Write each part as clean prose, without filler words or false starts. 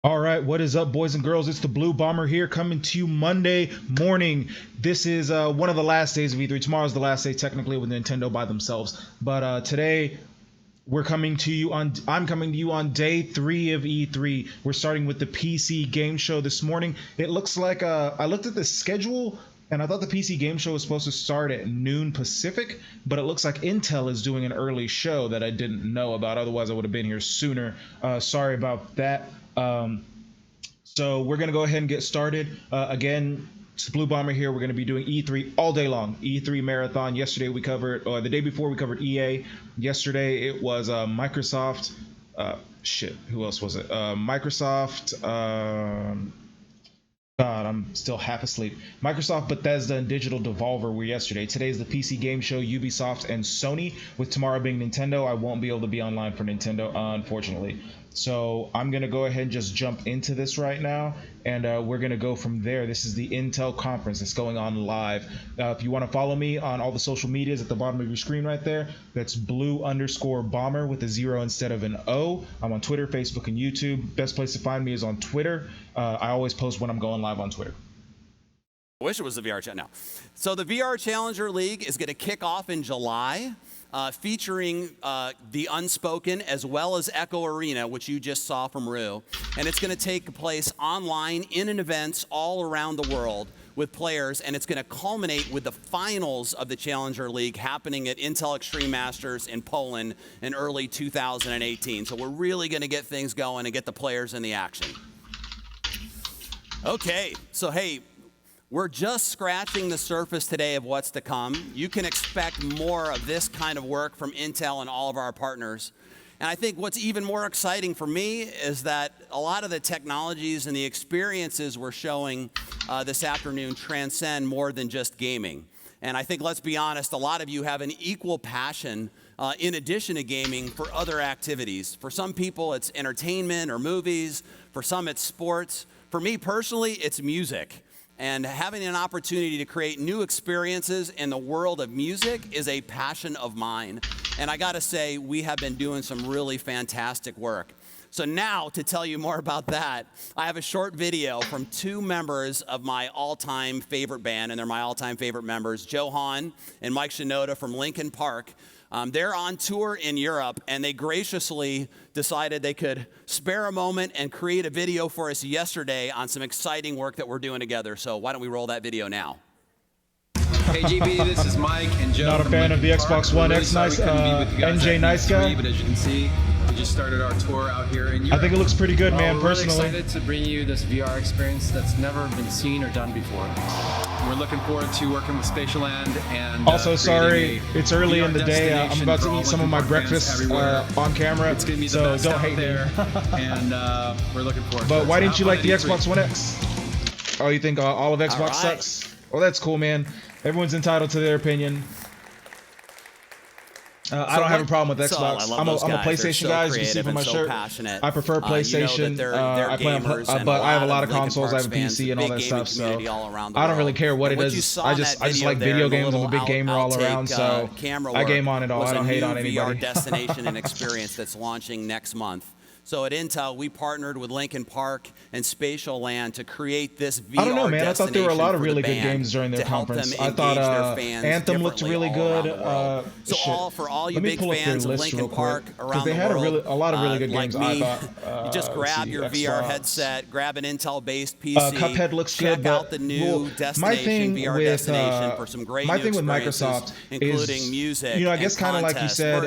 All right, what is up, boys and girls? It's the Blue Bomber here, coming to you Monday morning. This is one of the last days of E3. Tomorrow's the last day, technically, with Nintendo by themselves. But today, I'm coming to you on day 3 of E3. We're starting with the PC game show this morning. It looks like I looked at the schedule, and I thought the PC game show was supposed to start at noon Pacific, but it looks like Intel is doing an early show that I didn't know about. Otherwise, I would have been here sooner. Sorry about that. So we're going to go ahead and get started. Again, it's the Blue Bomber here. We're going to be doing E3 all day long. E3 marathon. Yesterday we covered, or the day before we covered EA. Yesterday it was Microsoft. Who else was it? Microsoft. God, I'm still half asleep. Microsoft, Bethesda, and Digital Devolver were yesterday. Today's the PC game show, Ubisoft and Sony, with tomorrow being Nintendo. I won't be able to be online for Nintendo, unfortunately. So I'm going to go ahead and just jump into this right now, and we're going to go from there. This is the Intel conference that's going on live. If you want to follow me on all the social medias at the bottom of your screen right there, that's blue_bomber with a 0 instead of an O. I'm on Twitter, Facebook, and YouTube. Best place to find me is on Twitter. I always post when I'm going live on Twitter. I wish it was the VR Challenge. No. So the VR Challenger League is going to kick off in July, featuring the Unspoken as well as Echo Arena, which you just saw from Rue. And it's going to take place online in events all around the world with players, and it's going to culminate with the finals of the Challenger League happening at Intel Extreme Masters in Poland in early 2018. So we're really going to get things going and get the players in the action. Okay, so hey, we're just scratching the surface today of what's to come. You can expect more of this kind of work from Intel and all of our partners. And I think what's even more exciting for me is that a lot of the technologies and the experiences we're showing this afternoon transcend more than just gaming. And I think, let's be honest, a lot of you have an equal passion in addition to gaming for other activities. For some people, it's entertainment or movies. For some, it's sports. For me personally, it's music. And having an opportunity to create new experiences in the world of music is a passion of mine. And I gotta say, we have been doing some really fantastic work. So now, to tell you more about that, I have a short video from 2 members of my all-time favorite band, and they're my all-time favorite members, Joe Hahn and Mike Shinoda from Linkin Park. They're on tour in Europe, and they graciously decided they could spare a moment and create a video for us yesterday on some exciting work that we're doing together. So why don't we roll that video now? Hey GB, this is Mike and Joe. Not a fan of the Xbox One X, nice NJ Nice Guy. But as you can see, we just started our tour out here in Europe. I think it looks pretty good, man, we're personally. Really excited to bring you this VR experience that's never been seen or done before. We're looking forward to working with Spatialand and also sorry, it's early in the day. I'm about to eat some of my breakfast on camera, it's gonna be the so best don't hate there. me. And we're looking forward to But it. why So didn't you have like the fun at Xbox One X? Oh, you think all of Xbox sucks? Well, that's cool, man. Everyone's entitled to their opinion. I don't have a problem with Xbox. I'm a PlayStation guy, as you can see from my shirt. I prefer PlayStation. I play on, but I have a lot of consoles. I have a PC and all that stuff, so I don't really care what it is. I just like video games. I'm a big gamer all around, so I game on it all. I don't hate on anybody. VR destination and experience that's launching next month. So at Intel, we partnered with Linkin Park and Spatialand to create this VR I don't know, man. I thought there were a lot of really good games during their conference. I thought Anthem looked really good. So for all you big fans of Linkin Park around the world, they had a lot of really good games. Like I thought. You just grab your VR headset, grab an Intel-based PC. Cuphead looks good, check out the new destination, VR destination, for some great my new thing with experiences, Microsoft including is, music, I guess kind of like you said,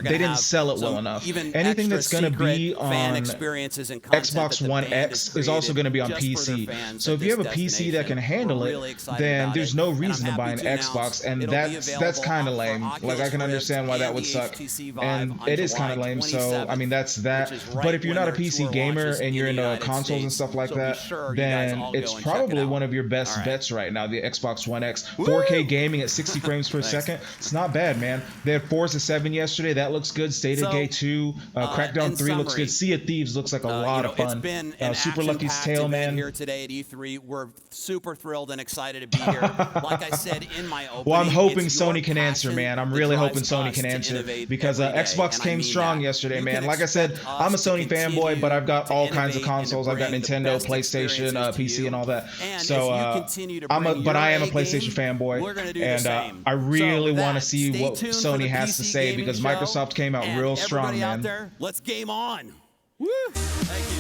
they didn't sell it well enough. Anything that's going to be on Xbox One X is also going to be on PC. So if you have a PC that can handle it, then there's no reason to buy an Xbox, and that's kind of lame. Like, I can understand why that would suck, and it is kind of lame. So I mean, that's that. But if you're not a PC gamer and you're into consoles and stuff like that, then it's probably one of your best bets right now. The Xbox One X, 4K gaming at 60 frames per second. It's not bad, man. They had Forza 7 yesterday. That looks good. State of Decay 2, Crackdown 3 looks good. Sea of Thieves looks like a lot of fun. It's been an Super Lucky's action-packed Tale, event man. here today at E3. We're super thrilled and excited to be here. Like I said in my opening, Well, I'm hoping it's your Sony can answer, passion man. I'm that really drives hoping Sony us can to answer innovate because every day, Xbox and I came mean strong that. yesterday, You man. can Like I said, expect I'm a us to Sony fanboy, but I've got to all kinds of innovate and to consoles. I've got bring the Nintendo, best PlayStation, experiences to PC, you. and all that. And So as you continue to bring but I am a your PlayStation A-game, fanboy, we're gonna do the and same. I really So want to that, see stay what tuned for Sony the has to PC say gaming because show. Microsoft came out And real strong, everybody out man. there, let's game on. Woo! Thank you.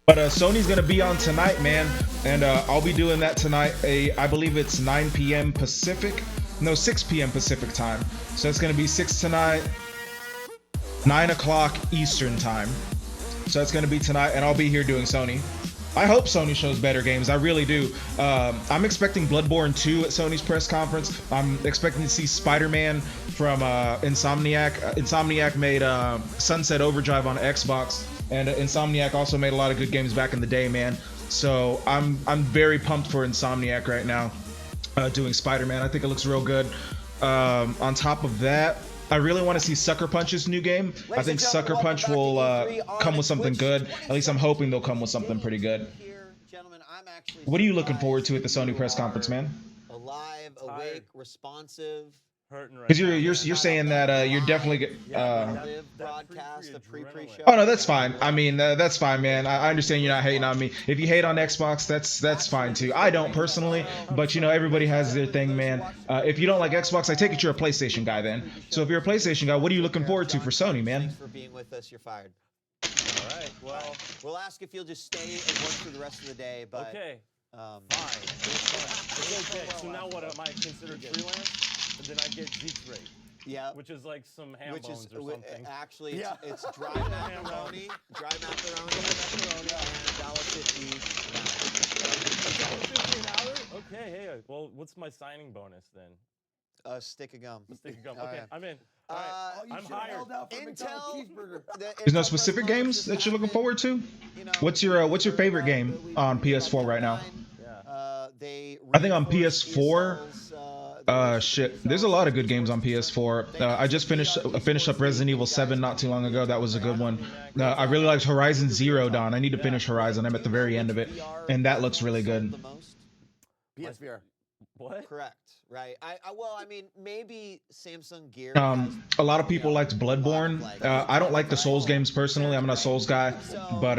But Sony's gonna be on tonight, man, and I'll be doing that tonight. I believe it's 9 p.m. Pacific, no 6 p.m. Pacific time. So it's gonna be 6 tonight, 9 o'clock Eastern time. So it's gonna be tonight, and I'll be here doing Sony. I hope Sony shows better games. I really do. I'm expecting Bloodborne 2 at Sony's press conference. I'm expecting to see Spider-Man from Insomniac. Insomniac made Sunset Overdrive on Xbox, and Insomniac also made a lot of good games back in the day, man. So I'm very pumped for Insomniac right now, doing Spider-Man. I think it looks real good. On top of that, I really want to see Sucker Punch's new game. I think Sucker Punch will come with something good. At least I'm hoping they'll come with something pretty good. What are you looking forward to at the Sony press conference, man? Alive, awake, responsive. Because you're saying that you're definitely Broadcast, the pre-show. Oh no, that's fine. I mean, that's fine, man. I understand you're not hating on me. If you hate on Xbox, that's fine too. I don't personally, but you know, everybody has their thing, man. If you don't like Xbox, I take it you're a PlayStation guy then. So if you're a PlayStation guy, what are you looking forward to for Sony, man? Thanks for being with us. You're fired. All right. Well, we'll ask if you'll just stay and work through the rest of the day. But okay. fine. It's okay. So now what? Am I considered freelance? And then I get Zeke's rate. Yeah. Which is like some ham Which bones is or something. actually it's dry macaroni, and $1.50 an hour? Okay. Hey. Well, what's my signing bonus then? a stick of gum. A stick of gum. Oh, Okay. yeah. I'm in. All right. I'm hired. Intel. There's no specific games that you're looking forward to? What's your favorite game on PS4 right now? I think on PS4, shit, there's a lot of good games on PS4. I just finished up Resident Evil 7 not too long ago. That was a good one. I really liked Horizon Zero Dawn. I need to finish Horizon. I'm at the very end of it, and that looks really good. PSVR. What? Correct. Right. I mean, maybe Samsung Gear. A lot of people liked Bloodborne. I don't like the Souls games personally. I'm not a Souls guy, but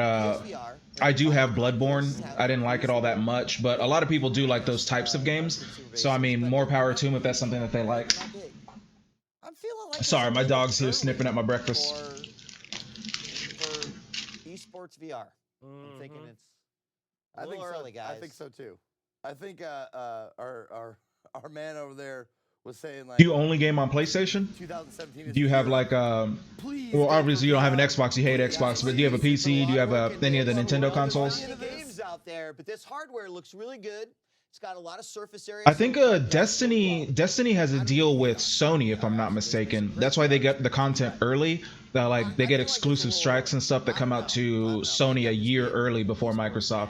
I do have Bloodborne. I didn't like it all that much, but a lot of people do like those types of games. So I mean, more power to them if that's something that they like. Sorry, my dog's here sniffing at my breakfast. For esports VR, I'm thinking it's a little early, guys. I think so too. I think our man over there was saying like. Do you only game on PlayStation? 2017. Do you have like well, obviously you don't have an Xbox. You hate Xbox, but do you have a PC? Do you have any of the Nintendo consoles? Games out there, but this hardware looks really good. It's got a lot of surface area. I think Destiny has a deal with Sony, if I'm not mistaken. That's why they get the content early. Like they get exclusive strikes and stuff that come out to Sony a year early before Microsoft.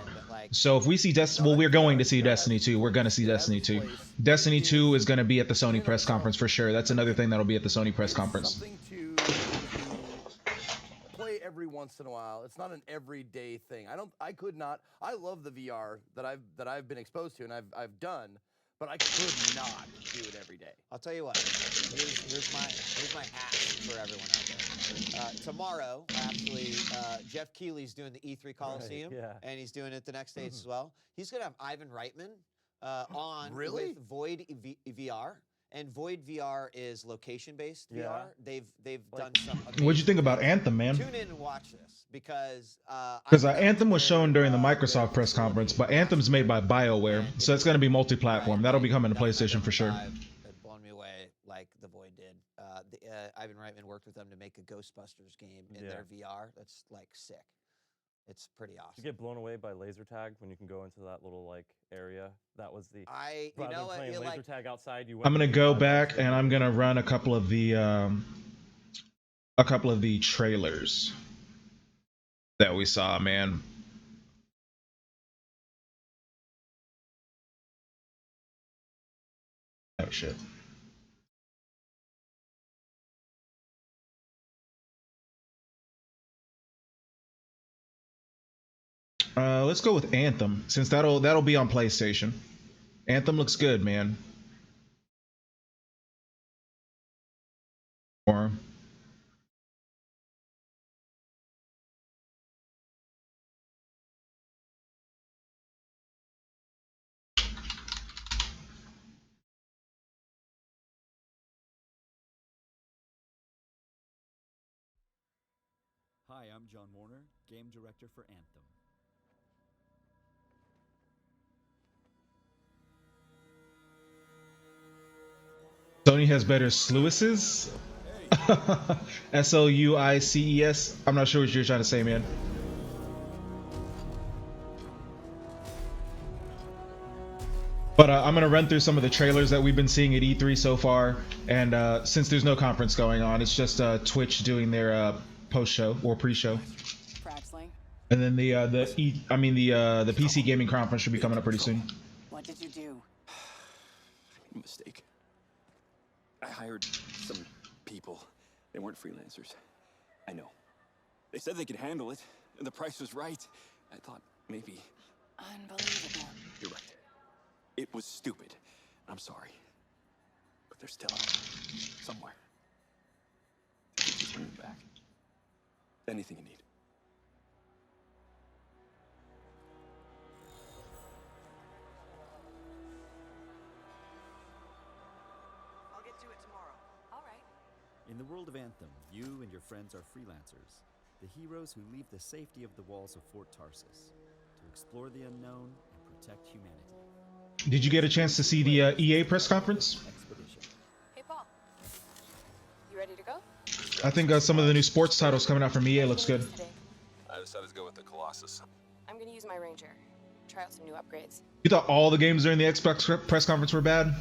So if we see we're going to see Destiny 2. We're going to see Destiny 2. Destiny 2 is going to be at the Sony press conference for sure. That's another thing that'll be at the Sony press conference. Something to play every once in a while. It's not an everyday thing. I could not. I love the VR that I've been exposed to and I've done, but I could not do it every day. I'll tell you what. Here's my ask for everyone out there. Tomorrow, actually, Jeff Keighley's doing the E3 Coliseum, and he's doing it the next day as well. He's gonna have Ivan Reitman on with Void VR, and Void VR is location-based VR. They've done some. What'd you think about Anthem, man? Tune in and watch this because Anthem was shown during the Microsoft press conference, but Anthem's made by BioWare, so it's going to be multi-platform. That'll be coming to PlayStation for sure. It blown me away like the Void did. Ivan Reitman worked with them to make a Ghostbusters game in their VR. That's like sick. It's pretty awesome. You get blown away by laser tag when you can go into that little like area. That was the. You know what? Playing laser tag outside. I'm gonna go back and I'm gonna run a couple of the trailers that we saw, man. like shit. Let's go with Anthem, since that'll be on PlayStation. Anthem looks good, man. Or Hi, I'm John Warner, game director for Anthem. Sony has better sluices. Sluices. I'm not sure what you're trying to say, man. But I'm gonna run through some of the trailers that we've been seeing at E3 so far, and since there's no conference going on, it's just Twitch doing their post show or pre-show. And then the PC gaming conference should be coming up pretty soon. What did you do? I made a mistake. I hired some people. They weren't freelancers. I know. They said they could handle it, and the price was right. I thought maybe. Unbelievable. You're right. It was stupid. I'm sorry. But they're still out there. Somewhere. Just bring them back. Anything you need. I'll get to it tomorrow. All right. In the world of Anthem, you and your friends are freelancers, the heroes who leave the safety of the walls of Fort Tarsus to explore the unknown and protect humanity. Did you get a chance to see the EA press conference? Expedition. Hey, Paul. You ready to go? I think some of the new sports titles coming out from EA looks good. I decided to go with the Colossus. I'm gonna use my Ranger. Try out some new upgrades. You thought all the games during the Xbox press conference were bad?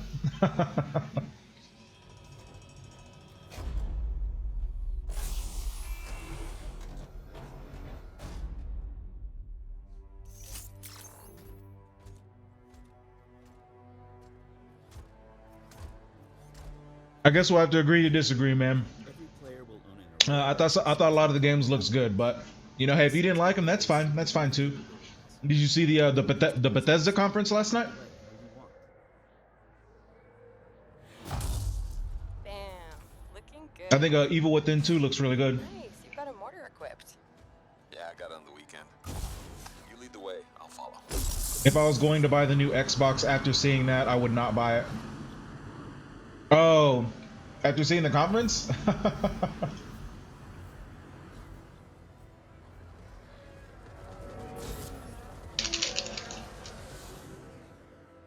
I guess we'll have to agree to disagree, man. Every player will own an I thought a lot of the games looks good, but you know, hey, if you didn't like them, that's fine. That's fine too. Did you see the Bethesda conference last night? Bam. Looking good. I think Evil Within 2 looks really good. Nice. You've got a mortar equipped. Yeah, I got it on the weekend. You lead the way, I'll follow. If I was going to buy the new Xbox after seeing that, I would not buy it. Oh, after seeing the conference?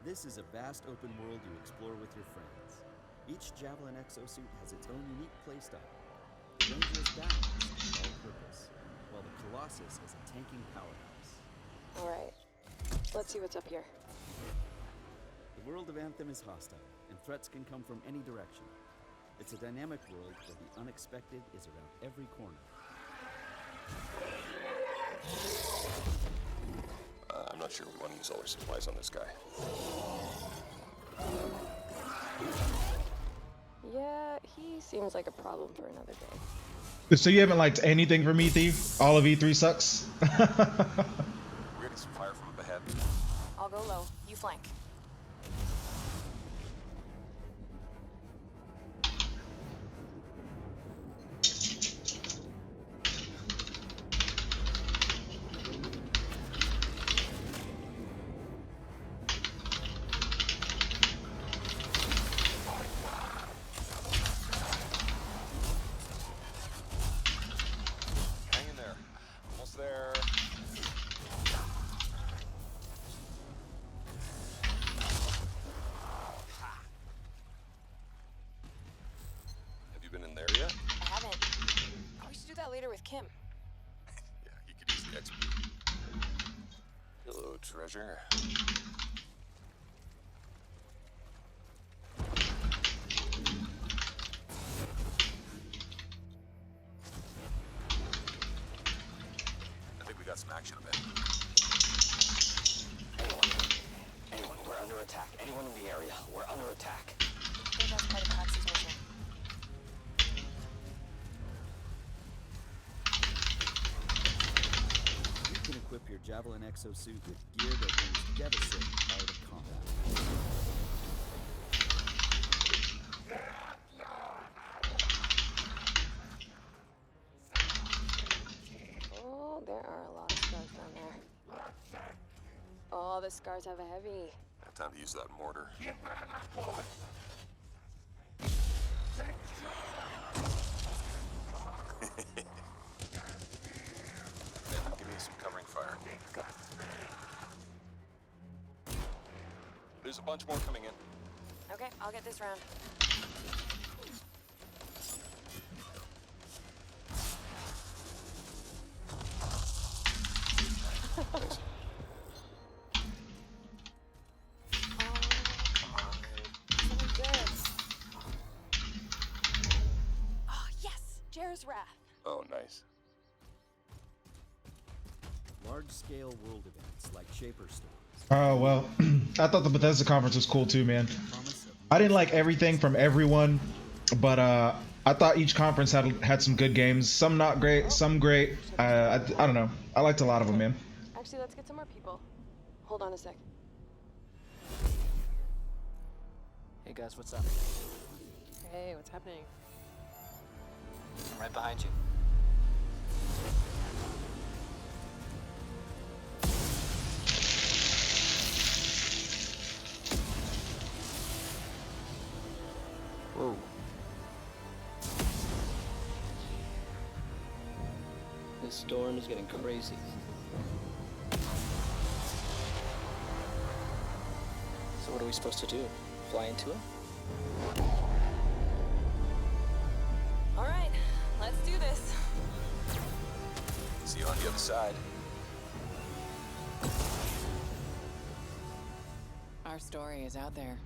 This is a vast open world you explore with your friends. Each Javelin exosuit has its own unique playstyle. The Ranger is balanced and all-purpose, while the Colossus is a tanking powerhouse. All right. Let's see what's up here. The world of Anthem is hostile, and threats can come from any direction. It's a dynamic world where the unexpected is around every corner. I'm not sure we want to use all our supplies on this guy. Yeah, he seems like a problem for another day. So you haven't liked anything from E3? All of E3 sucks? We're getting some fire from up ahead. I'll go low. You flank. Hang in there. Almost there. Have you been in there yet? I haven't. We should do that later with Kim. Yeah, you could use the XP. Hello, treasure. I think we got some action a bit. Anyone, we're under attack. Anyone in the area, we're under attack. Javelin exosuit with gear that brings devastating power to combat. Oh, there are a lot of scars down there. Oh, the scars have a heavy. Time to use that mortar. Give me some covering fire. There's a bunch more coming in. Okay, I'll get this round. Thanks. Oh, yes! Jer's Wrath. Oh, nice. Large-scale world events like Shaper Storms. Oh well, I thought the Bethesda conference was cool too, man. Promise of I didn't like everything from everyone, but I thought each conference had some good games. Some not great, some great. I don't know. I liked a lot of them, man. Actually, let's get some more people. Hold on a sec. Hey guys, what's up? Hey, what's happening? I'm right behind you. Whoa. This storm is getting crazy. So what are we supposed to do? Fly into it? All right, let's do this. See you on the other side. Our story is out there.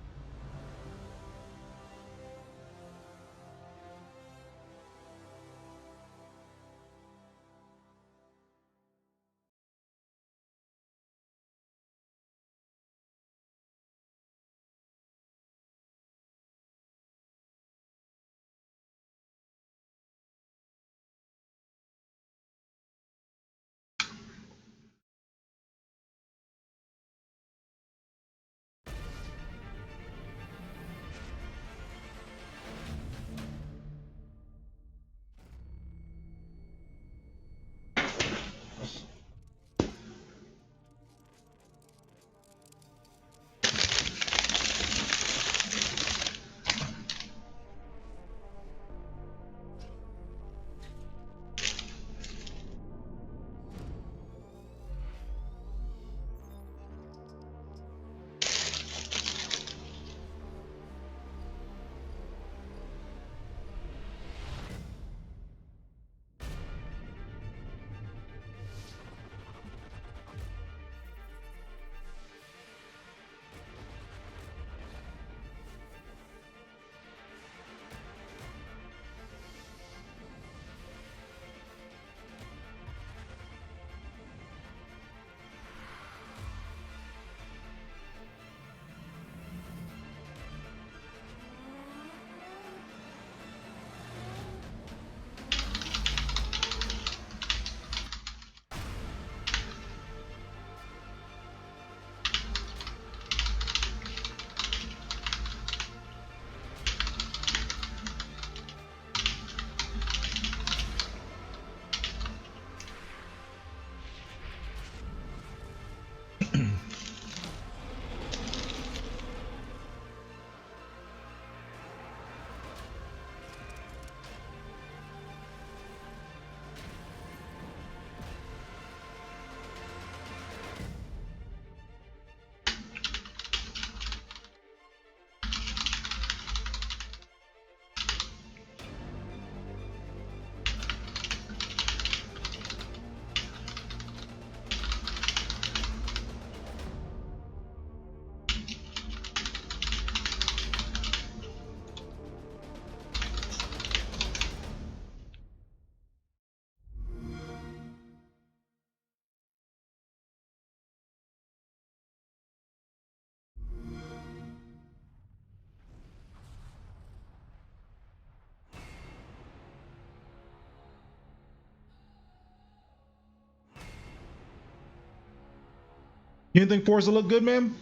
You didn't think Forza looked good, man?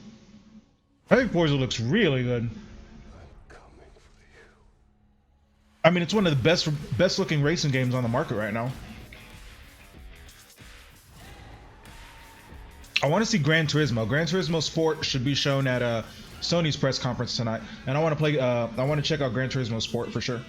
I think Forza looks really good. I mean, it's one of the best looking racing games on the market right now. I want to see Gran Turismo. Gran Turismo Sport should be shown at Sony's press conference tonight, and I want to play. I want to check out Gran Turismo Sport for sure.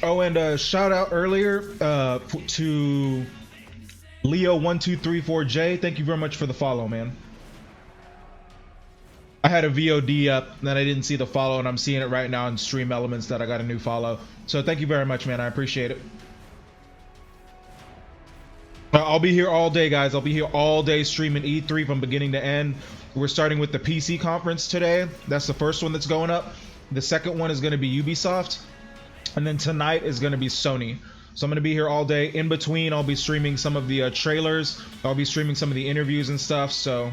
Oh, and shout out earlier to Leo1234J. Thank you very much for the follow, man. I had a VOD up, then I didn't see the follow, and I'm seeing it right now in Stream Elements that I got a new follow. So thank you very much, man. I appreciate it. I'll be here all day, guys. I'll be here all day streaming E3 from beginning to end. We're starting with the PC conference today. That's the first one that's going up. The second one is going to be Ubisoft. And then tonight is going to be Sony. So I'm going to be here all day. In between, I'll be streaming some of the trailers. I'll be streaming some of the interviews and stuff. So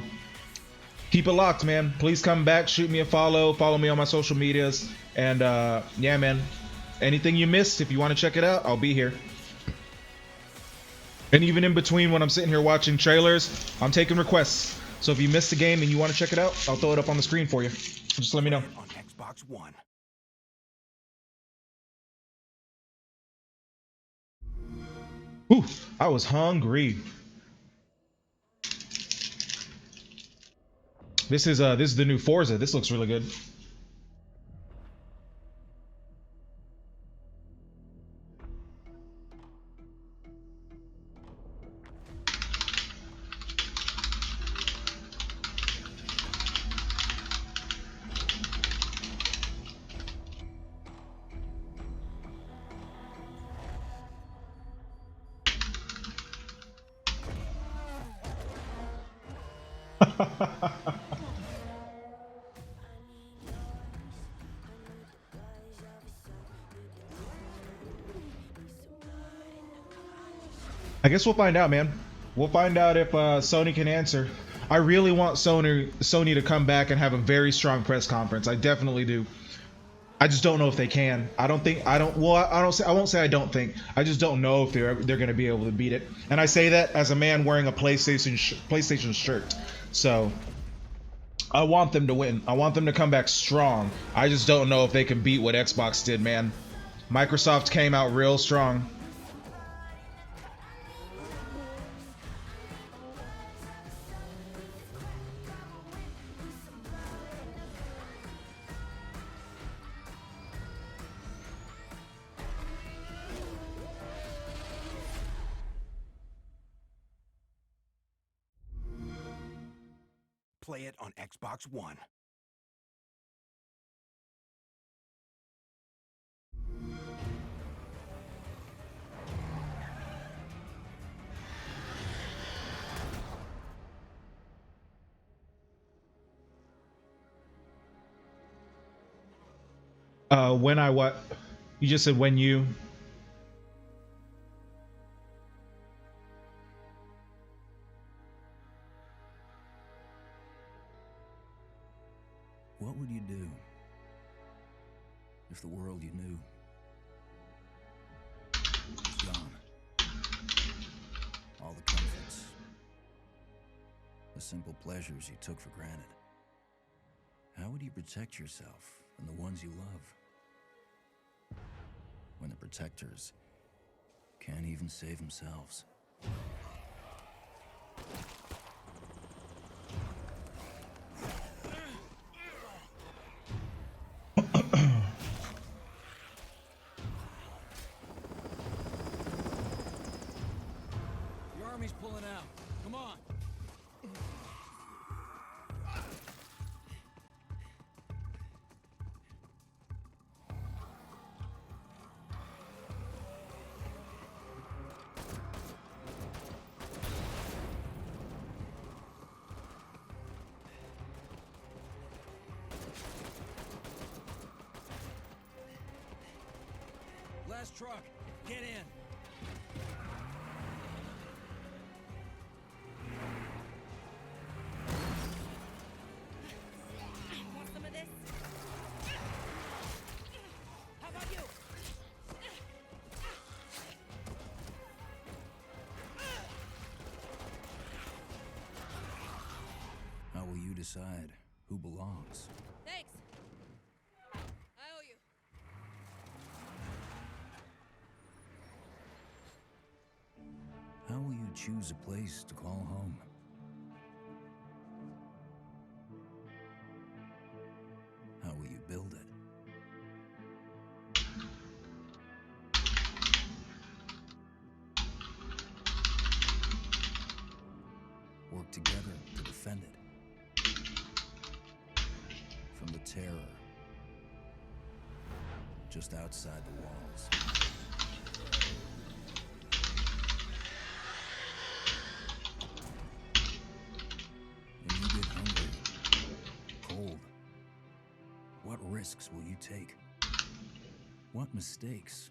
keep it locked, man. Please come back. Shoot me a follow. Follow me on my social medias. And yeah, man. Anything you missed, if you want to check it out, I'll be here. And even in between when I'm sitting here watching trailers, I'm taking requests. So if you missed the game and you want to check it out, I'll throw it up on the screen for you. Just let me know. On Xbox One. Ooh, I was hungry. This is the new Forza. This looks really good. I guess we'll find out, man. We'll find out if Sony can answer. I really want Sony to come back and have a very strong press conference. I definitely do. I just don't know if they can. I won't say I don't think. I just don't know if they're going to be able to beat it. And I say that as a man wearing a PlayStation shirt. So I want them to win. I want them to come back strong. I just don't know if they can beat what Xbox did, man. Microsoft came out real strong. Play it on Xbox One. When I what? You just said when you. What would you do if the world you knew was gone? All the comforts, the simple pleasures you took for granted. How would you protect yourself and the ones you love when the protectors can't even save themselves? Army's pulling out. Come on. Last truck. Get in. decide who belongs? Thanks. I owe you. How will you choose a place to call home? How will you build it? Work together to defend it. From the terror just outside the walls. When you get hungry, cold, what risks will you take? What mistakes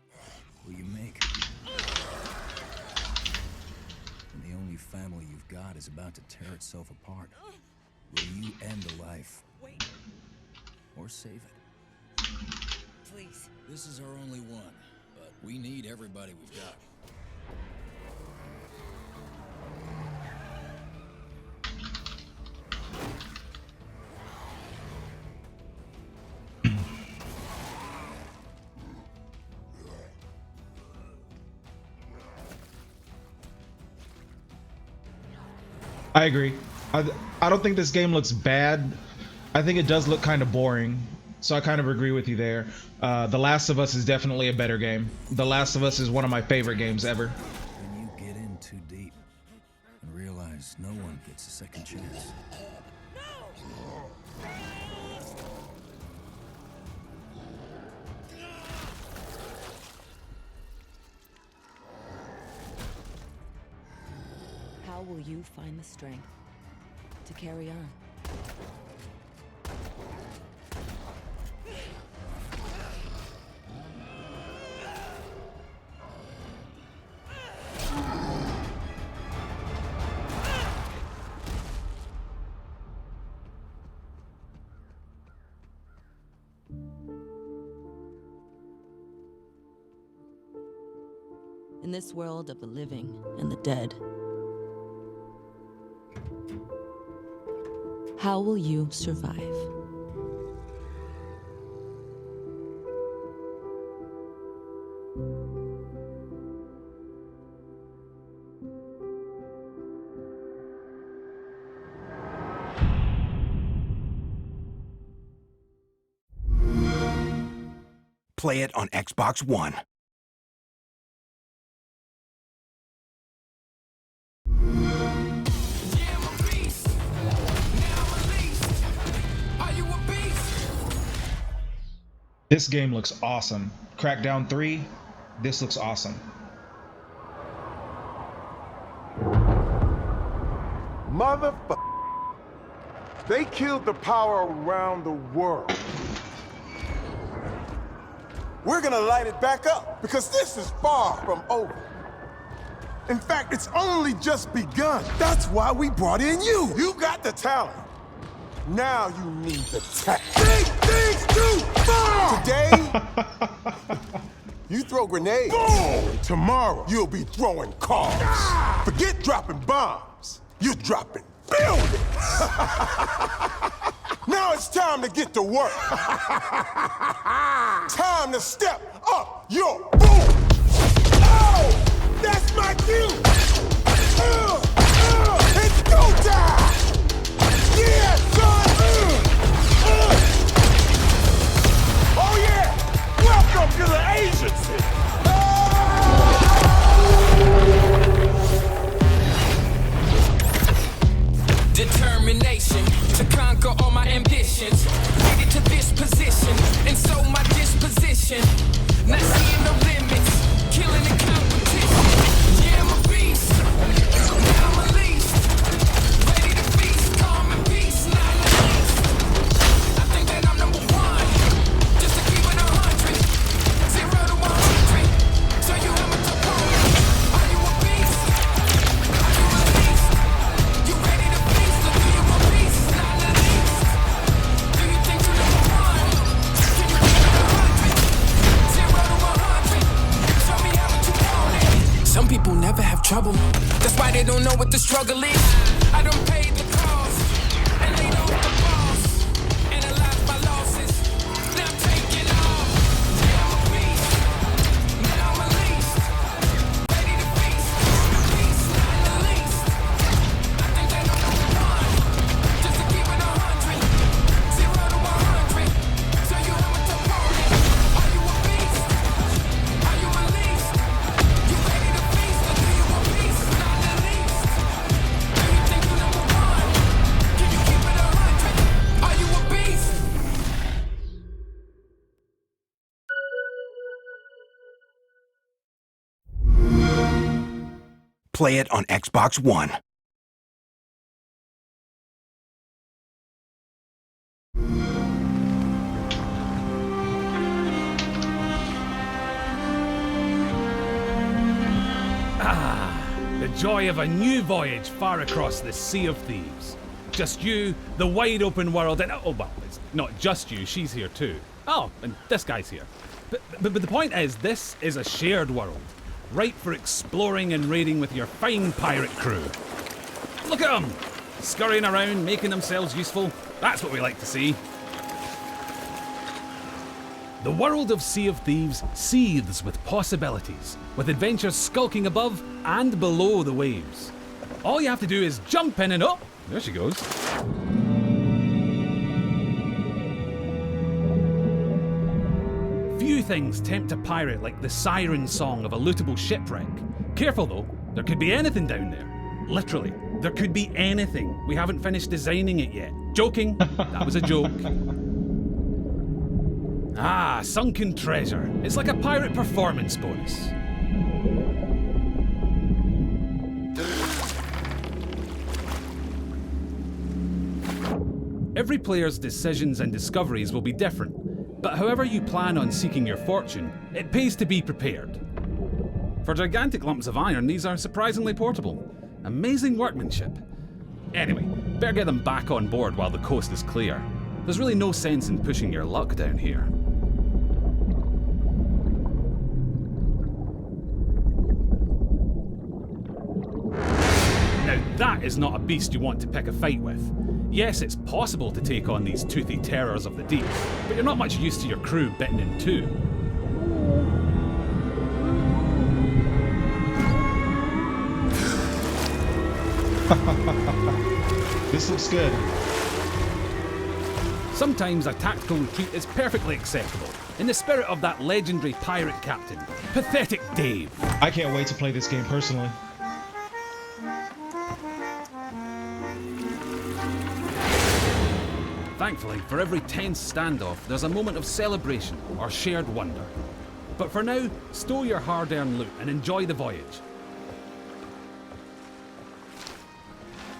will you make? When the only family you've got is about to tear itself apart, will you end a life? Wait. Or save it? Please. This is our only one, but we need everybody we've got. I agree. I don't think this game looks bad. I think it does look kind of boring. So I kind of agree with you there. The Last of Us is definitely a better game. The Last of Us is one of my favorite games ever. When you get in too deep and realize no one gets a second chance. How will you find the strength to carry on? In this world of the living and the dead, how will you survive? Play it on Xbox One. This game looks awesome. Crackdown 3, this looks awesome. Motherfucker. They killed the power around the world. We're gonna light it back up because this is far from over. In fact, it's only just begun. That's why we brought in you. You got the talent. Now you need the tech. Big things too far! Today, you throw grenades. Boom! Tomorrow, you'll be throwing cars. Ah! Forget dropping bombs. You're dropping buildings. Now it's time to get to work. Time to step up your boom. Oh, that's my cue. It's go time. Yeah, son! Oh, yeah! Welcome to the agency! Determination to conquer all my ambitions. Made it to this position, and so my disposition. Not seeing no limits, killing the competition. Yeah, I'm a beast. Now I'm released. Ready to feast, calm and peace, not least. I think that I'm number one, just to keep it 100. 0 to 100. So you have a opponent. Are you a beast? Are you released? You ready to feast, or do you want peace, not least? Do you think you're number one? Can you keep it 100? 0 to 100. Show me how much you want it. Some people never have trouble. That's why they don't know what the struggle is. I don't pay the cost, and they don't. play it on Xbox One. The joy of a new voyage far across the Sea of Thieves. Just you, the wide open world, and oh well, it's not just you, she's here too. Oh, and this guy's here. But the point is, this is a shared world, ripe for exploring and raiding with your fine pirate crew. Look at them! Scurrying around, making themselves useful. That's what we like to see. The world of Sea of Thieves seethes with possibilities, with adventures skulking above and below the waves. All you have to do is jump in and oh, there she goes. Few things tempt a pirate like the siren song of a lootable shipwreck. Careful though, there could be anything down there. Literally, there could be anything. We haven't finished designing it yet. Joking, that was a joke. Ah, sunken treasure. It's like a pirate performance bonus. Every player's decisions and discoveries will be different, but however you plan on seeking your fortune, it pays to be prepared. For gigantic lumps of iron, these are surprisingly portable. Amazing workmanship. Anyway, better get them back on board while the coast is clear. There's really no sense in pushing your luck down here. Now that is not a beast you want to pick a fight with. Yes, it's possible to take on these toothy terrors of the deep, but you're not much used to your crew bitten in two. This looks good. Sometimes a tactical retreat is perfectly acceptable, in the spirit of that legendary pirate captain, Pathetic Dave. I can't wait to play this game personally. Thankfully, for every tense standoff, there's a moment of celebration or shared wonder. But for now, stow your hard-earned loot and enjoy the voyage.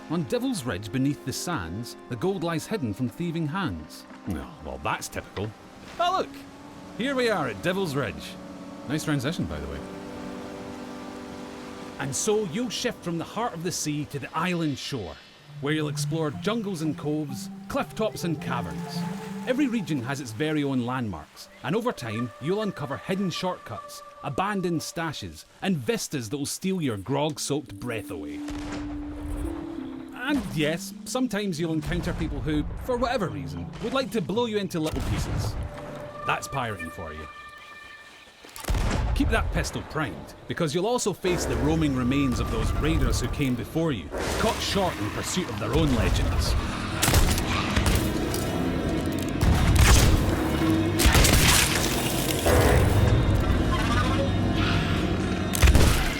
On Devil's Ridge beneath the sands, the gold lies hidden from thieving hands. Oh, well, that's typical. Oh look! Here we are at Devil's Ridge. Nice transition, by the way. And so you'll shift from the heart of the sea to the island shore, where you'll explore jungles and coves, cliff tops and caverns. Every region has its very own landmarks, and over time, you'll uncover hidden shortcuts, abandoned stashes, and vistas that will steal your grog-soaked breath away. And yes, sometimes you'll encounter people who, for whatever reason, would like to blow you into little pieces. That's pirating for you. Keep that pistol primed, because you'll also face the roaming remains of those raiders who came before you, caught short in pursuit of their own legends.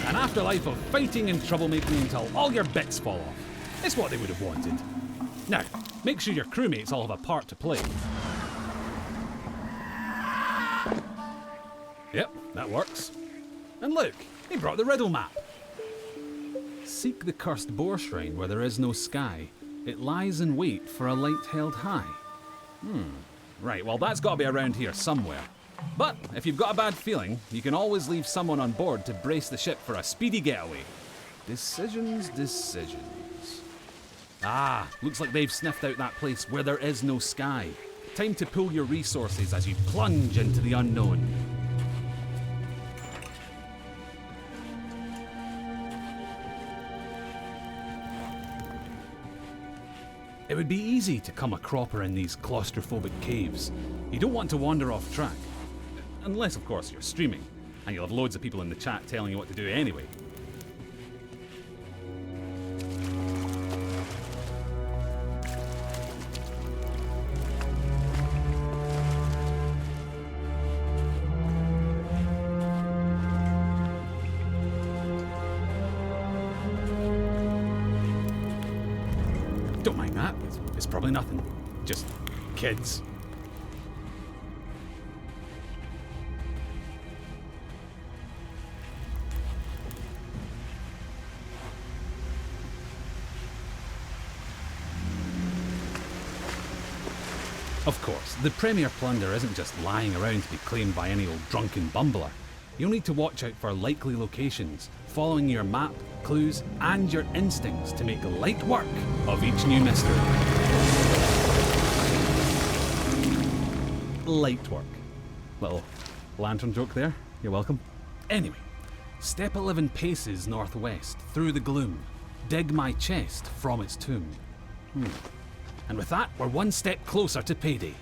An afterlife of fighting and troublemaking until all your bits fall off. It's what they would have wanted. Now, make sure your crewmates all have a part to play. Yep, that works. And look, he brought the riddle map. Seek the cursed boar shrine where there is no sky. It lies in wait for a light held high. Right, well that's got to be around here somewhere. But if you've got a bad feeling, you can always leave someone on board to brace the ship for a speedy getaway. Decisions. Ah, looks like they've sniffed out that place where there is no sky. Time to pool your resources as you plunge into the unknown. It would be easy to come a cropper in these claustrophobic caves. You don't want to wander off track. Unless, of course, you're streaming, and you'll have loads of people in the chat telling you what to do anyway. Don't mind that, it's probably nothing. Just kids. Of course, the premier plunder isn't just lying around to be claimed by any old drunken bumbler. You'll need to watch out for likely locations, following your map, clues, and your instincts to make light work of each new mystery. Light work. Little lantern joke there, you're welcome. Anyway, step 11 paces northwest, through the gloom. Dig my chest from its tomb. And with that, we're one step closer to payday.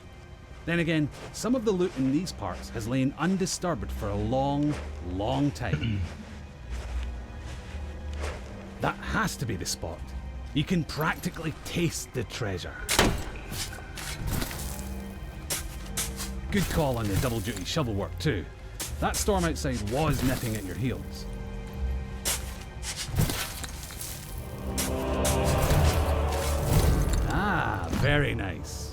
Then again, some of the loot in these parts has lain undisturbed for a long, long time. That has to be the spot. You can practically taste the treasure. Good call on the double duty shovel work too. That storm outside was nipping at your heels. Ah, very nice.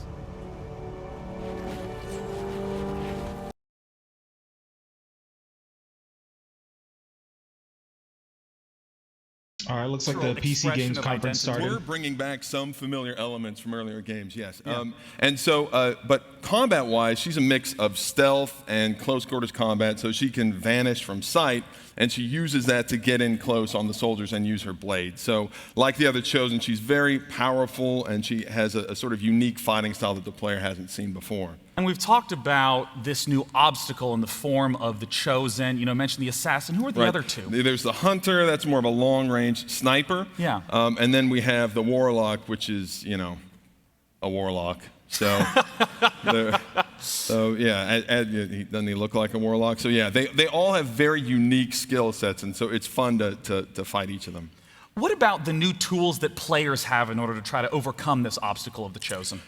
All right, looks like the PC Games Conference started. We're bringing back some familiar elements from earlier games, yes. Yeah. And so, but combat-wise, she's a mix of stealth and close-quarters combat, so she can vanish from sight, and she uses that to get in close on the soldiers and use her blade. So, like the other Chosen, she's very powerful, and she has a sort of unique fighting style that the player hasn't seen before. And we've talked about this new obstacle in the form of the Chosen. You know, mentioned the Assassin. Who are the other two? There's the Hunter, that's more of a long-range sniper. Yeah. And then we have the Warlock, which is, you know, a warlock. So, doesn't he look like a warlock? So yeah, they all have very unique skill sets, and so it's fun to fight each of them. What about the new tools that players have in order to try to overcome this obstacle of the Chosen?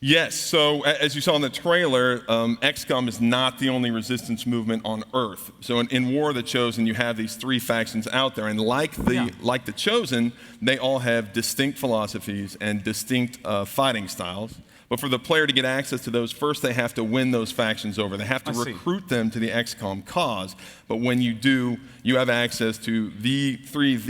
Yes, so as you saw in the trailer, XCOM is not the only resistance movement on Earth. So in War of the Chosen, you have these three factions out there, and like the Chosen, they all have distinct philosophies and distinct fighting styles. But for the player to get access to those, first they have to win those factions over. They have to recruit them to the XCOM cause. But when you do, you have access to the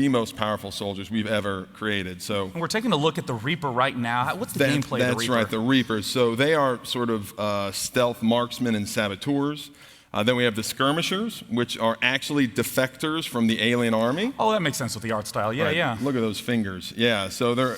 most powerful soldiers we've ever created. So and we're taking a look at the Reaper right now. What's the gameplay of the Reaper? That's right, the Reapers. So they are sort of stealth marksmen and saboteurs. Then we have the Skirmishers, which are actually defectors from the alien army. Oh, that makes sense with the art style. Yeah, yeah. Look at those fingers. Yeah, so they're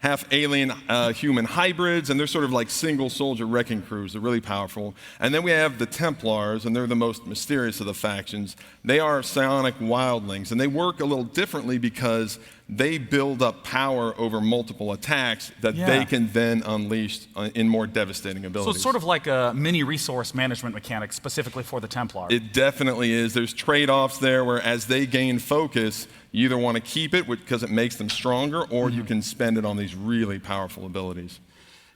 half alien human hybrids, and they're sort of like single soldier wrecking crews. They're really powerful. And then we have the Templars, and they're the most mysterious of the factions. They are psionic wildlings, and they work a little differently because they build up power over multiple attacks that they can then unleash in more devastating abilities. So it's sort of like a mini resource management mechanic specifically for the Templar. It definitely is. There's trade-offs there where as they gain focus, you either want to keep it because it makes them stronger, or you can spend it on these really powerful abilities.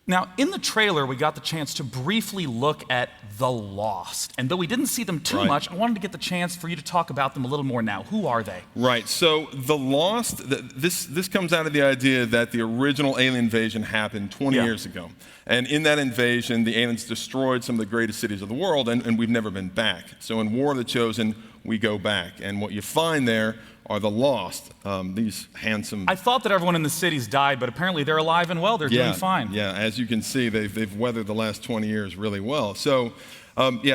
Now, in the trailer, we got the chance to briefly look at the Lost. And though we didn't see them too much, I wanted to get the chance for you to talk about them a little more now. Who are they? Right. So the Lost, this comes out of the idea that the original alien invasion happened 20 years ago. And in that invasion, the aliens destroyed some of the greatest cities of the world, and we've never been back. So in War of the Chosen, we go back. And what you find there are the Lost, these handsome... I thought that everyone in the cities died, but apparently they're alive and well. They're doing fine. Yeah, as you can see, they've weathered the last 20 years really well. So,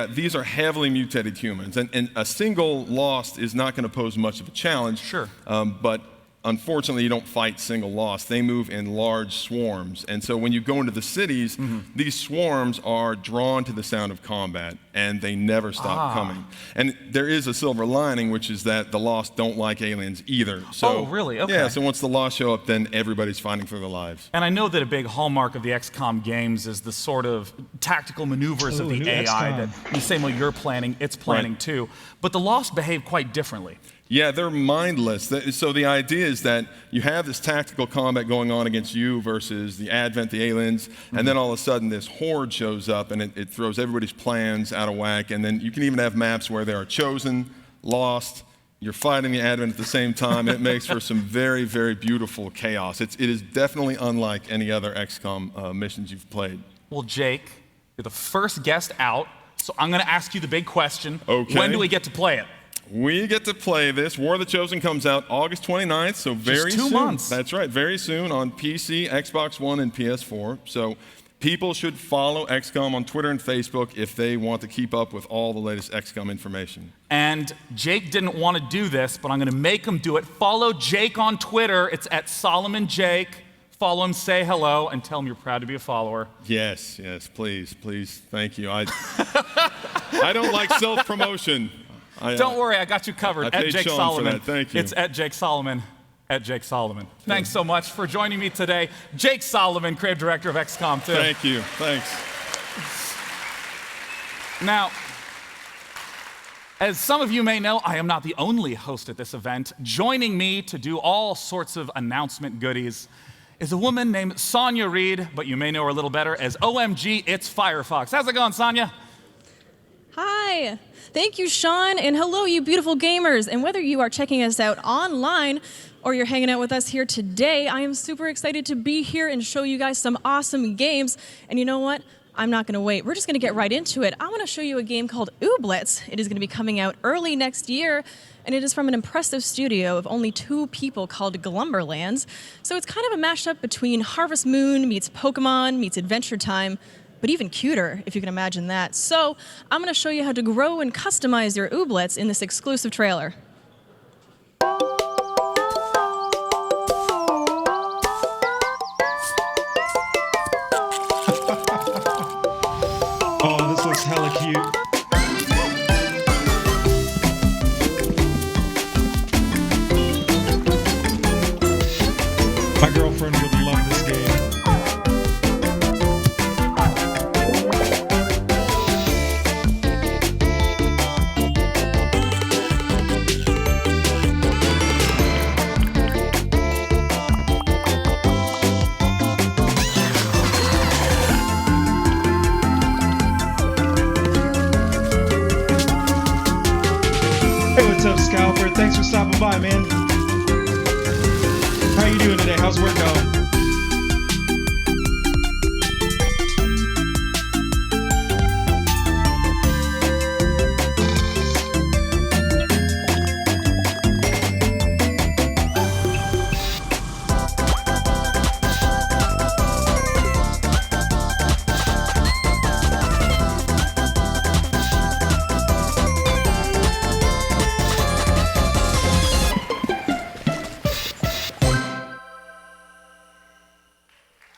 these are heavily mutated humans. And a single Lost is not going to pose much of a challenge. Sure. But unfortunately, you don't fight single Lost. They move in large swarms. And so when you go into the cities, these swarms are drawn to the sound of combat, and they never stop coming. And there is a silver lining, which is that the Lost don't like aliens either. So, oh, really? Okay. Yeah, so once the Lost show up, then everybody's fighting for their lives. And I know that a big hallmark of the XCOM games is the sort of tactical maneuvers of the AI that the same way you're planning, it's planning too. But the Lost behave quite differently. Yeah, they're mindless. So the idea is that you have this tactical combat going on against you versus the Advent, the aliens, and then all of a sudden this horde shows up and it throws everybody's plans out of whack. And then you can even have maps where they are chosen, lost, you're fighting the Advent at the same time, and it makes for some very, very beautiful chaos. It is definitely unlike any other XCOM missions you've played. Well, Jake, you're the first guest out, so I'm going to ask you the big question. Okay. When do we get to play it? We get to play this. War of the Chosen comes out August 29th, so very soon. Just 2 months. That's right, very soon on PC, Xbox One, and PS4. So People should follow XCOM on Twitter and Facebook if they want to keep up with all the latest XCOM information. And Jake didn't want to do this, but I'm going to make him do it. Follow Jake on Twitter. It's at Solomon Jake. Follow him, say hello, and tell him you're proud to be a follower. Yes, please, thank you. I don't like self-promotion. Don't worry, I got you covered. I At paid Jake Sean Solomon. for that. Thank you. It's at Jake Solomon. At Jake Solomon. Thanks so much for joining me today. Jake Solomon, creative director of XCOM 2. Thank you. Thanks. Now, as some of you may know, I am not the only host at this event. Joining me to do all sorts of announcement goodies is a woman named Sonia Reed, but you may know her a little better as OMG, It's Firefox. How's it going, Sonia? Hi. Thank you, Sean, and hello, you beautiful gamers. And whether you are checking us out online or you're hanging out with us here today, I am super excited to be here and show you guys some awesome games. And you know what? I'm not going to wait. We're just going to get right into it. I want to show you a game called Ooblets. It is going to be coming out early next year, and it is from an impressive studio of only 2 people called Glumberlands. So it's kind of a mashup between Harvest Moon meets Pokemon meets Adventure Time, but even cuter, if you can imagine that. So I'm going to show you how to grow and customize your Ooblets in this exclusive trailer. Oh, this looks hella cute. My girlfriend would love this game. Hey, what's up, Scalper? Thanks for stopping by, man. How you doing today? How's work going?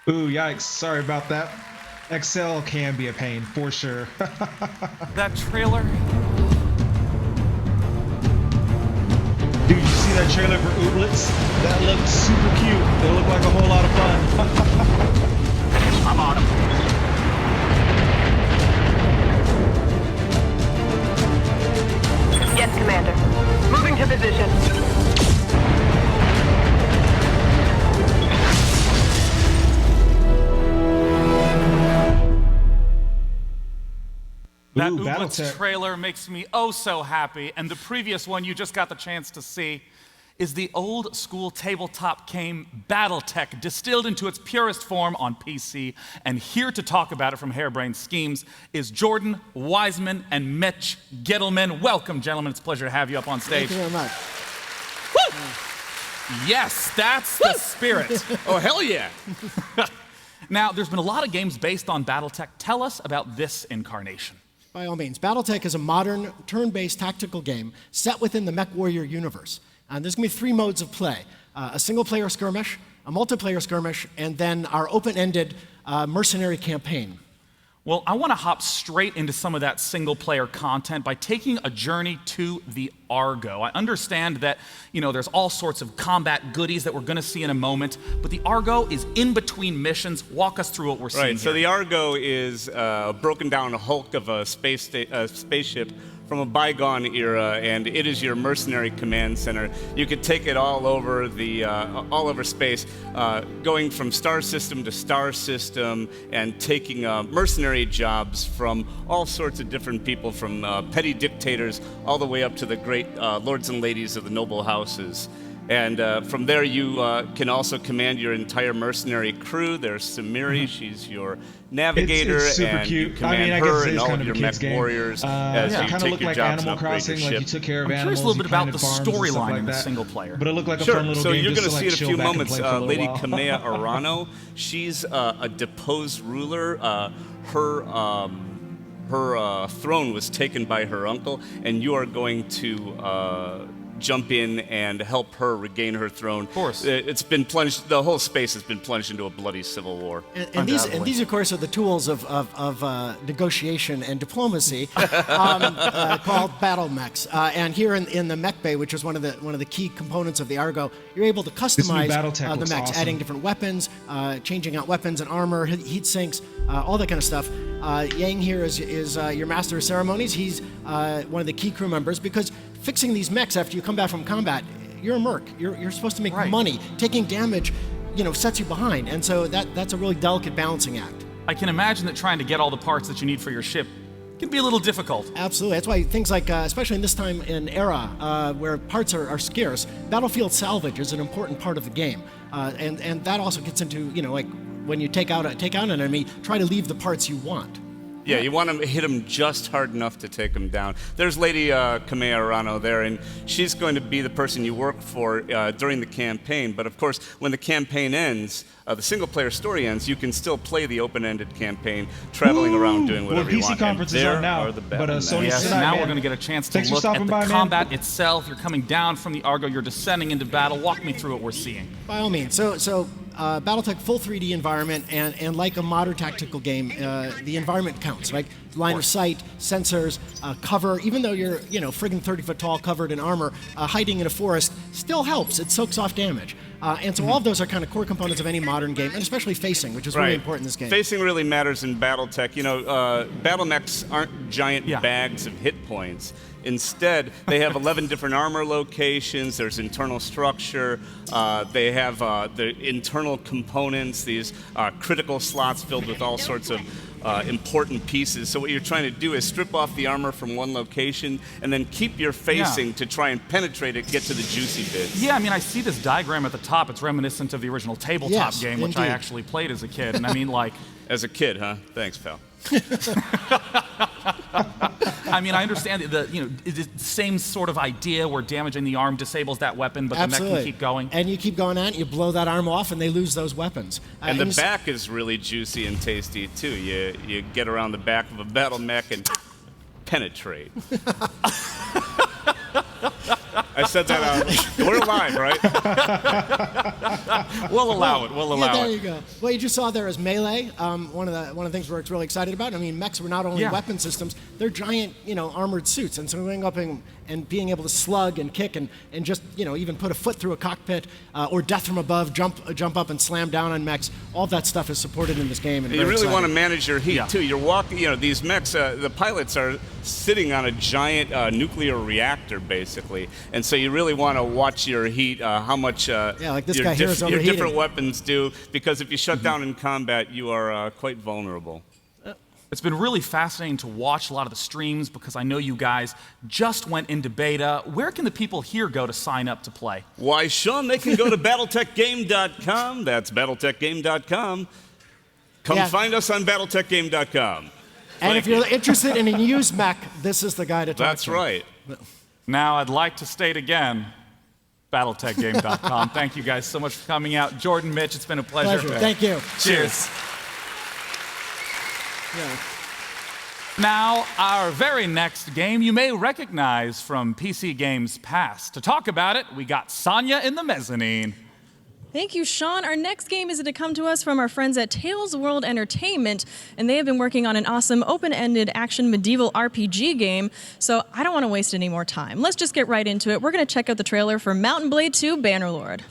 Ooh, yikes. Sorry about that. Excel can be a pain, for sure. That trailer? Dude, you see that trailer for Ooblets? That looked super cute. It looked like a whole lot of fun. I'm on him. Yes, Commander. Moving to position. That Ooh, Ooblets Battletech. trailer makes me oh so happy, and the previous one you just got the chance to see is the old school tabletop game Battletech, distilled into its purest form on PC. And here to talk about it from Harebrained Schemes is Jordan Wiseman and Mitch Gittleman. Welcome, gentlemen. It's a pleasure to have you up on stage. Thank you very much. Woo! Yes, that's the spirit. Oh, hell yeah. Now, there's been a lot of games based on Battletech. Tell us about this incarnation. By all means, Battletech is a modern, turn-based tactical game set within the MechWarrior universe. There's going to be 3 modes of play: a single-player skirmish, a multiplayer skirmish, and then our open-ended mercenary campaign. Well, I want to hop straight into some of that single-player content by taking a journey to the Argo. I understand that, there's all sorts of combat goodies that we're going to see in a moment, but the Argo is in between missions. Walk us through what we're seeing Right, so here. the Argo is a broken down hulk of a spaceship from a bygone era, and it is your mercenary command center. You could take it all over space, going from star system to star system, and taking mercenary jobs from all sorts of different people, from petty dictators all the way up to the great lords and ladies of the noble houses. And from there, you can also command your entire mercenary crew. There's Samiri, she's your navigator, it's super and cute. you command I guess her it and is all kind of of your a kid's mech game. warriors It as you kind of take looked your like jobs Animal and upgrade Crossing, your like ship. you took care of I'm curious animals. a little bit you about tended the farms and stuff storyline like in the that. single player. But it looked like a Sure. fun little So game. you're just going to to, see like, in a chill few back and moments play for a little Lady while. Kamea Arano. She's a deposed ruler. Her throne was taken by her uncle, and you are going to jump in and help her regain her throne. Of course. It's been plunged, the whole space has been plunged into a bloody civil war. And these, of course, are the tools of negotiation and diplomacy called battle mechs. And here in the mech bay, which is one of the key components of the Argo, you're able to customize BattleTech the looks mechs, awesome. adding different weapons, changing out weapons and armor, heat sinks, all that kind of stuff. Yang here is your master of ceremonies. He's one of the key crew members because fixing these mechs after you come back from combat, you're a merc. You're supposed to make money. Taking damage, sets you behind, and so that's a really delicate balancing act. I can imagine that trying to get all the parts that you need for your ship can be a little difficult. Absolutely. That's why things like, especially in this time in era where parts are scarce, battlefield salvage is an important part of the game, and that also gets into like when you take out an enemy, try to leave the parts you want. Yeah, you want to hit him just hard enough to take him down. There's Lady Kamea Arano there, and she's going to be the person you work for during the campaign. But of course, when the campaign ends, the single-player story ends, you can still play the open-ended campaign, traveling around doing whatever you want. PC conferences and are now, the but battle Sony mechs. Yes, tonight, now man. we're going to get a chance to Thanks for look at stopping the by, man. combat itself. You're coming down from the Argo, you're descending into battle. Walk me through what we're seeing. By all means. So BattleTech full 3D environment, and like a modern tactical game, the environment counts, right? Line of sight, sensors, cover. Even though you're friggin' 30-foot tall, covered in armor, hiding in a forest still helps. It soaks off damage. And so all of those are kind of core components of any modern game, and especially facing, which is really important in this game. Facing really matters in BattleTech. Battle mechs aren't giant bags of hit points. Instead, they have 11 different armor locations. There's internal structure. They have the internal components, these critical slots filled with all sorts of important pieces. So what you're trying to do is strip off the armor from one location and then keep your facing to try and penetrate it, get to the juicy bits. Yeah, I mean, I see this diagram at the top. It's reminiscent of the original tabletop game, which I indeed. actually played as a kid. And I mean, like... As a kid, huh? Thanks, pal. I mean, I understand it's the same sort of idea where damaging the arm disables that weapon, but Absolutely. the mech can keep going. And you keep going on, you blow that arm off, and they lose those weapons. And the back is really juicy and tasty, too. You get around the back of a battle mech and penetrate. I said that out. We're live, right? We'll allow it. We'll allow there it. you go. What you just saw there is melee. One of the things we're really excited about. I mean, mechs were not only weapon systems; they're giant, armored suits, and so going up and being able to slug and kick and just even put a foot through a cockpit or death from above, jump up and slam down on mechs. All that stuff is supported in this game. And You really want to manage your heat, too. You're walking, these mechs, the pilots are sitting on a giant nuclear reactor, basically. And so you really want to watch your heat, how much like this your, guy here is your overheating. different weapons do, because if you shut down in combat, you are quite vulnerable. It's been really fascinating to watch a lot of the streams because I know you guys just went into beta. Where can the people here go to sign up to play? Why, Sean, they can go to BattleTechGame.com. That's BattleTechGame.com. Come find us on BattleTechGame.com. And if you're interested in a used mech, this is the guy to talk to. That's right. Now, I'd like to state again, BattleTechGame.com. Thank you guys so much for coming out. Jordan, Mitch, it's been a pleasure. Thank you. Cheers. Yeah. Now, our very next game you may recognize from PC Games past. To talk about it, we got Sonia in the mezzanine. Thank you, Sean. Our next game is to come to us from our friends at Tales World Entertainment, and they have been working on an awesome open-ended action medieval RPG game, so I don't want to waste any more time. Let's just get right into it. We're going to check out the trailer for Mountain Blade 2 Bannerlord.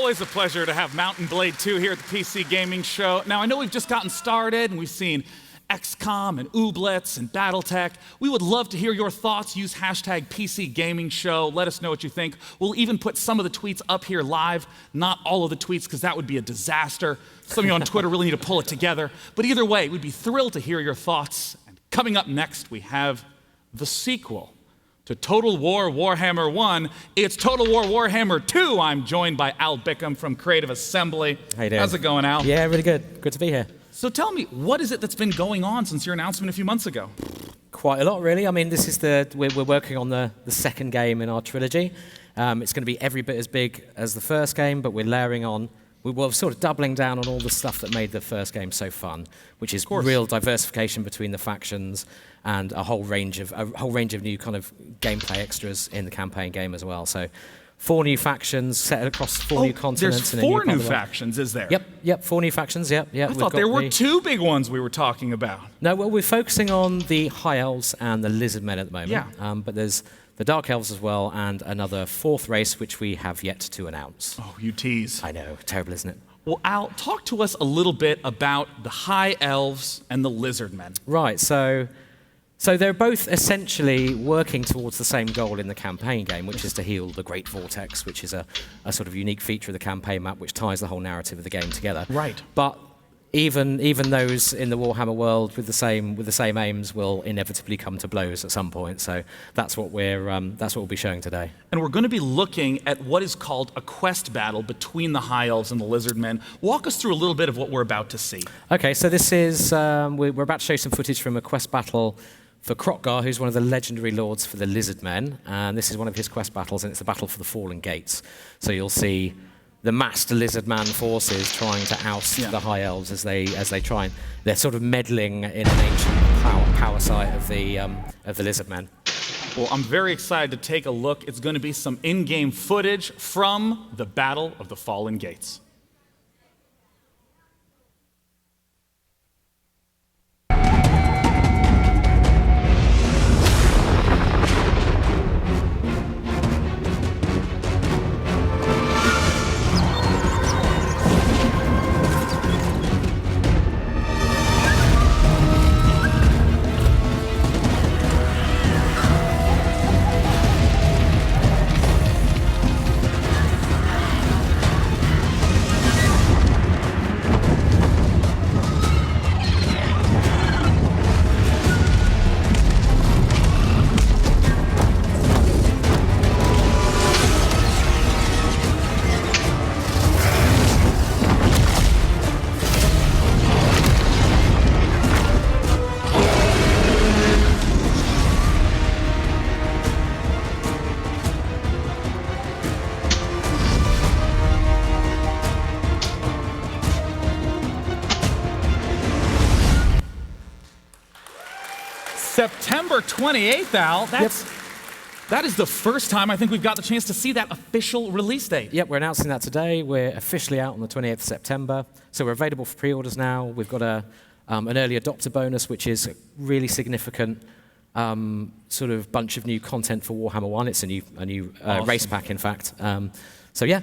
always a pleasure to have Mountain Blade 2 here at the PC Gaming Show. Now, I know we've just gotten started, and we've seen XCOM and Ooblets and Battletech. We would love to hear your thoughts. Use hashtag PC Gaming Show. Let us know what you think. We'll even put some of the tweets up here live. Not all of the tweets, because that would be a disaster. Some of you on Twitter really need to pull it together. But either way, we'd be thrilled to hear your thoughts. And coming up next, we have the sequel to Total War Warhammer 1. It's Total War Warhammer 2. I'm joined by Al Bickham from Creative Assembly. How you doing? How's it going, Al? Yeah, really good. Good to be here. So tell me, what is it that's been going on since your announcement a few months ago? Quite a lot, really. I mean, this is we're working on the second game in our trilogy. It's going to be every bit as big as the first game, but we're layering on. We're sort of doubling down on all the stuff that made the first game so fun, which is real diversification between the factions and a whole range of new kind of gameplay extras in the campaign game as well. So 4 new factions set across 4 new continents. There's 4 new factions, is there? Yep, 4 new factions, yep. I thought there were 2 big ones we were talking about. No, well, we're focusing on the High Elves and the Lizard Men at the moment. Yeah. But there's the Dark Elves as well, and another 4th race, which we have yet to announce. Oh, you tease. I know, terrible, isn't it? Well, Al, talk to us a little bit about the High Elves and the Lizard Men. Right, so they're both essentially working towards the same goal in the campaign game, which is to heal the Great Vortex, which is a sort of unique feature of the campaign map, which ties the whole narrative of the game together. Right. But even those in the Warhammer world with the same aims will inevitably come to blows at some point. So that's what we'll be showing today. And we're going to be looking at what is called a quest battle between the High Elves and the Lizard Men. Walk us through a little bit of what we're about to see. Okay, so this is we're about to show some footage from a quest battle for Krokgar, who's one of the legendary lords for the Lizard Men, and this is one of his quest battles, and it's the battle for the Fallen Gates. So you'll see the massed Lizard Man forces trying to oust the High Elves as they try and they're sort of meddling in an ancient power site of the Lizard Men. Well, I'm very excited to take a look. It's going to be some in-game footage from the Battle of the Fallen Gates. September 28th, Al. That is the first time I think we've got the chance to see that official release date. Yep, we're announcing that today. We're officially out on the 28th of September. So we're available for pre-orders now. We've got an early adopter bonus, which is a really significant sort of bunch of new content for Warhammer 1. It's a new race pack, in fact. So yeah,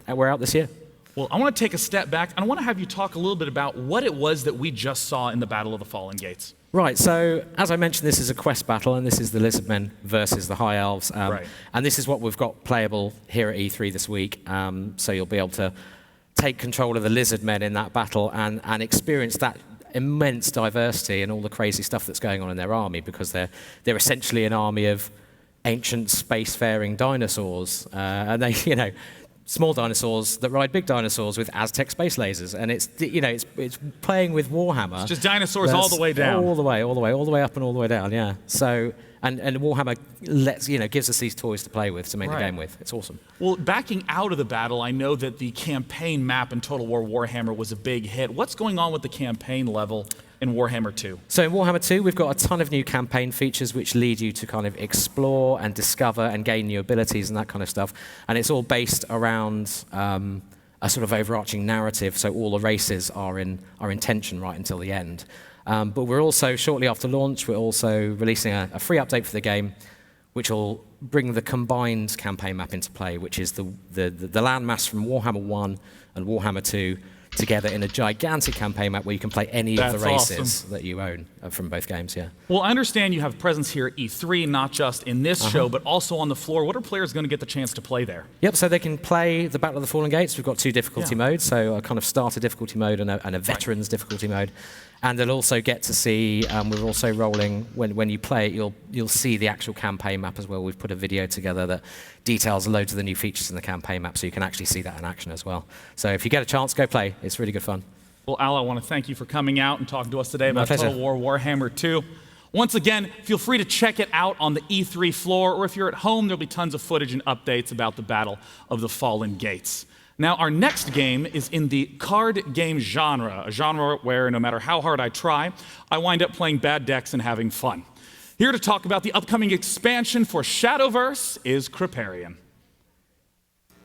we're out this year. Well, I want to take a step back, and I want to have you talk a little bit about what it was that we just saw in the Battle of the Fallen Gates. Right, so as I mentioned, this is a quest battle, and this is the Lizard Men versus the High Elves. Right. And this is what we've got playable here at E3 this week. So you'll be able to take control of the Lizard Men in that battle and experience that immense diversity and all the crazy stuff that's going on in their army, because they're essentially an army of ancient spacefaring dinosaurs. And they, small dinosaurs that ride big dinosaurs with Aztec space lasers, and it's playing with Warhammer. It's just dinosaurs all the way down. All the way up and all the way down. Yeah. So and Warhammer gives us these toys to play with, to make the game with. It's awesome. Well, backing out of the battle, I know that the campaign map in Total War Warhammer was a big hit. What's going on with the campaign level in Warhammer 2? So in Warhammer 2, we've got a ton of new campaign features which lead you to kind of explore and discover and gain new abilities and that kind of stuff. And it's all based around a sort of overarching narrative, so all the races are in tension right until the end. But we're also, shortly after launch, we're also releasing a free update for the game, which will bring the combined campaign map into play, which is the landmass from Warhammer 1 and Warhammer 2 together in a gigantic campaign map where you can play any of the races awesome. that you own from both games, yeah. Well, I understand you have presence here at E3, not just in this show, but also on the floor. What are players going to get the chance to play there? Yep, so they can play the Battle of the Fallen Gates. We've got 2 difficulty modes, so a kind of starter difficulty mode and a veterans difficulty mode. And they'll also get to see, we're also rolling, when you play it, you'll see the actual campaign map as well. We've put a video together that details loads of the new features in the campaign map, so you can actually see that in action as well. So if you get a chance, go play. It's really good fun. Well, Al, I want to thank you for coming out and talking to us today about My pleasure. Total War Warhammer 2. Once again, feel free to check it out on the E3 floor, or if you're at home, there'll be tons of footage and updates about the Battle of the Fallen Gates. Now, our next game is in the card game genre, a genre where no matter how hard I try, I wind up playing bad decks and having fun. Here to talk about the upcoming expansion for Shadowverse is Kriparian.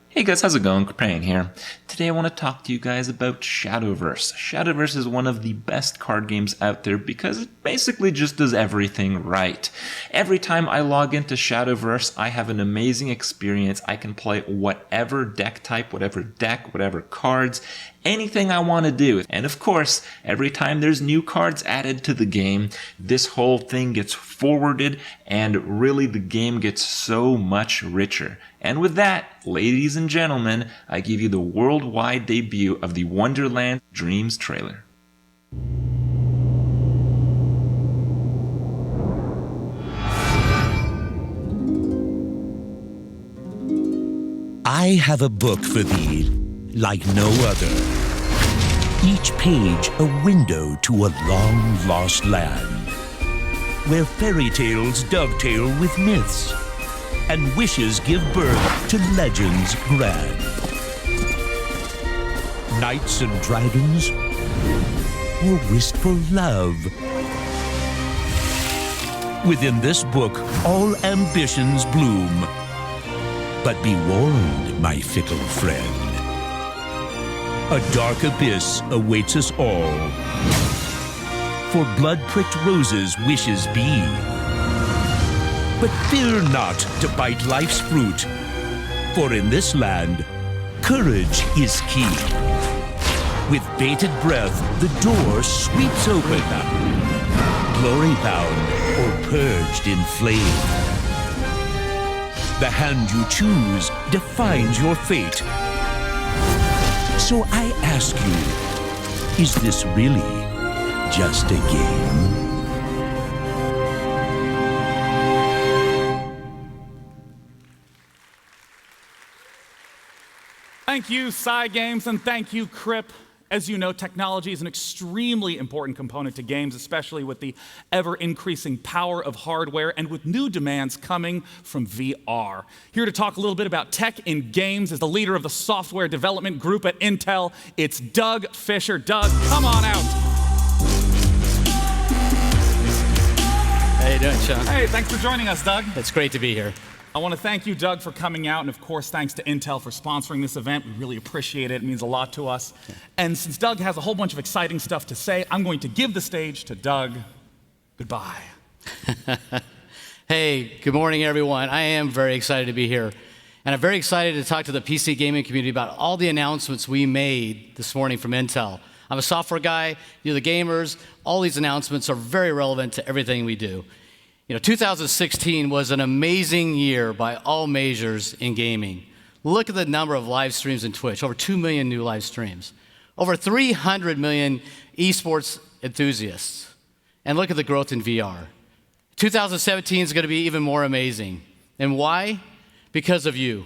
Hey guys, how's it going? Kriparian here. Today I want to talk to you guys about Shadowverse. Shadowverse is one of the best card games out there because it basically just does everything right. Every time I log into Shadowverse, I have an amazing experience. I can play whatever deck type, whatever deck, whatever cards, anything I want to do. And of course, every time there's new cards added to the game, this whole thing gets forwarded and really the game gets so much richer. And with that, ladies and gentlemen, I give you the worldwide debut of the Wonderland Dreams trailer. I have a book for thee like no other. Each page a window to a long-lost land, where fairy tales dovetail with myths, and wishes give birth to legends grand. Knights and dragons, or wistful love. Within this book, all ambitions bloom. But be warned, my fickle friend. A dark abyss awaits us all. For blood-pricked roses wishes be. But fear not to bite life's fruit, for in this land, courage is key. With bated breath, the door sweeps open, glory-bound or purged in flame. The hand you choose defines your fate. So I ask you, is this really just a game? Thank you, Cygames, and thank you, Krip. As you know, technology is an extremely important component to games, especially with the ever-increasing power of hardware and with new demands coming from VR. Here to talk a little bit about tech in games is the leader of the software development group at Intel. It's Doug Fisher. Doug, come on out. How you doing, Sean? Hey, thanks for joining us, Doug. It's great to be here. I want to thank you, Doug, for coming out, and of course, thanks to Intel for sponsoring this event. We really appreciate it. It means a lot to us. And since Doug has a whole bunch of exciting stuff to say, I'm going to give the stage to Doug. Goodbye. Hey, good morning, everyone. I am very excited to be here. And I'm very excited to talk to the PC gaming community about all the announcements we made this morning from Intel. I'm a software guy, you're the gamers. All these announcements are very relevant to everything we do. You know, 2016 was an amazing year by all measures in gaming. Look at the number of live streams in Twitch, over 2 million new live streams, over 300 million esports enthusiasts, and look at the growth in VR. 2017 is going to be even more amazing. And why? Because of you.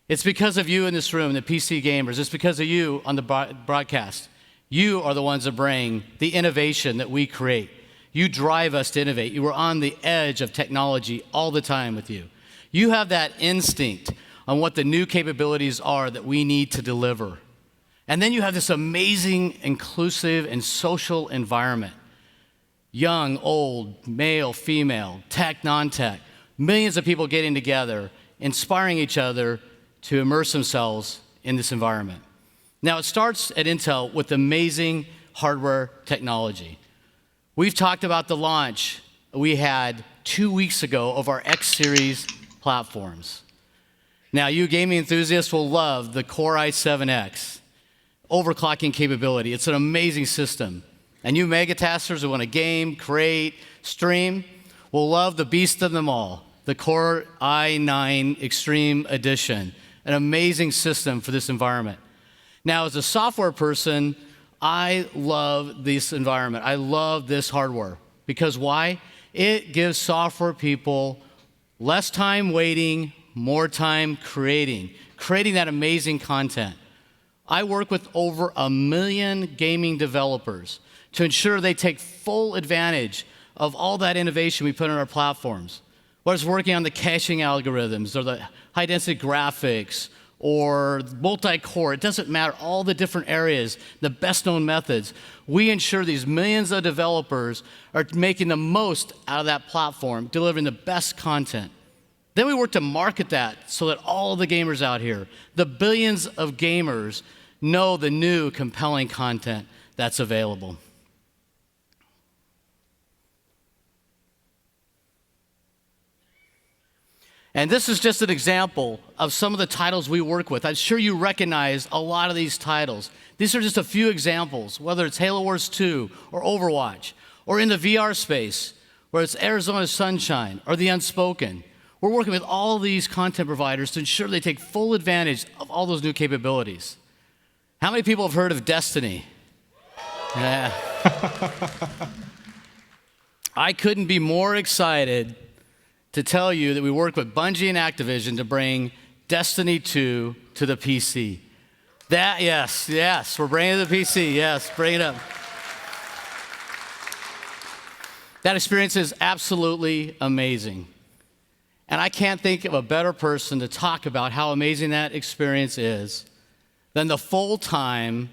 It's because of you in this room, the PC gamers. It's because of you on the broadcast. You are the ones that bring the innovation that we create. You drive us to innovate. You were on the edge of technology all the time with you. You have that instinct on what the new capabilities are that we need to deliver. And then you have this amazing, inclusive, and social environment. Young, old, male, female, tech, non-tech, millions of people getting together, inspiring each other to immerse themselves in this environment. Now, it starts at Intel with amazing hardware technology. We've talked about the launch we had 2 weeks ago of our X series platforms. Now, you gaming enthusiasts will love the Core i7X overclocking capability. It's an amazing system. And you megatasters who want to game, create, stream will love the beast of them all, the Core i9 Extreme Edition, an amazing system for this environment. Now, as a software person, I love this environment. I love this hardware. Because why? It gives software people less time waiting, more time creating that amazing content. I work with over 1 million gaming developers to ensure they take full advantage of all that innovation we put on our platforms. Whether it's working on the caching algorithms or the high-density graphics or multi-core, it doesn't matter, all the different areas, the best-known methods. We ensure these millions of developers are making the most out of that platform, delivering the best content. Then we work to market that so that all the gamers out here, the billions of gamers, know the new compelling content that's available. And this is just an example of some of the titles we work with. I'm sure you recognize a lot of these titles. These are just a few examples, whether it's Halo Wars 2 or Overwatch, or in the VR space, where it's Arizona Sunshine or The Unspoken. We're working with all these content providers to ensure they take full advantage of all those new capabilities. How many people have heard of Destiny? Yeah. I couldn't be more excited to tell you that we work with Bungie and Activision to bring Destiny 2 to the PC. Yes, we're bringing it to the PC. Yes, bring it up. That experience is absolutely amazing. And I can't think of a better person to talk about how amazing that experience is than the full-time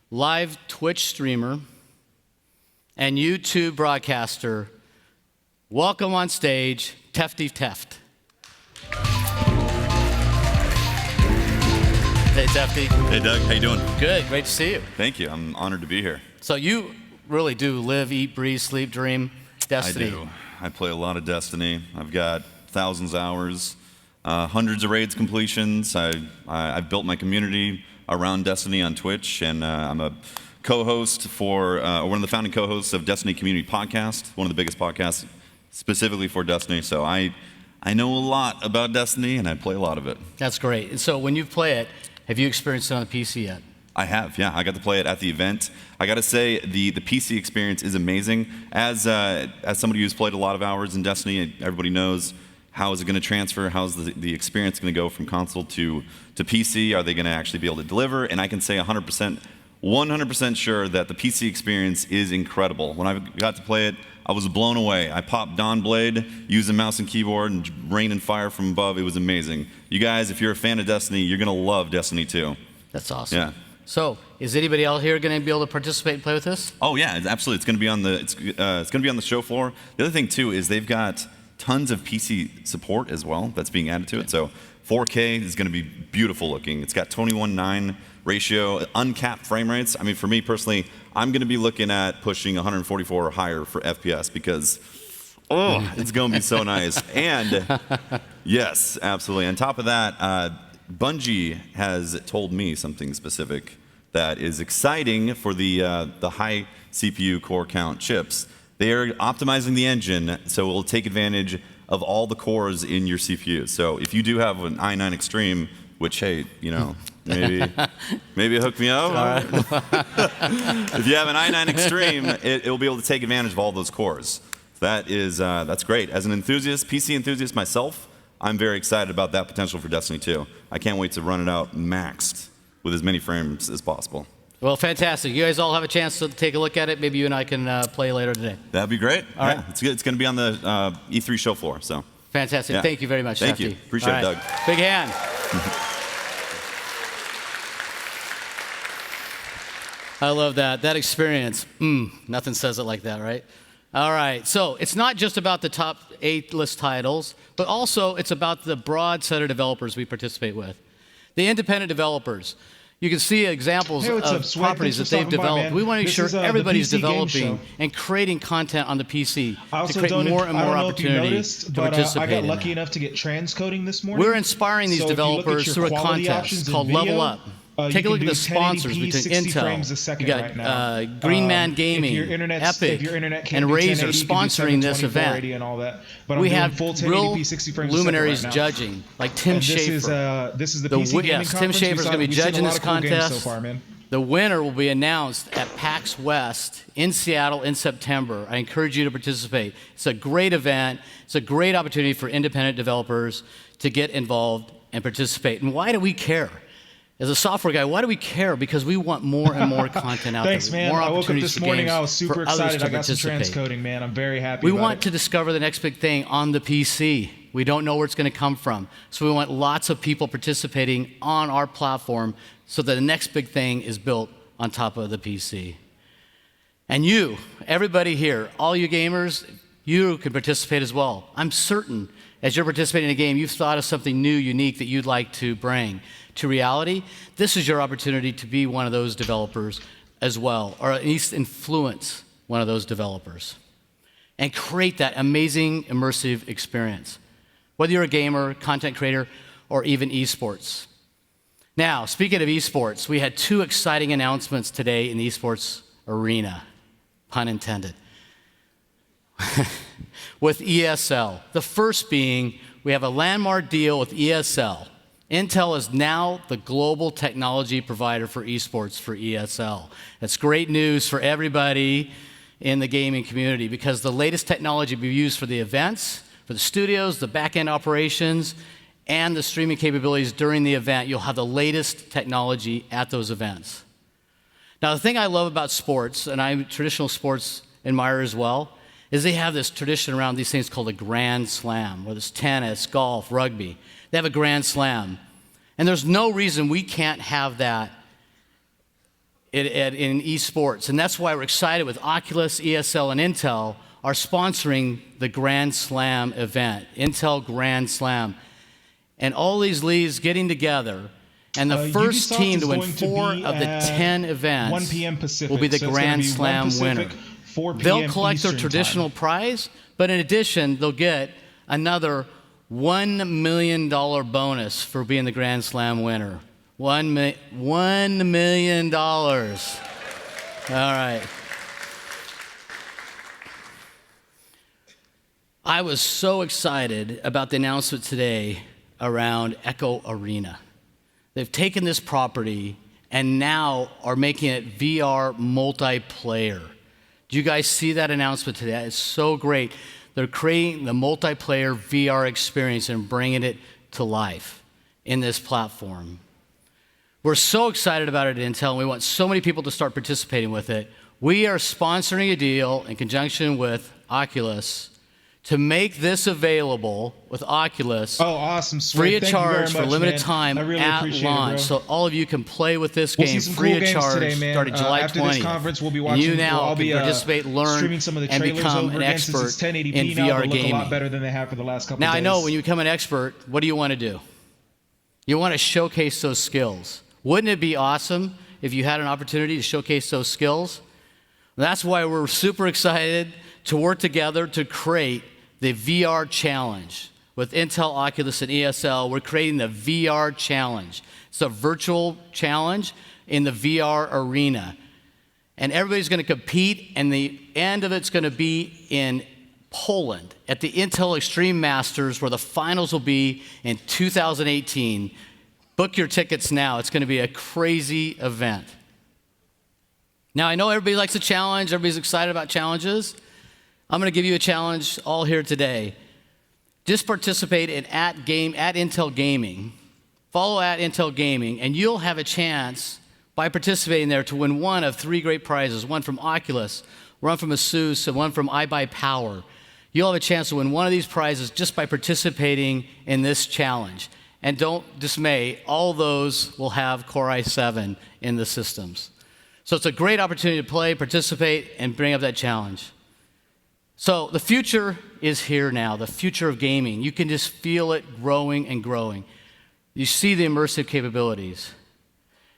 live Twitch streamer and YouTube broadcaster. Welcome on stage, Tefty Teft. Hey, Tefty. Hey, Doug. How you doing? Good. Great to see you. Thank you. I'm honored to be here. So you really do live, eat, breathe, sleep, dream Destiny. I do. I play a lot of Destiny. I've got thousands of hours, hundreds of raids completions. I've built my community around Destiny on Twitch, and I'm a co-host for one of the founding co-hosts of Destiny Community Podcast, one of the biggest podcasts specifically for Destiny. So I know a lot about Destiny, and I play a lot of it. That's great. And so when you play it, have you experienced it on the PC yet? I have, yeah. I got to play it at the event. I got to say, the PC experience is amazing. As somebody who's played a lot of hours in Destiny, everybody knows how is it going to transfer, how's the experience going to go from console to PC, are they going to actually be able to deliver? And I can say 100% sure that the PC experience is incredible. When I got to play it, I was blown away. I popped Dawn Blade, used a mouse and keyboard, and rain and fire from above. It was amazing. You guys, if you're a fan of Destiny, you're going to love Destiny 2. That's awesome. Yeah. So, is anybody out here going to be able to participate and play with this? Oh yeah, absolutely. It's going to be on the it's going to be on the show floor. The other thing too is they've got tons of PC support as well that's being added to it. So 4K is going to be beautiful looking. It's got 21:9 ratio, uncapped frame rates. I mean, for me personally, I'm going to be looking at pushing 144 or higher for FPS because it's going to be so nice. And yes, absolutely. On top of that, Bungie has told me something specific that is exciting for the high CPU core count chips. They are optimizing the engine so it will take advantage of all the cores in your CPU. So if you do have an i9 Extreme, which, hey, you know, maybe hook me up. If you have an i9 Extreme, it will be able to take advantage of all those cores. That's great. As an enthusiast, PC enthusiast myself, I'm very excited about that potential for Destiny 2. I can't wait to run it out maxed with as many frames as possible. Well, fantastic. You guys all have a chance to take a look at it. Maybe you and I can play later today. That'd be great. All right. It's good. It's going to be on the E3 show floor. So fantastic. Yeah. Thank you very much. Thank you. Appreciate it, Doug. Big hand. I love that. That experience. Nothing says it like that, right? All right. So it's not just about the top 8 list titles, but also it's about the broad set of developers we participate with. The independent developers. You can see examples Hey, what's of up, Swag? properties that Thanks for they've stopping by, developed. man. We want to make This sure is, the everybody's PC Game developing Show. and creating content on the PC I also to create don't, more and I more don't know if you opportunity noticed, to but participate I got in lucky that. enough to get transcoding this morning. We're inspiring these So if you look at developers your through a quality contest options in called video, Level Up. you Take a can look at do the sponsors 1080p, between 60 Intel. frames a second You got right now. Green Man If Gaming, your internet's- Epic, if your internet can't and do Razer 1080, you can do sponsoring this 720, event. 480 and all that. But We I'm doing have full 1080p, real 60 frames a second luminaries right now. judging, like Tim And Schafer. This is the PC Gaming yes, Tim Conference. Schafer's going to be We've seen a judging lot this of cool games contest. so far, man. The winner will be announced at PAX West in Seattle in September. I encourage you to participate. It's a great event. It's a great opportunity for independent developers to get involved and participate. And why do we care? As a software guy, why do we care? Because we want more and more content out Thanks, there. man. More I woke up opportunities this for morning. games I was super for others excited. to I got some participate. transcoding, man. I'm very happy. We about want it. to discover the next big thing on the PC. We don't know where it's going to come from. So we want lots of people participating on our platform so that the next big thing is built on top of the PC. And you, everybody here, all you gamers, you can participate as well. I'm certain as you're participating in a game, you've thought of something new, unique that you'd like to bring to reality. This is your opportunity to be one of those developers as well, or at least influence one of those developers and create that amazing immersive experience, whether you're a gamer, content creator, or even esports. Now, speaking of esports, we had two exciting announcements today in the esports arena, pun intended, with ESL. The first being, we have a landmark deal with ESL. Intel is now the global technology provider for esports for ESL. That's great news for everybody in the gaming community because the latest technology will be used for the events, for the studios, the back-end operations, and the streaming capabilities during the event. You'll have the latest technology at those events. Now, the thing I love about sports, and I'm a traditional sports admirer as well, is they have this tradition around these things called a Grand Slam, whether it's tennis, golf, rugby. They have a Grand Slam. And there's no reason we can't have that in esports. And that's why we're excited with Oculus, ESL, and Intel are sponsoring the Grand Slam event, Intel Grand Slam. And all these leagues getting together, and the first Ubisoft team is to win going 4 be of the at 10 events 1 p.m. Pacific, will be the so it's gonna Grand be 1 Slam Pacific, winner. 4 p.m. They'll collect their Eastern traditional prize, but in addition, they'll get another $1 million bonus for being the Grand Slam winner. $1 million. All right. I was so excited about the announcement today around Echo Arena. They've taken this property and now are making it VR multiplayer. Do you guys see that announcement today? It's so great. They're creating the multiplayer VR experience and bringing it to life in this platform. We're so excited about it at Intel, and we want so many people to start participating with it. We are sponsoring a deal in conjunction with Oculus to make this available with Oculus free of charge for a limited time at launch. So all of you can play with this game free of charge starting July 20th. After this conference, we'll be watching. And you now I'll be can participate, learn, streaming some of the and trailers become over an again, since expert it's 1080p in now, VR they'll look gaming. a lot better than they have for the last couple Now, days. I know when you become an expert, what do you want to do? You want to showcase those skills. Wouldn't it be awesome if you had an opportunity to showcase those skills? That's why we're super excited to work together to create the VR Challenge. With Intel, Oculus, and ESL, we're creating the VR Challenge. It's a virtual challenge in the VR arena. And everybody's going to compete, and the end of it's going to be in Poland at the Intel Extreme Masters, where the finals will be in 2018. Book your tickets now. It's going to be a crazy event. Now, I know everybody likes a challenge. Everybody's excited about challenges. I'm going to give you a challenge all here today. Just participate in at Intel Gaming. Follow at Intel Gaming, and you'll have a chance by participating there to win one of 3 great prizes, one from Oculus, one from Asus, and one from iBuyPower. You'll have a chance to win one of these prizes just by participating in this challenge. And don't dismay, all those will have Core i7 in the systems. So it's a great opportunity to play, participate, and bring up that challenge. So the future is here now, the future of gaming. You can just feel it growing and growing. You see the immersive capabilities.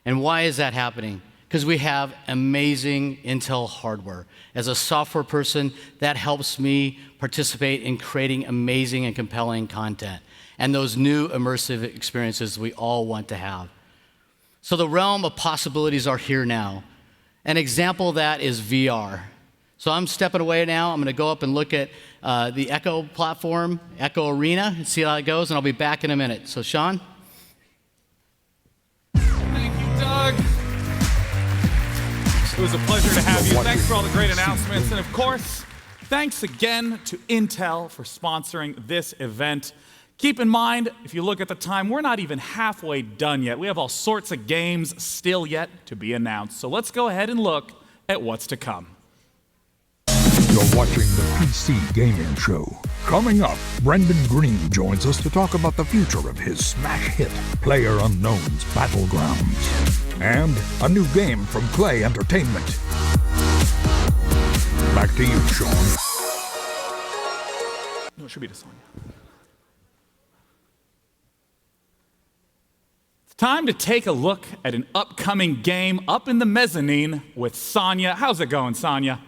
And why is that happening? Because we have amazing Intel hardware. As a software person, that helps me participate in creating amazing and compelling content and those new immersive experiences we all want to have. So the realm of possibilities are here now. An example of that is VR. So I'm stepping away now. I'm going to go up and look at the Echo platform, Echo Arena, and see how it goes, and I'll be back in a minute. So Sean? Thank you, Doug. It was a pleasure to have you. Thanks for all the great announcements. And of course, thanks again to Intel for sponsoring this event. Keep in mind, if you look at the time, we're not even halfway done yet. We have all sorts of games still yet to be announced. So let's go ahead and look at what's to come. You're watching the PC Gaming Show. Coming up, Brendan Green joins us to talk about the future of his smash hit, PlayerUnknown's Battlegrounds. And a new game from Clay Entertainment. Back to you, Sean. No, it should be to Sonya. It's time to take a look at an upcoming game up in the mezzanine with Sonya. How's it going, Sonya?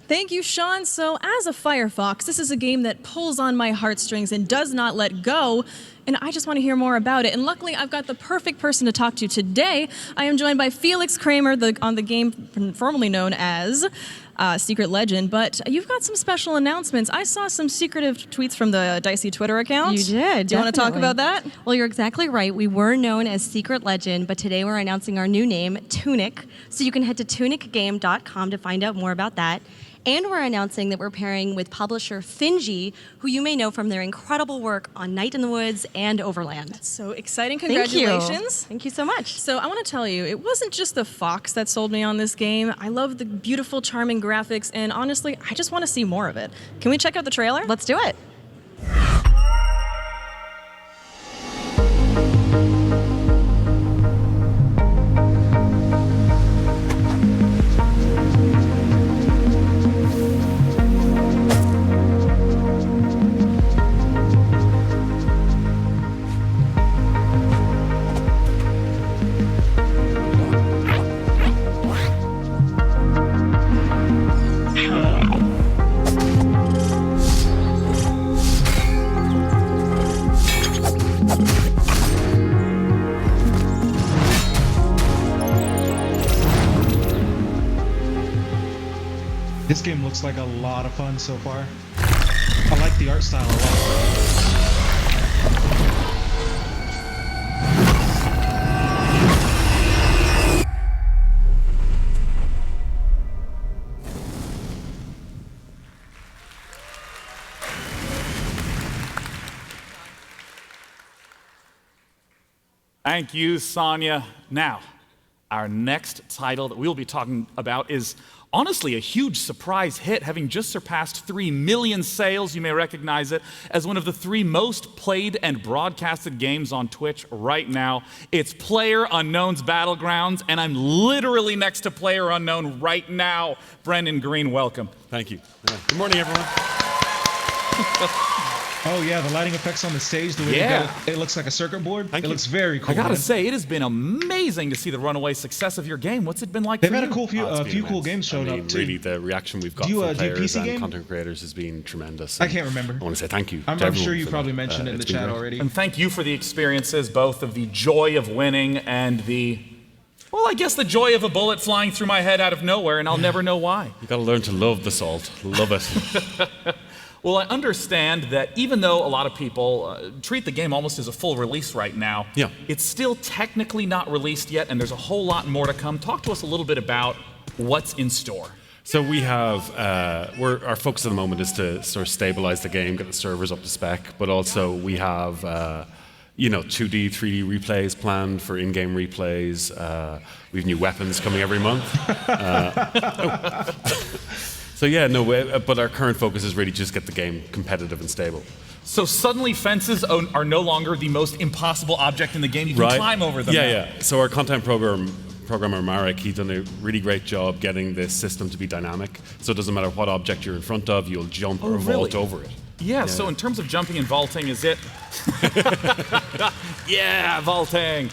Thank you, Sean. So, as a Firefox, this is a game that pulls on my heartstrings and does not let go. And I just want to hear more about it. And luckily, I've got the perfect person to talk to today. I am joined by Felix Kramer on the game formerly known as Secret Legend. But you've got some special announcements. I saw some secretive tweets from the Dicey Twitter account. You did. Do you want to talk about that? Well, you're exactly right. We were known as Secret Legend, but today we're announcing our new name, Tunic. So you can head to tunicgame.com to find out more about that. And we're announcing that we're pairing with publisher Finji, who you may know from their incredible work on Night in the Woods and Overland. That's so exciting. Congratulations. Thank you so much. So I want to tell you, it wasn't just the fox that sold me on this game. I love the beautiful, charming graphics, and honestly, I just want to see more of it. Can we check out the trailer? Let's do it. This game looks like a lot of fun so far. I like the art style a lot. Thank you, Sonya. Now, our next title that we'll be talking about is honestly a huge surprise hit, having just surpassed 3 million sales. You may recognize it as one of the 3 most played and broadcasted games on Twitch right now. It's PlayerUnknown's Battlegrounds, and I'm literally next to PlayerUnknown right now. Brendan Green, welcome. Thank you. Good morning, everyone. Oh yeah, the lighting effects on the stage, the way it looks like a circuit board. It looks very cool. I gotta man. say, it has been amazing to see the runaway success of your game. What's it been like They've for had you? a few cool games showing up too. Really, the reaction we've got Do you, from do you players PC and game? content creators has been tremendous. I can't remember. I want to say thank you. I'm sure you probably mentioned it in the chat already. And thank you for the experiences, both of the joy of winning and the, well, I guess the joy of a bullet flying through my head out of nowhere, and I'll never know why. You gotta learn to love the salt. Love it. Well, I understand that even though a lot of people treat the game almost as a full release right now, it's still technically not released yet, and there's a whole lot more to come. Talk to us a little bit about what's in store. So we have, our focus at the moment is to sort of stabilize the game, get the servers up to spec, but also we have, 2D, 3D replays planned for in-game replays. We have new weapons coming every month. So yeah, but our current focus is really just get the game competitive and stable. So suddenly fences are no longer the most impossible object in the game. You can climb over them. Yeah. So our content programmer Marek, he's done a really great job getting this system to be dynamic. So it doesn't matter what object you're in front of, you'll jump or vault over it. Yeah, so in terms of jumping and vaulting, is it? Yeah, vaulting.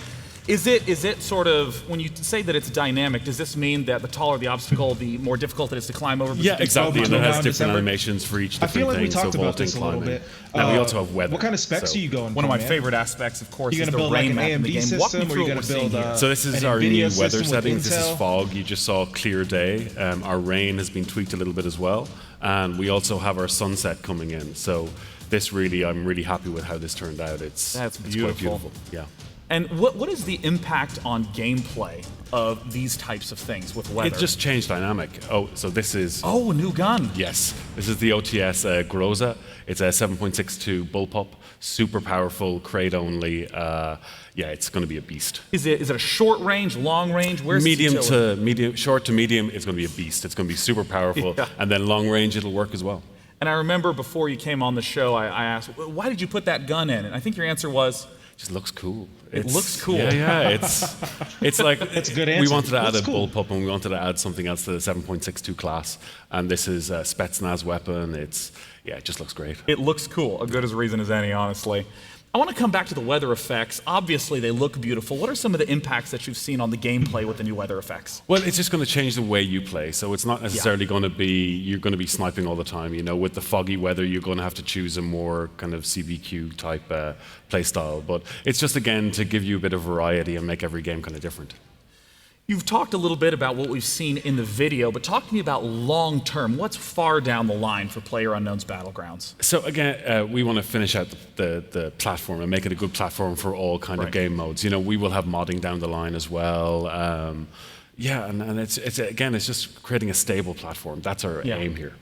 Is it sort of, when you say that it's dynamic, does this mean that the taller the obstacle, the more difficult it is to climb over? Yeah, exactly. And it has different December? animations for each I different feel like thing. we talked so about vaulting, this a little climbing. bit. And we also have weather. What kind of specs are you going for? One of my man? favorite aspects, of course, You is gonna the build like rain an map in the AMD game. Walk me system, or through you what gonna we're seeing build here. So this is an our NVIDIA new system weather with settings. This is Intel? fog. You just saw clear day. Our rain has been tweaked a little bit as well. And we also have our sunset coming in. So this really, I'm really happy with how this turned out. It's quite beautiful. Yeah. And what is the impact on gameplay of these types of things with weather? It just changed dynamic. Oh, so this is... Oh, a new gun. Yes. This is the OTS Groza. It's a 7.62 bullpup. Super powerful, crate only. Yeah, it's going to be a beast. Is it a short range, long range? Where's Short to medium, it's going to be a beast. It's going to be super powerful. Yeah. And then long range, it'll work as well. And I remember before you came on the show, I asked, why did you put that gun in? And I think your answer was... Just looks cool. It looks cool. Yeah, it's like That's a good answer. we wanted to add Looks a cool. bullpup and we wanted to add something else to the 7.62 class, and this is a Spetsnaz weapon. It just looks great. It looks cool, as good as a reason as any, honestly. I want to come back to the weather effects. Obviously, they look beautiful. What are some of the impacts that you've seen on the gameplay with the new weather effects? Well, it's just going to change the way you play. So it's not necessarily going to be, you're going to be sniping all the time. You know, with the foggy weather, you're going to have to choose a more kind of CBQ type play style. But it's just, again, to give you a bit of variety and make every game kind of different. You've talked a little bit about what we've seen in the video, but talk to me about long term. What's far down the line for PlayerUnknown's Battlegrounds? So again, we want to finish out the platform and make it a good platform for all kind of game modes. You know, we will have modding down the line as well. Yeah, and it's again, it's just creating a stable platform. That's our aim here.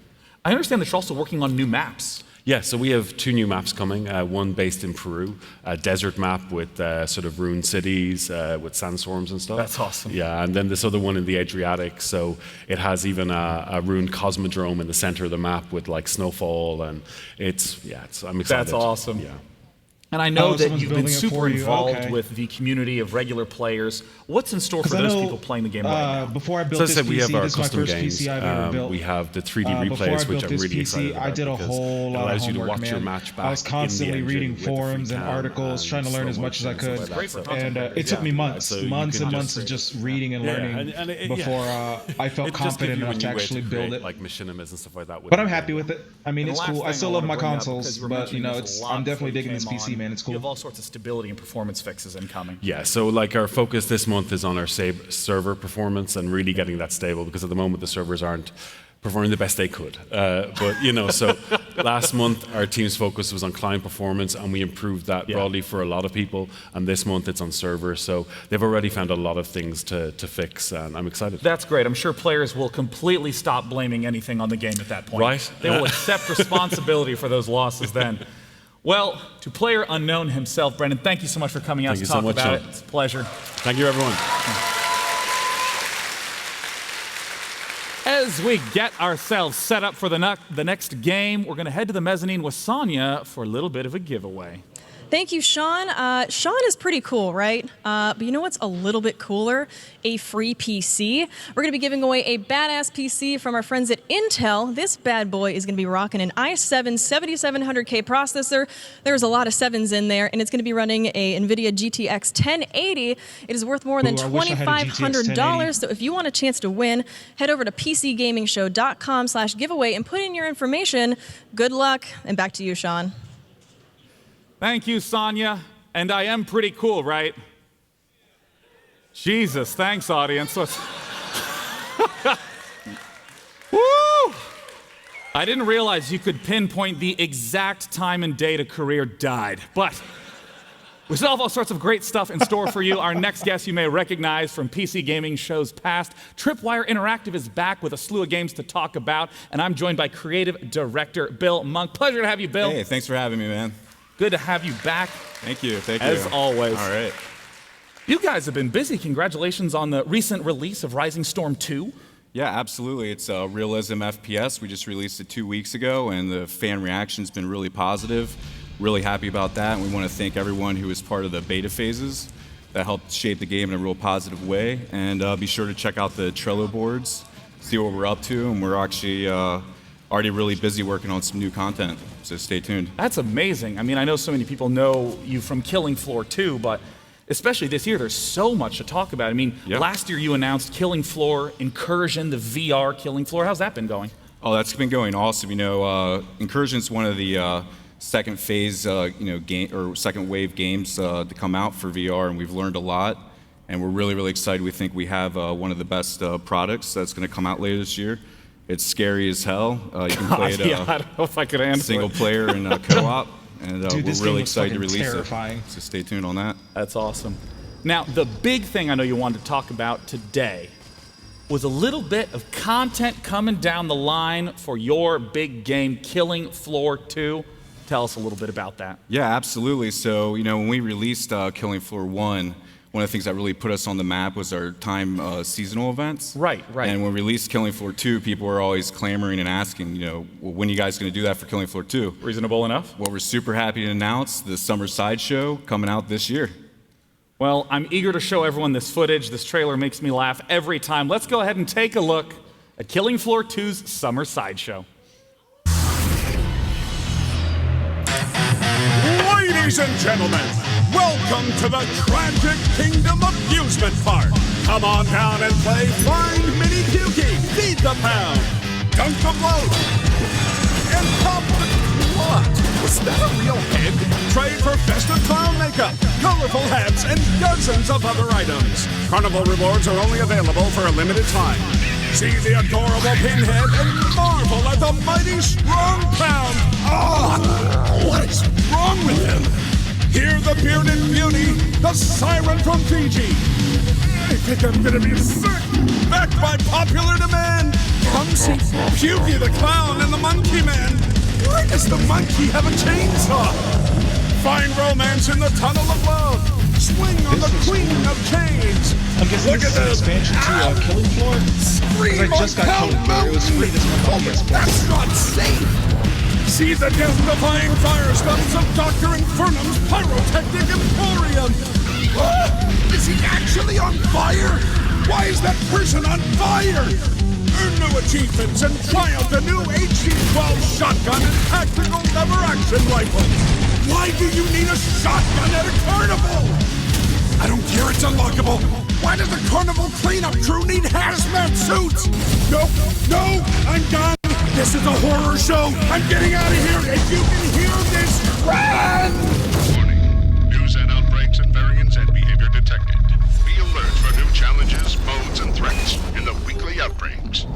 I understand that you're also working on new maps. Yeah, so we have 2 new maps coming, one based in Peru, a desert map with sort of ruined cities with sandstorms and stuff. That's awesome. Yeah, and then this other one in the Adriatic, so it has even a ruined cosmodrome in the center of the map with like snowfall, and I'm excited. That's awesome. Yeah. And I know that someone's you've been building it super for you. involved Okay. with the community of regular players. What's in store for 'Cause I those know, people playing the game right now? Before I built So as I this said, we PC, have our this is my custom first games. PC I've ever built. We have the 3D Before I replays, which built I'm this really PC, excited about. I did a because whole it lot of allows you to homework, watch your man. match back I was constantly in the engine reading with the forums free and cam articles, trying to learn as much as I could. And it took me months, So you months can and just- months of just reading and learning before I felt confident enough to actually build it. like machinimas and stuff like that. But I'm happy with it. I mean, And it's the cool. last I thing still I love wanna my bring up, consoles, because you were but mentioning this a it's lot I'm definitely before you digging this came PC, on. man. It's You have cool. all sorts of stability and performance fixes incoming. Yeah, so like our focus this month is on our server performance and really getting that stable, because at the moment the servers aren't performing the best they could. But you know, so last month our team's focus was on client performance, and we improved that broadly for a lot of people. And this month it's on server, so they've already found a lot of things to fix, and I'm excited. That's great. I'm sure players will completely stop blaming anything on the game at that point. Right. They will accept responsibility for those losses then. Well, to PlayerUnknown himself, Brendan, thank you so much for coming out Thank to you so talk much, about Sean. it. It's a pleasure. Thank you, everyone. As we get ourselves set up for the next game, we're going to head to the mezzanine with Sonia for a little bit of a giveaway. Thank you, Sean. Sean is pretty cool, right? But you know what's a little bit cooler? A free PC. We're going to be giving away a badass PC from our friends at Intel. This bad boy is going to be rocking an i7 7700K processor. There's a lot of sevens in there, and it's going to be running a NVIDIA GTX 1080. It is worth more than Ooh, I wish I had a GTX $2,500. So if you want a chance to win, head over to PCGamingShow.com/giveaway and put in your information. Good luck, and back to you, Sean. Thank you, Sonia. And I am pretty cool, right? Jesus, thanks, audience. Woo! I didn't realize you could pinpoint the exact time and date a career died, but we still have all sorts of great stuff in store for you. Our next guest you may recognize from PC gaming shows past. Tripwire Interactive is back with a slew of games to talk about, and I'm joined by creative director Bill Monk. Pleasure to have you, Bill. Hey, thanks for having me, man. Good to have you back. Thank you. Thank you. As always. All right. You guys have been busy. Congratulations on the recent release of Rising Storm 2. Yeah, absolutely. It's a realism FPS. We just released it 2 weeks ago, and the fan reaction's been really positive. Really happy about that, and we want to thank everyone who was part of the beta phases that helped shape the game in a real positive way. And be sure to check out the Trello boards, see what we're up to, and we're actually already really busy working on some new content, so stay tuned. That's amazing. I mean, I know so many people know you from Killing Floor 2, but especially this year, there's so much to talk about. I mean, last year you announced Killing Floor, Incursion, the VR Killing Floor. How's that been going? Oh, that's been going awesome. You know, Incursion's one of the second phase, game or second wave games to come out for VR, and we've learned a lot. And we're really, really excited. We think we have one of the best products that's going to come out later this year. It's scary as hell. You can play it I don't know if I could handle single it. player and co-op. And Dude, we're really excited to release it. So stay tuned on that. That's awesome. Now, the big thing I know you wanted to talk about today was a little bit of content coming down the line for your big game, Killing Floor 2. Tell us a little bit about that. Yeah, absolutely. So, you know, when we released Killing Floor 1, one of the things that really put us on the map was our time seasonal events. Right. And when we released Killing Floor 2, people were always clamoring and asking, you know, well, when are you guys going to do that for Killing Floor 2? Reasonable enough. Well, we're super happy to announce the Summer Sideshow coming out this year. Well, I'm eager to show everyone this footage. This trailer makes me laugh every time. Let's go ahead and take a look at Killing Floor 2's Summer Sideshow. Ladies and gentlemen, welcome to the Tragic Kingdom Amusement Park. Come on down and play Find Minnie Pukey, Feed the Pound, Dunk the Float, and Pop the What? Was that a real head? Trade for festive clown makeup, colorful hats, and dozens of other items. Carnival rewards are only available for a limited time. See the adorable pinhead and marvel at the mighty strong pound. Oh, what is wrong with him? Hear the bearded beauty, the siren from Fiji. I think I'm gonna be sick. Backed by popular demand. Come see Pukey the Clown and the Monkey Man. Why does the monkey have a chainsaw? Find romance in the Tunnel of Love. Swing on the Queen of Chains. I'm guessing this is an expansion to Killing Floor? Because I just got Killing Floor. It was free this month on PS Plus. That's not safe. See the death-defying fire stunts of Dr. Infernum's Pyrotechnic Emporium! Is he actually on fire? Why is that person on fire? Earn new achievements and triumph the new HC-12 shotgun and tactical lever-action rifle! Why do you need a shotgun at a carnival? I don't care, it's unlockable! Why does the carnival cleanup crew need hazmat suits? No, I'm done! This is a horror show! I'm getting out of here! If you can hear this, run! Warning. News and outbreaks and variants and behavior detected. Be alert for new challenges, modes, and threats in the weekly outbreaks.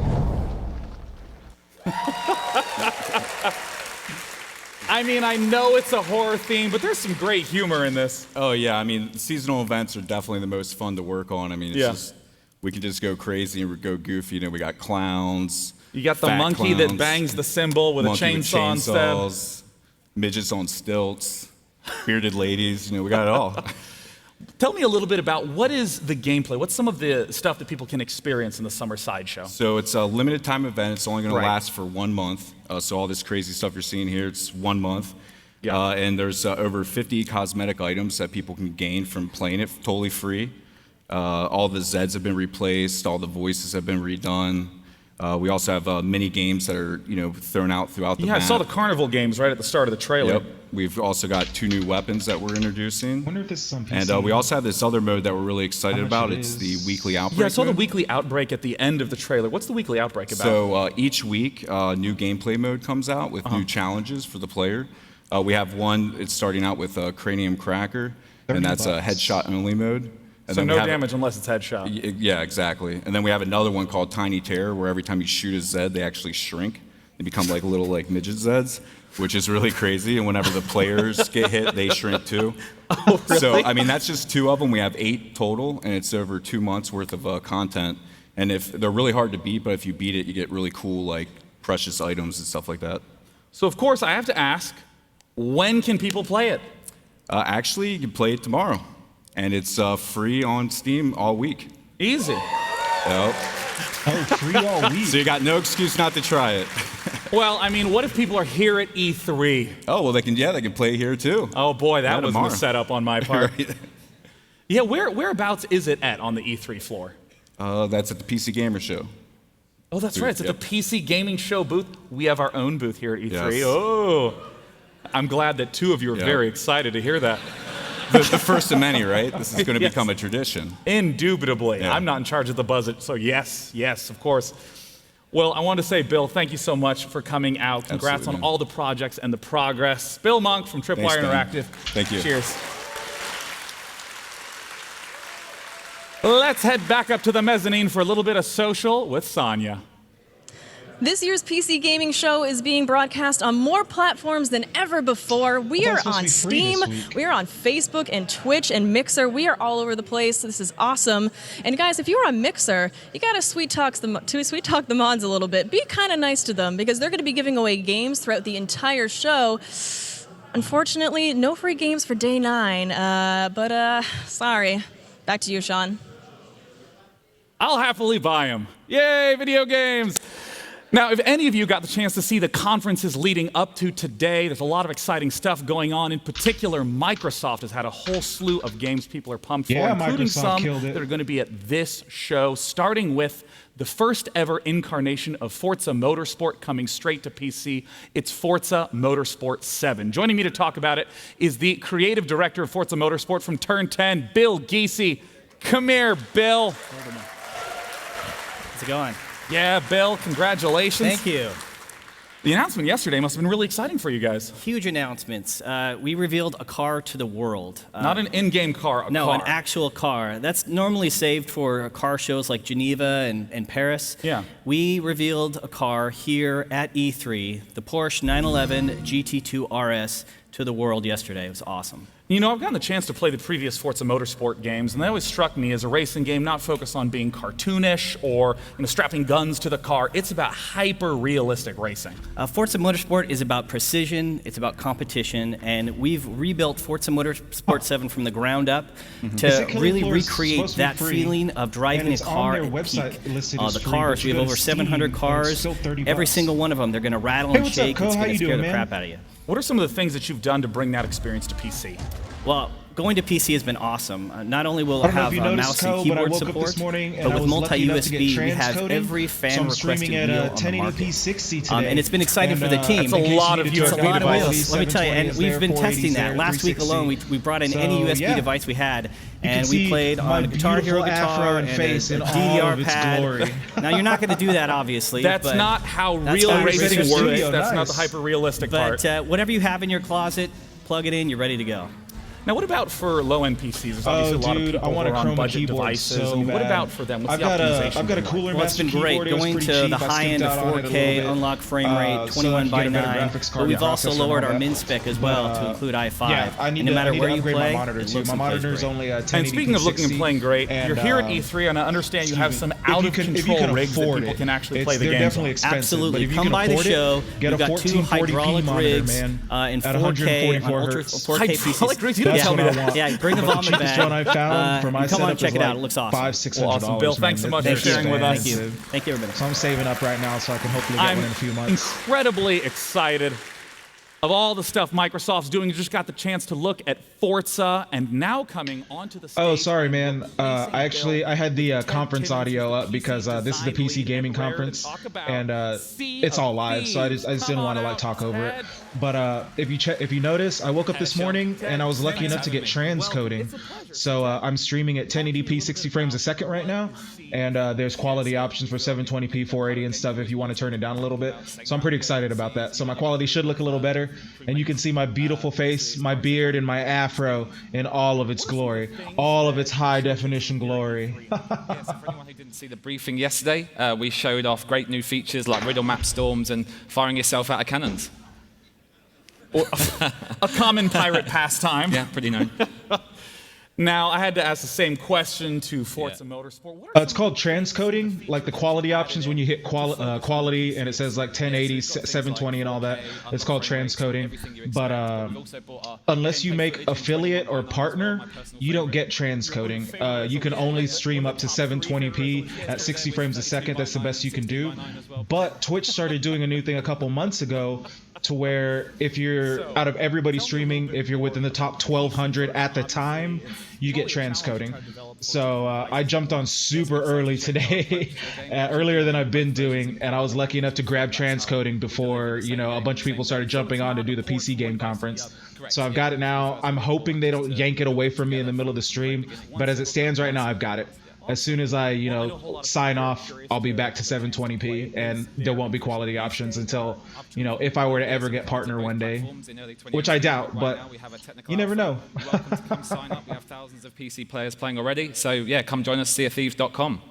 I mean, I know it's a horror theme, but there's some great humor in this. Oh, yeah. I mean, seasonal events are definitely the most fun to work on. I mean, it's just, we can just go crazy and go goofy. You know, we got clowns. You got the monkey clowns, that bangs the cymbal with a chainsaw instead. Midgets on stilts, bearded ladies. You know, we got it all. Tell me a little bit about what is the gameplay? What's some of the stuff that people can experience in the Summer Sideshow? So it's a limited time event. It's only going to last for 1 month. So all this crazy stuff you're seeing here, it's 1 month. And there's over 50 cosmetic items that people can gain from playing it totally free. All the Zeds have been replaced. All the voices have been redone. We also have mini games that are, thrown out throughout the map. I saw the carnival games right at the start of the trailer. Yep. We've also got 2 new weapons that we're introducing. I wonder if this is on PC. And we also have this other mode that we're really excited about. It's the weekly outbreak. Yeah, I saw the mode. weekly outbreak at the end of the trailer. What's the weekly outbreak about? So each week, new gameplay mode comes out with new challenges for the player. We have one, it's starting out with Cranium Cracker, and that's a headshot only mode. And so then no we have damage unless it's headshot. Yeah, exactly. And then we have another one called Tiny Terror, where every time you shoot a Zed, they actually shrink. They become like little midget Zeds, which is really crazy. And whenever the players get hit, they shrink too. Oh, really? So, I mean, that's just 2 of them. We have 8 total, and it's over 2 months worth of content. And if they're really hard to beat, but if you beat it, you get really cool, precious items and stuff like that. So, of course, I have to ask, when can people play it? Actually, you can play it tomorrow. And it's free on Steam all week. Easy. Yep. Oh, free all week. So you got no excuse not to try it. Well, I mean, what if people are here at E3? Oh, well, they can play here too. Oh boy, that was tomorrow. a setup on my part. Right. Yeah, whereabouts is it at on the E3 floor? That's at the PC Gamer Show. Oh, that's right. It's at the PC Gaming Show booth. We have our own booth here at E3. Yes. Oh, I'm glad that 2 of you are very excited to hear that. the first of many, right? This is going to Yes. become a tradition. Indubitably. Yeah. I'm not in charge of the budget, so yes, of course. Well, I want to say, Bill, thank you so much for coming out. Congrats Absolutely, on man. all the projects and the progress. Bill Monk from Tripwire Thanks, Dan. Interactive. Thank you. Cheers. Let's head back up to the mezzanine for a little bit of social with Sonya. This year's PC gaming show is being broadcast on more platforms than ever before. We are on Steam, we are on Facebook and Twitch and Mixer. We are all over the place. This is awesome. And guys, if you're on Mixer, you gotta sweet talk the mods a little bit. Be kind of nice to them because they're going to be giving away games throughout the entire show. Unfortunately, no free games for day 9. But sorry. Back to you, Sean. I'll happily buy them. Yay, video games! Now, if any of you got the chance to see the conferences leading up to today, there's a lot of exciting stuff going on. In particular, Microsoft has had a whole slew of games people are pumped Yeah, for, including Microsoft some killed it. that are going to be at this show, starting with the first ever incarnation of Forza Motorsport coming straight to PC. It's Forza Motorsport 7. Joining me to talk about it is the creative director of Forza Motorsport from Turn 10, Bill Giese. Come here, Bill. How's it going? Yeah, Bill, congratulations. Thank you. The announcement yesterday must have been really exciting for you guys. Huge announcements. We revealed a car to the world. Not an in-game car, No, car. an actual car. That's normally saved for car shows like Geneva and Paris. Yeah. We revealed a car here at E3, the Porsche 911 GT2 RS, to the world yesterday. It was awesome. You know, I've gotten the chance to play the previous Forza Motorsport games, and they always struck me as a racing game not focused on being cartoonish or strapping guns to the car. It's about hyper-realistic racing. Forza Motorsport is about precision, it's about competition, and we've rebuilt Forza Motorsport 7 from the ground up to really recreate that feeling of driving a car at peak. The cars, we have over 700 cars. Every single one of them, they're going to rattle and shake. It's going to scare the crap out of you. What are some of the things that you've done to bring that experience to PC? Well, going to PC has been awesome. Not only will I it don't know have if you noticed, mouse Ko, and but I keyboard woke up support, this morning and but I with was lucky enough to get multi-USB, we have transcoding. every So I'm fan-requested streaming wheel at on the 1080p market. 60 today. And it's been exciting for the team. That's a lot of It's a lot of wheels. Let me tell you, 720 and is we've there, been 480 testing is that. there, Last week alone, we brought in any USB device we had, and we played on a Guitar Hero guitar and a DDR pad. Now, you're not going to do that, obviously. That's not how real racing works. That's not the hyper-realistic part. But whatever you have in your closet, plug it in, you're ready to go. Now, what about for low-end PCs? There's obviously a lot of people I want who a are on Chroma budget keyboard devices. so I mean, what bad. about for them? What's I've the got optimization? I've got a Cooler Well, it's Master been great keyboard. It was going pretty to cheap. the I high skipped end of out on it a 4K, little bit. unlock frame rate, So I 21 can by get a better 9. graphics But card, we've also processor, and lowered all our that. min spec as well to include i5. Yeah, I need and no to, matter I need where to you upgrade play, my monitor it too. looks My and plays monitor's great. only 1080p And speaking of looking and 60, playing great, and, you're here at E3, and I understand you have some out-of-control rigs that people can actually play the they're games definitely on. expensive. Absolutely. But if you Come can by the afford it, show. get We've a got two 1440p hydraulic monitor, rigs man, in at 4K 144 on hertz. 4K PCs. Hydraulic rigs? You didn't tell me what I that. want. Yeah, bring the But vomit the cheapest back. one I found for my come on, setup check is it out. like It looks awesome. $500-$600. Well, awesome. Bill, thanks so much for sharing with us. Thank you. Thank you, everybody. So I'm saving up right now so I can hopefully get I'm one in a few months. incredibly excited of all the stuff Microsoft's doing. You just got the chance to look at Forza, and now coming onto the stage. Oh, sorry, man. I had the conference audio up because this is the PC gaming conference, and it's all live, so I just didn't want to like talk over it. But if you notice, I woke up this morning and I was lucky enough to get transcoding, so I'm streaming at 1080p 60 frames a second right now, and there's quality options for 720p 480 and stuff if you want to turn it down a little bit. So I'm pretty excited about that. So my quality should look a little better, and you can see my beautiful face, my beard, and my afro in all of its glory, all of its high definition glory. For anyone who didn't see the briefing yesterday, we showed off great new features like riddle map storms and firing yourself out of cannons. A common pirate pastime. Yeah, pretty known. Now, I had to ask the same question to Forza Motorsport. It's called transcoding, like the quality options when you hit quality and it says like 1080, 720 and all that. It's called transcoding. But unless you make affiliate or partner, you don't get transcoding. You can only stream up to 720p at 60 frames a second. That's the best you can do. But Twitch started doing a new thing a couple months ago to where if you're out of everybody streaming, if you're within the top 1,200 at the time, you get transcoding. So I jumped on super early today, earlier than I've been doing, and I was lucky enough to grab transcoding before, you know, a bunch of people started jumping on to do the PC game conference. So I've got it now. I'm hoping they don't yank it away from me in the middle of the stream, but as it stands right now, I've got it. As soon as I, you know, sign off, I'll be back to 720p, and there won't be quality options until, you know, if I were to ever get partner one day, which I doubt, but you never know. Come sign up. We have thousands of PC players playing already. So yeah, come join us, seaofthieves.com.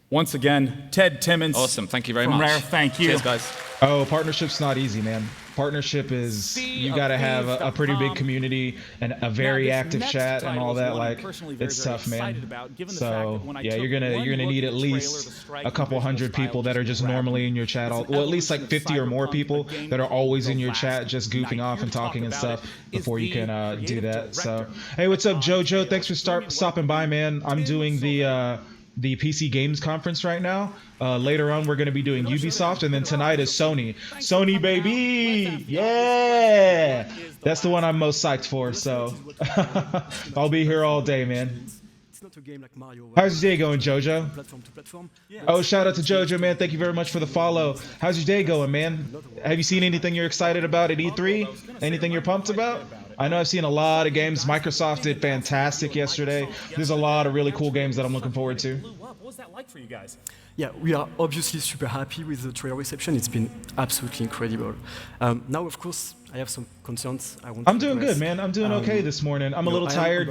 Once again, Ted Timmons. Awesome. Thank you very from much. Rare, thank you. Cheers, guys. Oh, partnership's not easy, man. Partnership is, you got to have a pretty big community and a very active chat and all that. Like, it's tough, man. So yeah, you're gonna need at least a couple hundred people that are just normally in your chat. Well, at least like 50 or more people that are always in your chat, just goofing off and talking and stuff before you can do that. So hey, what's up, JoJo? Thanks for stopping by, man. I'm doing the PC Games Conference right now. Later on, we're going to be doing Ubisoft, and then tonight is Sony. Sony, baby! Yeah! That's the one I'm most psyched for, so I'll be here all day, man. How's your day going, Jojo? Oh, shout out to Jojo, man. Thank you very much for the follow. How's your day going, man? Have you seen anything you're excited about at E3? Anything you're pumped about? I know I've seen a lot of games. Microsoft did fantastic yesterday. There's a lot of really cool games that I'm looking forward to. What was that like for you guys? Yeah, we are obviously super happy with the trailer reception. It's been absolutely incredible. Now, of course, I have some concerns. I'm doing good, man. I'm doing okay this morning. I'm a little tired.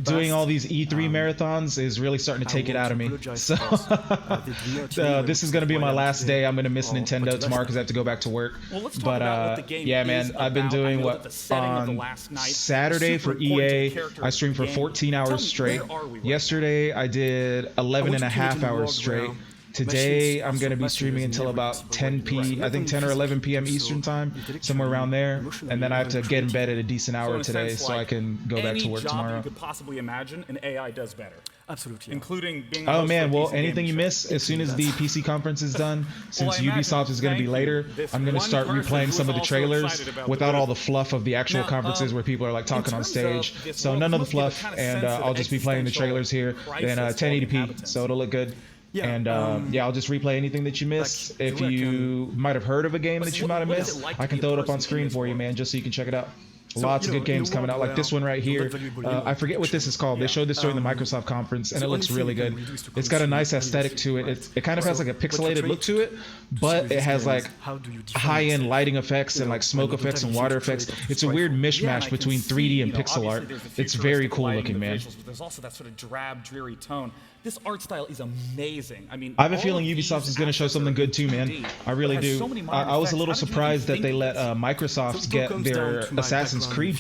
Doing all these E3 marathons is really starting to take it out of me. So this is going to be my last day. I'm going to miss Nintendo tomorrow because I have to go back to work. But yeah, man, I've been doing what on Saturday for EA. I streamed for 14 hours straight. Yesterday, I did 11 and a half hours straight. Today, I'm going to be streaming until about 10 or 11 p.m. Eastern time, somewhere around there. And then I have to get in bed at a decent hour today so I can go back to work tomorrow. Any job you could possibly imagine, an AI does better. Absolutely. Including being oh man, well, anything you miss, as soon as the PC conference is done, since Ubisoft is going to be later, I'm going to start replaying some of the trailers without all the fluff of the actual conferences where people are like talking on stage. So none of the fluff, and I'll just be playing the trailers here in 1080p, so it'll look good. And yeah, I'll just replay anything that you missed. If you might have heard of a game that you might have missed, I can throw it up on screen for you, man, just so you can check it out. Lots of good games coming out, like this one right here. I forget what this is called. They showed this during the Microsoft conference, and it looks really good. It's got a nice aesthetic to it. It kind of has like a pixelated look to it, but it has like high-end lighting effects and like smoke effects and water effects. It's a weird mishmash between 3D and pixel art. It's very cool looking, man. There's also that sort of drab, dreary tone. This art style is amazing. I mean, I have a feeling Ubisoft is going to show something good too, man. I really do. I was a little surprised that they let Microsoft get their Assassin's Creed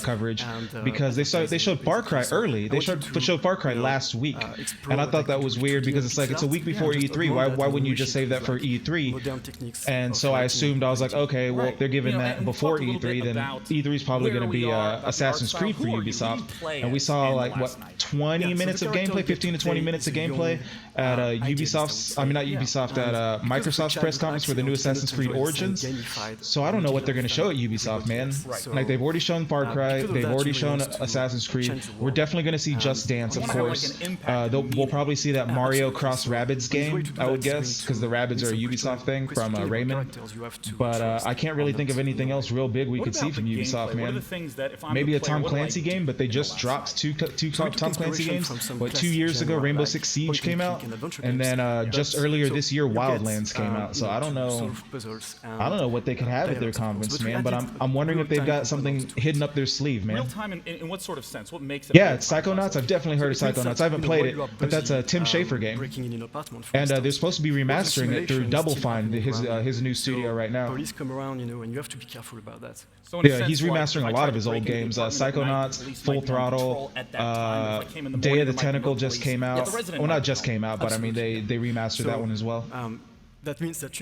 coverage because they showed Far Cry early. They showed Far Cry last week, and I thought that was weird because it's like it's a week before E3. Why wouldn't you just save that for E3? And so I assumed, I was like, okay, well if they're giving that before E3, then E3 is probably going to be Assassin's Creed for Ubisoft. And we saw like what 20 minutes of gameplay, 15 to 20 minutes of gameplay at Ubisoft's, at Microsoft's press conference for the new Assassin's Creed Origins. So I don't know what they're going to show at Ubisoft, man. Like they've already shown Far Cry, they've already shown Assassin's Creed. We're definitely going to see Just Dance, of course. We'll probably see that Mario Cross Rabbids game, I would guess, because the Rabbids are a Ubisoft thing from Rayman. But I can't really think of anything else real big we could see from Ubisoft, man. Maybe a Tom Clancy game, but they just dropped two Tom Clancy games. What, 2 years ago, Rainbow Six Siege came out, and then just earlier this year, Wildlands came out. So I don't know what they could have at their conference, man. But I'm wondering if they've got something hidden up their sleeve, man. Real time in what sort of sense? What makes it? Yeah, it's Psychonauts. I've definitely heard of Psychonauts. I haven't played it, but that's a Tim Schafer game, and they're supposed to be remastering it through Double Fine, his new studio right now. Police come around, and you have to be careful about that. Yeah, he's remastering a lot of his old games. Psychonauts, Full Throttle, Day of the Tentacle just came out. Well, not just came out, but I mean they remastered that one as well. That means that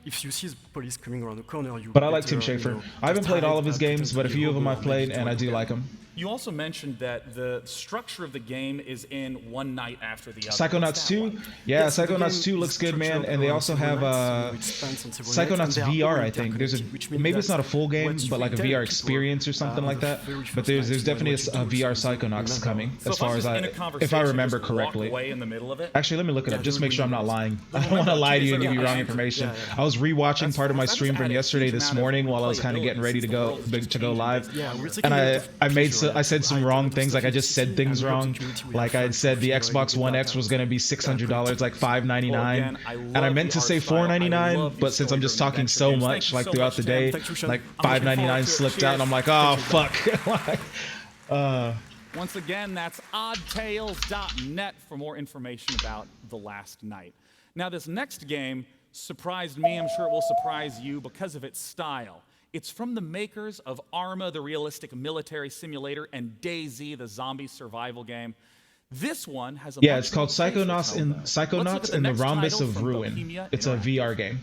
if you see police coming around the corner, But I like Tim Schafer. I haven't played all of his games, but a few of them I've played, and I do like them. You also mentioned that the structure of the game is in one night after the other. Psychonauts 2? Yeah, Psychonauts 2 looks good, man. And they also have Psychonauts VR, I think. Maybe it's not a full game, but like a VR experience or something like that. But there's definitely a VR Psychonauts coming, as far as if I remember correctly. Actually, let me look it up, just to make sure I'm not lying. I don't want to lie to you and give you wrong information. I was rewatching part of my stream from yesterday this morning while I was kind of getting ready to go live, and I said some wrong things. Like I just said things wrong. Like I said the Xbox One X was gonna be $600, like $599, and I meant to say $499, but since I'm just talking so much like throughout the day, like $599 slipped out, and I'm like, oh fuck. Once again, that's oddtales.net for more information about The Last Night. Now, this next game surprised me. I'm sure it will surprise you because of its style. It's from the makers of Arma, the realistic military simulator, and DayZ, the zombie survival game. This one has a it's called Psychonauts in the Rhombus of Ruin. It's a VR game.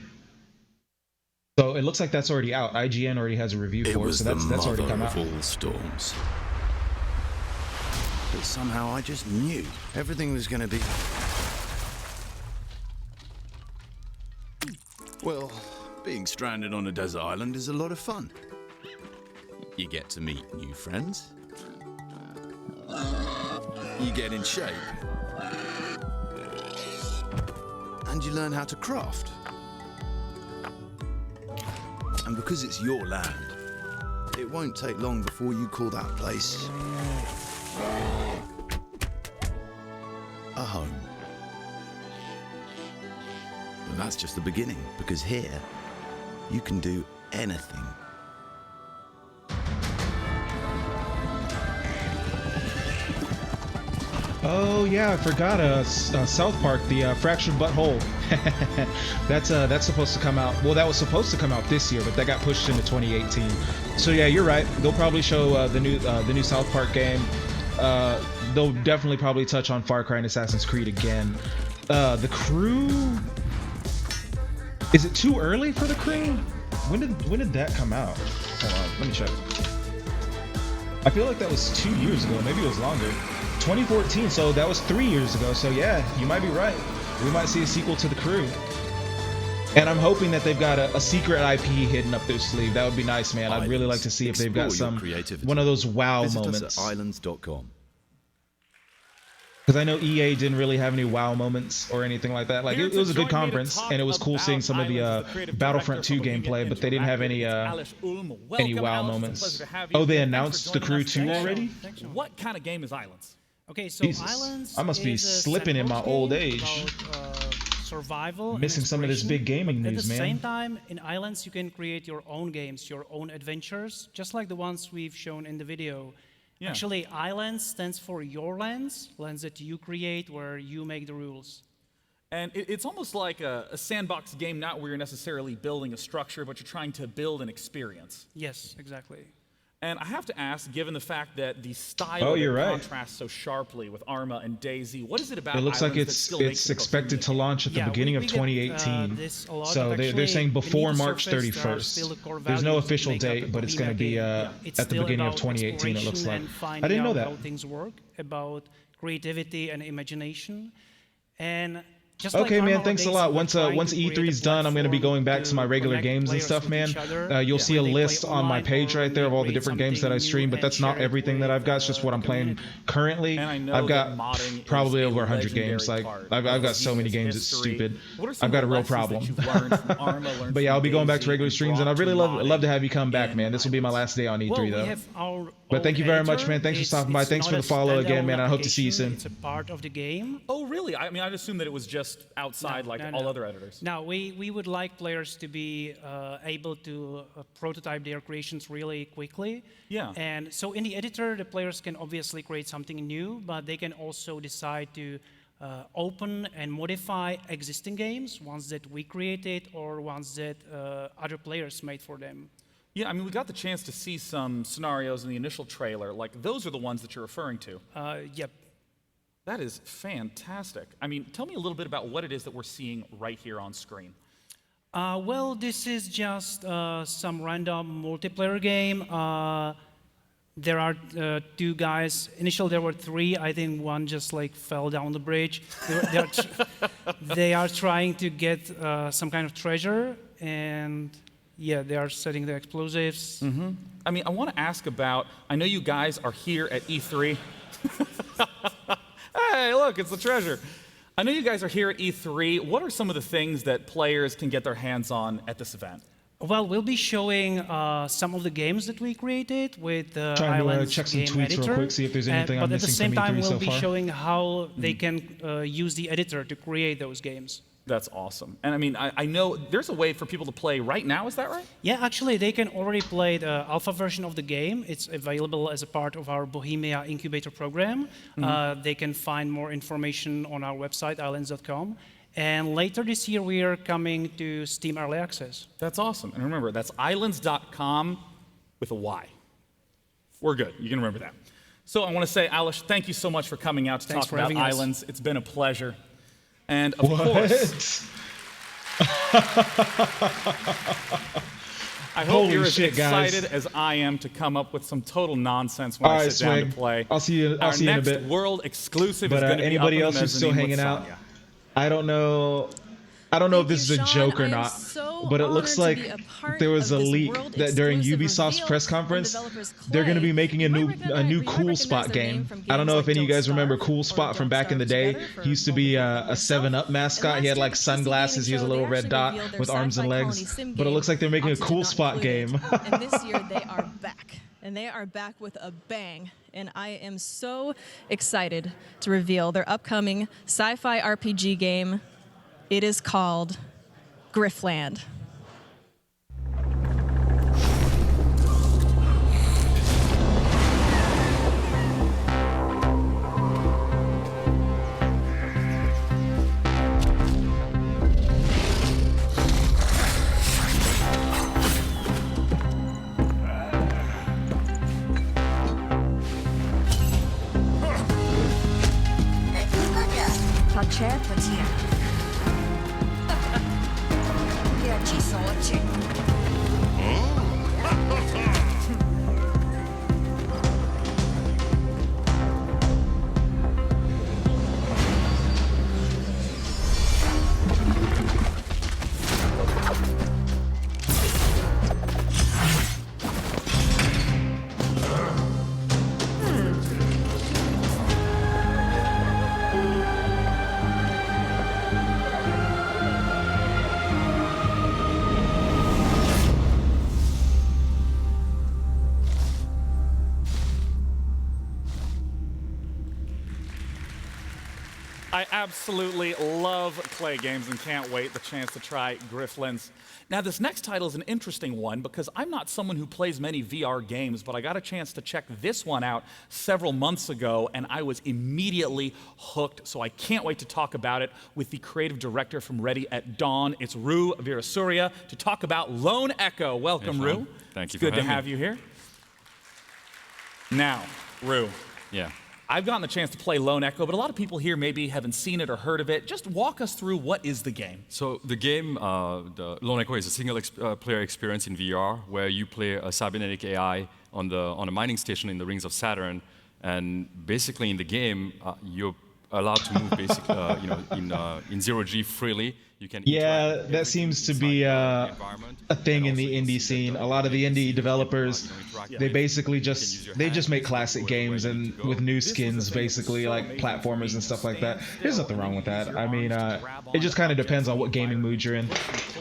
So it looks like that's already out. IGN already has a review for it, so that's already come out. All storms. But somehow I just knew everything was going to be... Well, being stranded on a desert island is a lot of fun. You get to meet new friends. You get in shape. And you learn how to craft. And because it's your land, it won't take long before you call that place a home. But that's just the beginning, because here, you can do anything. Oh yeah, I forgot. South Park, the Fractured Butthole. That's supposed to come out. Well, that was supposed to come out this year, but that got pushed into 2018. So yeah, you're right. They'll probably show the new South Park game. They'll definitely probably touch on Far Cry and Assassin's Creed again. The Crew. Is it too early for The Crew? When did that come out? Hold on, let me check. I feel like that was 2 years ago. Maybe it was longer. 2014, so that was 3 years ago. So yeah, you might be right. We might see a sequel to The Crew. And I'm hoping that they've got a secret IP hidden up their sleeve. That would be nice, man. I'd really like to see if they've got one of those wow moments. Islands.com. Because I know EA didn't really have any wow moments or anything like that. Like it was a good conference, and it was cool seeing some of the Battlefront 2 gameplay, but they didn't have any wow moments. Oh, they announced The Crew 2 already? What kind of game is Islands? Okay, so Jesus. Islands I must be slipping in my old age. Survival, missing some of this big gaming news, man. At the same time, in Islands, you can create your own games, your own adventures, just like the ones we've shown in the video. Yeah. Actually, Islands stands for your lands that you create where you make the rules. And it's almost like a sandbox game, not where you're necessarily building a structure, but you're trying to build an experience. Yes, exactly. And I have to ask, given the fact that the style contrasts so sharply with Arma and DayZ, what is it about It looks like it's expected to launch at the beginning of 2018. So they're saying before March 31st. There's no official date, but it's going to be at the beginning of 2018, it looks like. I didn't know that. How things work, about creativity and imagination. And okay, man, thanks a lot. Once E3's done, I'm going to be going back to my regular games and stuff, man. You'll see a list on my page right there of all the different games that I stream, but that's not everything that I've got. It's just what I'm playing currently. I've got probably over 100 games. Like I've got so many games, it's stupid. I've got a real problem. But yeah, I'll be going back to regular streams, and I'd really love to have you come back, man. This will be my last day on E3, though. But thank you very much, man. Thanks for stopping by. Thanks for the follow again, man. I hope to see you soon. It's a part of the game. Oh, really? I mean, I'd assume that it was just outside all other editors. No, we would like players to be able to prototype their creations really quickly. Yeah. And so in the editor, the players can obviously create something new, but they can also decide to open and modify existing games, ones that we created or ones that other players made for them. Yeah, I mean, we got the chance to see some scenarios in the initial trailer. Like, those are the ones that you're referring to. Yep. That is fantastic. I mean, tell me a little bit about what it is that we're seeing right here on screen. Well, this is just some random multiplayer game. there are two guys. Initially, there were three. I think one just like fell down the bridge. They are trying to get some kind of treasure, and yeah, they are setting the explosives. Mm-hmm. I mean, I want to ask about, I know you guys are here at E3. Hey, look, it's the treasure. I know you guys are here at E3. What are some of the things that players can get their hands on at this event? Well, we'll be showing some of the games that we created with the Trying to Islands check some game tweets editor. real quick, see if there's anything I'm but at the missing same from time, E3 we'll so be far. showing how they can use the editor to create those games. That's awesome. And I mean, I know there's a way for people to play right now, is that right? Yeah, actually, they can already play the alpha version of the game. It's available as a part of our Bohemia incubator program. They can find more information on our website, islands.com. And later this year, we are coming to Steam Early Access. That's awesome. And remember, that's islands.com with a Y. We're good. You can remember that. So I want to say, Alish, thank you so much for coming out to Thanks talk for about having us. Islands. It's been a pleasure. And of What? course, I hope Holy you're as shit, guys. excited as I am to come up with some total nonsense when All I right, sit down Swig. to play. I'll see you. I'll Our see you in a next bit. world exclusive But is going to be up anybody in else the who's still mezzanine with hanging out, Sonya. I don't know. I don't know if this is a joke or not, but it looks like there was a leak that during Ubisoft's press conference, they're going to be making a new Cool Spot game. I don't know if any of you guys remember Cool Spot from back in the day. He used to be a 7-Up mascot. He had like sunglasses. He was a little red dot with arms and legs. But it looks like they're making a Cool Spot game. And this year they are back. And they are back with a bang. And I am so excited to reveal their upcoming sci-fi RPG game. It is called Griffland. I absolutely love clay games and can't wait the chance to try Grifflands. Now, this next title is an interesting one because I'm not someone who plays many VR games, but I got a chance to check this one out several months ago, and I was immediately hooked, so I can't wait to talk about it with the creative director from Ready at Dawn. It's Rue Virasuria to talk about Lone Echo. Welcome, Hey, Rue. Sean. Thank you It's good for to having have me. you here. Now, Rue. Yeah. I've gotten the chance to play Lone Echo, but a lot of people here maybe haven't seen it or heard of it. Just walk us through what is the game. So the game, the Lone Echo, is a single-player experience in VR where you play a cybernetic AI on a mining station in the rings of Saturn, and basically in the game you're allowed to move in zero-G freely. You can Yeah, that seems to be a thing in the indie scene. A lot of the indie developers, they basically just make classic games and with new skins, basically like platformers and stuff like that. There's nothing wrong with that. I mean, it just kind of depends on what gaming mood you're in.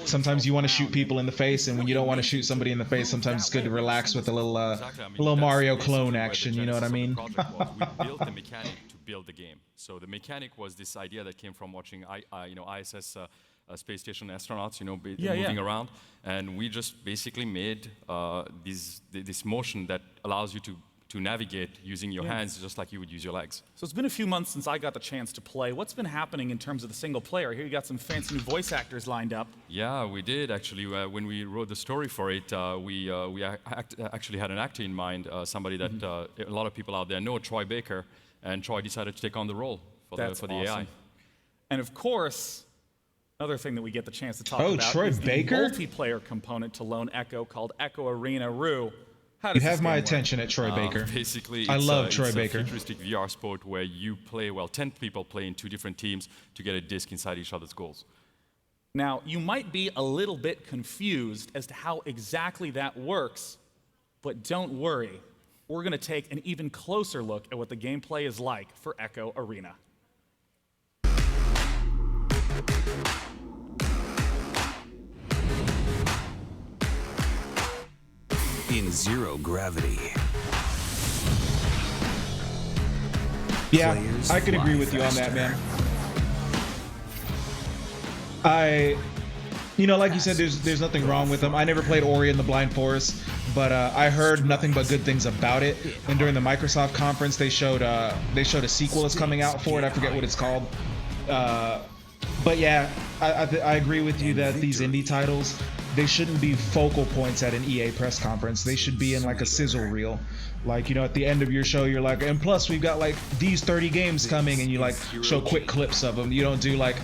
Sometimes you want to shoot people in the face, and when you don't want to shoot somebody in the face, sometimes it's good to relax with a little Mario clone action. You know what I mean? We built the mechanic to build the game. So the mechanic was this idea that came from watching ISS. Space station astronauts, moving around, and we just basically made this motion that allows you to navigate using your hands just like you would use your legs. So it's been a few months since I got the chance to play. What's been happening in terms of the single player? Here you got some fancy new voice actors lined up. Yeah, we did actually. When we wrote the story for it, we actually had an actor in mind, somebody that a lot of people out there know, Troy Baker, and Troy decided to take on the role for the awesome. AI. And of course, another thing that we get the chance to talk Oh, about Troy is Baker? the multiplayer component to Lone Echo called Echo Arena. Rue, How You does have this my game work? attention at Troy Baker. Basically, I love it's Troy a Baker. futuristic VR sport where you play, 10 people play in 2 different teams to get a disc inside each other's goals. Now, you might be a little bit confused as to how exactly that works, but don't worry. We're going to take an even closer look at what the gameplay is like for Echo Arena. In zero gravity. Yeah, Players I could agree fly with you on that, faster. man. Like you said, there's nothing wrong with them. I never played Ori and the Blind Forest, but I heard nothing but good things about it. And during the Microsoft conference, they showed a sequel that's coming out for it. I forget what it's called. But yeah, I agree with you that these indie titles, they shouldn't be focal points at an EA press conference. They should be in like a sizzle reel. Like, at the end of your show, you're like, and plus we've got like these 30 games coming, and you like show quick clips of them. You don't do like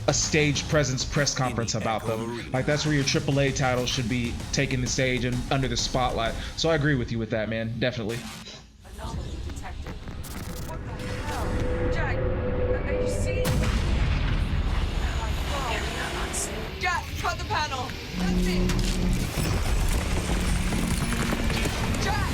a stage presence press conference about them. Like, that's where your AAA titles should be taking the stage and under the spotlight. So I agree with you with that, man. Definitely. Jack, are you seeing? Jack, cut the panel. That's it. Jack.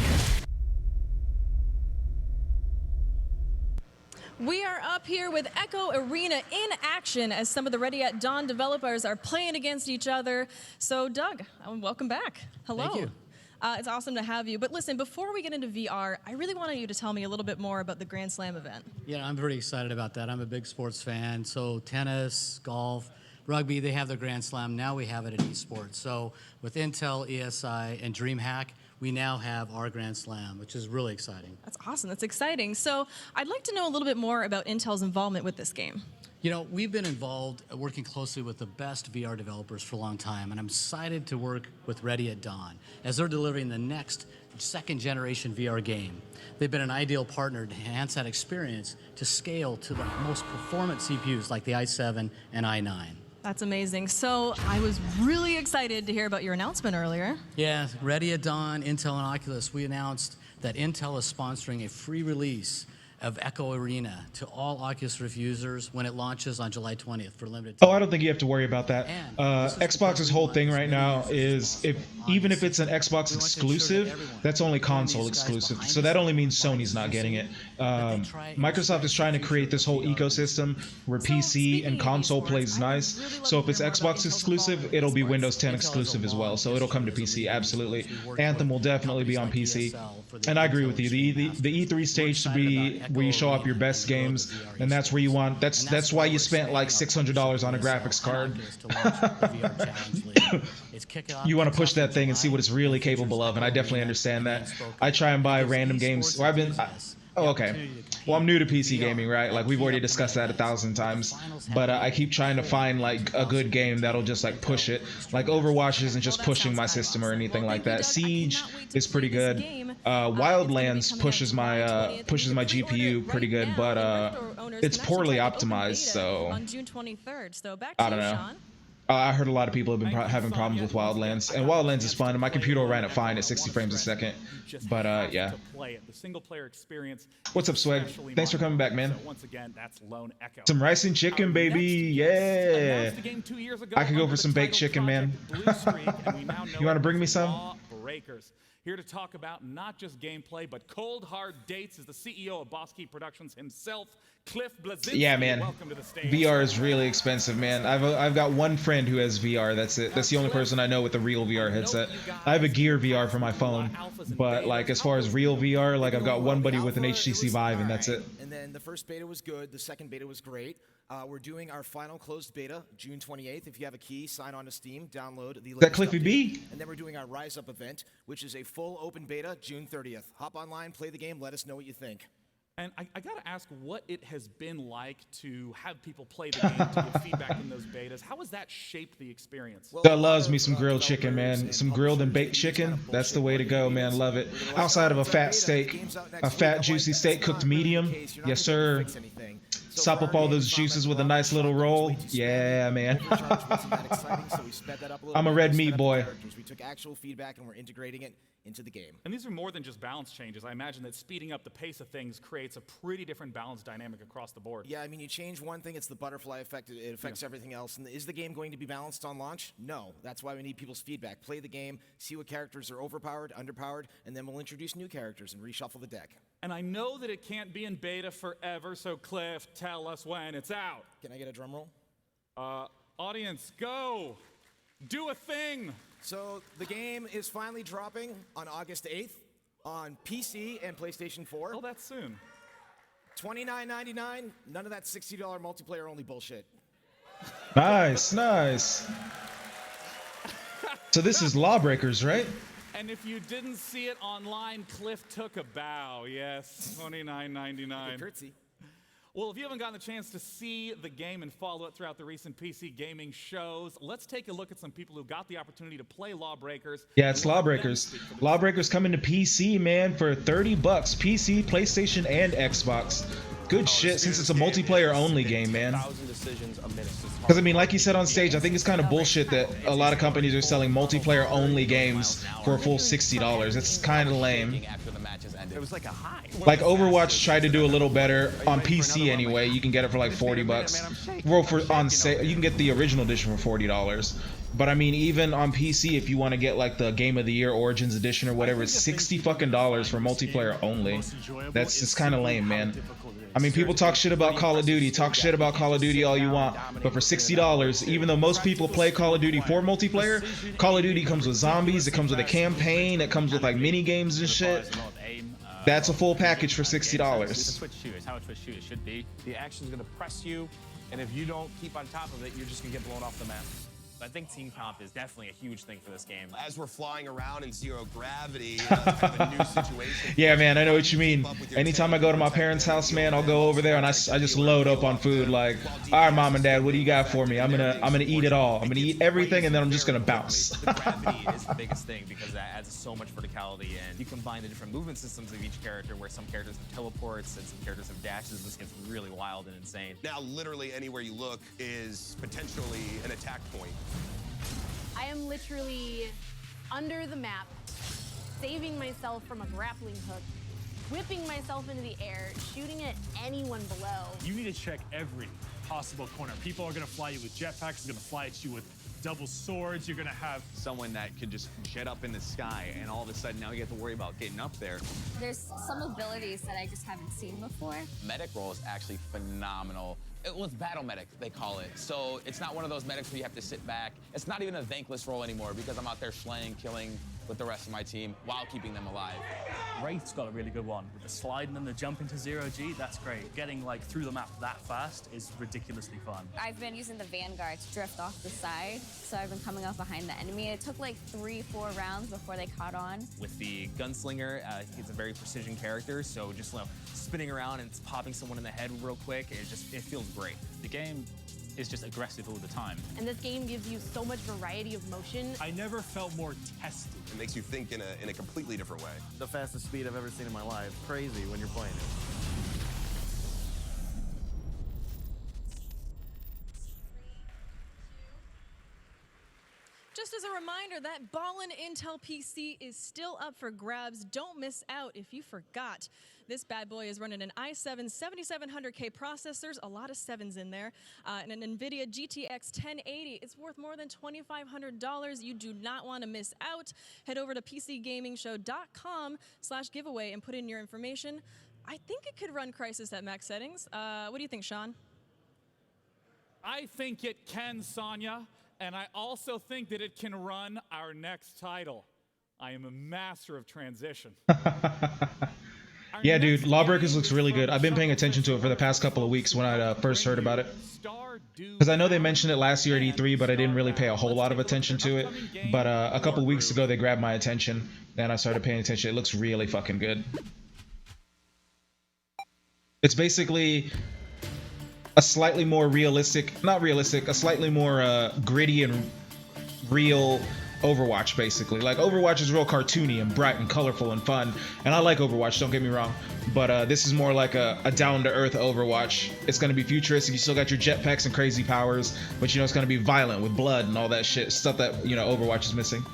We are up here with Echo Arena in action as some of the Ready at Dawn developers are playing against each other. So, Doug, welcome back. Hello. Thank you. It's awesome to have you. But listen, before we get into VR, I really wanted you to tell me a little bit more about the Grand Slam event. Yeah, I'm pretty excited about that. I'm a big sports fan. So tennis, golf, rugby, they have their Grand Slam. Now we have it at esports. So with Intel, ESI, and DreamHack, we now have our Grand Slam, which is really exciting. That's awesome. That's exciting. So I'd like to know a little bit more about Intel's involvement with this game. We've been involved working closely with the best VR developers for a long time, and I'm excited to work with Ready at Dawn as they're delivering the next second-generation VR game. They've been an ideal partner to enhance that experience to scale to the most performant CPUs like the i7 and i9. That's amazing. So I was really excited to hear about your announcement earlier. Yeah, Ready at Dawn, Intel, and Oculus, we announced that Intel is sponsoring a free release of Echo Arena to all Oculus Rift users when it launches on July 20th for limited time. Oh, I don't think you have to worry about that. Xbox's whole thing right now is even if it's an Xbox exclusive, that's only console exclusive. So that only means Sony's not getting it. Microsoft is trying to create this whole ecosystem where PC and console plays nice. So if it's Xbox exclusive, it'll be Windows 10 exclusive as well. So it'll come to PC, absolutely. Anthem will definitely be on PC. And I agree with you. The E3 stage should be where you show off your best games, and that's where you want. That's why you spent like $600 on a graphics card. You want to push that thing and see what it's really capable of, and I definitely understand that. I try and buy random games. Well, okay. Well, I'm new to PC gaming, right? Like, we've already discussed that 1,000 times, but I keep trying to find like a good game that'll just like push it. Like Overwatch isn't just pushing my system or anything like that. Siege is pretty good. Wildlands pushes my GPU pretty good, but it's poorly optimized, so On June 23rd. So back I to don't you, know. Sean. I heard a lot of people have been having problems with Wildlands, and Wildlands is fun, and my computer ran it fine at 60 frames a second. But yeah. The single-player experience. What's up, Swag? Thanks for coming back, man. So once again, that's Lone Echo. Some rice and chicken, baby. Yeah. I could go for some baked chicken, man. You want to bring me some? Breakers. Here to talk about not just gameplay, but cold hard dates is the CEO of Boss Key Productions himself, Cliff Blazinski. Yeah, man. Welcome to the stage. VR is really expensive, man. I've got one friend who has VR. That's it. That's the only person I know with a real VR headset. I have a Gear VR for my phone, but like as far as real VR, like I've got one buddy with an HTC Vive, and that's it. And then the first beta was good. The second beta was great. We're doing our final closed beta June 28th. If you have a key, sign on to Steam, download the That Cliffy B? And then we're doing our Rise Up event, which is a full open beta June 30th. Hop online, play the game, let us know what you think. And I got to ask what it has been like to have people play the game, to give feedback in those betas. How has that shaped the experience? That loves me some grilled chicken, man. Some grilled and baked chicken. That's the way to go, man. Love it. Outside of a fat steak, a fat juicy steak cooked medium. Yes, sir. Sop up all those juices with a nice little roll. Yeah, man. I'm a red meat boy. We took actual feedback and we're integrating it into the game. And these are more than just balance changes. I imagine that speeding up the pace of things creates a pretty different balance dynamic across the board. Yeah, I mean, you change one thing, it's the butterfly effect. It affects everything else. And is the game going to be balanced on launch? No. That's why we need people's feedback. Play the game, see what characters are overpowered, underpowered, and then we'll introduce new characters and reshuffle the deck. And I know that it can't be in beta forever, so Cliff, tell us when it's out. Can I get a drum roll? Audience, go! Do a thing! So the game is finally dropping on August 8th on PC and PlayStation 4. Oh, that's soon. $29.99, none of that $60 multiplayer only bullshit. Nice, nice. So this is Lawbreakers, right? And if you didn't see it online, Cliff took a bow. Yes, $29.99. Curtsy. Well, if you haven't gotten the chance to see the game and follow it throughout the recent PC gaming shows, let's take a look at some people who got the opportunity to play Lawbreakers. Yeah, it's Lawbreakers. Lawbreakers coming to PC, man, for $30. PC, PlayStation, and Xbox. Good shit, since it's a multiplayer only game, man. Because, I mean, like you said on stage, I think it's kind of bullshit that a lot of companies are selling multiplayer only games for a full $60. It's kind of lame. It was like a high. Like Overwatch tried to do a little better on PC anyway. You can get it for like $40. Well, for on sale, you can get the original edition for $40. But I mean, even on PC, if you want to get like the Game of the Year Origins Edition or whatever, it's $60 fucking for multiplayer only. That's just kind of lame, man. I mean, people talk shit about Call of Duty, all you want, but for $60, even though most people play Call of Duty for multiplayer, Call of Duty comes with zombies, it comes with a campaign, it comes with like mini games and shit. That's a full package for $60. It's a switch shooters, how a switch shooter should be. The action's gonna press you, and if you don't keep on top of it, you're just gonna get blown off the map. I think team comp is definitely a huge thing for this game. As we're flying around in zero gravity, kind of a new situation. Yeah, man, I know what you mean. Anytime I go to my parents' house, man, I'll go over there and I just load up on food. Like, all right, mom and dad, what do you got for me? I'm gonna eat it all. I'm gonna eat everything, and then I'm just gonna bounce. The gravity is the biggest thing because that adds so much verticality, and you combine the different movement systems of each character, where some characters have teleports and some characters have dashes. This gets really wild and insane. Now, literally anywhere you look is potentially an attack point. I am literally under the map, saving myself from a grappling hook, whipping myself into the air, shooting at anyone below. You need to check every possible corner. People are gonna fly you with jetpacks, they're gonna fly at you with double swords. You're gonna have someone that could just jet up in the sky, and all of a sudden now you have to worry about getting up there. There's some abilities that I just haven't seen before. Medic role is actually phenomenal. Well, it's battle medic, they call it. So it's not one of those medics where you have to sit back. It's not even a thankless role anymore because I'm out there slaying, killing with the rest of my team while keeping them alive. Wraith's got a really good one. With the sliding and the jump into zero G, that's great. Getting like through the map that fast is ridiculously fun. I've been using the Vanguard to drift off the side, so I've been coming up behind the enemy. It took like 3-4 rounds before they caught on. With the gunslinger, he's a very precision character, so just spinning around and popping someone in the head real quick, it feels great. The game is just aggressive all the time. And this game gives you so much variety of motion. I never felt more tested. It makes you think in a completely different way. The fastest speed I've ever seen in my life. Crazy when you're playing it. Just as a reminder, that Ballin' Intel PC is still up for grabs. Don't miss out if you forgot. This bad boy is running an i7 7700K processors, a lot of 7s in there, and an NVIDIA GTX 1080. It's worth more than $2,500. You do not want to miss out. Head over to PCGamingShow.com/giveaway and put in your information. I think it could run Crysis at max settings. What do you think, Sean? I think it can, Sonya. And I also think that it can run our next title. I am a master of transition. Yeah, dude, Lawbreakers looks really good. I've been paying attention to it for the past couple of weeks when I first heard about it. Because I know they mentioned it last year at E3, but I didn't really pay a whole lot of attention to it. But a couple weeks ago, they grabbed my attention, and I started paying attention. It looks really fucking good. It's basically a slightly more realistic, not realistic, a slightly more gritty and real Overwatch, basically. Like, Overwatch is real cartoony and bright and colorful and fun, and I like Overwatch, don't get me wrong, but this is more like a down-to-earth Overwatch. It's going to be futuristic, you still got your jetpacks and crazy powers, but, you know, it's going to be violent with blood and all that shit, stuff that, you know, Overwatch is missing.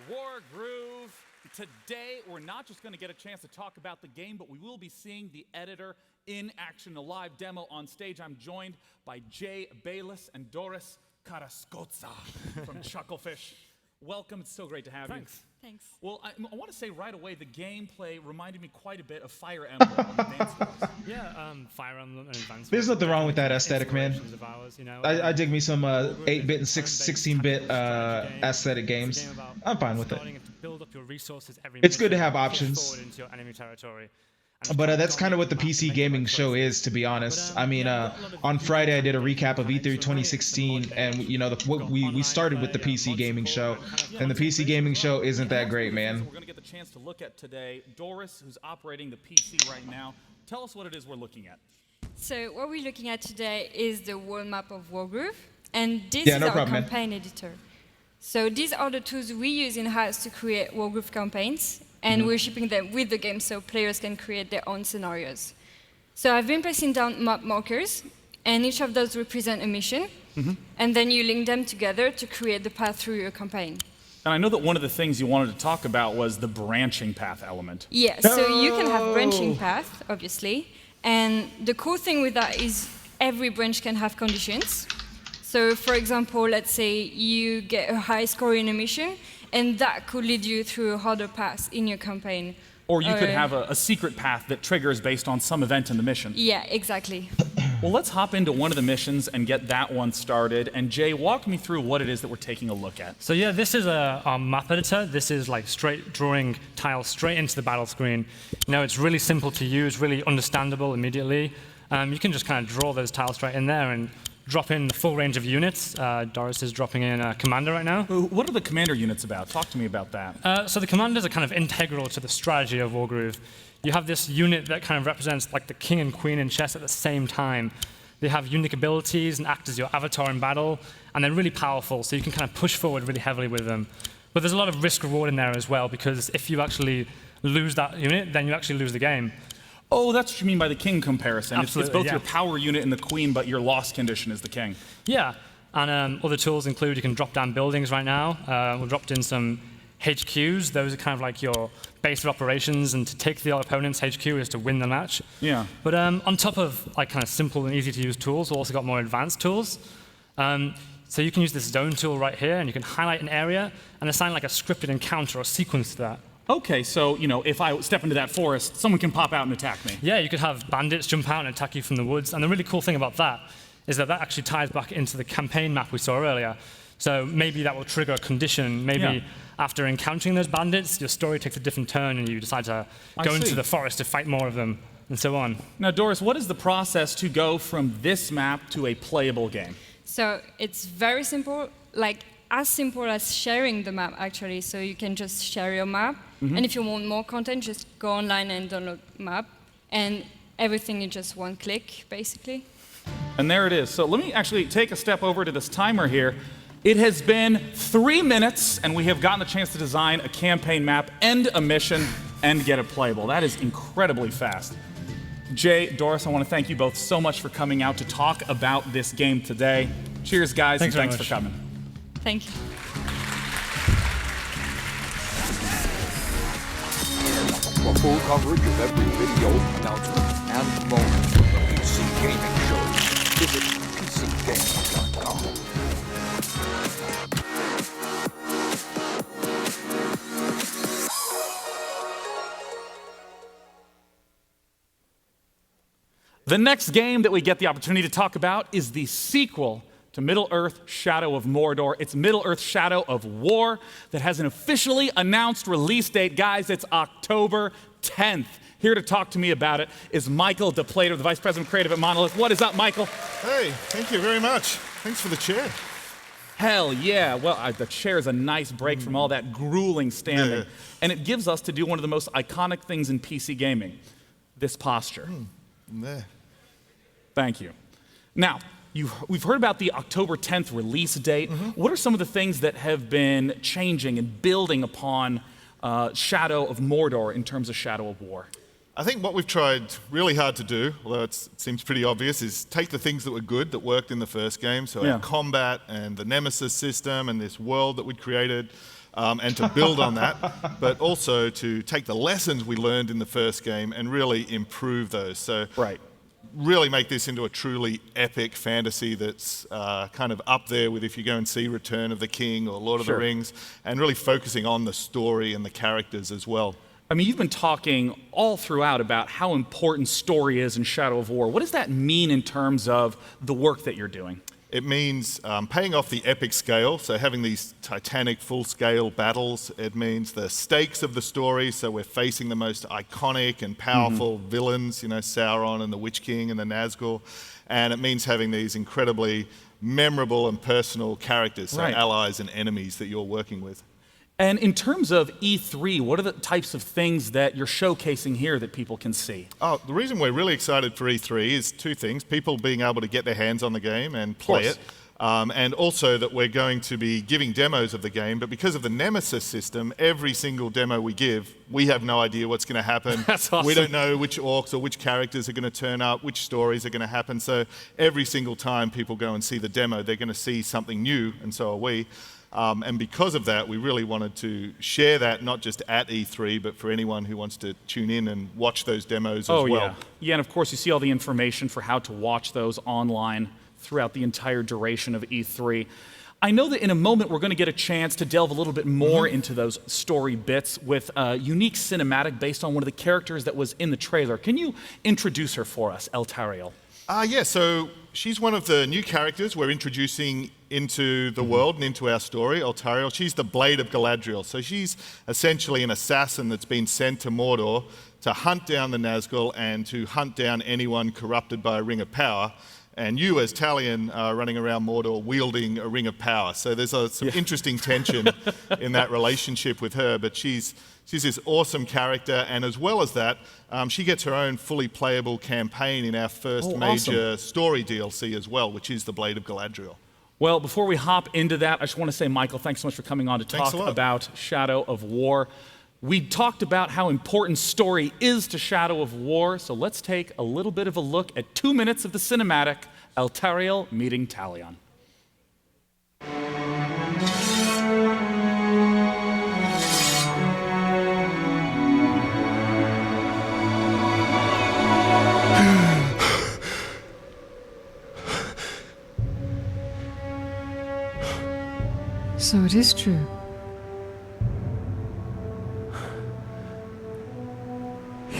War Groove. Today, we're not just going to get a chance to talk about the game, but we will be seeing the editor in action, a live demo on stage. I'm joined by Jay Bayless and Doris Karaskotza from Chucklefish. Welcome. It's so great to have you. Thanks. Well, I want to say right away, the gameplay reminded me quite a bit of Fire Emblem on Advance Wars. Yeah, Fire Emblem and Advance Wars. There's nothing wrong with that aesthetic, man. Of ours, you know, I dig me some 8-bit and 16-bit aesthetic games. I'm fine with it. Build up your resources every It's good to mission, have push options. forward into your enemy territory. But that's kind of what the PC gaming show is, to be honest. I mean, on Friday I did a recap of E3 2016, and you know, we started with the PC gaming show, and the PC gaming show isn't that great, man. We're going to get the chance to look at today. Doris, who's operating the PC right now, tell us what it is we're looking at. So what we're looking at today is the world map of Wargroove, and this is our campaign editor. So these are the tools we use in-house to create Wargroove campaigns, and we're shipping them with the game so players can create their own scenarios. So I've been placing down map markers, and each of those represent a mission, and then you link them together to create the path through your campaign. And I know that one of the things you wanted to talk about was the branching path element. Yeah, so you can have branching path, obviously, and the cool thing with that is every branch can have conditions. So for example, let's say you get a high score in a mission, and that could lead you through a harder path in your campaign. Or you could have a secret path that triggers based on some event in the mission. Yeah, exactly. Well, let's hop into one of the missions and get that one started. And Jay, walk me through what it is that we're taking a look at. So yeah, this is our map editor. This is like straight drawing tiles straight into the battle screen. You know, it's really simple to use, really understandable immediately. You can just kind of draw those tiles straight in there and drop in the full range of units. Doris is dropping in a commander right now. What are the commander units about? Talk to me about that. So the commanders are kind of integral to the strategy of Wargroove. You have this unit that kind of represents like the king and queen in chess at the same time. They have unique abilities and act as your avatar in battle, and they're really powerful, so you can kind of push forward really heavily with them. But there's a lot of risk reward in there as well, because if you actually lose that unit, then you actually lose the game. Oh, that's what you mean by the king comparison. Absolutely, it's both your power unit and the queen, but your loss condition is the king. Yeah, and other tools include you can drop down buildings right now. We've dropped in some HQs. Those are kind of like your base of operations, and to take the opponent's HQ is to win the match. Yeah. But on top of like kind of simple and easy to use tools, we've also got more advanced tools. So you can use this zone tool right here, and you can highlight an area and assign like a scripted encounter or sequence to that. Okay, so, you know, if I step into that forest, someone can pop out and attack me. Yeah, you could have bandits jump out and attack you from the woods. And the really cool thing about that is that that actually ties back into the campaign map we saw earlier. So maybe that will trigger a condition. Maybe after encountering those bandits, your story takes a different turn and you decide to go into the forest to fight more of them, and so on. Now, Doris, what is the process to go from this map to a playable game? So it's very simple, like as simple as sharing the map, actually. So you can just share your map. And if you want more content, just go online and download map. And everything is just one click, basically. And there it is. So let me actually take a step over to this timer here. It has been 3 minutes, and we have gotten the chance to design a campaign map and a mission. and get it playable. That is incredibly fast. Jay, Doris, I want to thank you both so much for coming out to talk about this game today. Cheers, guys, and thanks for coming. Thank you. For full coverage of every video, announcement, and moment from the PC Gaming Show, visit PCGaming.com. The next game that we get the opportunity to talk about is the sequel to Middle-earth: Shadow of Mordor. It's Middle-earth: Shadow of War that has an officially announced release date. Guys, it's October 10th. Here to talk to me about it is Michael DePlater, the Vice President of Creative at Monolith. What is up, Michael? Hey, thank you very much. Thanks for the chair. Hell yeah. Well, the chair is a nice break from all that grueling standing. Yeah. And it gives us to do one of the most iconic things in PC gaming, this posture. Yeah. Thank you. Now, we've heard about the October 10th release date. What are some of the things that have been changing and building upon Shadow of Mordor in terms of Shadow of War? I think what we've tried really hard to do, although it seems pretty obvious, is take the things that were good, that worked in the first game, so our combat and the Nemesis system and this world that we'd created, and to build on that, but also to take the lessons we learned in the first game and really improve those. So really make this into a truly epic fantasy that's kind of up there with if you go and see Return of the King or Lord of the Rings, and really focusing on the story and the characters as well. I mean, you've been talking all throughout about how important story is in Shadow of War. What does that mean in terms of the work that you're doing? It means paying off the epic scale, so having these titanic full-scale battles. It means the stakes of the story, so we're facing the most iconic and powerful villains, you know, Sauron and the Witch King and the Nazgul. And it means having these incredibly memorable and personal characters, so allies and enemies that you're working with. And in terms of E3, what are the types of things that you're showcasing here that people can see? Oh, the reason we're really excited for E3 is two things. People being able to get their hands on the game and play it. And also that we're going to be giving demos of the game, but because of the Nemesis system, every single demo we give, we have no idea what's going to happen. That's awesome. We don't know which orcs or which characters are going to turn up, which stories are going to happen. So every single time people go and see the demo, they're going to see something new, and so are we. And because of that, we really wanted to share that, not just at E3, but for anyone who wants to tune in and watch those demos as well. Yeah, and of course, you see all the information for how to watch those online throughout the entire duration of E3. I know that in a moment we're going to get a chance to delve a little bit more into those story bits with a unique cinematic based on one of the characters that was in the trailer. Can you introduce her for us, Eltariel? Yeah, so she's one of the new characters we're introducing into the world and into our story, Eltariel. She's the Blade of Galadriel. So she's essentially an assassin that's been sent to Mordor to hunt down the Nazgul and to hunt down anyone corrupted by a ring of power. And you, as Talion, are running around Mordor wielding a ring of power. So there's some interesting tension in that relationship with her. But she's this awesome character, and as well as that, she gets her own fully playable campaign in our first major story DLC as well, which is the Blade of Galadriel. Well, before we hop into that, I just want to say, Michael, thanks so much for coming on to talk about Shadow of War. We talked about how important story is to Shadow of War, so let's take a little bit of a look at 2 minutes of the cinematic, Eltariel meeting Talion. So it is true.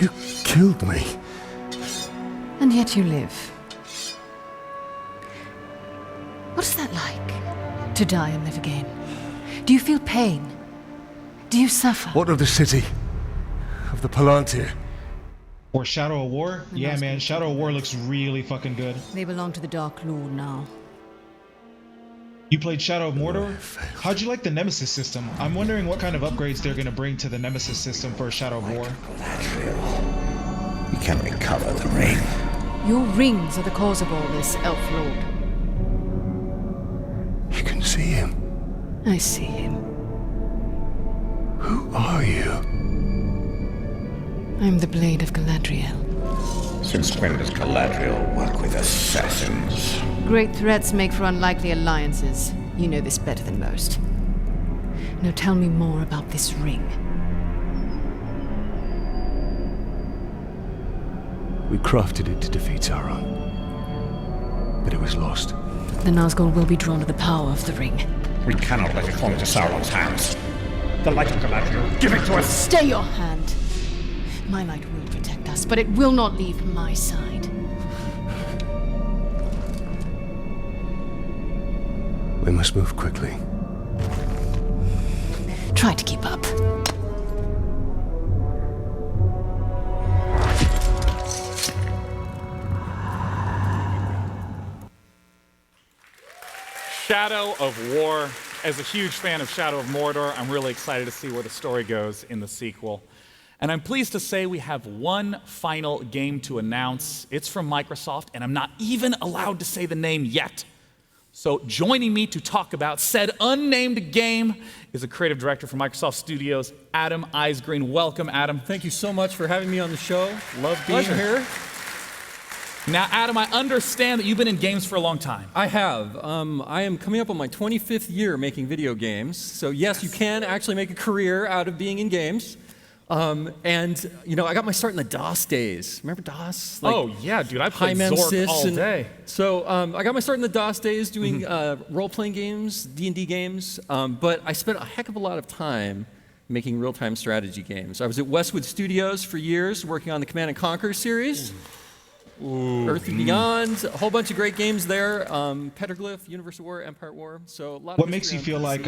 You killed me. And yet you live. What is that like? To die and live again? Do you feel pain? Do you suffer? What of the city? Of the Palantir? Or Shadow of War? Yeah, man, Shadow of War looks really fucking good. They belong to the Dark Lord now. You played Shadow of Mordor? How'd you like the Nemesis system? I'm wondering what kind of upgrades they're going to bring to the Nemesis system for Shadow of War. You can recover the ring. Your rings are the cause of all this, Elf Lord. You can see him. I see him. Who are you? I'm the Blade of Galadriel. Since when does Galadriel work with assassins? Great threats make for unlikely alliances. You know this better than most. Now tell me more about this ring. We crafted it to defeat Sauron. But it was lost. The Nazgul will be drawn to the power of the ring. We cannot let it fall into Sauron's hands. The light of Galadriel, give it to us! Stay your hand! My light will protect us, but it will not leave my side. We must move quickly. Try to keep up. Shadow of War. As a huge fan of Shadow of Mordor, I'm really excited to see where the story goes in the sequel. And I'm pleased to say we have one final game to announce. It's from Microsoft, and I'm not even allowed to say the name yet. So joining me to talk about said unnamed game is a creative director from Microsoft Studios, Adam Eisgreen. Welcome, Adam. Thank you so much for having me on the show. Love being here. Now, Adam, I understand that you've been in games for a long time. I have. I am coming up on my 25th year making video games. So yes, you can actually make a career out of being in games. And, you know, I got my start in the DOS days. Remember DOS? Like, oh, yeah, dude, I played Zork all day. So I got my start in the DOS days doing role-playing games, D&D games, but I spent a heck of a lot of time making real-time strategy games. I was at Westwood Studios for years working on the Command & Conquer series. Earth and Beyond, a whole bunch of great games there. Petroglyph, Universe of War, Empire at War. So a lot. What makes you feel like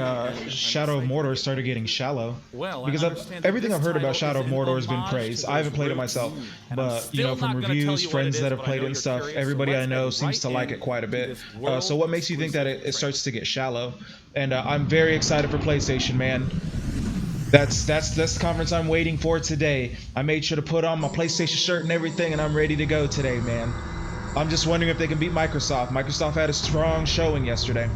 Shadow of Mordor started getting shallow? Well, because everything I've heard about Shadow of Mordor has been praised. I haven't played it myself, but you know, from reviews, friends that have played it and stuff, everybody I know seems to like it quite a bit. So what makes you think that it starts to get shallow? And I'm very excited for PlayStation, man. That's the conference I'm waiting for today. I made sure to put on my PlayStation shirt and everything, and I'm ready to go today, man. I'm just wondering if they can beat Microsoft. Microsoft had a strong showing yesterday.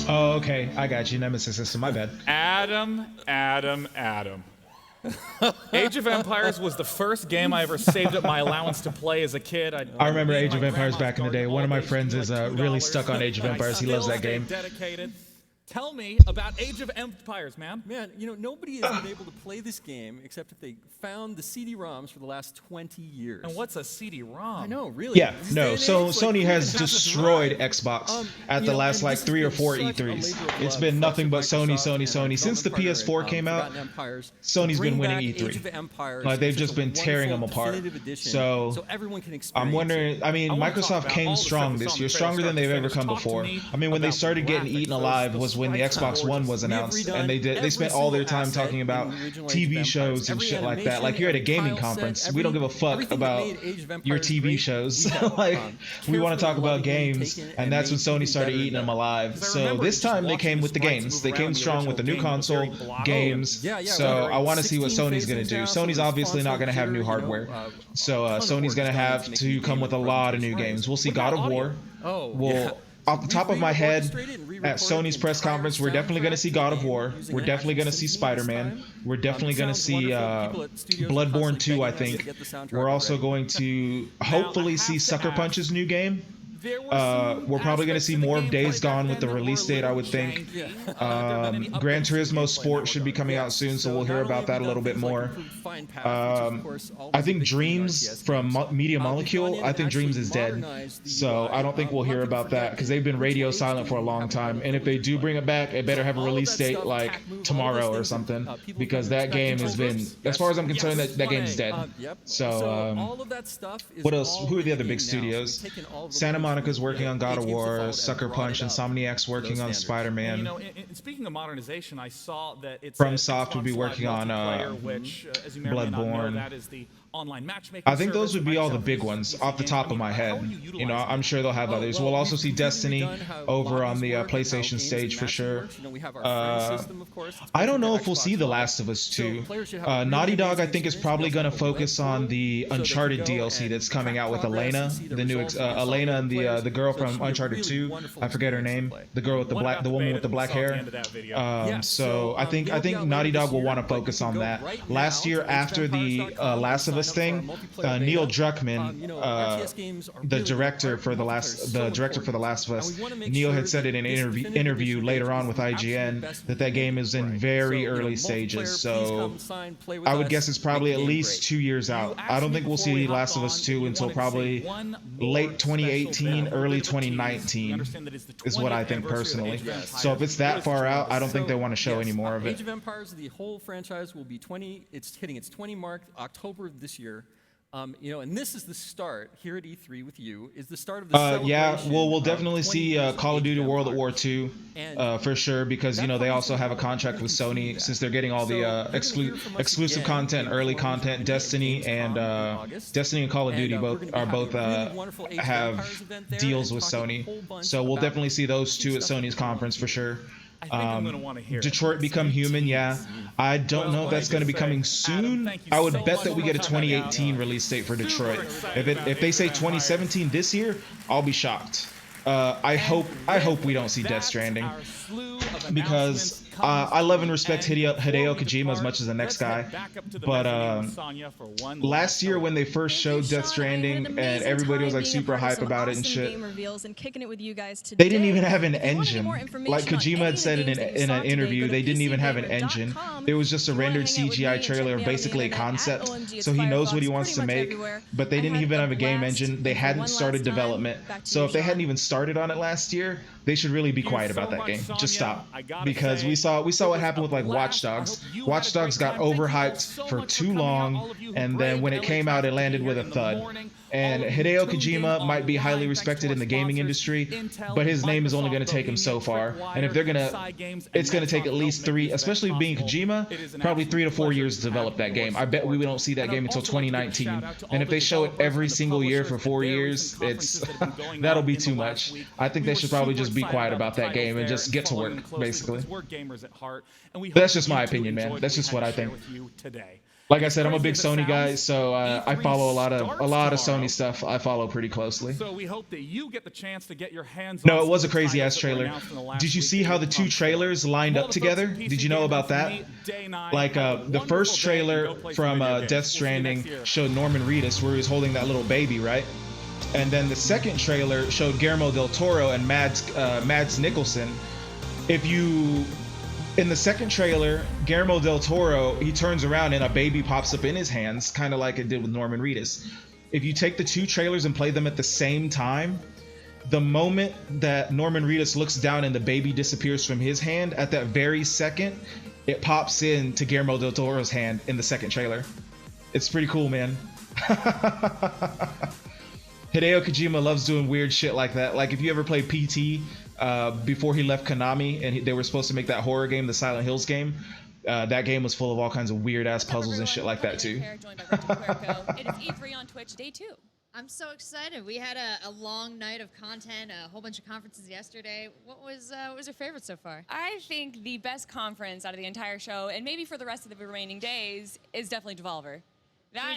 Okay, I got you. Nemesis system, my bad. Adam. Age of Empires was the first game I ever saved up my allowance to play as a kid. I remember Age of Empires back in the day. One of my friends is really stuck on Age of Empires. He loves that game. Dedicated. Tell me about Age of Empires, man. Man, you know, nobody has been able to play this game except if they found the CD-ROMs for the last 20 years. And what's a CD-ROM? I know, really. Yeah, no, so Sony has destroyed Xbox at the last like 3 or 4 E3s. It's been nothing but Sony. Since the PS4 came out, Sony's been winning E3. Like, they've just been tearing them apart. So I'm wondering, I mean, Microsoft came strong this year, stronger than they've ever come before. I mean, when they started getting eaten alive was was when the Xbox One was announced, and they spent all their time talking about TV shows and shit like that. Like, you're at a gaming conference, we don't give a fuck about your TV shows. Like, we want to talk about games, and that's when Sony started eating them alive. So this time they came with the games. They came strong with the new console, games. So I want to see what Sony's gonna do. Sony's obviously not gonna have new hardware, so Sony's gonna have to come with a lot of new games. We'll see God of War. Off the top of my head, at Sony's press conference, we're definitely going to see God of War. We're definitely going to see Spider-Man. We're definitely going to see Bloodborne 2, I think. We're also going to hopefully see Sucker Punch's new game. We're probably going to see more of Days Gone with the release date, I would think. Gran Turismo Sport should be coming out soon, so we'll hear about that a little bit more. I think Dreams from Media Molecule, I think Dreams is dead. So I don't think we'll hear about that, because they've been radio silent for a long time. And if they do bring it back, it better have a release date like tomorrow or something, because that game has been, as far as I'm concerned, that game's dead. So what else? Who are the other big studios? Santa Monica's working on God of War, Sucker Punch, Insomniac's working on Spider-Man. You know, speaking of modernization, I saw that FromSoft would be working on Bloodborne. That is the online matchmaking. I think those would be all the big ones off the top of my head. You know, I'm sure they'll have others. We'll also see Destiny over on the PlayStation stage for sure. I don't know if we'll see The Last of Us 2. Naughty Dog, I think, is probably going to focus on the Uncharted DLC that's coming out with Elena, the new Elena and the girl from Uncharted 2. I forget her name. The girl with the woman with the black hair. So I think Naughty Dog will want to focus on that. Last year, after the Last of Us thing, Neil Druckmann, the director for the Last of Us, Neil had said in an interview later on with IGN that game is in very early stages. So I would guess it's probably at least 2 years out. I don't think we'll see Last of Us 2 until probably late 2018, early 2019 is what I think personally. So if it's that far out, I don't think they want to show any more of it. Age of Empires, the whole franchise will be it's hitting its 20 mark October of this year. You know, and this is the start here at E3 with you. Is the start of the celebration. Yeah, well, we'll definitely see Call of Duty World at War 2 for sure, because you know they also have a contract with Sony since they're getting all the exclusive content, early content. Destiny and Call of Duty both have deals with Sony, so we'll definitely see those two at Sony's conference for sure. Detroit Become Human, yeah. I don't know if that's going to be coming soon. I would bet that we get a 2018 release date for Detroit. If they say 2017 this year, I'll be shocked. I hope we don't see Death Stranding, because I love and respect Hideo Kojima as much as the next guy, but last year when they first showed Death Stranding and everybody was like super hype about it and shit, they didn't even have an engine. Like Kojima had said in an interview, they didn't even have an engine. It was just a rendered CGI trailer, basically a concept. So he knows what he wants to make, but they didn't even have a game engine. They hadn't started development. So if they hadn't even started on it last year, they should really be quiet about that game. Just stop, because we saw what happened with like Watch Dogs. Watch Dogs got overhyped for too long, and then when it came out, it landed with a thud. And Hideo Kojima might be highly respected in the gaming industry, but his name is only going to take him so far. And if it's going to take at least especially being Kojima, probably 3 to 4 years to develop that game. I bet we don't see that game until 2019. And if they show it every single year for 4 years, that'll be too much. I think they should probably just be quiet about that game and just get to work, basically. But that's just my opinion, man. That's just what I think. Like I said, I'm a big Sony guy, so I follow a lot of Sony stuff. I follow pretty closely. So we hope that you get the chance to get your hands on. No, it was a crazy ass trailer. Did you see how the two trailers lined up together? Did you know about that? Like the first trailer from Death Stranding showed Norman Reedus where he was holding that little baby, right? And then the second trailer showed Guillermo del Toro and Mads Mikkelsen. In the second trailer, Guillermo del Toro, he turns around and a baby pops up in his hands, kind of like it did with Norman Reedus. If you take the two trailers and play them at the same time, the moment that Norman Reedus looks down and the baby disappears from his hand, at that very second, it pops into Guillermo del Toro's hand in the second trailer. It's pretty cool, man. Hideo Kojima loves doing weird shit like that. Like if you ever play PT, before he left Konami, and they were supposed to make that horror game, the Silent Hills game. That game was full of all kinds of weird ass puzzles and shit like that too. It is E3 on Twitch, day 2. I'm so excited. We had a long night of content, a whole bunch of conferences yesterday. What was your favorite so far? I think the best conference out of the entire show, and maybe for the rest of the remaining days, is definitely Devolver.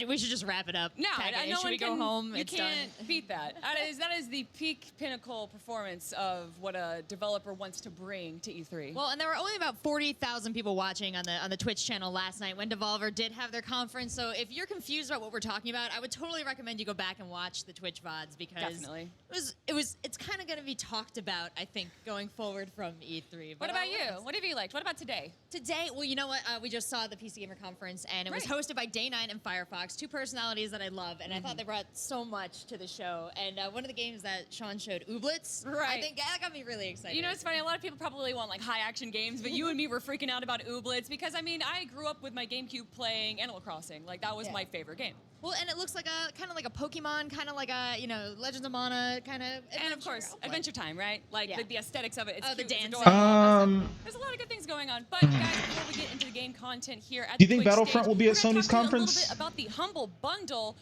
We should just wrap it up. No, no should one we can go home? You It's can't done. beat that. That is the peak pinnacle performance of what a developer wants to bring to E3. Well, and there were only about 40,000 people watching on the Twitch channel last night when Devolver did have their conference. So if you're confused about what we're talking about, I would totally recommend you go back and watch the Twitch VODs because Definitely. it's kind of going to be talked about, I think, going forward from E3. What about you? What have you liked? What about today? Today, well, you know what? We just saw the PC Gamer Conference, and it was hosted by Day9 and Firefox, two personalities that I love, and I thought they brought so much to the show. And one of the games that Sean showed, Ooblets, I think that got me really excited. You know, it's funny. A lot of people probably want like high action games, but you and me were freaking out about Ooblets because I mean, I grew up with my GameCube playing Animal Crossing. Like that was my favorite game. Well, and it looks like a kind of like a Pokemon, kind of like a Legends of Mana kind of. And of course, Adventure Time, right? Like the aesthetics of it. It's the cute, it's dancing. adorable. There's a lot of good things going on. But guys, before we get into the game content here at Do you the think Twitch Battlefront stage, will be at we're gonna Sony's talk to you conference? a little bit about the Humble Bundle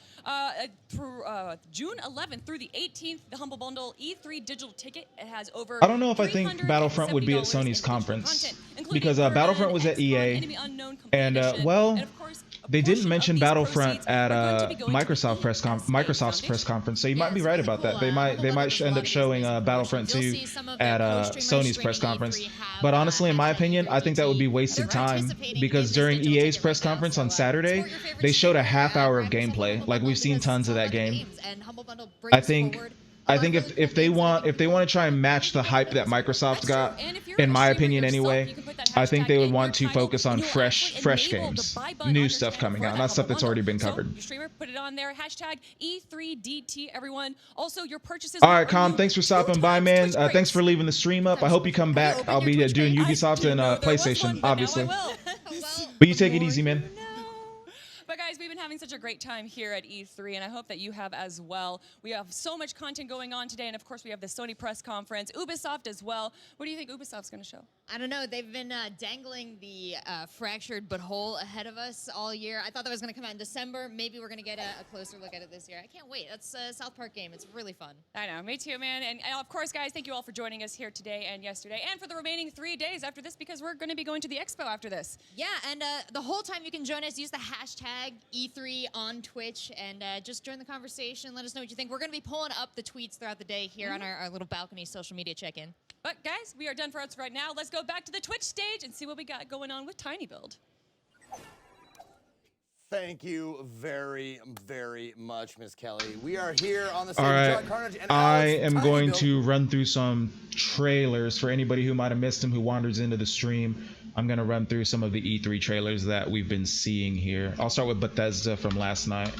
through June 11th through the 18th. The Humble Bundle E3 digital ticket. It has over. I don't know if I think Battlefront would be at Sony's conference because Battlefront was at EA, and well, they didn't mention Battlefront at Microsoft's press conference, so you might be right about that. They might end up showing Battlefront 2 at Sony's press conference. But honestly, in my opinion, I think that would be wasted time because during EA's press conference on Saturday, they showed a half hour of gameplay. Like we've seen tons of that game. I think if they want to try and match the hype that Microsoft got, in my opinion anyway, I think they would want to focus on fresh games, new stuff coming out, not stuff that's already been covered. Your streamer, put it on there. Hashtag E3DT, everyone. Also, your purchases. All right, Calm, thanks for stopping by, man. Thanks for leaving the stream up. I hope you come back. I'll be doing Ubisoft and PlayStation, obviously. But you take it easy, man. But guys, we've been having such a great time here at E3, and I hope that you have as well. We have so much content going on today, and of course we have the Sony press conference, Ubisoft as well. What do you think Ubisoft's going to show? I don't know. They've been dangling the fractured but whole ahead of us all year. I thought that was going to come out in December. Maybe we're going to get a closer look at it this year. I can't wait. That's a South Park game. It's really fun. I know. Me too, man. And of course, guys, thank you all for joining us here today and yesterday, and for the remaining 3 days after this, because we're going to be going to the expo after this. Yeah, and the whole time you can join us. Use the hashtag E3 on Twitch and just join the conversation. Let us know what you think. We're going to be pulling up the tweets throughout the day here on our little balcony social media check-in. But guys, we are done for us right now. Let's go back to the Twitch stage and see what we got going on with Tiny Build. Thank you very, very much, Miss Kelly. We are here on the stage All with right, John Carnage and I Alex am Tiny going Build. to run through some trailers for anybody who might have missed them, who wanders into the stream. I'm going to run through some of the E3 trailers that we've been seeing here. I'll start with Bethesda from last night.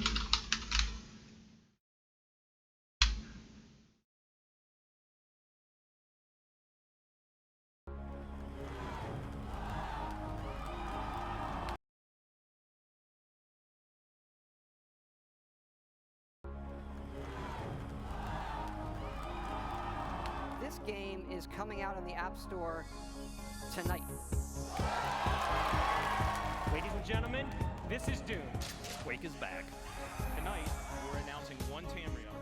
This game is coming out in the App Store tonight. Ladies and gentlemen, this is Doom. Quake is back. Tonight, we're announcing one Tamriel.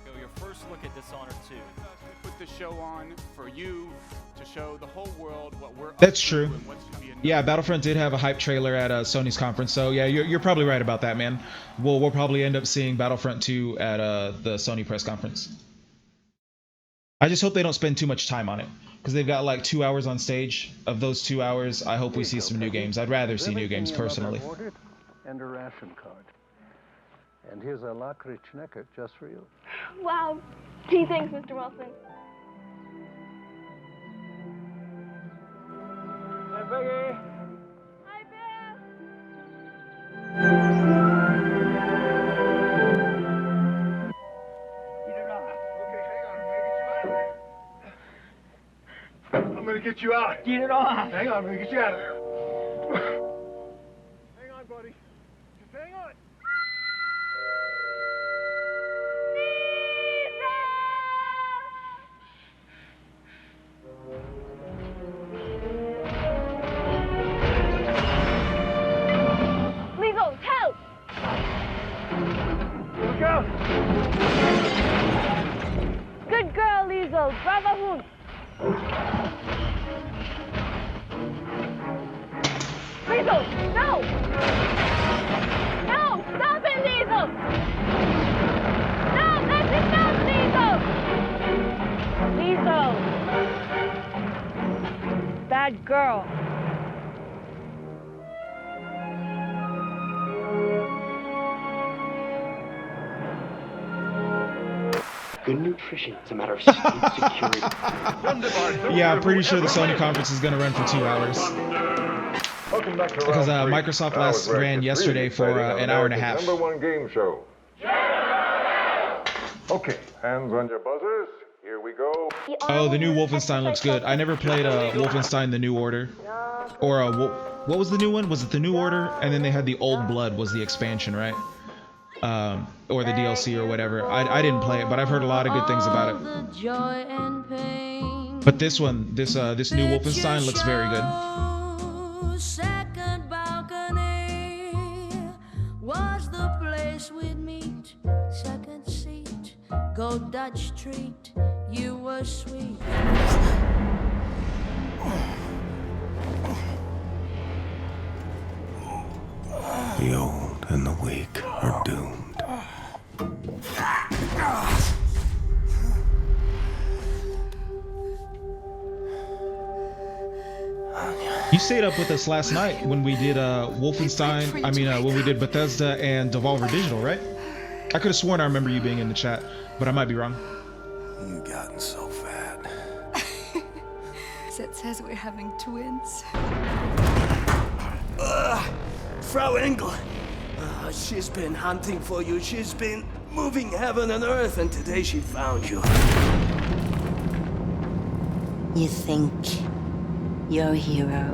Go your first look at Dishonored 2. We put the show on for you to show the whole world what we're That's up to true. and what should be a Yeah, Battlefront did have a hype trailer at Sony's conference, so yeah, you're probably right about that, man. We'll probably end up seeing Battlefront 2 at the Sony press conference. I just hope they don't spend too much time on it, because they've got like 2 hours on stage. Of those 2 hours, I hope we see some new games. I'd rather see new games personally. Ordered and a ration card. And here's a Lakritz Schnecker just for you. Wow. Gee, thanks, Mr. Wilson. Hey, Biggie. Hi, Bill. I'm gonna get you out. Get it on. Hang on, I'm gonna get you out of there. Hang on, buddy. Just hang on. Good girl, Liesel. Bravo Hund. Liesel, no! No! Stop it, Liesel! No, that's enough, Liesel! Liesel! Bad girl. Good nutrition is a matter of security. Yeah, I'm pretty sure the Sony conference is going to run for 2 hours. Because Microsoft last ran yesterday for an hour and a half. #1 game show. Okay, hands on your buzzers. Here we go. Oh, the new Wolfenstein looks good. I never played Wolfenstein The New Order. Or what was the new one? Was it The New Order? And then they had the Old Blood was the expansion, right? Or the DLC or whatever. I didn't play it, but I've heard a lot of good things about it. But this one, this new Wolfenstein looks very good. Second balcony was the place we'd meet. Second seat, go Dutch treat. You were sweet. The old and the weak are doomed. You stayed up with us last night when we did Wolfenstein. I mean, when we did Bethesda and Devolver Digital, right? I could have sworn I remember you being in the chat, but I might be wrong. You've gotten so fat. Zed says we're having twins. Frau Engel, she's been hunting for you. She's been moving heaven and earth, and today she found you. You think your hero,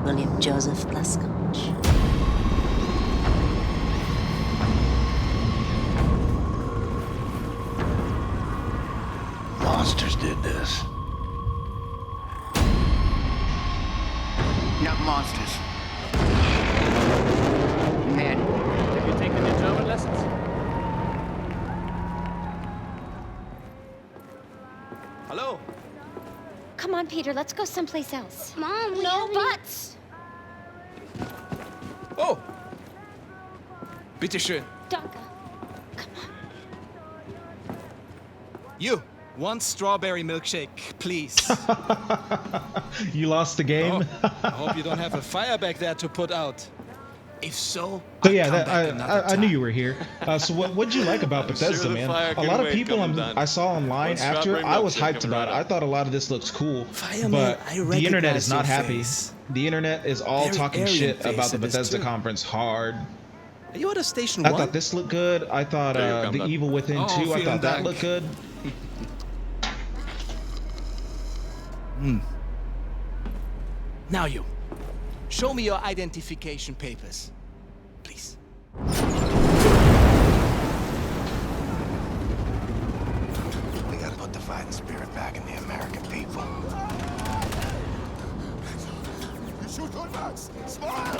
William Joseph Lescotch? Monsters did this. Not monsters. Man, have you taken your German lessons? Hello? Come on, Peter, let's go someplace else. Mom, we No haven't- buts! Oh! Bitteschön. Danke. You, one strawberry milkshake, please. You lost the game. I hope you don't have a fire back there to put out. If so, So yeah, I knew you were here. So what did you like about Bethesda, man? A lot of people I saw online after, I was hyped about it. I thought a lot of this looks cool, but the internet is not happy. The internet is all talking shit about the Bethesda conference hard. Are you at a station I one? thought this looked good. I thought The Evil Within 2, I thought that looked good. Now you. Show me your identification papers, please. We gotta put the fighting spirit back in the American people. You shoot good, Max. Smile.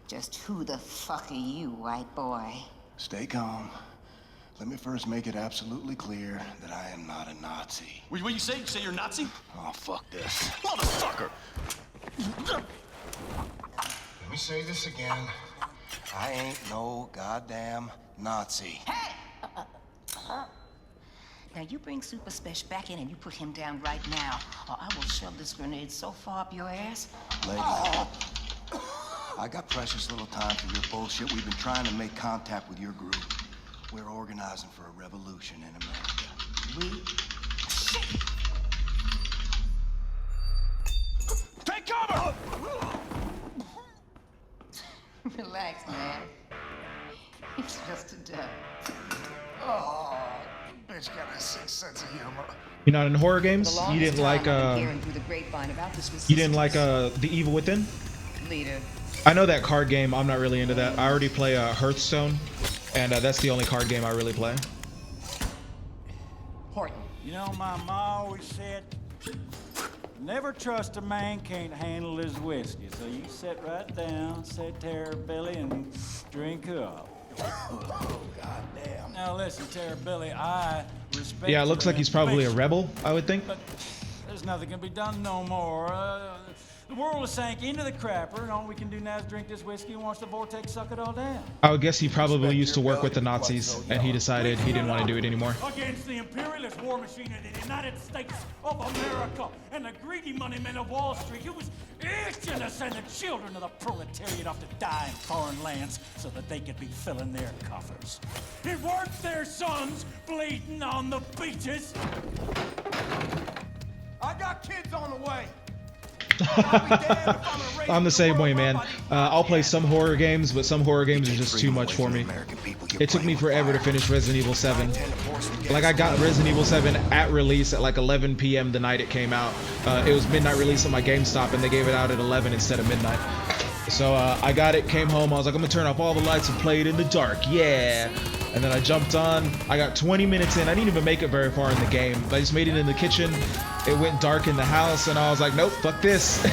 Just who the fuck are you, white boy? Stay calm. Let me first make it absolutely clear that I am not a Nazi. What you say? You say you're a Nazi? Oh, fuck this. Motherfucker! Let me say this again. I ain't no goddamn Nazi. Hey! Now you bring Super Spesh back in and you put him down right now, or I will shove this grenade so far up your ass. Lady, I got precious little time for your bullshit. We've been trying to make contact with your group. We're organizing for a revolution in America. Take cover! Relax, man. It's just a duck. Oh, bitch got a sick sense of humor. You know, in horror games, you didn't like The Evil Within? Leader. I know that card game. I'm not really into that. I already play Hearthstone, and that's the only card game I really play. Horton, You know, my ma always said, never trust a man can't handle his whiskey. So you sit right down, say Terror-Billy, and drink up. Oh, goddamn. Now listen, Terror-Billy, I respect Yeah, it looks your like he's probably a ambition, rebel, I would think. but there's nothing can be done no more. The world has sank into the crapper, and all we can do now is drink this whiskey and watch the vortex suck it all down. I would guess he probably used to work with the Nazis, and he decided he didn't want to do it anymore. Against the imperialist war machine of the United States of America and the greedy money men of Wall Street, who was itching to send the children of the proletariat off to die in foreign lands so that they could be filling their coffers. It weren't their sons bleeding on the beaches. I got kids on the way. I'm the same way, man. I'll play some horror games, but some horror games are just too much for me. It took me forever to finish Resident Evil 7. Like, I got Resident Evil 7 at release at like 11 p.m. the night it came out. It was midnight release on my GameStop, and they gave it out at 11 instead of midnight. So I got it, came home, I was like, I'm gonna turn off all the lights and play it in the dark, yeah! And then I jumped on, I got 20 minutes in, I didn't even make it very far in the game. I just made it in the kitchen, it went dark in the house, and I was like, nope, fuck this.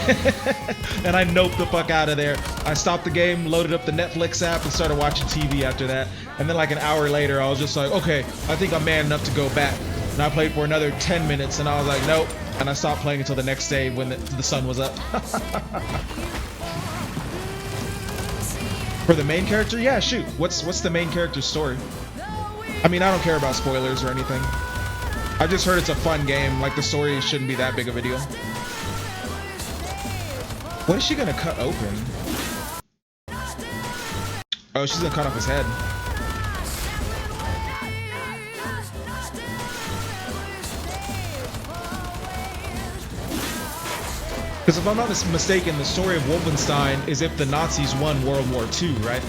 And I noped the fuck out of there. I stopped the game, loaded up the Netflix app, and started watching TV after that. And then like an hour later, I was just like, okay, I think I'm man enough to go back. And I played for another 10 minutes, and I was like, nope. And I stopped playing until the next day when the sun was up. For the main character? Yeah, shoot. What's the main character's story? I mean, I don't care about spoilers or anything. I just heard it's a fun game. Like, the story shouldn't be that big of a deal. What is she gonna cut open? Oh, she's gonna cut off his head. Because if I'm not mistaken, the story of Wolfenstein is if the Nazis won World War II, right?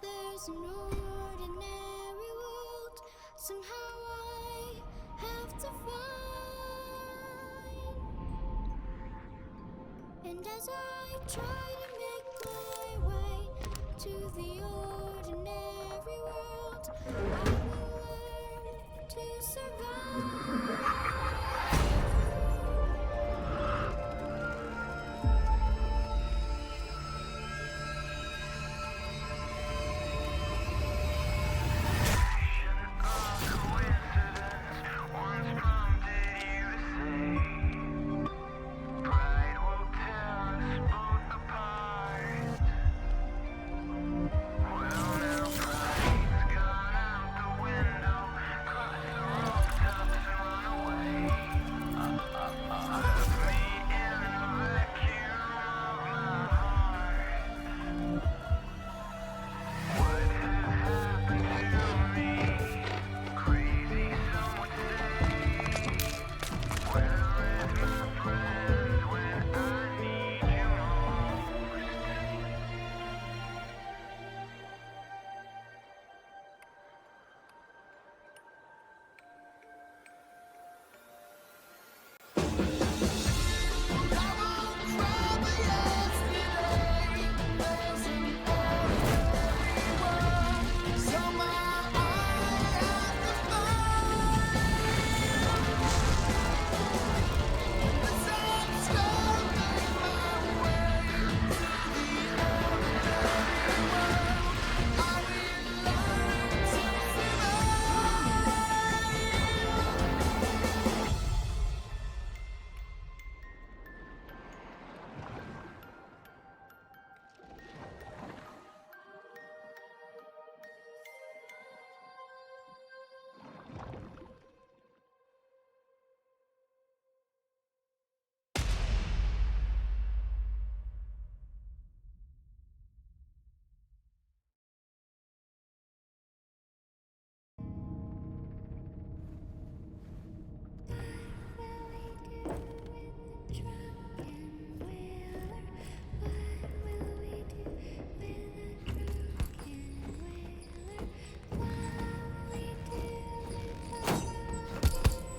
There's an ordinary world, somehow I have to find. And as I try to make my way to the ordinary world, I will learn to survive.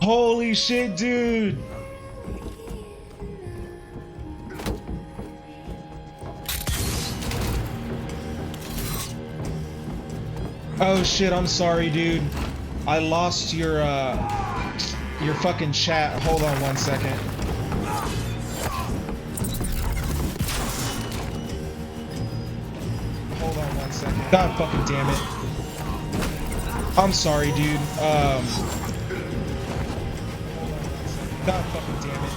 Holy shit, dude. Oh shit, I'm sorry, dude. I lost your fucking chat. Hold on one second. Hold on one second. God fucking damn it. I'm sorry, dude. God fucking damn it.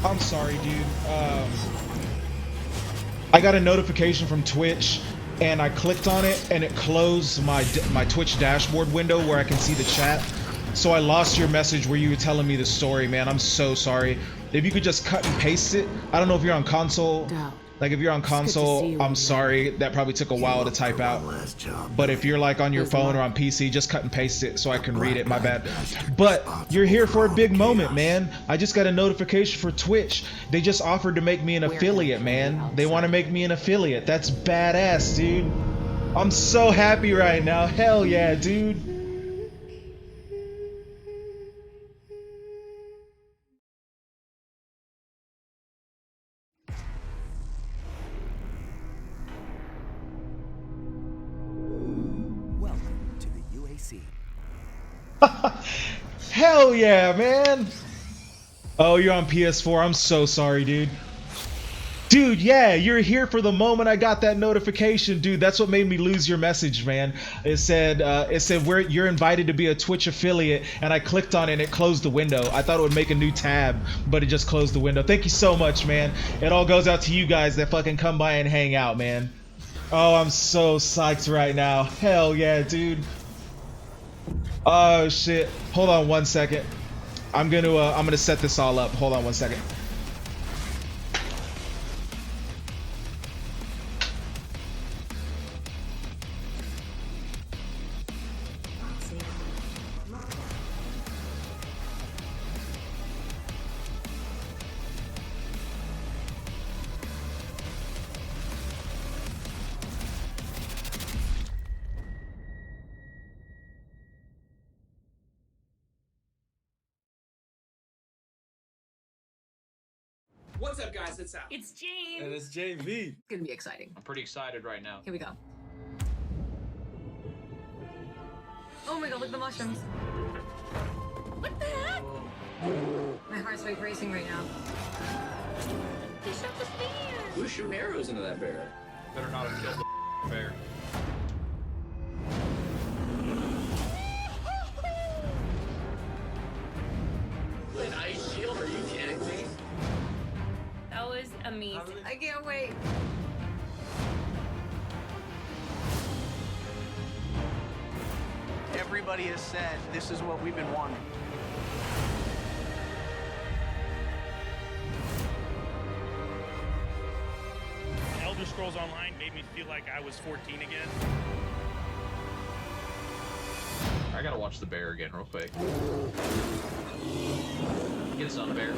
I'm sorry, dude. I got a notification from Twitch and I clicked on it and it closed my Twitch dashboard window where I can see the chat. So I lost your message where you were telling me the story, man. I'm so sorry. If you could just cut and paste it. I don't know if you're on console. Like if you're on console, I'm sorry. That probably took a while to type out. But if you're like on your phone or on PC, just cut and paste it so I can read it. My bad. But you're here for a big moment, man. I just got a notification for Twitch. They just offered to make me an affiliate, man. They want to make me an affiliate. That's badass, dude. I'm so happy right now. Hell yeah, dude. Welcome to the UAC. Hell yeah, man. Oh, you're on PS4. I'm so sorry, dude. Dude, yeah, you're here for the moment I got that notification, dude. That's what made me lose your message, man. It said you're invited to be a Twitch affiliate, and I clicked on it and it closed the window. I thought it would make a new tab, but it just closed the window. Thank you so much, man. It all goes out to you guys that fucking come by and hang out, man. Oh, I'm so psyched right now. Hell yeah, dude. Oh shit. Hold on one second. I'm gonna set this all up. Hold on one second. What's up, guys? It's Al. It's James. And it's JV. It's gonna be exciting. I'm pretty excited right now. Here we go. Oh my god, look at the mushrooms. What the heck? My heart's rate racing right now. They shot the bear. Who's shooting arrows into that bear? Better not have killed the bear. An ice shield? Are you kidding me? That was amazing. I can't wait. Everybody has said this is what we've been wanting. Elder Scrolls Online made me feel like I was 14 again. I gotta watch the bear again real quick. Get us on the bear.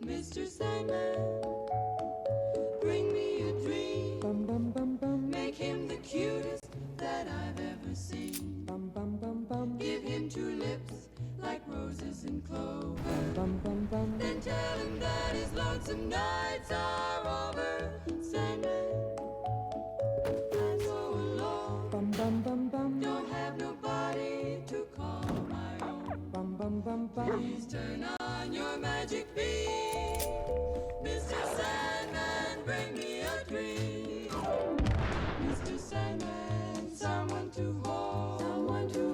Mr. Sandman, bring me a dream. Make him the cutest that I've ever seen. Give him two lips like roses and clover. Then tell him that his lonesome nights are over. Sandman, I'm so alone. Don't have nobody to call my own. Please turn on your magic beam. Mr. Sandman, bring me a dream. Mr. Sandman, someone to hold. To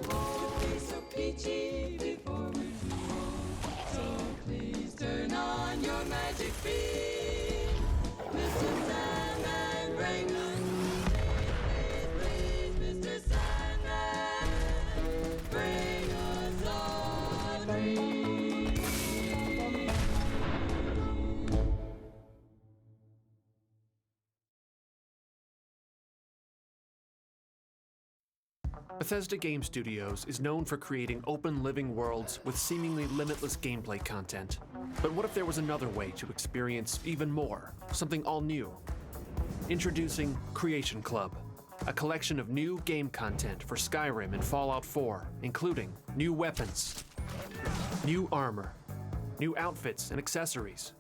be so peachy before we're too old. So please turn on your magic beam. Mr. Sandman, bring us. Please, Mr. Sandman, bring us a dream. Bethesda Game Studios is known for creating open living worlds with seemingly limitless gameplay content. But what if there was another way to experience even more, something all new? Introducing Creation Club, a collection of new game content for Skyrim and Fallout 4, including new weapons, new armor, new outfits and accessories,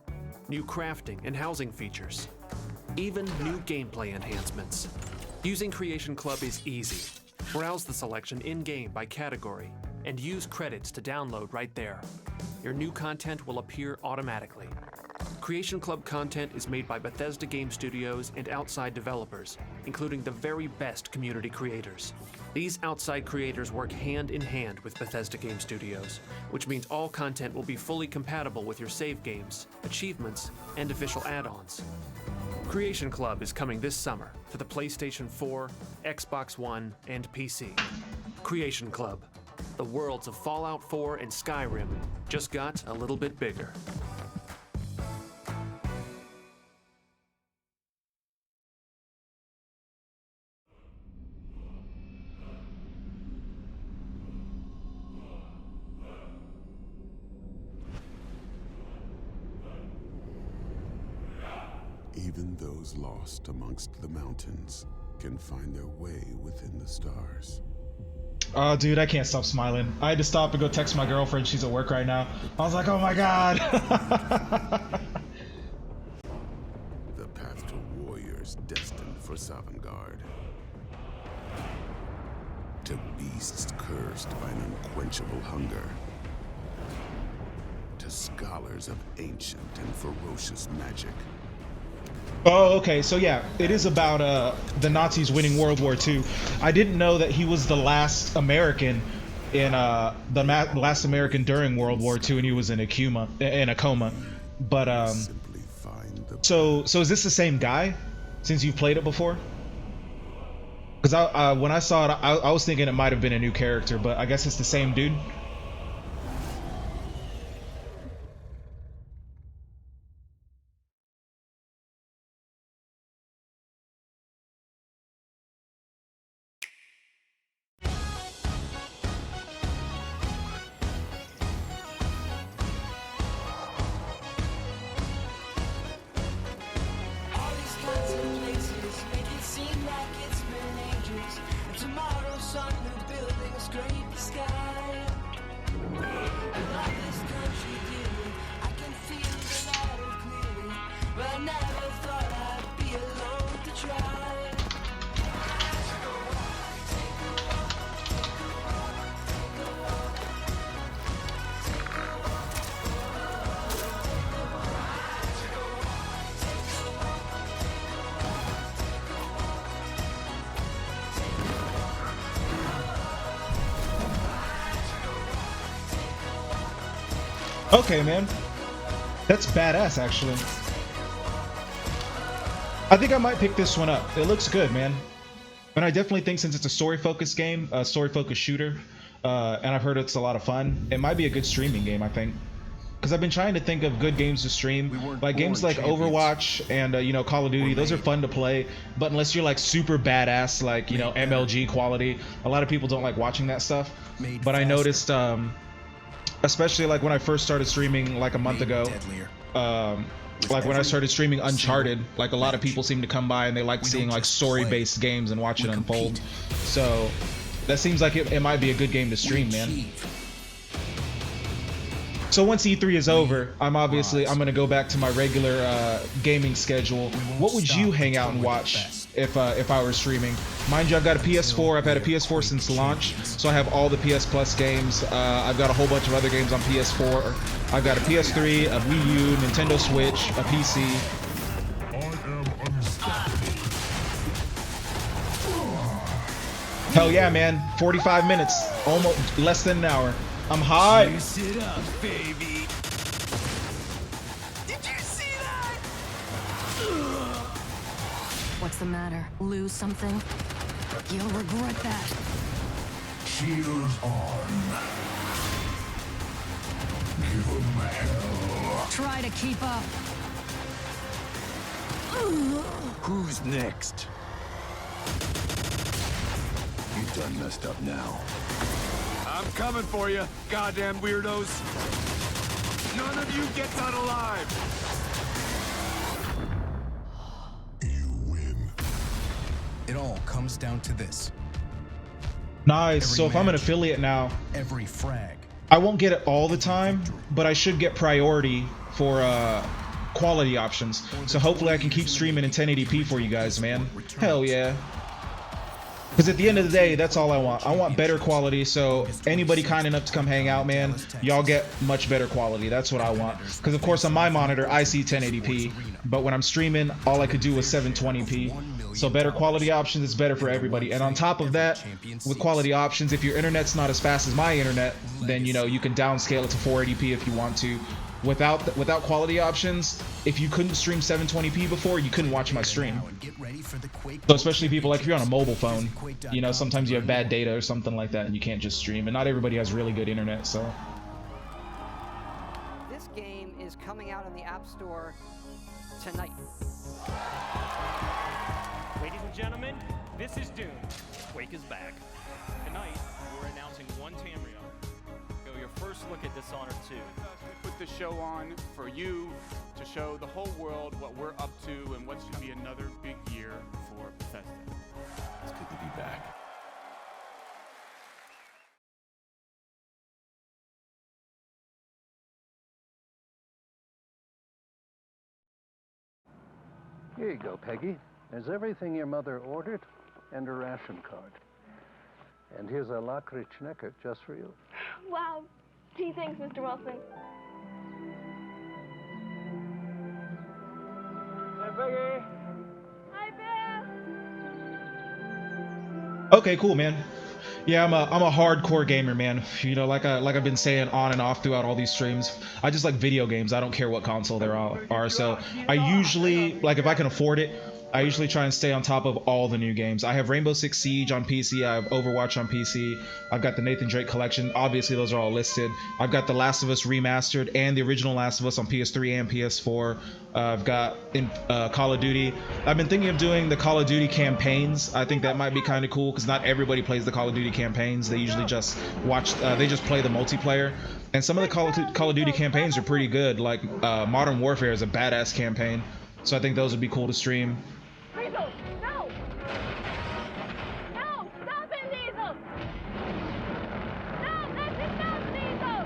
new crafting and housing features, even new gameplay enhancements. Using Creation Club is easy. Browse the selection in-game by category and use credits to download right there. Your new content will appear automatically. Creation Club content is made by Bethesda Game Studios and outside developers, including the very best community creators. These outside creators work hand in hand with Bethesda Game Studios, which means all content will be fully compatible with your save games, achievements, and official add-ons. Creation Club is coming this summer to the PlayStation 4, Xbox One, and PC. Creation Club. The worlds of Fallout 4 and Skyrim just got a little bit bigger. Even those lost amongst the mountains can find their way within the stars. Oh, dude, I can't stop smiling. I had to stop and go text my girlfriend. She's at work right now. I was like, oh my god. The path to warriors destined for Sovngarde. To beasts cursed by an unquenchable hunger. To scholars of ancient and ferocious magic. Oh, okay. So yeah, it is about the Nazis winning World War II. I didn't know that he was the last American in last American during World War II, and he was in a coma. But so is this the same guy? Since you've played it before? Because when I saw it, I was thinking it might have been a new character, but I guess it's the same dude. Okay, man. That's badass, actually. I think I might pick this one up. It looks good, man. And I definitely think since it's a story-focused game, a story-focused shooter, and I've heard it's a lot of fun, it might be a good streaming game, I think. Because I've been trying to think of good games to stream. Like games like Overwatch and, you know, Call of Duty, those are fun to play. But unless you're like super badass, like, you know, MLG quality, a lot of people don't like watching that stuff. But I noticed... especially like when I first started streaming like a month ago, like when I started streaming Uncharted, like a lot of people seem to come by and they like seeing like story-based games and watch it unfold. So that seems like it might be a good game to stream, man. So once E3 is over, I'm gonna go back to my regular gaming schedule. What would you hang out and watch if I were streaming? Mind you, I've got a PS4. I've had a PS4 since launch, so I have all the PS Plus games. I've got a whole bunch of other games on PS4. I've got a PS3, a Wii U, Nintendo Switch, a PC. Hell yeah, man! 45 minutes, almost less than an hour. I'm high. Sit up, baby. Did you see that? What's the matter? Lose something? You'll regret that. Shields on. Give 'em hell. Try to keep up. Who's next? You done messed up now. I'm coming for you, goddamn weirdos. None of you gets out alive. It all comes down to this. Nice. So if I'm an affiliate now, every frag, I won't get it all the time, but I should get priority for quality options. So hopefully I can keep streaming in 1080p for you guys, man. Hell yeah. Because at the end of the day, that's all I want. I want better quality, so anybody kind enough to come hang out, man, y'all get much better quality. That's what I want. Because of course on my monitor, I see 1080p, but when I'm streaming, all I could do was 720p. So better quality options is better for everybody. And on top of that, with quality options, if your internet's not as fast as my internet, then you know you can downscale it to 480p if you want to. Without quality options, if you couldn't stream 720p before, you couldn't watch my stream. So especially people like if you're on a mobile phone, you know, sometimes you have bad data or something like that and you can't just stream, and not everybody has really good internet, so. This game is coming out in the App Store tonight. Ladies and gentlemen, this is Dune. Quake is back. Tonight, we're announcing one Tamriel. Go your first look at Dishonored 2. We put the show on for you to show the whole world what we're up to and what should be another big year for Bethesda. It's good to be back. Here you go, Peggy. There's everything your mother ordered and a ration card. And here's a lakritschnecker just for you. Wow. Gee, thanks, Mr. Wilson. Hey, Peggy. Hi, Bill. Okay, cool, man. Yeah, I'm a hardcore gamer, man. You know, like I've been saying on and off throughout all these streams, I just like video games. I don't care what console there are. So I usually, like, if I can afford it, I usually try and stay on top of all the new games. I have Rainbow Six Siege on PC. I have Overwatch on PC. I've got the Nathan Drake collection. Obviously, those are all listed. I've got The Last of Us Remastered and the original Last of Us on PS3 and PS4. I've got Call of Duty. I've been thinking of doing the Call of Duty campaigns. I think that might be kind of cool because not everybody plays the Call of Duty campaigns. They usually just watch. They just play the multiplayer. And some of the Call of Duty campaigns are pretty good. Like Modern Warfare is a badass campaign. So I think those would be cool to stream. Diesel, no! No! Stop it, Diesel! No, that's enough, Diesel!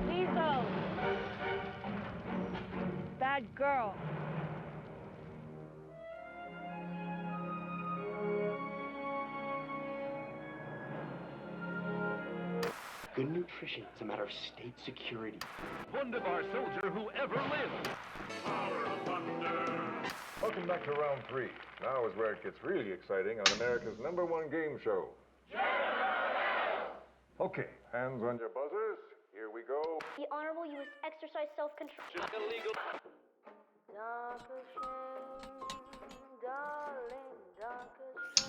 Diesel! Bad girl. Good nutrition is a matter of state security. Wunderbar soldier who ever lived. Power of thunder. Welcome back to round 3. Now is where it gets really exciting on America's #1 game show. Okay, hands on your buzzers. Here we go. The Honorable, you must exercise self-control.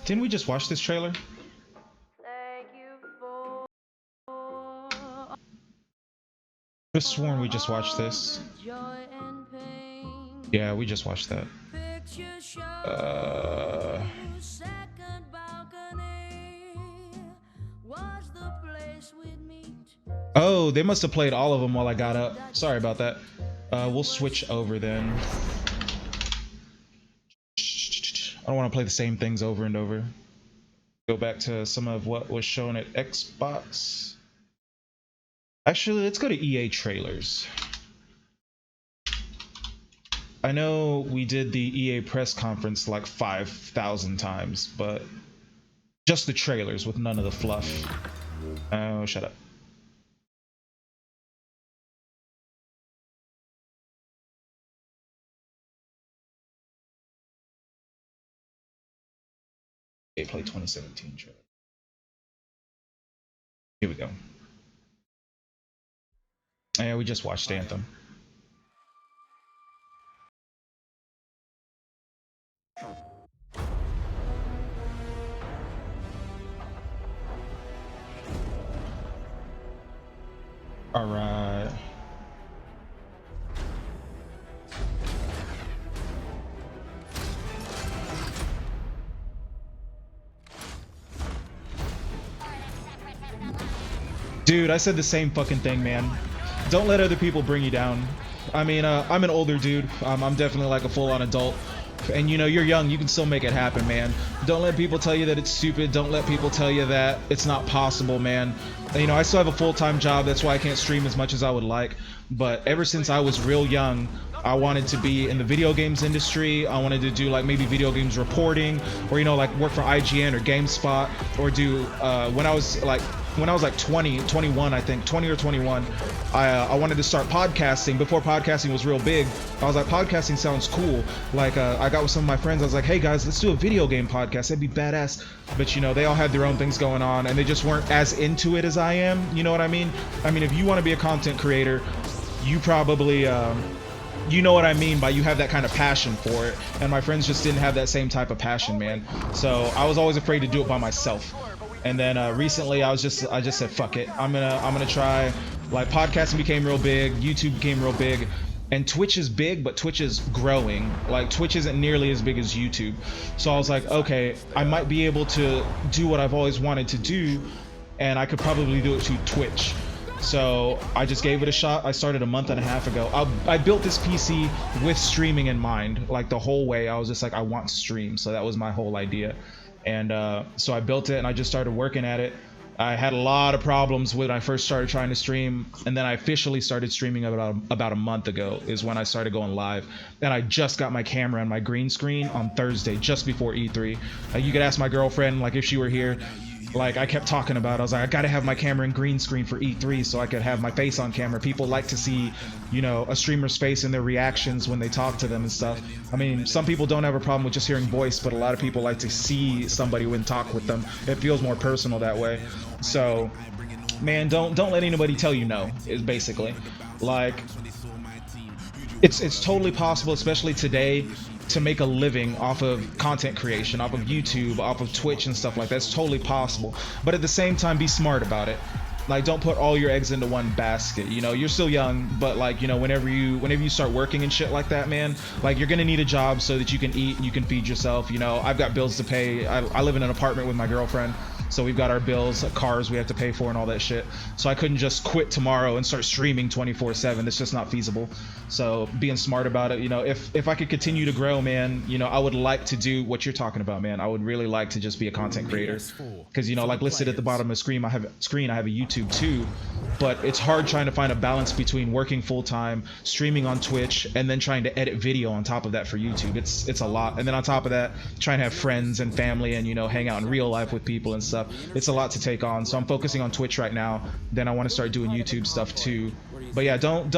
Didn't we just watch this trailer? Could have sworn we just watched this. Yeah, we just watched that. Oh, they must have played all of them while I got up. Sorry about that. We'll switch over then. I don't want to play the same things over and over. Go back to some of what was shown at Xbox. Actually, let's go to EA trailers. I know we did the EA press conference like 5,000 times, but just the trailers with none of the fluff. Oh, shut up. Gameplay 2017 trailer. Here we go. Yeah, we just watched Anthem. All right. Dude, I said the same fucking thing, man. Don't let other people bring you down. I mean, I'm an older dude. I'm definitely like a full-on adult. And you know, you're young, you can still make it happen, man. Don't let people tell you that it's stupid. Don't let people tell you that it's not possible, man. You know, I still have a full-time job. That's why I can't stream as much as I would like. But ever since I was real young, I wanted to be in the video games industry. I wanted to do like maybe video games reporting, or you know, like work for IGN or GameSpot, or do when I was like 21, I think 20 or 21, I wanted to start podcasting before podcasting was real big. I was like, podcasting sounds cool. Like I got with some of my friends, I was like, hey guys, let's do a video game podcast, that'd be badass. But you know, they all had their own things going on and they just weren't as into it as I am. You know what I mean? I mean, if you want to be a content creator, you probably you know what I mean by you have that kind of passion for it, and my friends just didn't have that same type of passion, man. So I was always afraid to do it by myself. And then recently I just said fuck it, I'm gonna try. Like, podcasting became real big, YouTube became real big, and Twitch is big, but Twitch is growing. Like, Twitch isn't nearly as big as YouTube. So I was like, okay, I might be able to do what I've always wanted to do, and I could probably do it to Twitch. So I just gave it a shot. I started a month and a half ago. I built this PC with streaming in mind. Like, the whole way I was just like, I want to stream. So that was my whole idea. And so I built it and I just started working at it. I had a lot of problems when I first started trying to stream, and then I officially started streaming about a month ago is when I started going live. And I just got my camera and my green screen on Thursday, just before E3. You could ask my girlfriend, like, if she were here. Like, I kept talking about it. I was like, I gotta have my camera and green screen for E3 so I could have my face on camera. People like to see, you know, a streamer's face and their reactions when they talk to them and stuff. I mean, some people don't have a problem with just hearing voice, but a lot of people like to see somebody when talk with them. It feels more personal that way. So, man, don't let anybody tell you no, is basically. Like, it's totally possible, especially today, to make a living off of content creation, off of YouTube, off of Twitch and stuff like that. It's totally possible. But at the same time, be smart about it. Like, don't put all your eggs into one basket. You know, you're still young, but like, you know, whenever you start working and shit like that, man, like, you're gonna need a job so that you can eat and you can feed yourself. You know, I've got bills to pay. I live in an apartment with my girlfriend, so we've got our bills, cars we have to pay for and all that shit. So I couldn't just quit tomorrow and start streaming 24/7. It's just not feasible. So being smart about it, you know, if I could continue to grow, man, you know, I would like to do what you're talking about, man. I would really like to just be a content creator, because, you know, like listed at the bottom of the screen, I have a YouTube too, but it's hard trying to find a balance between working full-time, streaming on Twitch, and then trying to edit video on top of that for YouTube. It's a lot. And then on top of that, trying to have friends and family and, you know, hang out in real life with people and stuff. It's a lot to take on. So I'm focusing on Twitch right now. Then I want to start doing YouTube stuff too. But yeah, don't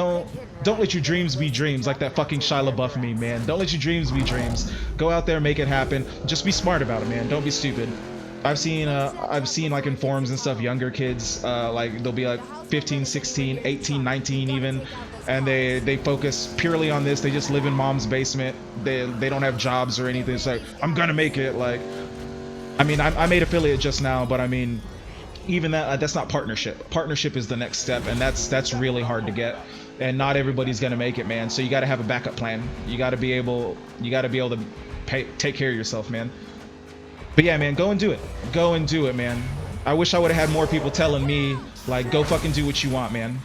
let your dreams be dreams, like that fucking Shia LaBeouf meme, man. Don't let your dreams be dreams. Go out there, make it happen. Just be smart about it, man. Don't be stupid. I've seen like in forums and stuff, younger kids, like they'll be like 15, 16, 18, 19 even, and they focus purely on this. They just live in mom's basement. They don't have jobs or anything. It's like, I'm gonna make it. Like, I mean, I made affiliate just now, but I mean, even that's not partnership. Partnership is the next step, and that's really hard to get, and not everybody's gonna make it, man. So you got to have a backup plan. You got to be able to take care of yourself, man. But yeah, man, go and do it. Go and do it, man. I wish I would have had more people telling me, like, go fucking do what you want, man.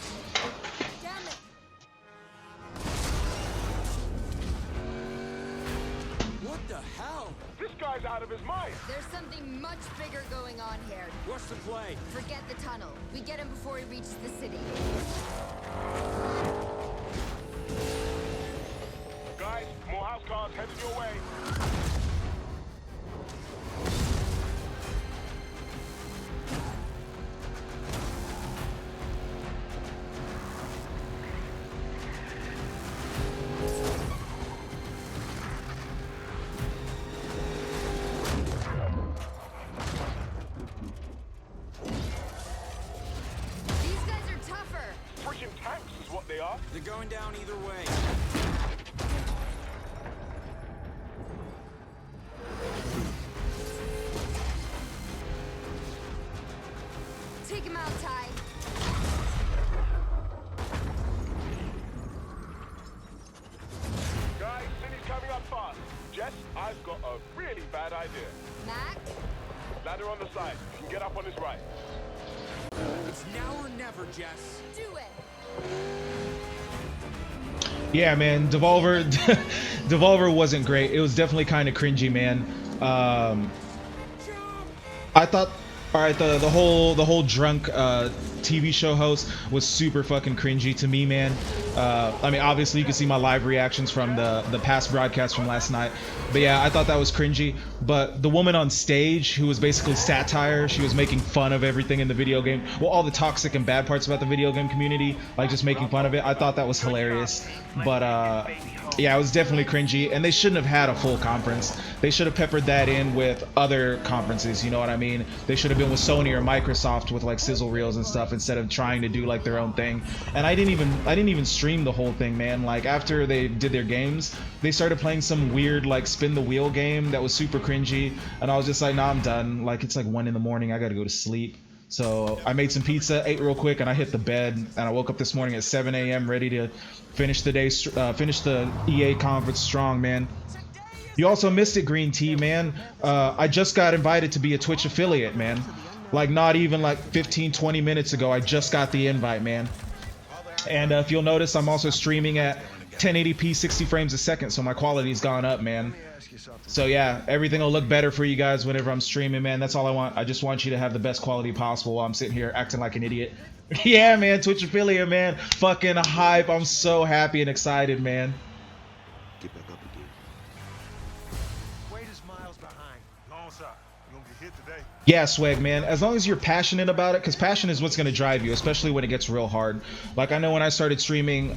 much bigger going on here. What's the play? Forget the tunnel. We get him before he reaches the city. Guys, more house cars headed your way. These guys are tougher. Freaking tanks is what they are. They're going down either way. Take him out, Ty. Guys, city's coming up fast. Jess, I've got a really bad idea. Mac? Ladder on the side. You can get up on his right. It's now or never, Jess. Do it. Yeah, man, Devolver Devolver wasn't great. It was definitely kind of cringy, man. I thought, all right, the whole drunk TV show host was super fucking cringy to me, man. I mean, obviously you can see my live reactions from the past broadcast from last night, but yeah, I thought that was cringy. But the woman on stage, who was basically satire, she was making fun of everything in the video game, well, all the toxic and bad parts about the video game community, like just making fun of it. I thought that was hilarious. But yeah, it was definitely cringy, and they shouldn't have had a full conference. They should have peppered that in with other conferences, you know what I mean? They should have been with Sony or Microsoft with like sizzle reels and stuff instead of trying to do like their own thing. And I didn't even stream the whole thing, man. Like after they did their games, they started playing some weird like spin the wheel game that was super cringy, and I was just like, nah, I'm done. Like it's like 1 in the morning, I gotta go to sleep. So I made some pizza, ate real quick, and I hit the bed, and I woke up this morning at 7 a.m. ready to finish the day, finish the EA conference strong, man. You also missed it, Green Tea, man. I just got invited to be a Twitch affiliate, man. Like not even like 15-20 minutes ago, I just got the invite, man. And if you'll notice, I'm also streaming at 1080p 60 frames a second, so my quality's gone up, man. So yeah, everything will look better for you guys whenever I'm streaming, man. That's all I want. I just want you to have the best quality possible while I'm sitting here acting like an idiot. Yeah, man, Twitch affiliate, man. Fucking hype. I'm so happy and excited, man. Get back up again. Wait is miles behind. Long shot. You gonna get hit today? Yeah, Swag, man. As long as you're passionate about it, because passion is what's going to drive you, especially when it gets real hard. Like, I know when I started streaming,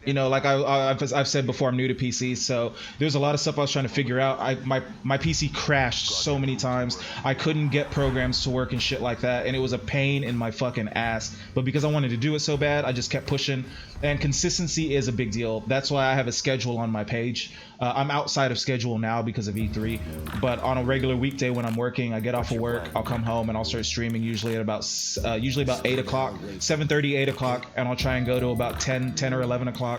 you know, like I've said before, I'm new to PC, so there's a lot of stuff I was trying to figure out. My PC crashed so many times. I couldn't get programs to work and shit like that, and it was a pain in my fucking ass. But because I wanted to do it so bad, I just kept pushing. And consistency is a big deal. That's why I have a schedule on my page. I'm outside of schedule now because of E3, but on a regular weekday when I'm working, I get off of work, I'll come home and I'll start streaming usually at about 8 o'clock, 7:30, 8 o'clock, and I'll try and go to about 10 or 11 o'clock.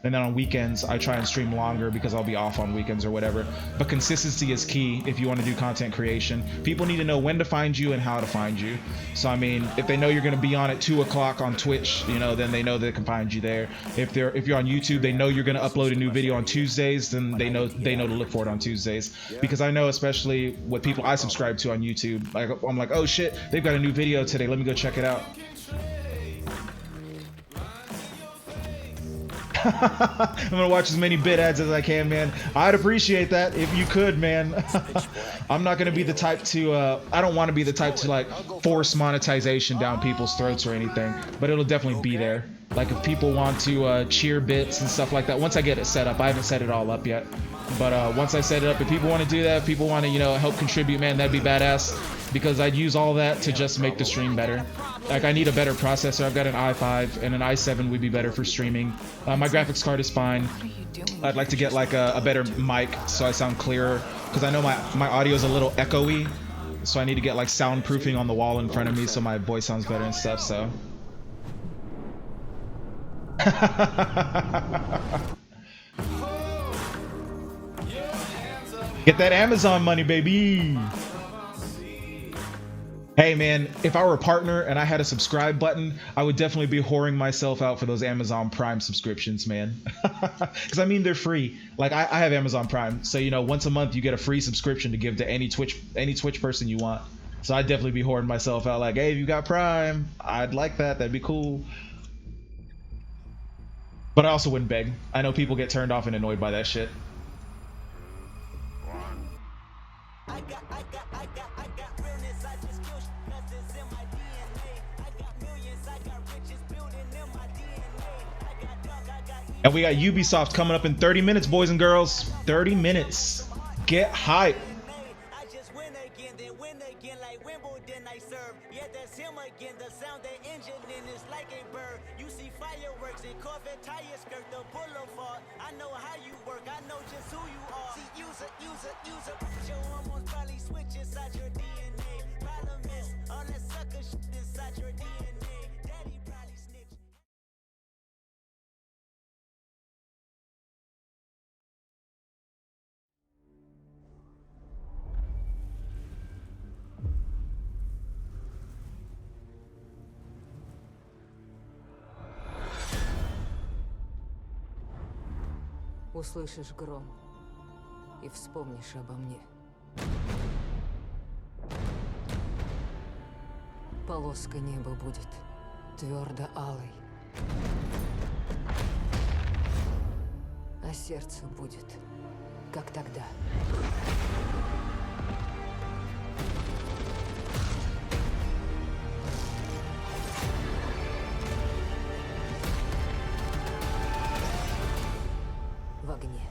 And then on weekends, I try and stream longer because I'll be off on weekends or whatever. But consistency is key if you want to do content creation. People need to know when to find you and how to find you. So, I mean, if they know you're going to be on at 2 o'clock on Twitch, you know, then they know they can find you there. If you're on YouTube, they know you're going to upload a new video on Tuesdays, then they know to look for it on Tuesdays. Because I know, especially with people I subscribe to on YouTube, like I'm like, oh shit, they've got a new video today. Let me go check it out. I'm gonna watch as many bit ads as I can, man. I'd appreciate that if you could, man. I'm not gonna be the type to I don't want to be the type to like force monetization down people's throats or anything, but it'll definitely be there. Like if people want to cheer bits and stuff like that, once I get it set up. I haven't set it all up yet, but once I set it up, if people want to do that, if people want to, you know, help contribute, man, that'd be badass, because I'd use all that to just make the stream better. Like, I need a better processor. I've got an i5, and an i7 would be better for streaming. My graphics card is fine. I'd like to get like a better mic so I sound clearer, because I know my audio is a little echoey, so I need to get like soundproofing on the wall in front of me so my voice sounds better and stuff. So get that Amazon money, baby. Hey man, if I were a partner and I had a subscribe button, I would definitely be whoring myself out for those Amazon Prime subscriptions, man. Because I mean, they're free. Like I have Amazon Prime, so you know, once a month you get a free subscription to give to any Twitch person you want. So I'd definitely be whoring myself out. Like, hey, if you got Prime, I'd like that. That'd be cool. But I also wouldn't beg. I know people get turned off and annoyed by that shit. And we got Ubisoft coming up in 30 minutes, boys and girls. 30 minutes. Get hype. Услышишь гром и вспомнишь обо мне. Полоска неба будет твердо алой, а сердце будет, как тогда. В огне.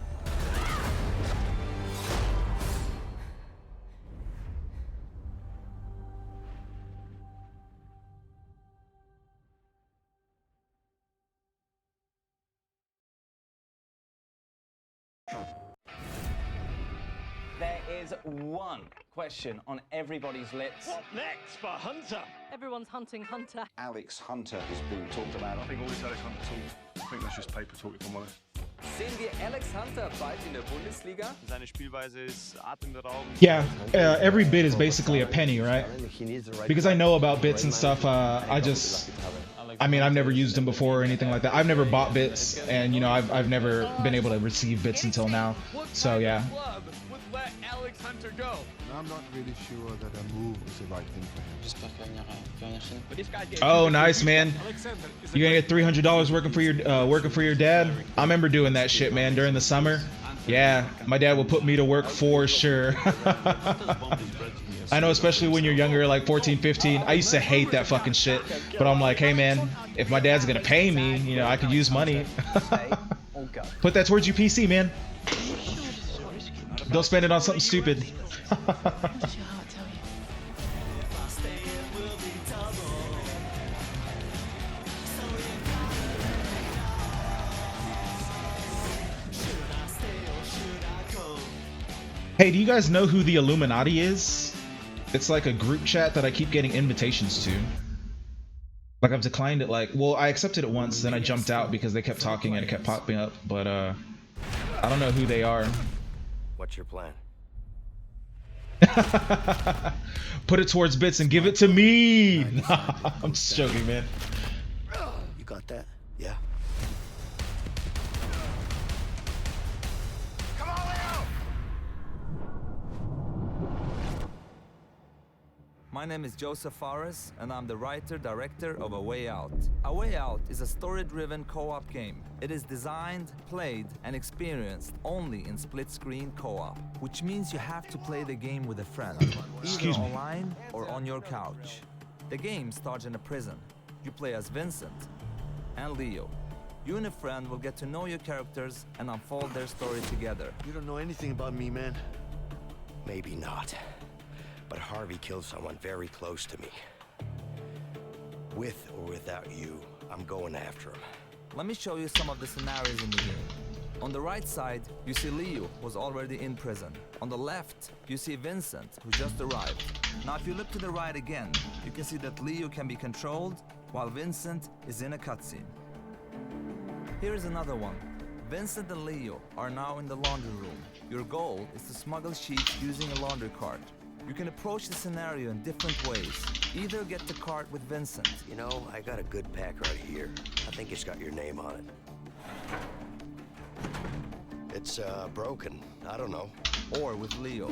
There is one question on everybody's lips. What next for Hunter? Everyone's hunting Hunter. Alex Hunter has been talked about. I think all this Alex Hunter talk, I think that's just paper talk, if I'm honest. Sehen wir Alex Hunter bald in der Bundesliga? Seine Spielweise ist atemberaubend. Yeah, every bit is basically a penny, right? Because I know about bits and stuff. I mean, I've never used them before or anything like that. I've never bought bits, and you know, I've never been able to receive bits until now. So yeah. Let Alex Hunter go. I'm not really sure that a move is the right thing for him. Oh, nice, man. You're gonna get $300 working for your dad. I remember doing that shit, man, during the summer. Yeah, my dad would put me to work for sure. I know, especially when you're younger, like 14, 15. I used to hate that fucking shit, but I'm like, hey, man, if my dad's gonna pay me, you know, I could use money. Put that towards your PC, man. Don't spend it on something stupid. Hey, do you guys know who the Illuminati is? It's like a group chat that I keep getting invitations to. Like, I've declined it, like, well, I accepted it once, then I jumped out because they kept talking and it kept popping up, but I don't know who they are. What's your plan? Put it towards bits and give it to me. I'm just joking, man. You got that? Yeah. My name is Joseph Fares, and I'm the writer-director of A Way Out. A Way Out is a story-driven co-op game. It is designed, played, and experienced only in split-screen co-op, which means you have to play the game with a friend, either online or on your couch. The game starts in a prison. You play as Vincent and Leo. You and a friend will get to know your characters and unfold their story together. You don't know anything about me, man. Maybe not. But Harvey killed someone very close to me. With or without you, I'm going after him. Let me show you some of the scenarios in the game. On the right side, you see Leo, who's already in prison. On the left, you see Vincent, who just arrived. Now, if you look to the right again, you can see that Leo can be controlled, while Vincent is in a cutscene. Here is another one. Vincent and Leo are now in the laundry room. Your goal is to smuggle sheets using a laundry cart. You can approach the scenario in different ways. Either get the cart with Vincent. You know, I got a good pack right here. I think it's got your name on it. It's, broken. I don't know. Or with Leo.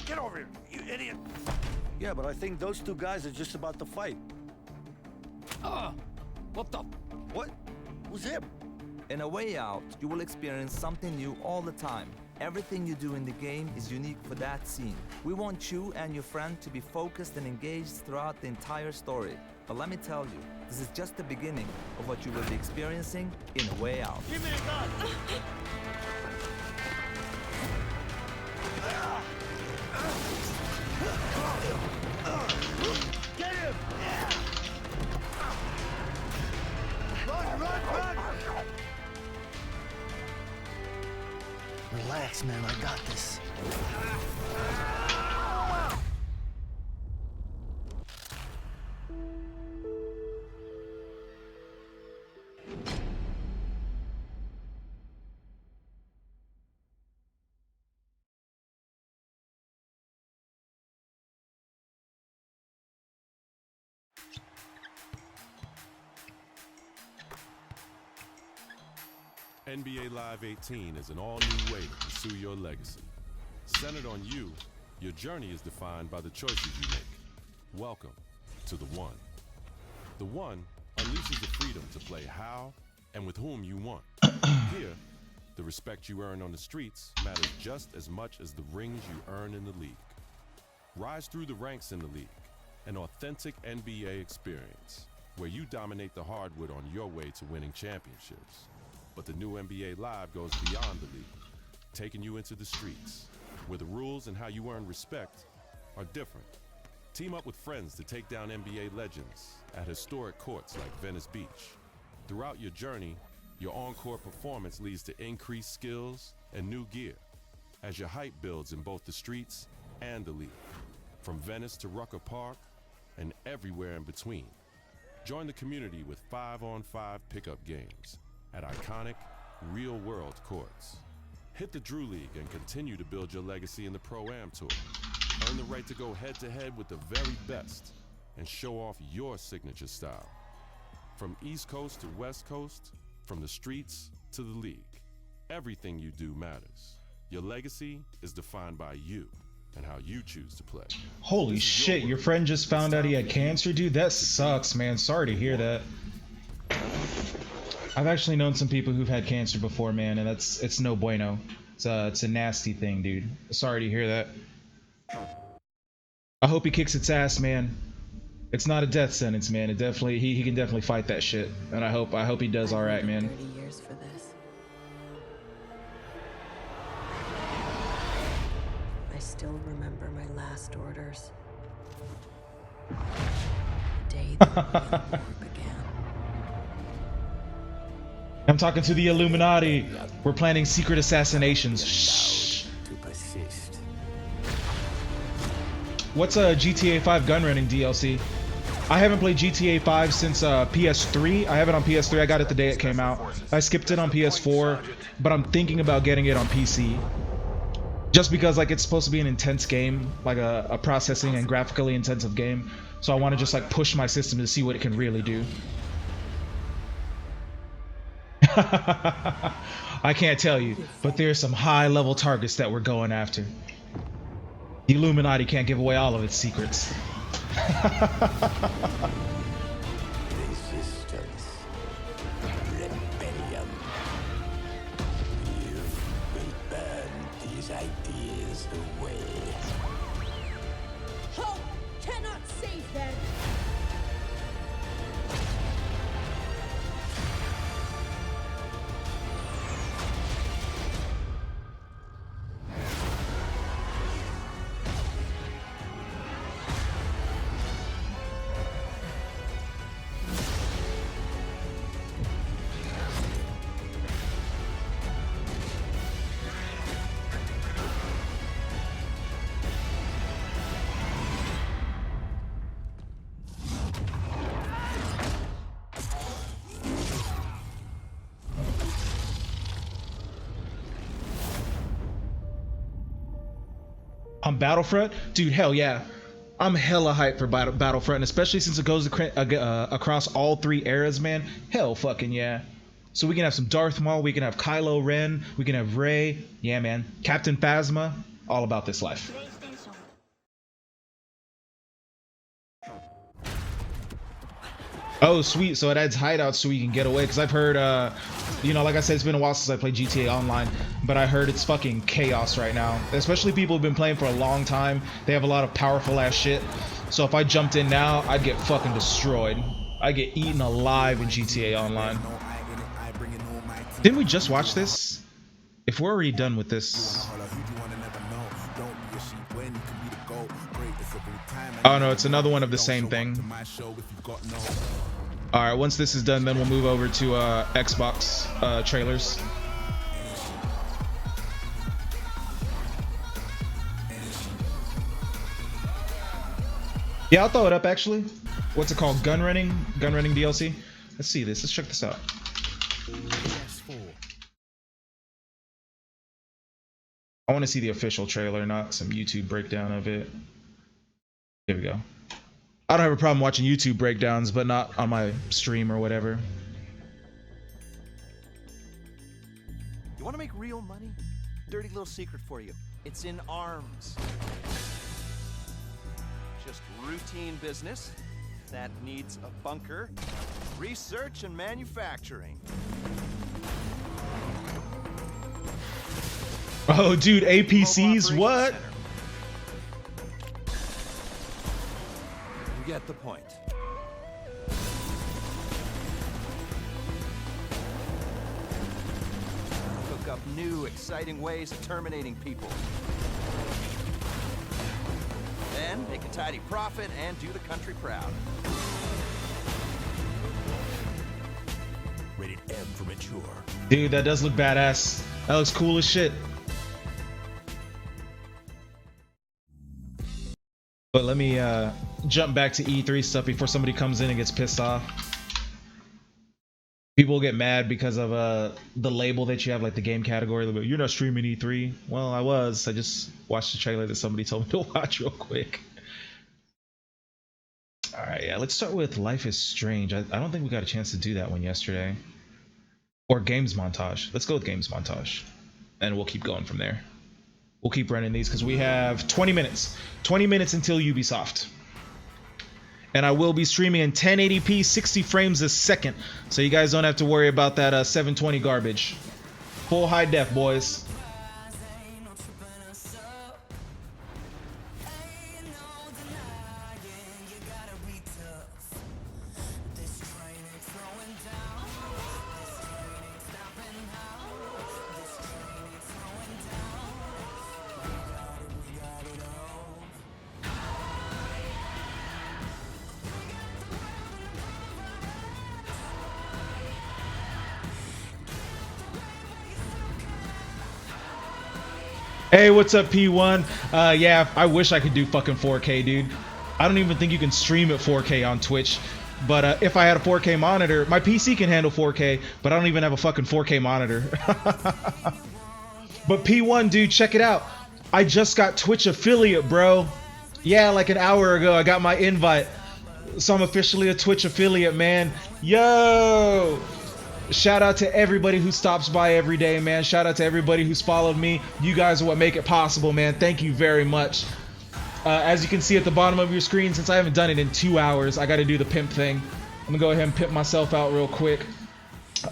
Get over here, you idiot! Yeah, but I think those two guys are just about to fight. What the? What? Who's him? In A Way Out, you will experience something new all the time. Everything you do in the game is unique for that scene. We want you and your friend to be focused and engaged throughout the entire story. But let me tell you, this is just the beginning of what you will be experiencing in A Way Out. Give me a gun! Get him! Run, run, run! Relax, man. I got this. NBA Live 18 is an all-new way to pursue your legacy. Centered on you, your journey is defined by the choices you make. Welcome to The One. The One unleashes the freedom to play how and with whom you want. Here, the respect you earn on the streets matters just as much as the rings you earn in the league. Rise through the ranks in the league, an authentic NBA experience where you dominate the hardwood on your way to winning championships. But the new NBA Live goes beyond the league, taking you into the streets, where the rules and how you earn respect are different. Team up with friends to take down NBA legends at historic courts like Venice Beach. Throughout your journey, your on-court performance leads to increased skills and new gear, as your hype builds in both the streets and the league, from Venice to Rucker Park and everywhere in between. Join the community with 5-on-5 pickup games at iconic, real-world courts. Hit the Drew League and continue to build your legacy in the Pro-Am Tour. Earn the right to go head-to-head with the very best and show off your signature style. From East Coast to West Coast, from the streets to the league, everything you do matters. Your legacy is defined by you and how you choose to play. Holy shit, your friend just found out he had cancer, dude? That sucks, man. Sorry to hear that. I've actually known some people who've had cancer before, man, and it's no bueno. It's a nasty thing, dude. Sorry to hear that. I hope he kicks its ass, man. It's not a death sentence, man. It definitely he can definitely fight that shit, and I hope he does all right, man. 30 years for this. I still remember my last orders. The day the real war began. I'm talking to the Illuminati. We're planning secret assassinations. Shh. To persist. What's a GTA 5 gun running DLC? I haven't played GTA 5 since PS3. I have it on PS3. I got it the day it came out. I skipped it on PS4, but I'm thinking about getting it on PC. Just because like it's supposed to be an intense game, like a processing and graphically intensive game. So I want to just like push my system to see what it can really do. I can't tell you, but there's some high-level targets that we're going after. The Illuminati can't give away all of its secrets. Resistance. Rebellion. You will burn these ideas away. Hope cannot save them. on Battlefront, dude, hell yeah. I'm hella hyped for Battlefront, especially since it goes across all 3 eras, man. Hell fucking yeah. So we can have some Darth Maul, we can have Kylo Ren, we can have Rey. Yeah, man. Captain Phasma, all about this life. Oh, sweet. So it adds hideouts so we can get away. Because I've heard, you know, like I said, it's been a while since I played GTA Online. But I heard it's fucking chaos right now. Especially people who've been playing for a long time. They have a lot of powerful ass shit. So if I jumped in now, I'd get fucking destroyed. I'd get eaten alive in GTA Online. Didn't we just watch this? If we're already done with this... Oh no, it's another one of the same thing. Alright, once this is done, then we'll move over to Xbox trailers. Yeah, I'll throw it up actually. What's it called? Gun running DLC? Let's see this. Let's check this out. I want to see the official trailer, not some YouTube breakdown of it. Here we go. I don't have a problem watching YouTube breakdowns, but not on my stream or whatever. You want to make real money? Dirty little secret for you. It's in arms. Just routine business that needs a bunker, research, and manufacturing. Oh, dude, APCs? What? You get the point. Cook up new, exciting ways of terminating people. Then make a tidy profit and do the country proud. Rated M for mature. Dude, that does look badass. That looks cool as shit. But let me jump back to E3 stuff before somebody comes in and gets pissed off. People get mad because of the label that you have, like the game category. They'll be, you're not streaming E3. Well, I was. I just watched the trailer that somebody told me to watch real quick. All right, yeah, let's start with Life is Strange. I don't think we got a chance to do that one yesterday. Or Games Montage. Let's go with Games Montage. And we'll keep going from there. We'll keep running these because we have 20 minutes. 20 minutes until Ubisoft. And I will be streaming in 1080p, 60 frames a second. So you guys don't have to worry about that 720 garbage. Full high def, boys. Hey, what's up, P1? Yeah, I wish I could do fucking 4K, dude. I don't even think you can stream at 4K on Twitch. But if I had a 4K monitor, my PC can handle 4K, but I don't even have a fucking 4K monitor. But P1, dude, check it out. I just got Twitch affiliate, bro. Yeah, like an hour ago, I got my invite. So I'm officially a Twitch affiliate, man. Yo! Shout out to everybody who stops by every day, man. Shout out to everybody who's followed me. You guys are what make it possible, man. Thank you very much. As you can see at the bottom of your screen, since I haven't done it in 2 hours, I got to do the pimp thing. I'm going to go ahead and pimp myself out real quick.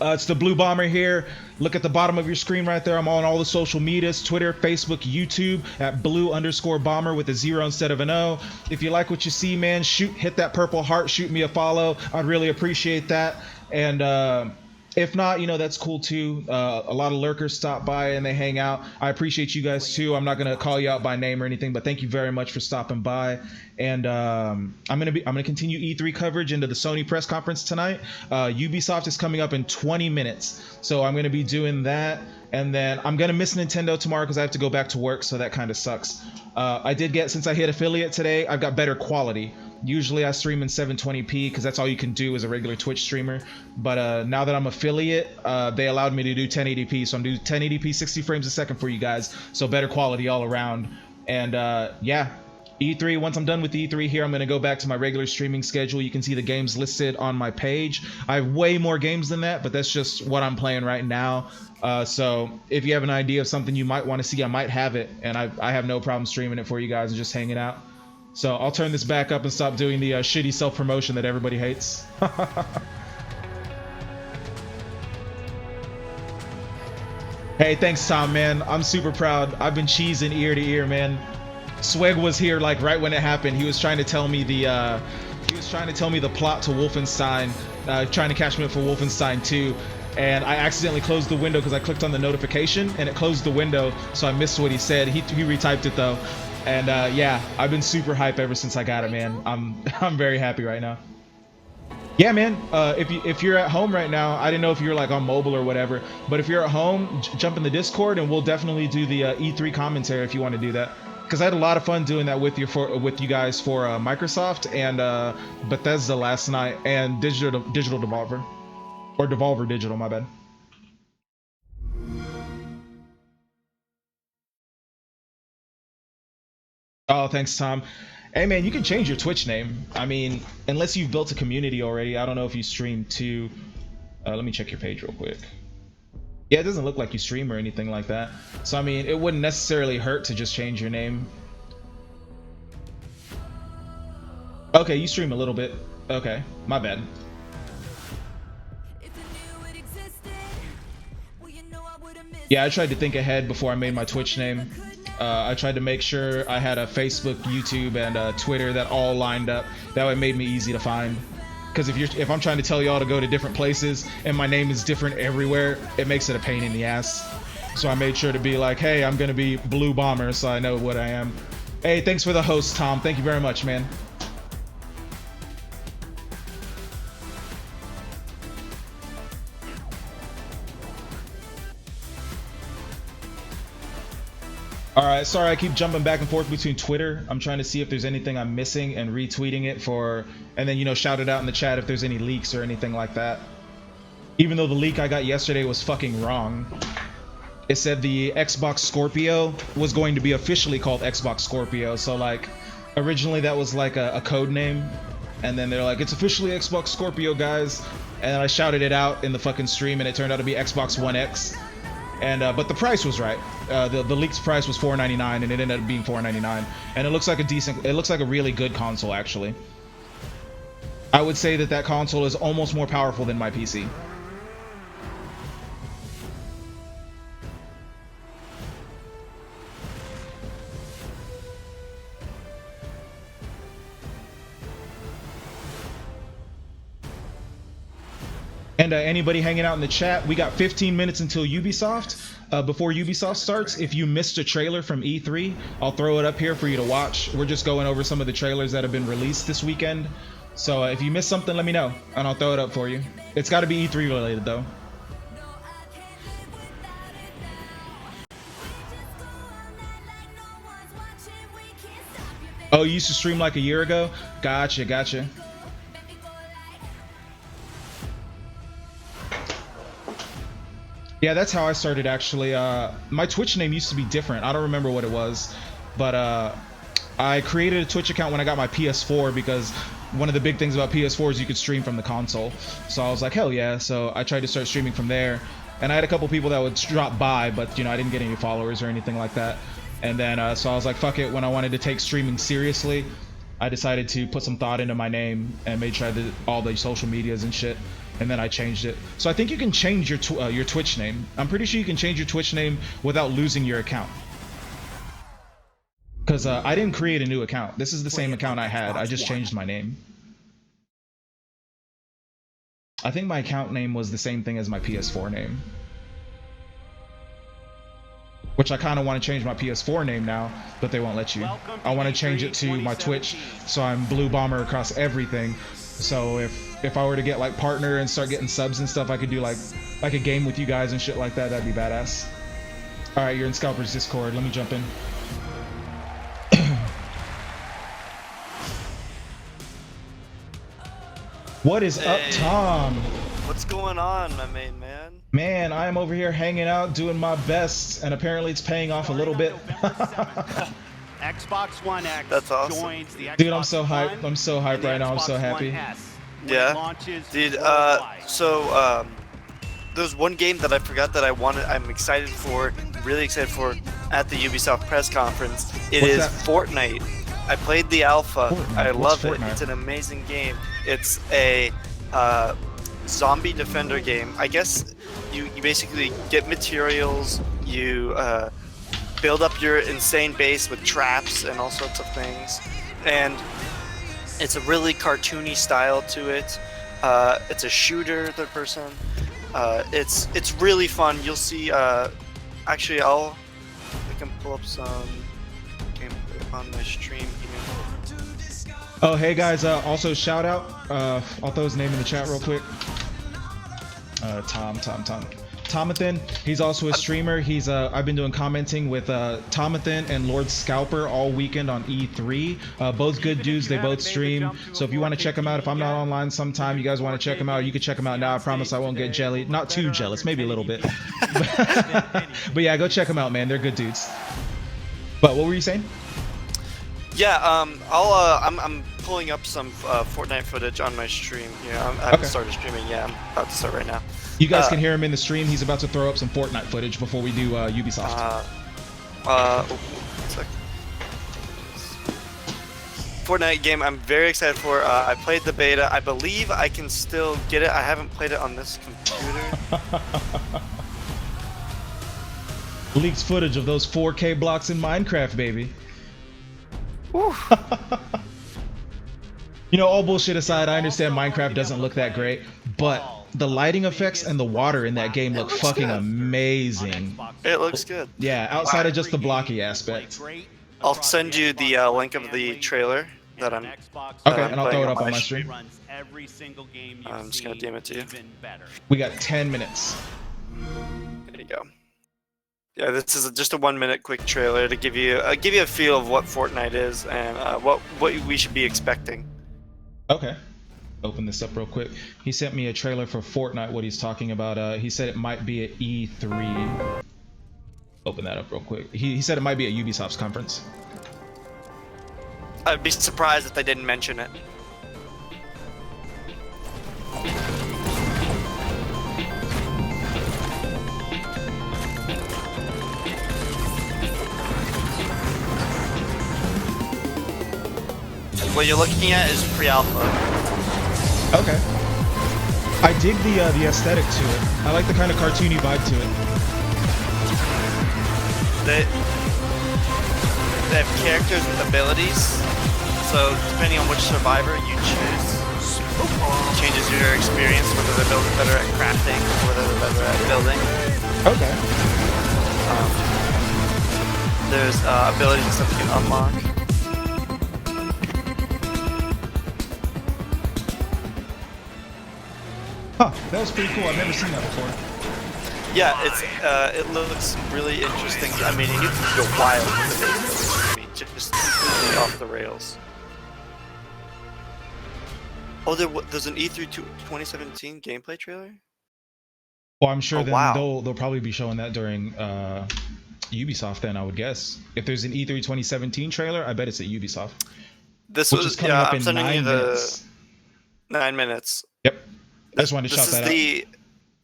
It's the Blue Bomber here. Look at the bottom of your screen right there. I'm on all the social medias, Twitter, Facebook, YouTube, at blue_bomber with a 0 instead of an O. If you like what you see, man, hit that purple heart, shoot me a follow. I'd really appreciate that. And if not, you know, that's cool too. A lot of lurkers stop by and they hang out. I appreciate you guys too. I'm not gonna call you out by name or anything, but thank you very much for stopping by. And I'm gonna continue E3 coverage into the Sony press conference tonight. Ubisoft is coming up in 20 minutes, so I'm gonna be doing that. And then I'm gonna miss Nintendo tomorrow because I have to go back to work, so that kind of sucks. I did get, since I hit affiliate today, I've got better quality. Usually I stream in 720p because that's all you can do as a regular Twitch streamer. But now that I'm affiliate, they allowed me to do 1080p. So I'm doing 1080p, 60 frames a second for you guys. So better quality all around. And yeah, E3, once I'm done with E3 here, I'm going to go back to my regular streaming schedule. You can see the games listed on my page. I have way more games than that, but that's just what I'm playing right now. So if you have an idea of something you might want to see, I might have it, and I have no problem streaming it for you guys and just hanging out. So I'll turn this back up and stop doing the shitty self-promotion that everybody hates. Hey, thanks, Tom, man. I'm super proud. I've been cheesing ear to ear, man. Sweg was here like right when it happened. He was trying to tell me the plot to Wolfenstein, trying to catch me up for Wolfenstein 2, and I accidentally closed the window because I clicked on the notification and it closed the window, so I missed what he said. He retyped it though, and yeah, I've been super hype ever since I got it, man. I'm very happy right now. Yeah, man. If you're at home right now, I didn't know if you're like on mobile or whatever, but if you're at home, jump in the Discord and we'll definitely do the E3 commentary if you want to do that. Because I had a lot of fun doing that with you guys for Microsoft and Bethesda last night, and Digital Devolver, or Devolver Digital, my bad. Oh, thanks, Tom. Hey, man, you can change your Twitch name. I mean, unless you've built a community already. I don't know if you stream too. Let me check your page real quick. Yeah, it doesn't look like you stream or anything like that. So, I mean, it wouldn't necessarily hurt to just change your name. Okay, you stream a little bit. Okay, my bad. Yeah, I tried to think ahead before I made my Twitch name. I tried to make sure I had a Facebook, YouTube, and Twitter that all lined up. That way it made me easy to find. Because if I'm trying to tell y'all to go to different places and my name is different everywhere, it makes it a pain in the ass. So I made sure to be like, hey, I'm gonna be Blue Bomber, so I know what I am. Hey, thanks for the host, Tom. Thank you very much, man. Alright, sorry I keep jumping back and forth between Twitter. I'm trying to see if there's anything I'm missing and retweeting it and then, you know, shout it out in the chat if there's any leaks or anything like that. Even though the leak I got yesterday was fucking wrong. It said the Xbox Scorpio was going to be officially called Xbox Scorpio, so like, originally that was like a code name, and then they're like, it's officially Xbox Scorpio, guys, and I shouted it out in the fucking stream and it turned out to be Xbox One X. And but the price was right. The leaked price was $499 and it ended up being $499, and it looks like a really good console actually. I would say that console is almost more powerful than my PC. And anybody hanging out in the chat, we got 15 minutes until Ubisoft. Before Ubisoft starts, if you missed a trailer from E3, I'll throw it up here for you to watch. We're just going over some of the trailers that have been released this weekend. So if you missed something, let me know, and I'll throw it up for you. It's got to be E3 related, though. Oh, you used to stream like a year ago? Gotcha, gotcha. Yeah, that's how I started actually. My Twitch name used to be different. I don't remember what it was, but I created a Twitch account when I got my PS4 because one of the big things about PS4 is you could stream from the console. So I was like, hell yeah. So I tried to start streaming from there, and I had a couple people that would drop by, but you know, I didn't get any followers or anything like that. And then so I was like, fuck it. When I wanted to take streaming seriously, I decided to put some thought into my name and made sure I did all the social medias and shit. And then I changed it. So I think you can change your Twitch name. I'm pretty sure you can change your Twitch name without losing your account. Because I didn't create a new account. This is the same account I had. I just changed my name. I think my account name was the same thing as my PS4 name. Which I kind of want to change my PS4 name now, but they won't let you. I want to change it to my Twitch, so I'm Blue Bomber across everything. So if I were to get like partner and start getting subs and stuff, I could do like a game with you guys and shit like that. That'd be badass. All right, you're in Scalper's Discord. Let me jump in. What is up, Tom? What's going on, my main man? Man, I am over here hanging out, doing my best, and apparently it's paying off a little bit. Xbox One X That's awesome. joins the Xbox Dude, I'm so hyped. One I'm so hyped and the right now. I'm so Xbox happy. One S when it Yeah, launches dude. worldwide. So there's one game that I forgot that I'm excited for, really excited for, at the Ubisoft press conference. It What's is that? Fortnite. I played the alpha. Fortnite? I What's love it. Fortnite? It's an amazing game. It's a zombie defender game. I guess you basically get materials. You build up your insane base with traps and all sorts of things, and it's a really cartoony style to it. It's a shooter, third person. It's really fun. You'll see. Actually, I can pull up some gameplay on my stream here. Oh, hey guys. Also shout out. I'll throw his name in the chat real quick. Tomathan. He's also a streamer. He's I've been doing commenting with Tomathan and Lord Scalper all weekend on E3. Both good dudes. They both stream. So if you want to check them out, if I'm not online sometime, you guys want to check them out, you can check them out now. I promise I won't get jelly. Not too jealous, maybe a little bit. But yeah, go check them out, man. They're good dudes. But what were you saying? Yeah, I'm pulling up some Fortnite footage on my stream. Yeah, I haven't started streaming yet. I'm about to start right now. You guys can hear him in the stream. He's about to throw up some Fortnite footage before we do Ubisoft. One sec. Fortnite game I'm very excited for. I played the beta. I believe I can still get it. I haven't played it on this computer. Leaks footage of those 4K blocks in Minecraft, baby. You know, all bullshit aside, I understand Minecraft doesn't look that great, but the lighting effects and the water in that game look fucking amazing. It looks good. Yeah, outside of just the blocky aspect. I'll send you the link of the trailer that I'm. Okay, and I'll throw it up on my stream. I'm just gonna DM it to you. We got 10 minutes. There you go. Yeah, this is just a 1 minute quick trailer to give you a feel of what Fortnite is and what we should be expecting. Okay. Open this up real quick. He sent me a trailer for Fortnite, what he's talking about. He said it might be at E3. Open that up real quick. He said it might be at Ubisoft's conference. I'd be surprised if they didn't mention it. What you're looking at is pre-alpha. Okay. I dig the aesthetic to it. I like the kind of cartoony vibe to it. They have characters with abilities, so depending on which survivor you choose, it changes your experience, whether they're better at crafting or whether they're better at building. Okay. There's abilities and stuff you can unlock. Huh, that was pretty cool. I've never seen that before. Yeah, it looks really interesting. I mean, you can go wild with it. I mean, just completely off the rails. Oh, there's an E3 2017 gameplay trailer? Well, I'm sure Oh, then wow. they'll probably be showing that during Ubisoft then, I would guess. If there's an E3 2017 trailer, I bet it's at Ubisoft. This which was is coming up I'm in sending 9 you minutes. 9 minutes. Yep. I just wanted to shout that out.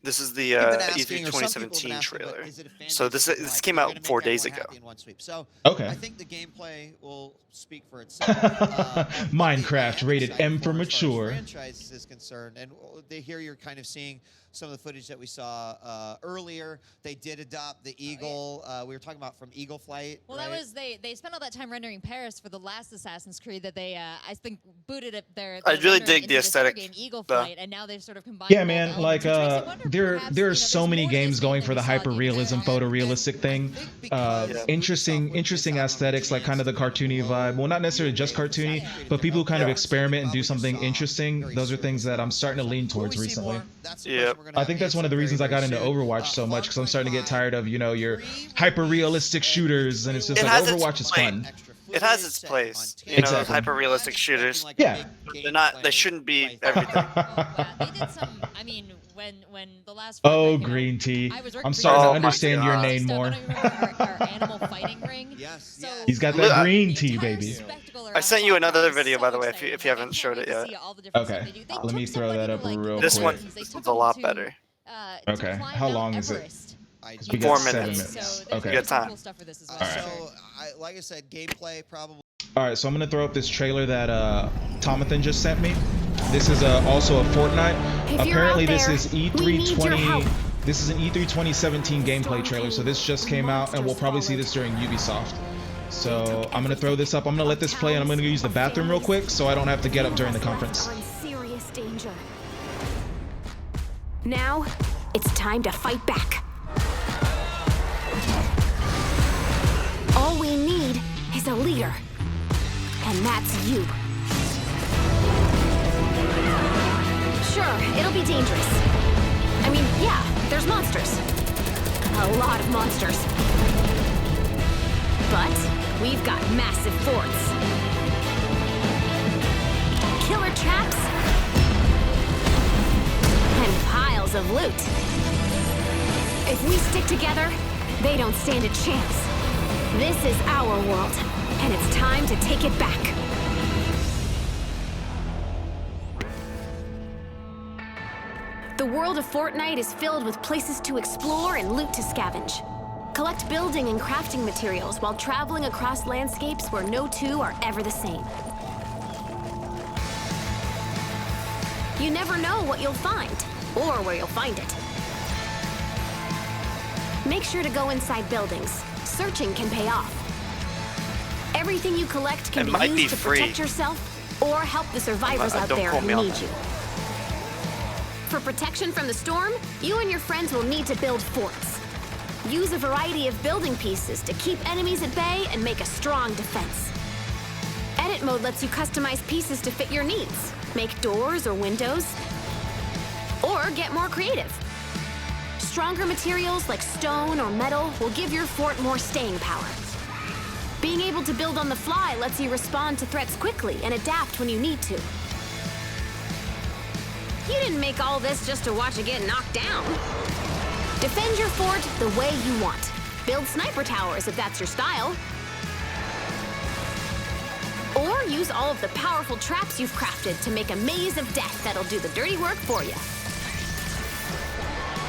This is the You've been E3 asking, or some people have been 2017 asking, but trailer. is it a fan So base this like, came we're out gonna make 4 everyone days ago. happy in one sweep. So Okay. I think the gameplay will speak for itself. Minecraft rated M for As mature. franchise is concerned, and here you're kind of seeing some of the footage that we saw earlier. They did adopt the eagle. We were talking about from Eagle Flight. Well, right? that was they spent all that time rendering Paris for the last Assassin's Creed that they I think booted up their. I really dig into the this other aesthetic, game, Eagle though. Flight, and now they've sort of combined. Yeah, both man, elements, like which makes me wonder there perhaps, are so many games going for the we saw hyper realism, photorealistic thing. Interesting aesthetics, like kind of the cartoony vibe. Well, not necessarily just cartoony, but people who kind of experiment and do something interesting. Those are things that I'm starting to lean towards recently. Yeah. I think that's one of the reasons I got into Overwatch so much, because I'm starting to get tired of, you know, your hyper realistic shooters, and it's just It like has its Overwatch is fun. It has its place. You know, those Exactly. hyper-realistic shooters. Yeah. They shouldn't be everything. They did some. I mean, when the last. Oh, green tea. I'm starting to understand your name more. Our animal fighting ring. Yes, so He's got that green tea, baby. I sent you another video, by the way, if you haven't showed it yet. Okay, let me throw that up real This quick. one's a lot better. Okay, how long is it? We 4 got 7 minutes. minutes. You Okay. got time. All So, right. like I said, gameplay probably. All right, so I'm gonna throw up this trailer that Tomathan just sent me. This is also a Fortnite. If you're Apparently, out this there, is we E3 need your help. This is an E3 2017 gameplay trailer. So this just came out, and we'll probably see this during Ubisoft. So I'm gonna throw this up. I'm gonna let this play, and I'm gonna use the bathroom real quick, so I don't have to get up during the conference. Are in serious danger. Now, it's time to fight back. All we need is a leader, and that's you. Sure, it'll be dangerous. I mean, yeah, there's monsters. A lot of monsters. But we've got massive forts. Killer traps. And piles of loot. If we stick together, they don't stand a chance. This is our world, and it's time to take it back. The world of Fortnite is filled with places to explore and loot to scavenge. Collect building and crafting materials while traveling across landscapes where no two are ever the same. You never know what you'll find, or where you'll find it. Make sure to go inside buildings. Searching can pay off. Everything you collect can be used to protect yourself or help the survivors out there who need you. For protection from the storm, you and your friends will need to build forts. Use a variety of building pieces to keep enemies at bay and make a strong defense. Edit mode lets you customize pieces to fit your needs. Make doors or windows, or get more creative. Stronger materials like stone or metal will give your fort more staying power. Being able to build on the fly lets you respond to threats quickly and adapt when you need to. You didn't make all this just to watch it get knocked down. Defend your fort the way you want. Build sniper towers if that's your style. Or use all of the powerful traps you've crafted to make a maze of death that'll do the dirty work for you.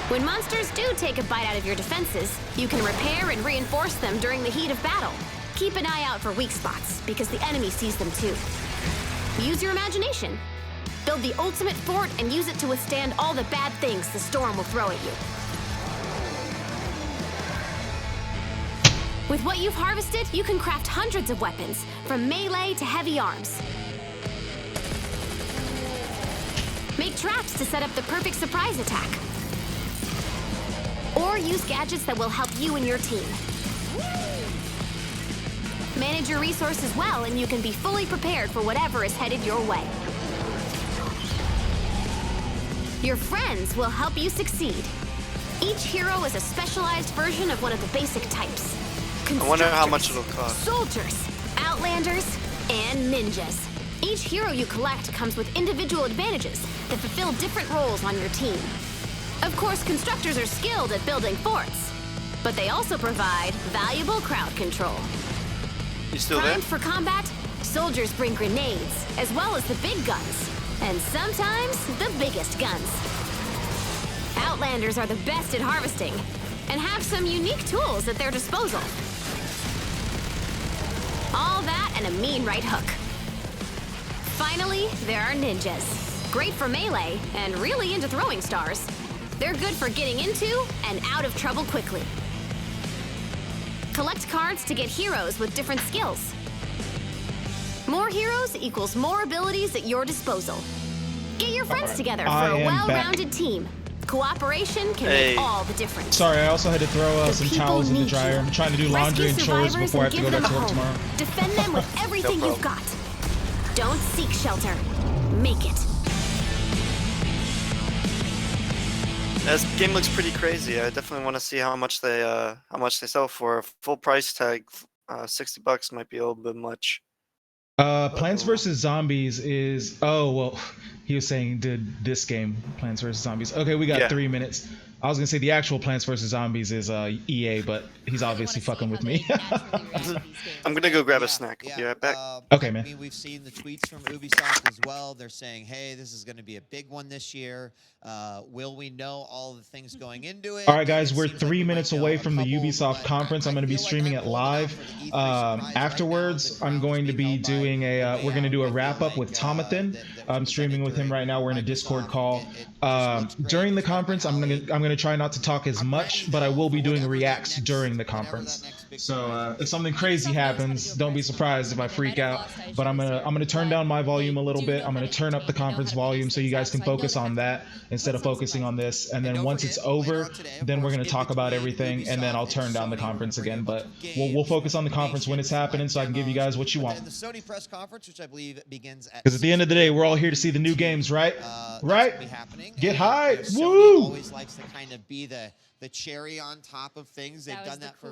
When monsters do take a bite out of your defenses, you can repair and reinforce them during the heat of battle. Keep an eye out for weak spots, because the enemy sees them too. Use your imagination. Build the ultimate fort and use it to withstand all the bad things the storm will throw at you. With what you've harvested, you can craft hundreds of weapons, from melee to heavy arms. Make traps to set up the perfect surprise attack. Or use gadgets that will help you and your team. Manage your resources well, and you can be fully prepared for whatever is headed your way. Your friends will help you succeed. Each hero is a specialized version of one of the basic types. I wonder how much it'll cost. Soldiers, outlanders, and ninjas. Each hero you collect comes with individual advantages that fulfill different roles on your team. Of course, constructors are skilled at building forts, but they also provide valuable crowd control. You still there? Primed for combat, soldiers bring grenades, as well as the big guns, and sometimes the biggest guns. Outlanders are the best at harvesting, and have some unique tools at their disposal. All that and a mean right hook. Finally, there are ninjas. Great for melee, and really into throwing stars. They're good for getting into and out of trouble quickly. Collect cards to get heroes with different skills. More heroes equals more abilities at your disposal. Get your friends together for a well-rounded team. Cooperation can make all the difference. Sorry, I also had to throw some towels in the dryer. I'm trying to do laundry and chores before I have to go back to work tomorrow. Defend them with everything you've got. Don't seek shelter. Make it. This game looks pretty crazy. I definitely want to see how much they sell for. A full price tag, $60 might be a little bit much. Plants vs. Zombies is... Oh, well, he was saying did this game, Plants vs. Zombies. Okay, we got 3 minutes. I was going to say the actual Plants vs. Zombies is EA, but he's obviously fucking with me. I'm going to go grab a snack. Be right back. Okay, man. I mean, we've seen the tweets from Ubisoft as well. They're saying, hey, this is going to be a big one this year. Will we know all the things going into it? All right, guys, we're 3 minutes away from the Ubisoft conference. I'm going to be streaming it live. Afterwards, I'm going to be doing we're going to do a wrap up with Tomathan. I'm streaming with him right now. We're in a Discord call. During the conference, I'm going to try not to talk as much, but I will be doing reacts during the conference. So if something crazy happens, don't be surprised if I freak out. But I'm gonna turn down my volume a little bit. I'm gonna turn up the conference volume so you guys can focus on that instead of focusing on this. And then once it's over, then we're gonna talk about everything, and then I'll turn down the conference again. But we'll focus on the conference when it's happening, so I can give you guys what you want. The Sony press conference, which I believe begins at. Because at the end of the day, we're all here to see the new games, right? Right? Get hype! Sony Woo! always likes to kind of be the cherry on top of things. They've done that for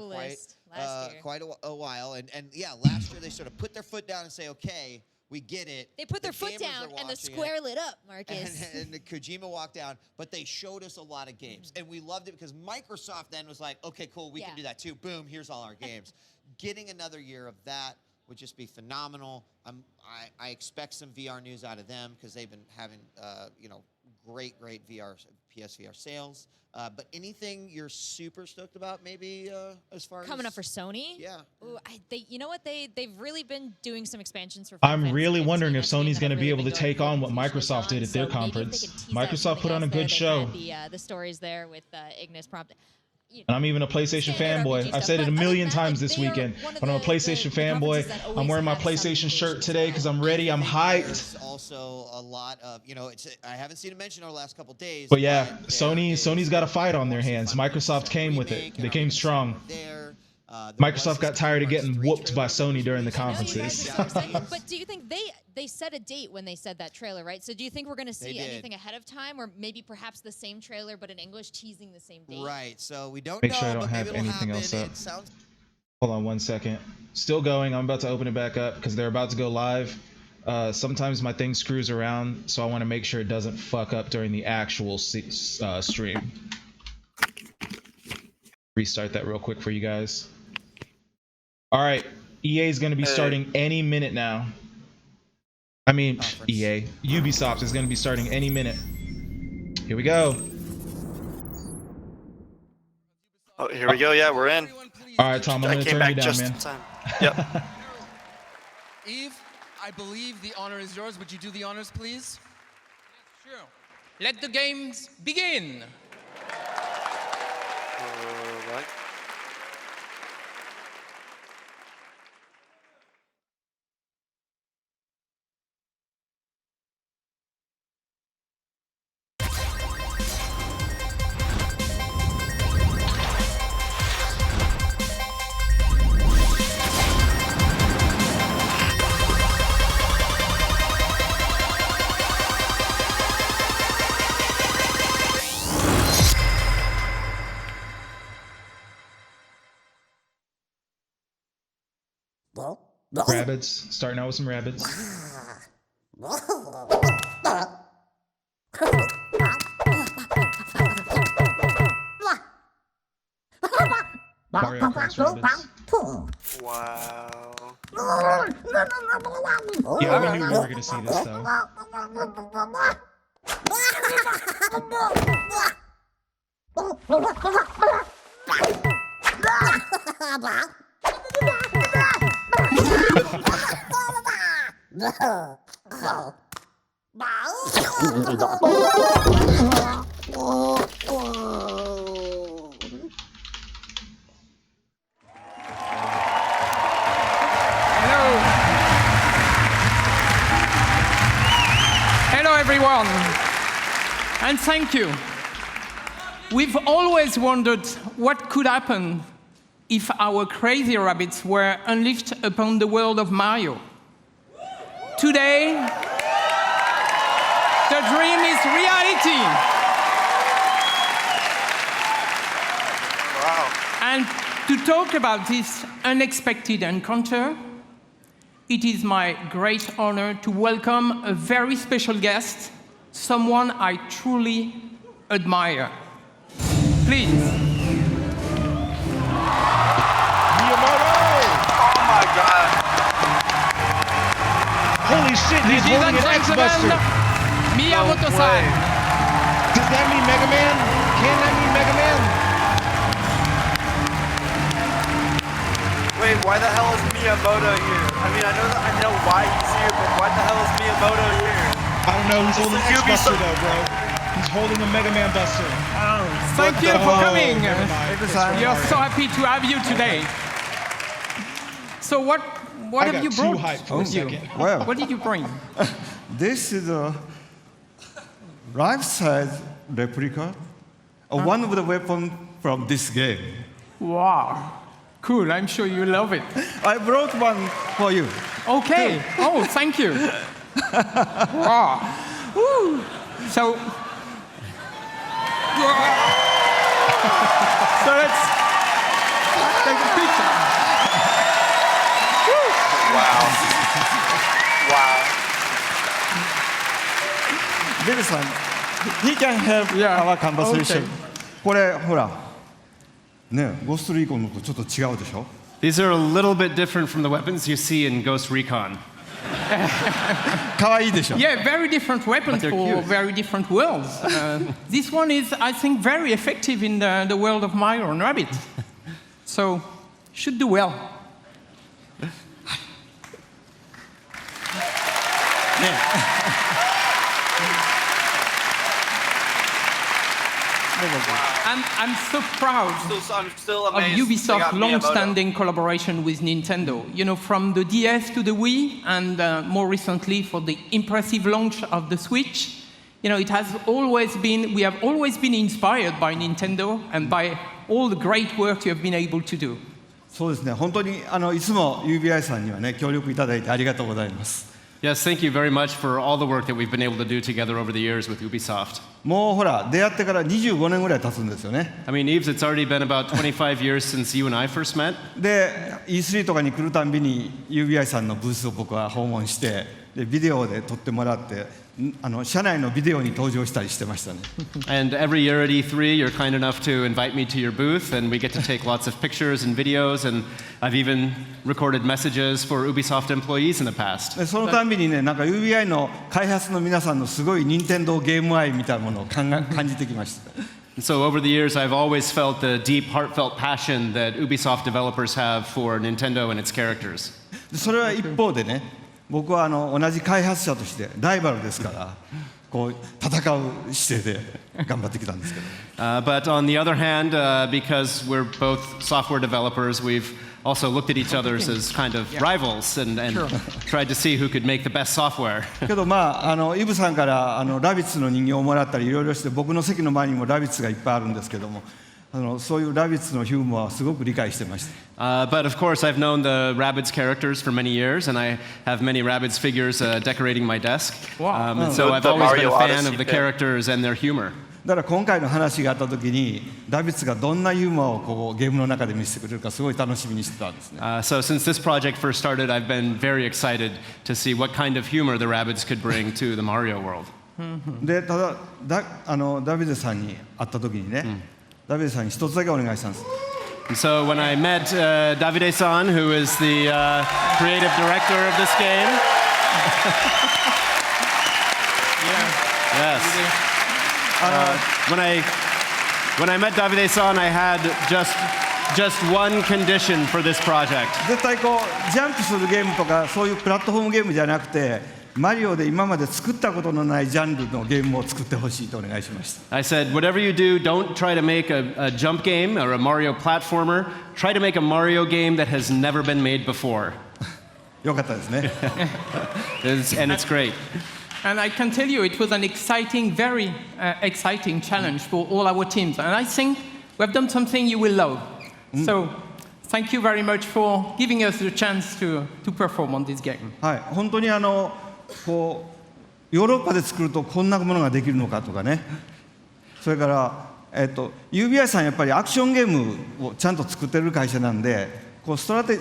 quite a while. And yeah, last year they sort of put their foot down and say, okay, we get it. They put their foot down and the square lit up, Marcus. And the Kojima walked down, but they showed us a lot of games. And we loved it because Microsoft then was like, okay, cool, we can do that too. Boom, here's all our games. Getting another year of that would just be phenomenal. I expect some VR news out of them because they've been having, great PSVR sales. But anything you're super stoked about, maybe as far as coming up for Sony? Yeah. Ooh, you know what? They've really been doing some expansions for. I'm really wondering if Sony's going to be able to take on what Microsoft did at their conference. Microsoft put on a good show. The stories there with Ignis prompt. And I'm even a PlayStation fanboy. I've said it a million times this weekend, but I'm a PlayStation fanboy. I'm wearing my PlayStation shirt today because I'm ready. I'm hyped. There's also a lot of, I haven't seen it mentioned over the last couple days. But yeah, Sony's got a fight on their hands. Microsoft came with it. They came strong. Microsoft got tired of getting whooped by Sony during the conferences. But do you think they set a date when they said that trailer, right? So do you think we're going to see anything ahead of time, or maybe perhaps the same trailer but in English teasing the same date? Right. So we don't Make sure I don't have anything else up. Hold on 1 second. Still going. I'm about to open it back up because they're about to go live. Sometimes my thing screws around, so I want to make sure it doesn't fuck up during the actual stream. Restart that real quick for you guys. All right, EA is going to be starting any minute now. I mean, EA. Ubisoft is going to be starting any minute. Here we go. Oh, here we go. Yeah, we're in. All right, Tom, I'm going to turn you down, man. Yep. Eve, I believe the honor is yours. Would you do the honors, please? Sure. Let the games begin. All right. Rabbits. Starting out with some rabbits. Mario Kart rabbits. Wow. Yeah, we knew we were gonna see this though. Hello, everyone, and thank you. We've always wondered what could happen if our crazy rabbits were unleashed upon the world of Mario. Today, the dream is reality. Wow. And to talk about this unexpected encounter, it is my great honor to welcome a very special guest, someone I truly admire. Please. Miyamoto! Oh my god. Holy shit, he's Ladies holding and an X-Buster. gentlemen, Miyamoto-san. Does that mean Mega Man? Can that mean Mega Man? Wait, why the hell is Miyamoto here? I mean, I know why he's here, but why the hell is Miyamoto here? I don't know, he's holding an X-Buster though, bro. He's holding a Mega Man Buster. Thank you for coming. We are Sorry. so happy to have you today. So what I have got you too brought hyped for a with you? second. Well. What did you bring? This is a life-size replica of one of the weapons from this game. Wow. Cool, I'm sure you love it. I brought one for you. Okay. Oh, thank you. Wow. Woo. So let's take a picture. Wow. Wow. Bill-san, he can help our conversation. Okay. これほら、ね、ゴーストリーコンのとちょっと違うでしょ These are a little bit different from the weapons you see in Ghost Recon. 可愛いでしょ Yeah, very different weapons they're for cute. very different worlds. This one is, I think, very effective in the world of Mario and Rabbit. So, should do well. I'm so proud I'm still of amazed. they got Ubisoft's Miyamoto. long-standing collaboration with Nintendo. You know, from the DS to the Wii, and more recently for the impressive launch of the Switch. You know, we have always been inspired by Nintendo and by all the great work you have been able to do. そうですね、本当にいつも UBI さんにはね、協力いただいてありがとうございます。 Yes, thank you very much for all the work that we've been able to do together over the years with Ubisoft. もうほら、出会ってから25年ぐらい経つんですよね。I mean, Yves, it's already been about 25 years since you and I first met. で、E3 とかに来るたんびに UBI さんのブースを僕は訪問して、でビデオで撮ってもらって、社内のビデオに登場したりしてましたね。And every year at E3, you're kind enough to invite me to your booth, and we get to take lots of pictures and videos, and I've even recorded messages for Ubisoft employees in the past. でそのたんびにね、なんか UBI の開発の皆さんのすごい任天堂ゲーム愛みたいなものを感じてきました。So over the years, I've always felt the deep, heartfelt passion that Ubisoft developers have for Nintendo and its characters. それは一方でね、僕は同じ開発者としてライバルですから、こう戦う姿勢で頑張ってきたんですけど。But on the other hand, because we're both software developers, we've also looked at each other as kind of rivals and tried to see who could make the best software. けどまあイブさんからラビッツの人形をもらったりいろいろして、僕の席の前にもラビッツがいっぱいあるんですけども、そういうラビッツのヒューモアはすごく理解してました。But of course, I've known the Rabbids characters for many years, and I have many Rabbids figures decorating my desk. And so I've always been a fan of the characters and their humor. だから今回の話があった時にラビッツがどんなユーモアをこうゲームの中で見せてくれるかすごい楽しみにしてたんですね。So since this project first started, I've been very excited to see what kind of humor the Rabbids could bring to the Mario world. でただダビデさんに会った時にね、ダビデさんに一つだけお願いしたんです。And so when I met Davide-san, who is the creative director of this game, yes. When I met Davide-san, I had just one condition for this project. 絶対こうジャンプするゲームとかそういうプラットフォームゲームじゃなくて。マリオで今まで作ったことのないジャンルのゲームを作ってほしいとお願いしました。I said, whatever you do, don't try to make a jump game or a Mario platformer. Try to make a Mario game that has never been made before. よかったですね。And it's great. And I can tell you, it was an exciting, very exciting challenge for all our teams. And I think we have done something you will love. So, thank you very much for giving us the chance to perform on this game. はい、本当にこうヨーロッパで作るとこんなものができるのかとかね。それからUBI さんやっぱりアクションゲームをちゃんと作ってる会社なんで、こう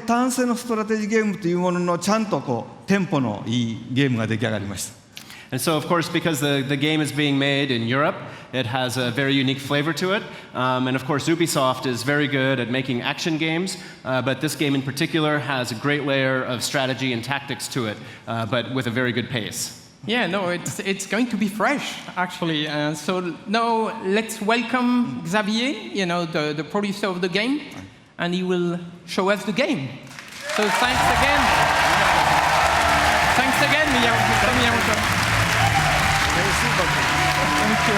単性のストラテジーゲームというもののちゃんとこうテンポのいいゲームが出来上がりました。And so, of course, because the game is being made in Europe, it has a very unique flavor to it. And of course, Ubisoft is very good at making action games, but this game in particular has a great layer of strategy and tactics to it, but with a very good pace. Yeah, no, it's going to be fresh, actually. So now let's welcome Xavier, you know, the producer of the game, and he will show us the game. So thanks again. Thanks again, Miyamoto. Thank you.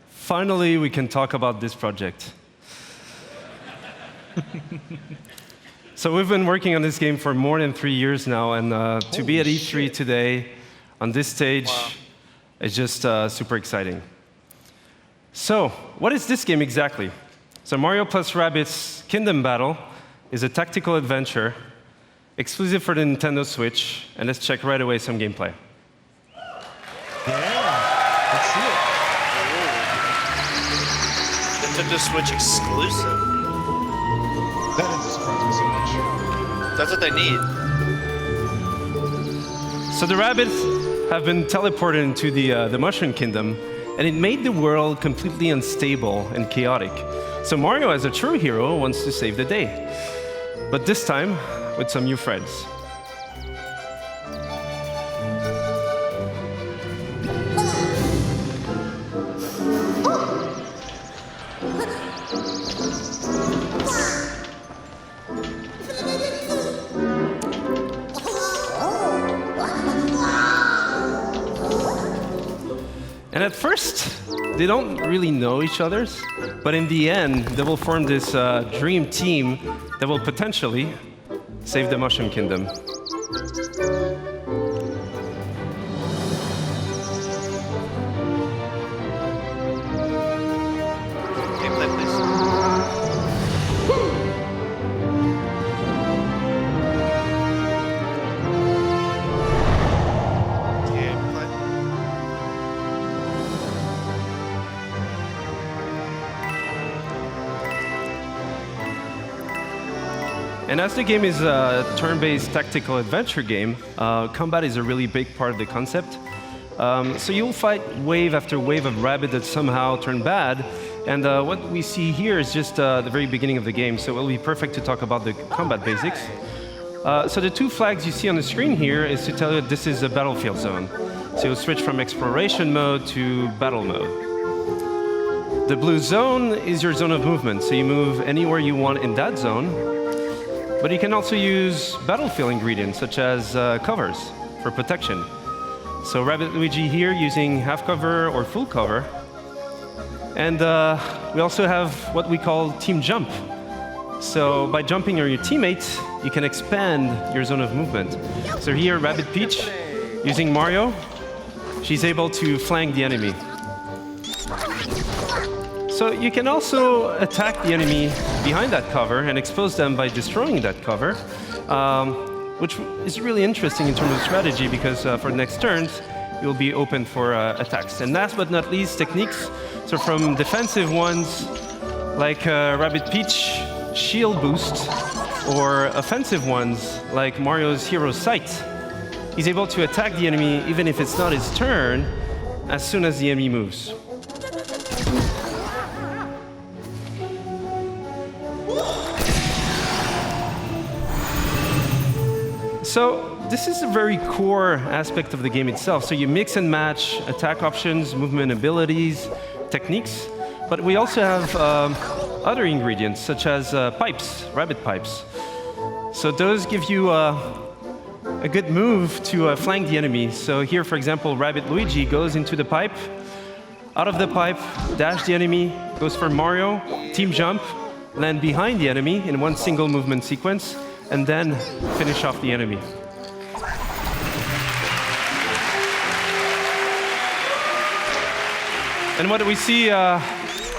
Finally, we can talk about this project. So we've been working on this game for more than 3 years now, and to be at E3 today on this stage is just super exciting. So, what is this game exactly? So Mario plus Rabbids Kingdom Battle is a tactical adventure exclusive for the Nintendo Switch, and let's check right away some gameplay. Yeah, let's see it. Nintendo Switch exclusive? That doesn't surprise me so much. That's what they need. So the Rabbids have been teleported into the Mushroom Kingdom, and it made the world completely unstable and chaotic. So Mario, as a true hero, wants to save the day. But this time, with some new friends. And at first, they don't really know each other, but in the end, they will form this dream team that will potentially save the Mushroom Kingdom. Gameplay, please. And as the game is a turn-based tactical adventure game, combat is a really big part of the concept. So you'll fight wave after wave of Rabbid that somehow turn bad, and what we see here is just the very beginning of the game, so it will be perfect to talk about the combat basics. So the two flags you see on the screen here is to tell you that this is a battlefield zone. So you'll switch from exploration mode to battle mode. The blue zone is your zone of movement, so you move anywhere you want in that zone. But you can also use battlefield ingredients, such as covers for protection. So Rabbid Luigi here using half cover or full cover. And we also have what we call team jump. So by jumping on your teammates, you can expand your zone of movement. So here, Rabbid Peach, using Mario, she's able to flank the enemy. So you can also attack the enemy behind that cover and expose them by destroying that cover, which is really interesting in terms of strategy because for the next turns, you'll be open for attacks. And last but not least, techniques. So from defensive ones like Rabbid Peach shield boost, or offensive ones like Mario's Hero Sight. He's able to attack the enemy even if it's not his turn, as soon as the enemy moves. So this is a very core aspect of the game itself. So you mix and match attack options, movement abilities, techniques, but we also have other ingredients such as pipes, rabbit pipes. So those give you a good move to flank the enemy. So here, for example, Rabbid Luigi goes into the pipe, out of the pipe, dash the enemy, goes for Mario, team jump, land behind the enemy in one single movement sequence, and then finish off the enemy. And what we see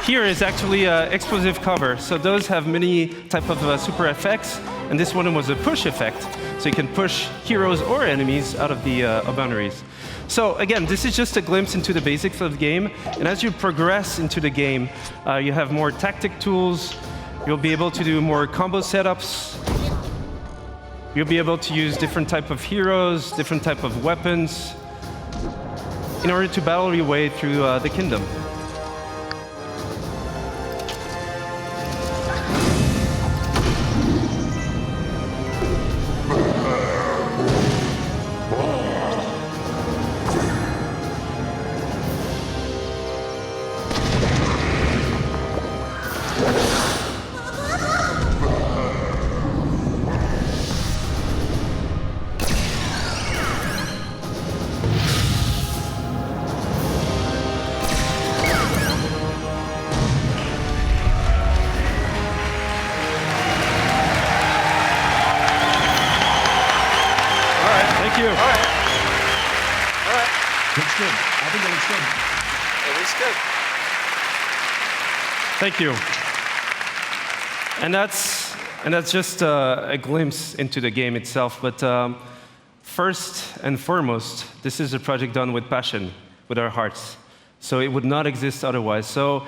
here is actually an explosive cover. So those have many type of super effects, and this one was a push effect. So you can push heroes or enemies out of the boundaries. So again, this is just a glimpse into the basics of the game. And as you progress into the game, you have more tactic tools. You'll be able to do more combo setups. You'll be able to use different type of heroes, different type of weapons, in order to battle your way through the kingdom. Thank you. And that's just a glimpse into the game itself. But first and foremost, this is a project done with passion, with our hearts. So it would not exist otherwise. So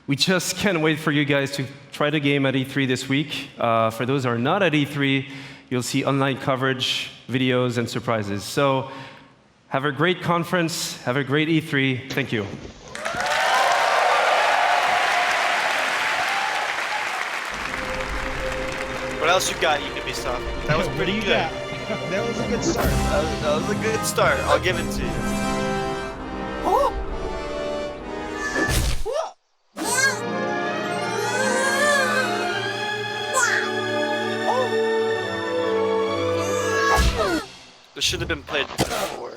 we just can't wait for you guys to try the game at E3 this week. For those who are not at E3, you'll see online coverage, videos, and surprises. So have a great conference. Have a great E3. Thank you. What else you got, Ubisoft? That was pretty good. That was a good start. That was a good start. I'll give it to you. Oh! This should have been played before.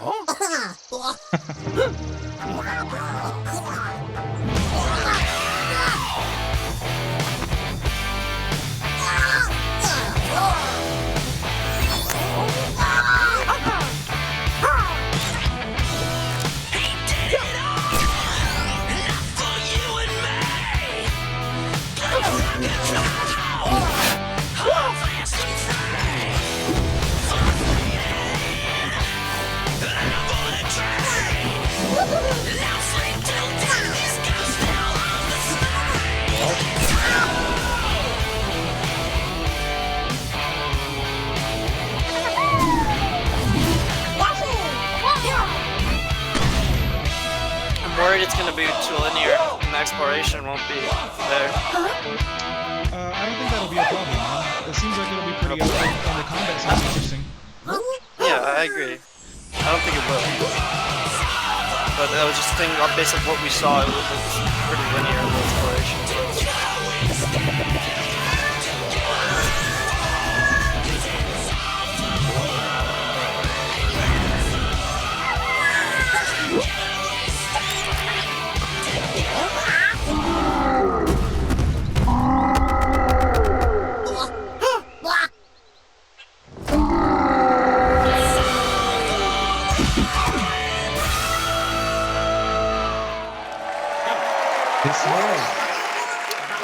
I'm worried it's going to be too linear and the exploration won't be there. I don't think that'll be a problem, man. It seems like it'll be pretty open, and the combat sounds interesting. Yeah, I agree. I don't think it will. But that was just a thing, based on what we saw, it was pretty linear in the exploration.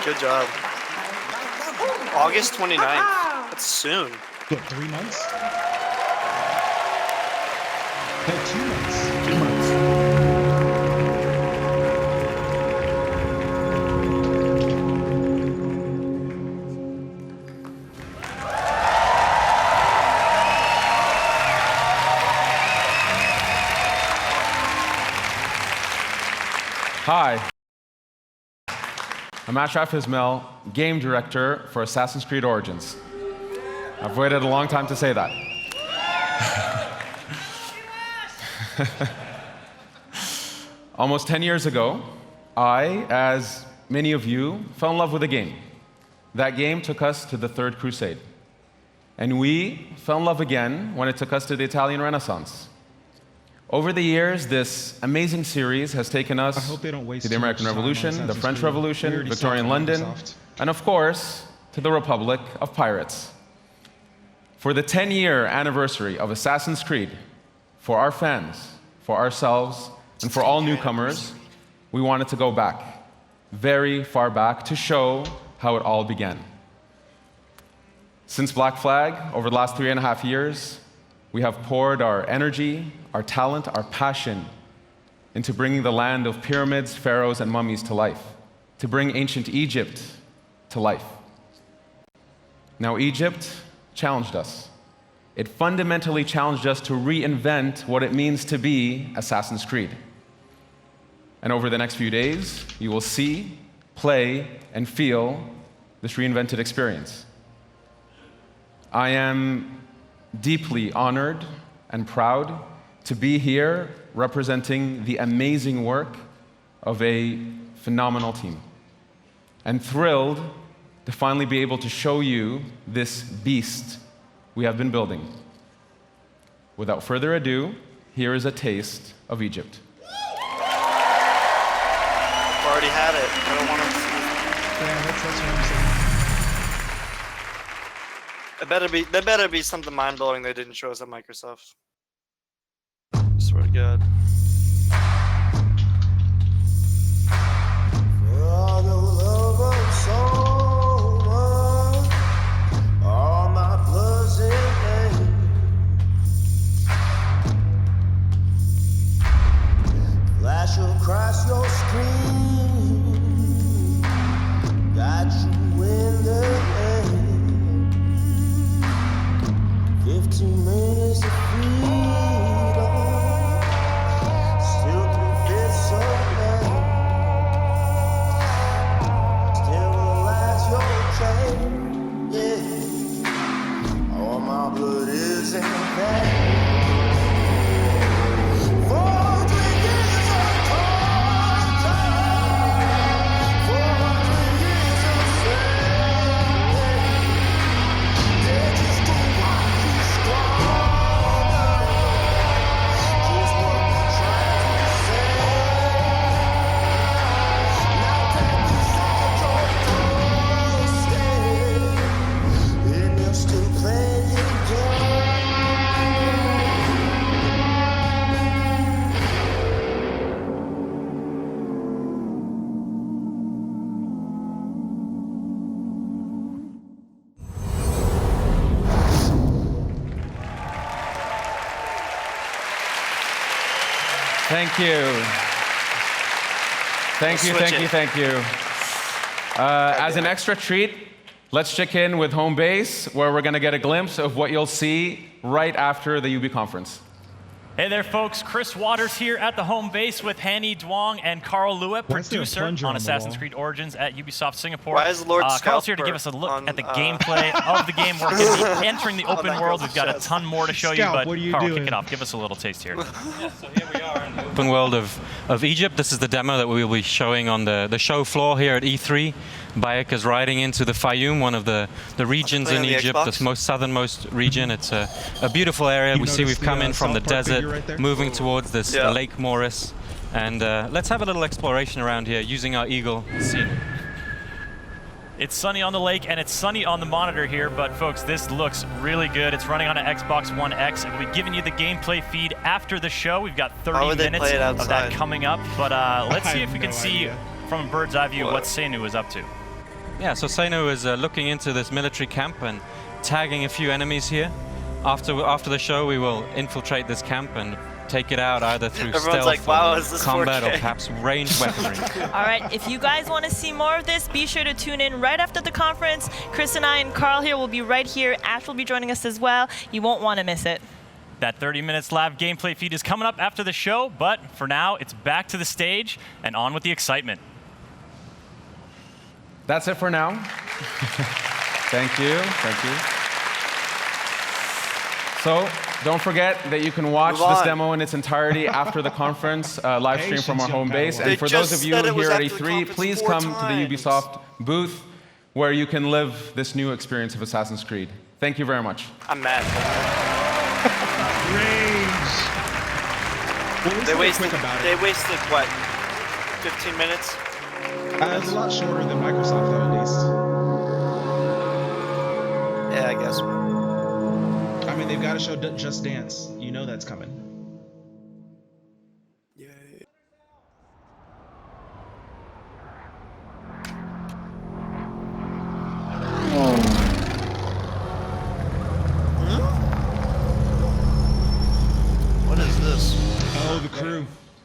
Good job. August 29th. That's soon. What, 3 months? No, 2 months. 2 months. Hi. I'm Ashraf Ismail, game director for Assassin's Creed Origins. I've waited a long time to say that. Almost 10 years ago, I, as many of you, fell in love with a game. That game took us to the Third Crusade. And we fell in love again when it took us to the Italian Renaissance. Over the years, this amazing series has taken us to the American Revolution, the French Revolution, Victorian London, and of course, to the Republic of Pirates. For the 10-year anniversary of Assassin's Creed, for our fans, for ourselves, and for all newcomers, we wanted to go back. very far back to show how it all began. Since Black Flag, over the last 3.5 years, we have poured our energy, our talent, our passion into bringing the land of pyramids, pharaohs, and mummies to life, to bring ancient Egypt to life. Now, Egypt challenged us. It fundamentally challenged us to reinvent what it means to be Assassin's Creed. And over the next few days, you will see, play, and feel this reinvented experience. I am deeply honored and proud to be here representing the amazing work of a phenomenal team, and thrilled to finally be able to show you this beast we have been building. Without further ado, here is a taste of Egypt. I've already had it. I don't want to see it. Yeah, that's what I'm saying. There better be something mind-blowing they didn't show us at Microsoft. I swear to God. Flash across your screen, got you in the air. 15 minutes of freedom, still 3 bits of land. Still relax your chain, yeah. All my blood is in vain. Thank you. Thank you, thank you, thank you. As an extra treat, let's check in with home base, where we're going to get a glimpse of what you'll see right after the UB conference. Hey there, folks. Chris Waters here at the home base with Hanny Duong and Carl Lewis, producer on Assassin's Creed Origins at Ubisoft Singapore. Why is Lord Carl's here to give us a look at the gameplay of the game. We're going to be entering the open world. We've got a ton more to show you, but Carl, kick it off. Give us a little taste here. Yeah, so here we are in the open world of Egypt. This is the demo that we will be showing on the show floor here at E3. Bayek is riding into the Fayum, one of the regions in Egypt, the most southernmost region. It's a beautiful area. We see we've come in from the desert, moving towards this Lake Morris. And let's have a little exploration around here using our Eagle scene. It's sunny on the lake and it's sunny on the monitor here, but folks, this looks really good. It's running on an Xbox One X, and we'll be giving you the gameplay feed after the show. We've got 30 minutes of that coming up, but let's see if we can see from a bird's eye view what Seinu is up to. Yeah, so Seinu is looking into this military camp and tagging a few enemies here. After the show, we will infiltrate this camp and take it out either through stealth, combat, 4K? Or perhaps ranged weaponry. All right, if you guys want to see more of this, be sure to tune in right after the conference. Chris and I and Carl here will be right here. Ash will be joining us as well. You won't want to miss it. That 30 minutes live gameplay feed is coming up after the show, but for now, it's back to the stage and on with the excitement. That's it for now. Thank you. Thank you. So don't forget that you can watch this demo in its entirety after the conference, live stream from our home base. And for those of you here at E3, please come to the Ubisoft booth, where you can live this new experience of Assassin's Creed. Thank you very much. I'm mad. Rage. They wasted what, 15 minutes? It's a lot shorter than Microsoft, though, at least. Yeah, I guess. I mean, they've got to show Just Dance. You know that's coming.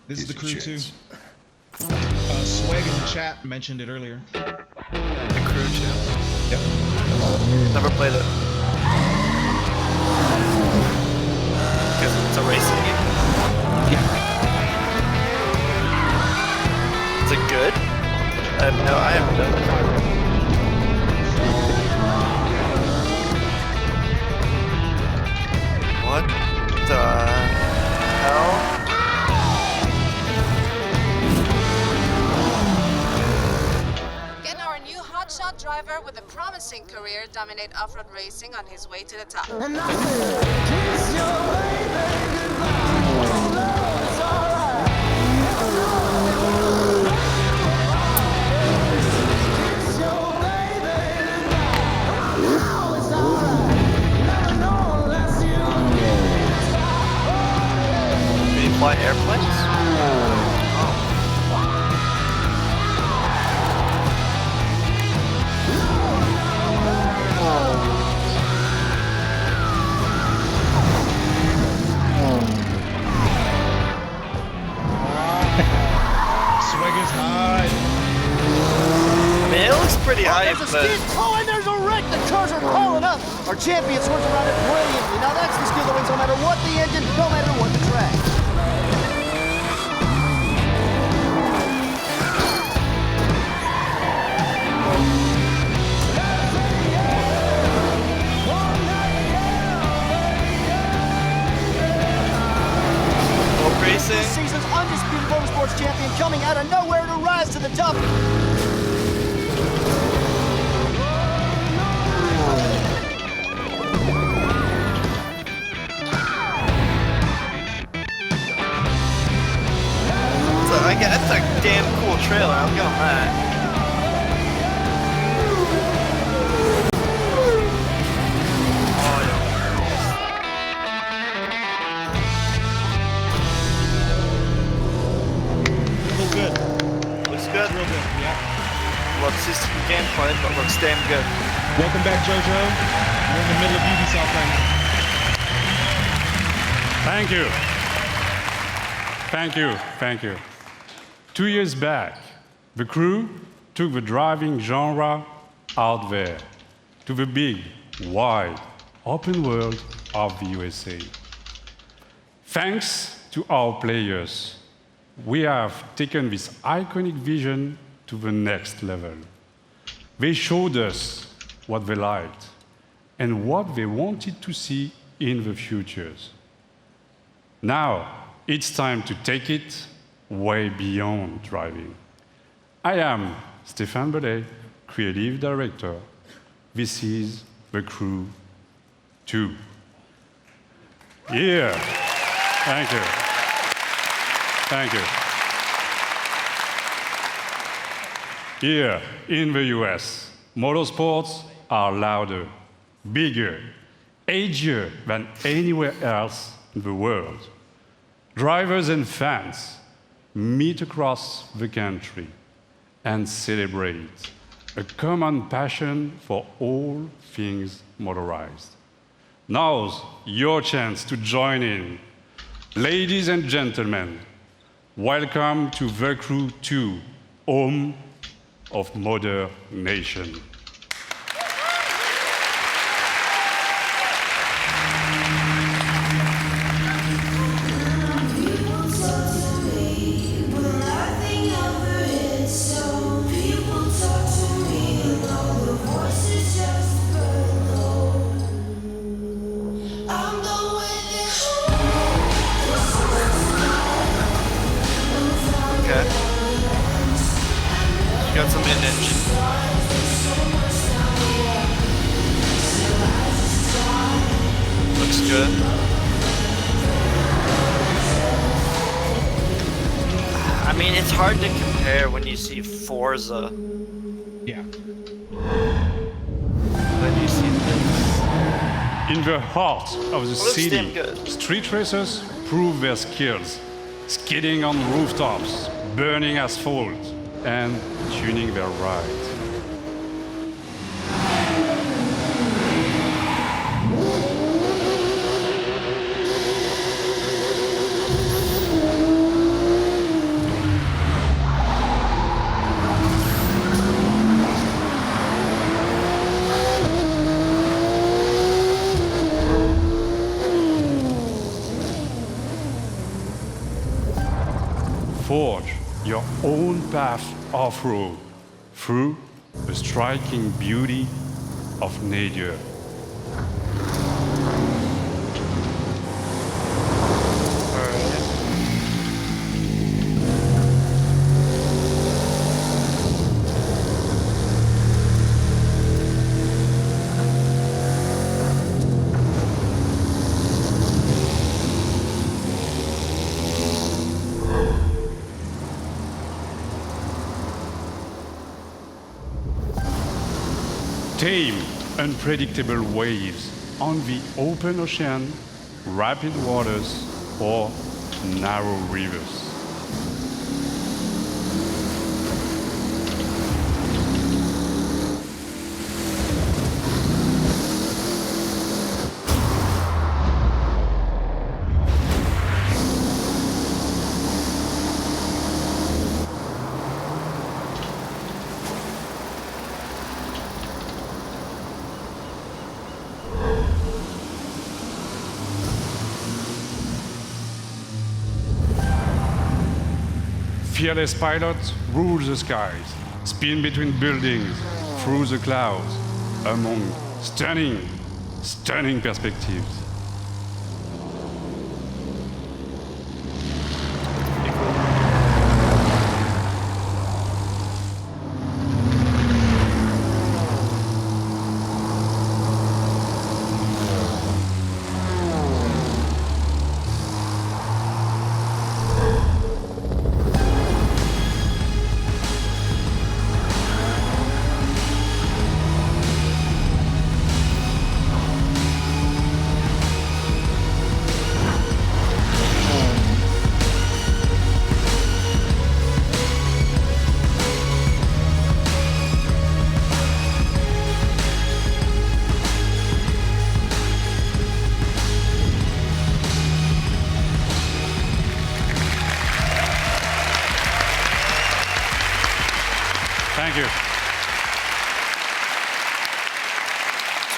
This is the crew too. Swag in the chat mentioned it earlier. The crew too. Yep. Never played it. Because it's a racing game. Yeah. Is it good? I haven't done it. What the hell? Get our new hotshot driver with a promising career dominate off-road racing on his way to the top. Can you fly airplanes? Swag is high. I mean, it looks pretty high, there's a but... skid. Oh, and there's a wreck. The cars are piling up. Our champion swerves around it brilliantly. Now that's the skill that wins no matter what the engine, no matter what the track. Racing. This season's undisputed motorsports champion coming out of nowhere to rise to the top. That's a damn cool trailer, I'll give them that. Looks good. Looks good. Real good, yeah. Love to see some gameplay, but looks damn good. Welcome back, JoJo. We're in the middle of Ubisoft right now. Thank you. Thank you. Thank you. 2 years back, the crew took the driving genre out there to the big, wide, open world of the USA. Thanks to our players, we have taken this iconic vision to the next level. They showed us what they liked and what they wanted to see in the futures. Now, it's time to take it way beyond driving. I am Stéphane Bellet, Creative Director. This is The Crew 2. Yeah, thank you. Thank you. Here in the US, motorsports are louder, bigger, edgier than anywhere else in the world. Drivers and fans meet across the country and celebrate a common passion for all things motorized. Now's your chance to join in. Ladies and gentlemen, welcome to The Crew 2, home of Motor Nation. Got some mid-engine. Looks good. I mean, it's hard to compare when you see Forza. Yeah. When you see this. In the heart of the city, street racers prove their skills, skidding on rooftops, burning asphalt, and tuning their ride. own path off-road through the striking beauty of nature. Tame, unpredictable waves on the open ocean, rapid waters, or narrow rivers. Fearless pilots rule the skies, spin between buildings, through the clouds, among stunning perspectives. Thank you.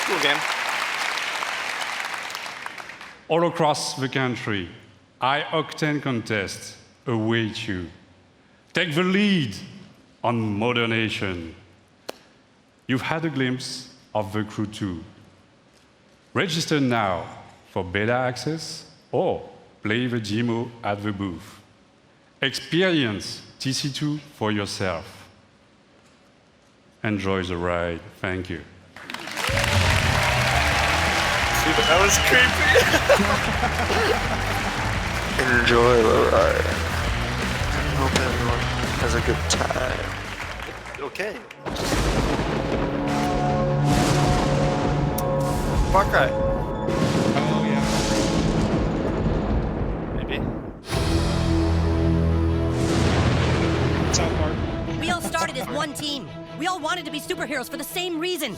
Cool game. All across the country, high-octane contests await you. Take the lead on modernation. You've had a glimpse of the Crew 2. Register now for beta access or play the demo at the booth. Experience TC2 for yourself. Enjoy the ride. Thank you. That was creepy. Enjoy the ride. I hope everyone has a good time. Okay. Far Cry. Oh, yeah. Maybe. South Park. We all started as one team. We all wanted to be superheroes for the same reason.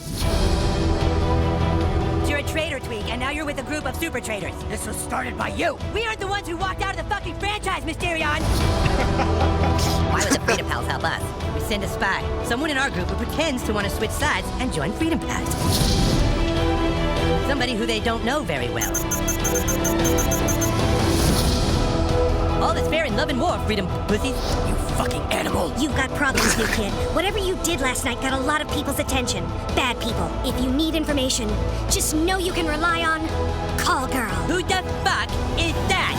You're a traitor, Tweak, and now you're with a group of super traitors. This was started by you. We aren't the ones who walked out of the fucking franchise, Mysterion. Why would the Freedom Pals help us? We send a spy, someone in our group who pretends to want to switch sides and join Freedom Pals. Somebody who they don't know very well. All that's fair in love and war, Freedom Pussies. You fucking animal. You've got problems, new kid. Whatever you did last night got a lot of people's attention. Bad people. If you need information, just know you can rely on Call Girl. Who the fuck is that?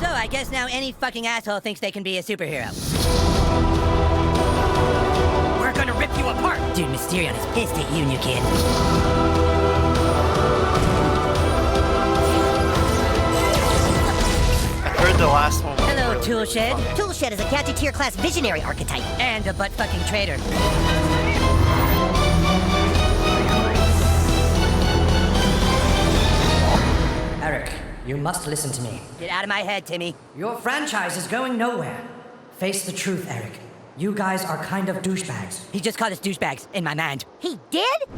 So I guess now any fucking asshole thinks they can be a superhero. We're gonna rip you apart. Dude, Mysterion is pissed at you, new kid. The last one. Hello, Toolshed. Toolshed is a Gadgeteer class visionary archetype. And a butt-fucking traitor. Eric, you must listen to me. Get out of my head, Timmy. Your franchise is going nowhere. Face the truth, Eric. You guys are kind of douchebags. He just called us douchebags in my mind. He did?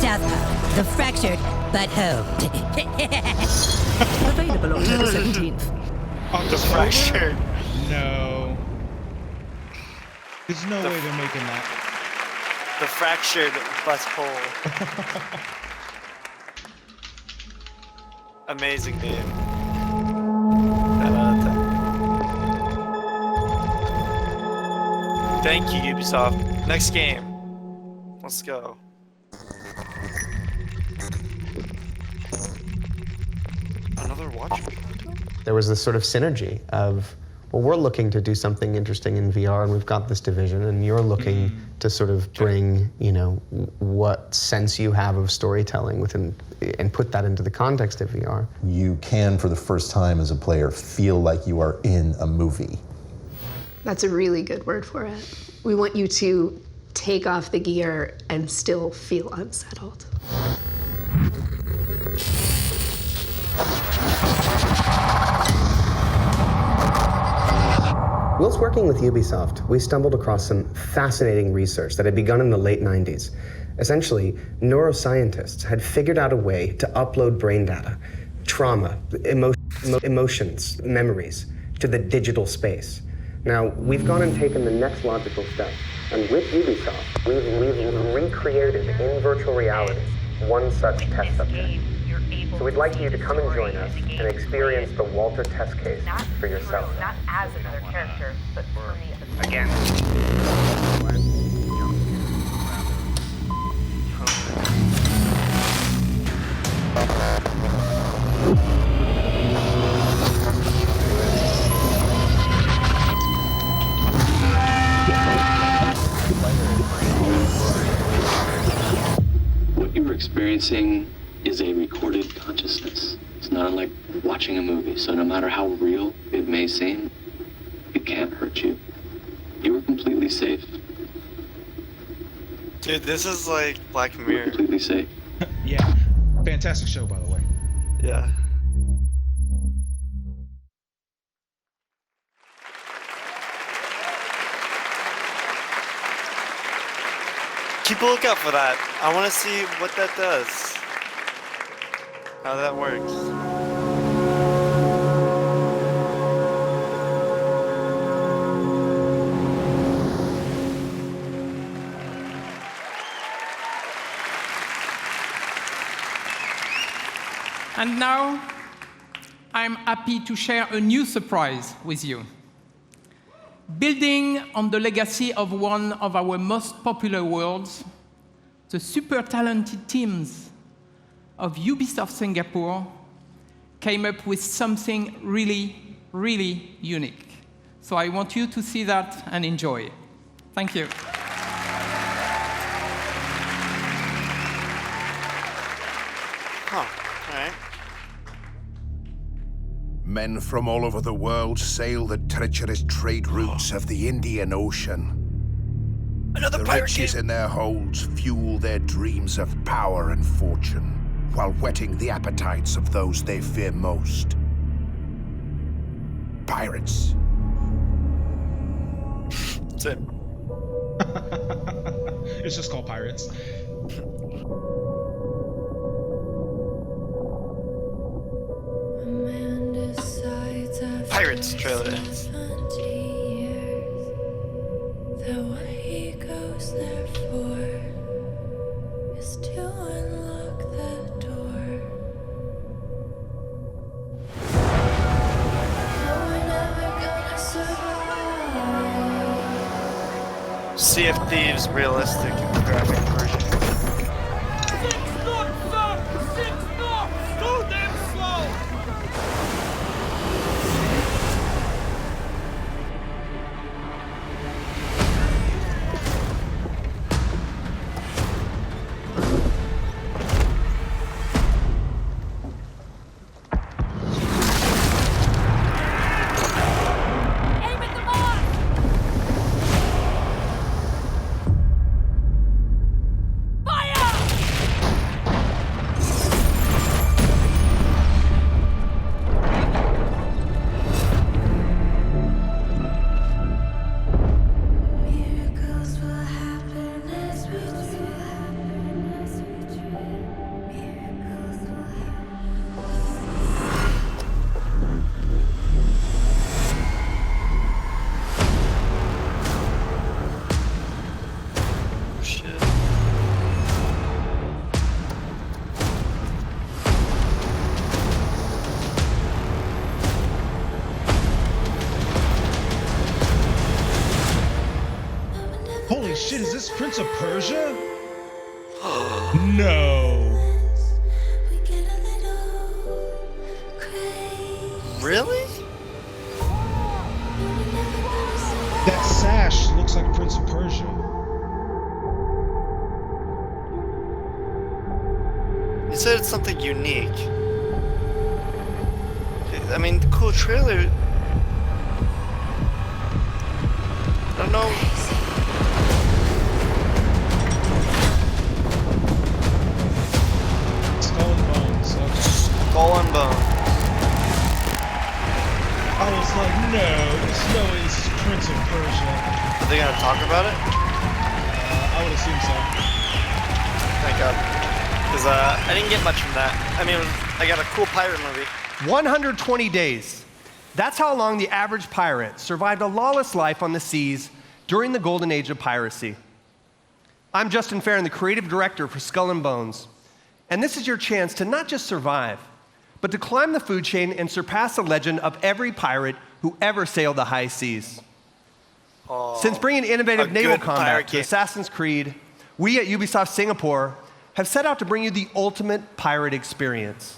Southpaw, the fractured butthole. Available October 17th. The fractured. No. There's no way they're making that. The fractured butthole. Amazing game. 10 out of 10. Thank you, Ubisoft. Next game. Let's go. Another watch. There was this sort of synergy of, well, we're looking to do something interesting in VR, and we've got this division, and you're looking to sort of bring, you know, what sense you have of storytelling within, and put that into the context of VR. You can, for the first time as a player, feel like you are in a movie. That's a really good word for it. We want you to take off the gear and still feel unsettled. Whilst working with Ubisoft, we stumbled across some fascinating research that had begun in the late 90s. Essentially, neuroscientists had figured out a way to upload brain data, trauma, emotions, memories, to the digital space. Now, we've gone and taken the next logical step, and with Ubisoft, we've recreated in virtual reality one such test subject. So we'd like you to come and join us and experience the Walter test case for yourself. Not as another character, but for me again. What you're experiencing is a recorded consciousness. It's not unlike watching a movie, so no matter how real it may seem, it can't hurt you. You are completely safe. Dude, this is like Black Mirror. You're completely safe. Yeah, fantastic show, by the way. Yeah. Keep a lookout for that. I want to see what that does. How that works. And now, I'm happy to share a new surprise with you. Building on the legacy of one of our most popular worlds, the super talented teams of Ubisoft Singapore came up with something really, really unique. So I want you to see that and enjoy. Thank you. Huh, all right. Men from all over the world sail the treacherous trade routes of the Indian Ocean. Another the pirate riches game. in their holds fuel their dreams of power and fortune, while whetting the appetites of those they fear most. Pirates. That's it. It's just called Pirates. Pirates trailer. Sea of Thieves realistic graphic version. 6 knots, sir! 6 knots! Too damn slow! Aim at the mark! shit, is this Prince of Persia? No. Really? That sash looks like Prince of Persia. You said it's something unique. I mean, cool trailer. I don't know. Skull and Bones. Okay. Skull and Bones. I was like, no, there's no way this is Prince of Persia. Are they gonna talk about it? I would assume so. Thank God. Because I didn't get much from that. I mean, I got a cool pirate movie. 120 days. That's how long the average pirate survived a lawless life on the seas during the golden age of piracy. I'm Justin Farron, the creative director for Skull and Bones. And this is your chance to not just survive, but to climb the food chain and surpass the legend of every pirate who ever sailed the high seas. Oh, Since bringing innovative naval combat to Assassin's Creed, we at Ubisoft Singapore have set out to bring you the ultimate pirate experience.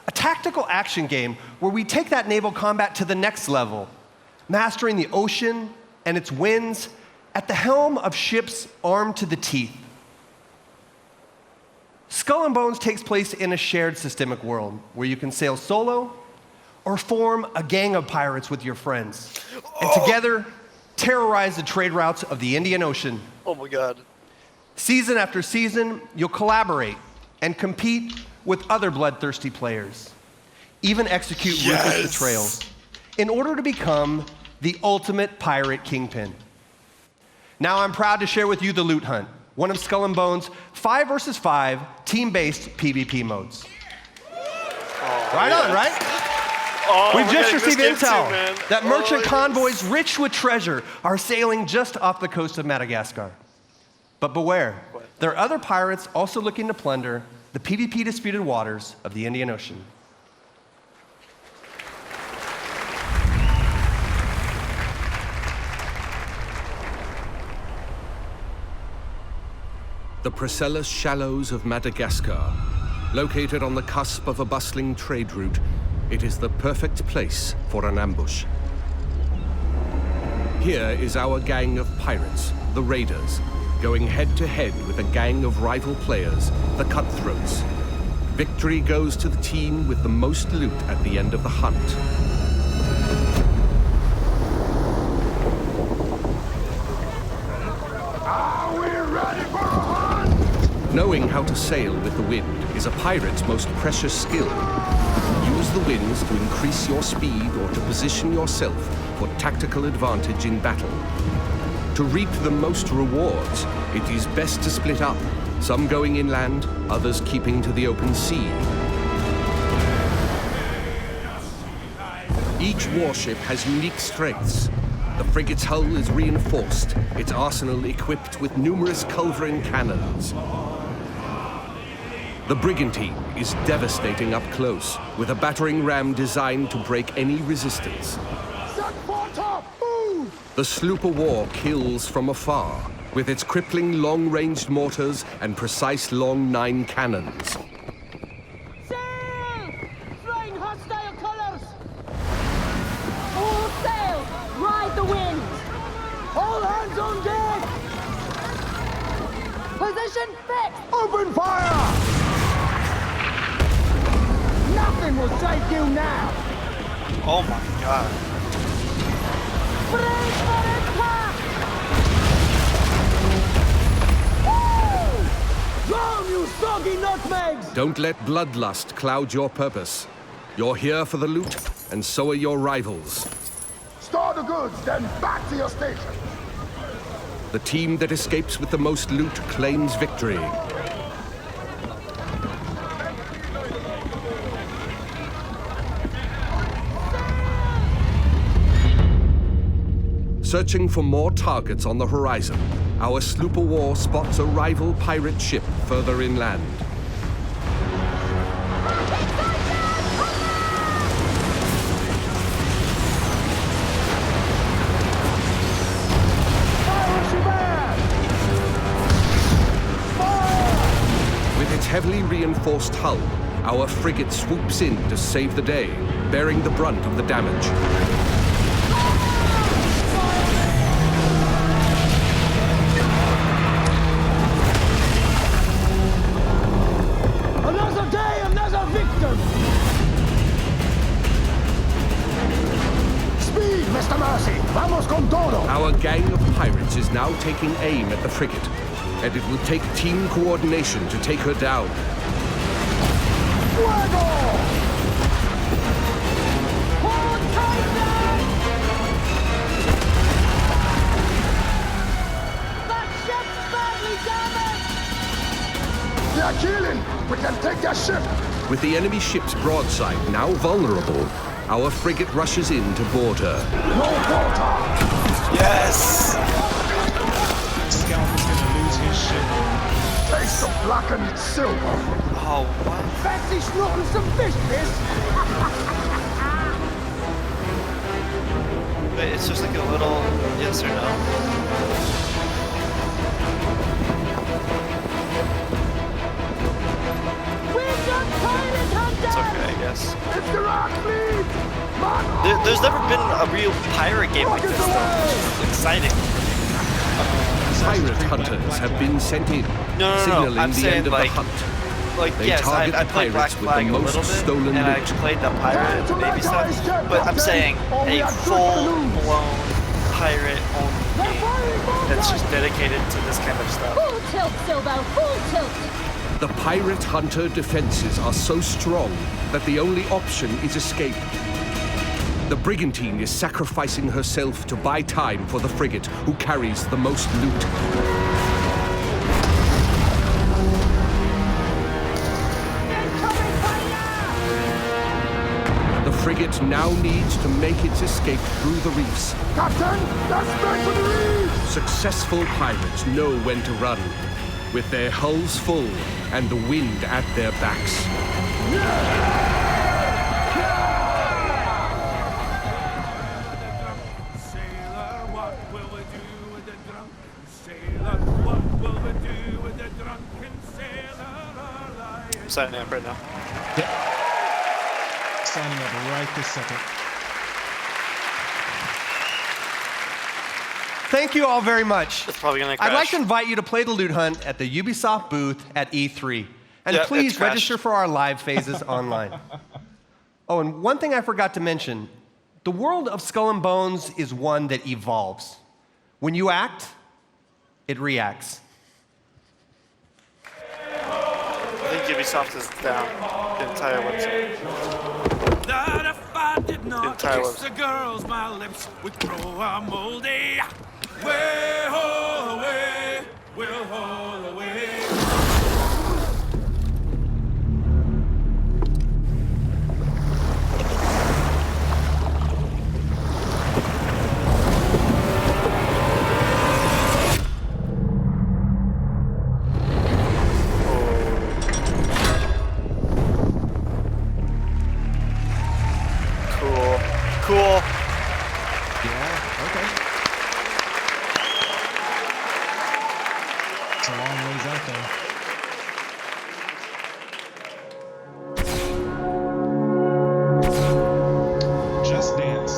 A tactical action game where we take that naval combat to the next level, mastering the ocean and its winds at the helm of ships armed to the teeth. Skull and Bones takes place in a shared systemic world where you can sail solo or form a gang of pirates with your friends and together terrorize the trade routes of the Indian Ocean. Oh my God. Season after season, you'll collaborate and compete with other bloodthirsty players, even execute ruthless betrayals, in order to become the ultimate pirate kingpin. Now I'm proud to share with you the Loot Hunt, one of Skull and Bones' 5 versus 5 team-based PvP modes. Right on, right? Oh, We've just received intel too, that merchant convoys rich with treasure are sailing just off the coast of Madagascar. But beware, there are other pirates also looking to plunder the PvP disputed waters of the Indian Ocean. The Priscellus Shallows of Madagascar. Located on the cusp of a bustling trade route, it is the perfect place for an ambush. Here is our gang of pirates, the Raiders, going head-to-head with a gang of rival players, the Cutthroats. Victory goes to the team with the most loot at the end of the hunt. Are we ready for a hunt? Knowing how to sail with the wind is a pirate's most precious skill. Use the winds to increase your speed or to position yourself for tactical advantage in battle. To reap the most rewards, it is best to split up, some going inland, others keeping to the open sea. Each warship has unique strengths. The frigate's hull is reinforced, its arsenal equipped with numerous culverin cannons. The brigantine is devastating up close, with a battering ram designed to break any resistance. The sloop of war kills from afar, with its crippling long-ranged mortars and precise long 9 cannons. Sail! Flying hostile colors! All sail! Ride the wind! All hands on deck! Position fixed! Open fire! Nothing will save you now! Oh my God. Brace for impact! Woo! Drown, you soggy nutmegs! Don't let bloodlust cloud your purpose. You're here for the loot, and so are your rivals. Store the goods, then back to your station. The team that escapes with the most loot claims victory. Searching for more targets on the horizon, our sloop of war spots a rival pirate ship further inland. Piracy bad! heavily reinforced hull, our frigate swoops in to save the day, bearing the brunt of the damage. Another day, another victim! Speed, Mr. Mercy! Vamos con todo! Our gang of pirates is now taking aim at the frigate, and it will take team coordination to take her down. Fuego! Hold tight now! That ship's badly damaged! They are killing! We can take their ship! With the enemy ship's broadside now vulnerable, our frigate rushes in to board her. No water! Yes! Scalp is gonna lose his shit. Taste of blackened silver! Oh, what? Fancy snorting some fish, miss! Wait, it's just like a little yes or no. It's okay, I guess. It's the rock fleet! There's never been a real pirate game like this, though, which is exciting. Pirate hunters have been sent in, No, signaling I'm the saying end of like, the hunt. They yes, target I the played Black pirates with the Flag a most little bit, stolen and I loot. played the pirate baby stuff, but I'm saying a full-blown pirate-owned game that's just dedicated to this kind of stuff. Full tilt, Silbo, full tilt! The pirate hunter defenses are so strong that the only option is escape. The brigantine is sacrificing herself to buy time for the frigate, who carries the most loot. The frigate now needs to make its escape through the reefs. Captain, that's back for the reefs! Successful pirates know when to run, with their hulls full and the wind at their backs. Sailor, what will we do with the drunken sailor? What will we do with the drunken sailor alive? I'm signing up right now. Signing up right this second. Thank you all very much. It's probably gonna crash. I'd like to invite you to play the loot hunt at the Ubisoft booth at E3. And Yeah, please it's crashed. register for our live phases online. Oh, and one thing I forgot to mention. The world of Skull and Bones is one that evolves. When you act, it reacts. I think Ubisoft is down. The entire website. That if I did not entire kiss website. the girls, my lips would grow a moldy. Way, ho, away, we'll haul away. Cool. Yeah, okay. It's a long ways out there. Just Dance.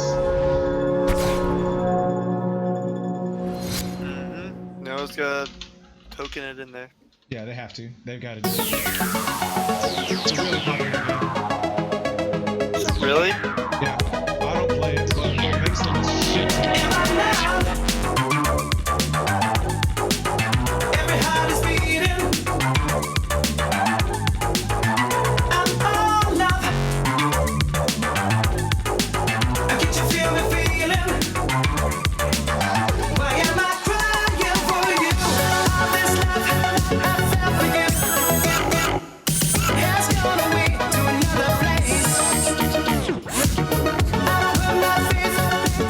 Noah's got token it in there. Yeah, they have to. They've got to do it. It's a really popular game. Really? Yeah. I don't play it, but what makes them shit. Every heart is beating. I'm all love. Can't you feel me feeling? Why am I crying for you? All this love I felt for you has gone away to another place. I put my faith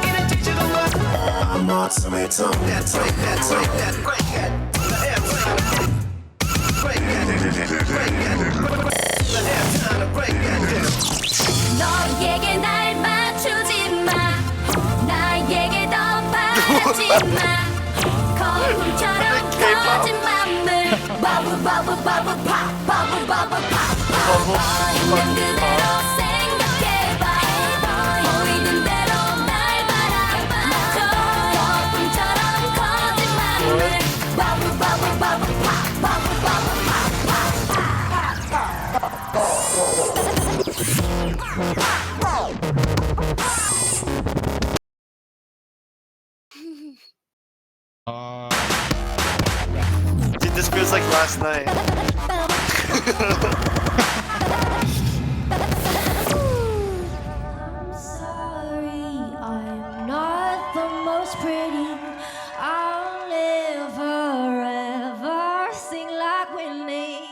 in a digital world. I'm on some that's right, that's great cat. 너에게 날 맞추지 마. 나에게 더 바라지 마. 거울처럼 커진 맘을 버블 버블 버블 팝 버블 Dude, this feels like last night. Not the most pretty. I'll live forever, sing like Whitney.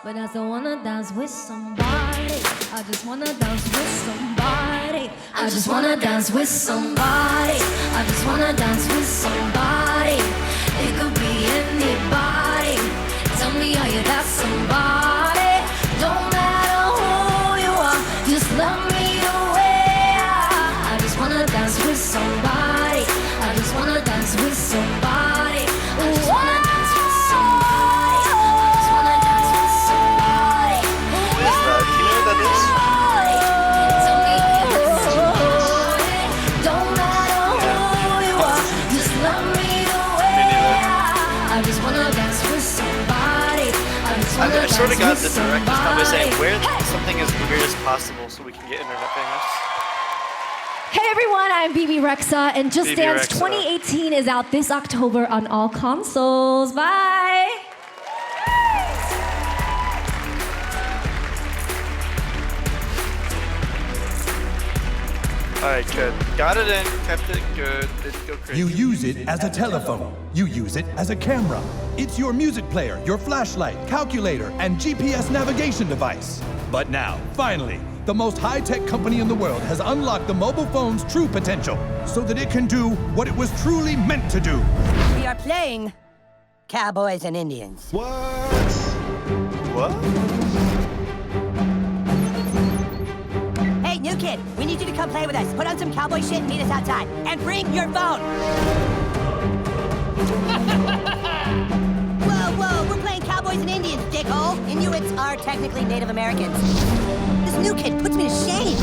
But I still wanna dance with somebody. I just wanna dance with somebody. I just wanna dance with somebody. I just wanna dance with somebody. It could be anybody. Tell me, are you that somebody? Don't matter who you are, just love me the way I just wanna dance with somebody. I just wanna dance with somebody. I just wanna dance with somebody. I just wanna dance with somebody. Who is that? Do you know who that is? Tell me, are you that somebody? Don't matter who you are, just love me the way I just wanna dance with somebody. I sort of got the director's comment saying wear something as weird as possible so we can get internet famous. Hey everyone, I'm BB Rexa, and Just BB Dance Rexa. 2018 is out this October on all consoles. Bye! Alright, good. Got it in, kept it good, didn't go crazy. You use it as a telephone. You use it as a camera. It's your music player, your flashlight, calculator, and GPS navigation device. But now, finally, the most high-tech company in the world has unlocked the mobile phone's true potential so that it can do what it was truly meant to do. We are playing Cowboys and Indians. What? Hey, new kid, we need you to come play with us. Put on some cowboy shit and meet us outside. And bring your phone. Whoa, we're playing Cowboys and Indians, dickhole. Inuits are technically Native Americans. This new kid puts me to shame.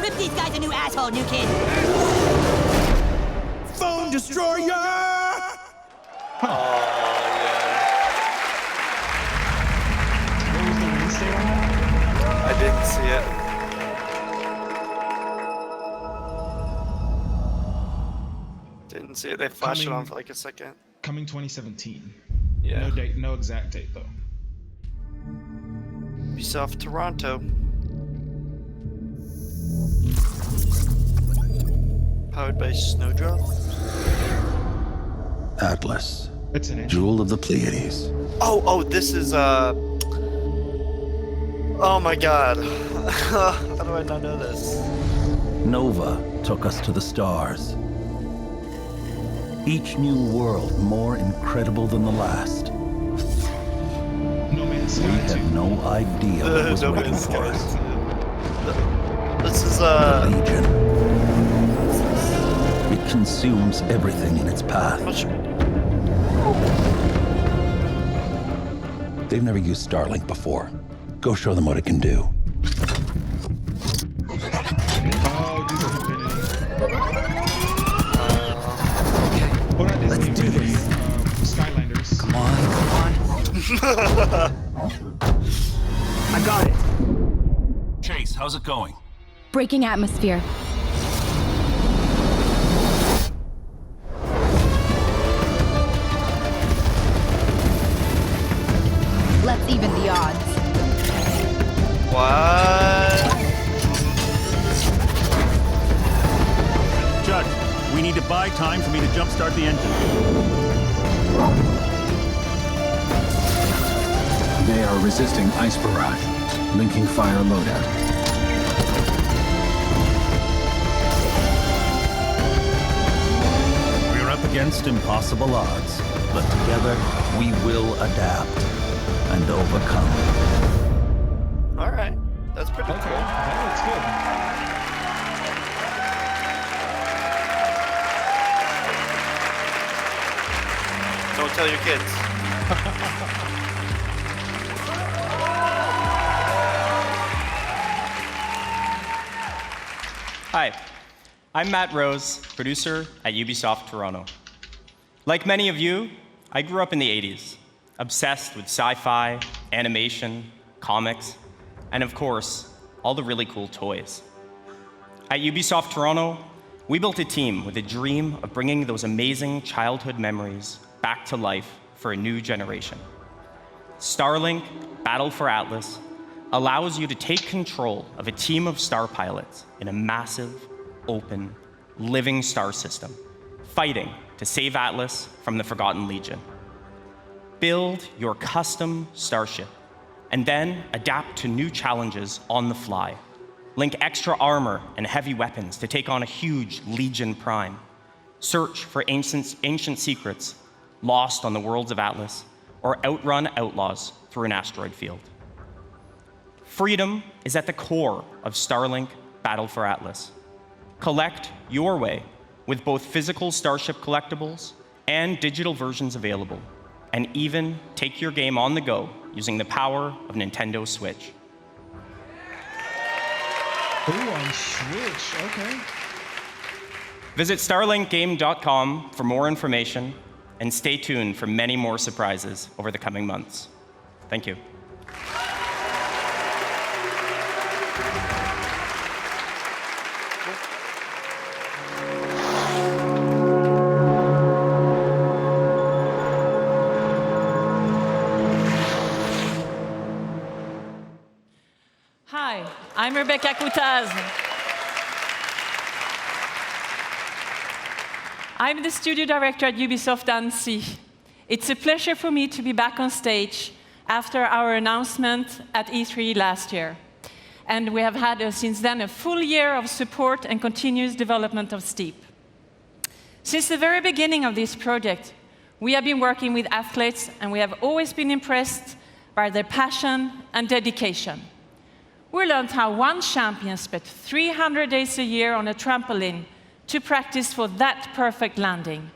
Rip these guys a new asshole, new kid. Phone destroyer! I didn't see it. Didn't see it. They flashed it on for like a second. Coming 2017. Yeah. No date, no exact date though. Ubisoft Toronto. Powered by Snowdrop. Atlas. It's an Jewel of the Pleiades. Oh, this is oh my god. How do I not know this? Nova took us to the stars. Each new world more incredible than the last. No Man's We Sky had no idea what was No waiting Man's for Sky. us. This is Legion. It consumes everything in its path. They've never used Starlink before. Go show them what it can do. Oh, these are Infinity. What are these Infinity Skylanders? Come on. I got it. Chase, how's it going? Breaking atmosphere. Let's even the odds. What? Judd, we need to buy time for me to jumpstart the engine. They are resisting ice barrage. Linking fire loadout. We're at the against impossible odds, but together we will adapt and overcome. All right, that's pretty cool. That looks good. Don't tell your kids. Hi, I'm Matt Rose, producer at Ubisoft Toronto. Like many of you, I grew up in the 80s, obsessed with sci-fi, animation, comics, and of course, all the really cool toys. At Ubisoft Toronto, we built a team with a dream of bringing those amazing childhood memories back to life for a new generation. Starlink Battle for Atlas allows you to take control of a team of star pilots in a massive, open, living star system, fighting to save Atlas from the Forgotten Legion. Build your custom starship, and then adapt to new challenges on the fly. Link extra armor and heavy weapons to take on a huge Legion Prime. Search for ancient secrets lost on the worlds of Atlas, or outrun outlaws through an asteroid field. Freedom is at the core of Starlink Battle for Atlas. Collect your way with both physical Starship collectibles and digital versions available, and even take your game on the go using the power of Nintendo Switch. Ooh, on Switch, okay. Visit starlinkgame.com for more information, and stay tuned for many more surprises over the coming months. Thank you. Hi, I'm Rebecca Coutaz. I'm the studio director at Ubisoft Annecy. It's a pleasure for me to be back on stage after our announcement at E3 last year. And we have had, since then, a full year of support and continuous development of Steep. Since the very beginning of this project, we have been working with athletes, and we have always been impressed by their passion and dedication. We learned how one champion spent 300 days a year on a trampoline to practice for that perfect landing.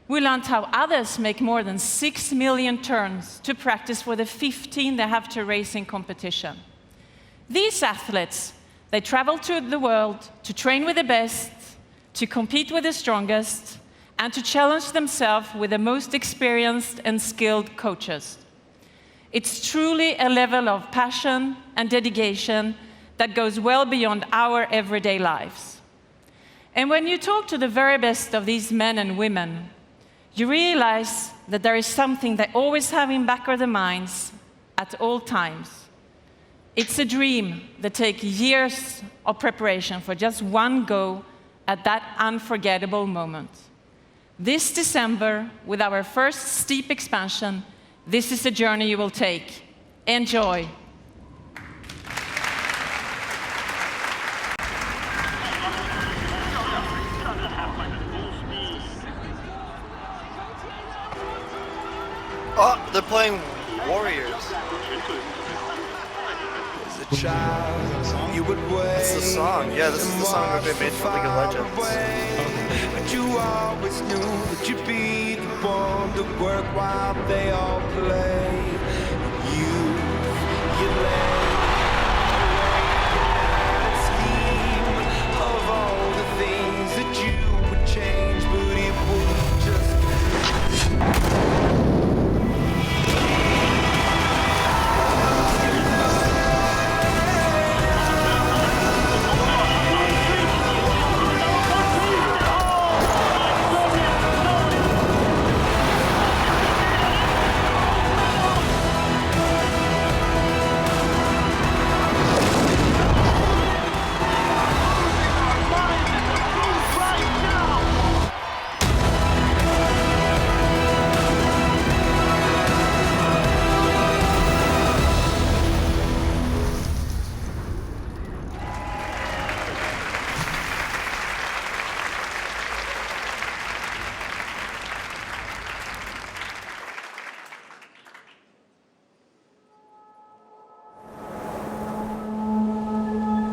We learned how others make more than 6 million turns to practice for the 15 they have to race in competition. These athletes, they travel to the world to train with the best, to compete with the strongest, and to challenge themselves with the most experienced and skilled coaches. It's truly a level of passion and dedication that goes well beyond our everyday lives. And when you talk to the very best of these men and women, you realize that there is something they always have in back of their minds at all times. It's a dream that takes years of preparation for just one go at that unforgettable moment. This December, with our first Steep expansion, this is a journey you will take. Enjoy. Oh, they're playing Warriors. As a child, you would wait. It's the song. Yeah, this is the song that they made for League of Legends. But you always knew that you'd be the one to work while they all play. You lay a scheme of all the things that you would change, but it would just.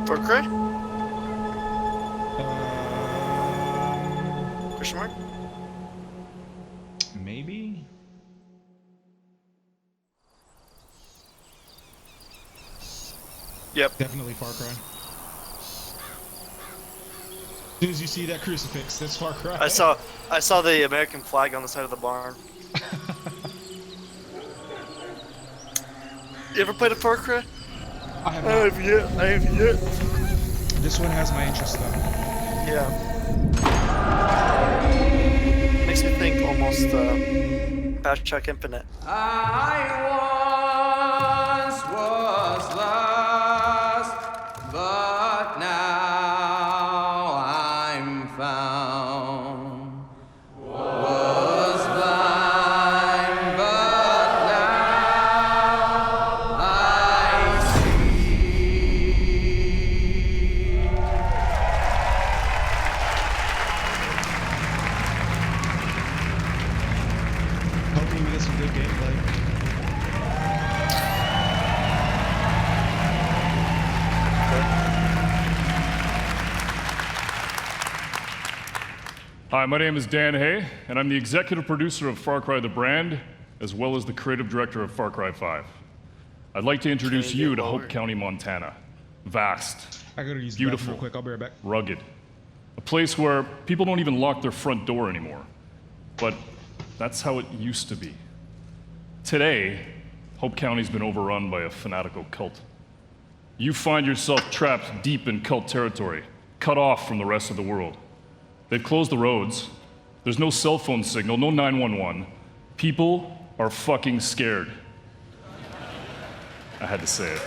Far Cry? Question mark? Maybe? Yep. Definitely Far Cry. As soon as you see that crucifix, that's Far Cry. I saw the American flag on the side of the barn. You ever played a Far Cry? I have yet. This one has my interest though. Yeah. Makes me think almost Bioshock Infinite. I once was lost, but now I'm found. Was blind, but now I Hopefully we get some good gameplay. Hi, my name is Dan Hay, and I'm the executive producer of Far Cry the brand, as well as the creative director of Far Cry 5. I'd like to introduce you to Hope County, Montana. Vast, I gotta use the bathroom beautiful, real quick. I'll be right back. rugged. A place where people don't even lock their front door anymore. But that's how it used to be. Today, Hope County's been overrun by a fanatical cult. You find yourself trapped deep in cult territory, cut off from the rest of the world. They've closed the roads. There's no cell phone signal, no 911. People are fucking scared. I had to say it.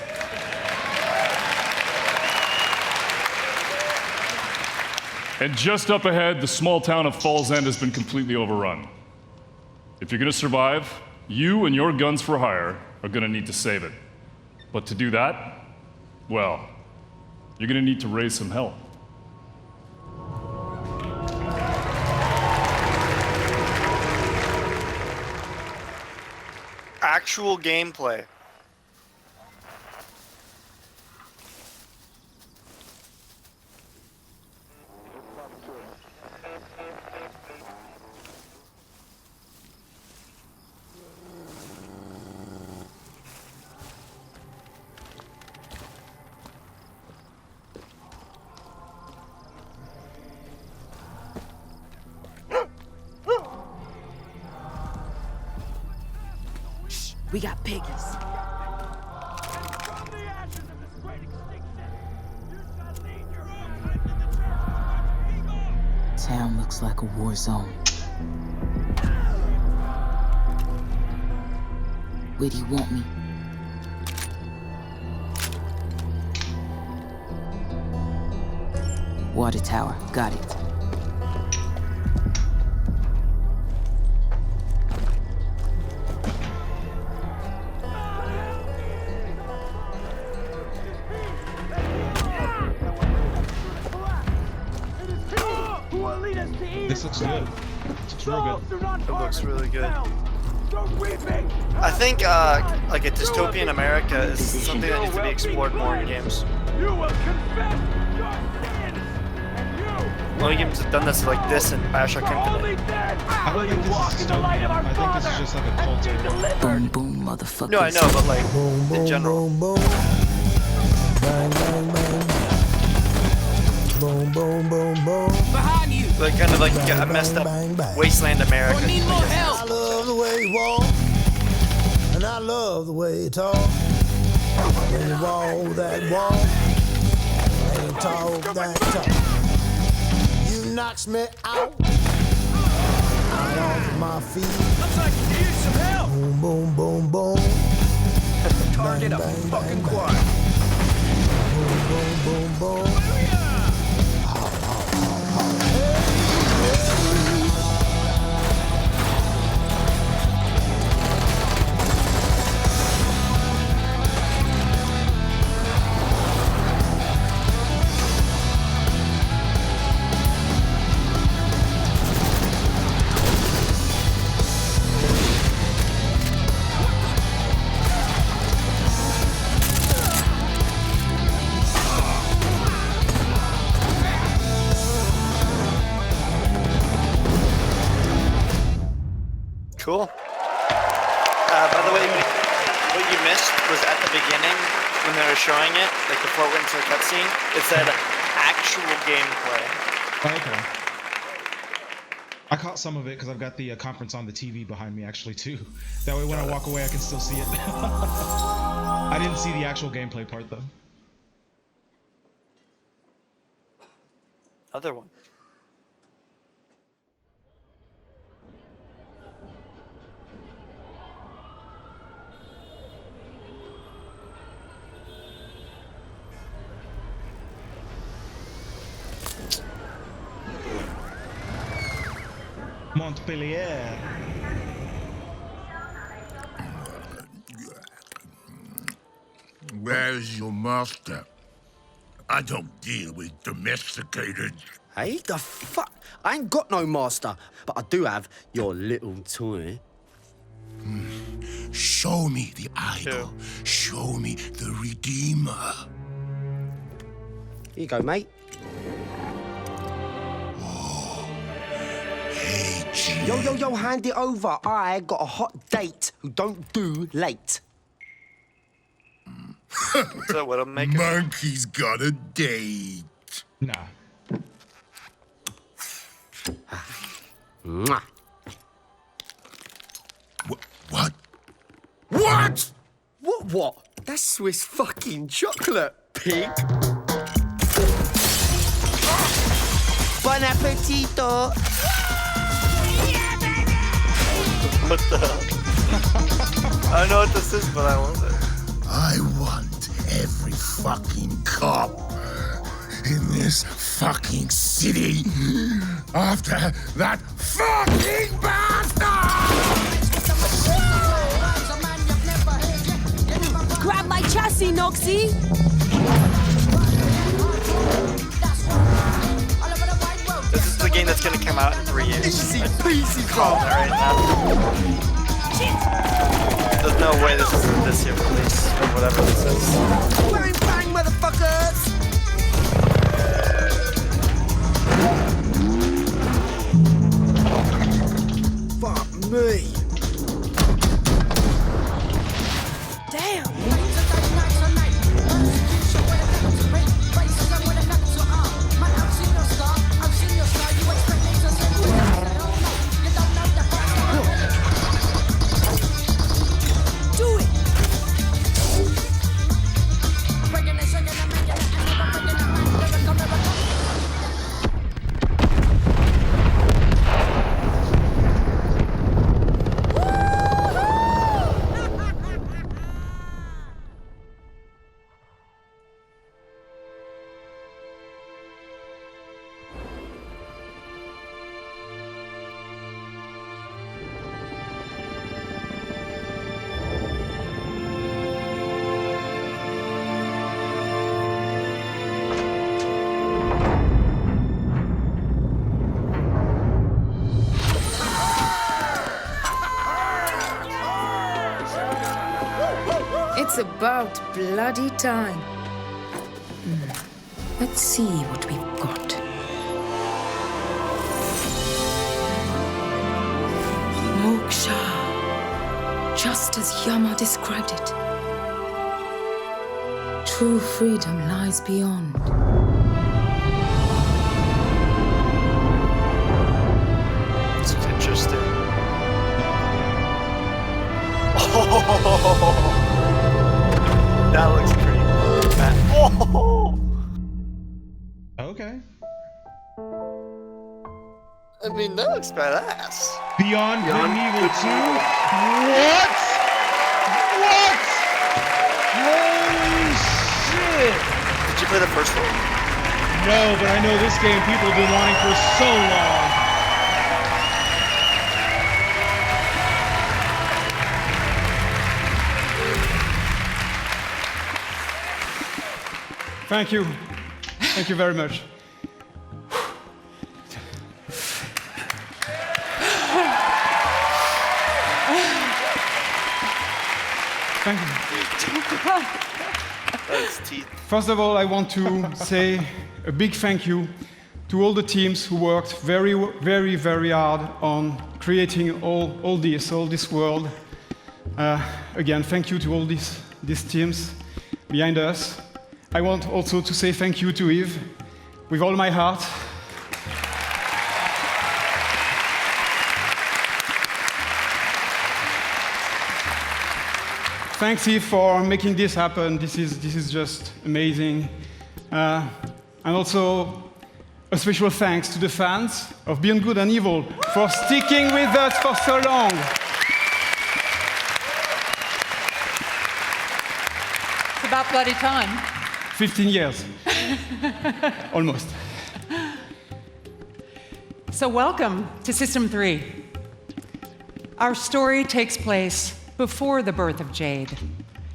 And just up ahead, the small town of Falls End has been completely overrun. If you're gonna survive, you and your guns for hire are gonna need to save it. But to do that, well, you're gonna need to raise some hell. Actual gameplay. We got piggies. Town looks like a war zone. Where do you want me? Water tower, got it. This looks good. It's real good. It looks really good. I think like a dystopian America is something that needs to be explored more in games. Only games have done this like this in Bioshock Infinite. I don't think this is dystopian. I think this is just like a cult. Boom, boom, motherfucker. No, I know, but like in general. Bang, bang, bang. Boom, boom, boom, boom. Behind you. Like kind of like a messed up wasteland America. Need more help. I love the way you walk, and I love the way you talk. When you walk that walk, and you talk that talk, you knocks me out off my feet. Looks like you need some help. Boom, boom, boom, boom. Target up fucking quad. Boom, boom, boom, boom. Cool. By the way, what you missed was at the beginning when they were showing it, like before it went into the cutscene, it said actual gameplay. Okay. I caught some of it because I've got the conference on the TV behind me actually too. That way when I walk away I can still see it. I didn't see the actual gameplay part though. Other one. Montpellier. Where's your master? I don't deal with domesticated. Hey, the fuck? I ain't got no master, but I do have your little toy. Show me the idol. Show me the Redeemer. Here you go, mate. Yo, hand it over. I got a hot date who don't do late. So what'll make Monkey's got a date. Nah. Mwah. What? What? What? That's Swiss fucking chocolate, pig. Bon appetito. What the hell? I don't know what this is, but I love it. I want every fucking cop in this fucking city after that fucking bastard! Grab my chassis, Noxie! This is the game that's gonna come out in 3 years. Easy peasy, calling it right now. There's no way this isn't this year release, or whatever this is. Bang, bang, motherfuckers! Fuck me. Damn! Do it! It's about bloody time. Let's see what we've got. Moksha. Just as Yama described it. True freedom lies beyond. This is interesting. That looks pretty bad. Oh! Okay. I mean, that looks badass. Beyond Good and Evil 2? What? What? Holy shit! Did you play the first one? No, but I know this game people have been wanting for so long. Thank you. Thank you very much. Thank you. First of all, I want to say a big thank you to all the teams who worked very, very, very hard on creating all this world. Again, thank you to all these teams behind us. I want also to say thank you to Yves with all my heart. Thanks, Yves, for making this happen. This is just amazing. And also a special thanks to the fans of Beyond Good and Evil for sticking with us for so long. It's about bloody time. 15 years. Almost. So welcome to System 3. Our story takes place before the birth of Jade,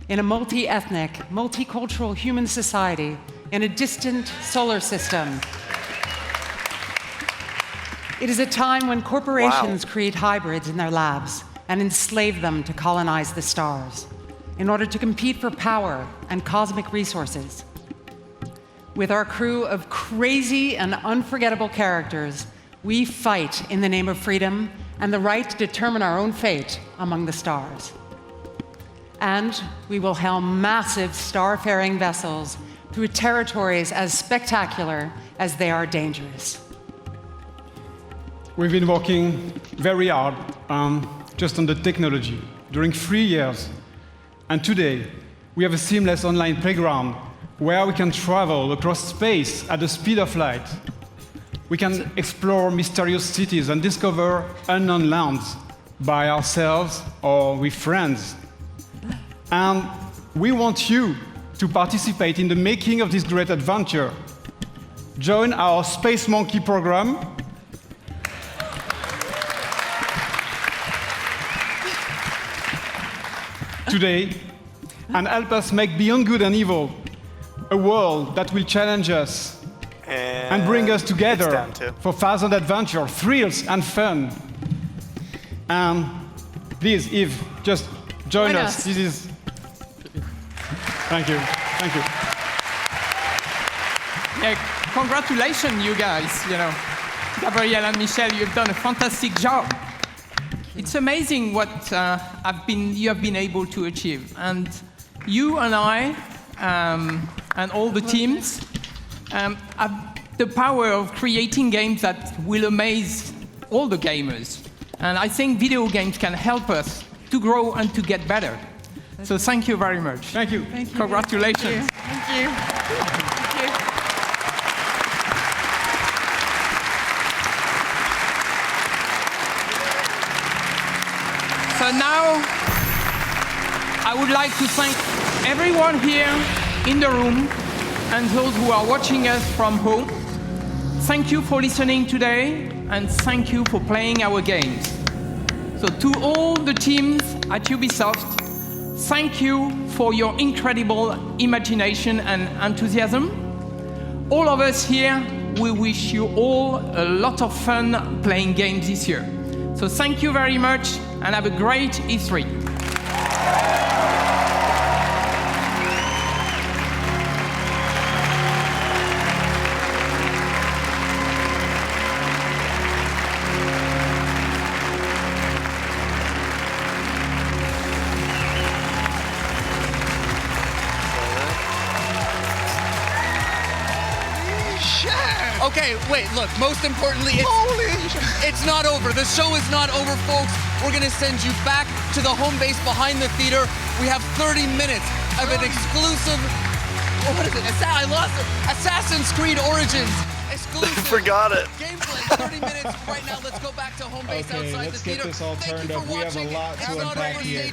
in a multi-ethnic, multicultural human society in a distant solar system. It is a time when corporations create hybrids in their labs and enslave them to colonize the stars in order to compete for power and cosmic resources. With our crew of crazy and unforgettable characters, we fight in the name of freedom and the right to determine our own fate among the stars. And we will helm massive star-faring vessels through territories as spectacular as they are dangerous. We've been working very hard just on the technology during 3 years. And today, we have a seamless online playground where we can travel across space at the speed of light. We can explore mysterious cities and discover unknown lands by ourselves or with friends. And we want you to participate in the making of this great adventure. Join our Space Monkey program. Today, and help us make Beyond Good and Evil a world that will challenge us and bring us together for thousand adventure, thrills, and fun. And please, Yves, just join us. This is. Thank you. Thank you. Yeah, congratulations, you guys. You know, Gabriel and Michel, you've done a fantastic job. It's amazing what you have been able to achieve, and you and I and all the teams have the power of creating games that will amaze all the gamers. And I think video games can help us to grow and to get better. So thank you very much. Thank you. Thank you. Congratulations. Thank you. Thank you. So now, I would like to thank everyone here in the room and those who are watching us from home. Thank you for listening today, and thank you for playing our games. So to all the teams at Ubisoft, thank you for your incredible imagination and enthusiasm. All of us here, we wish you all a lot of fun playing games this year. So thank you very much, and have a great E3. Okay, wait, look, most importantly, it's not over. The show is not over, folks. We're gonna send you back to the home base behind the theater. We have 30 minutes of an exclusive, what is it? I lost it. Assassin's Creed Origins. Exclusive. Forgot it. Gameplay, 30 minutes right now. Let's go back to home base outside the theater. Let's get this all turned up. We have a lot to unpack here.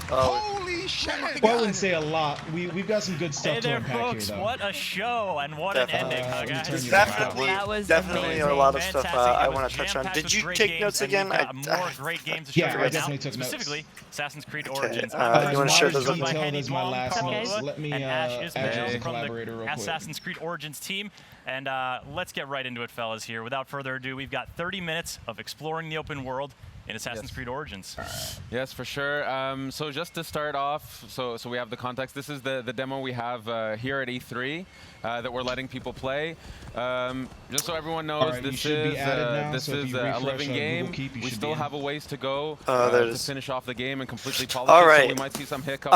Holy shit. Well, I wouldn't say a lot. We've got some good stuff Hey to there, unpack folks. here, though. What a show and what an ending, huh, guys? Definitely a lot of stuff I want to touch on. Did you take notes again? More great games to Yeah, show I right definitely now. took notes. Specifically, Assassin's Creed Origins. You want to share those with me? Detailed as my last notes. Let me and Ash add Ismail you as a from collaborator the real quick. Assassin's Creed Origins team. And let's get right into it, fellas, here. Without further ado, we've got 30 minutes of exploring the open world in Assassin's Creed Origins. Yes, for sure. So just to start off, so we have the context. This is the demo we have here at E3 that we're letting people play. Just so everyone knows, this is a living game. We still have a ways to go to finish off the game and completely polish it. So we might see some hiccups.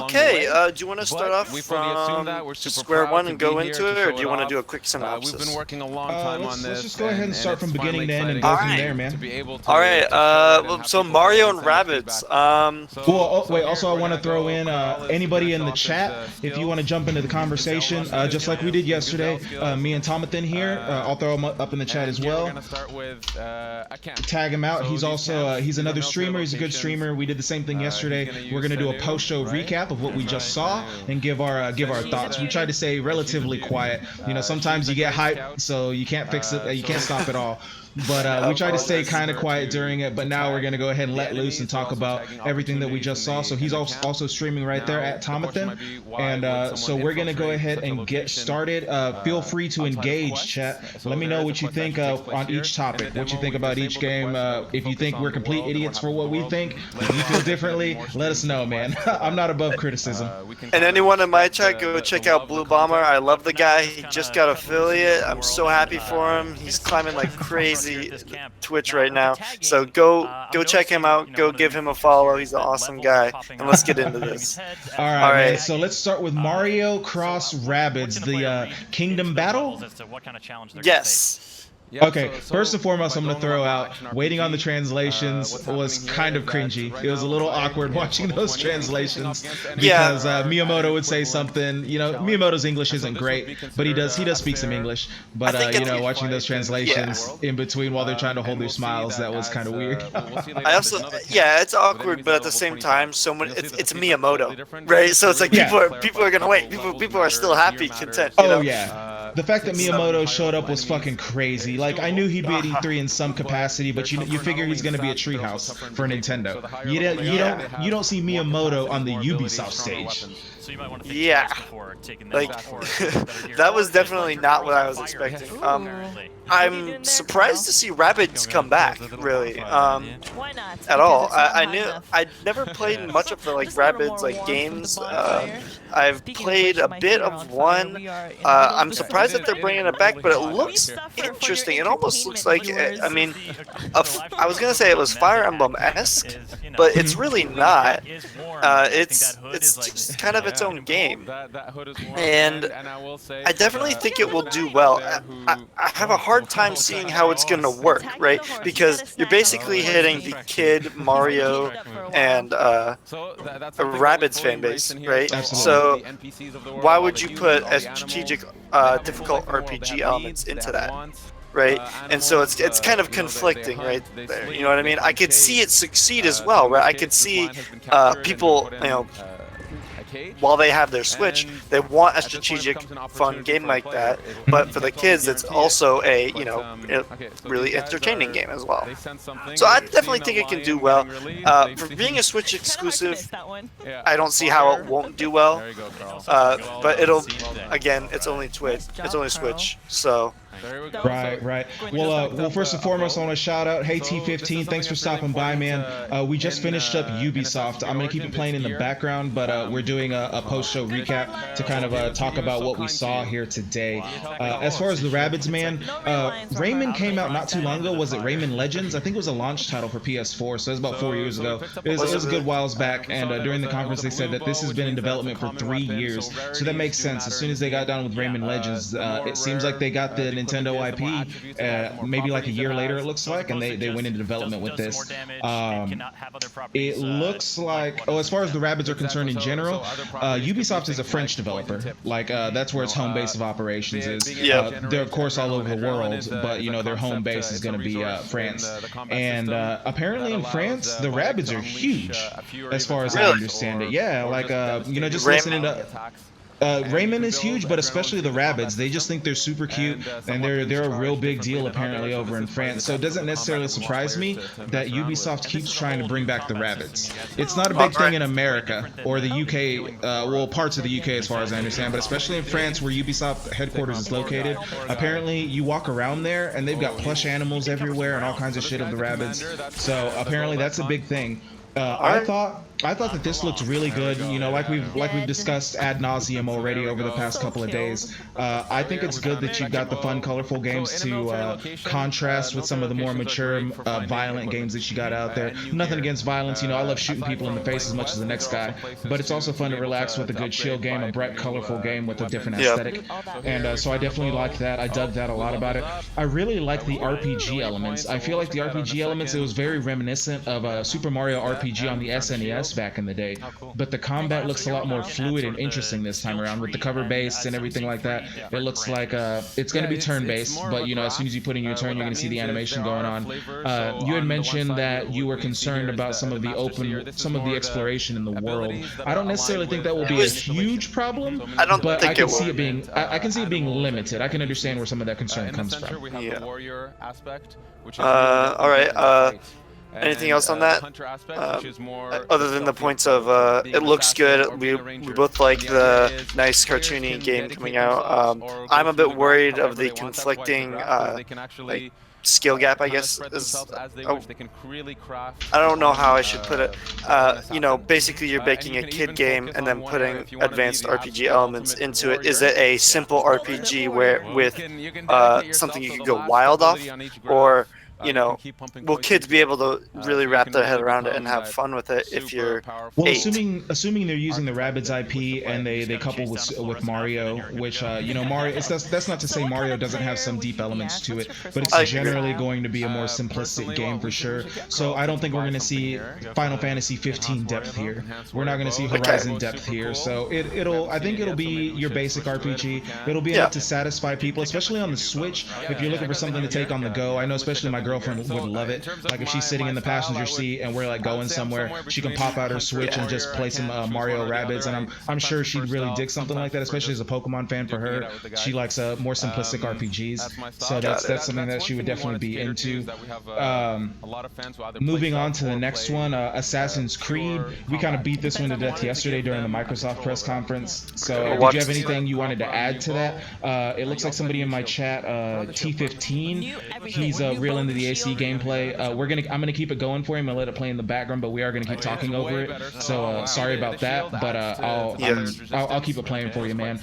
Okay. Do you want to start off from square one and go into it, or do you want to do a quick synopsis? We've been working a long time on this. Let's just go ahead and start from beginning to end and go from there, man. All right. So Mario and Rabbids. Wait. Also, I want to throw in anybody in the chat if you want to jump into the conversation, just like we did yesterday. Me and Tomathan here. I'll throw him up in the chat as well. Tag him out. He's also he's another streamer. He's a good streamer. We did the same thing yesterday. We're gonna do a post-show recap of what we just saw and give our thoughts. We tried to stay relatively quiet. You know, sometimes you get hyped, so you can't fix it. You can't stop it all. But we try to stay kind of quiet during it, but now we're going to go ahead and let loose and talk about everything that we just saw. So he's also streaming right there at Tomathan. And so we're going to go ahead and get started. Feel free to engage, chat. Let me know what you think on each topic, what you think about each game. If you think we're complete idiots for what we think, if you feel differently, let us know, man. I'm not above criticism. And anyone in my chat, go check out Blue Bomber. I love the guy. He just got affiliate. I'm so happy for him. He's climbing like crazy Twitch right now, so go check him out, go give him a follow. He's an awesome guy, and let's get into this. All right. Man, so let's start with Mario Cross Rabbids, the Kingdom Battle. Yes. Okay, first and foremost, I'm going to throw out, waiting on the translations was kind of cringy. It was a little awkward watching those translations because Miyamoto would say something, you know, Miyamoto's English isn't great, but he does speak some English. But, you know, watching those translations in between while they're trying to hold their smiles, that was kind of weird. I also, it's awkward, but at the same time, it's Miyamoto, right? So it's like people are going to wait. People are still happy, content. You know? Oh, yeah. The fact that Miyamoto showed up was fucking crazy. Like, I knew he'd be at E3 in some capacity, but you figure he's gonna be a treehouse for Nintendo. You don't see Miyamoto on the Ubisoft stage. Yeah, like that was definitely not what I was expecting. I'm surprised to see Rabbids come back, really, at all. I'd never played much of the like Rabbids like games. I've played a bit of one. I'm surprised that they're bringing it back, but it looks interesting. It almost looks like, I mean, I was gonna say it was Fire Emblem-esque, but it's really not. It's just kind of its own game, and I definitely think it will do well. I have a hard time seeing how it's gonna work, right? Because you're basically hitting the kid, Mario, and a Rabbids fan base, right? So why would you put a strategic, difficult RPG elements into that? Right, and so it's kind of conflicting right there. You know what I mean? I could see it succeed as well, right? I could see people, you know, while they have their Switch, they want a strategic, fun game like that. But for the kids, it's also a, you know, really entertaining game as well. So I definitely think it can do well. For being a Switch exclusive, I don't see how it won't do well. But it'll, again, it's only Twitch, it's only Switch, so. Right. Well, first and foremost, I want to shout out, hey T15, thanks for stopping by, man. We just finished up Ubisoft. I'm gonna keep it playing in the background, but we're doing a post-show recap to kind of talk about what we saw here today. As far as the Rabbids, man, Rayman came out not too long ago. Was it Rayman Legends? I think it was a launch title for PS4, so it was about 4 years ago. It was a good whiles back, and during the conference they said that this has been in development for 3 years, so that makes sense. As soon as they got done with Rayman Legends, it seems like they got the Nintendo IP maybe like a year later, it looks like, and they went into development with this. It looks like, as far as the Rabbids are concerned in general, Ubisoft is a French developer. Like that's where its home base of operations is. They're of course all over the world, but you know their home base is going to be France. And apparently in France, the Rabbids are huge, as far as I understand it. Yeah, like you know, just listening to. Raymond is huge, but especially the Rabbids. They just think they're super cute, and they're a real big deal apparently over in France. So it doesn't necessarily surprise me that Ubisoft keeps trying to bring back the Rabbids. It's not a big thing in America or the UK, well, parts of the UK as far as I understand, but especially in France where Ubisoft headquarters is located. Apparently, you walk around there and they've got plush animals everywhere and all kinds of shit of the Rabbids. So apparently that's a big thing. I thought that this looked really good. You know, like we've discussed ad nauseum already over the past couple of days. I think it's good that you've got the fun, colorful games to contrast with some of the more mature, violent games that you got out there. Nothing against violence. You know, I love shooting people in the face as much as the next guy, but it's also fun to relax with a good chill game, a bright, colorful game with a different aesthetic. And so I definitely like that. I dug that a lot about it. I really like the RPG elements. I feel like the RPG elements, it was very reminiscent of Super Mario RPG on the SNES back in the day, but the combat looks a lot more fluid and interesting this time around with the cover based and everything like that. It looks like it's going to be turn based, but you know, as soon as you put in your turn, you're going to see the animation going on. You had mentioned that you were concerned about some of the exploration in the world. I don't necessarily think that will be a huge problem, but I can see it being limited. I can understand where some of that concern comes from. Yeah. All right. Anything else on that? Other than the points of it looks good. We both like the nice cartoony game coming out. I'm a bit worried of the conflicting like skill gap, I guess. I don't know how I should put it. You know, basically you're making a kid game and then putting advanced RPG elements into it. Is it a simple RPG where with something you can go wild off, or you know, will kids be able to really wrap their head around it and have fun with it if you're 8? Assuming they're using the Rabbids IP and they couple with Mario, which you know, Mario. That's not to say Mario doesn't have some deep elements to it, but it's generally going to be a more simplistic game for sure. So I don't think we're going to see Final Fantasy 15 depth here. We're not going to see Horizon depth here. So I think it'll be your basic RPG. It'll be enough to satisfy people, especially on the Switch. If you're looking for something to take on the go, I know especially my girlfriend would love it. Like if she's sitting in the passenger seat and we're like going somewhere, she can pop out her Switch and just play some Mario Rabbids, and I'm sure she'd really dig something like that, especially as a Pokemon fan. For her, she likes more simplistic RPGs, so that's something that she would definitely be into. Moving on to the next one, Assassin's Creed. We kind of beat this one to death yesterday during the Microsoft press conference. So did you have anything you wanted to add to that? It looks like somebody in my chat, T15, he's real into the AC gameplay. I'm gonna keep it going for him and let it play in the background, but we are gonna keep talking over it. So sorry about that, but I'll keep it playing for you, man.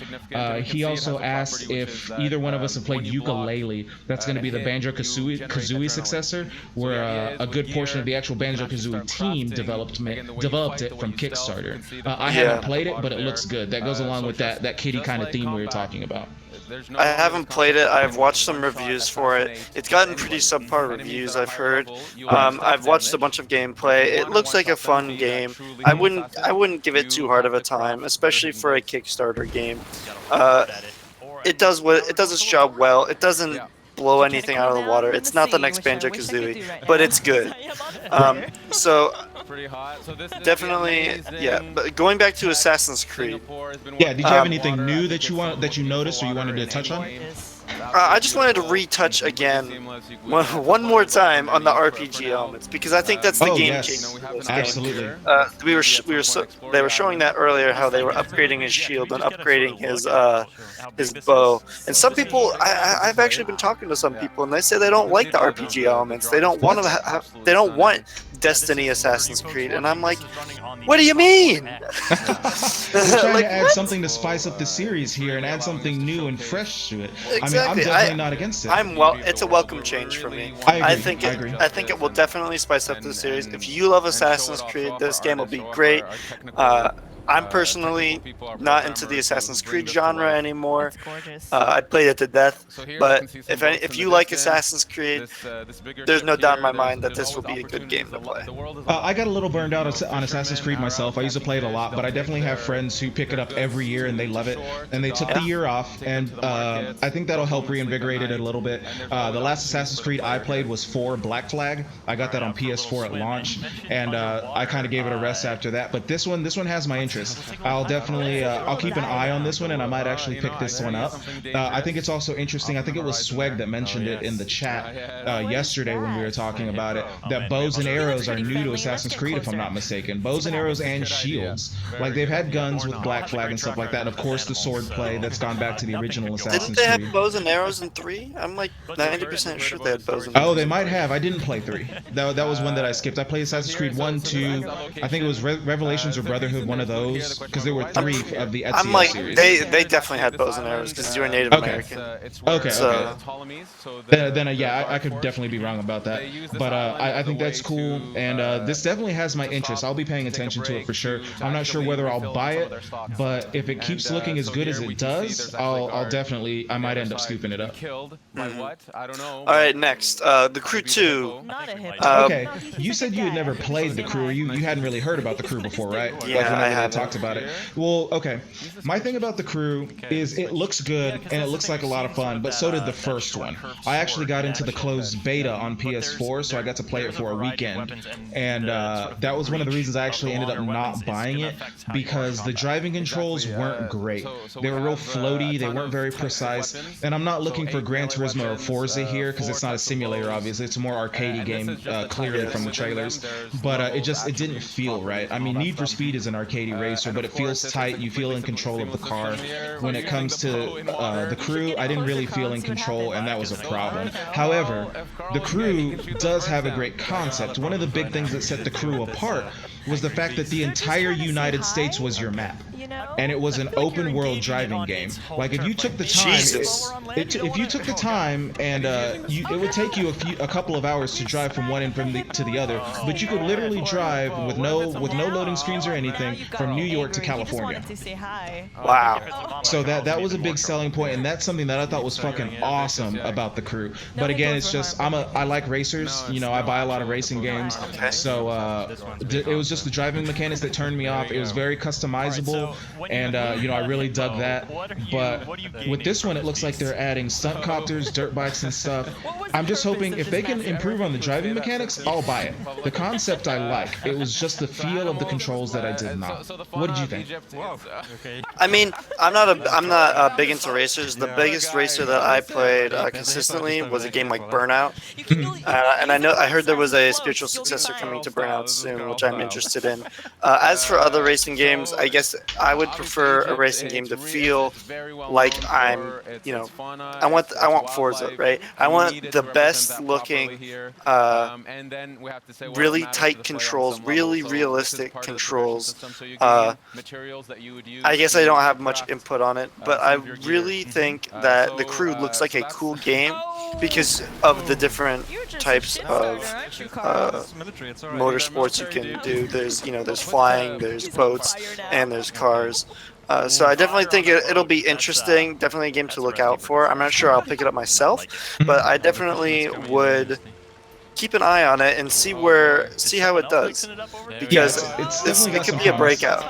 He also asked if either one of us have played Yooka-Laylee. That's gonna be the Banjo-Kazooie successor, where a good portion of the actual Banjo-Kazooie team developed it from Kickstarter. I haven't played it, but it looks good. That goes along with that kiddie kind of theme we were talking about. I haven't played it. I've watched some reviews for it. It's gotten pretty subpar reviews, I've heard. I've watched a bunch of gameplay. It looks like a fun game. I wouldn't give it too hard of a time, especially for a Kickstarter game. It does its job well. It doesn't blow anything out of the water. It's not the next Banjo-Kazooie, but it's good. So definitely, yeah. But going back to Assassin's Creed. Yeah, did you have anything new that you noticed or you wanted to touch on? I just wanted to retouch again one more time on the RPG elements, because I think that's the game changer. Absolutely. They were showing that earlier, how they were upgrading his shield and upgrading his bow. And some people, I've actually been talking to some people, and they say they don't like the RPG elements. They don't want they don't want Destiny Assassin's Creed, and I'm like, what do you mean? We're trying to add something to spice up the series here and add something new and fresh to it. Exactly. I mean, I'm definitely not against it. It's a welcome change for me. I think it will definitely spice up the series. If you love Assassin's Creed, this game will be great. I'm personally not into the Assassin's Creed genre anymore. I played it to death, but if you like Assassin's Creed, there's no doubt in my mind that this will be a good game to play. I got a little burned out on Assassin's Creed myself. I used to play it a lot, but I definitely have friends who pick it up every year and they love it. And they took the year off, and I think that'll help reinvigorate it a little bit. The last Assassin's Creed I played was 4 Black Flag. I got that on PS4 at launch, and I kind of gave it a rest after that. But this one has my interest. interest. I'll definitely I'll keep an eye on this one, and I might actually pick this one up. I think it's also interesting. I think it was Sweg that mentioned it in the chat yesterday when we were talking about it, that bows and arrows are new to Assassin's Creed, if I'm not mistaken. Bows and arrows and shields. Like, they've had guns with Black Flag and stuff like that, and of course the sword play that's gone back to the original Assassin's Didn't they Creed. have bows and arrows in 3? I'm like 90% sure they had bows and arrows. Oh, they might have. I didn't play 3. That was one that I skipped. I played Assassin's Creed 1, 2, I think it was Revelations or Brotherhood, one of those, because there were 3 of the Ezio I'm like, series. they definitely had bows and arrows because you're a Native American. Okay, So- Then yeah, I could definitely be wrong about that. But I think that's cool, and this definitely has my interest. I'll be paying attention to it for sure. I'm not sure whether I'll buy it, but if it keeps looking as good as it does, I'll definitely, I might end up scooping it up. Alright, next, The Crew 2. Okay, you said you had never played The Crew, or you hadn't really heard about The Crew before, right? Yeah, Like whenever I they haven't. talked about it. Well, okay. My thing about The Crew is it looks good, and it looks like a lot of fun, but so did the first one. I actually got into the closed beta on PS4, so I got to play it for a weekend, and that was one of the reasons I actually ended up not buying it, because the driving controls weren't great. They were real floaty, they weren't very precise, and I'm not looking for Gran Turismo or Forza here, because it's not a simulator, obviously. It's a more arcadey game, clearly from the trailers, but it didn't feel right. I mean, Need for Speed is an arcadey racer, but it feels tight, you feel in control of the car. When it comes to The Crew, I didn't really feel in control, and that was a problem. However, The Crew does have a great concept. One of the big things that set The Crew apart was the fact that the entire United States was your map, and it was an open world driving game. Like, if you took the time, if you took the time, and it would take you a couple of hours to drive from one end to the other, but you could literally drive with no loading screens or anything from New York to California. Wow. So that was a big selling point, and that's something that I thought was fucking awesome about The Crew. But again, it's just I like racers. You know, I buy a lot of racing games, so it was just the driving mechanics that turned me off. It was very customizable, and you know, I really dug that. But with this one, it looks like they're adding stunt copters, dirt bikes, and stuff. I'm just hoping if they can improve on the driving mechanics, I'll buy it. The concept I like. It was just the feel of the controls that I did not. What did you think? I mean, I'm not big into racers. The biggest racer that I played consistently was a game like Burnout, and I heard there was a spiritual successor coming to Burnout soon, which I'm interested in. As for other racing games, I guess I would prefer a racing game to feel like I'm, you know, I want Forza, right? I want the best looking, really tight controls, really realistic controls. I guess I don't have much input on it, but I really think that The Crew looks like a cool game because of the different types of motorsports you can do. There's flying, there's boats, and there's cars. So I definitely think it'll be interesting. Definitely a game to look out for. I'm not sure I'll pick it up myself, but I definitely would keep an eye on it and see how it does, because it could be a breakout.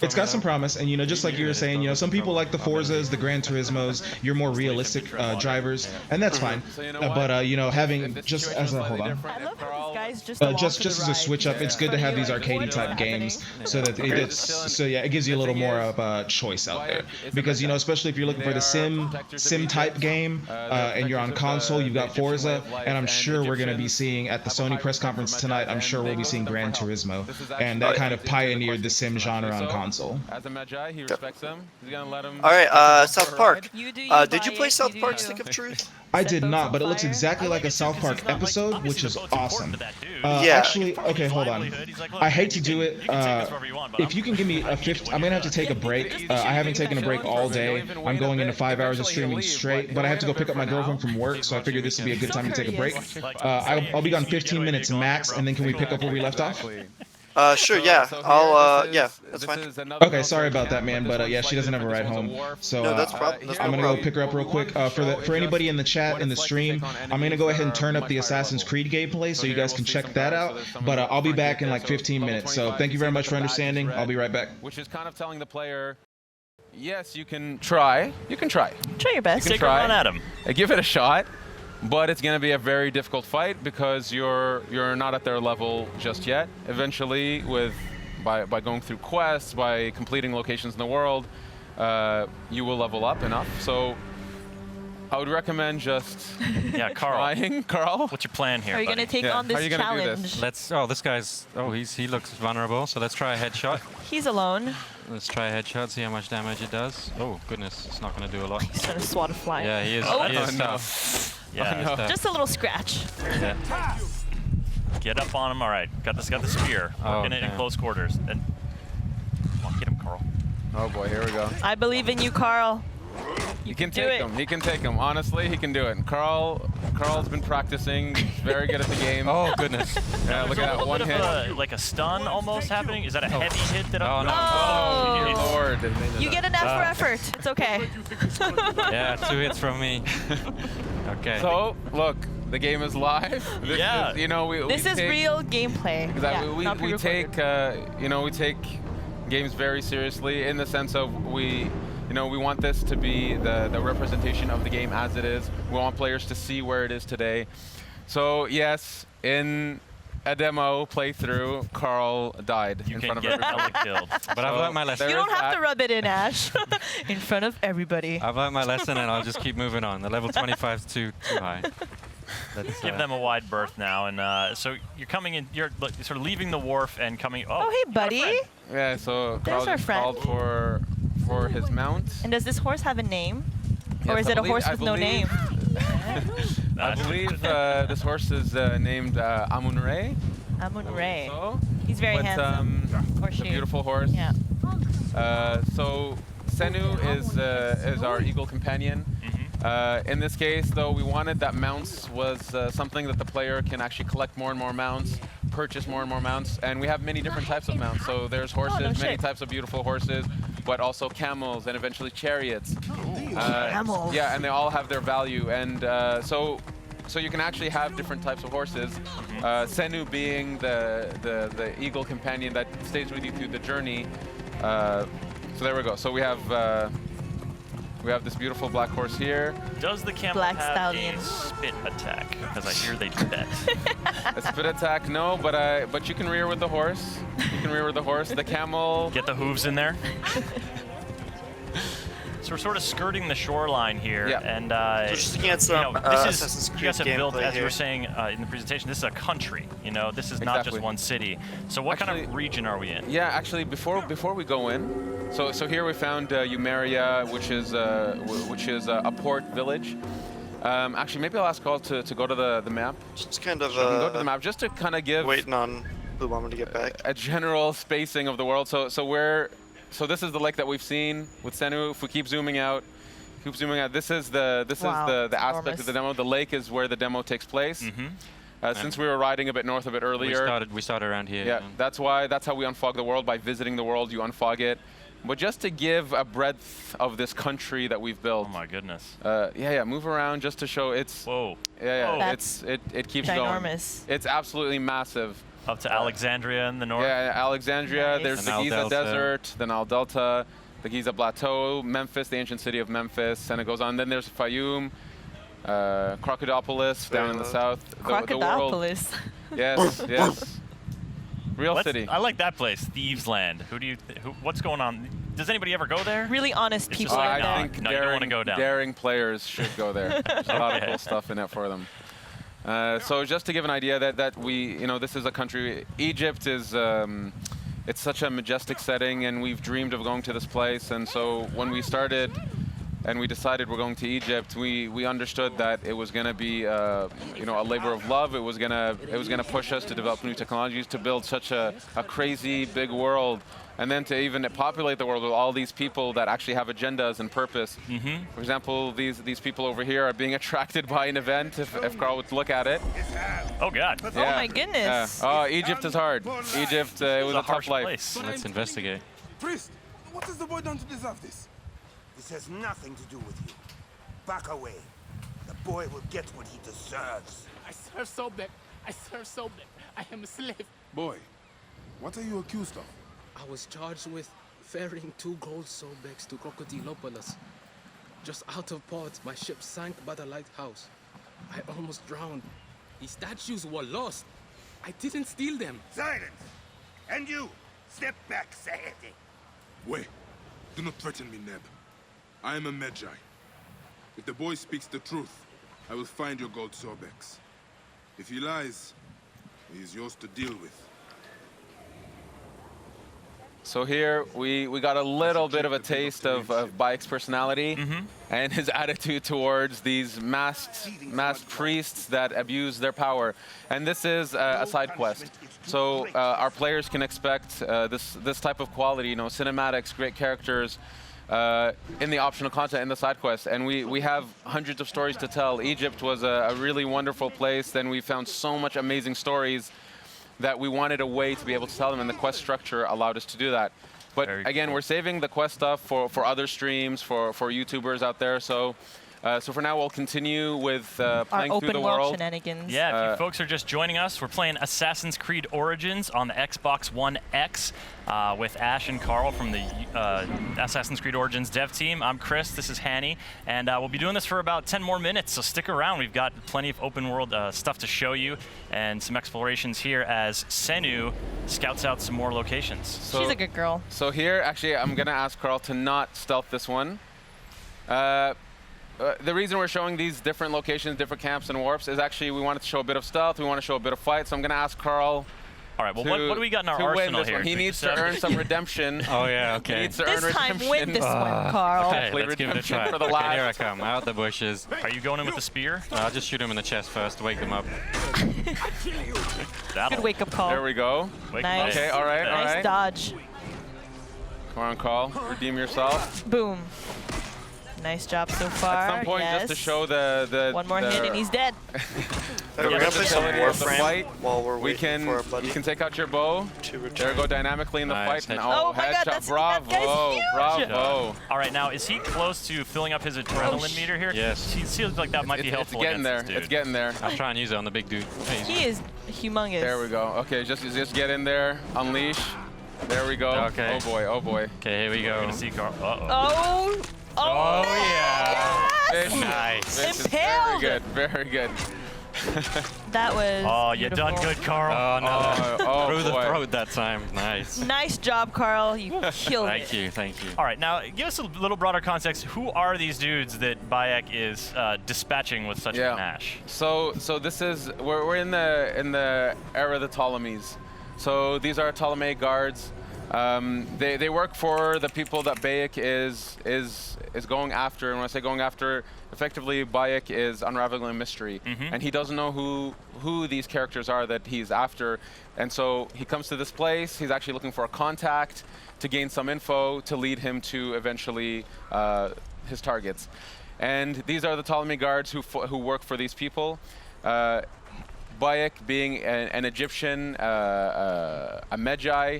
It's got some promise, and you know, just like you were saying, you know, some people like the Forzas, the Gran Turismos, your more realistic drivers, and that's fine. But you know, having just as a just as a switch up, it's good to have these arcadey type games, so that it gives you a little more of a choice out there. Because you know, especially if you're looking for the sim type game, and you're on console, you've got Forza, and I'm sure we're gonna be seeing at the Sony press conference tonight. I'm sure we'll be seeing Gran Turismo, and that kind of pioneered the sim genre on console. As a Magi, he respects them. He's gonna let him. All right, South Park. Did you play South Park: Stick of Truth? I did not, but it looks exactly like a South Park episode, which is awesome. Yeah. Actually, okay, hold on. I hate to do it. If you can give me a I'm gonna have to take a break. I haven't taken a break all day. I'm going into 5 hours of streaming straight, but I have to go pick up my girlfriend from work, so I figured this would be a good time to take a break. I'll be gone 15 minutes max, and then can we pick up where we left off? Sure, yeah. Yeah, that's fine. Okay, sorry about that, man, but yeah, she doesn't have a ride home, so no, that's I'm gonna go pick her up real quick. For anybody in the chat, in the stream, I'm gonna go ahead and turn up the Assassin's Creed gameplay so you guys can check that out, but I'll be back in like 15 minutes, so thank you very much for understanding. I'll be right back. Which is kind of telling the player, yes, you can try. You can try. Try your best. You can try. Run at him. Give it a shot. But it's going to be a very difficult fight because you're not at their level just yet. Eventually, with by going through quests, by completing locations in the world, you will level up enough. So I would recommend just Carl. Carl, what's your plan here? Are you going to take on this challenge? Let's. Oh, this guy's. Oh, he looks vulnerable. So let's try a headshot. He's alone. Let's try a headshot. See how much damage it does. Oh goodness, it's not going to do a lot. He's going to swat a fly. Yeah, he is. Oh. He is no. tough. Yeah, tough. Just a little scratch. Yeah. Get up on him. All right, got the spear. Working it in close quarters. And come on, get him, Carl. Oh boy, here we go. I believe in you, Carl. You can take him. He can take him. Honestly, he can do it. Carl's been practicing. He's very good at the game. Oh goodness. Yeah, look at that one hit. Like a stun almost happening. Is that a heavy hit that? Oh, no. Oh, Lord. You get an F for effort. It's okay. Yeah, 2 hits from me. Okay. So look, the game is live. This is, you know, this is real gameplay. Exactly. Yeah, we take we take games very seriously in the sense of we want this to be the representation of the game as it is. We want players to see where it is today. So yes, in a demo playthrough, Carl died in front of everybody. Killed. But I've learned my lesson. You don't have to rub it in, Ash. In front of everybody. I've learned my lesson, and I'll just keep moving on. The level 25 is too high. Give them a wide berth now, and so you're coming in. You're sort of leaving the wharf and coming. Oh, hey, buddy. Yeah. So There's Carl our just friend. called for his mount. And does this horse have a name? Or Yes, is it I a horse with no name? I believe this horse is named Amun-Re. Amun-Re. So, He's very handsome. It's a beautiful horse. Yeah. So Senu is our eagle companion. In this case, though, we wanted that mounts was something that the player can actually collect more and more mounts, purchase more and more mounts, and we have many different types of mounts. So there's horses, many types of beautiful horses, but also camels and eventually chariots. Camels. Yeah, and they all have their value, and so you can actually have different types of horses. Senu being the eagle companion that stays with you through the journey. So there we go. So we have this beautiful black horse here. Does the camel Black have stallion. a spit attack? Because I hear they do that. A spit attack, no, but you can rear with the horse. You can rear with the horse. The camel. Get the hooves in there. So we're sort of skirting the shoreline here, and So just looking at some this Assassin's is, Creed you guys have built, gameplay as you here. were saying in the presentation, this is a country. This is not just one city. So what kind of region are we in? Yeah, actually, before we go in, so here we found Umeria, which is a port village. Actually, maybe I'll ask Carl to go to the map. Just kind of go to the map just to kind of give waiting on Blue Bomber to get back. a general spacing of the world. So this is the lake that we've seen with Senu. If we keep zooming out, this is the aspect enormous. of the demo. The lake is where the demo takes place. Since we were riding a bit north of it earlier, we started around here. Yeah, that's how we unfog the world, by visiting the world. You unfog it, but just to give a breadth of this country that we've built. Oh my goodness. Move around just to show it's. Whoa. Yeah, That's it keeps ginormous. going. It's absolutely massive. Up to Alexandria in the north. Yeah, Alexandria. Nice. There's the Nile Giza Delta. Desert, the Nile Delta, the Giza Plateau, Memphis, the ancient city of Memphis, and it goes on. Then there's Fayum, Crocodilopolis down in the south. The world. Crocodilopolis. Yes. Real city. I like that place, Thieves Land. What's going on? Does anybody ever go there? Really honest It's people just are like, there. I think No, you don't want to go down. daring players should go there. There's a lot of cool stuff in it for them. So just to give an idea that we, this is a country. Egypt is, it's such a majestic setting, and we've dreamed of going to this place. And so when we started, and we decided we're going to Egypt, we understood that it was going to be, a labor of love. It was gonna push us to develop new technologies, to build such a crazy big world. And then to even populate the world with all these people that actually have agendas and purpose. For example, these people over here are being attracted by an event, if Carl would look at it. Oh, God. Oh, my goodness. Oh, Egypt is hard. Egypt, it was a tough life. Place. Let's investigate. Priest, what has the boy done to deserve this? This has nothing to do with you. Back away. The boy will get what he deserves. I serve Sobek. I serve Sobek. I am a slave. Boy, what are you accused of? I was charged with ferrying 2 gold Sobeks to Crocodilopolis. Just out of port, my ship sank by the lighthouse. I almost drowned. The statues were lost. I didn't steal them. Silence! And you, Step back, Saedi. Wait. Do not threaten me, Neb. I am a Magi. If the boy speaks the truth, I will find your gold Sorbex. If he lies, he is yours to deal with. So here we got a little bit of a taste of Bayek's personality and his attitude towards these masked priests that abuse their power. And this is a side quest. So our players can expect this type of quality, you know, cinematics, great characters, in the optional content in the side quest. And we have hundreds of stories to tell. Egypt was a really wonderful place. Then we found so much amazing stories that we wanted a way to be able to tell them, and the quest structure allowed us to do that. But again, we're saving the quest stuff for other streams, for YouTubers out there. So so for now, we'll continue with playing through the world. Shenanigans. Yeah, if you folks are just joining us, we're playing Assassin's Creed Origins on the Xbox One X with Ash and Carl from the Assassin's Creed Origins dev team. I'm Chris, this is Hanny, and we'll be doing this for about 10 more minutes, so stick around. We've got plenty of open world stuff to show you and some explorations here as Senu scouts out some more locations. So, she's a good girl. So here, actually, I'm going to ask Carl to not stealth this one. The reason we're showing these different locations, different camps and warps is actually we wanted to show a bit of stealth, we want to show a bit of fight, so I'm going to ask Carl. All right, well, what do we got in our arsenal here? He needs to earn some redemption. Oh, yeah, okay. He needs to earn redemption. This time win this one, Carl. Okay, let's give it a try. For the Okay, last. here I come, out the bushes. Are you going in with the spear? I'll just shoot him in the chest first to wake them up. Good wake-up call. There we go. Nice. Okay, all right, all right. Nice dodge. Come on, Carl. Redeem yourself. Boom. Nice job so far. At some point, just to show the one more hit and he's dead. We're gonna play some Warframe while we're we waiting can, for our buddy. You can take out your bow. There, go dynamically in the fight. And, Oh my God, headshot. Bravo, bravo. All right, now is he close to filling up his adrenaline meter here? Yes. He seems like that might be helpful. It's getting there. This dude. It's getting there. I'll try and use it on the big dude. He is humongous. There we go. Okay, just get in there. Unleash. There we go. Okay. Oh boy. Oh boy. Okay, here we go. We're gonna see Carl. Uh-oh. Oh yeah. Fish. Nice. Fish is Impaled. very good. Very good. That was Oh, you beautiful. done good, Carl. Oh, no. Through the boy. throat that time. Nice. Nice job, Carl. You killed it. Thank you, thank you. All right, now give us a little broader context. Who are these dudes that Bayek is dispatching with such panache? So this is we're in the era of the Ptolemies. So these are Ptolemaic guards. They work for the people that Bayek is going after, and when I say going after, effectively Bayek is unraveling a mystery, and he doesn't know who these characters are that he's after, and so he comes to this place. He's actually looking for a contact to gain some info to lead him to eventually his targets, and these are the Ptolemy guards who work for these people. Bayek, being an Egyptian, a Magi,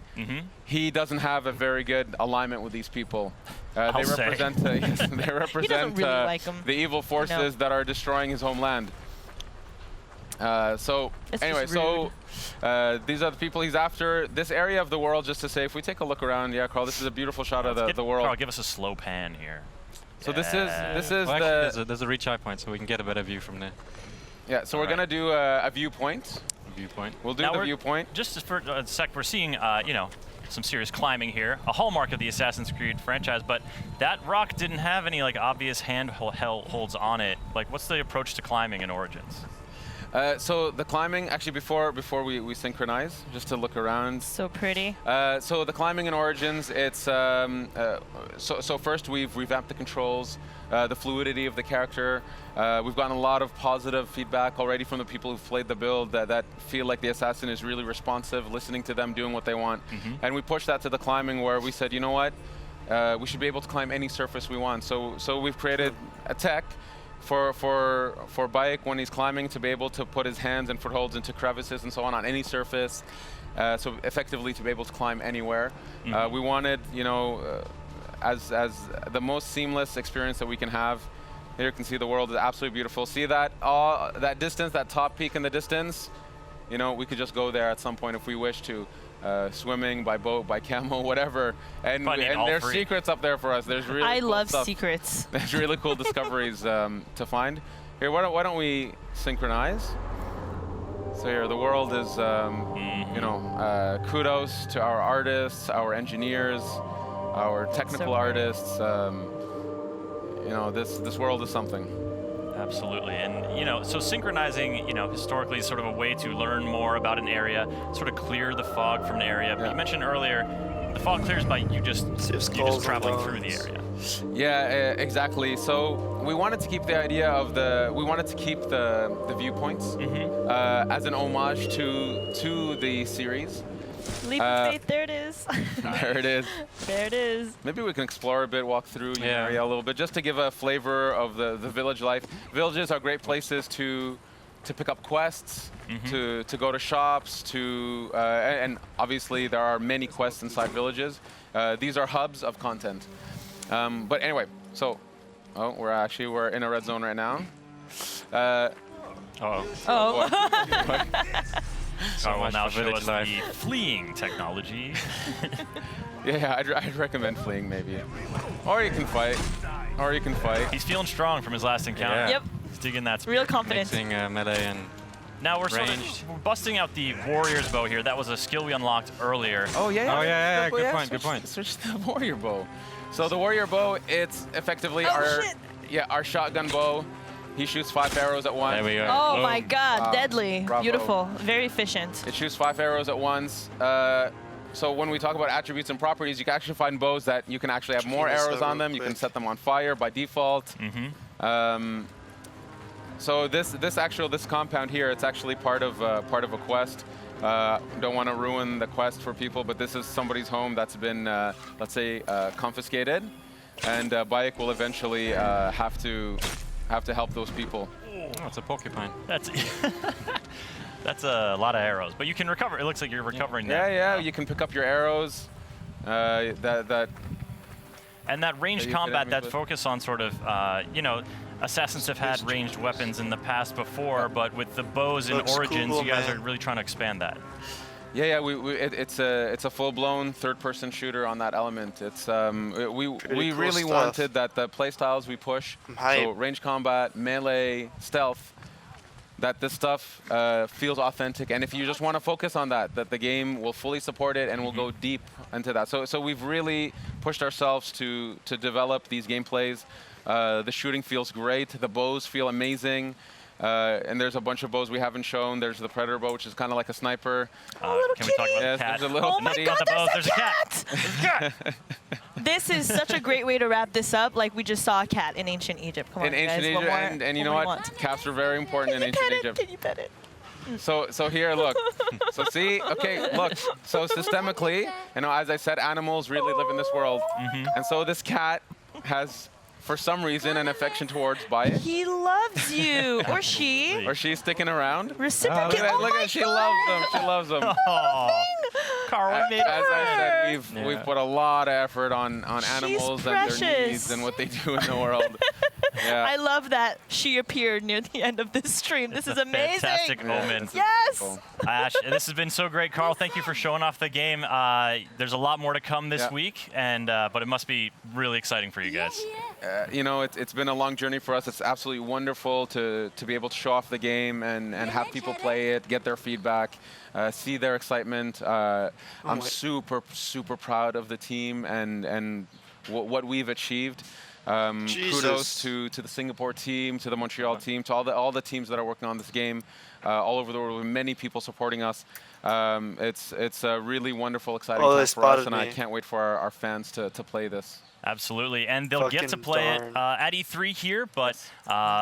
he doesn't have a very good alignment with these people. They represent, they represent really like 'em. the evil forces that are destroying his homeland. So anyway, so these are the people he's after. This area of the world, just to say, if we take a look around, yeah, Carl, this is a beautiful shot of the world. Carl, give us a slow pan here. So this is Well, actually, there's a reach eye point, so we can get a better view from there. Yeah, so we're gonna do a viewpoint. Viewpoint. We'll do Now the viewpoint. Just for a sec, we're seeing, you know, some serious climbing here, a hallmark of the Assassin's Creed franchise, but that rock didn't have any like obvious handholds on it. Like, what's the approach to climbing in Origins? So the climbing, actually before we synchronize, just to look around. So pretty. So the climbing in Origins, it's so first we've revamped the controls, the fluidity of the character. We've gotten a lot of positive feedback already from the people who've played the build that feel like the assassin is really responsive, listening to them, doing what they want. And we pushed that to the climbing, where we said, you know what, we should be able to climb any surface we want. So we've created a tech for Bayek when he's climbing to be able to put his hands and footholds into crevices and so on any surface, so effectively to be able to climb anywhere. We wanted, you know, as the most seamless experience that we can have. Here you can see the world is absolutely beautiful. See that that distance, that top peak in the distance? You know, we could just go there at some point if we wish to. Swimming, by boat, by camel, whatever. And there's secrets up there for us. There's really I cool love stuff. secrets. There's really cool discoveries to find. Here, why don't we synchronize? So here, the world is, you know, kudos to our artists, our engineers, our technical artists. You know, this world is something. Absolutely, and you know, so synchronizing, you know, historically is sort of a way to learn more about an area, sort of clear the fog from an area. But you mentioned earlier, the fog clears by you just traveling through the area. Yeah, exactly. So we wanted to keep the idea of we wanted to keep the viewpoints as an homage to the series. Leap of faith, there it is. There it is. There it is. Maybe we can explore a bit, walk through the area a little bit, just to give a flavor of the village life. Villages are great places to pick up quests, to go to shops, and obviously there are many quests inside villages. These are hubs of content. But anyway, so we're in a red zone right now. Carl will now show us the fleeing technology. Yeah, I'd recommend fleeing maybe. Or you can fight. He's feeling strong from his last encounter. Yeah. Yep. He's digging that. Real confident. Mixing melee and now we're sort of busting out the warrior's bow here. That was a skill we unlocked earlier. Oh yeah. Good point. Switch to the warrior bow. So the warrior bow, it's effectively our shotgun bow. He shoots 5 arrows at once. There we go. Oh my God, deadly. Bravo. Beautiful. Very efficient. It shoots 5 arrows at once. So when we talk about attributes and properties, you can actually find bows that you can actually have more arrows on them. You can set them on fire by default. So this compound here, it's actually part of a quest. Don't want to ruin the quest for people, but this is somebody's home that's been, let's say, confiscated, and Bayek will eventually have to help those people. Oh, it's a porcupine. That's a lot of arrows, but you can recover. It looks like you're recovering that. Yeah, you can pick up your arrows. And that ranged combat, that focus on sort of, you know, Assassins have had ranged weapons in the past before, but with the bows in Origins, you guys are really trying to expand that. Yeah, it's a full-blown third-person shooter on that element. It's we really wanted that the playstyles we push, so range combat, melee, stealth, that this stuff feels authentic. And if you just want to focus on that the game will fully support it and will go deep into that. So we've really pushed ourselves to develop these gameplays. The shooting feels great. The bows feel amazing. And there's a bunch of bows we haven't shown. There's the Predator bow, which is kind of like a sniper. Can we talk about the cat? There's a little my God, there's a cat! There's a cat! This is such a great way to wrap this up. Like we just saw a cat in ancient Egypt. Come on, in ancient guys. Egypt, and you know what? Cats are very important in ancient Egypt. Can you pet it? So here, look. So see, okay, look. So systemically, you know, as I said, animals really live in this world, and so this cat has, for some reason, an affection towards Bayek. He loves you, or she. Or she's sticking around. Reciprocate. Look at she loves them. She loves them. Carl, as I said, we've put a lot of effort on animals and their needs and what they do in the world. Yeah. I love that she appeared near the end of this stream. This is amazing. Fantastic omen. Yes. Ash, this has been so great. Carl, thank you for showing off the game. There's a lot more to come this week, and but it must be really exciting for you guys. You know, it's been a long journey for us. It's absolutely wonderful to be able to show off the game and have people play it, get their feedback, see their excitement. I'm super proud of the team and what we've achieved. Kudos to the Singapore team, to the Montreal team, to all the teams that are working on this game all over the world, with many people supporting us. It's a really wonderful, exciting time for us, and I can't wait for our fans to play this. Absolutely, and they'll get to play it at E3 here, but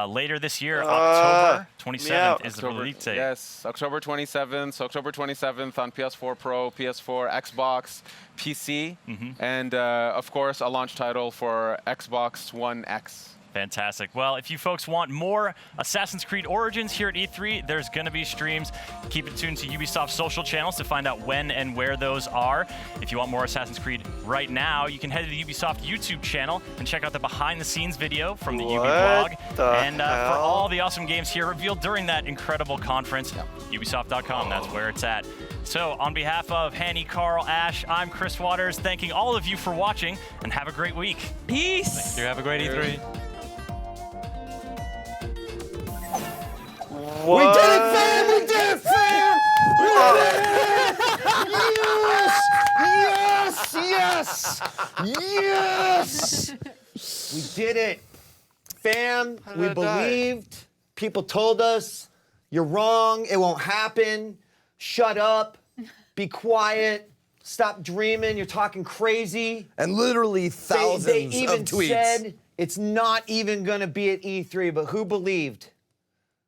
later this year, October 27th is the release date. Yes, October 27th. So October 27th on PS4 Pro, PS4, Xbox, PC, and of course a launch title for Xbox One X. Fantastic. Well, if you folks want more Assassin's Creed Origins here at E3, there's going to be streams. Keep it tuned to Ubisoft's social channels to find out when and where those are. If you want more Assassin's Creed right now, you can head to the Ubisoft YouTube channel and check out the behind-the-scenes video from the Ubi blog. And for all the awesome games here revealed during that incredible conference, Ubisoft.com, that's where it's at. So on behalf of Hanny, Carl, Ash, I'm Chris Waters, thanking all of you for watching, and have a great week. Peace. Thank you. Have a great E3. We did it, fam! We did it, fam! Yes! Yes! We did it. Fam, we believed. People told us, you're wrong, it won't happen. Shut up. Be quiet. Stop dreaming. You're talking crazy. And literally thousands they even of tweets. said it's not even going to be at E3, but who believed?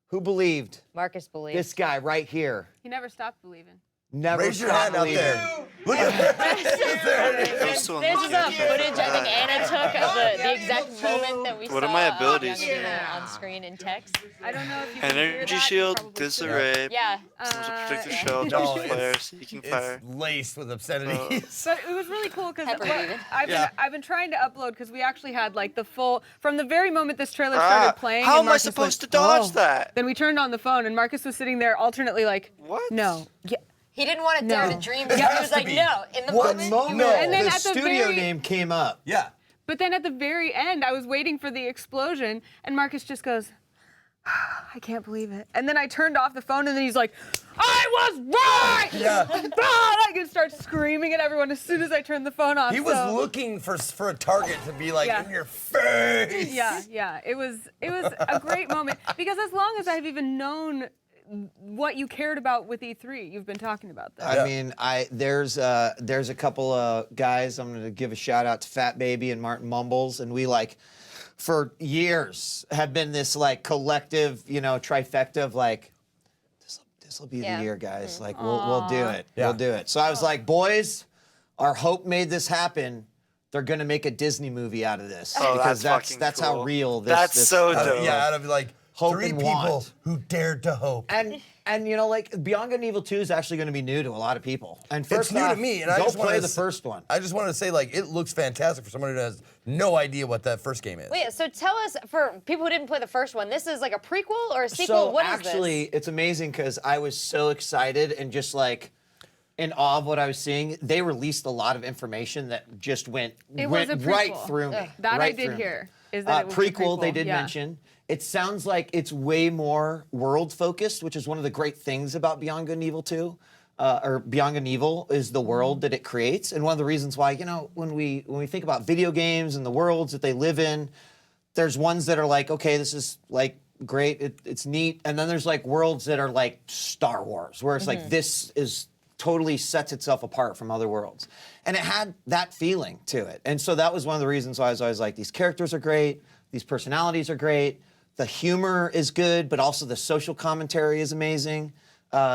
Who believed? Marcus believed. This guy right here. He never stopped believing. Never Raise your stopped hand out believing. there. Look at There's just a footage I think Anna took of the exact moment that we What saw are my abilities Young here? on screen in text. I don't know if you can hear Energy that. shield, disarray. Yeah. Protective shell, No, touch flare, seeking fire. It's laced with obscenities. But it was really cool because Pepper-rated. I've been trying to upload because we actually had like the full from the very moment this trailer started playing. How and am I Marcus supposed to went, dodge "Oh." that? Then we turned on the phone and Marcus was sitting there alternately like, what? No. Yeah. He didn't want to dare to dream, but Yeah. he was like, no. In the What moment, moment? No. And then the at the studio very- name came up. Yeah. But then at the very end, I was waiting for the explosion, and Marcus just goes, I can't believe it. And then I turned off the phone, and then he's like, I was right! Yeah. I can start screaming at everyone as soon as I turned the phone off. He was so- looking for a target to be like Yeah. in your face. Yeah. It was a great moment because as long as I've even known what you cared about with E3, you've been talking about that. I mean, there's a couple of guys. I'm going to give a shout out to Fat Baby and Martin Mumbles, and we like for years have been this like collective, trifecta of like this will be the year, guys. Like we'll do it. Yeah. We'll do it. So I was like, boys, our hope made this happen. They're gonna make a Disney movie out of this Oh, because that's fucking that's cool. how real this. That's this, so dope. Yeah, out of like hope 3 and people want. who dared to hope. And like Beyond Good and Evil 2 is actually going to be new to a lot of people. And It's first new off, to me, and go I just play wanted the to first one. I just wanted to say, like, it looks fantastic for someone who has no idea what that first game is. Wait, so tell us, for people who didn't play the first one, this is like a prequel or a sequel? So What is actually, it's amazing because I was so excited and just like in awe of what I was seeing. They released a lot of information that just went It was a right prequel. through me. Ugh. That I right did through me. hear, is that it was a prequel. They prequel, did yeah. mention. It sounds like it's way more world focused, which is one of the great things about Beyond Good and Evil 2. Or Beyond Good and Evil is the world that it creates, and one of the reasons why when we think about video games and the worlds that they live in, there's ones that are like, okay, this is like great, it's neat, and then there's like worlds that are like Star Wars, where it's like this is totally sets itself apart from other worlds, and it had that feeling to it, and so that was one of the reasons why I was always like, these characters are great, these personalities are great, the humor is good, but also the social commentary is amazing.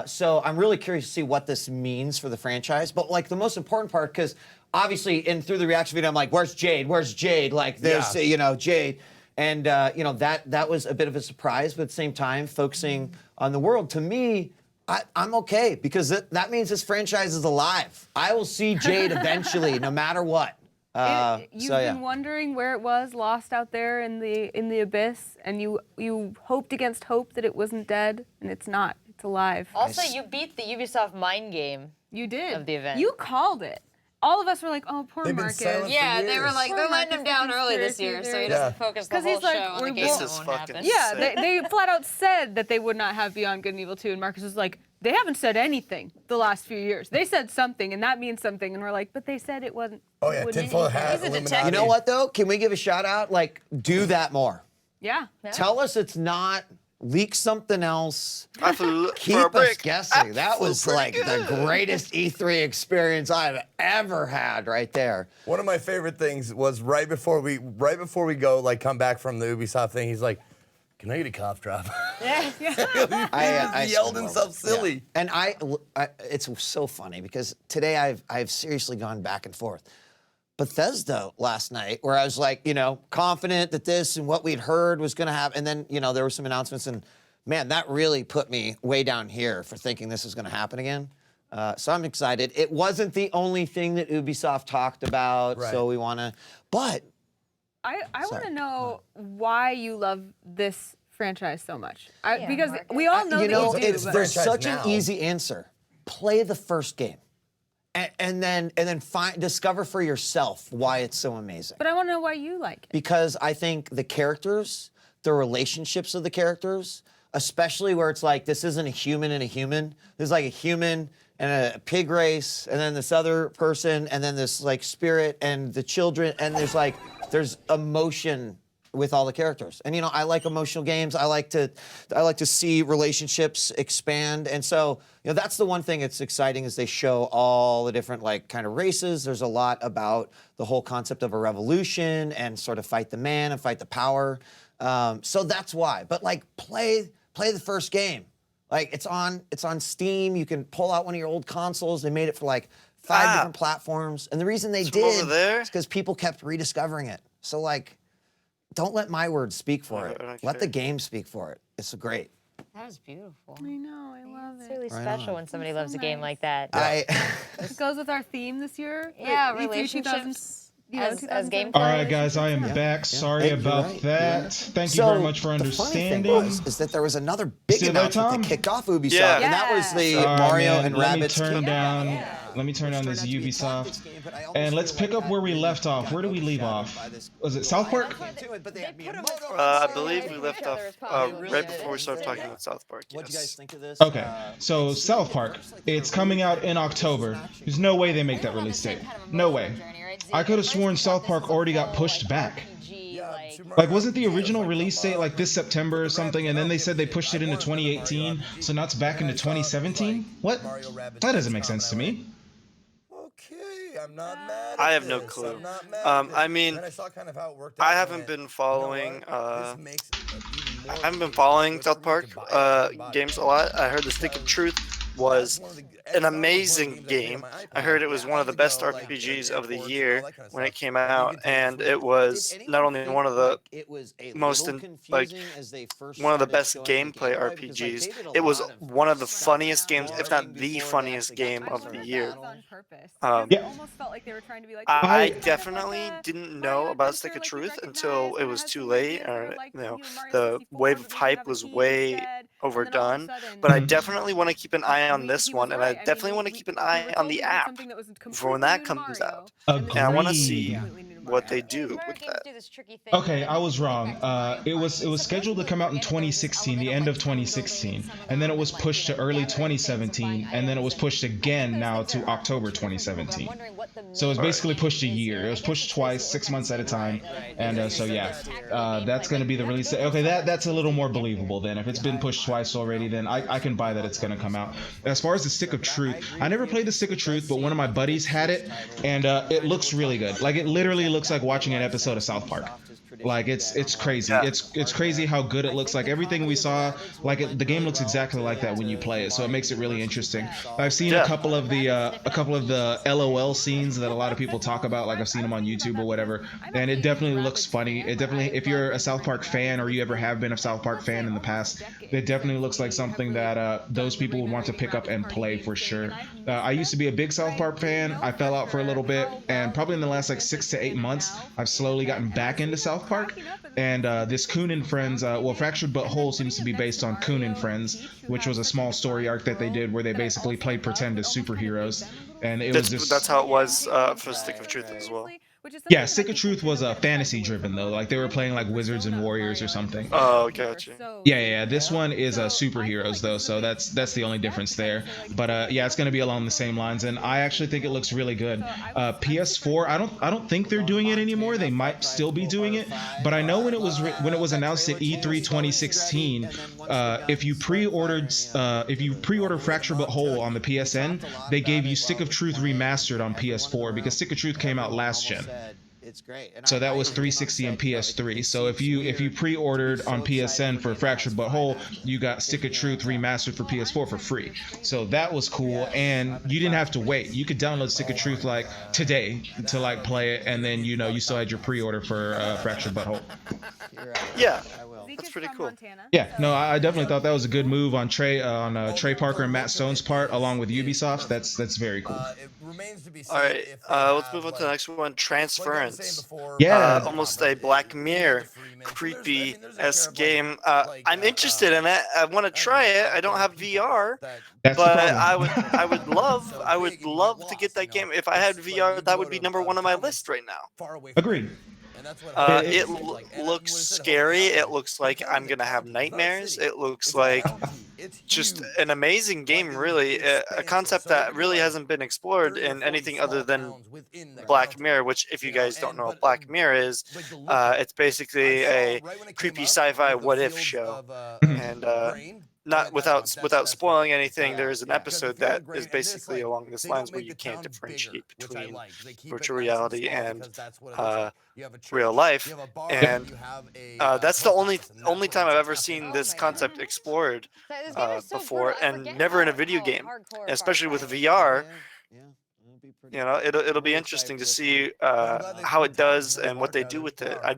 So I'm really curious to see what this means for the franchise. But like the most important part, because obviously through the reaction video, I'm like, where's Jade? Where's Jade? Like there's, Jade. And, that was a bit of a surprise, but at the same time, focusing on the world, to me, I'm okay because that means this franchise is alive. I will see Jade eventually, no matter what. You've been wondering where it was, lost out there in the abyss, and you hoped against hope that it wasn't dead, and it's not. It's alive. Also, you beat the Ubisoft mind game. You did. Of the event. You called it. All of us were like, oh, poor They've been Marcus. silent for Yeah, they were years. like, Poor they're letting him Marcus, down early this year, so he doesn't focus the whole he's like, show on the we're game both- that won't happen. Yeah, they flat out said that they would not have Beyond Good and Evil 2, and Marcus was like, they haven't said anything the last few years. They said something, and that means something, and we're like, but they said it wasn't. Oh, yeah, wouldn't tinfoil anything. hat, He's a Illuminati. detective. You know what, though? Can we give a shout out? Like, do that more. Yeah. Tell us it's not. Leak something else. Keep for a us break. guessing. That was Pretty like the greatest E3 experience I've ever had right there. One of my favorite things was right before we go, like, come back from the Ubisoft thing, he's like, can I get a cough drop? Yeah. I He yelled stumbled. himself silly. Yeah. And it's so funny because today I've seriously gone back and forth. Bethesda last night, where I was like, confident that this and what we'd heard was going to happen. And then, there were some announcements, and man, that really put me way down here for thinking this was going to happen again. So I'm excited. It wasn't the only thing that Ubisoft talked about, Right. so we want to. But I want to know why you love this franchise so much. Because Marcus. we all know that you do. but- there's such now. an easy answer. Play the first game. And then discover for yourself why it's so amazing. But I want to know why you like it. Because I think the characters, the relationships of the characters, especially where it's like this isn't a human and a human. There's like a human and a pig race, and then this other person, and then this like spirit and the children, and there's emotion with all the characters. And I like emotional games. I like to see relationships expand. And so, that's the one thing that's exciting is they show all the different like kind of races. There's a lot about the whole concept of a revolution and sort of fight the man and fight the power. So that's why. But like play the first game. Like it's on Steam. You can pull out one of your old consoles. They made it for like 5 different platforms. And the reason they did is because people kept rediscovering it. So like, don't let my words speak for it. Okay. Let the game speak for it. It's great. That was beautiful. I know, I love it. It's really Right special on. when somebody loves a game like that. This goes with our theme this year. Yeah, E3 relationships as gameplay. All right, guys, I am back. Sorry about that. Thank you very much for understanding. The funny thing is that there was another big announcement that kicked off Ubisoft, and that was the Mario and Rabbids game. Let me turn down this Ubisoft, and let's pick up where we left off. Where do we leave off? Was it South Park? I believe we left off right before we started talking about South Park. What do you guys think of this? Okay, so South Park, it's coming out in October. There's no way they make that release date. No way. I could have sworn South Park already got pushed back. Like, wasn't the original release date like this September or something, and then they said they pushed it into 2018, so now it's back into 2017? What? That doesn't make sense to me. I have no clue. I mean, I haven't been following. I haven't been following South Park games a lot. I heard the Stick of Truth was an amazing game. I heard it was one of the best RPGs of the year when it came out, and it was not only one of the most one of the best gameplay RPGs. It was one of the funniest games, if not the funniest game of the year. I definitely didn't know about Stick of Truth until it was too late, or the wave of hype was way overdone. But I definitely want to keep an eye on this one, and I definitely want to keep an eye on the app for when that comes out. And I want to see what they do with that. Okay, I was wrong. It was scheduled to come out in 2016, the end of 2016, and then it was pushed to early 2017, and then it was pushed again now to October 2017. So it was basically pushed a year. It was pushed twice, 6 months at a time, and so yeah, that's going to be the release. Okay, that's a little more believable then. If it's been pushed twice already, then I can buy that it's going to come out. As far as the Stick of Truth, I never played the Stick of Truth, but one of my buddies had it, and it looks really good. Like, it literally looks like watching an episode of South Park. Like, it's crazy. It's crazy how good it looks. Like, everything we saw, like the game looks exactly like that when you play it, so it makes it really interesting. I've seen a couple of the LOL scenes that a lot of people talk about. Like, I've seen them on YouTube or whatever, and it definitely looks funny. It definitely, if you're a South Park fan or you ever have been a South Park fan in the past, it definitely looks like something that those people would want to pick up and play for sure. I used to be a big South Park fan. I fell out for a little bit, and probably in the last like 6 to 8 months, I've slowly gotten back into South Park. And this Coon and Friends, well, Fractured But Whole seems to be based on Coon and Friends, which was a small story arc that they did where they basically played pretend as superheroes. And it was just... That's how it was for Stick of Truth as well. Yeah, Stick of Truth was fantasy driven though. Like, they were playing like wizards and warriors or something. Oh, gotcha. Yeah. This one is superheroes though, so that's the only difference there. But yeah, it's gonna be along the same lines, and I actually think it looks really good. PS4, I don't think they're doing it anymore. They might still be doing it, but I know when it was announced at E3 2016, if you pre-ordered Fracture But Whole on the PSN, they gave you Stick of Truth Remastered on PS4 because Stick of Truth came out last gen. It's great. So that was 360 and PS3. So if you pre-ordered on PSN for Fractured But Whole, you got Stick of Truth Remastered for PS4 for free. So that was cool, and you didn't have to wait. You could download Stick of Truth like today to like play it, and then you still had your pre-order for Fractured But Whole. Yeah. That's pretty cool. Yeah, no, I definitely thought that was a good move on Trey Parker and Matt Stone's part, along with Ubisoft. That's very cool. All right, let's move on to the next one. Transference. Yeah, almost a Black Mirror, creepy-esque game. I'm interested in it. I want to try it. I don't have VR, but I would love to get that game. If I had VR, that would be #1 on my list right now. Agreed. It looks scary. It looks like I'm gonna have nightmares. It looks like just an amazing game, really. A concept that really hasn't been explored in anything other than Black Mirror, which, if you guys don't know what Black Mirror is, it's basically a creepy sci-fi what-if show. And not without spoiling anything, there is an episode that is basically along this lines where you can't differentiate between virtual reality and real life, and that's the only time I've ever seen this concept explored before, and never in a video game, and especially with VR. You know, it'll be interesting to see how it does and what they do with it. I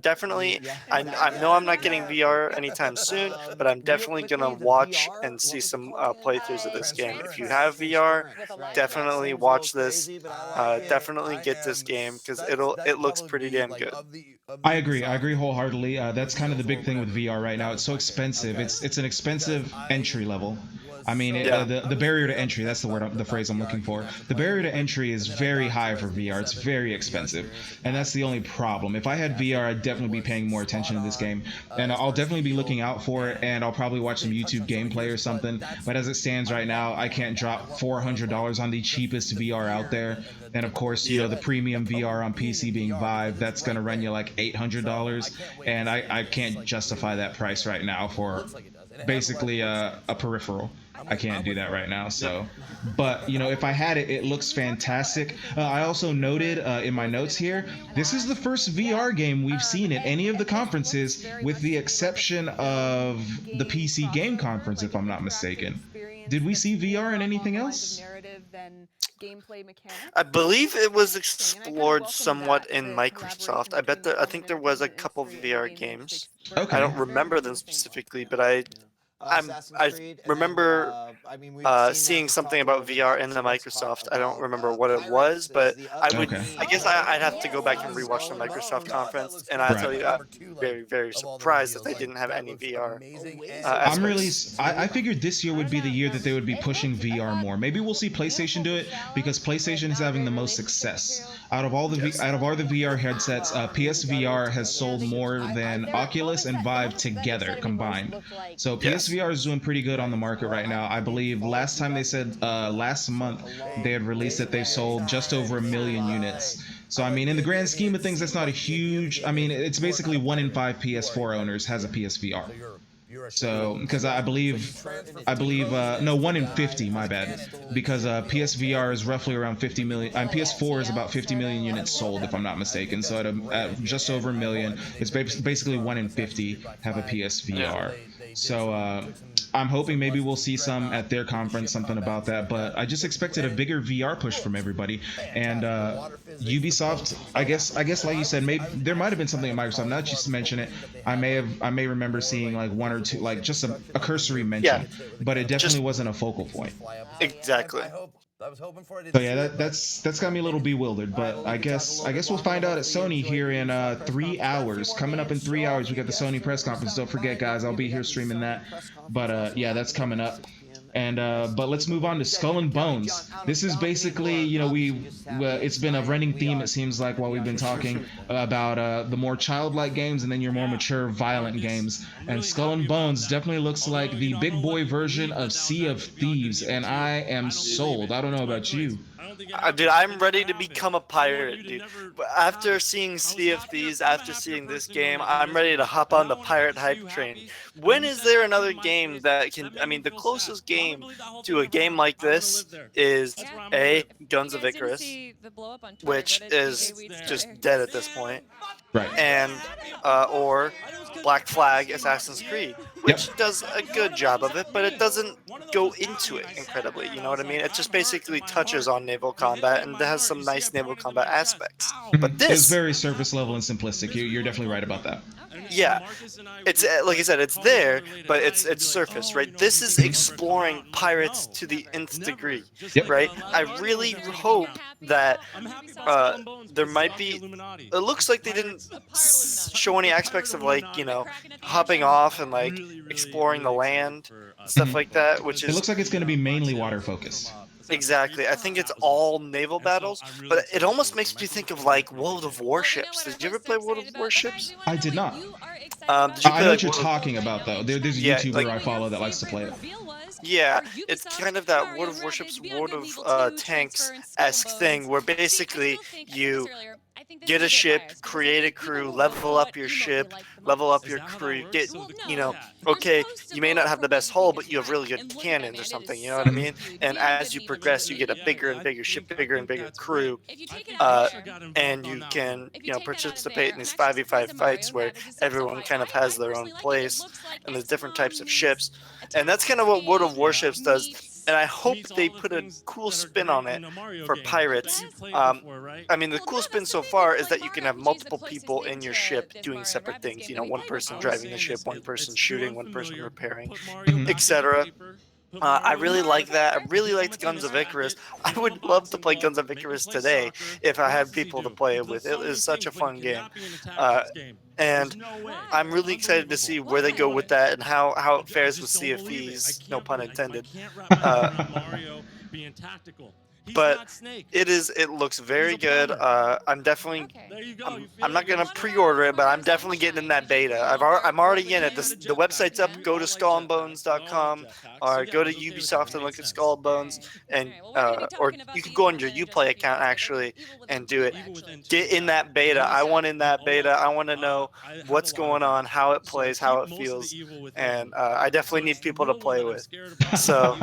know I'm not getting VR anytime soon, but I'm definitely gonna watch and see some playthroughs of this game. If you have VR, definitely watch this. Definitely get this game because it looks pretty damn good. I agree wholeheartedly. That's kind of the big thing with VR right now. It's so expensive. It's an expensive entry level. I mean, the barrier to entry, that's the phrase I'm looking for. The barrier to entry is very high for VR. It's very expensive. And that's the only problem. If I had VR, I'd definitely be paying more attention to this game. And I'll definitely be looking out for it, and I'll probably watch some YouTube gameplay or something. But as it stands right now, I can't drop $400 on the cheapest VR out there. And of course, you know, the premium VR on PC being Vive, that's going to run you like $800. And I can't justify that price right now for basically a peripheral. I can't do that right now. So, but you know, if I had it, it looks fantastic. I also noted in my notes here, this is the first VR game we've seen at any of the conferences, with the exception of the PC Game Conference, if I'm not mistaken. Did we see VR in anything else? I believe it was explored somewhat in Microsoft. I think there was a couple VR games. Okay. I don't remember them specifically, but I remember seeing something about VR in the Microsoft. I don't remember what it was, but I guess I'd have to go back and rewatch the Microsoft conference, and I'll tell you, I'm very, very surprised that they didn't have any VR. I figured this year would be the year that they would be pushing VR more. Maybe we'll see PlayStation do it, because PlayStation is having the most success out of all the VR headsets. PSVR has sold more than Oculus and Vive together combined. So PSVR is doing pretty good on the market right now. I believe last time they said last month they had released that they've sold just over 1 million units. So I mean, in the grand scheme of things, that's not a huge. I mean, it's basically 1 in 5 PS4 owners has a PSVR. So, because I believe, no, 1 in 50, my bad, because PSVR is roughly around 50 million, and PS4 is about 50 million units sold, if I'm not mistaken. So at just over 1 million, it's basically 1 in 50 have a PSVR. So I'm hoping maybe we'll see some at their conference, something about that. But I just expected a bigger VR push from everybody. And Ubisoft, I guess like you said, maybe there might have been something at Microsoft. Now that you mention it, I may remember seeing like 1 or 2, like just a cursory mention, but it definitely wasn't a focal point. Exactly. I was hoping for it. So yeah, that's got me a little bewildered, but I guess we'll find out at Sony here in 3 hours. Coming up in 3 hours, we got the Sony press conference. Don't forget, guys, I'll be here streaming that. But yeah, that's coming up. And but let's move on to Skull and Bones. This is basically, you know, it's been a running theme, it seems like, while we've been talking about the more childlike games and then your more mature, violent games. And Skull and Bones definitely looks like the big boy version of Sea of Thieves, and I am sold. I don't know about you. Dude, I'm ready to become a pirate, dude. After seeing Sea of Thieves, after seeing this game, I'm ready to hop on the pirate hype train. When is there another game that can... I mean, the closest game to a game like this is Guns of Icarus, which is just dead at this point. Right. And or Black Flag Assassin's Creed, which does a good job of it, but it doesn't go into it incredibly, you know what I mean? It just basically touches on naval combat and it has some nice naval combat aspects. But this is very surface level and simplistic. You're definitely right about that. Yeah, it's like I said, it's there, but it's surface, right? This is exploring pirates to the nth degree, right? I really hope that there might be. It looks like they didn't show any aspects of, like, you know, hopping off and like exploring the land, stuff like that. Which is. It looks like it's going to be mainly water focused. Exactly. I think it's all naval battles, but it almost makes me think of like World of Warships. Did you ever play World of Warships? I did not. Did you I play know like what you're World of- talking about, though. There's a Yeah, YouTuber like- I follow that likes to play it. Yeah, it's kind of that World of Warships, World of Tanks-esque thing where basically you get a ship, create a crew, level up your ship, level up your crew, get, you know, okay, you may not have the best hull, but you have really good cannons or something, you know what I mean? And as you progress, you get a bigger and bigger ship, bigger and bigger crew, and you can, you know, participate in these 5v5 fights where everyone kind of has their own place, and there's different types of ships. And that's kind of what World of Warships does, and I hope they put a cool spin on it for pirates. I mean, the cool spin so far is that you can have multiple people in your ship doing separate things. You know, one person driving the ship, one person shooting, one person repairing, etc. I really like that. I really liked Guns of Icarus. I would love to play Guns of Icarus today if I had people to play it with. It is such a fun game. And I'm really excited to see where they go with that and how it fares with Sea of Thieves, no pun intended. But it looks very good. I'm definitely I'm not gonna pre-order it, but I'm definitely getting in that beta. I'm already in it. The website's up. Go to skullandbones.com or go to Ubisoft and look at Skull and Bones, and or you can go on your Uplay account actually and do it. Get in that beta. I want in that beta. I want to know what's going on, how it plays, how it feels, and I definitely need people to play with. So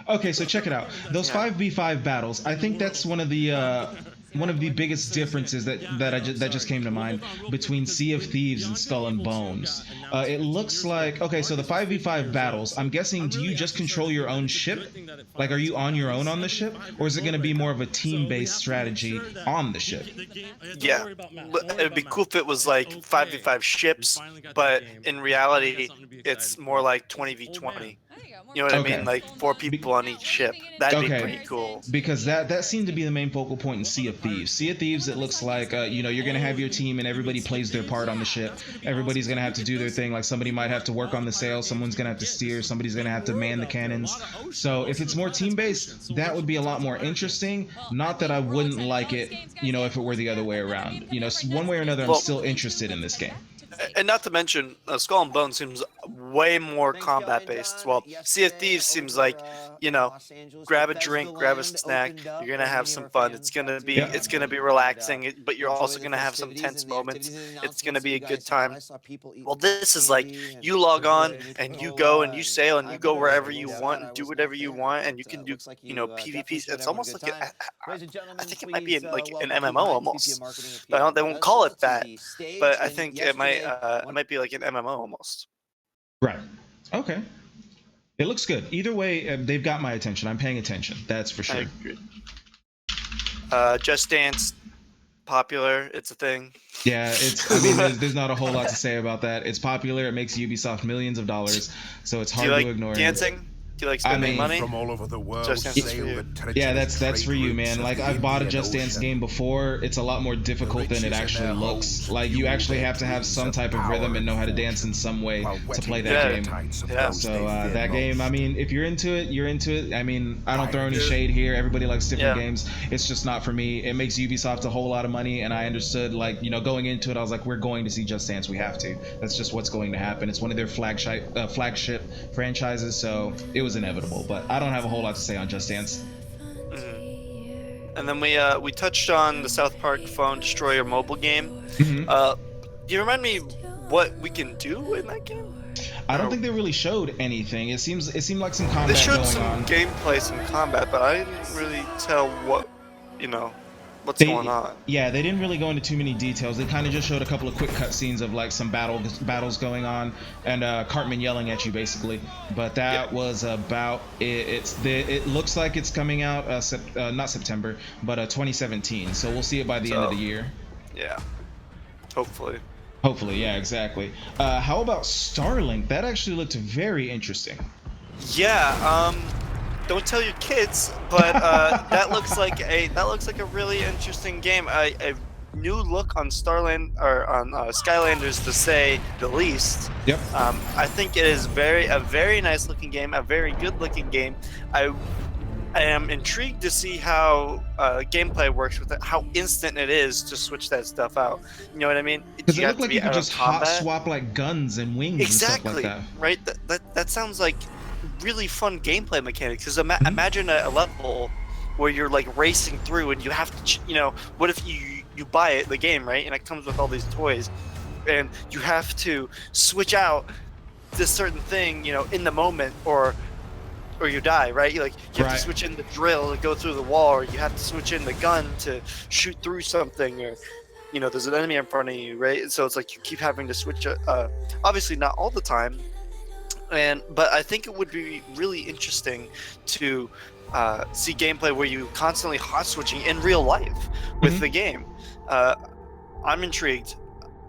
Okay, so check it out. Those 5v5 battles, I think that's one of the biggest differences that just came to mind between Sea of Thieves and Skull and Bones. It looks like, okay, so the 5v5 battles, I'm guessing, do you just control your own ship? Like, are you on your own on the ship? Or is it going to be more of a team-based strategy on the ship? Yeah, it'd be cool if it was like 5v5 ships, but in reality, it's more like 20v20. You know what I mean? Like 4 people on each ship. That'd be pretty cool. Because that seemed to be the main focal point in Sea of Thieves. Sea of Thieves, it looks like, you know, you're going to have your team and everybody plays their part on the ship. Everybody's going to have to do their thing. Like somebody might have to work on the sail, someone's going to have to steer, somebody's going to have to man the cannons. So if it's more team-based, that would be a lot more interesting. Not that I wouldn't like it, you know, if it were the other way around. You know, one way or another, I'm still interested in this game. And not to mention, Skull and Bones seems way more combat-based. Well, Sea of Thieves seems like, you know, grab a drink, grab a snack. You're gonna have some fun. It's gonna be relaxing, but you're also gonna have some tense moments. It's gonna be a good time. Well, this is like you log on and you go and you sail and you go wherever you want and do whatever you want, and you can do, you know, PvPs. It's almost like I think it might be like an MMO almost. But they won't call it that. But I think it might be like an MMO almost. Right. Okay. It looks good. Either way, they've got my attention. I'm paying attention. That's for sure. Just Dance, popular. It's a thing. Yeah, I mean, there's not a whole lot to say about that. It's popular. It makes Ubisoft millions of dollars, so it's hard to ignore. Dancing? Do you like spending money? From all over the world, Just Dance for you. Yeah, that's for you, man. Like, I've bought a Just Dance game before. It's a lot more difficult than it actually looks. Like, you actually have to have some type of rhythm and know how to dance in some way to play that game. Yeah. So that game, I mean, if you're into it, you're into it. I mean, I don't throw any shade here. Everybody likes different games. It's just not for me. It makes Ubisoft a whole lot of money, and I understood, like, you know, going into it, I was like, we're going to see Just Dance. We have to. That's just what's going to happen. It's one of their flagship franchises, so it was inevitable. But I don't have a whole lot to say on Just Dance. And then we touched on the South Park Phone Destroyer mobile game. Do you remind me what we can do in that game? I don't think they really showed anything. It seemed like some combat They showed going some on. gameplay, some combat, but I didn't really tell what, you know, what's going on. Yeah, they didn't really go into too many details. They kind of just showed a couple of quick cutscenes of like some battles going on and Cartman yelling at you basically. But that was about it. It looks like it's coming out not September, but 2017. So we'll see it by the end of the year. Yeah, hopefully. Hopefully, yeah, exactly. How about Starlink? That actually looked very interesting. Yeah. Don't tell your kids, but that looks like a really interesting game. A new look on Skylanders, to say the least. Yep. I think it is a very nice looking game, a very good looking game. I am intrigued to see how gameplay works with it, how instant it is to switch that stuff out. You know what I mean? Because it looked like you could just hot swap like guns and wings and stuff like that. Right? That sounds like really fun gameplay mechanics. Because imagine a level where you're like racing through and you have to, you know, what if you buy it, the game, right? And it comes with all these toys, and you have to switch out this certain thing, you know, in the moment, or you die, right? You have to switch in the drill to go through the wall, or you have to switch in the gun to shoot through something, or you know, there's an enemy in front of you, right? So it's like you keep having to switch. Obviously, not all the time, but I think it would be really interesting to see gameplay where you constantly hot switching in real life with the game. I'm intrigued.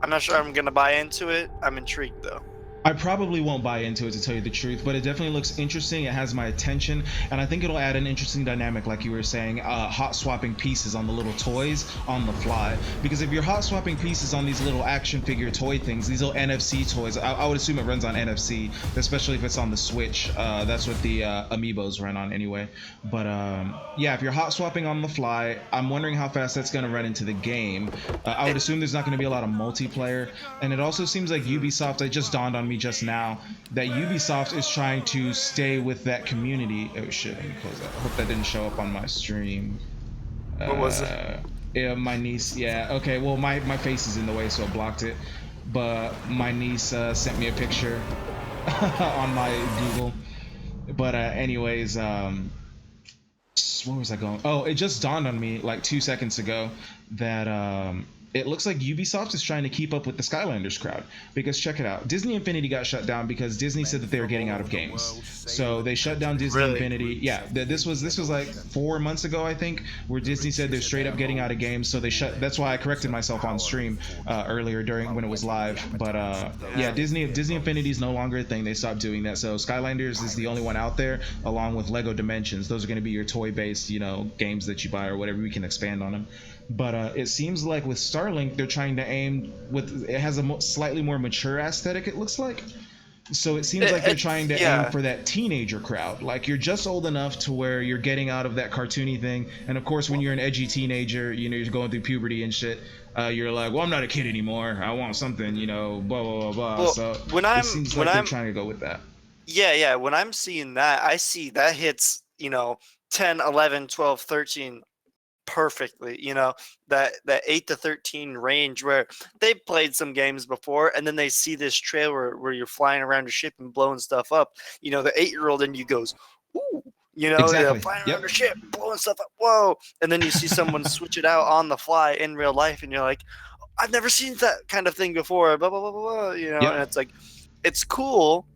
I'm not sure I'm gonna buy into it. I'm intrigued though. I probably won't buy into it, to tell you the truth, but it definitely looks interesting. It has my attention, and I think it'll add an interesting dynamic, like you were saying, hot swapping pieces on the little toys on the fly. Because if you're hot swapping pieces on these little action figure toy things, these little NFC toys, I would assume it runs on NFC, especially if it's on the Switch. That's what the Amiibos run on anyway. But yeah, if you're hot swapping on the fly, I'm wondering how fast that's going to run into the game. I would assume there's not going to be a lot of multiplayer, and it also seems like Ubisoft, it just dawned on me just now that Ubisoft is trying to stay with that community. Oh shit, let me close that. I hope that didn't show up on my stream. What was it? Yeah, my niece. Yeah, okay, well my face is in the way, so it blocked it. But my niece sent me a picture on my Google. But anyways, where was I going? Oh, it just dawned on me like 2 seconds ago that it looks like Ubisoft is trying to keep up with the Skylanders crowd, because check it out. Disney Infinity got shut down because Disney said that they were getting out of games. So they shut down Disney Infinity. Yeah, this was like 4 months ago, I think, where Disney said they're straight up getting out of games. So they shut. That's why I corrected myself on stream earlier when it was live. But yeah, Disney Infinity is no longer a thing. They stopped doing that. So Skylanders is the only one out there, along with Lego Dimensions. Those are going to be your toy-based, you know, games that you buy or whatever. We can expand on them. But it seems like with Starlink, they're trying to aim with, it has a slightly more mature aesthetic, it looks like. So it seems like they're trying to aim for that teenager crowd. Like, you're just old enough to where you're getting out of that cartoony thing. And of course, when you're an edgy teenager, you know, you're going through puberty and shit, you're like, well, I'm not a kid anymore. I want something, you know, blah, blah, blah, blah. Well, so it seems like they're trying to go with that. Yeah, when I'm seeing that, I see that hits, you know, 10, 11, 12, 13 perfectly, you know, that 8 to 13 range where they've played some games before, and then they see this trailer where you're flying around a ship and blowing stuff up. You know, the 8-year-old in you goes, ooh, you know, Exactly. flying around a ship, blowing stuff up, whoa. And then you see someone switch it out on the fly in real life, and you're like, I've never seen that kind of thing before, blah, blah, blah, blah, blah, you know, and it's like, it's cool.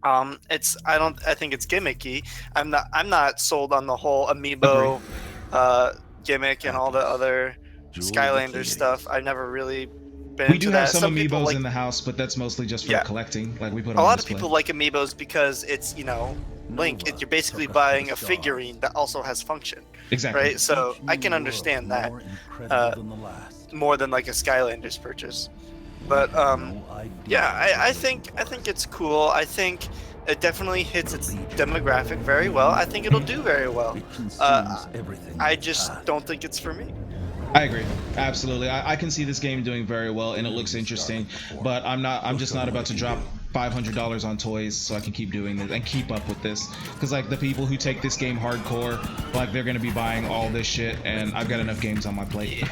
I think it's gimmicky. I'm not sold on the whole amiibo gimmick and all the other Skylanders stuff. I've never really been We do into have that. some amiibos in the house, but that's mostly just for collecting. Like, we put them A on lot of display. people like amiibos because it's, you know, Link. You're basically buying a figurine that also has function. Exactly. Right? So I can understand that more than like a Skylanders purchase. But yeah, I think it's cool. I think it definitely hits its demographic very well. I think it'll do very well. I just don't think it's for me. I agree, absolutely. I can see this game doing very well, and it looks interesting. But I'm just not about to drop $500 on toys so I can keep doing this and keep up with this. Because like the people who take this game hardcore, like they're gonna be buying all this shit, and I've got enough games on my plate.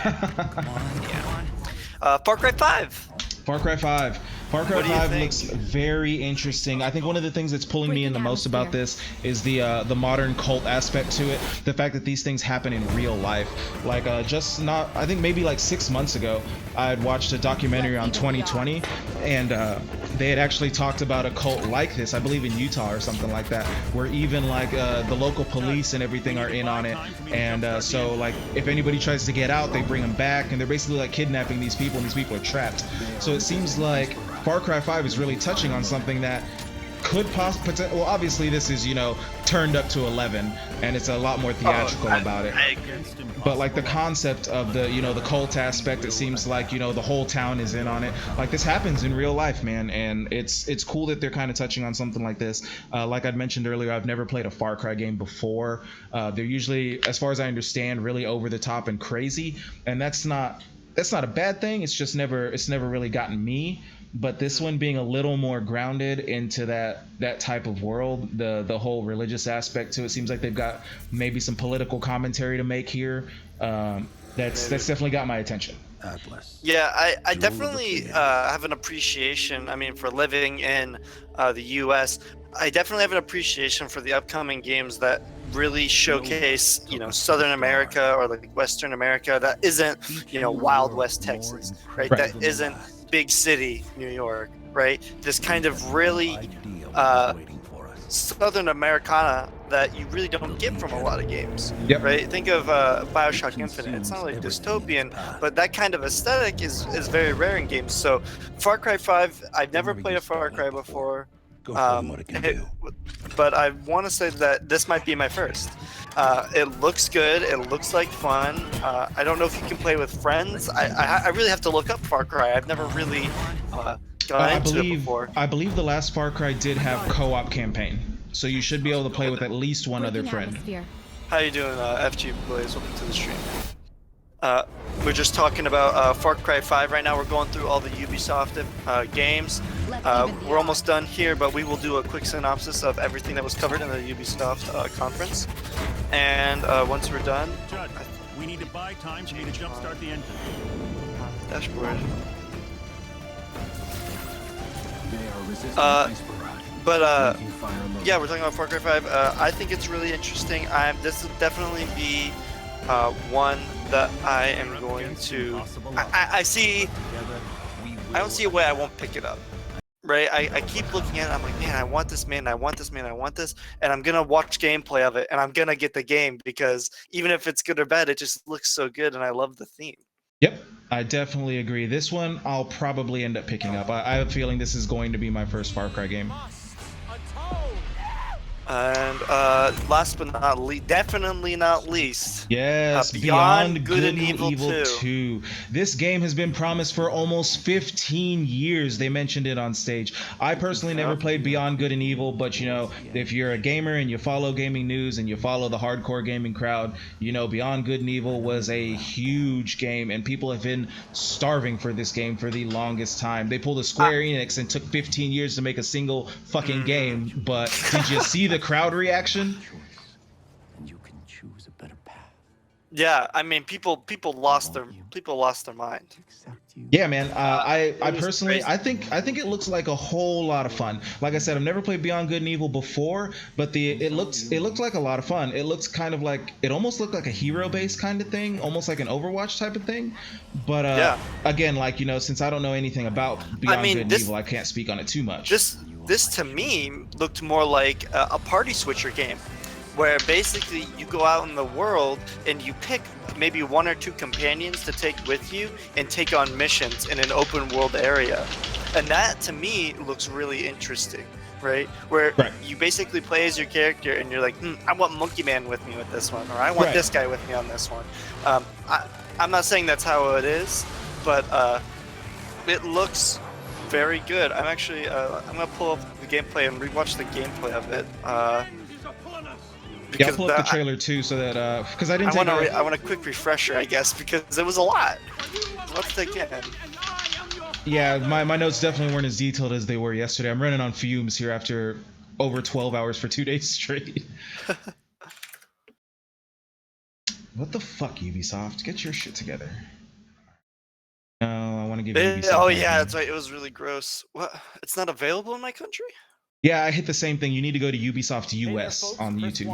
Far Cry 5. Far Cry 5. Far Cry 5 looks very interesting. I think one of the things that's pulling me in the most about this is the modern cult aspect to it. The fact that these things happen in real life. Like I think maybe like 6 months ago, I had watched a documentary on 2020, and they had actually talked about a cult like this, I believe in Utah or something like that, where even like the local police and everything are in on it. And so like if anybody tries to get out, they bring them back, and they're basically like kidnapping these people, and these people are trapped. So it seems like Far Cry 5 is really touching on something that could possibly, well, obviously this is, you know, turned up to 11 and it's a lot more theatrical about it. But like the concept of the, you know, the cult aspect, it seems like, you know, the whole town is in on it. Like this happens in real life, man, and it's cool that they're kind of touching on something like this. Like I'd mentioned earlier, I've never played a Far Cry game before. They're usually, as far as I understand, really over the top and crazy, and that's not a bad thing. It's just never really gotten me. But this one being a little more grounded into that type of world, the whole religious aspect to it, seems like they've got maybe some political commentary to make here. That's definitely got my attention. Yeah, I definitely have an appreciation. I mean, for living in the U.S., I definitely have an appreciation for the upcoming games that really showcase, you know, Southern America or like Western America that isn't, you know, Wild West Texas, right? That isn't big city New York, right? This kind of really Southern Americana that you really don't get from a lot of games, right? Think of Bioshock Infinite. It's not like dystopian, but that kind of aesthetic is very rare in games. So Far Cry 5, I've never played a Far Cry before, but I want to say that this might be my first. It looks good. It looks like fun. I don't know if you can play with friends. I really have to look up Far Cry. I've never really gone into it before. I believe the last Far Cry did have co-op campaign, so you should be able to play with at least one other friend. How you doing, FG Blaze? Welcome to the stream. We're just talking about Far Cry 5 right now. We're going through all the Ubisoft games. We're almost done here, but we will do a quick synopsis of everything that was covered in the Ubisoft conference. And once we're done, we need to buy time to jumpstart the engine. Dashboard. Yeah, we're talking about Far Cry 5. I think it's really interesting. This will definitely be one that I am going to. I don't see a way I won't pick it up. Right? I keep looking at it. I'm like, man, I want this, man. I want this, man. I want this. And I'm gonna watch gameplay of it, and I'm gonna get the game because even if it's good or bad, it just looks so good, and I love the theme. Yep, I definitely agree. This one I'll probably end up picking up. I have a feeling this is going to be my first Far Cry game. And last but not least, definitely not least, yes, Beyond Good and Evil 2. This game has been promised for almost 15 years. They mentioned it on stage. I personally never played Beyond Good and Evil, but you know, if you're a gamer and you follow gaming news and you follow the hardcore gaming crowd, you know Beyond Good and Evil was a huge game, and people have been starving for this game for the longest time. They pulled a Square Enix and took 15 years to make a single fucking game, but did you see the crowd reaction? Yeah, I mean, people lost their mind. Yeah, man. I personally, I think it looks like a whole lot of fun. Like I said, I've never played Beyond Good and Evil before, but it looked like a lot of fun. It looks kind of like, it almost looked like a hero-based kind of thing, almost like an Overwatch type of thing. But again, like, you know, since I don't know anything about Beyond Good and Evil, I can't speak on it too much. This to me looked more like a party switcher game, where basically you go out in the world and you pick maybe one or two companions to take with you and take on missions in an open world area. And that to me looks really interesting, right? Where you basically play as your character and you're like, I want Monkey Man with me with this one, or I want this guy with me on this one. I'm not saying that's how it is, but it looks very good. I'm actually, I'm gonna pull up the gameplay and rewatch the gameplay of it. Yeah, I'll pull up the trailer too, so that because I didn't. I want a quick refresher, I guess, because it was a lot. Let's take it. Yeah, my notes definitely weren't as detailed as they were yesterday. I'm running on fumes here after over 12 hours for 2 days straight. What the fuck, Ubisoft? Get your shit together. No, I want to give Ubisoft. Oh yeah, that's right. It was really gross. What? It's not available in my country? Yeah, I hit the same thing. You need to go to Ubisoft US on YouTube.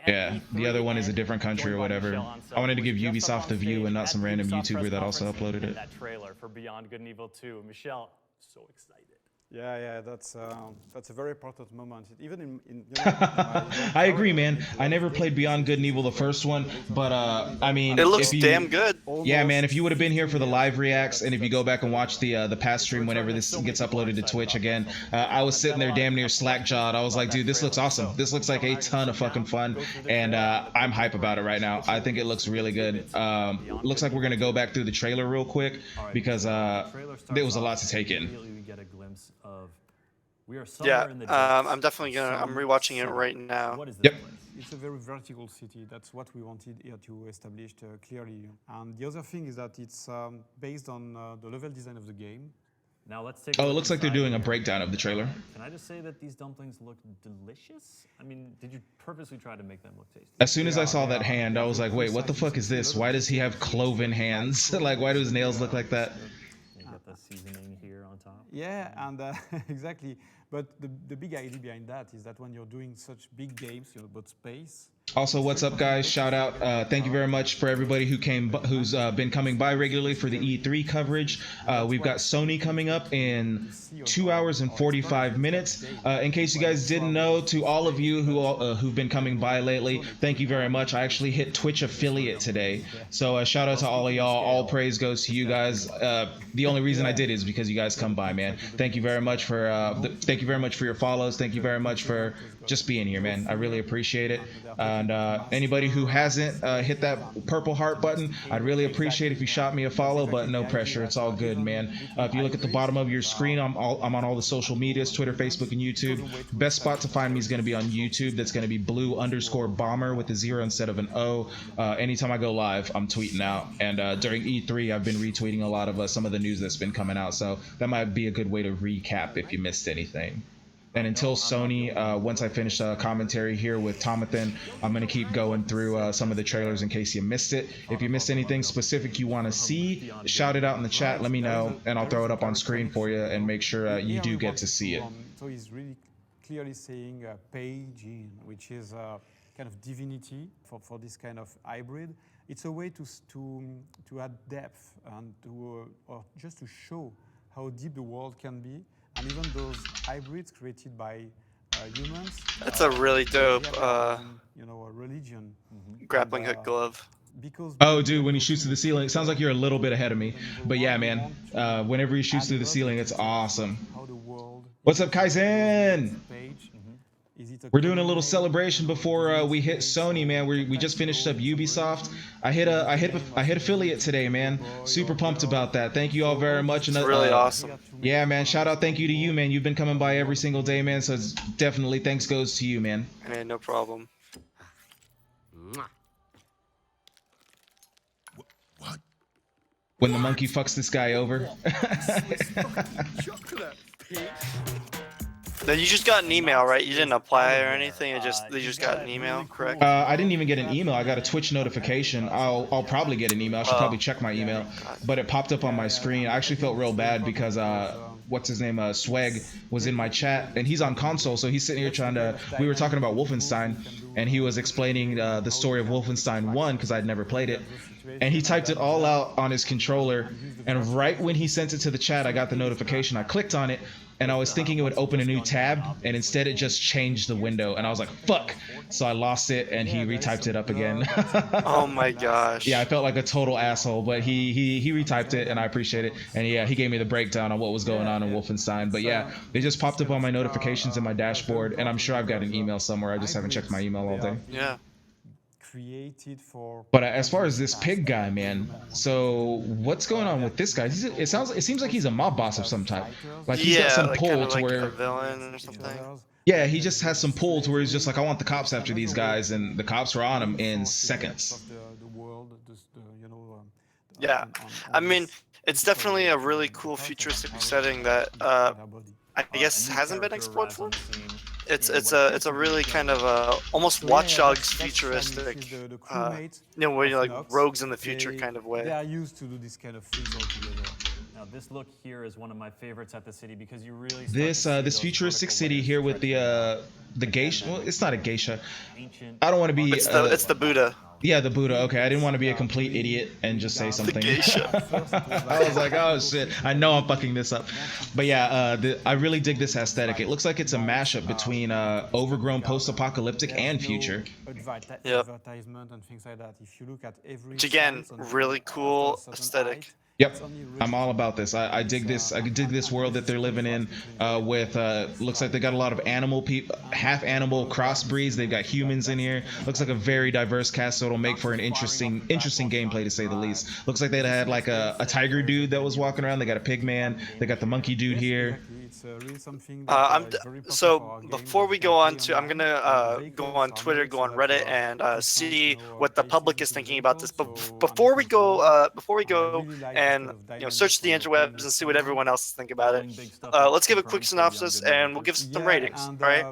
Yeah, the other one is a different country or whatever. I wanted to give Ubisoft the view and not some random YouTuber that also uploaded it. That trailer for Beyond Good and Evil 2. Michelle, so excited. Yeah, that's a very important moment. Even in I agree, man. I never played Beyond Good and Evil, the first one, but I mean, It looks if you, damn good. Yeah, man. If you would have been here for the live reacts, and if you go back and watch the past stream whenever this gets uploaded to Twitch again, I was sitting there damn near slack-jawed. I was like, dude, this looks awesome. This looks like a ton of fucking fun, and I'm hype about it right now. I think it looks really good. Looks like we're gonna go back through the trailer real quick because there was a lot to take in. Yeah, I'm definitely I'm rewatching it right now. Yep. It's a very vertical city. That's what we wanted here to establish clearly. And the other thing is that it's based on the level design of the game. Now let's take. Oh, it looks like they're doing a breakdown of the trailer. Can I just say that these dumplings look delicious? I mean, did you purposely try to make them look tasty? As soon as I saw that hand, I was like, wait, what the fuck is this? Why does he have cloven hands? Like, why do his nails look like that? You get the seasoning here on top. Yeah, and exactly. But the big idea behind that is that when you're doing such big games, about space. Also, what's up, guys? Shout out. Thank you very much for everybody who's been coming by regularly for the E3 coverage. We've got Sony coming up in 2 hours and 45 minutes. In case you guys didn't know, to all of you who've been coming by lately, thank you very much. I actually hit Twitch affiliate today, so shout out to all of y'all. All praise goes to you guys. The only reason I did is because you guys come by, man. Thank you very much for your follows. Thank you very much for just being here, man. I really appreciate it. And anybody who hasn't hit that purple heart button, I'd really appreciate if you shot me a follow, but no pressure. It's all good, man. If you look at the bottom of your screen, I'm on all the social medias, Twitter, Facebook, and YouTube. Best spot to find me is going to be on YouTube. That's going to be blue_bomber with a 0 instead of an O. Anytime I go live, I'm tweeting out. And during E3, I've been retweeting a lot of some of the news that's been coming out. So that might be a good way to recap if you missed anything. And until Sony, once I finish commentary here with Tomathan, I'm going to keep going through some of the trailers in case you missed it. If you missed anything specific you want to see, shout it out in the chat, let me know, and I'll throw it up on screen for you and make sure you do get to see it. So he's really clearly saying Peijin, which is kind of divinity for this kind of hybrid. It's a way to add depth and or just to show how deep the world can be. And even those hybrids created by humans. That's a really dope, a religion. Grappling hook glove. Oh, dude, when he shoots through the ceiling, it sounds like you're a little bit ahead of me. But yeah, man, whenever he shoots through the ceiling, it's awesome. What's up, Kaizen? We're doing a little celebration before we hit Sony, man. We just finished up Ubisoft. I hit affiliate today, man. Super pumped about that. Thank you all very much. It's really awesome. Yeah, man. Shout out, thank you to you, man. You've been coming by every single day, man. So it's definitely thanks goes to you, man. Hey, no problem. When the monkey fucks this guy over. Now you just got an email, right? You didn't apply or anything. They just got an email, correct? I didn't even get an email. I got a Twitch notification. I'll probably get an email. I should probably check my email. But it popped up on my screen. I actually felt real bad because what's his name? Swag was in my chat, and he's on console, so he's sitting here we were talking about Wolfenstein, and he was explaining the story of Wolfenstein 1 because I'd never played it. And he typed it all out on his controller, and right when he sent it to the chat, I got the notification. I clicked on it, and I was thinking it would open a new tab, and instead it just changed the window, and I was like, fuck! So I lost it, and he retyped it up again. Oh my gosh. Yeah, I felt like a total asshole, but he retyped it, and I appreciate it. And yeah, he gave me the breakdown on what was going on in Wolfenstein. But yeah, it just popped up on my notifications in my dashboard, and I'm sure I've got an email somewhere. I just haven't checked my email all day. Yeah. Created for. But as far as this pig guy, man, so what's going on with this guy? It seems like he's a mob boss of some type. Like he's got some like pull kind of to like where a villain or something. Yeah, he just has some pull to where he's just like, I want the cops after these guys, and the cops were on him in seconds. Yeah, I mean, it's definitely a really cool futuristic setting that I guess hasn't been explored for. It's a really kind of almost Watch Dogs futuristic, where you're like rogues in the future kind of way. They are used to do this kind of things altogether. Now this look here is one of my favorites at the city because you really this futuristic city here with the geisha. Well, it's not a geisha. I don't want to be. It's the Buddha. Yeah, the Buddha. Okay, I didn't want to be a complete idiot and just say something. I was like, oh shit, I know I'm fucking this up. But yeah, I really dig this aesthetic. It looks like it's a mashup between overgrown post-apocalyptic and future. Yep. Which again, really cool aesthetic. Yep, I'm all about this. I dig this. I dig this world that they're living in. With looks like they got a lot of animal half animal crossbreeds. They've got humans in here. Looks like a very diverse cast, so it'll make for an interesting gameplay to say the least. Looks like they had like a tiger dude that was walking around. They got a pig man. They got the monkey dude here. So before we go on to, I'm gonna go on Twitter, go on Reddit, and see what the public is thinking about this. But before we go and search the interwebs and see what everyone else thinks about it, let's give a quick synopsis and we'll give some ratings. All right?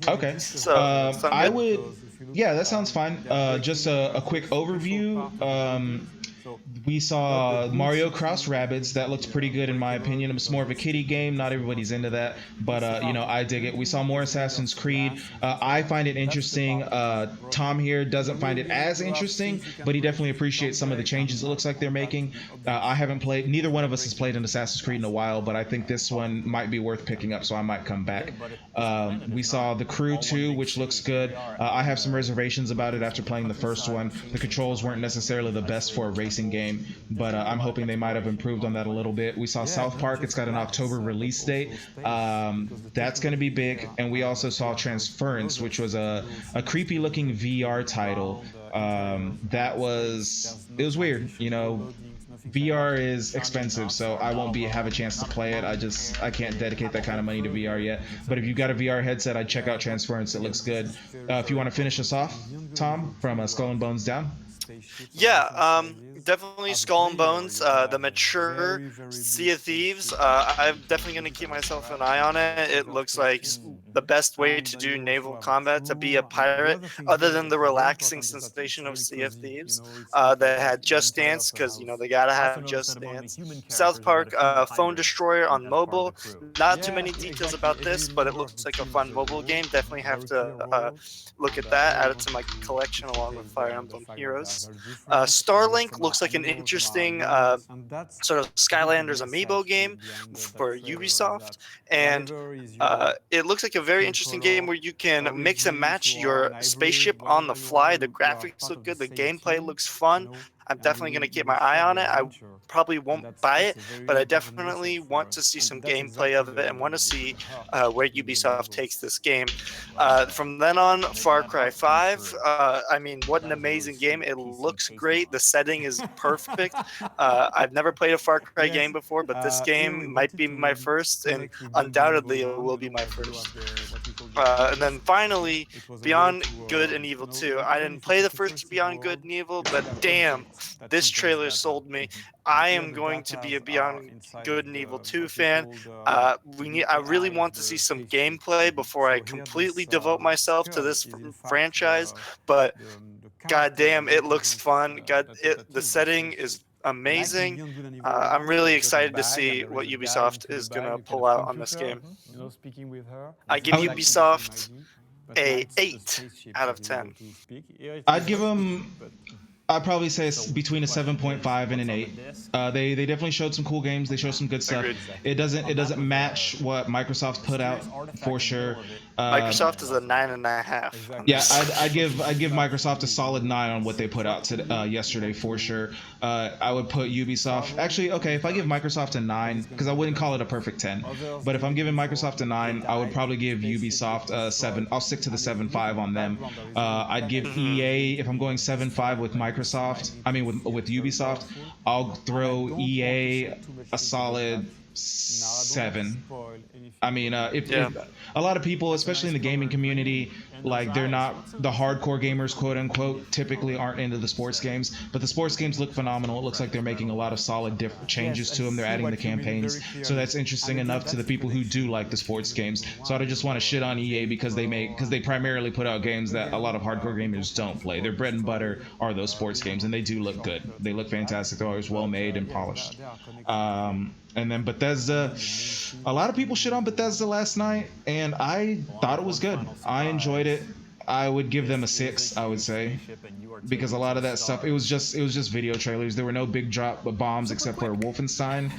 Okay. So I would. Yeah, that sounds fine. Just a quick overview. We saw Mario Cross Rabbids. That looked pretty good in my opinion. It's more of a kiddie game. Not everybody's into that, but I dig it. We saw more Assassin's Creed. I find it interesting. Tom here doesn't find it as interesting, but he definitely appreciates some of the changes it looks like they're making. I haven't played. Neither one of us has played an Assassin's Creed in a while, but I think this one might be worth picking up, so I might come back. We saw The Crew 2, which looks good. I have some reservations about it after playing the first one. The controls weren't necessarily the best for a racing game, but I'm hoping they might have improved on that a little bit. We saw South Park. It's got an October release date. That's going to be big. And we also saw Transference, which was a creepy looking VR title. It was weird. VR is expensive, so I won't have a chance to play it. I can't dedicate that kind of money to VR yet. But if you've got a VR headset, I'd check out Transference. It looks good. If you want to finish us off, Tom, from Skull and Bones Down. Yeah, definitely Skull and Bones, the mature Sea of Thieves. I'm definitely going to keep myself an eye on it. It looks like the best way to do naval combat, to be a pirate, other than the relaxing sensation of Sea of Thieves. They had Just Dance, because, they got to have Just Dance. South Park, Phone Destroyer on mobile. Not too many details about this, but it looks like a fun mobile game. Definitely have to look at that, add it to my collection along with Fire Emblem Heroes. Starlink looks like an interesting sort of Skylanders amiibo game for Ubisoft, and it looks like a very interesting game where you can mix and match your spaceship on the fly. The graphics look good, the gameplay looks fun. I'm definitely going to keep my eye on it. I probably won't buy it, but I definitely want to see some gameplay of it and want to see where Ubisoft takes this game. From then on, Far Cry 5. I mean, what an amazing game. It looks great. The setting is perfect. I've never played a Far Cry game before, but this game might be my first, and undoubtedly it will be my first. And then finally, Beyond Good and Evil 2. I didn't play the first Beyond Good and Evil, but damn, this trailer sold me. I am going to be a Beyond Good and Evil 2 fan. I really want to see some gameplay before I completely devote myself to this franchise, but goddamn, it looks fun. The setting is amazing. I'm really excited to see what Ubisoft is going to pull out on this game. I give Ubisoft a 8 out of 10. I'd give them... I'd probably say it's between a 7.5 and an 8. They definitely showed some cool games. They showed some good stuff. It doesn't match what Microsoft put out for sure. Microsoft is a 9.5. Yeah, I'd give Microsoft a solid 9 on what they put out yesterday for sure. I would put Ubisoft. Actually, okay, if I give Microsoft a 9, because I wouldn't call it a perfect 10, but if I'm giving Microsoft a 9, I would probably give Ubisoft a 7. I'll stick to the 7.5 on them. I'd give EA, if I'm going 7.5 with Microsoft, with Ubisoft, I'll throw EA a solid 7. If a lot of people, especially in the gaming community, like, they're not the hardcore gamers, quote unquote, typically aren't into the sports games, but the sports games look phenomenal. It looks like they're making a lot of solid different changes to them. They're adding the campaigns, so that's interesting enough to the people who do like the sports games. So I don't just want to shit on EA because they primarily put out games that a lot of hardcore gamers don't play. Their bread and butter are those sports games, and they do look good. They look fantastic. They're always well made and polished. And then Bethesda, a lot of people shit on Bethesda last night, and I thought it was good. I enjoyed it. I would give them a 6, I would say, because a lot of that stuff, it was just video trailers. There were no big drop bombs except for Wolfenstein.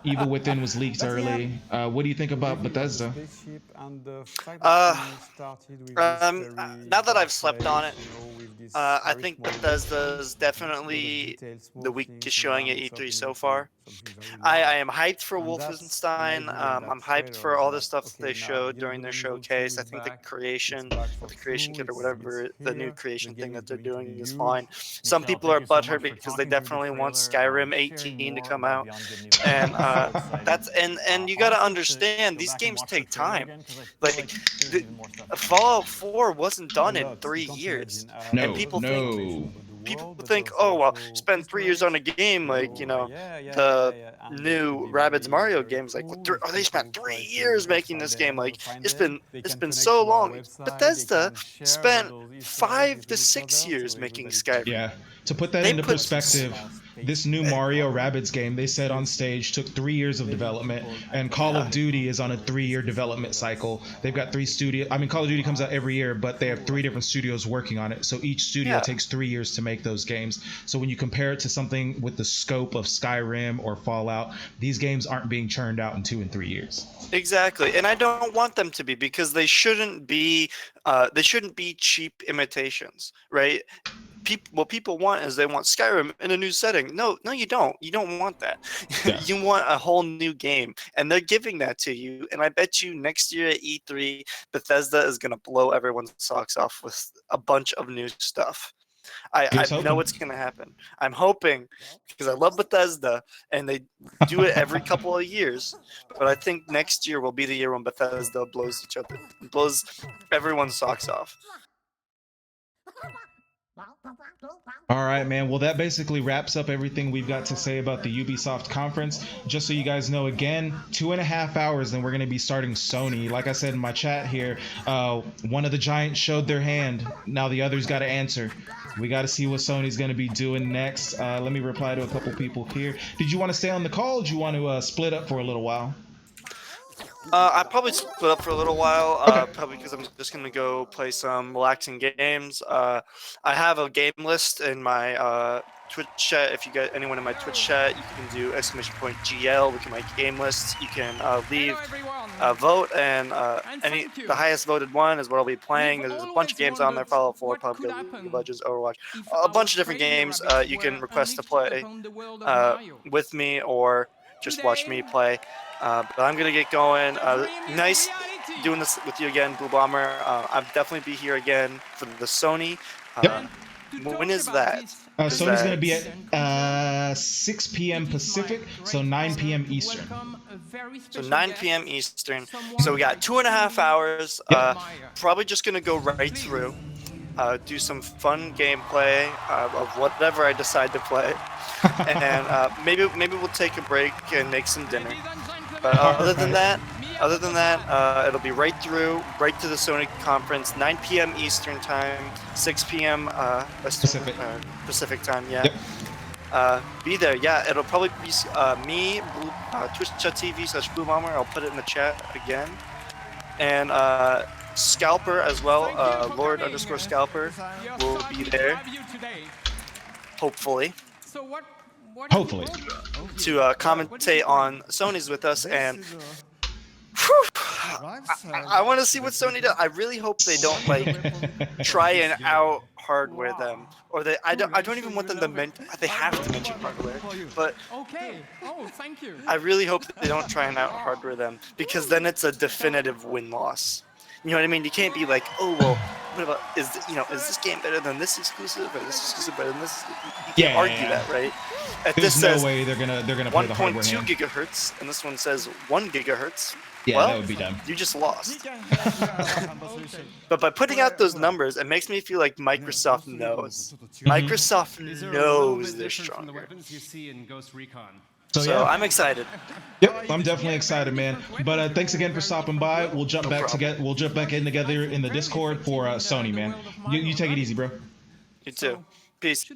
Evil Within was leaked early. What do you think about Bethesda? Now that I've slept on it, I think Bethesda is definitely the weakest showing at E3 so far. I am hyped for Wolfenstein. I'm hyped for all the stuff they showed during their showcase. I think the creation kit or whatever, the new creation thing that they're doing is fine. Some people are butthurt because they definitely want Skyrim 18 to come out, and and you got to understand these games take time. Like Fallout 4 wasn't done in 3 years, and people think, oh well, spend 3 years on a game, like, you know, the new Rabbids Mario games, like they spent 3 years making this game. Like it's been so long. Bethesda spent 5 to 6 years making Skyrim. Yeah, to put that into perspective, this new Mario Rabbids game, they said on stage, took 3 years of development, and Call of Duty is on a 3-year development cycle. They've got 3 studios. I mean, Call of Duty comes out every year, but they have 3 different studios working on it. So each studio takes 3 years to make those games. So when you compare it to something with the scope of Skyrim or Fallout, these games aren't being churned out in 2 and 3 years. Exactly, and I don't want them to be, because they shouldn't be cheap imitations, right? What people want is they want Skyrim in a new setting. No, you don't. You don't want that. Yeah. You want a whole new game, and they're giving that to you. And I bet you next year at E3, Bethesda is going to blow everyone's socks off with a bunch of new stuff. I know it's going to happen. I'm hoping, because I love Bethesda, and they do it every couple of years. But I think next year will be the year when Bethesda blows everyone's socks off. All right, man. Well, that basically wraps up everything we've got to say about the Ubisoft conference. Just so you guys know, again, 2.5 hours, then we're going to be starting Sony. Like I said in my chat here, one of the giants showed their hand. Now the others got to answer. We got to see what Sony's going to be doing next. Let me reply to a couple people here. Did you want to stay on the call, or do you want to split up for a little while? I'd probably split up for a little while, probably because I'm just going to go play some relaxing games. I have a game list in my Twitch chat. If you got anyone in my Twitch chat, you can do !GL, look at my game list. You can leave a vote, and the highest voted one is what I'll be playing. There's a bunch of games on there: Fallout 4, PUBG, League of Legends, Overwatch, a bunch of different games you can request to play with me, or just watch me play. But I'm gonna get going. Nice doing this with you again, Blue Bomber. I'll definitely be here again for the Sony. When is that? Sony's gonna be at 6 p.m. Pacific, so 9 p.m. Eastern. So 9 p.m. Eastern. So we got 2.5 hours. Probably just gonna go right through. Do some fun gameplay of whatever I decide to play, and maybe we'll take a break and make some dinner. But other than that, it'll be right to the Sony conference, 9 p.m. Eastern time, 6 p.m. Pacific time. Yeah. Yep. Be there. Yeah, it'll probably be me, Twitch.tv/Blue Bomber. I'll put it in the chat again, and Scalper as well, Lord_Scalper will be there, hopefully. Hopefully. To commentate on Sony's with us, and I want to see what Sony does. I really hope they don't try and out hardware them, or I don't even want them to they have to mention hardware, but I really hope that they don't try and out hardware them, because then it's a definitive win-loss. You know what I mean? You can't be like, oh well, what about is this game better than this exclusive, or this exclusive better than this? You can't argue that, right? There's no way they're gonna play the hardware hand. 1.2 gigahertz, and this one says 1 gigahertz. Yeah, well, that would be dumb. You just lost. But by putting out those numbers, it makes me feel like Microsoft knows. Microsoft knows they're stronger. So I'm excited. Yep, I'm definitely excited, man. But thanks again for stopping by. We'll jump back in together in the Discord for Sony, man. You take it easy, bro. You too. Peace.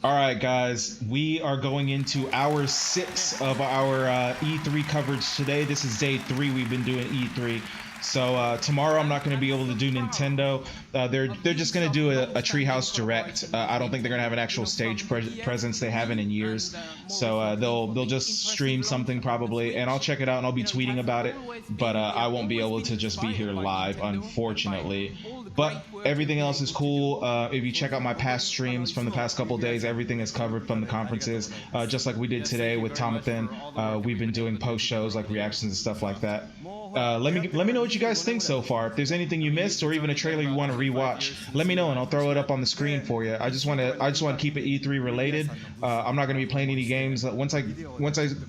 All right, guys, we are going into hour 6 of our E3 coverage today. This is day 3 we've been doing E3. So tomorrow I'm not going to be able to do Nintendo. They're just going to do a Treehouse Direct. I don't think they're going to have an actual stage presence. They haven't in years. So they'll just stream something probably, and I'll check it out and I'll be tweeting about it. But I won't be able to just be here live, unfortunately. But everything else is cool. If you check out my past streams from the past couple of days, everything is covered from the conferences, just like we did today with Tomathan. We've been doing post shows like reactions and stuff like that. Let me know what you guys think so far. If there's anything you missed or even a trailer you want to rewatch, let me know and I'll throw it up on the screen for you. I just want to keep it E3 related. I'm not going to be playing any games. Once I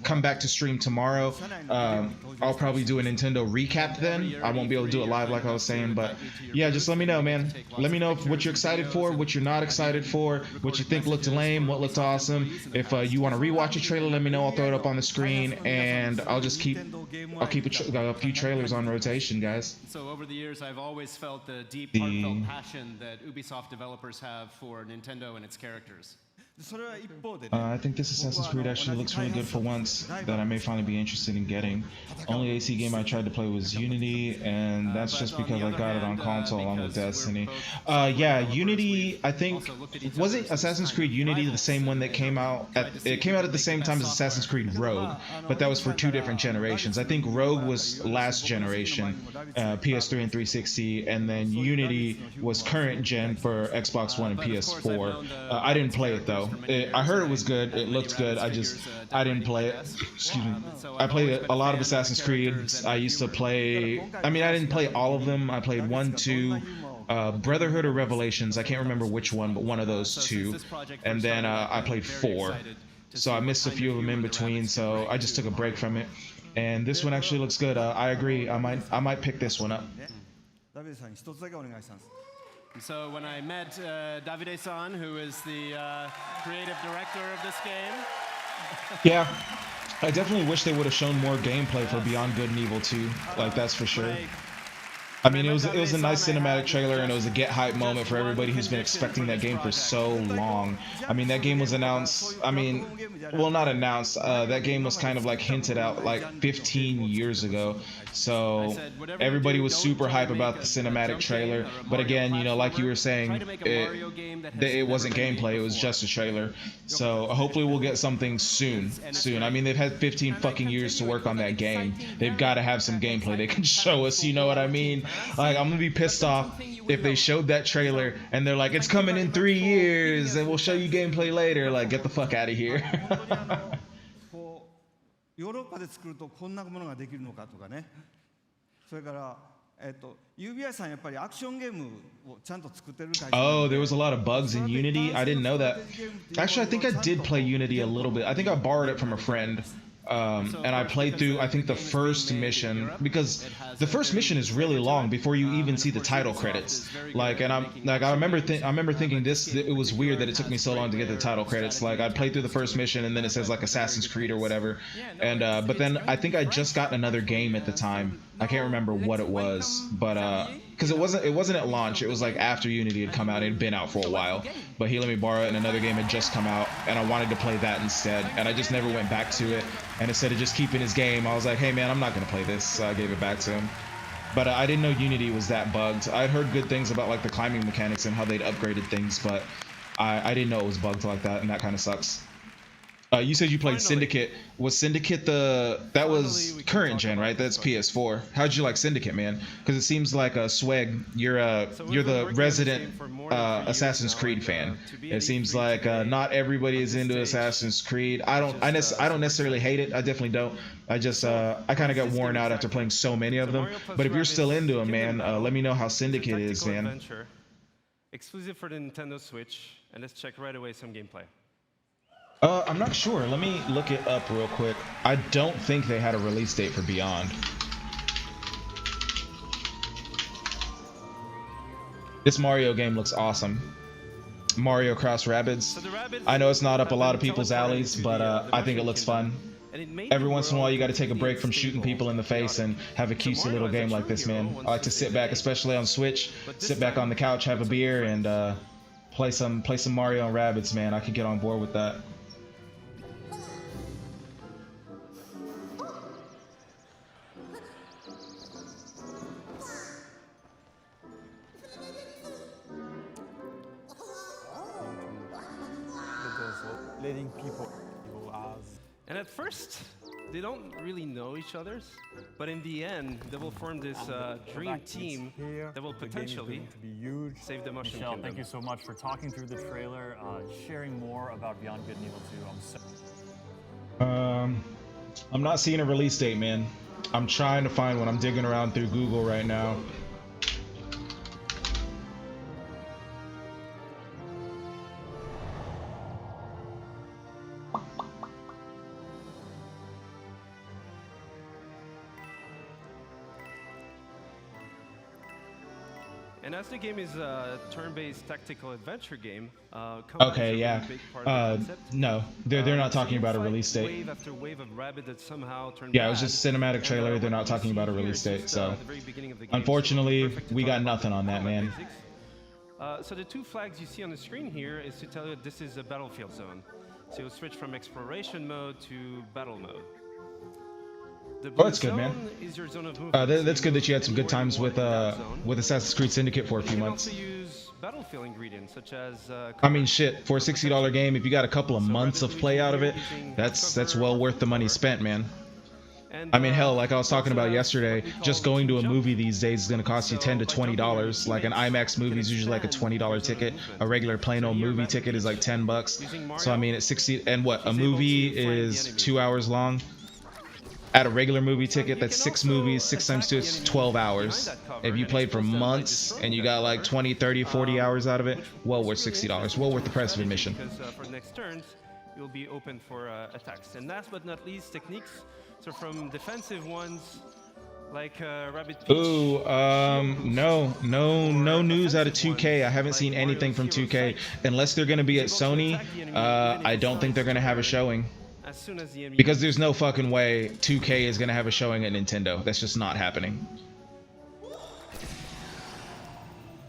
come back to stream tomorrow, I'll probably do a Nintendo recap then. I won't be able to do it live like I was saying, but yeah, just let me know, man. Let me know what you're excited for, what you're not excited for, what you think looked lame, what looked awesome. If you want to rewatch a trailer, let me know. I'll throw it up on the screen, and I'll keep a few trailers on rotation, guys. So over the years, I've always felt the deep, heartfelt passion that Ubisoft developers have for Nintendo and its characters. I think this Assassin's Creed actually looks really good for once, that I may finally be interested in getting. Only AC game I tried to play was Unity, and that's just because I got it on console along with Destiny. Yeah, Unity, I think, wasn't Assassin's Creed Unity the same one that came out at the same time as Assassin's Creed Rogue, but that was for two different generations. I think Rogue was last generation, PS3 and 360, and then Unity was current gen for Xbox One and PS4. I didn't play it though. I heard it was good. It looked good. I didn't play it. Excuse me. I played a lot of Assassin's Creed. I used to play. I mean, I didn't play all of them. I played 1, 2, Brotherhood or Revelations. I can't remember which one, but one of those two. And then I played 4. So I missed a few of them in between. So I just took a break from it. And this one actually looks good. I agree. I might pick this one up. So when I met Davide-san, who is the creative director of this game. Yeah, I definitely wish they would have shown more gameplay for Beyond Good and Evil 2. Like, that's for sure. I mean, it was a nice cinematic trailer, and it was a get hype moment for everybody who's been expecting that game for so long. I mean, that game was announced, well, not announced, that game was kind of like hinted out like 15 years ago. So everybody was super hype about the cinematic trailer. But again, you know, like you were saying, it wasn't gameplay, it was just a trailer. So hopefully we'll get something soon. I mean, they've had 15 fucking years to work on that game. They've got to have some gameplay they can show us, you know what I mean? Like, I'm gonna be pissed off if they showed that trailer and they're like, it's coming in 3 years and we'll show you gameplay later. Like, get the fuck out of here. ヨーロッパで作るとこんなものができるのかとかね。それからUBI さんやっぱりアクションゲームをちゃんと作ってる会社。Oh, there was a lot of bugs in Unity. I didn't know that. Actually, I think I did play Unity a little bit. I think I borrowed it from a friend. And I played through, I think, the first mission, because the first mission is really long before you even see the title credits. Like, and I remember thinking it was weird that it took me so long to get the title credits. Like, I'd play through the first mission and then it says like Assassin's Creed or whatever. And but then I think I just got another game at the time. I can't remember what it was, but because it wasn't at launch. It was like after Unity had come out. It had been out for a while, but he let me borrow it, and another game had just come out, and I wanted to play that instead, and I just never went back to it. And instead of just keeping his game, I was like, hey man, I'm not gonna play this, so I gave it back to him. But I didn't know Unity was that bugged. I'd heard good things about like the climbing mechanics and how they'd upgraded things, but I didn't know it was bugged like that, and that kind of sucks. You said you played Syndicate. Was Syndicate that was current gen, right? That's PS4. How'd you like Syndicate, man? Because it seems like Swag, you're the resident Assassin's Creed fan. It seems like not everybody is into Assassin's Creed. I don't necessarily hate it. I definitely don't. I just I kind of got worn out after playing so many of them. But if you're still into them, man, let me know how Syndicate is, man. Exclusive for the Nintendo Switch, and let's check right away some gameplay. I'm not sure. Let me look it up real quick. I don't think they had a release date for Beyond. This Mario game looks awesome. Mario Cross Rabbids. I know it's not up a lot of people's alleys, but I think it looks fun. Every once in a while, you got to take a break from shooting people in the face and have a cutesy little game like this, man. I like to sit back, especially on Switch, sit back on the couch, have a beer, and play some Mario and Rabbids, man. I could get on board with that. And at first, they don't really know each other, but in the end, they will form this dream team that will potentially save the Mushroom Michelle, Kingdom. thank you so much for talking through the trailer, sharing more about Beyond Good and Evil 2. I'm not seeing a release date, man. I'm trying to find one. I'm digging around through Google right now. And as the game is a turn-based tactical adventure game, Okay, yeah. No, they're not talking about a release date. Wave after wave of Rabbit that somehow turned Yeah, it was bad. just cinematic trailer. They're not talking about a release date. So, unfortunately, we got nothing on that, man. So the two flags you see on the screen here is to tell you this is a battlefield zone. So you'll switch from exploration mode to battle mode. The Oh, that's good, man. zone is your zone of movement. That's good that you had some good times with Assassin's Creed Syndicate for a few months. You can also use battlefield ingredients such as I mean, shit, for a $60 game, if you got a couple of months of play out of it, that's well worth the money spent, man. I mean, hell, like I was talking about yesterday, just going to a movie these days is going to cost you $10 to $20. Like an IMAX movie is usually like a $20 ticket. A regular plain old movie ticket is like $10. So I mean, at 60, and what, a movie is 2 hours long. At a regular movie ticket, that's 6 movies, 6 times 2 is 12 hours. If you played for months and you got like 20, 30, 40 hours out of it, well worth $60. Well worth the price of admission. Because for the next turns, you'll be open for attacks. And last but not least, techniques. So from defensive ones, like Rabbit Peach. Ooh, no news out of 2K. I haven't seen anything from 2K. Unless they're going to be at Sony, I don't think they're going to have a showing. Because there's no fucking way 2K is going to have a showing at Nintendo. That's just not happening.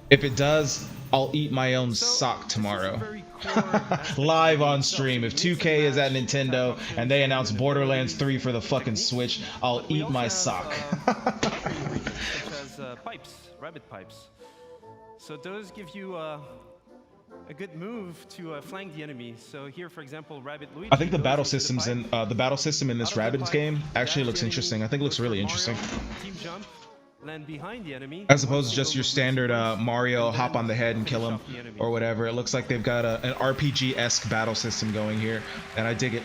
If it does, I'll eat my own sock tomorrow. Live on stream. If 2K is at Nintendo and they announce Borderlands 3 for the fucking Switch, I'll eat my sock. Such as pipes, rabbit pipes. So those give you a good move to flank the enemy. So here, for example, Rabbit Luigi. I think the battle systems in the battle system in this Rabbids game actually looks interesting. I think it looks really interesting. Team jump, land behind the enemy. As opposed to just your standard Mario hop on the head and kill him or whatever. It looks like they've got an RPG-esque battle system going here, and I dig it.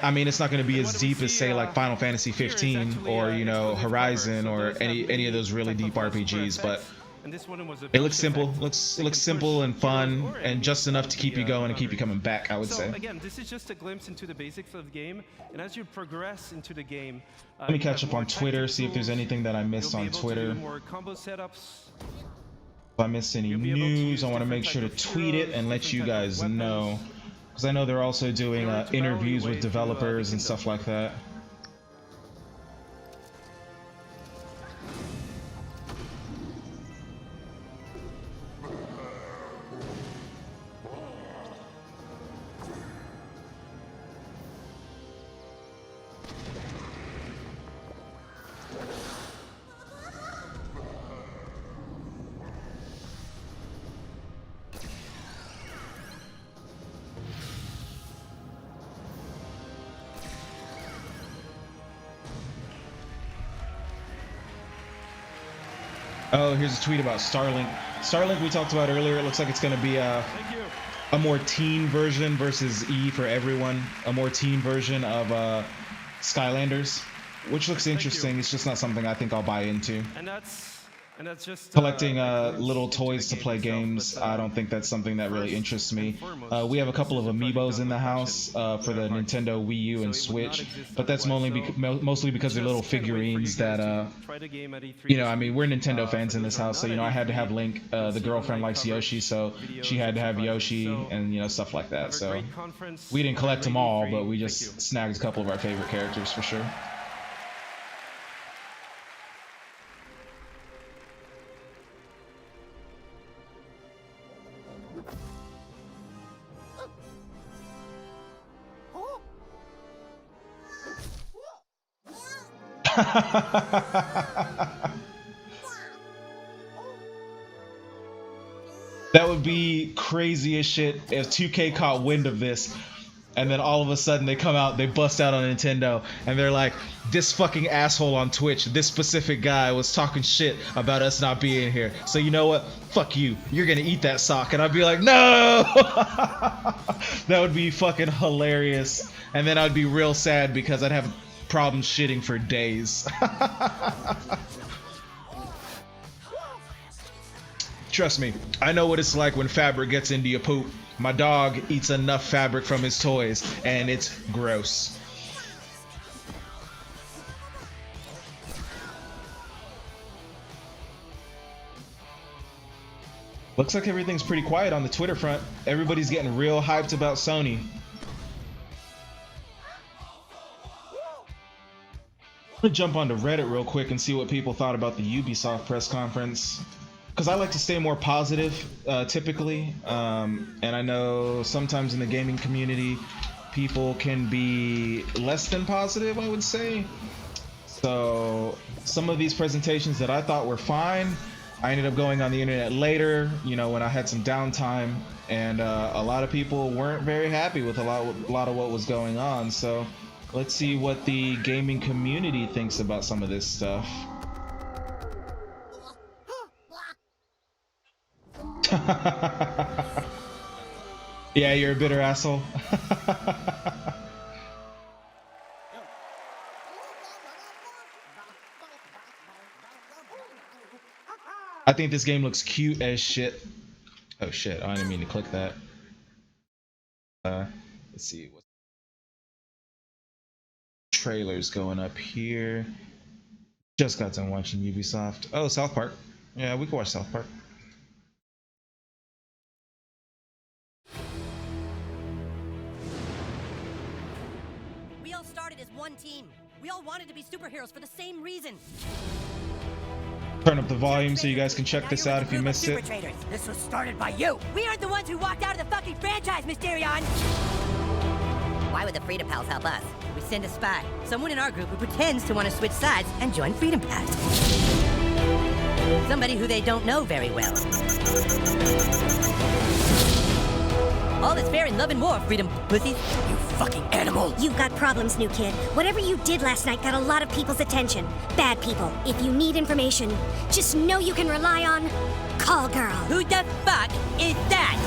I mean, it's not going to be as deep as, say, like Final Fantasy 15 or, you know, Horizon or any of those really deep RPGs, but it looks simple. It looks simple and fun, and just enough to keep you going and keep you coming back, I would say. Again, this is just a glimpse into the basics of the game, and as you progress into the game, let me catch up on Twitter, see if there's anything that I missed on Twitter. More combo setups. If I missed any news, I want to make sure to tweet it and let you guys know, because I know they're also doing interviews with developers and stuff like that. Oh, here's a tweet about Starlink. Starlink we talked about earlier. It looks like it's going to be a more teen version versus E for everyone. A more teen version of Skylanders, which looks interesting. It's just not something I think I'll buy into. And that's just collecting little toys to play games. I don't think that's something that really interests me. We have a couple of amiibos in the house for the Nintendo Wii U and Switch, but that's mostly because they're little figurines that, you know, I mean, we're Nintendo fans in this house, so, you know, I had to have Link. The girlfriend likes Yoshi, so she had to have Yoshi and, you know, stuff like that. So we didn't collect them all, but we just snagged a couple of our favorite characters for sure. That would be crazy as shit if 2K caught wind of this And then all of a sudden they come out, they bust out on Nintendo, and they're like, this fucking asshole on Twitch, this specific guy was talking shit about us not being here. So you know what? Fuck you. You're gonna eat that sock. And I'd be like, no! That would be fucking hilarious. And then I'd be real sad because I'd have problems shitting for days. Trust me, I know what it's like when fabric gets into your poop. My dog eats enough fabric from his toys, and it's gross. Looks like everything's pretty quiet on the Twitter front. Everybody's getting real hyped about Sony. I'm gonna jump onto Reddit real quick and see what people thought about the Ubisoft press conference. Because I like to stay more positive, typically, and I know sometimes in the gaming community, people can be less than positive, I would say. So some of these presentations that I thought were fine, I ended up going on the internet later, you know, when I had some downtime, and a lot of people weren't very happy with a lot of what was going on. So let's see what the gaming community thinks about some of this stuff. Yeah, you're a bitter asshole. I think this game looks cute as shit. Oh shit, I didn't mean to click that. Let's see what trailers going up here. Just got done watching Ubisoft. Oh, South Park. Yeah, we can watch South Park. We all started as one team. We all wanted to be superheroes for the same reason. Turn up the volume so you guys can check this out if you missed it. This was started by you. We aren't the ones who walked out of the fucking franchise, Mysterion. Why would the Freedom Pals help us? We send a spy, someone in our group who pretends to want to switch sides and join Freedom Pals. Somebody who they don't know very well. All is fair in love and war, Freedom Pussies. You fucking animal. You've got problems, new kid. Whatever you did last night got a lot of people's attention. Bad people. If you need information, just know you can rely on Call Girl. Who the fuck is that?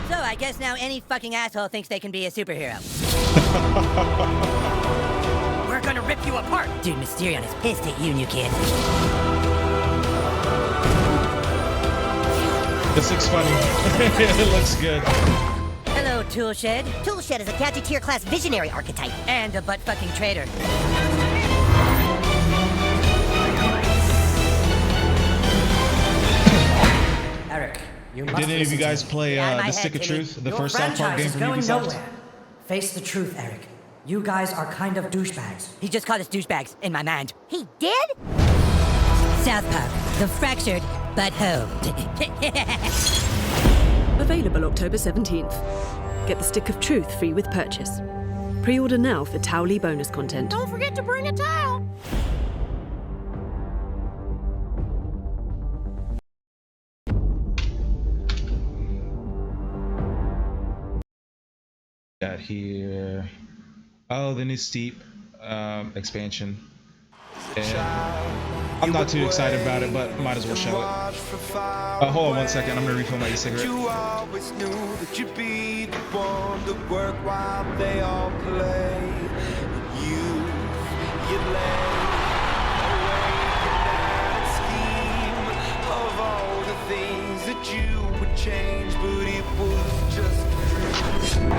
So I guess now any fucking asshole thinks they can be a superhero. We're gonna rip you apart. Dude, Mysterion is pissed at you, new kid. This looks funny. It looks good. Hello, Toolshed. Toolshed is a Gadgeteer class visionary archetype. And a butt-fucking traitor. Eric, you must Did any of you guys play The Stick of Timmy. Truth, the first South Park game from going Ubisoft? nowhere. Face the truth, Eric. You guys are kind of douchebags. He just called us douchebags in my mind. He did? South Park, the fractured but home. Available October 17th. Get the Stick of Truth free with purchase. Pre-order now for Towley bonus content. Don't forget to bring a towel. Got here. Oh, the new Steep expansion. And I'm not too excited about it, but might as well show it. Hold on one second. I'm gonna refill my e-cigarette. You always knew that you'd be the one to work while they all play. You'd lay away and scheme of all the things that you would change, but it was just a dream.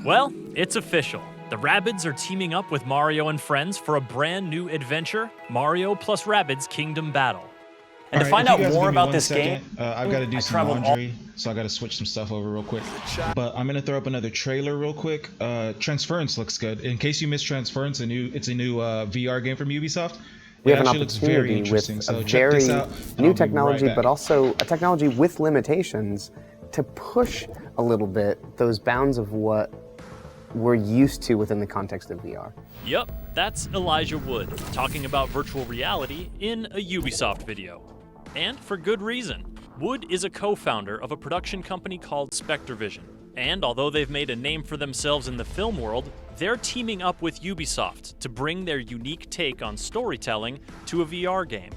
Well, it's official. The Rabbids are teaming up with Mario and friends for a brand new adventure, Mario plus Rabbids Kingdom Battle. And to find out more about this game, I've got to do some laundry, so I got to switch some stuff over real quick. But I'm gonna throw up another trailer real quick. Transference looks good. In case you missed Transference, it's a new VR game from Ubisoft. We have an actually looks very opportunity interesting. with So a check this very out. and new I'll be technology, right back. but also a technology with limitations to push a little bit those bounds of what we're used to within the context of VR. Yup, that's Elijah Wood talking about virtual reality in a Ubisoft video. And for good reason. Wood is a co-founder of a production company called SpectreVision. And although they've made a name for themselves in the film world, they're teaming up with Ubisoft to bring their unique take on storytelling to a VR game.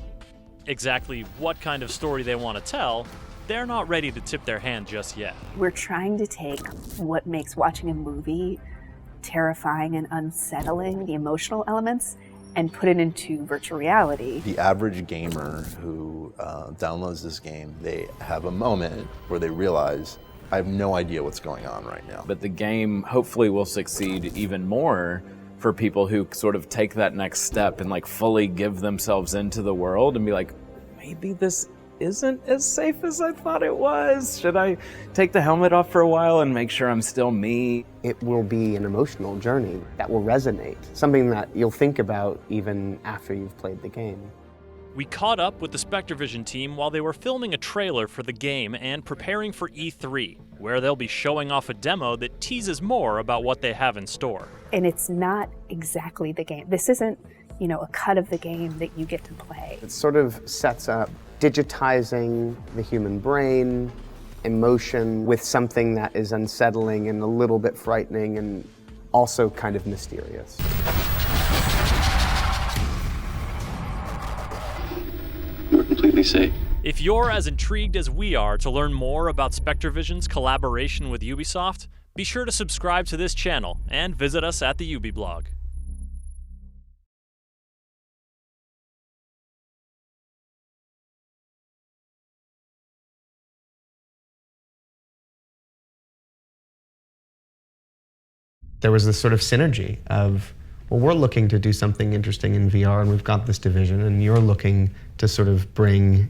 Exactly what kind of story they want to tell, they're not ready to tip their hand just yet. We're trying to take what makes watching a movie terrifying and unsettling, the emotional elements, and put it into virtual reality. The average gamer who downloads this game, they have a moment where they realize, I have no idea what's going on right now. But the game hopefully will succeed even more for people who sort of take that next step and like fully give themselves into the world and be like, maybe this isn't as safe as I thought it was. Should I take the helmet off for a while and make sure I'm still me? It will be an emotional journey that will resonate, something that you'll think about even after you've played the game. We caught up with the SpectreVision team while they were filming a trailer for the game and preparing for E3, where they'll be showing off a demo that teases more about what they have in store. And it's not exactly the game. This isn't, a cut of the game that you get to play. It sort of sets up digitizing the human brain, emotion with something that is unsettling and a little bit frightening and also kind of mysterious. We're completely safe. If you're as intrigued as we are to learn more about SpectreVision's collaboration with Ubisoft, be sure to subscribe to this channel and visit us at the Ubiblog. There was this sort of synergy of, well, we're looking to do something interesting in VR and we've got this division and you're looking to sort of bring,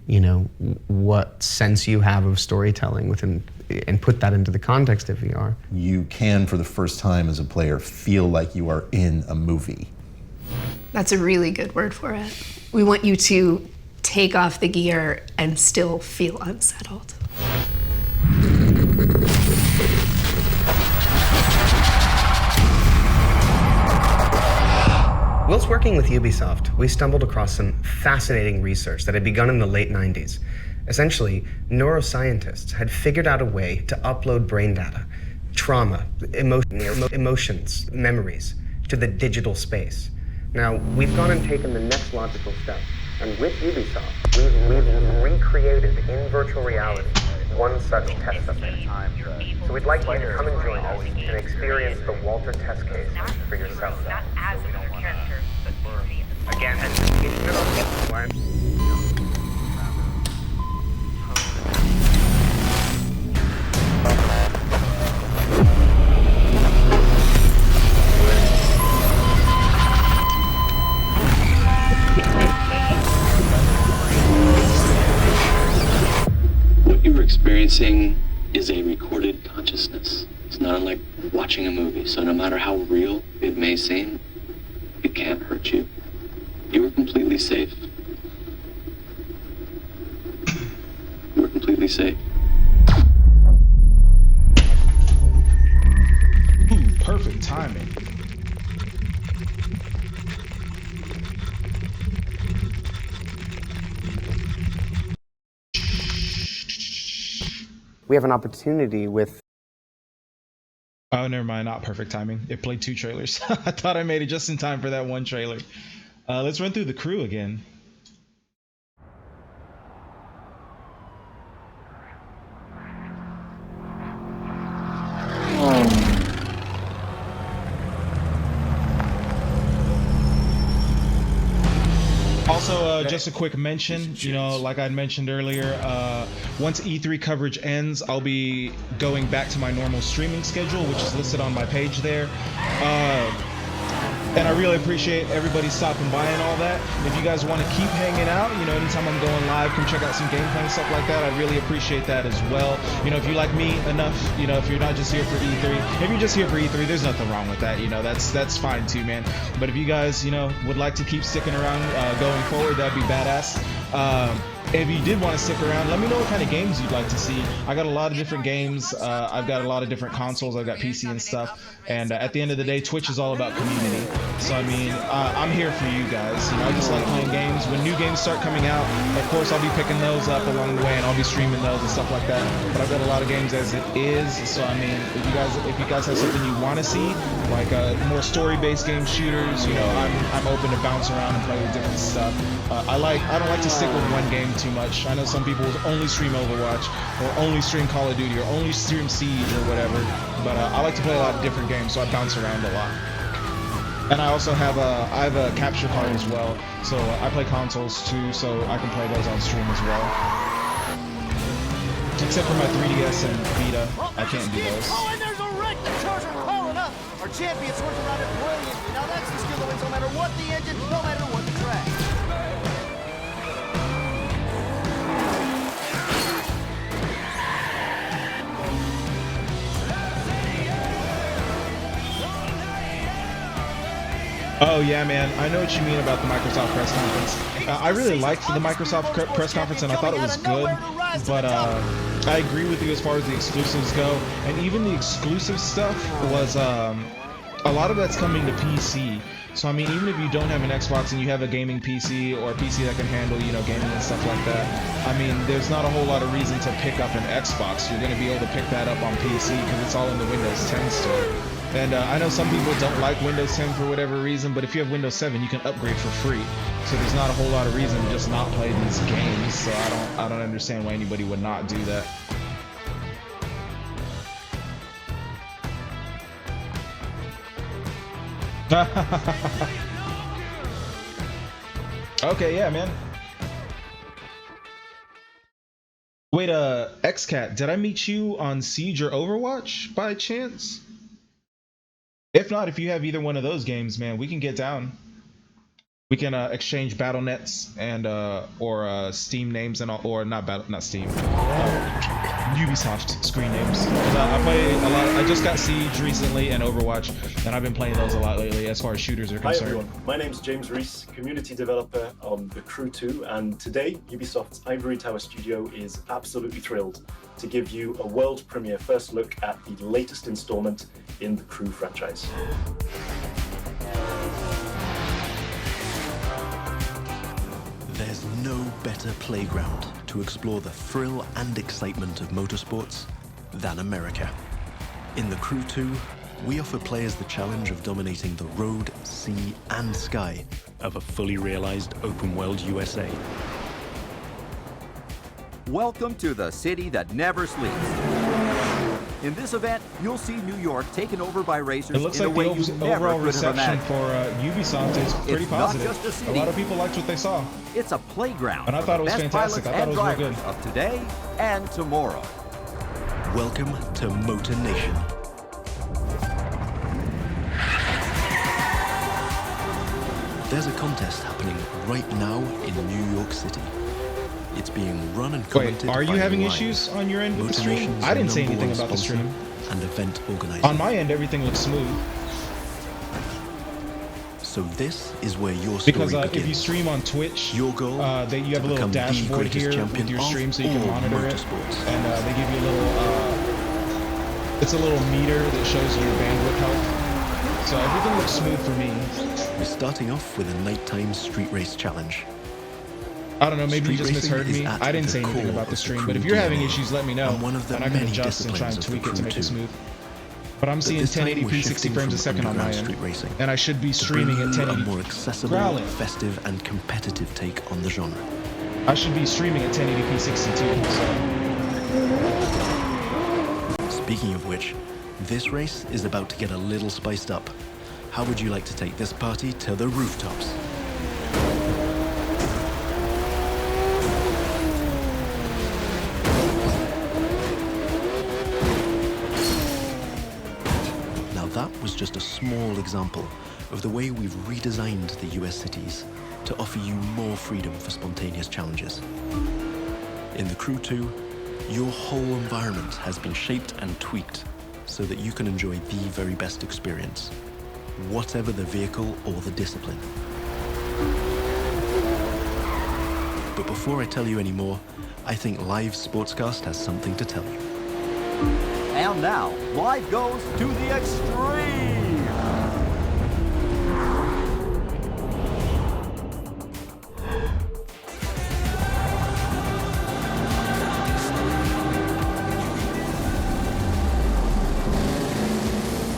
what sense you have of storytelling within and put that into the context of VR. You can, for the first time as a player, feel like you are in a movie. That's a really good word for it. We want you to take off the gear and still feel unsettled. Whilst working with Ubisoft, we stumbled across some fascinating research that had begun in the late 90s. Essentially, neuroscientists had figured out a way to upload brain data, trauma, emotions, memories, to the digital space. Now, we've gone and taken the next logical step, and with Ubisoft, we've recreated in virtual reality one such test subject. So we'd like you to come and join us and experience the Walter test case for yourself. Not as another character, but Again, What you're experiencing is a recorded consciousness. It's not unlike watching a movie, so no matter how real it may seem, it can't hurt you. You are completely safe. You are completely safe. Ooh, perfect timing. we have an opportunity with... Oh, never mind. Not perfect timing. It played 2 trailers. I thought I made it just in time for that one trailer. Let's run through the crew again. Also, Also, just a quick mention, you know, like I mentioned earlier, once E3 coverage ends, I'll be going back to my normal streaming schedule, which is listed on my page there. And I really appreciate everybody stopping by and all that. If you guys want to keep hanging out, you know, anytime I'm going live, come check out some gameplay and stuff like that. I'd really appreciate that as well. You know, if you like me enough, you know, if you're not just here for E3, if you're just here for E3, there's nothing wrong with that. You know, that's fine too, man. But if you guys, you know, would like to keep sticking around going forward, that'd be badass. If you did want to stick around, let me know what kind of games you'd like to see. I got a lot of different games. I've got a lot of different consoles. I've got PC and stuff. And at the end of the day, Twitch is all about community. So, I mean, I'm here for you guys. You know, I just like playing games. When new games start coming out, of course, I'll be picking those up along the way, and I'll be streaming those and stuff like that. But I've got a lot of games as it is. So, I mean, if you guys have something you want to see, like more story-based game shooters, you know, I'm open to bounce around and play with different stuff. I don't like to stick with one game too much. I know some people only stream Overwatch or only stream Call of Duty or only stream Siege or whatever, but I like to play a lot of different games, so I bounce around a lot. And I also have a capture card as well, so I play consoles too, so I can play those on stream as well. Except for my 3DS and Vita, I can't do those. Oh, and there's a wreck! The Chargers are hauling up! Our champion swerves around it brilliantly. Now that's the skill that wins no matter what the engine, no matter what the track. Oh yeah, man, I know what you mean about the Microsoft press conference. I really liked the Microsoft press conference and I thought it was good, but I agree with you as far as the exclusives go, and even the exclusive stuff was, a lot of that's coming to PC. So I mean, even if you don't have an Xbox and you have a gaming PC or a PC that can handle, you know, gaming and stuff like that, I mean, there's not a whole lot of reason to pick up an Xbox. You're going to be able to pick that up on PC because it's all in the Windows 10 store. And I know some people don't like Windows 10 for whatever reason, but if you have Windows 7, you can upgrade for free. So there's not a whole lot of reason to just not play these games. So I don't understand why anybody would not do that. Okay, yeah, man. Wait, XCat, did I meet you on Siege or Overwatch by chance? If not, if you have either one of those games, man, we can get down. We can exchange battle nets and or Steam names and all, or not Steam, Ubisoft screen names. I play a lot. I just got Siege recently and Overwatch, and I've been playing those a lot lately as far as shooters are concerned. Hi everyone, my name's James Reese, community developer on The Crew 2, and today Ubisoft's Ivory Tower studio is absolutely thrilled to give you a world premiere first look at the latest installment in the Crew franchise. There's no better playground to explore the thrill and excitement of motorsports than America. In The Crew 2, we offer players the challenge of dominating the road, sea, and sky of a fully realized open-world USA. Welcome to the city that never sleeps. In this event, you'll see New York taken over by racers it looks in like a way the you never overall could have reception imagined. for Ubisoft is pretty It's positive. not just a city. A lot of people liked what they saw. It's a playground And I for thought the it was best fantastic. I pilots thought it and was real drivers good. of today and tomorrow. Welcome to Motor Nation. There's a contest happening right now in New York City. It's being run and commented Wait, are you by having Lion, issues on your end with the Motor stream? Nation's I didn't say anything #1 about the sponsor stream. and event organizer. On my end, everything looks smooth. So this is where your story Because begins. if you stream on Twitch, your goal you have a little become the dashboard greatest here champion with your of stream so you can all monitor it. motorsports. And they give you a little, it's a little meter that shows your bandwidth health. So everything looks smooth for me. We're starting off with a nighttime street race challenge. I don't know, maybe you just Street racing misheard is me. at I didn't the say anything core about the of stream, the but if Crew you're having DNA, issues, let me know, and one of the and I can many adjust and try and disciplines of tweak the it to Crew make it 2. smooth. But I'm seeing this time we're 1080p 60 shifting frames a from second on my underground end, street racing and I should be to bring streaming at you a 1080p. more accessible, Growling. festive, and competitive take on the genre. I should be streaming at 1080p 62. So. Speaking of which, this race is about to get a little spiced up. How would you like to take this party to the rooftops? that was just a small example of the way we've redesigned the US cities to offer you more freedom for spontaneous challenges. In The Crew 2, your whole environment has been shaped and tweaked so that you can enjoy the very best experience, whatever the vehicle or the discipline. But before I tell you any more, I think Live Sportscast has something to tell you. And now, Live goes to the extreme!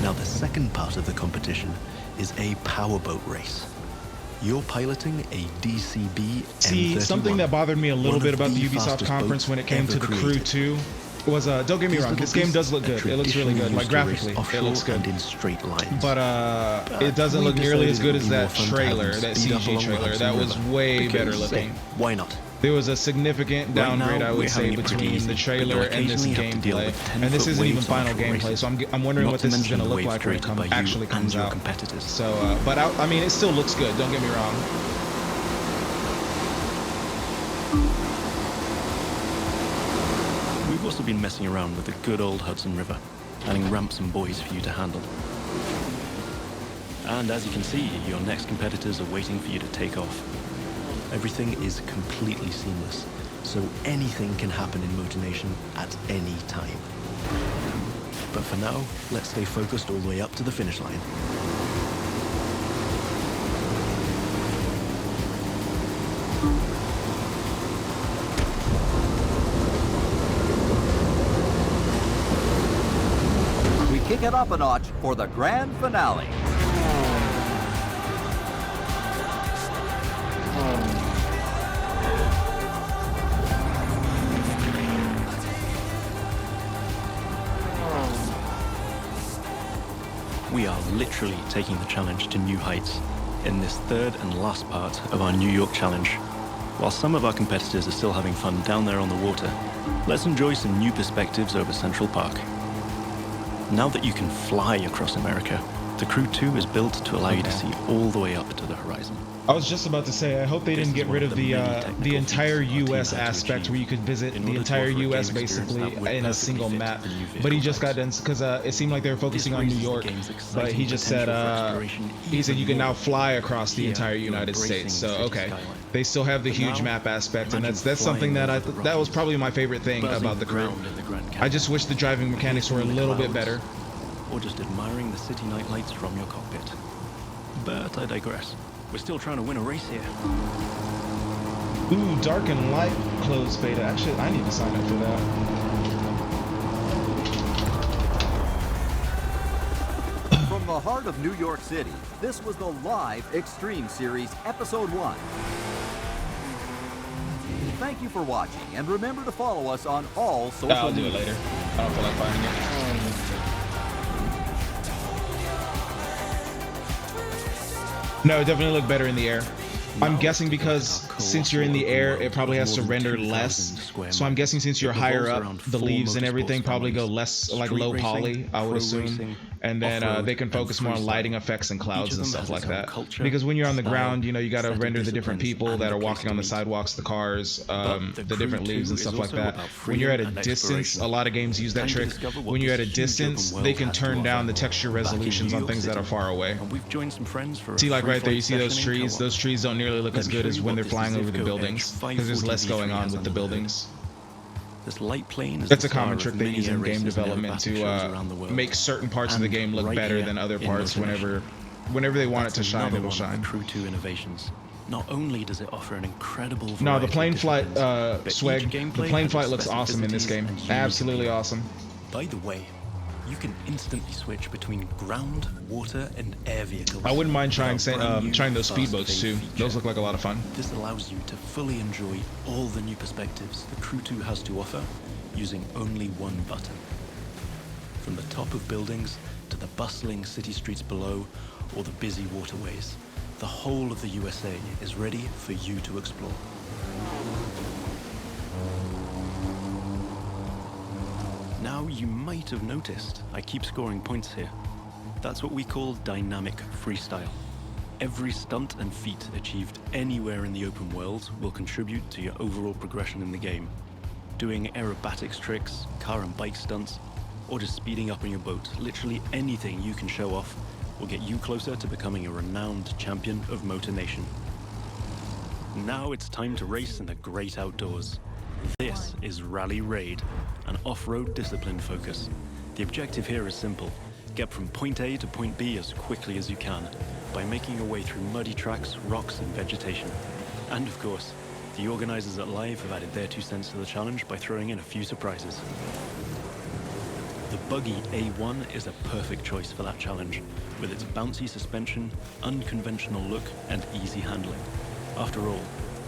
Now, the second part of the competition is a powerboat race. You're piloting a DCB See, M31, something that bothered me a little one bit of about the the Ubisoft fastest conference boats when it came to ever The Crew created. 2 was, don't get me These wrong, little this game does look beasts good. are It looks really good. traditionally Like, used to race graphically, it offshore looks good. and in straight lines. But it doesn't we look nearly as good decided it as would be more that fun to have trailer, them that speed up CG along the trailer. Hudson That was River. way Because, better hey, looking. why not? There was a significant Right downgrade, now, I we're would say, having it pretty between easy, the but trailer you'll and this occasionally have to deal gameplay. with And this 10-foot isn't even waves on final offshore gameplay, races. so I'm wondering Not what to this is mention going to the look waves like when it created by you actually and comes your out. competitors. So, but I mean, it still looks good. Don't get me wrong. We've also been messing around with the good old Hudson River, adding ramps and buoys for you to handle. And as you can see, your next competitors are waiting for you to take off. Everything is completely seamless, so anything can happen in Motor Nation at any time. But for now, let's stay focused all the way up to the finish line. We kick it up a notch for the grand finale. We are literally taking the challenge to new heights in this third and last part of our New York Challenge. While some of our competitors are still having fun down there on the water, let's enjoy some new perspectives over Central Park. Now that you can fly across America, the Crew 2 is built to allow you to see all the way up to the horizon. I was just about to say, I hope they didn't get rid of the entire U.S. aspect where you could visit the entire U.S. basically in a single map. But he just got done because it seemed like they were focusing on New York. But he just said you can now fly across the entire United States. So okay, they still have the huge map aspect, and that's something that that was probably my favorite thing about the Crew. I just wish the driving mechanics were a little bit better. Or just admiring the city nightlights from your cockpit. But I digress. We're still trying to win a race here. Ooh, dark and light closed beta. Actually, I need to sign up for that. From the heart of New York City, this was the Live Extreme Series, Episode 1. Thank you for watching, and remember to follow us on all social media. I'll do it later. I don't feel like finding it. No, it definitely looked better in the air. I'm guessing because since you're in the air, it probably has to render less. So I'm guessing since you're higher up, the leaves and everything probably go less, like low poly, I would assume. And then they can focus more on lighting effects and clouds and stuff like that. Because when you're on the ground, you know, you got to render the different people that are walking on the sidewalks, the cars, the different leaves and stuff like that. When you're at a distance, a lot of games use that trick. When you're at a distance, they can turn down the texture resolutions on things that are far away. See, like right there, you see those trees? Those trees don't nearly look as good as when they're flying over the buildings, because there's less going on with the buildings. This light plane is That's a common trick they use in game development to make certain parts of the game look better than other parts. Whenever they want it to shine, it'll shine. Crew 2 innovations. Not only does it offer an incredible no, the plane flight swag. The plane flight looks awesome in this game. Absolutely awesome. By the way, you can instantly switch between ground, water, and air vehicles. I wouldn't mind trying those speedboats too. Those look like a lot of fun. This allows you to fully enjoy all the new perspectives the Crew 2 has to offer using only one button. From the top of buildings to the bustling city streets below or the busy waterways, the whole of the USA is ready for you to explore. Now, you might have noticed I keep scoring points here. That's what we call dynamic freestyle. Every stunt and feat achieved anywhere in the open world will contribute to your overall progression in the game. Doing aerobatics tricks, car and bike stunts, or just speeding up on your boat, literally anything you can show off will get you closer to becoming a renowned champion of Motor Nation. Now it's time to race in the great outdoors. This is Rally Raid, an off-road discipline focus. The objective here is simple. Get from point A to point B as quickly as you can by making your way through muddy tracks, rocks, and vegetation. And of course, the organizers at Live have added their 2 cents to the challenge by throwing in a few surprises. The buggy A1 is a perfect choice for that challenge, with its bouncy suspension, unconventional look, and easy handling. After all,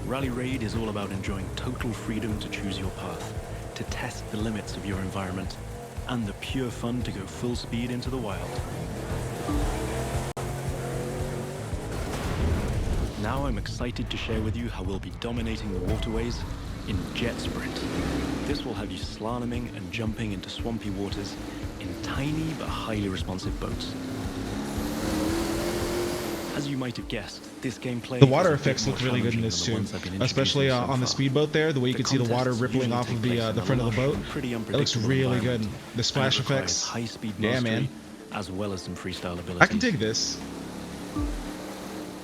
Rally Raid is all about enjoying total freedom to choose your path, to test the limits of your environment, and the pure fun to go full speed into the wild. Now I'm excited to share with you how we'll be dominating the waterways in Jet Sprint. This will have you slaloming and jumping into swampy waters in tiny but highly responsive boats. As you might have guessed, this gameplay the water effects look really good in this too, especially on the speedboat there. The way you can see the water rippling off of the front of the boat, it looks really good. The splash effects, yeah, man. As well as some freestyle abilities. I can dig this.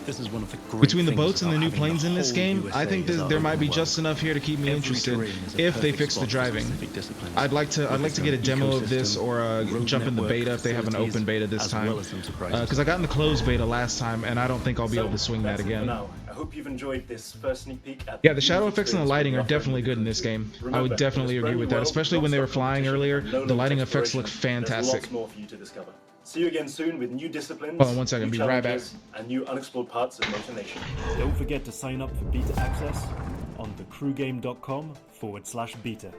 This is one of the great Between the things boats and the about new having planes in this whole game, USA I think as our there might open be world. just enough here to keep me Every interested terrain is a if they perfect fix the spot for driving. specific disciplines. I'd like to get a demo of this or jump in the beta if they have an open beta this time. Because I got in the closed beta last time and I don't think I'll be able to swing that again. Now, I hope you've enjoyed this first sneak peek at Yeah, the shadow effects and the lighting are definitely good in this game. I would definitely agree with that, especially when they were flying earlier. The lighting effects look fantastic. There's lots more for you to discover. See you again soon with new disciplines, Hold on one second, new be right back. challenges, and new unexplored parts of Motor Nation. Don't forget to sign up for beta access on thecrewgame.com/beta.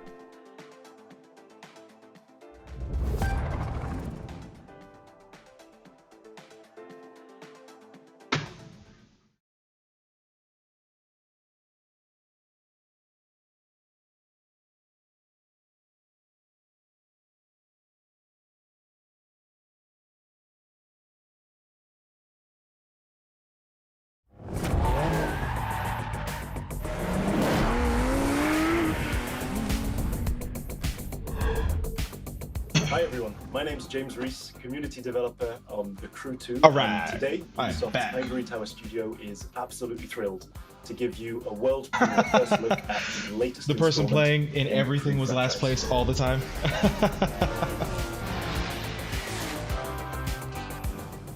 Hi everyone, my name's James Reese, community developer on The Crew 2. Alright, And today, I'm Ubisoft's back. Ivory Tower Studio is absolutely thrilled to give you a world premiere first look at the latest The person installment playing in the everything Crew was last franchise. place all the time.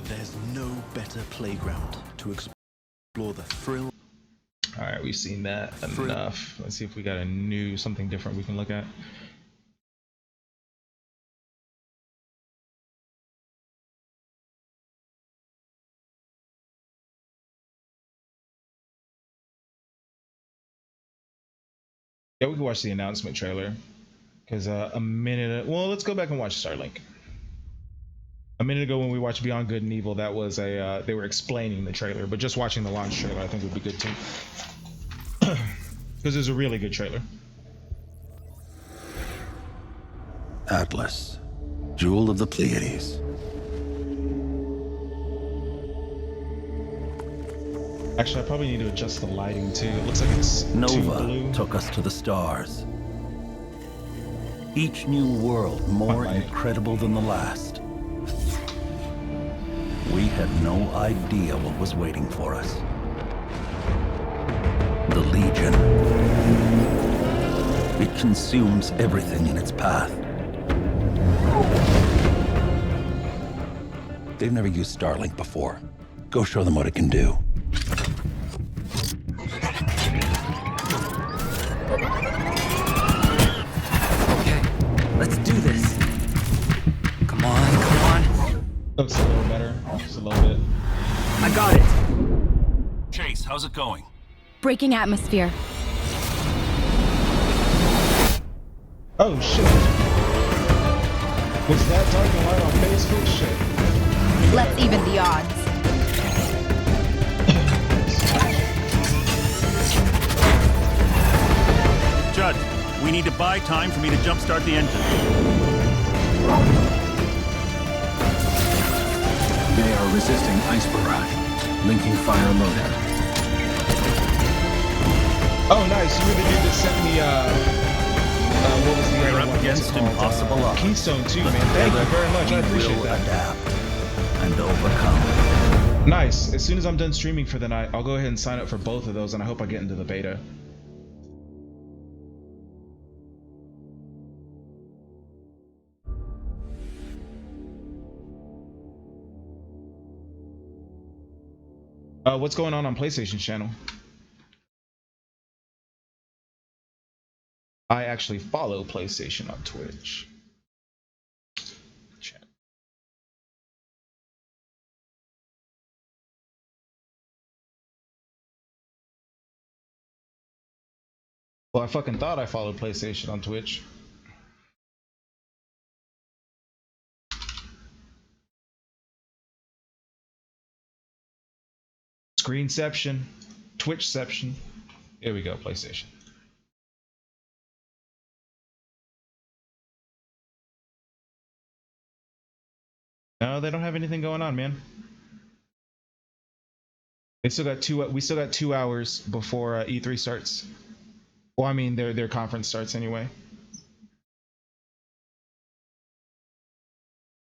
There's no better playground to explore the thrill. All right, we've seen that enough. Let's see if we got something different we can look at. Yeah, we can watch the announcement trailer because let's go back and watch Starlink. A minute ago when we watched Beyond Good and Evil, that was they were explaining the trailer, but just watching the launch trailer I think would be good too. Because it's a really good trailer. Atlas, jewel of the Pleiades. Actually, I probably need to adjust the lighting too. It looks like it's too Nova blue. took us to the stars. Each new world more incredible than the last. We had no idea what was waiting for us. The Legion. It consumes everything in its path. They've never used Starlink before. Go show them what it can do. Okay, let's do this. Come on, come on. Looks a little better, just a little bit. I got it. Chase, how's it going? Breaking atmosphere. Oh shit. Was that dark and light on Facebook? Shit. Let's even the odds. Judd, we need to buy time for me to jumpstart the engine. resisting ice barrage. Linking fire loadout. Oh, nice. You were the dude that sent me, what was the other one? What's it Against called? impossible odds. Keystone 2, man. Thank you very much. I appreciate that. Adapt and overcome. Nice. As soon as I'm done streaming for the night, I'll go ahead and sign up for both of those, and I hope I get into the beta. What's going on PlayStation channel? I actually follow PlayStation on Twitch. Well, I fucking thought I followed PlayStation on Twitch. Screenception, Twitchception. Here we go, PlayStation. No, they don't have anything going on, man. They still got we still got 2 hours before E3 starts. Well, I mean, their conference starts anyway.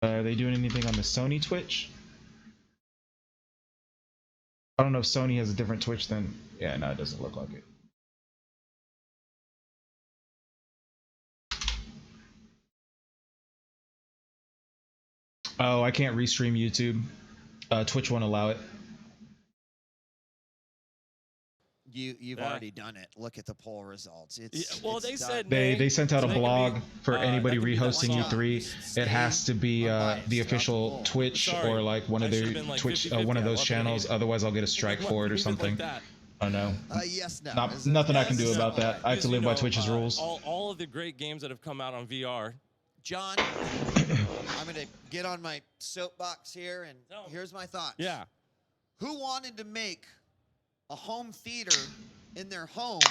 Are they doing anything on the Sony Twitch? I don't know if Sony has a different Twitch than... Yeah, no, it doesn't look like it. Oh, I can't restream YouTube. Twitch won't allow it. You've already done it. Look at the poll results. It's well, it's they done. said They sent out a blog for anybody that could be rehosting that E3. It has to be the official Twitch or like one of their Twitch, one of those channels. Otherwise, I'll get a strike for it or something. I don't know. Yes, no. Nothing I can do about that. I have to live by Twitch's rules. All of the great games that have come out on VR. John, I'm going to get on my soapbox here, and here's my thoughts. Yeah. Who wanted to make a home theater in their home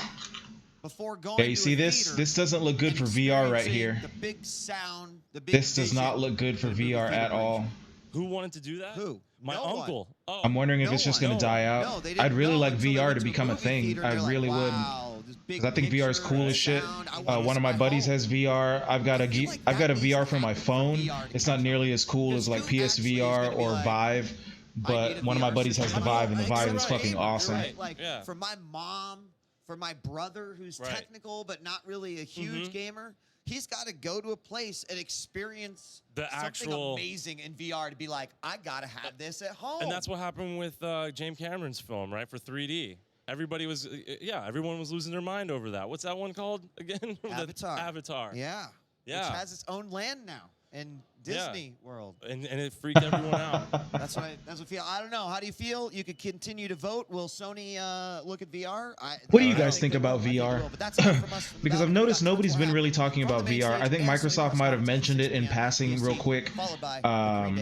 before going Yeah, you to see a this? theater This doesn't look good for VR right here. the big sound, the big This does vision not look good for VR at all. Who wanted to do that? Who? My No uncle. Oh. I'm wondering if it's just going to die out. I'd really like VR to become a thing. I really would. Because I think VR is cool as shit. One of my buddies has VR. I've got a VR for my phone. It's not nearly as cool as like PSVR or Vive. But one of my buddies has the Vive, and the Vive is fucking awesome. Like for my mom, for my brother who's technical but not really a huge gamer, he's got to go to a place and experience something amazing in VR to be like, I gotta have this at home. And that's what happened with James Cameron's film, right? For 3D. Everybody was, everyone was losing their mind over that. What's that one called again? Avatar. Avatar. Yeah. Yeah. Which has its own land now in Disney World. And it freaked everyone out. That's what I feel. I don't know. How do you feel? You could continue to vote. Will Sony look at VR? What do you guys think about VR? Because I've noticed nobody's been really talking about VR. I think Microsoft might have mentioned it in passing real quick. Oh,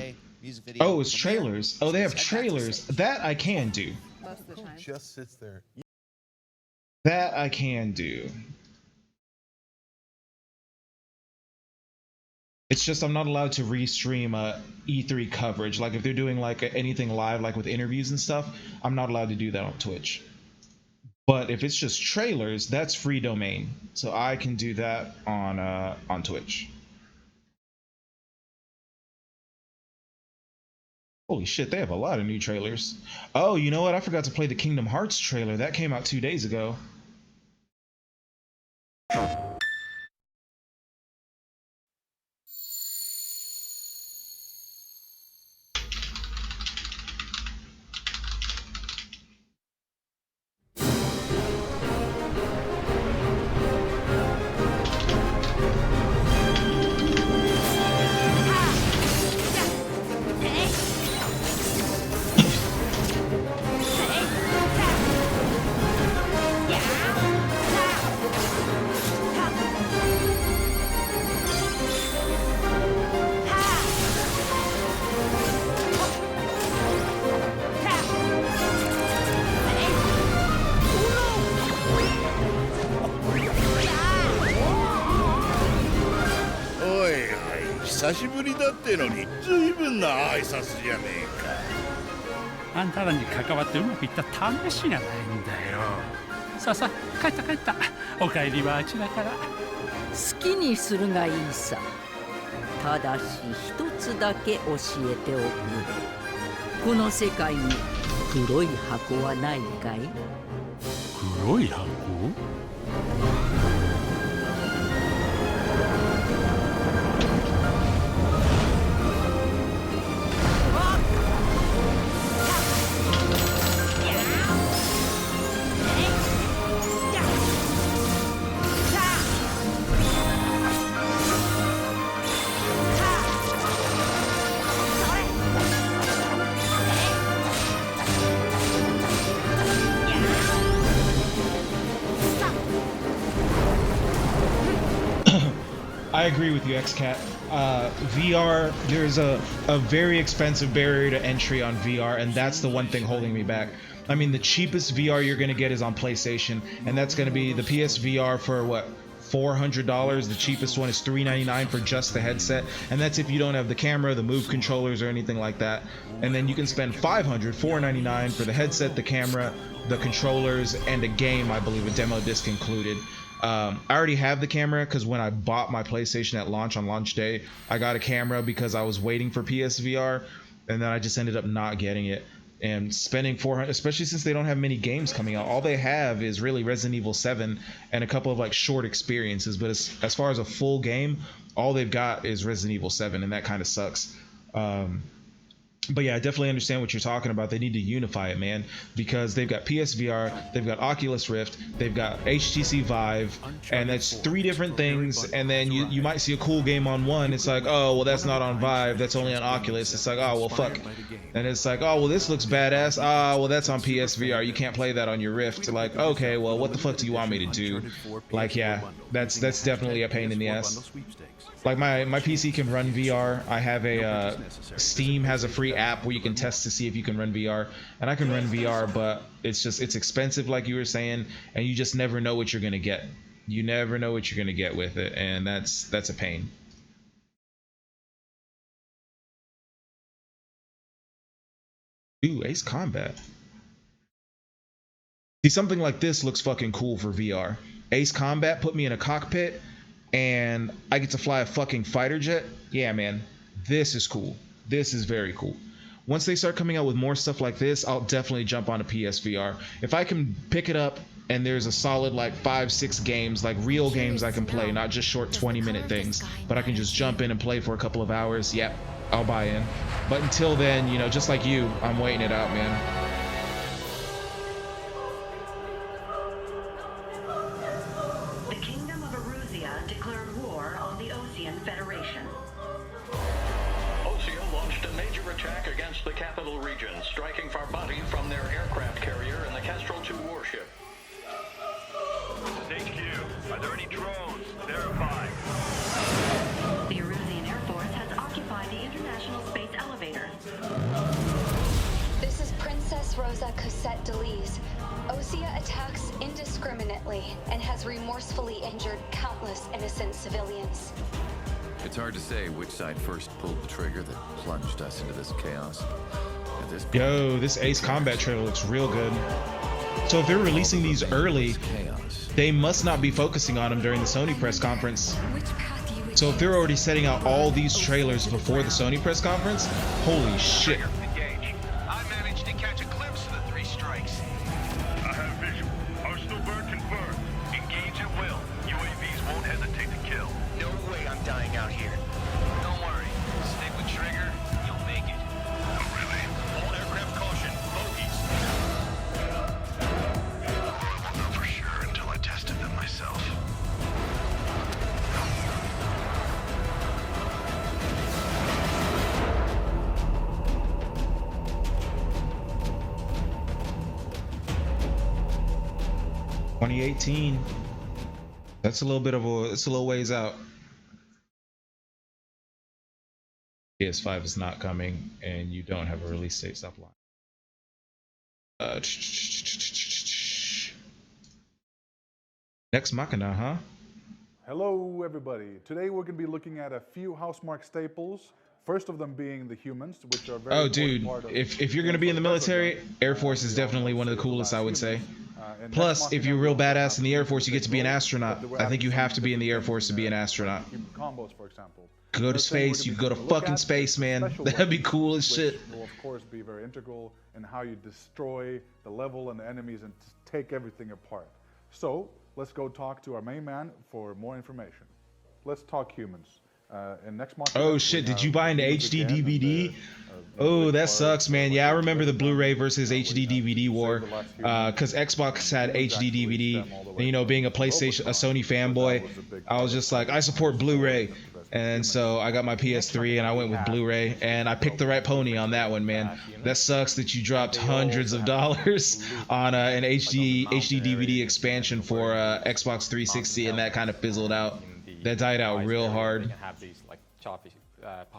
it's trailers. Oh, they have trailers. That I can do. Most of the time. Just sits there. That I can do. It's just I'm not allowed to restream E3 coverage. Like if they're doing like anything live, like with interviews and stuff, I'm not allowed to do that on Twitch. But if it's just trailers, that's free domain, so I can do that on Twitch. Holy shit, they have a lot of new trailers. Oh, you know what? I forgot to play the Kingdom Hearts trailer. That came out 2 days ago. あんたらに関わってうまくいった試しがないんだよ。さあさあ、帰った帰った。お帰りはあちらから。好きにするがいいさ。ただし一つだけ教えておく。この世界に黒い箱はないかい？黒い箱？I agree with you, XCat. VR, there's a very expensive barrier to entry on VR, and that's the one thing holding me back. I mean, the cheapest VR you're going to get is on PlayStation, and that's going to be the PSVR for what? $400. The cheapest one is $399 for just the headset, and that's if you don't have the camera, the move controllers, or anything like that. And then you can spend $499 for the headset, the camera, the controllers, and a game, I believe, a demo disc included. I already have the camera because when I bought my PlayStation at launch on launch day, I got a camera because I was waiting for PSVR, and then I just ended up not getting it. And spending $400, especially since they don't have many games coming out, all they have is really Resident Evil 7 and a couple of like short experiences. But as far as a full game, all they've got is Resident Evil 7, and that kind of sucks. But yeah, I definitely understand what you're talking about. They need to unify it, man, because they've got PSVR, they've got Oculus Rift, they've got HTC Vive, and that's 3 different things. And then you might see a cool game on one. It's like, oh, well, that's not on Vive. That's only on Oculus. It's like, oh, well, fuck. And it's like, oh, well, this looks badass. Ah, well, that's on PSVR. You can't play that on your Rift. Like, okay, well, what the fuck do you want me to do? Like, yeah, that's definitely a pain in the ass. Like my PC can run VR. I have a Steam has a free app where you can test to see if you can run VR, and I can run VR, but it's expensive, like you were saying, and you just never know what you're gonna get. You never know what you're gonna get with it, and that's a pain. Ooh, Ace Combat. See, something like this looks fucking cool for VR. Ace Combat put me in a cockpit and I get to fly a fucking fighter jet. Yeah, man, this is cool. This is very cool. Once they start coming out with more stuff like this, I'll definitely jump on a PSVR. If I can pick it up and there's a solid like 5-6 games, like real games I can play, not just short 20-minute things, but I can just jump in and play for a couple of hours, yep, I'll buy in. But until then, you know, just like you, I'm waiting it out, man. The capital region, striking Farbati from their aircraft carrier and the Kestrel 2 warship. This is HQ. Are there any drones? Verify. The Erusian Air Force has occupied the International Space Elevator. This is Princess Rosa Cosette Delise. Osea attacks indiscriminately and has remorsefully injured countless innocent civilians. It's hard to say which side first pulled the trigger that plunged us into this chaos. At this point, yo, this Ace Combat trailer looks real good. So if they're releasing these early, they must not be focusing on them during the Sony press conference. So if they're already setting out all these trailers before the Sony press conference, holy shit. I managed to catch a glimpse of the 3 strikes. I have visual. Arsenal bird confirmed. Engage at will. UAVs won't hesitate to kill. No way I'm dying out here. Don't worry. Stick with trigger. You'll make it. Oh, really? All aircraft caution. Bogies. I won't know for sure until I tested them myself. $2018. That's a little bit of it's a little ways out. PS5 is not coming, and you don't have a release date. Stop lying. Next Machina, huh? Hello everybody. Today we're going to be looking at a few Housemarque staples First of them being the humans, which are very Oh, important dude, part of if you're gonna be in the military, Air Force is definitely one of the coolest, I would say. Plus, if you're real badass in the Air Force, you get to be an astronaut. I think you have to be in the Air Force to be an astronaut. combos, for example. Go to space, you go to fucking space, man. That'd be cool as shit. Will of course be very integral in how you destroy the level and the enemies and take everything apart. So let's go talk to our main man for more information. Let's talk humans. And next month. Oh shit, did you buy an HD DVD? Oh, that sucks, man. Yeah, I remember the Blu-ray versus HD DVD war, because Xbox had HD DVD, and you know, being a Sony fanboy, I was just like, I support Blu-ray, and so I got my PS3 and I went with Blu-ray, and I picked the right pony on that one, man. That sucks that you dropped hundreds of dollars on an HD DVD expansion for Xbox 360, and that kind of fizzled out. That died out real hard.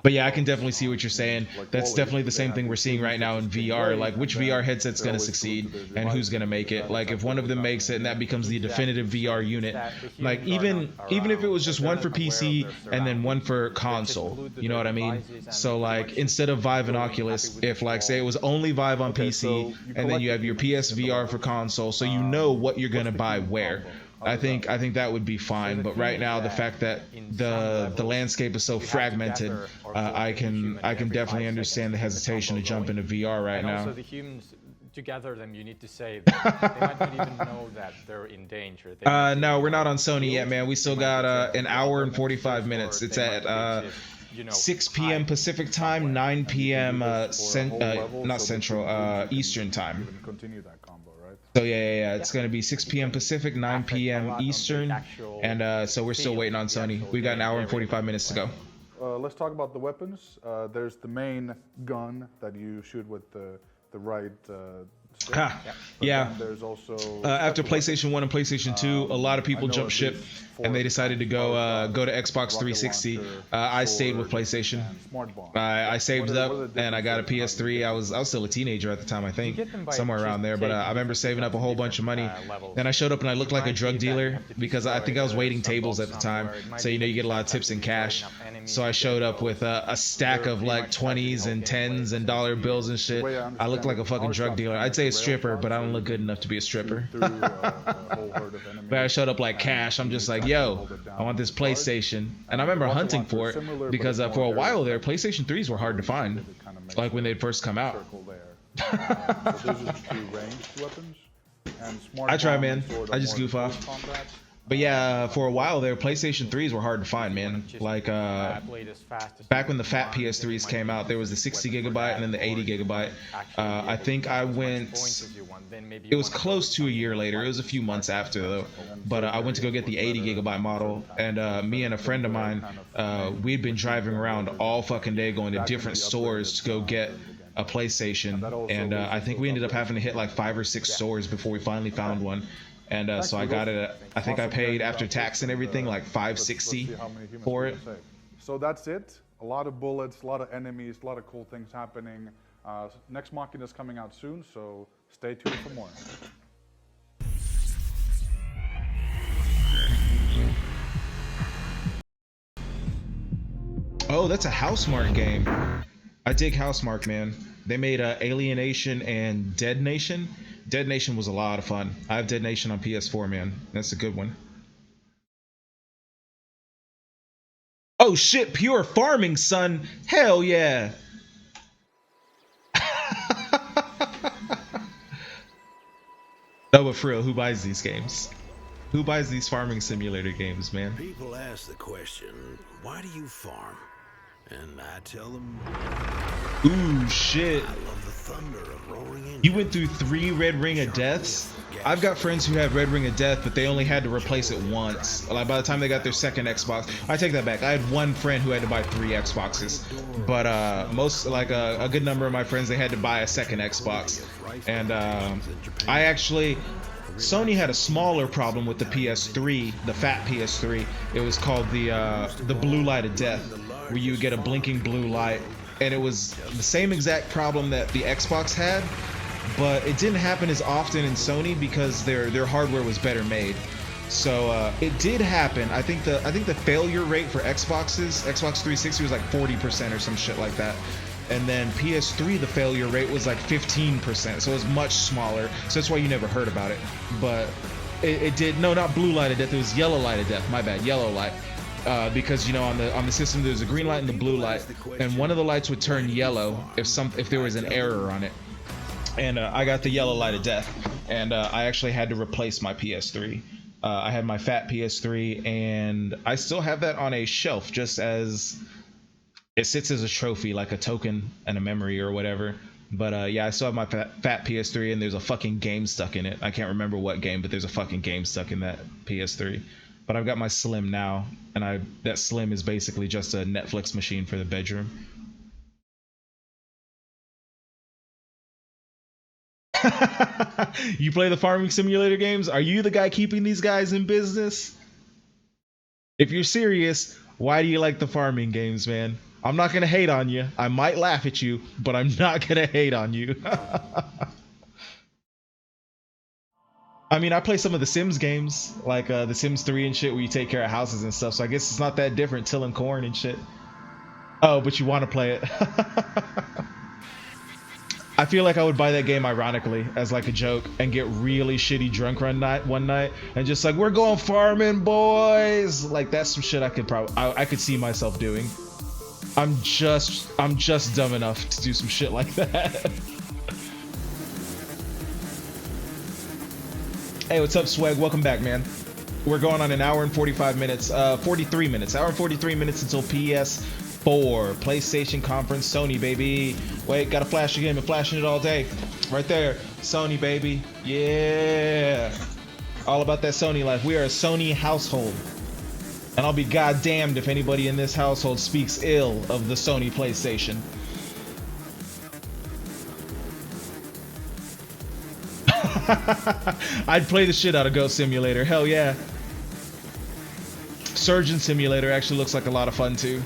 But yeah, I can definitely see what you're saying. That's definitely the same thing we're seeing right now in VR. Like, which VR headset's going to succeed and who's going to make it? Like, if one of them makes it and that becomes the definitive VR unit, like, even if it was just one for PC and then one for console, you know what I mean? So like, instead of Vive and Oculus, if like, say it was only Vive on PC and then you have your PSVR for console, so you know what you're going to buy where. I think that would be fine, but right now the fact that the landscape is so fragmented, I can definitely understand the hesitation to jump into VR right now. Also, the humans, to gather them, you need to say that they might not even know that they're in danger. No, we're not on Sony yet, man. We still got an hour and 45 minutes. It's at 6 p.m. Pacific time, 9 p.m. not Central, Eastern time. So yeah, it's gonna be 6 p.m. Pacific, 9 p.m. Eastern, and so we're still waiting on Sony. We got an hour and 45 minutes to go. Let's talk about the weapons. There's the main gun that you shoot with the right stick. Yeah. There's also after PlayStation 1 and PlayStation 2, a lot of people jumped ship and they decided to go to Xbox 360. I stayed with PlayStation. I saved up and I got a PS3. I was still a teenager at the time, I think, somewhere around there. But I remember saving up a whole bunch of money. Then I showed up and I looked like a drug dealer because I think I was waiting tables at the time. So you know, you get a lot of tips in cash. So I showed up with a stack of like 20s and 10s and dollar bills and shit. I looked like a fucking drug dealer. I'd say a stripper, but I don't look good enough to be a stripper. But I showed up like cash. I'm just like, yo, I want this PlayStation. And I remember hunting for it because for a while there, PlayStation 3s were hard to find, like when they'd first come out. I try, man. I just goof off. But yeah, for a while there, PlayStation 3s were hard to find, man. Like, back when the fat PS3s came out, there was the 60 gigabyte and then the 80 gigabyte. I think I went, it was close to a year later. It was a few months after, though. But I went to go get the 80 gigabyte model, and me and a friend of mine, we'd been driving around all fucking day going to different stores to go get a PlayStation. And I think we ended up having to hit like 5 or 6 stores before we finally found one. And so I got it at, I think I paid after tax and everything like $560 for it. So that's it. A lot of bullets, a lot of enemies, a lot of cool things happening. Next Machina is coming out soon, so stay tuned for more. Oh, that's a Housemarque game. I dig Housemarque, man. They made Alienation and Dead Nation. Dead Nation was a lot of fun. I have Dead Nation on PS4, man. That's a good one. Oh shit, pure farming, son. Hell yeah. No, but for real, who buys these games? Who buys these farming simulator games, man? People ask the question, why do you farm? And I tell them, ooh, shit. I love the thunder of roaring engines. You went through 3 Red Ring of Deaths? I've got friends who have Red Ring of Death, but they only had to replace it once. Like, by the time they got their second Xbox, I take that back. I had one friend who had to buy 3 Xboxes, but most, like a good number of my friends, they had to buy a second Xbox. And I actually, Sony had a smaller problem with the PS3, the fat PS3. It was called the blue light of death, where you would get a blinking blue light, and it was the same exact problem that the Xbox had, but it didn't happen as often in Sony because their hardware was better made. So it did happen. I think the failure rate for Xbox 360 was like 40% or some shit like that. And then PS3, the failure rate was like 15%, so it was much smaller. So that's why you never heard about it. But it did, no, not blue light of death, it was yellow light of death, my bad, yellow light. Because, you know, on the system there's a green light and the blue light, and one of the lights would turn yellow if there was an error on it. And I got the yellow light of death, and I actually had to replace my PS3. I had my fat PS3, and I still have that on a shelf, just as it sits as a trophy, like a token and a memory or whatever. But yeah, I still have my fat PS3, and there's a fucking game stuck in it. I can't remember what game, but there's a fucking game stuck in that PS3. But I've got my Slim now, and that Slim is basically just a Netflix machine for the bedroom. You play the farming simulator games? Are you the guy keeping these guys in business? If you're serious, why do you like the farming games, man? I'm not gonna hate on you. I might laugh at you, but I'm not gonna hate on you. I mean, I play some of the Sims games, like the Sims 3 and shit, where you take care of houses and stuff, so I guess it's not that different, tilling corn and shit. Oh, but you want to play it. I feel like I would buy that game ironically as like a joke and get really shitty drunk one night and just like, we're going farming, boys. Like, that's some shit I could see myself doing. I'm just dumb enough to do some shit like that. Hey, what's up, Swag? Welcome back, man. We're going on an hour and 45 minutes, 43 minutes, hour and 43 minutes until PS4, PlayStation conference, Sony, baby. Wait, gotta flash again, been flashing it all day. Right there, Sony, baby. Yeah. All about that Sony life. We are a Sony household. And I'll be goddamned if anybody in this household speaks ill of the Sony PlayStation. I'd play the shit out of Ghost Simulator. Hell yeah. Surgeon Simulator actually looks like a lot of fun too.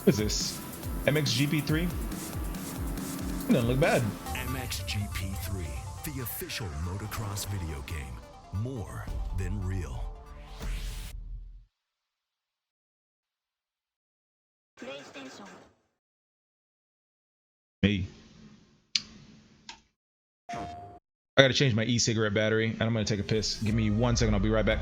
What is this? MXGP3? It doesn't look bad. MXGP3, the official motocross video game. More than real. Me. I gotta change my e-cigarette battery, and I'm gonna take a piss. Give me 1 second, I'll be right back.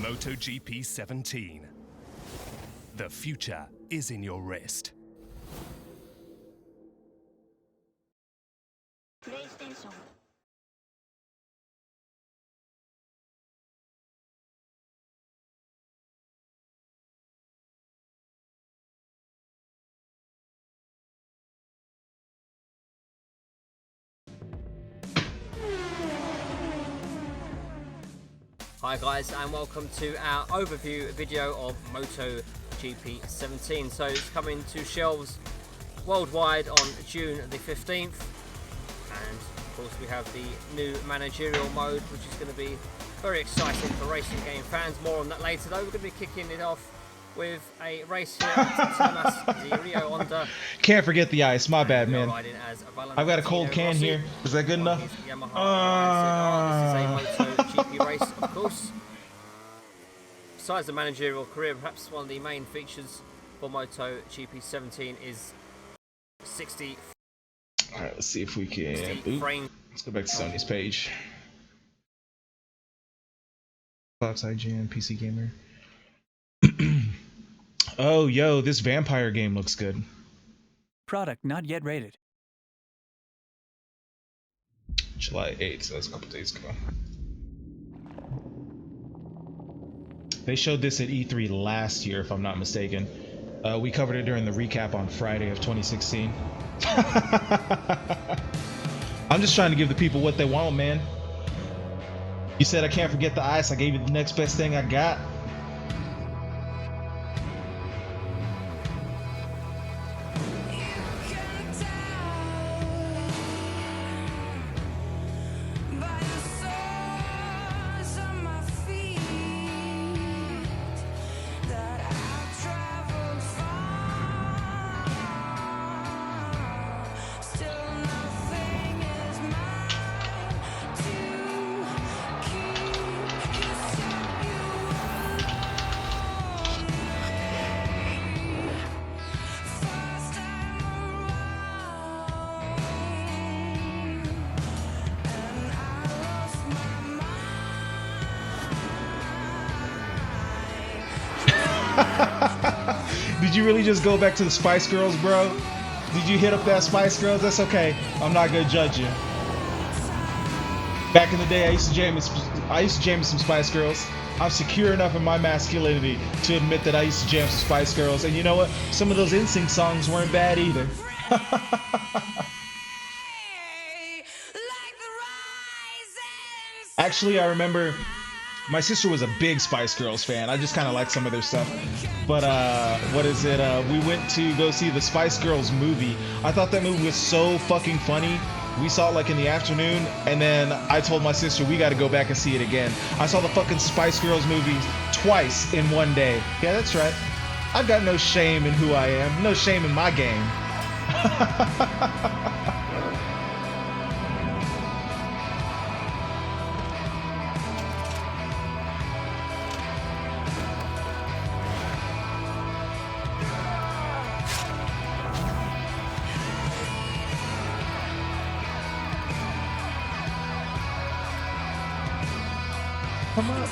MotoGP 17. The future is in your wrist. PlayStation. Hi guys, and welcome to our overview video of MotoGP 17. So it's coming to shelves worldwide on June the 15th, and of course we have the new managerial mode, which is going to be very exciting for racing game fans. More on that later though. We're going to be kicking it off with a race here at Thomas the Rio Honda. Can't forget the ice, my bad, man. I've got a cold can here. Is that good enough? This is a MotoGP race, of course. besides the managerial career, perhaps one of the main features for MotoGP 17 is 60. All right, let's see if we can. Let's go back to Sony's page. Fox IGN, PC Gamer. Oh, yo, this vampire game looks good. Product not yet rated. July 8th, so that's a couple days ago. They showed this at E3 last year, if I'm not mistaken. We covered it during the recap on Friday of 2016. I'm just trying to give the people what they want, man. You said I can't forget the ice. I gave you the next best thing I got. Did you really just go back to the Spice Girls, bro? Did you hit up that Spice Girls? That's okay. I'm not gonna judge you. Back in the day, I used to jam with some Spice Girls. I'm secure enough in my masculinity to admit that I used to jam some Spice Girls. And you know what? Some of those NSYNC songs weren't bad either. Actually, I remember my sister was a big Spice Girls fan. I just kind of liked some of their stuff. But, what is it? We went to go see the Spice Girls movie. I thought that movie was so fucking funny. We saw it like in the afternoon, and then I told my sister we got to go back and see it again. I saw the fucking Spice Girls movie twice in one day. Yeah, that's right. I've got no shame in who I am. No shame in my game. Come up.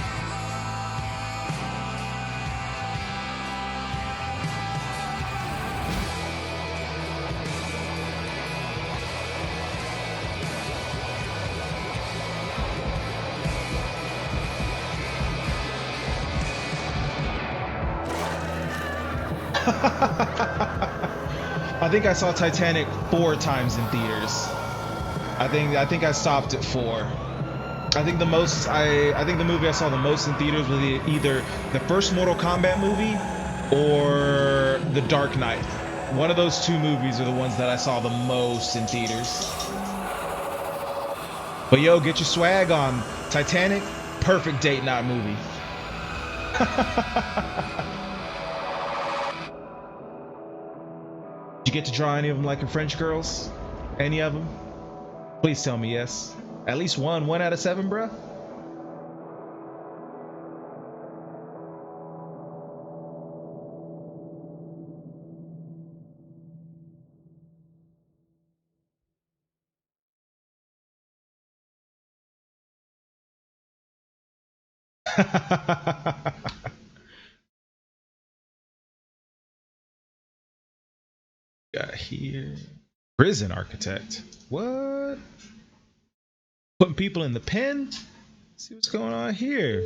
I think I saw Titanic 4 times in theaters. I think I stopped at 4. I think the movie I saw the most in theaters was either the first Mortal Kombat movie or The Dark Knight. One of those two movies are the ones that I saw the most in theaters. But yo, get your swag on. Titanic, perfect date night movie. Did you get to draw any of them like in French Girls? Any of them? Please tell me yes. At least one out of 7, bruh. Got here. Prison architect. What? Putting people in the pen? See what's going on here.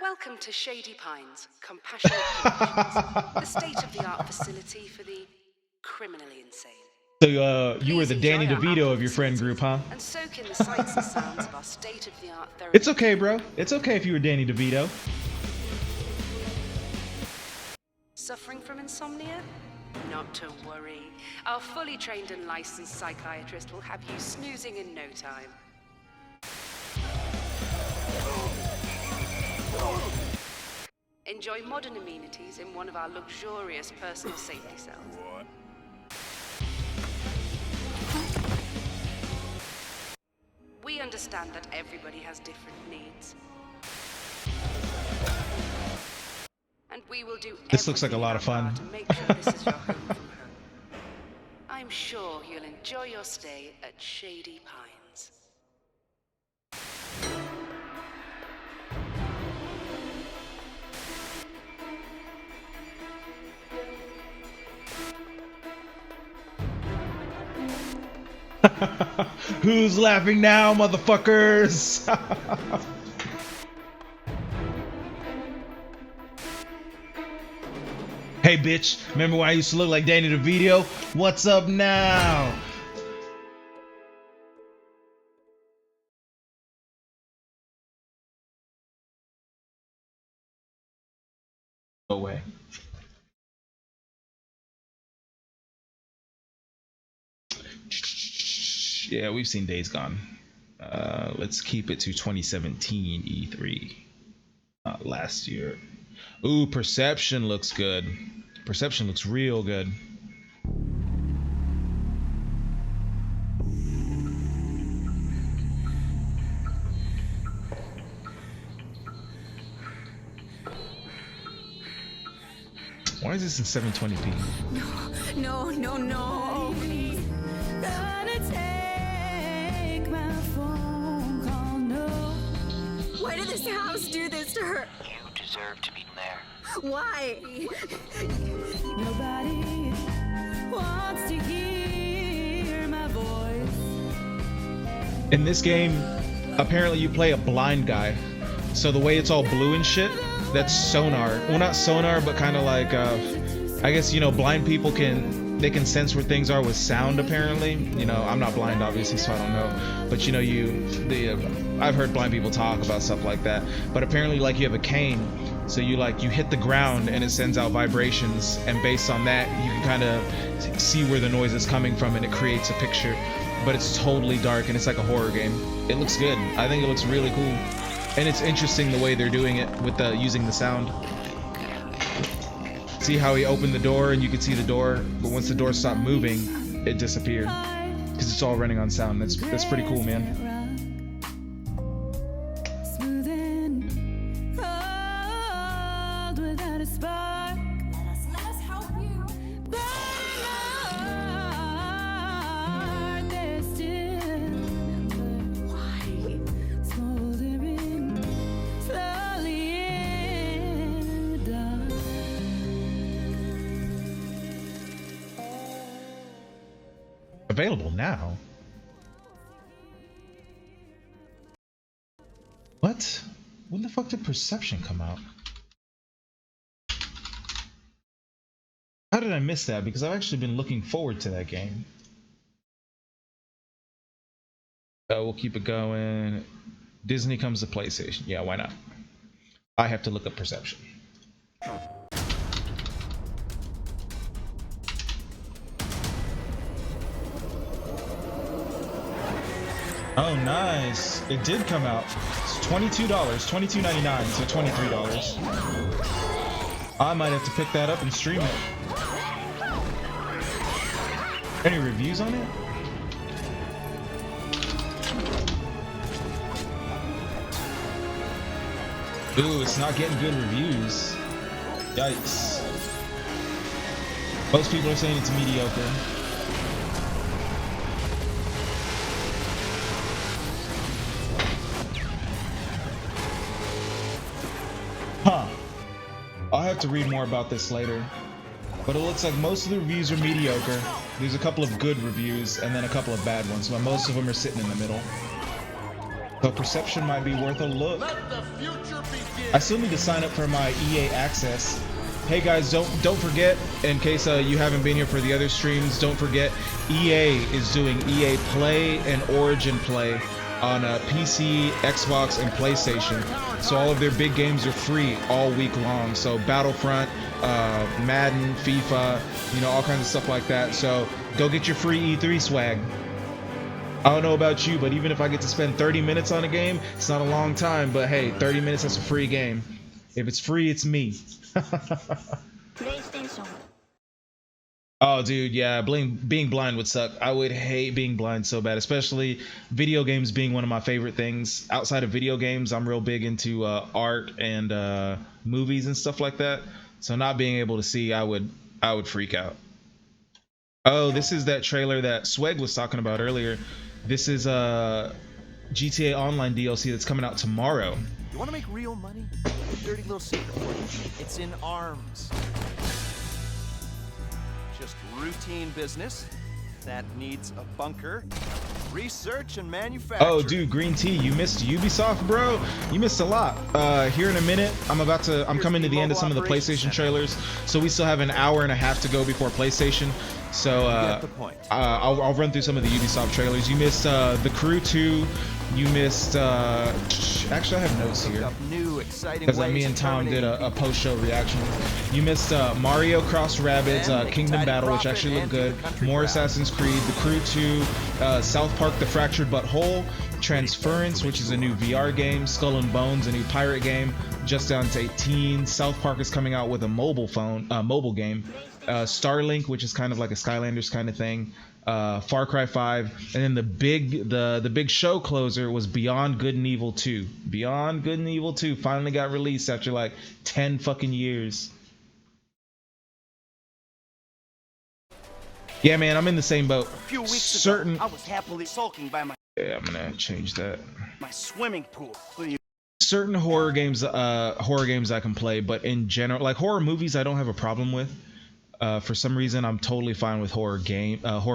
Welcome to Shady Pines, Compassionate Corrections, the state-of-the-art facility for the criminally insane. So you were the Danny DeVito of your friend group, huh? And soak in the sights and sounds of our state-of-the-art therapy. It's okay, bro. It's okay if you were Danny DeVito. Suffering from insomnia? Not to worry. Our fully trained and licensed psychiatrist will have you snoozing in no time. Enjoy modern amenities in one of our luxurious personal safety cells. What? We understand that everybody has different needs. we will do This looks like a lot of fun. to make sure this is your home from home. I'm sure you'll enjoy your stay at Shady Pines. Who's laughing now, motherfuckers? Hey bitch, remember when I used to look like Danny DeVito? What's up now? No way. Yeah, we've seen Days Gone. Let's keep it to 2017 E3. Last year. Ooh, Perception looks good. Perception looks real good. Why is this in 720p? No, no, no. Gonna take my phone call, no. Why did this house do this to her? You deserve to be there. Why? Nobody wants to hear my voice. In this game, apparently you play a blind guy. So the way it's all blue and shit, that's sonar. Well, not sonar, but kind of like, I guess, you know, blind people they can sense where things are with sound, apparently. You know, I'm not blind, obviously, so I don't know. But, you know, I've heard blind people talk about stuff like that. But apparently, like, you have a cane, so you hit the ground and it sends out vibrations, and based on that, you can kind of see where the noise is coming from, and it creates a picture. But it's totally dark, and it's like a horror game. It looks good. I think it looks really cool. And it's interesting the way they're doing it with using the sound. See how he opened the door and you could see the door, but once the door stopped moving, it disappeared. Because it's all running on sound. That's pretty cool, man. Available now? What? When the fuck did Perception come out? How did I miss that? Because I've actually been looking forward to that game. We'll keep it going. Disney comes to PlayStation. Yeah, why not? I have to look up Perception. Oh, nice. It did come out. It's $22, $22.99, so $23. I might have to pick that up and stream it. Any reviews on it? Ooh, it's not getting good reviews. Yikes. Most people are saying it's mediocre. Huh. I'll have to read more about this later. But it looks like most of the reviews are mediocre. There's a couple of good reviews and then a couple of bad ones, but most of them are sitting in the middle. So Perception might be worth a look. I still need to sign up for my EA Access. Hey guys, don't forget, in case you haven't been here for the other streams, don't forget EA is doing EA Play and Origin Play on PC, Xbox, and PlayStation. So all of their big games are free all week long. So Battlefront, Madden, FIFA, you know, all kinds of stuff like that. So go get your free E3 swag. I don't know about you, but even if I get to spend 30 minutes on a game, it's not a long time, but hey, 30 minutes, that's a free game. If it's free, it's me. PlayStation. Oh, dude, yeah, being blind would suck. I would hate being blind so bad, especially video games being one of my favorite things. Outside of video games, I'm real big into art and movies and stuff like that. So not being able to see, I would freak out. Oh, this is that trailer that Swag was talking about earlier. This is GTA Online DLC that's coming out tomorrow. You want to make real money? Dirty little secret for you. It's in arms. Just routine business that needs a bunker, research, and manufacture. Oh, dude, Green Tea, you missed Ubisoft, bro. You missed a lot. Here in a minute, I'm coming to the end of some of the PlayStation trailers, so we still have an hour and a half to go before PlayStation. So I'll run through some of the Ubisoft trailers. You missed The Crew 2. You missed actually I have notes here because me and Tom did a post-show reaction. You missed Mario Cross Rabbids Kingdom Battle, which actually looked good. More Assassin's Creed, The Crew 2, South Park The Fractured But Whole, Transference, which is a new VR game, Skull and Bones, a new pirate game, Just Dance 18. South Park is coming out with a mobile game. Starlink, which is kind of like a Skylanders kind of thing. Far Cry 5, and then the big show closer was Beyond Good and Evil 2. Beyond Good and Evil 2 finally got released after like 10 fucking years. Yeah, man, I'm in the same boat. A few weeks ago, I was happily sulking by my I'm gonna change that. My swimming pool. Certain horror games I can play, but in general, like horror movies, I don't have a problem with. For some reason, I'm totally fine with horror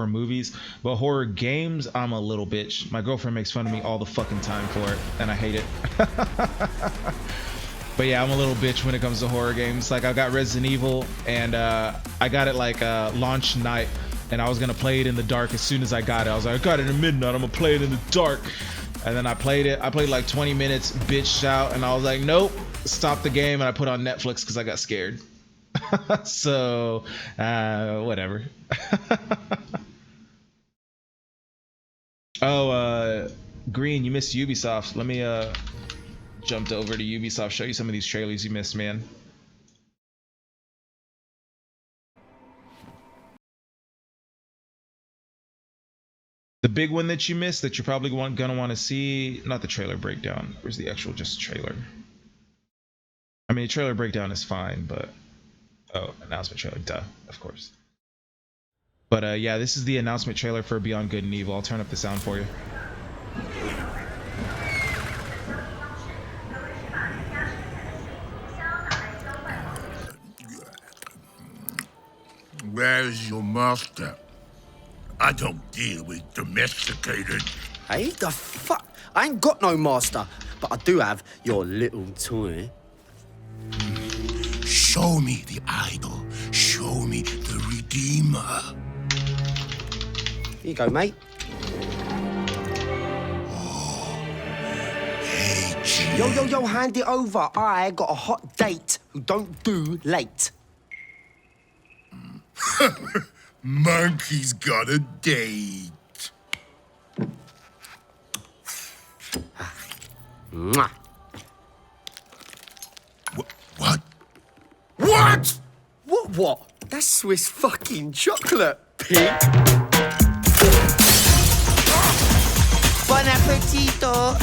movies, but horror games, I'm a little bitch. My girlfriend makes fun of me all the fucking time for it, and I hate it. But yeah, I'm a little bitch when it comes to horror games. Like I got Resident Evil, and I got it like launch night, and I was gonna play it in the dark as soon as I got it. I was like, I got it at midnight, I'm gonna play it in the dark. And then I played it. I played like 20 minutes, bitched out, and I was like, nope, stop the game, and I put it on Netflix because I got scared. So whatever. Oh, Green, you missed Ubisoft. Let me jump over to Ubisoft, show you some of these trailers you missed, man. The big one that you missed that you're probably gonna want to see, not the trailer breakdown. Where's the actual just trailer? I mean, the trailer breakdown is fine, but oh, announcement trailer, duh, of course. But yeah, this is the announcement trailer for Beyond Good and Evil. I'll turn up the sound for you. Where's your master? I don't deal with domesticated. Hey, the fuck? I ain't got no master, but I do have your little toy. Show me the idol. Show me the Redeemer. Here you go, mate. Oh, hey, G. Yo, hand it over. I got a hot date who don't do late. Monkey's got a date. Mwah. What? What? What? That's Swiss fucking chocolate, pig. Bon appetito.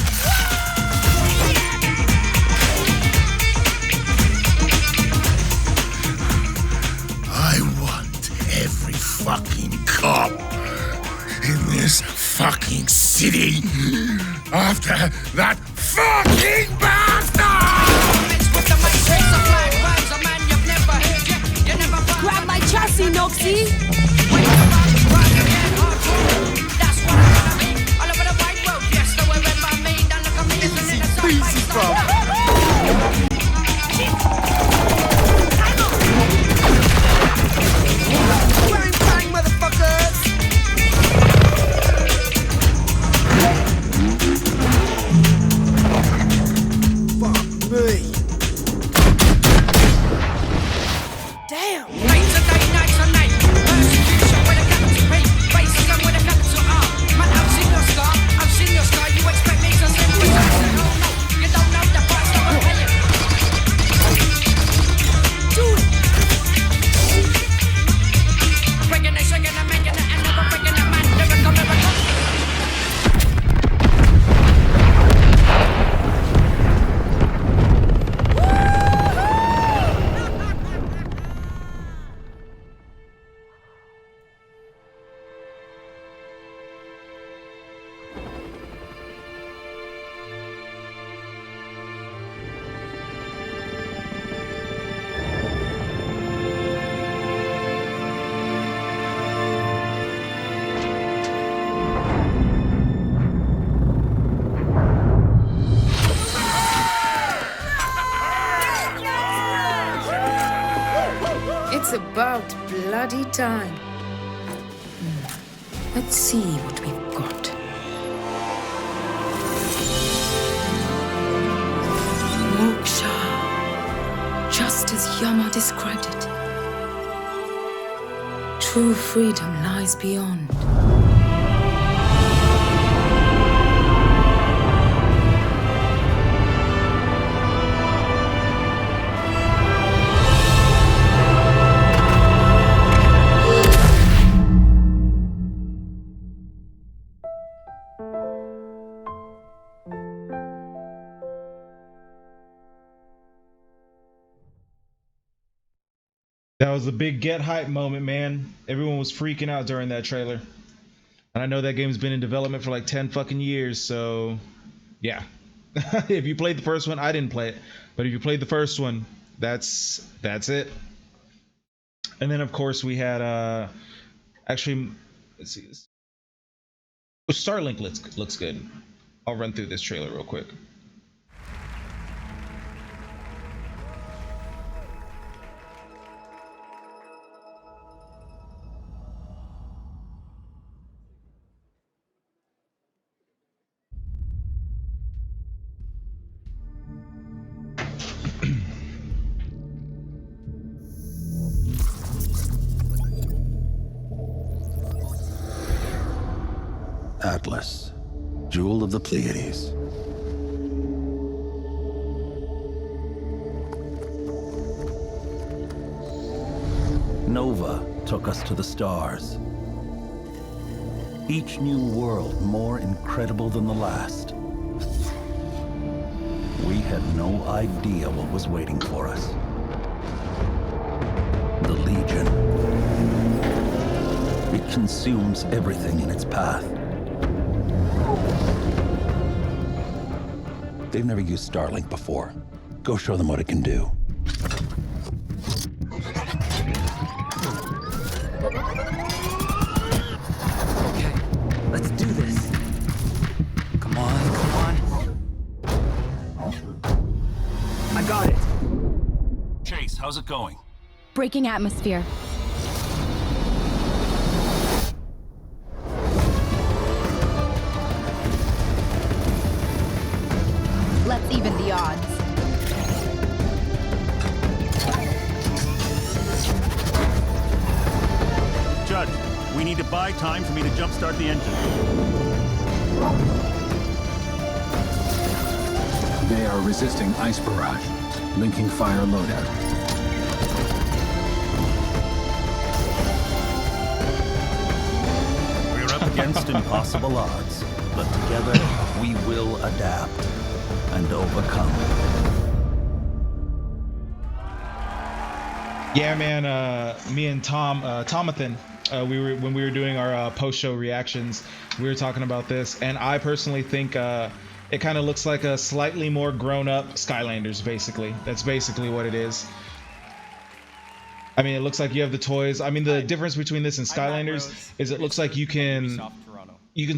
I want every fucking cop in this fucking city after that fucking bastard! Grab my chassis, Noxie! Easy, bro. Bang, bang, motherfuckers! Fuck me. Damn! Nights and night, persecution with a about bloody time. Let's see what we've got. Moksha. Just as Yama described it. True freedom lies beyond. That was a big get hype moment, man. Everyone was freaking out during that trailer. And I know that game's been in development for like 10 fucking years, so yeah. If you played the first one, I didn't play it. But if you played the first one, that's it. And then of course we had actually, let's see this. Starlink looks good. I'll run through this trailer real quick. Atlas, jewel of the Pleiades. Nova took us to the stars. Each new world more incredible than the last. We had no idea what was waiting for us. The Legion. It consumes everything in its path. They've never used Starlink before. Go show them what it can do. Okay, let's do this. Come on, come on. I got it. Chase, how's it going? Breaking atmosphere. Let's even the odds. Judge, we need to buy time for me to jumpstart the engine. They are resisting ice barrage. Linking fire loadout. We're up against impossible odds, but together we will adapt and overcome. Yeah, man. Me and Tomathan, when we were doing our post-show reactions, we were talking about this, and I personally think it kind of looks like a slightly more grown-up Skylanders. Basically, that's basically what it is. I mean, it looks like you have the toys. I mean, the difference between this and Skylanders is it looks like you can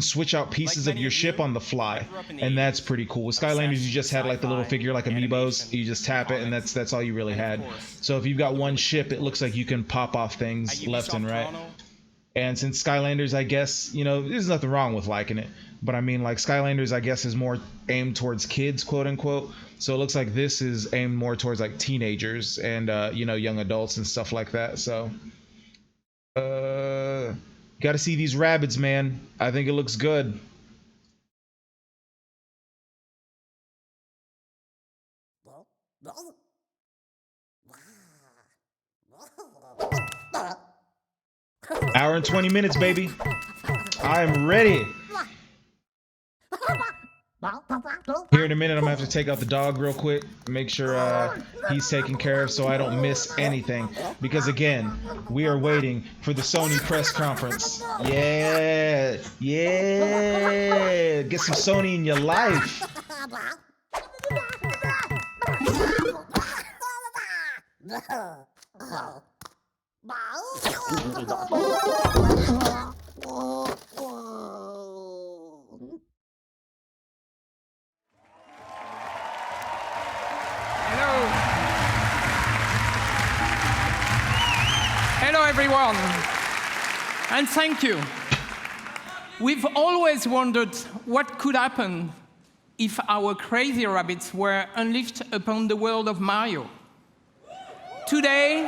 switch out pieces of your ship on the fly, and that's pretty cool. With Skylanders, you just had like the little figure, like amiibos. You just tap it, and that's all you really had. So if you've got one ship, it looks like you can pop off things left and right. And since Skylanders, I guess, you know, there's nothing wrong with liking it, but I mean, like, Skylanders, I guess, is more aimed towards kids, quote unquote. So it looks like this is aimed more towards like teenagers and you know, young adults and stuff like that. So got to see these rabbits, man. I think it looks good. Hour and 20 minutes, baby. I am ready. Here in a minute, I'm gonna have to take out the dog real quick, make sure he's taken care of so I don't miss anything. Because again, we are waiting for the Sony press conference. Yeah, yeah. Get some Sony in your life. everyone. And thank you. We've always wondered what could happen if our crazy rabbits were unleashed upon the world of Mario. Today,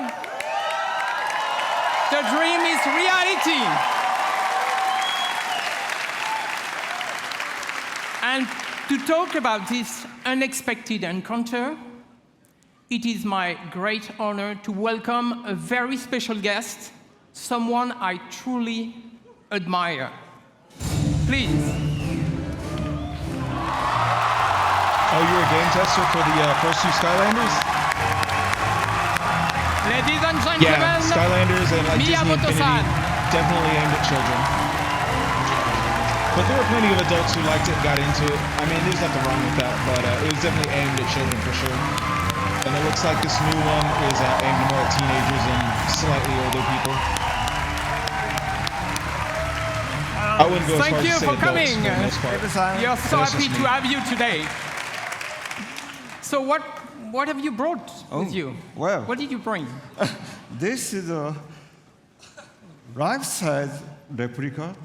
the dream is reality. And to talk about this unexpected encounter, it is my great honor to welcome a very special guest, someone I truly admire. Please. Oh, you're a game tester for the first two Skylanders? Ladies and gentlemen, yeah, Skylanders and like Disney Miyamoto-san. Infinity definitely aimed at children. But there were plenty of adults who liked it and got into it. I mean, there's nothing wrong with that, but it was definitely aimed at children for sure. And it looks like this new one is aimed more at teenagers and slightly older people. I wouldn't go as far Thank as you to say for adults coming. for the most part. We are so That's happy just to me. have you today. So what have you brought with you? Well, what did you bring? This is a life-size replica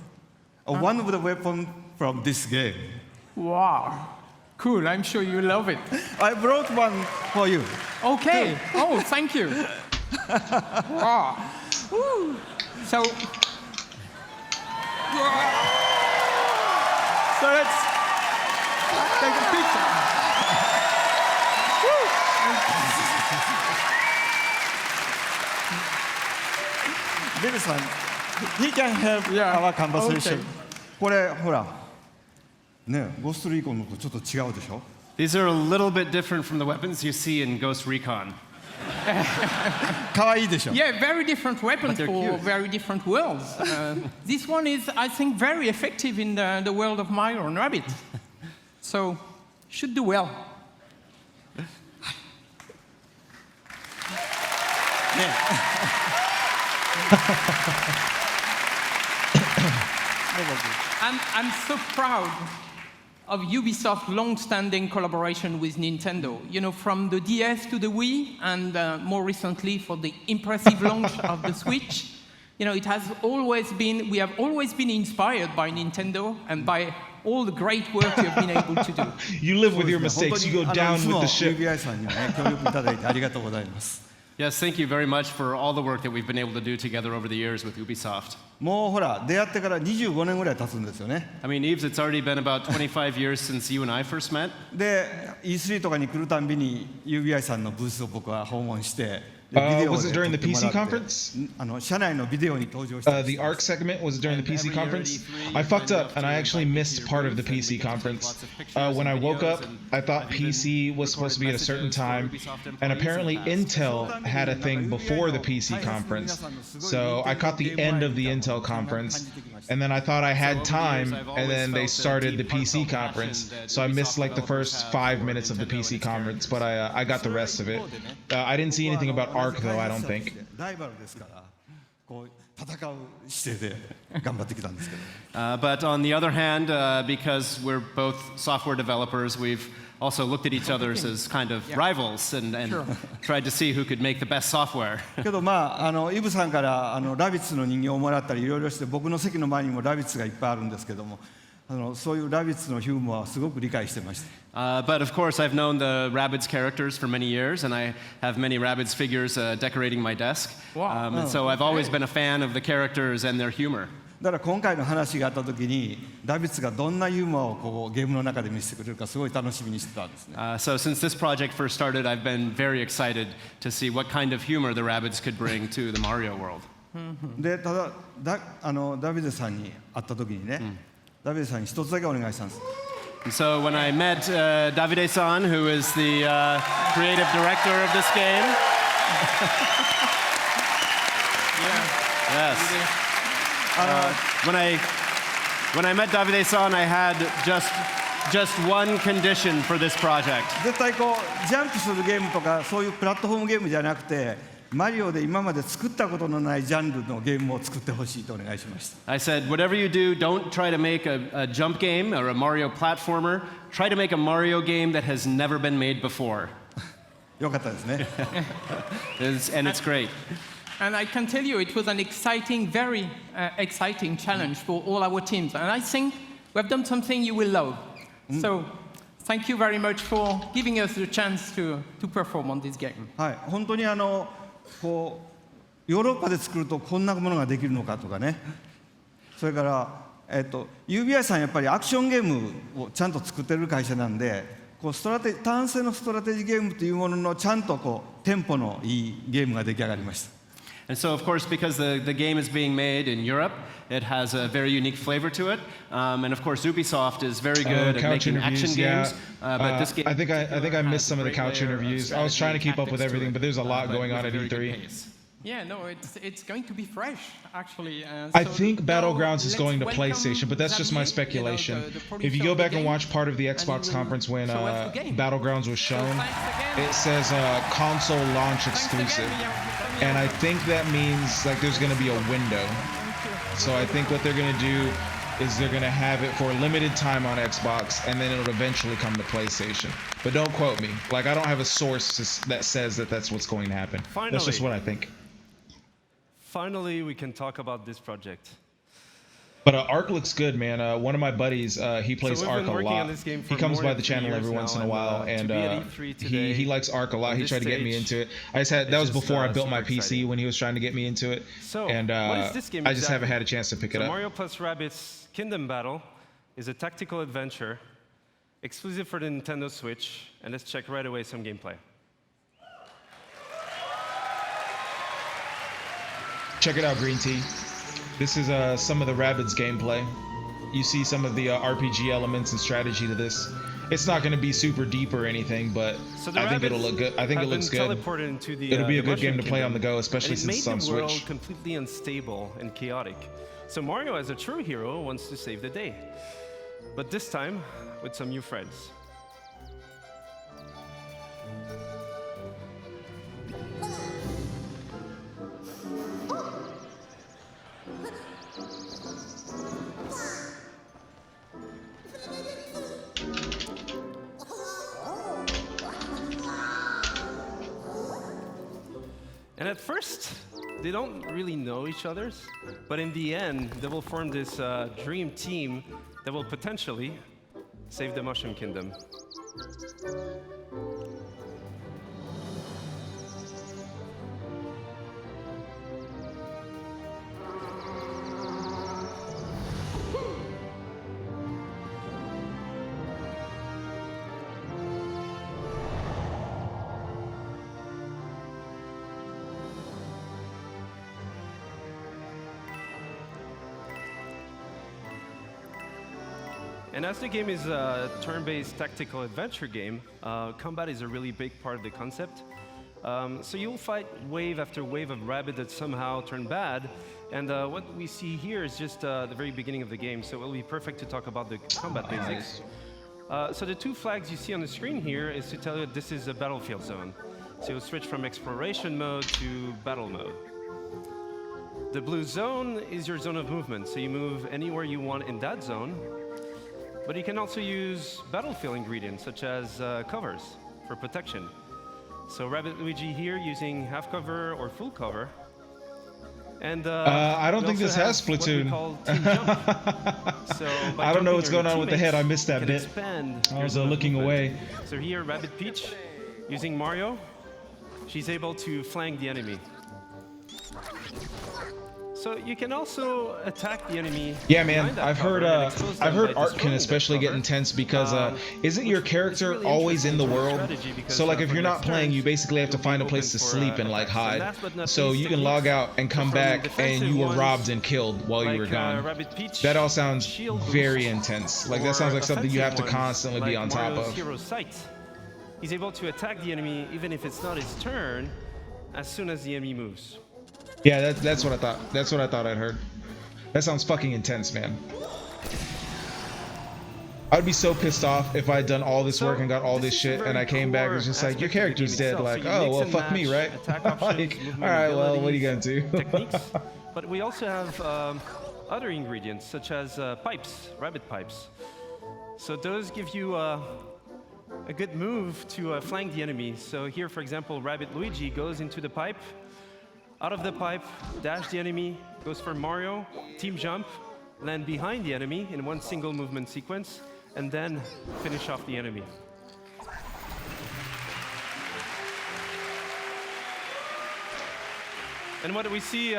of one of the weapons from this game. Wow. Cool, I'm sure you love it. I brought one for you. Okay. Oh, thank you. Wow. Woo. So let's take a picture. Bill-san, he can help our conversation. これほら、ね、ゴーストリーコンのとちょっと違うでしょ? These are a little bit different from the weapons you see in Ghost Recon. 可愛いでしょ? Yeah, very different weapons for cute. very different worlds. This one is, I think, very effective in the world of Mario and Rabbit. So, should do well. I'm so proud of Ubisoft's long-standing collaboration with Nintendo. You know, from the DS to the Wii, and more recently for the impressive launch of the Switch. You know, it has always been, we have always been inspired by Nintendo and by all the great work you've been able to do. You live with your mistakes. You go down with the ship. Yes, thank you very much for all the work that we've been able to do together over the years with Ubisoft. もうほら、出会ってから25年ぐらい経つんですよね。 I mean, Yves, it's already been about 25 years since you and I first met. で、E3 とかに来るたんびに UBI さんのブースを僕は訪問して、was it during the PC conference? 社内のビデオに登場して the ARC segment, was it during the PC conference? I fucked up and I actually missed part of the PC conference. When I woke up, I thought PC was supposed to be at a certain time, and apparently Intel had a thing before the PC conference. So I caught the end of the Intel conference, and then I thought I had time, and then they started the PC conference. So I missed like the first 5 minutes of the PC conference, but I got the rest of it. I didn't see anything about ARC though, I don't think. ライバルですからこう戦う姿勢で頑張ってきたんですけど But on the other hand, because we're both software developers, we've also looked at each other as kind of rivals and tried to see who could make the best software. けどまあイブさんからラビッツの人形をもらったりいろいろして僕の席の前にもラビッツがいっぱいあるんですけどもそういうラビッツのヒューモアはすごく理解してました。But of course, I've known the Rabbids characters for many years, and I have many Rabbids figures decorating my desk. And so I've always been a fan of the characters and their humor. だから今回の話があった時にラビッツがどんなユーモアをこうゲームの中で見せてくれるかすごい楽しみにしてたんですね。So since this project first started, I've been very excited to see what kind of humor the Rabbids could bring to the Mario world. でただダビデさんに会った時にね、ダビデさんに一つだけお願いしたんです。So when I met Davide-san, who is the creative director of this game, yes. When I met Davide-san, I had just one condition for this project. 絶対こうジャンプするゲームとかそういうプラットフォームゲームじゃなくて。マリオで今まで作ったことのないジャンルのゲームを作ってほしいとお願いしました。I said, whatever you do, don't try to make a jump game or a Mario platformer. Try to make a Mario game that has never been made before. よかったですね。And it's great. And I can tell you it was an exciting, very exciting challenge for all our teams. And I think we've done something you will love. So thank you very much for giving us the chance to perform on this game. はい、本当にこうヨーロッパで作るとこんなものができるのかとかね。それから、UBI さんやっぱりアクションゲームをちゃんと作ってる会社なんで、こう単性のストラテジーゲームというもののちゃんとこうテンポのいいゲームが出来上がりました。And so, of course, because the game is being made in Europe, it has a very unique flavor to it. And of course, Ubisoft is very good at making action games. But this game, I think I missed some of the couch interviews. I was trying to keep up with everything, but there's a lot going on at E3. Yeah, no, it's going to be fresh, actually. I think Battlegrounds is going to PlayStation, but that's just my speculation. If you go back and watch part of the Xbox conference when Battlegrounds was shown, it says console launch exclusive. And I think that means like there's going to be a window. So I think what they're going to do is they're going to have it for a limited time on Xbox, and then it'll eventually come to PlayStation. But don't quote me. Like, I don't have a source that says that that's what's going to happen. Finally. That's just what I think. Finally, we can talk about this project. But Ark looks good, man. One of my buddies, he plays Ark a lot. He comes by the channel every once in a while, and he likes Ark a lot. He tried to get me into it. That was before I built my PC when he was trying to get me into it, and I just haven't had a chance to pick it up. Mario plus Rabbids Kingdom Battle is a tactical adventure exclusive for the Nintendo Switch, and let's check right away some gameplay. Check it out, Green Tea. This is some of the Rabbids gameplay. You see some of the RPG elements and strategy to this. It's not going to be super deep or anything, but I think it'll look good. I think it looks good. It'll be a good game to play on the go, especially since it's on Switch. It made the world completely unstable and chaotic. So Mario, as a true hero, wants to save the day. But this time, with some new friends. And at first, they don't really know each other, but in the end, they will form this dream team that will potentially save the Mushroom Kingdom. And as the game is a turn-based tactical adventure game, combat is a really big part of the concept. So you'll fight wave after wave of rabbit that somehow turn bad. And what we see here is just the very beginning of the game, so it'll be perfect to talk about the combat basics. So the two flags you see on the screen here is to tell you this is a battlefield zone. So you'll switch from exploration mode to battle mode. The blue zone is your zone of movement, so you move anywhere you want in that zone. But you can also use battlefield ingredients, such as covers for protection. So Rabbit Luigi here using half cover or full cover. And I don't think this has Splatoon. I don't know what's going on with the head. I missed that bit. I was looking away. So here, Rabbit Peach using Mario, she's able to flank the enemy. So you can also attack the enemy. Yeah, man. I've heard Art can especially get intense because isn't your character always in the world? So like if you're not playing, you basically have to find a place to sleep and like hide. So you can log out and come back and you were robbed and killed while you were gone. That all sounds very intense. Like that sounds like something you have to constantly be on top of. He's able to attack the enemy even if it's not his turn as soon as the enemy moves. Yeah, that's what I thought. That's what I thought I'd heard. That sounds fucking intense, man. I'd be so pissed off if I'd done all this work and got all this shit and I came back and it's just like, your character's dead. Like, oh, well, fuck me, right? Like, all right, well, what are you gonna do? But we also have other ingredients, such as pipes, rabbit pipes. So those give you a good move to flank the enemy. So here, for example, Rabbit Luigi goes into the pipe, out of the pipe, dash the enemy, goes for Mario, team jump, land behind the enemy in one single movement sequence, and then finish off the enemy. And what we see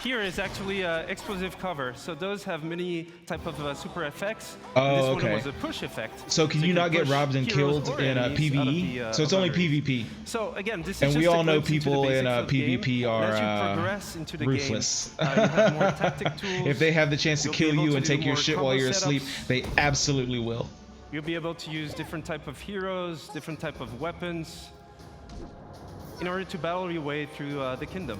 here is actually explosive cover. So those have many type of super effects. Oh, this okay. one was a push effect. So can you not get robbed and killed in PvE? So it's only PvP. So again, this is and just we a all know glimpse into the people in basics of the game. PvP And as you are progress into the ruthless. game, you have more tactic tools. If they have the chance to You'll be kill able you to and do take your more shit while combo you're asleep, setups. they absolutely will. You'll be able to use different type of heroes, different type of weapons, in order to battle your way through the kingdom.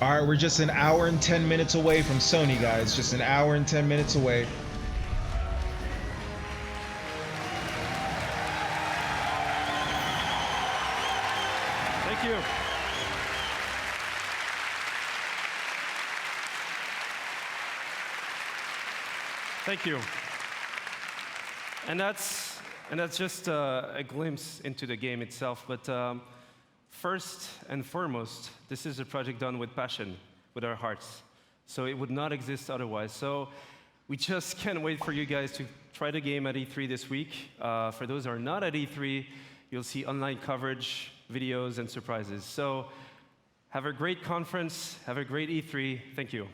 All right, we're just an hour and 10 minutes away from Sony, guys. Just an hour and 10 minutes away. Thank you. Thank you. And that's just a glimpse into the game itself. But first and foremost, this is a project done with passion, with our hearts. So it would not exist otherwise. So we just can't wait for you guys to try the game at E3 this week. For those who are not at E3, you'll see online coverage, videos, and surprises. So have a great conference. Have a great E3. Thank you.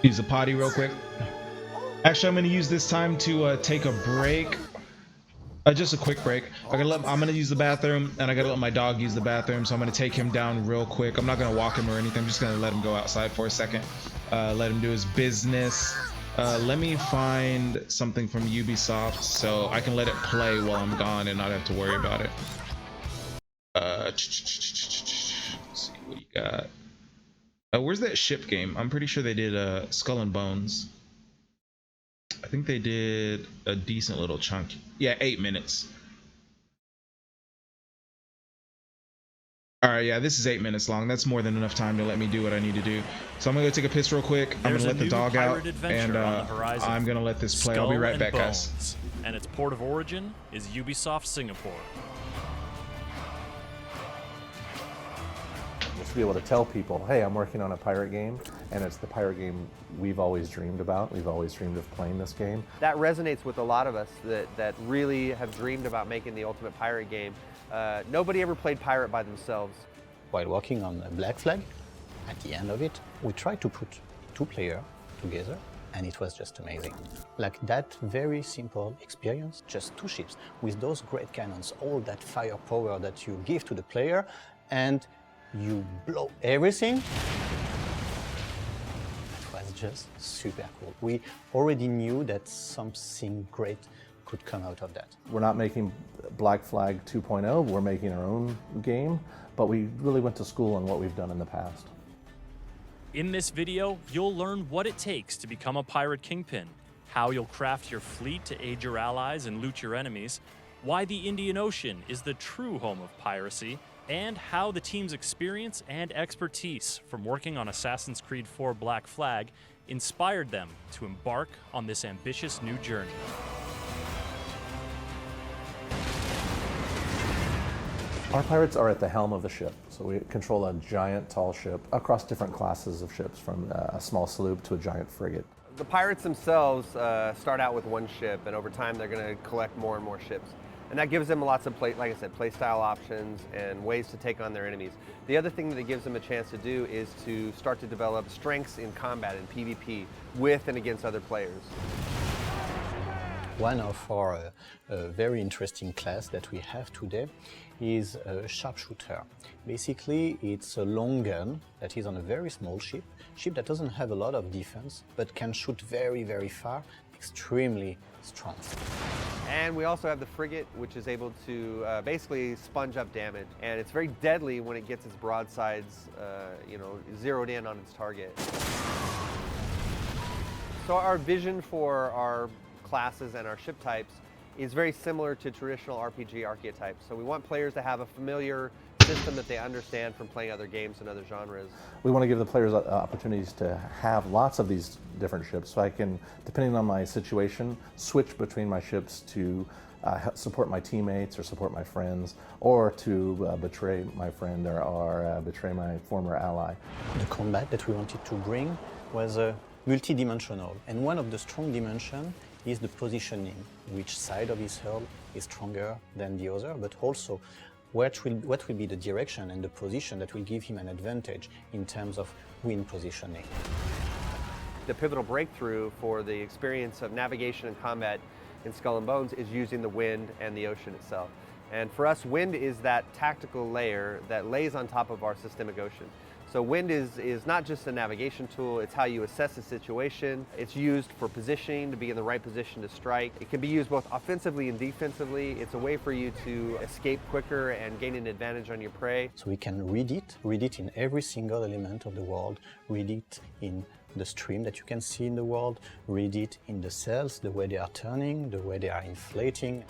Use a potty real quick. Actually, I'm going to use this time to take a break. Just a quick break. I'm going to use the bathroom, and I got to let my dog use the bathroom, so I'm going to take him down real quick. I'm not going to walk him or anything. I'm just going to let him go outside for a second. Let him do his business. Let me find something from Ubisoft so I can let it play while I'm gone and not have to worry about it. Let's see what you got. Where's that ship game? I'm pretty sure they did Skull and Bones. I think they did a decent little chunk. Yeah, 8 minutes. All right, yeah, this is 8 minutes long. That's more than enough time to let me do what I need to do. So I'm gonna go take a piss real quick. I'm gonna let the dog out, and I'm gonna let this play. I'll be right back, guys. And its port of origin is Ubisoft Singapore. To be able to tell people, hey, I'm working on a pirate game, and it's the pirate game we've always dreamed about. We've always dreamed of playing this game. That resonates with a lot of us that really have dreamed about making the ultimate pirate game. Nobody ever played pirate by themselves. While working on Black Flag, at the end of it, we tried to put 2 players together, and it was just amazing. Like that very simple experience, just 2 ships with those great cannons, all that firepower that you give to the player, and you blow everything. It was just super cool. We already knew that something great could come out of that. We're not making Black Flag 2.0, we're making our own game, but we really went to school on what we've done in the past. In this video, you'll learn what it takes to become a pirate kingpin, how you'll craft your fleet to aid your allies and loot your enemies, why the Indian Ocean is the true home of piracy, and how the team's experience and expertise from working on Assassin's Creed 4 Black Flag inspired them to embark on this ambitious new journey. Our pirates are at the helm of the ship, so we control a giant tall ship across different classes of ships, from a small sloop to a giant frigate. The pirates themselves start out with 1 ship, and over time they're going to collect more and more ships. And that gives them lots of, like I said, play style options and ways to take on their enemies. The other thing that it gives them a chance to do is to start to develop strengths in combat and PvP with and against other players. One of our very interesting class that we have today is a sharpshooter. Basically, it's a long gun that is on a very small ship that doesn't have a lot of defense, but can shoot very, very far, extremely strong. And we also have the frigate, which is able to basically sponge up damage. And it's very deadly when it gets its broadsides, zeroed in on its target. So our vision for our classes and our ship types is very similar to traditional RPG archetypes. So we want players to have a familiar system that they understand from playing other games and other genres. We want to give the players opportunities to have lots of these different ships, so I can, depending on my situation, switch between my ships to support my teammates or support my friends, or to betray my friend or betray my former ally. The combat that we wanted to bring was multi-dimensional, and one of the strong dimensions is the positioning. Which side of his hull is stronger than the other, but also what will be the direction and the position that will give him an advantage in terms of wind positioning. The pivotal breakthrough for the experience of navigation and combat in Skull and Bones is using the wind and the ocean itself. And for us, wind is that tactical layer that lays on top of our systemic ocean. So wind is not just a navigation tool, it's how you assess a situation. It's used for positioning, to be in the right position to strike. It can be used both offensively and defensively. It's a way for you to escape quicker and gain an advantage on your prey. So we can read it in every single element of the world, read it in the stream that you can see in the world, read it in the sails, the way they are turning, the way they are inflating.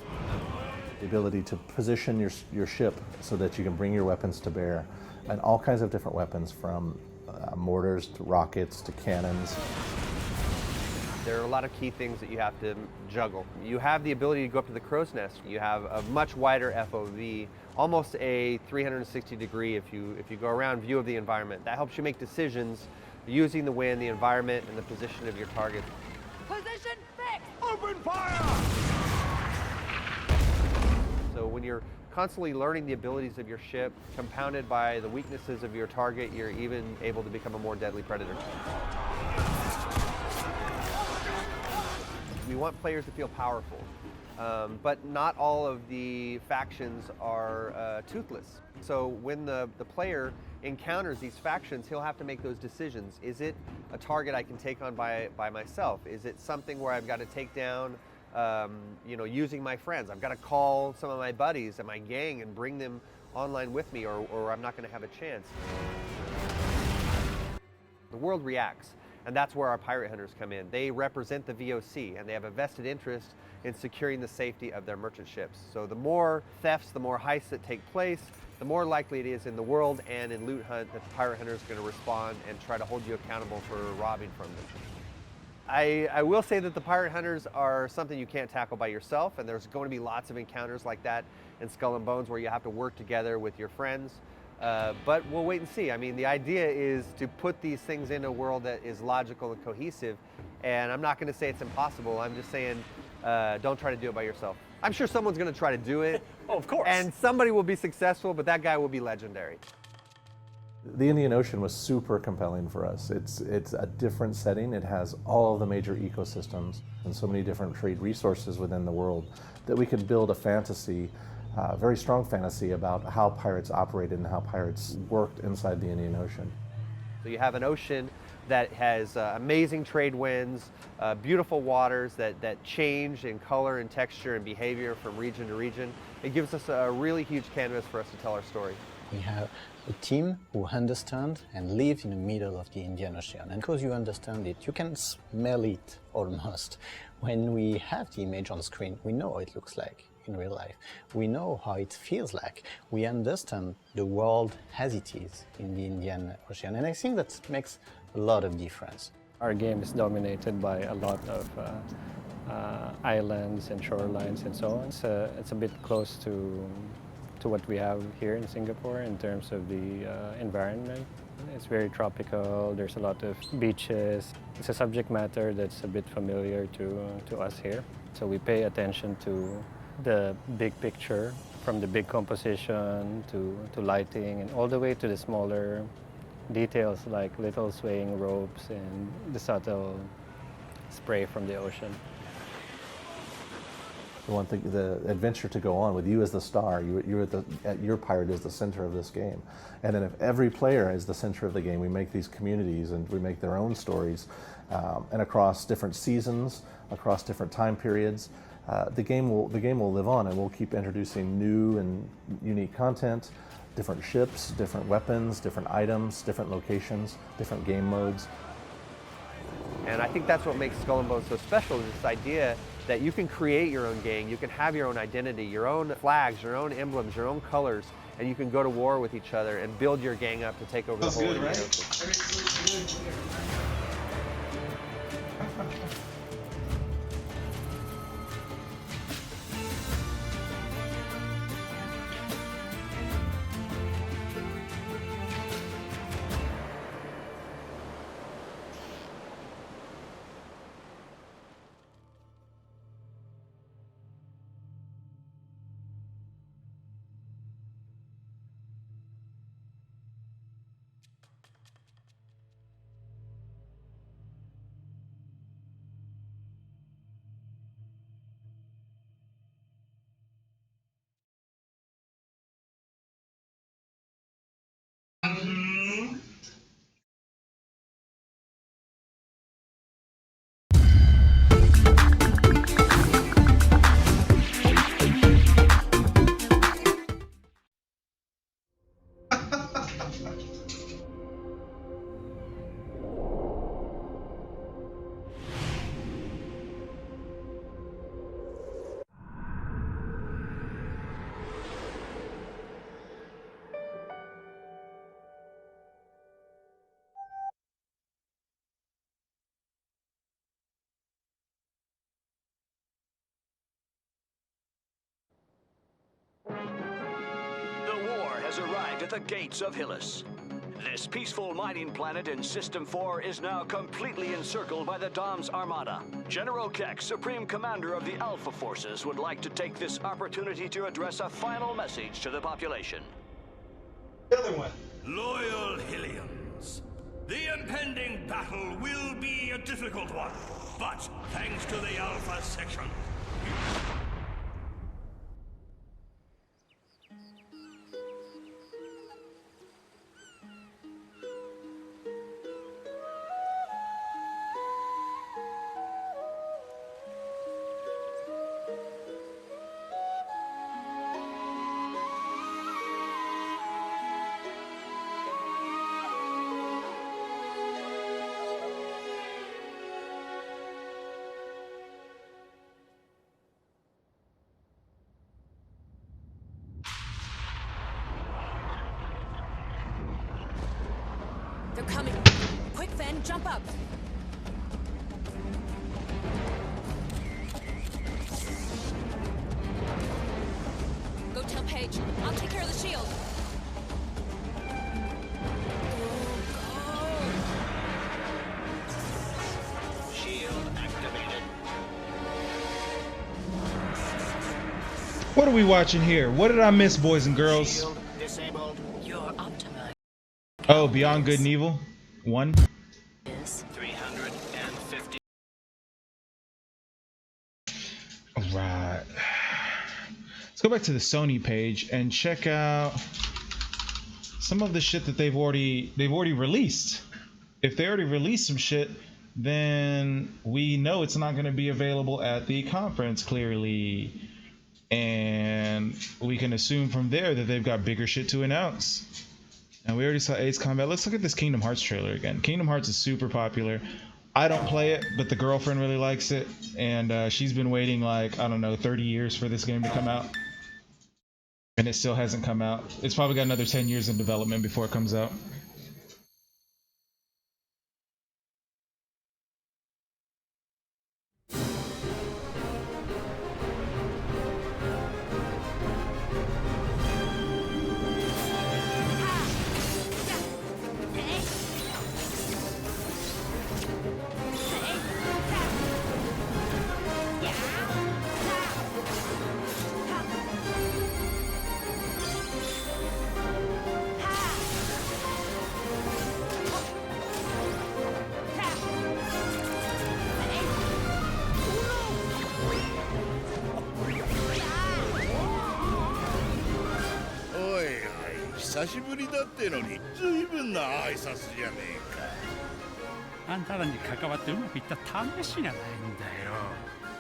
The ability to position your ship so that you can bring your weapons to bear, and all kinds of different weapons, from mortars to rockets to cannons. There are a lot of key things that you have to juggle. You have the ability to go up to the crow's nest. You have a much wider FOV, almost a 360-degree if you go around view of the environment. That helps you make decisions using the wind, the environment, and the position of your target. Position fixed! Open fire! So when you're constantly learning the abilities of your ship, compounded by the weaknesses of your target, you're even able to become a more deadly predator. We want players to feel powerful, but not all of the factions are toothless. So when the player encounters these factions, he'll have to make those decisions. Is it a target I can take on by myself? Is it something where I've got to take down using my friends? I've got to call some of my buddies and my gang and bring them online with me, or I'm not going to have a chance. The world reacts, and that's where our pirate hunters come in. They represent the VOC, and they have a vested interest in securing the safety of their merchant ships. So the more thefts, the more heists that take place, the more likely it is in the world and in Loot Hunt that the pirate hunter is going to respond and try to hold you accountable for robbing from them. I will say that the pirate hunters are something you can't tackle by yourself, and there's going to be lots of encounters like that in Skull and Bones where you have to work together with your friends. But we'll wait and see. I mean, the idea is to put these things in a world that is logical and cohesive, and I'm not going to say it's impossible. I'm just saying don't try to do it by yourself. I'm sure someone's going to try to do it. Oh, of course. And somebody will be successful, but that guy will be legendary. The Indian Ocean was super compelling for us. It's a different setting. It has all of the major ecosystems and so many different trade resources within the world that we could build a fantasy, very strong fantasy about how pirates operated and how pirates worked inside the Indian Ocean. So you have an ocean that has amazing trade winds, beautiful waters that change in color and texture and behavior from region to region. It gives us a really huge canvas for us to tell our story. We have a team who understand and live in the middle of the Indian Ocean. And because you understand it, you can smell it almost. When we have the image on the screen, we know how it looks like in real life. We know how it feels like. We understand the world as it is in the Indian Ocean. And I think that makes a lot of difference. Our game is dominated by a lot of islands and shorelines and so on. It's a bit close to what we have here in Singapore in terms of the environment. It's very tropical, there's a lot of beaches. It's a subject matter that's a bit familiar to us here. So we pay attention to the big picture, from the big composition to lighting, and all the way to the smaller details like little swaying ropes and the subtle spray from the ocean. the adventure to go on with you as the star. Your pirate is the center of this game. And then if every player is the center of the game, we make these communities and we make their own stories, and across different seasons, across different time periods, the game will live on, and we'll keep introducing new and unique content, different ships, different weapons, different items, different locations, different game modes. And I think that's what makes Skull and Bones so special, is this idea that you can create your own gang, you can have your own identity, your own flags, your own emblems, your own colors, and you can go to war with each other and build your gang up to take over the whole Indian Ocean. The war has arrived at the gates of Hillis. This peaceful mining planet in System 4 is now completely encircled by the Dom's Armada. General Keck, Supreme Commander of the Alpha Forces, would like to take this opportunity to address a final message to the population. The other one. Loyal Hillians, the impending battle will be a difficult one, but thanks to the Alpha Section, They're coming. Quick, Fen, jump up. Go tell Paige. I'll take care of the shield. Shield activated. What are we watching here? What did I miss, boys and girls? Shield disabled. You're optimized. Oh, Beyond Good and Evil 1. Is 350. All right. Let's go back to the Sony page and check out some of the shit that they've already released. If they already released some shit, then we know it's not going to be available at the conference, clearly. And we can assume from there that they've got bigger shit to announce. And we already saw Ace Combat. Let's look at this Kingdom Hearts trailer again. Kingdom Hearts is super popular. I don't play it, but the girlfriend really likes it. And she's been waiting like, I don't know, 30 years for this game to come out. And it still hasn't come out. It's probably got another 10 years in development before it comes out. 久しぶりだってのに随分な挨拶じゃねえか。あんたらに関わってうまくいった試しがないんだよ。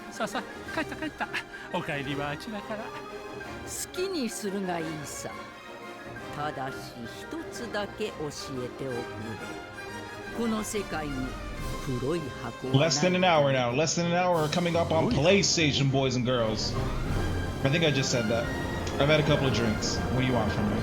さあさあ、帰ったお帰りはあちらから。好きにするがいいさ。ただし一つだけ教えておく。この世界に黒い箱はない。 Less than an hour now. Less than an hour coming up on PlayStation, boys and girls. I think I just said that. I've had a couple of drinks. What do you want from me?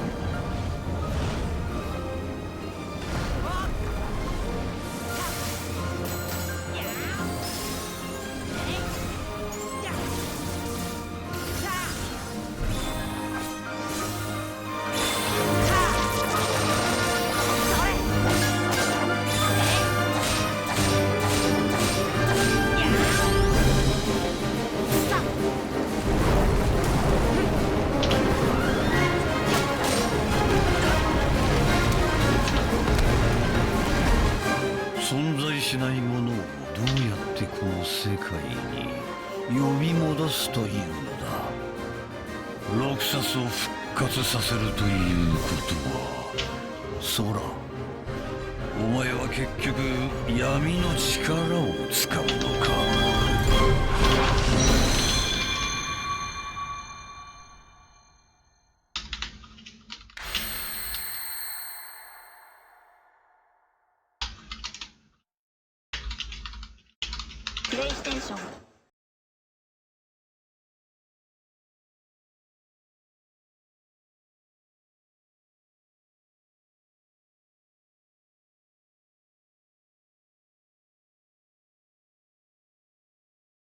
PlayStation.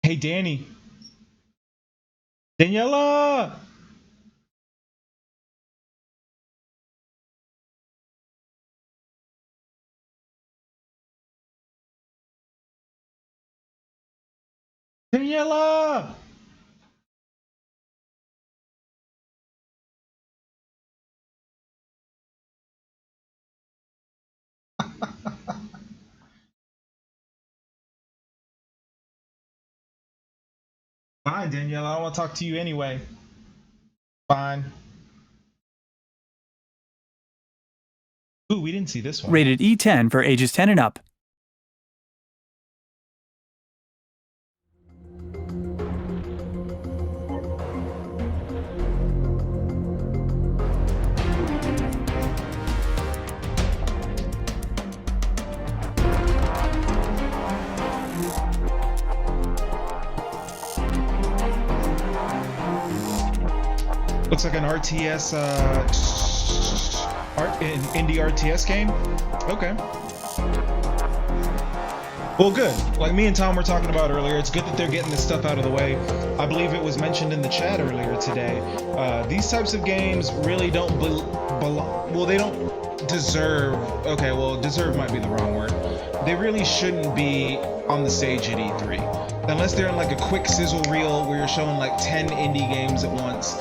Hey, Danny. Daniela! Daniela! Fine, Daniela. I don't want to talk to you anyway. Fine. Ooh, we didn't see this one. Rated E10 for ages 10 and up. Looks like an RTS, indie RTS game. Okay. Well, good. Like me and Tom were talking about earlier, it's good that they're getting this stuff out of the way. I believe it was mentioned in the chat earlier today. These types of games really don't belong. Well, they don't deserve. Okay, well, deserve might be the wrong word. They really shouldn't be on the stage at E3, unless they're in like a quick sizzle reel where you're showing like 10 indie games at once.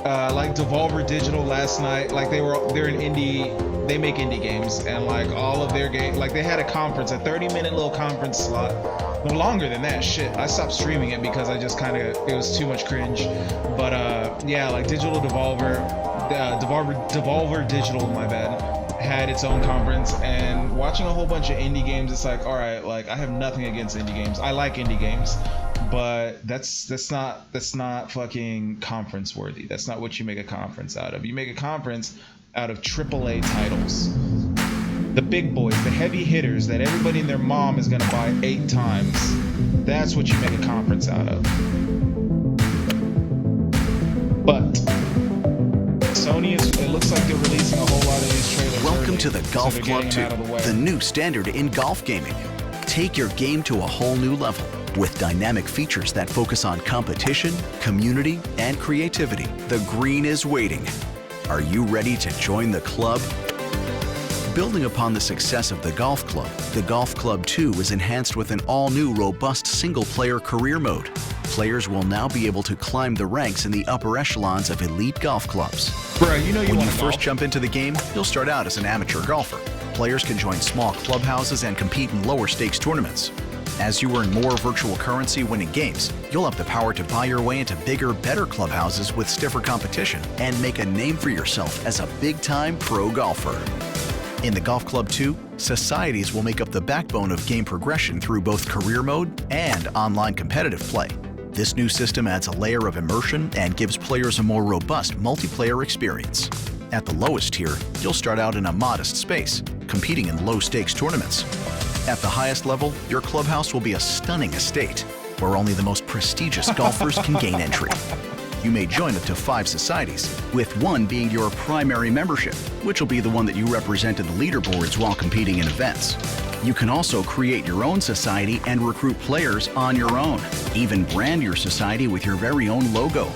Like Devolver Digital last night, like they're an indie, they make indie games, and like all of their games, like they had a conference, a 30-minute little conference slot, no longer than that. Shit, I stopped streaming it because I just kind of, it was too much cringe. But yeah, like Devolver Digital, my bad, had its own conference, and watching a whole bunch of indie games, it's like, all right, like I have nothing against indie games. I like indie games. But that's not fucking conference worthy. That's not what you make a conference out of. You make a conference out of AAA titles. The big boys, the heavy hitters that everybody and their mom is gonna buy 8 times. That's what you make a conference out of. But Sony it looks like they're releasing a whole lot of these trailers. Welcome to the Golf Club 2, the new standard in golf gaming. Take your game to a whole new level. With dynamic features that focus on competition, community, and creativity, the green is waiting. Are you ready to join the club? Building upon the success of the Golf Club 2 is enhanced with an all-new robust single-player career mode. Players will now be able to climb the ranks in the upper echelons of elite golf clubs. Bruh, you know when you first jump into the game, you'll start out as an amateur golfer. Players can join small clubhouses and compete in lower stakes tournaments. As you earn more virtual currency winning games, you'll have the power to buy your way into bigger, better clubhouses with stiffer competition and make a name for yourself as a big-time pro golfer. In the Golf Club 2, societies will make up the backbone of game progression through both career mode and online competitive play. This new system adds a layer of immersion and gives players a more robust multiplayer experience. At the lowest tier, you'll start out in a modest space, competing in low-stakes tournaments. At the highest level, your clubhouse will be a stunning estate, where only the most prestigious golfers can gain entry. You may join up to 5 societies, with one being your primary membership, which will be the one that you represent in the leaderboards while competing in events. You can also create your own society and recruit players on your own. Even brand your society with your very own logo.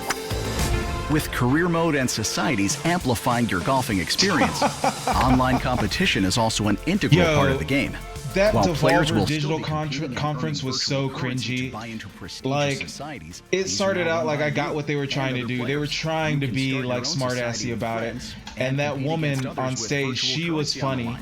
With career mode and societies amplifying your golfing experience, online competition is also an integral part of the game. That While players Devolver will Digital conference was so cringy. Like, it started out like I got what they were trying to do. They were trying to be like smart-assy about it. And that woman on stage, she was funny.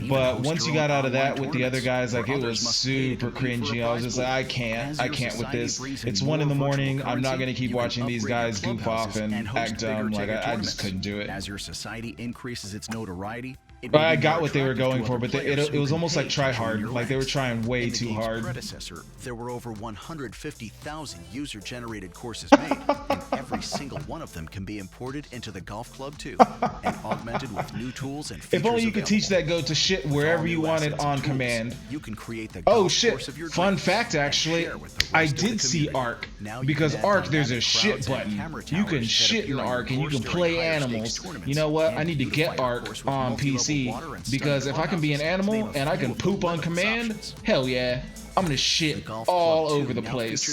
But once you got out of that with the other guys, like, it was super cringy. I was just like, I can't with this. It's 1 in the morning. I'm not gonna keep watching these guys goof off and act dumb. Like, I just couldn't do it. As your society increases its notoriety, But I got what they were going for, but it was almost like try hard. Like, they were trying way too hard. Predecessor, there were over 150,000 user-generated courses made, and every single one of them can be imported into the Golf Club 2 and augmented with new tools and features. If only you could teach that go to shit wherever you want it on command. You can create the oh shit! Fun fact, actually, I did see Arc, because Arc there's a shit button. You can shit in Arc and you can play animals. You know what? I need to get Arc on PC. Because if I can be an animal and I can poop on command, hell yeah, I'm gonna shit all over the place.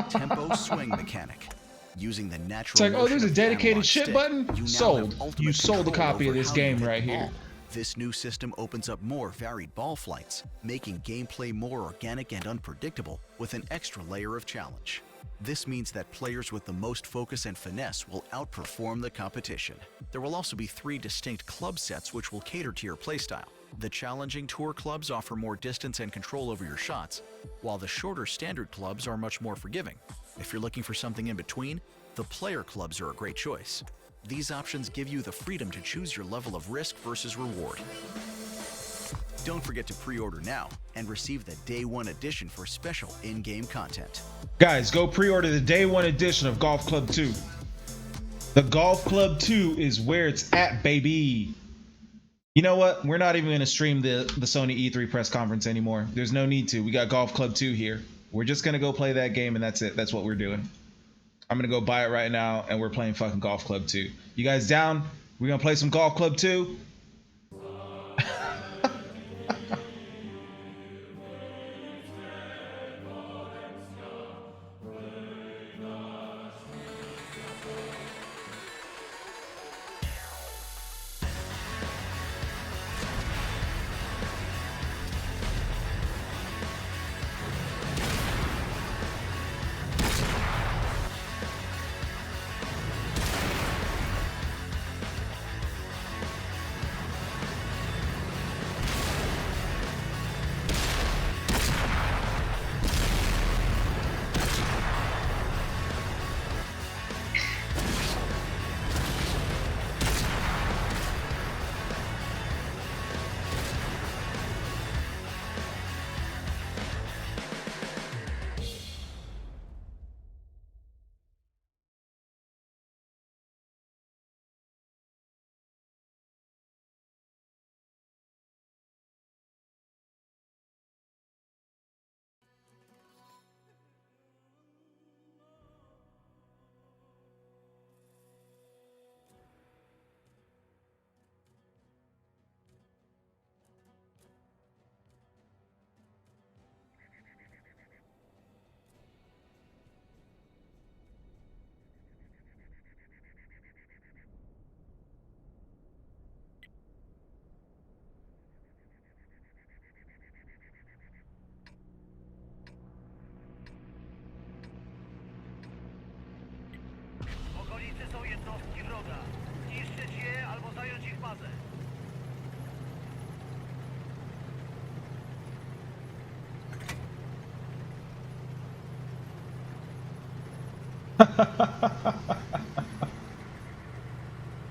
tempo swing mechanic. Using the natural it's like, oh, there's a motion of dedicated analog shit stick, button? you now Sold. have ultimate You sold a control copy of over this how you game hit right the here. ball. This new system opens up more varied ball flights, making gameplay more organic and unpredictable with an extra layer of challenge. This means that players with the most focus and finesse will outperform the competition. There will also be 3 distinct club sets which will cater to your playstyle. The challenging tour clubs offer more distance and control over your shots, while the shorter standard clubs are much more forgiving. If you're looking for something in between, the player clubs are a great choice. These options give you the freedom to choose your level of risk versus reward. Don't forget to pre-order now and receive the Day 1 edition for special in-game content. Guys, go pre-order the Day 1 edition of Golf Club 2. The Golf Club 2 is where it's at, baby. You know what? We're not even going to stream the Sony E3 press conference anymore. There's no need to. We got Golf Club 2 here. We're just going to go play that game, and that's it. That's what we're doing. I'm going to go buy it right now, and we're playing fucking Golf Club 2. You guys down? We're going to play some Golf Club 2?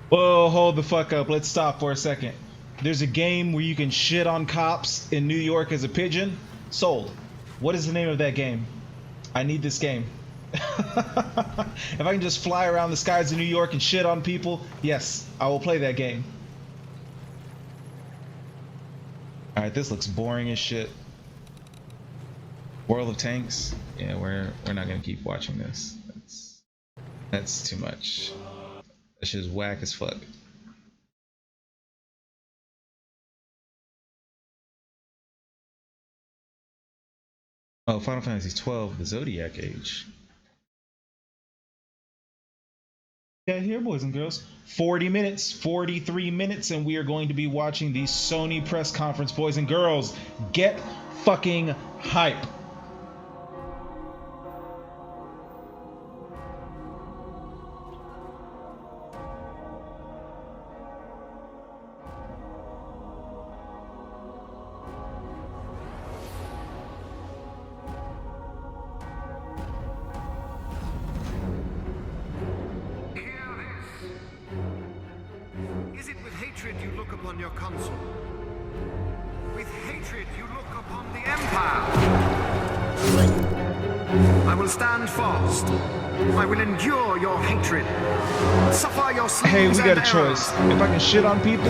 Whoa, hold the fuck up. Let's stop for a second. There's a game where you can shit on cops in New York as a pigeon. Sold. What is the name of that game? I need this game. If I can just fly around the skies of New York and shit on people, yes, I will play that game. Alright, this looks boring as shit. World of Tanks? Yeah, we're not gonna keep watching this. That's too much. That shit is whack as fuck. Oh, Final Fantasy 12, the Zodiac Age. Yeah, here, boys and girls. 40 minutes, 43 minutes, and we are going to be watching the Sony press conference, boys and girls. Get fucking hype. Is it with hatred you look upon your console? With hatred you look upon the Empire? I will stand fast. I will endure your hatred. Suffer your slings. Hey, we got a and choice. arrows. If I can shit on people,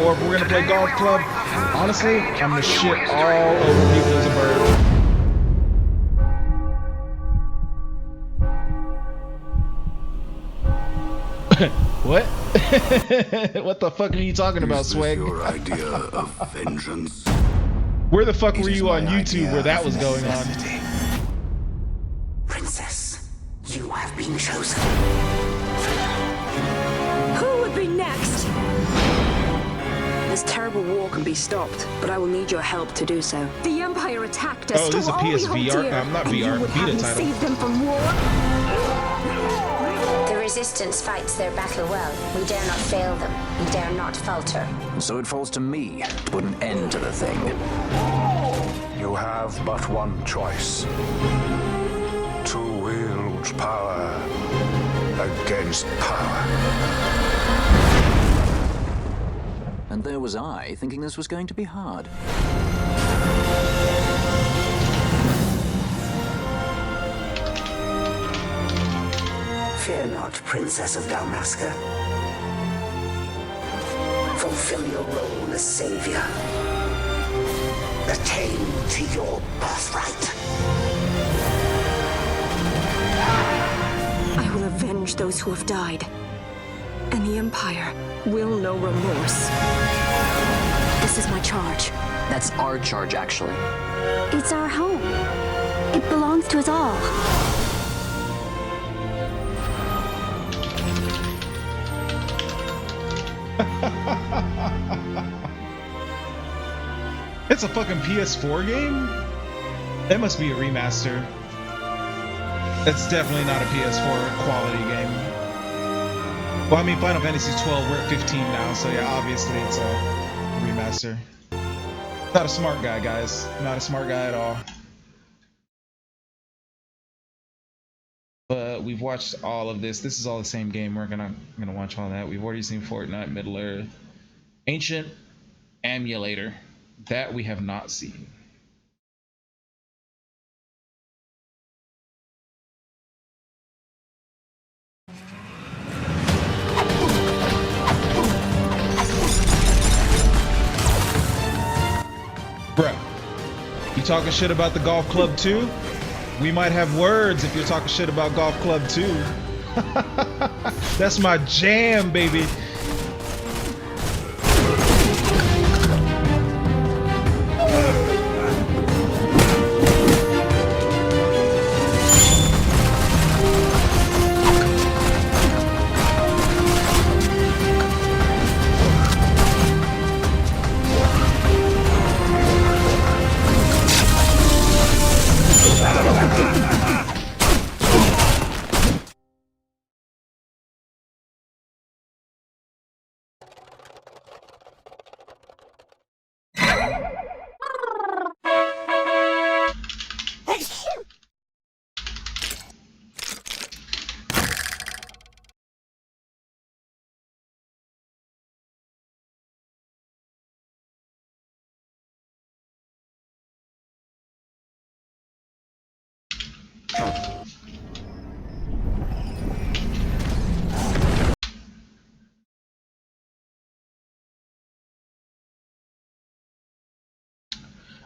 or if we're gonna play golf club, honestly, I'm gonna shit all over people as a bird. What? What the fuck are you talking about, Swag? Your idea of vengeance? Where the fuck were you on YouTube where that was going on? Princess, you have been chosen. Who would be next? This terrible war can be stopped, but I will need your help to do so. The Empire attacked us. Oh, this is a stole all we hold PSVR. dear, Not and you VR. would have Beta me title. save them from war? The Resistance fights their battle well. We dare not fail them. We dare not falter. So it falls to me to put an end to the thing. You have but one choice. To wield power against power. And there was I, thinking this was going to be hard. Fear not, Princess of Dalmasca. Fulfill your role as savior. Attain to your birthright. I will avenge those who have died. And the Empire will know remorse. This is my charge. That's our charge, actually. It's our home. It belongs to us all. It's a fucking PS4 game? That must be a remaster. That's definitely not a PS4 quality game. Well, I mean, Final Fantasy 12, we're at 15 now, so yeah, obviously it's a remaster. Not a smart guy, guys. Not a smart guy at all. But we've watched all of this. This is all the same game. We're gonna watch all that. We've already seen Fortnite, Middle Earth, Ancient Emulator. That we have not seen. Bruh, you talking shit about the Golf Club 2? We might have words if you're talking shit about Golf Club 2. That's my jam, baby.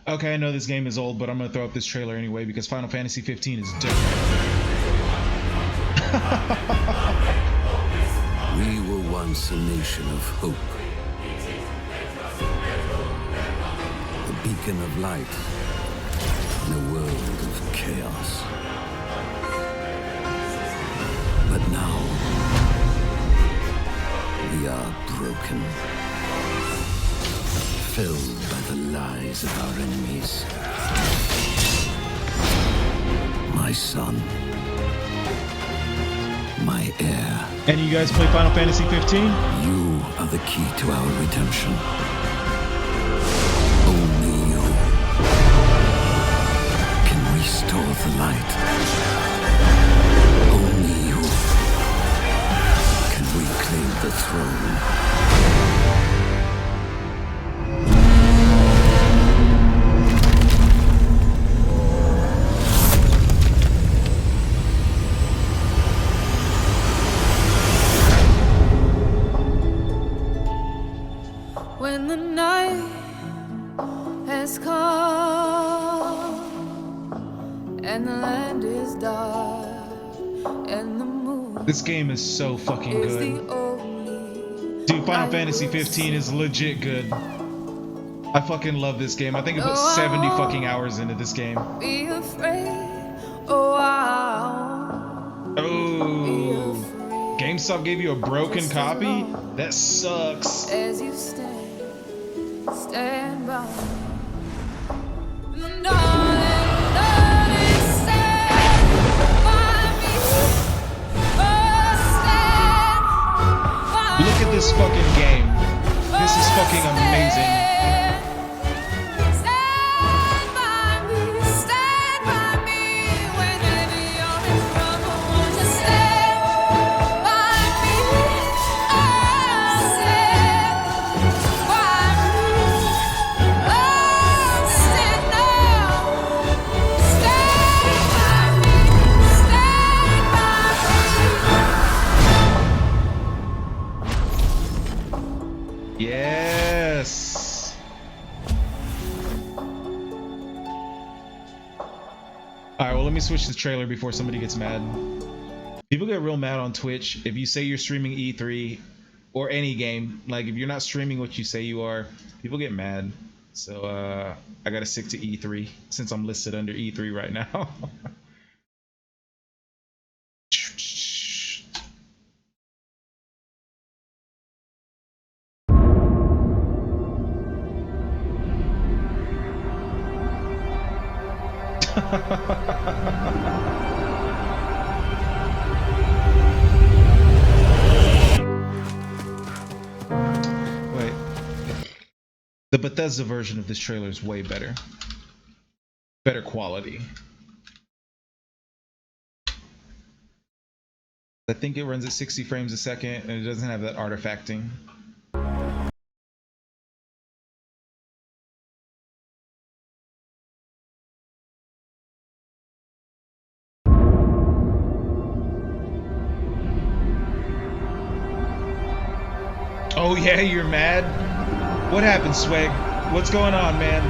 Okay, I know this game is old, but I'm gonna throw up this trailer anyway because Final Fantasy 15 is dope. We were once a nation of hope. A beacon of light in a world of chaos. But now, we are broken. Filled by the lies of our enemies. My son. My heir. And you guys play Final Fantasy 15? You are the key to our redemption. Only you can restore the light. Only you can reclaim the throne. When the night has come and the land is dark and the moon This game is so fucking is the good. only Dude, Final light Fantasy we'll 15 is legit good. I fucking love this game. I think I put No, I 70 won't fucking hours into this game. be afraid. Oh, Oh, GameStop gave you a broken copy? That sucks. as you stand by me. Darling, darling, stand by me. Oh, stand by Look at this fucking game. This is fucking amazing. Stand by me when maybe you're in trouble. Won't you stand by me? Oh, stand by me. Oh, stand now. Stand by me. Stand by me. Yes. All right, well, let me switch the trailer before somebody gets mad. People get real mad on Twitch if you say you're streaming E3 or any game. Like, if you're not streaming what you say you are, people get mad. So, I gotta stick to E3 since I'm listed under E3 right now. Wait. The Bethesda version of this trailer is way better. Better quality. I think it runs at 60 frames a second and it doesn't have that artifacting. Oh yeah, you're mad? What happened, Swag? What's going on, man?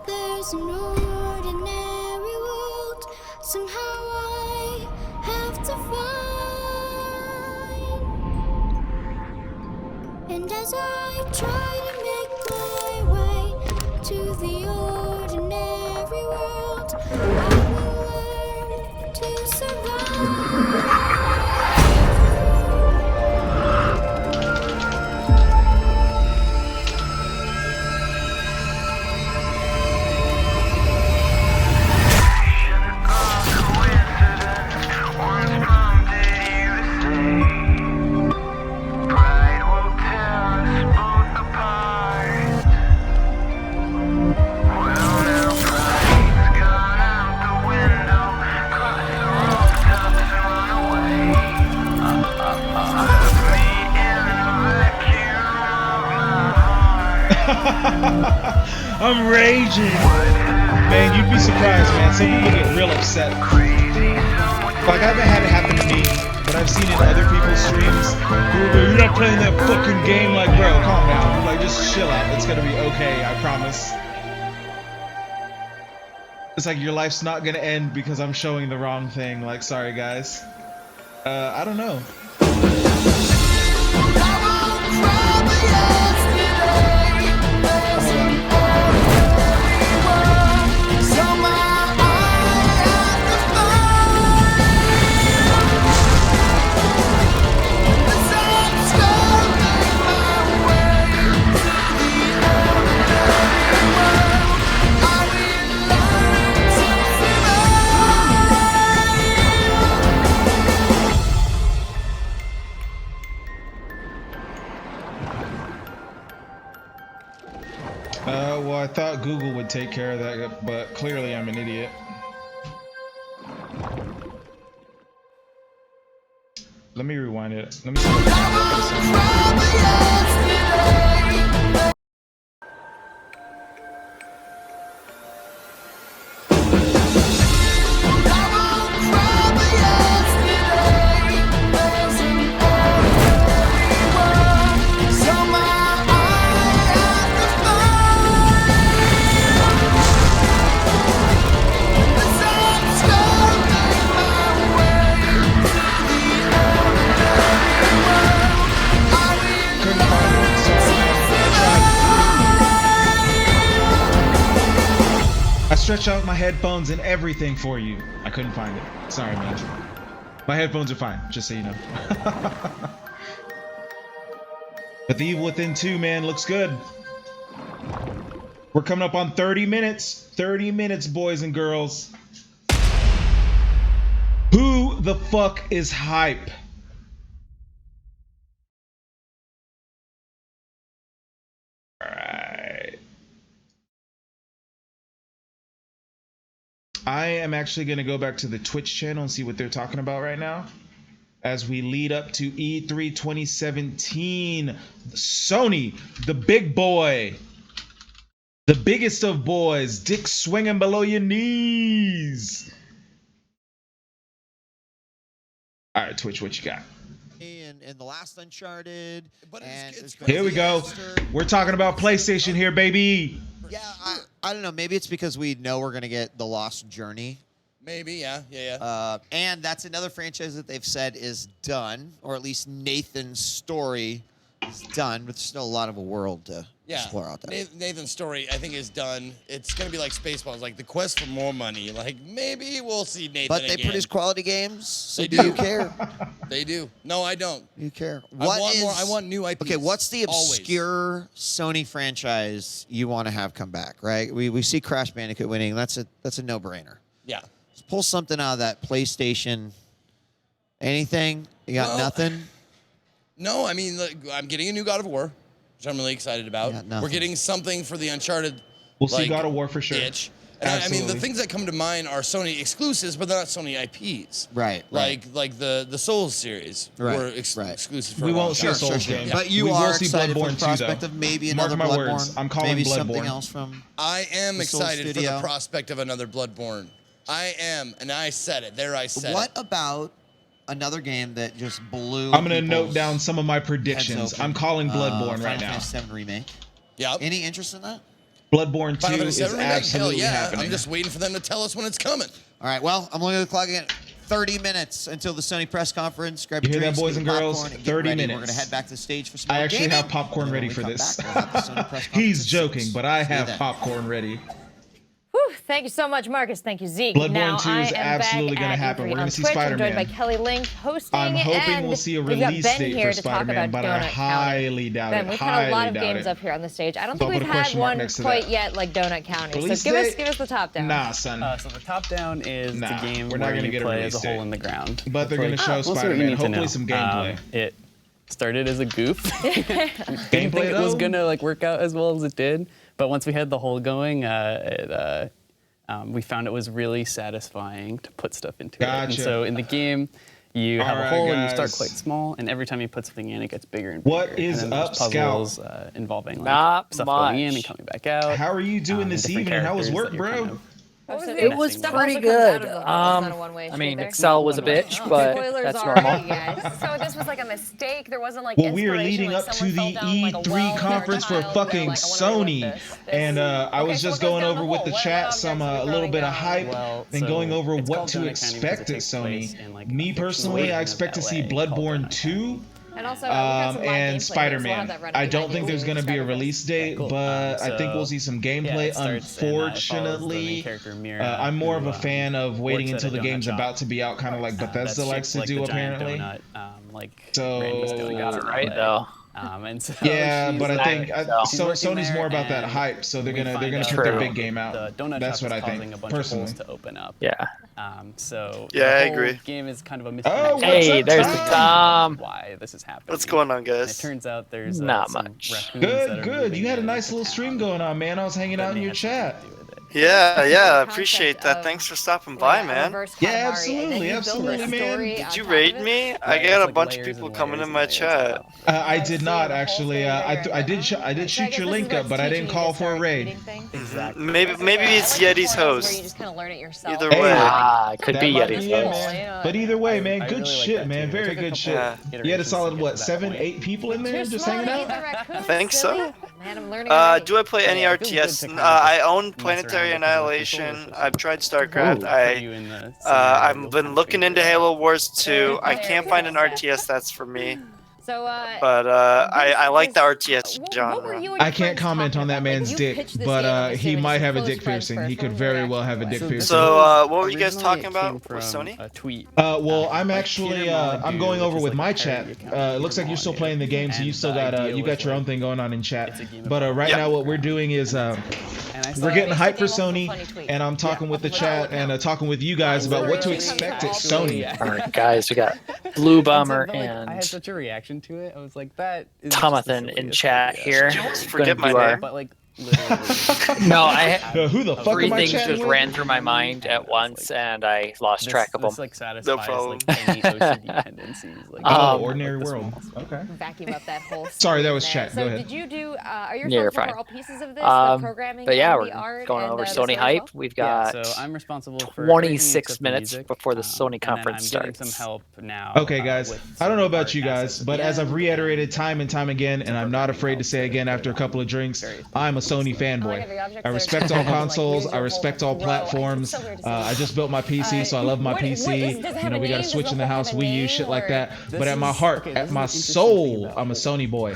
There's an ordinary world. Somehow I have to find. And as I try to make my way to the ordinary world, I will learn to survive. Pride will tell I'm raging. Man, you'd be surprised, man. Some people get real upset. Like, I haven't had it happen to me, but I've seen it in other people's streams. You're not playing that fucking game. Like, bro, calm down. Like, just chill out. It's gonna be okay, I promise. It's like your life's not gonna end because I'm showing the wrong thing. Like, sorry, guys. I don't know. Well, I thought Google would take care of that, but clearly I'm an idiot. Let me rewind it. Let me see what I stretch out my headphones and everything for you. I couldn't find it. Sorry, man. My headphones are fine, just so you know. But The Evil Within 2, man, looks good. We're coming up on 30 minutes. 30 minutes, boys and girls. Who the fuck is hype? I am actually going to go back to the Twitch channel and see what they're talking about right now as we lead up to E3 2017. Sony, the big boy, the biggest of boys, dick swinging below your knees. All right, Twitch, what you got? And the last Uncharted. But it's Here we go. We're talking about PlayStation here, baby. Yeah, I don't know. Maybe it's because we know we're going to get The Lost Journey. Maybe, yeah. And that's another franchise that they've said is done, or at least Nathan's story is done, but there's still a lot of a world to explore out there. Nathan's story, I think, is done. It's going to be like Spaceballs, like the quest for more money. Like, maybe we'll see Nathan But they again. produce quality games, so They do do. you care? They do. No, I don't. You care. I want new IPs. Okay, what's the Always. obscure Sony franchise you want to have come back, right? We see Crash Bandicoot winning. That's a no-brainer. Yeah. Let's pull something out of that PlayStation. Anything? You got nothing? No, I mean, look, I'm getting a new God of War, which I'm really excited about. nothing. We're getting something for the Uncharted. We'll see God of War for sure. Itch. And I mean, the things that come to mind are Sony exclusives, but they're not Sony IPs. Right. Like the Souls series were exclusive for We a long won't see a time. Souls game. But you we are will see excited for the Bloodborne 2, prospect though. of maybe Mark another my Bloodborne. words. I'm calling maybe Bloodborne. something else from I am the Souls excited for studio. the prospect of another Bloodborne. I am, and I said it. There I said What it. about another game that just blew I'm going to people's note down some of my heads predictions. open? I'm calling Bloodborne right Final now. Fantasy VII Remake. Yeah. Any interest in that? Bloodborne 2 Final Fantasy is VII Remake? absolutely Hell yeah. happening. I'm just waiting for them to tell us when it's coming. All right, well, I'm looking at the clock again. 30 minutes until the Sony press conference. Grab You your hear that, drinks, boys get and your girls? popcorn, and get 30 ready. minutes. We're going to head back to the stage for some I more actually gaming. have popcorn And then ready when for we come this. back, we'll have the Sony press conference He's at joking, 6. but I See you have then. popcorn ready. Whew, thank you so much, Marcus. Thank you, Zeke. Bloodborne now 2 I is am absolutely back gonna at happen. E3 We're gonna on see Twitch. I'm Spider-Man. joined by Kelly Link hosting. I'm hoping and we'll see a we've got release Ben date here for to talk Spider-Man, about but I Donut highly County. doubt Ben, it. we've had a lot of Highly doubt games it. up here on the stage. I don't So think I'll we've put a had question mark one next to quite that. yet like Donut County. Release So date? give us the top down. Nah, son. So the top down is Nah, the game we're not where gonna you get a play release as a hole date. in the ground. But they're gonna It's show we'll see what you Spider-Man. need to Hopefully know. some gameplay. It started as a goof. Didn't Gameplay, think it was though? gonna like work out as well as it did. But once we had the hole going, we found it was really satisfying to put stuff into it. And Gotcha. so in the game, You have a Alright, hole and you start guys. quite small, and every time you put something in, it gets bigger and bigger. What is and then up, there's puzzles involving like Not stuff going in much. and coming back out. How are you doing and this different evening? How was characters work, that you're bro? kind of It was messing with. pretty good. I I mean, Excel was a bitch, but Spoilers that's already, normal. guys. So this was like a mistake. There wasn't like Well, we are inspiration, leading like up to someone the fell down, like, a E3 well, conference for fucking Sony, and I was just going over with the chat some a little bit of hype and going over what to expect at Sony. Me personally, I expect to see Bloodborne 2. And also, we got some live gameplay And here, so we'll Spider-Man. have that ready I don't behind think you there's so going to you be a can release date, but I think we'll see some gameplay. Unfortunately, I'm more of a fan of waiting until the game's about to be out, kind of like Bethesda likes to do, apparently. You got it right, though. And so Yeah, but I think she's working Sony's there, more about that and hype, so they're we gonna find put out their that big game out. the donut That's shop what is I causing think a bunch personally. of holes to open up. Yeah. So Yeah, the I whole agree. game is kind of a Oh, mystery. what's Hey, up, there's Tom? the Tom. Why this is happening. What's going on, And guys? it turns out there's Not some much. raccoons that are Good. moving You had a in nice to little town stream going on, man. I was hanging out in may your have something chat. to do with it. Yeah, I appreciate that. Thanks for stopping by, man. Yeah, absolutely, man. Did you raid me? I got a bunch of people coming in my chat. I did not actually. I did shoot your link up, but I didn't call for a raid. Exactly. Maybe it's Yeti's where you host. just kind of learn it yourself. Either Hey, way. It could That be might Yeti's be it, host. man. But either way, man, I good really like shit, that man. too. Very It took a good couple shit. iterations You had a to solid get what, to that 7, point. 8 people in there Too just small hanging to eat the out? raccoons, Think so? silly. Man, I'm learning already. Do I play any Yeah, it feels good RTS? to kind of I just own mess Planetary around with the Annihilation. controllers. I've tried StarCraft. Put you in the scenario, I've you'll been kind of looking figure into it out. Halo Wars 2. I can't find an RTS that's for me. So, But I like the RTS what were genre. you and I your can't friends comment talking on that about? Like, man's you dick, pitched this but game, I'm he assuming, might to have a close dick friends piercing. first. He What could was very your well have a reaction dick to it? piercing. So, what were you guys Originally, talking it about came with from Sony? a tweet. Well, I'm Like, actually Peter Molyneux, I'm going which over is with like my a chat. parody account of Looks like Peter you're still Molyneux. playing the game, so you And still the got idea you was got your own like, thing going on in it's chat. a game But about right Yep. now, what we're doing is And I saw we're getting it. hype for Game off a Sony, funny tweet. and I'm talking with the chat and talking with you guys about what to expect at Sony. All right, guys, we got Blue Bomber I had and such a reaction to it. I was like, that is just the Tomathan in silliest chat idea. here. Did you almost Gonna forget my do our- name? But like, literally. No, I Who the fuck three am I things chatting just with? ran through my mind at once, and I lost track of them. This like satisfies problem. like any OCD tendencies. Like, Oh, ordinary like this world. one also. Okay. Vacuum up that whole Sorry, that was screen there. chat. So Go ahead. did you do, are you Yeah, you're responsible fine. for all pieces of this, the programming But yeah, and we're the art going and over the Sony story as hype. well? We've Yeah, got so I'm responsible for 26 everything except minutes music, before the Sony and then conference I'm getting starts. some help now. Okay, guys. with I don't know some about art you guys, assets at but the as I've end, reiterated time and time again, and I'm not afraid to say again after a couple of drinks, I'm a Sony fanboy. I respect all consoles. I respect all platforms. I just built my PC, so I love my PC. You know, we got a Switch in the house, Wii U, shit like that. But at my heart, at my soul, I'm a Sony boy.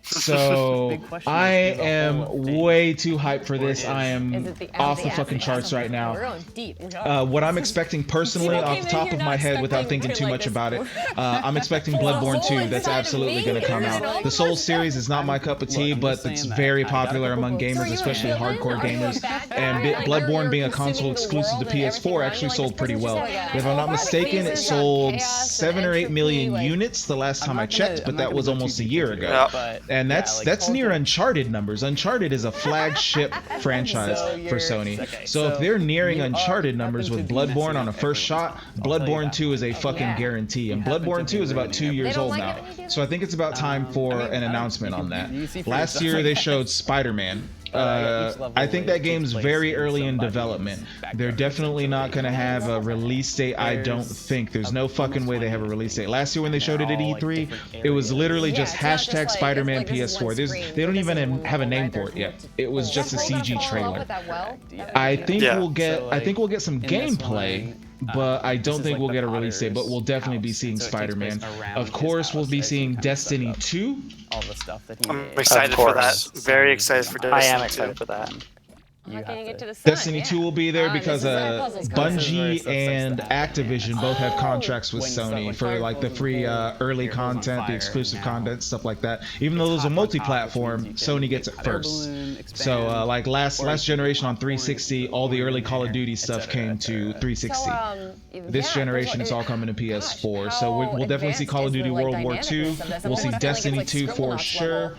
So I am way too hyped for this. I am off the fucking charts right now. We're going deep. We are. What I'm expecting personally, off the top of my head, without thinking too much about it, I'm expecting Bloodborne 2. That's absolutely going to come out. The Souls series is not my cup of tea, but it's very popular among gamers, especially hardcore gamers. And Bloodborne being a console exclusive to PS4 actually sold pretty well. If I'm not mistaken, it sold 7 or 8 million units the last time I checked, but that was almost a year ago. And that's near Uncharted numbers. Uncharted is a flagship franchise for Sony. So if they're nearing Uncharted numbers with Bloodborne on a first shot, Bloodborne 2 is a fucking guarantee. And Bloodborne 2 is about 2 years old now. So I think it's about time for an announcement on that. Last year they showed Spider-Man. I think that game's very early in development. They're definitely not going to have a release date, I don't think. There's no fucking way they have a release date. Last year when they showed it at E3, it was literally just hashtag Spider-Man PS4. They don't even have a name for it yet. It was just a CG trailer. I think we'll get some gameplay, but I don't think we'll get a release date, but we'll definitely be seeing Spider-Man. Of course, we'll be seeing Destiny 2. All the stuff that he I'm excited for that. Very excited for Destiny 2. I am excited for that. Destiny 2 will be there because Bungie and Activision both have contracts with Sony for like the free early content, the exclusive content, stuff like that. Even though those are multi-platform, Sony gets it first. So like last generation on 360, all the early Call of Duty stuff came to 360. This generation, it's all coming to PS4. So we'll definitely see Call of Duty World War II. We'll see Destiny 2 for sure.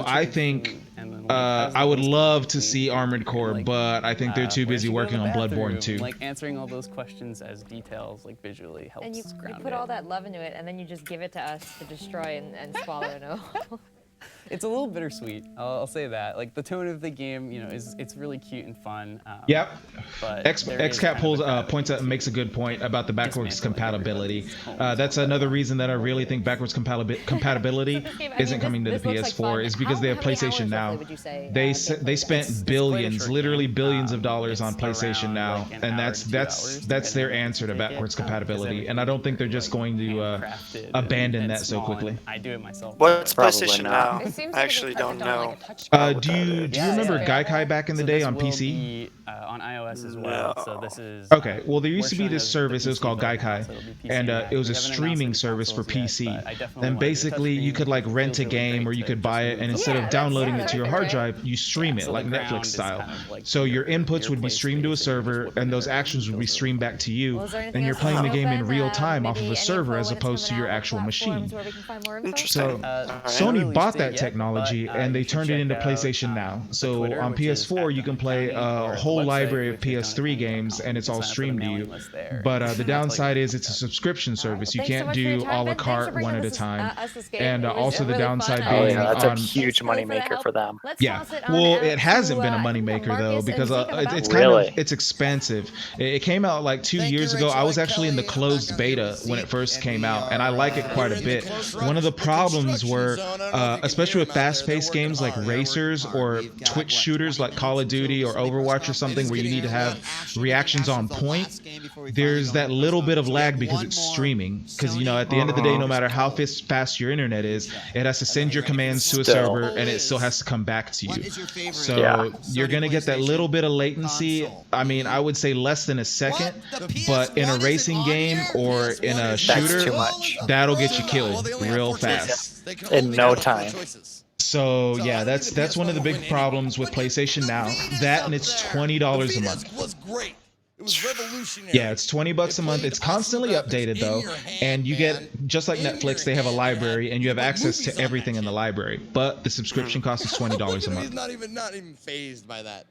So I think I would love to see Armored Core, but I think they're too busy working on Bloodborne 2. Like answering all those questions as details, like visually helps. And you ground put it. all that love into it, and then you just give it to us to destroy and swallow no. It's a little bittersweet. I'll say that. Like the tone of the game, you know, it's really cute and fun. Yep. But XCat points out and makes a good point about the backwards compatibility. That's another reason that I really think backwards compatibility isn't coming to the PS4 is because they have PlayStation Now. They spent billions, literally billions of dollars on PlayStation Now, and that's their answer to backwards compatibility. And I don't think they're just going to abandon that so quickly. I do it myself. What's PlayStation Now? seems I actually don't know. Do you remember Gaikai back in the day on PC? On iOS as well. So this is Okay, well there used to be this service. It was called Gaikai, and it was a streaming service for PC. Then basically you could like rent a game or you could buy it, and instead of downloading it to your hard drive, you stream it like Netflix style. So your inputs would be streamed to a server, and those actions would be streamed back to you, and you're playing the game in real time off of a server as opposed to your actual machine. So Sony bought that technology and they turned it into PlayStation Now. So on PS4 you can play a whole library of PS3 games and it's all streamed to you. But the downside is it's a subscription service. You can't do a la carte one at a time. And also the downside being that's a huge moneymaker for them. Yeah, well, it hasn't been a moneymaker though because it's kind of it's expensive. It came out like 2 years ago. I was actually in the closed beta when it first came out, and I like it quite a bit. One of the problems were, especially with fast-paced games like racers or Twitch shooters like Call of Duty or Overwatch or something, where you need to have reactions on point. There's that little bit of lag because it's streaming. Because you know, at the end of the day, no matter how fast your internet is, it has to send your commands to a server, and it still has to come back to you. So you're gonna get that little bit of latency. I mean, I would say less than a second, but in a racing game or in a shooter, that'll get you killed real fast in no time. So yeah, that's one of the big problems with PlayStation Now. That, and it's $20 a month. Was great. It was revolutionary. Yeah, it's $20 a month. It's constantly updated though, and you get, just like Netflix, they have a library and you have access to everything in the library. But the subscription cost is $20 a month. He's not even phased by that.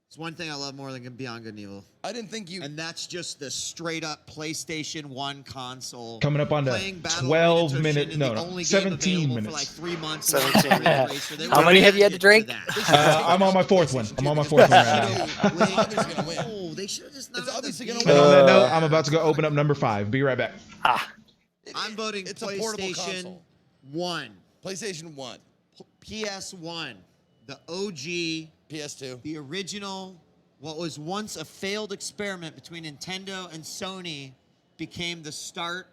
It's one thing I love more than Beyond Good and Evil. I didn't think you. And that's just the straight up PlayStation 1 console. Coming up on the 12 minute, no, 17 minutes. For like 3 months. 17. How many have you had to drink? I'm on my fourth one. I'm on my fourth one right now. Oh, they should have just not. It's obviously gonna And on that note, I'm about to go open up number 5. Be right back. I'm voting it's a portable PlayStation console. 1. PlayStation 1. PS1. The OG. PS2. The original, what was once a failed experiment between Nintendo and Sony, became the start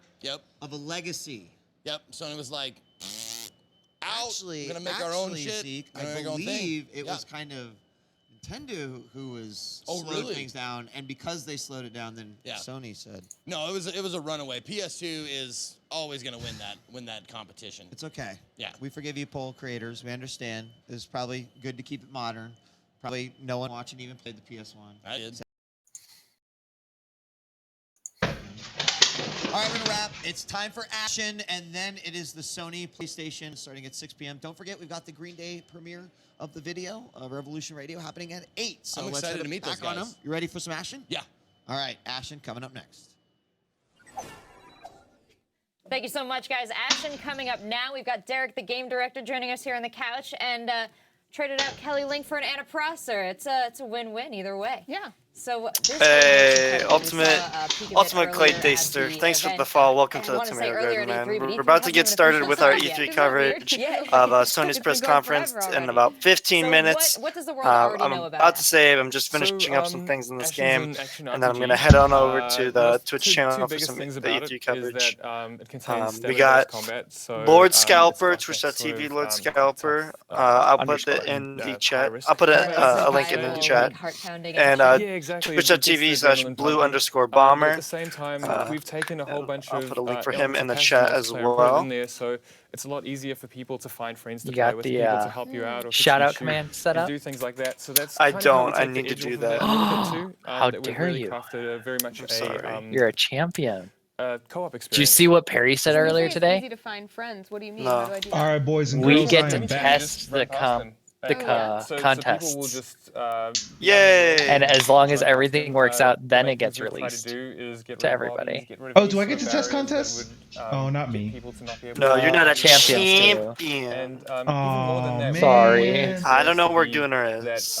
of a legacy. Yep. Sony was like, out. Actually, we're gonna make our own shit. Zeke, I believe it was kind of Nintendo who was slowing things down, and because they slowed it down, then Sony said. No, it was a runaway. PS2 is always gonna win that competition. It's okay. Yeah. We forgive you, poll creators. We understand. It's probably good to keep it modern. Probably no one watching even played the PS1. I did. All right, we're gonna wrap. It's time for action, and then it is the Sony PlayStation starting at 6 p.m. Don't forget, we've got the Green Day premiere of the video of Revolution Radio happening at 8. So I'm excited to meet those guys. On them. You ready for some action? Yeah. All right, action coming up next. Thank you so much, guys. Action coming up now. We've got Derek, the game director, joining us here on the couch, and traded out Kelly Link for an Anna Prosser. It's a win-win either way. Yeah. So hey, Ultimate Clay Daster. Thanks for the follow. Welcome to the Tomato Garden, man. We're about to get started with our E3 coverage of Sony's press conference in about 15 minutes. What does the world already know about about to say I'm just finishing up some things in this game, and then I'm gonna head on over to the Twitch channel for some E3 coverage. We got Lord Scalper, Twitch.tv, Lord Scalper. I'll put it in the chat. I'll put a link in the chat. And Twitch.tv/blue_bomber. At the same time, we've taken a whole bunch I'll of put a link for him in the chat as well. In there, so it's a lot easier for people to find friends to You play got with, the, people to help you out, or to shout out teach you command set and up? do things like that. So that's I kind of how don't. we I take the need to edge do off of that. it a little bit too. How that we've dare really you. crafted very much You're a champion. co-op experience. Did you see what Perry said earlier It's today? easy to find friends. What do you mean? No. How do I do that? All right, boys and We girls, get I to am back. test the contests. So people will just, Yay! And as long as everything works out, then it things gets we try to released do is get to rid of everybody. lobbies, get rid of Oh, do I get to useful test barriers that contests? would, Oh, not get me. people to not be able No, to- you're not a Champions champion. And even more than Oh, that, man. Sorry. I don't know where Gunnar is.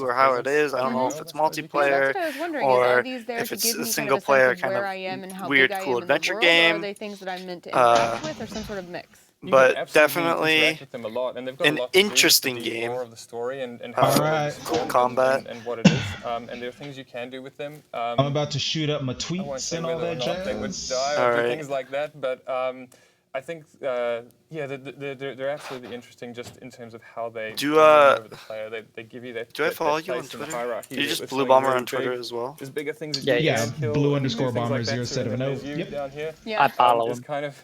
2 or how it is. I don't know if it's multiplayer That's what I was wondering. or Are these there if to it's give a me single kind of a player sense of kind where of I am and how weird, big I cool am in the adventure world, or game. are they things that I'm meant to interact with, or some sort of mix? You But can absolutely definitely interact with them a lot, and they've got an a lot to do interesting with the game. lore of the story and how All the right. world is Cool formed combat. and what it is. And there are things you can do with them. I'm about to shoot up my I won't tweets say and all whether or that not they would jazz. die or All do right. things like that, but I think, yeah, they're absolutely interesting just in terms of how they Do, win over the player. They give you that. Do I that follow you on place in the Twitter? hierarchy. You With just Blue something Bomber really on Twitter big. as well? There's bigger things that Yeah, you yeah. can kill. Blue and do _ things like bomber that 070. and there's you Yep. down here. Yeah. I follow is him. kind of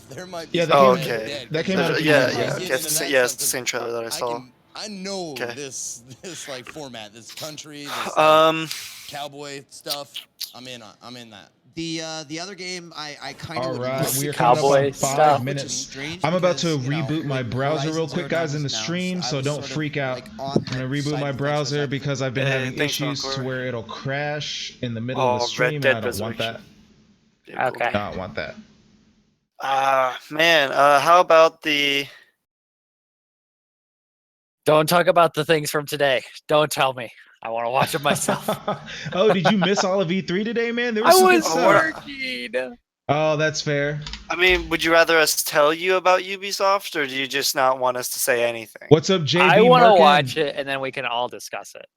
life, there might be. Yeah, something that came, dead. that came out. Yeah, it's the same trailer that I saw. I know this like format, this country, this cowboy stuff. I'm in that. The other game I kind of All would right, love we to are coming up on cover, 5 which is minutes. strange I'm about to because, you know, reboot my when browser Horizon real quick, Zero Dawn guys, in the was announced, stream, I so was don't sort of, freak out. like, on I'm gonna that reboot side my of the fence browser where because I've been having thanks, issues to Corey. where it'll crash in the middle of the stream, and I don't want that. Okay. I don't want that. Man, how about the... Don't talk about the things from today. Don't tell me. I want to watch it myself. Oh, did you miss all of E3 today, man? There I was some good was stuff. working. Oh, that's fair. I mean, would you rather us tell you about Ubisoft, or do you just not want us to say anything? What's up, JB? I want to Merkin? watch it, and then we can all discuss it.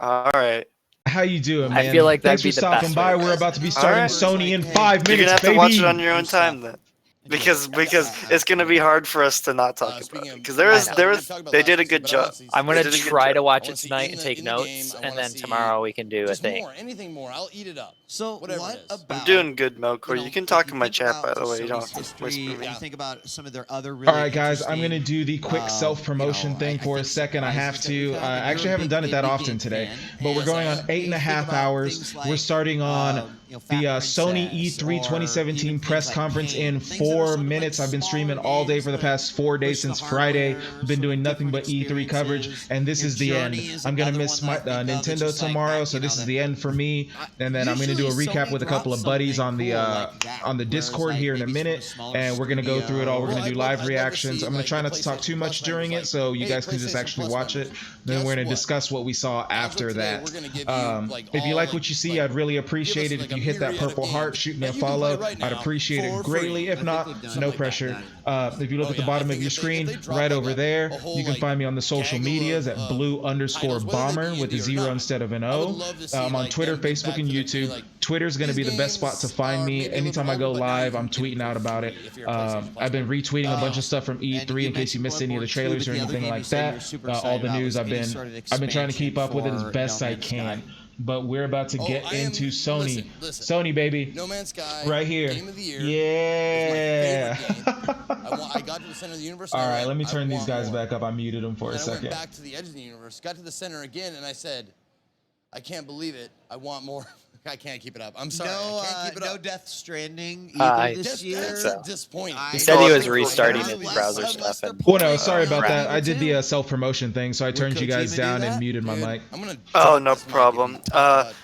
All right. How you doing, man? I feel like Thanks that'd be for the stopping best by. way. We're about to be starting Alright. Sony in 5 minutes, You're gonna have baby. to watch it on your own time then. Because it's gonna be hard for us to not talk about it. Because they did a good job. I'm gonna They did a good try job. to watch it tonight and take notes, and then tomorrow we can do a thing. Anything more, I'll eat it up. So Whatever what it is. about? I'm doing good, Melkor. You can talk in my chat, by the way. You don't Sony's have to history, whisper and me. you think about some of their other really All right, guys, I'm interesting, gonna do the quick self-promotion thing for a second. I have to. I actually haven't done it that often today, but we're going on 8.5 hours. We're starting on the Sony E3 2017 press conference in 4 minutes. I've been streaming all day for the past 4 days since Friday. Been doing nothing but E3 coverage, and this is the end. I'm gonna miss my Nintendo tomorrow, so this is the end for me. And then I'm gonna do a recap with a couple of buddies on the Discord here in a minute, and we're gonna go through it all. We're gonna do live reactions. I'm gonna try not to talk too much during it, so you guys can just actually watch it. Then we're gonna discuss what we saw after that. If you like what you see, I'd really appreciate it if you hit that purple heart, shoot me a follow. I'd appreciate it greatly. If not, no pressure. If you look at the bottom of your screen, right over there, you can find me on the social medias at blue_bomber with a 0 instead of an O. I'm on Twitter, Facebook, and YouTube. Twitter's going to be the best spot to find me. Anytime I go live, I'm tweeting out about it. I've been retweeting a bunch of stuff from E3 in case you missed any of the trailers or anything like that. All the news, I've been trying to keep up with it as best I can. But we're about to get into Sony. Sony, baby. No Man's Sky. Right here. Game of the year. Yeah. I got to the center of the universe. All right, let me turn these guys back up. I muted them for a I second. went back to the edge of the universe, got to the center again, and I said, I can't believe it. I want more. I can't keep it up. I'm sorry. I can't keep it up. No Death Stranding this year. That's disappointing. He said he was restarting his browser stuff. And, well, no, sorry about that. I did the self-promotion thing, so I turned you guys down and muted my mic. Oh, no problem.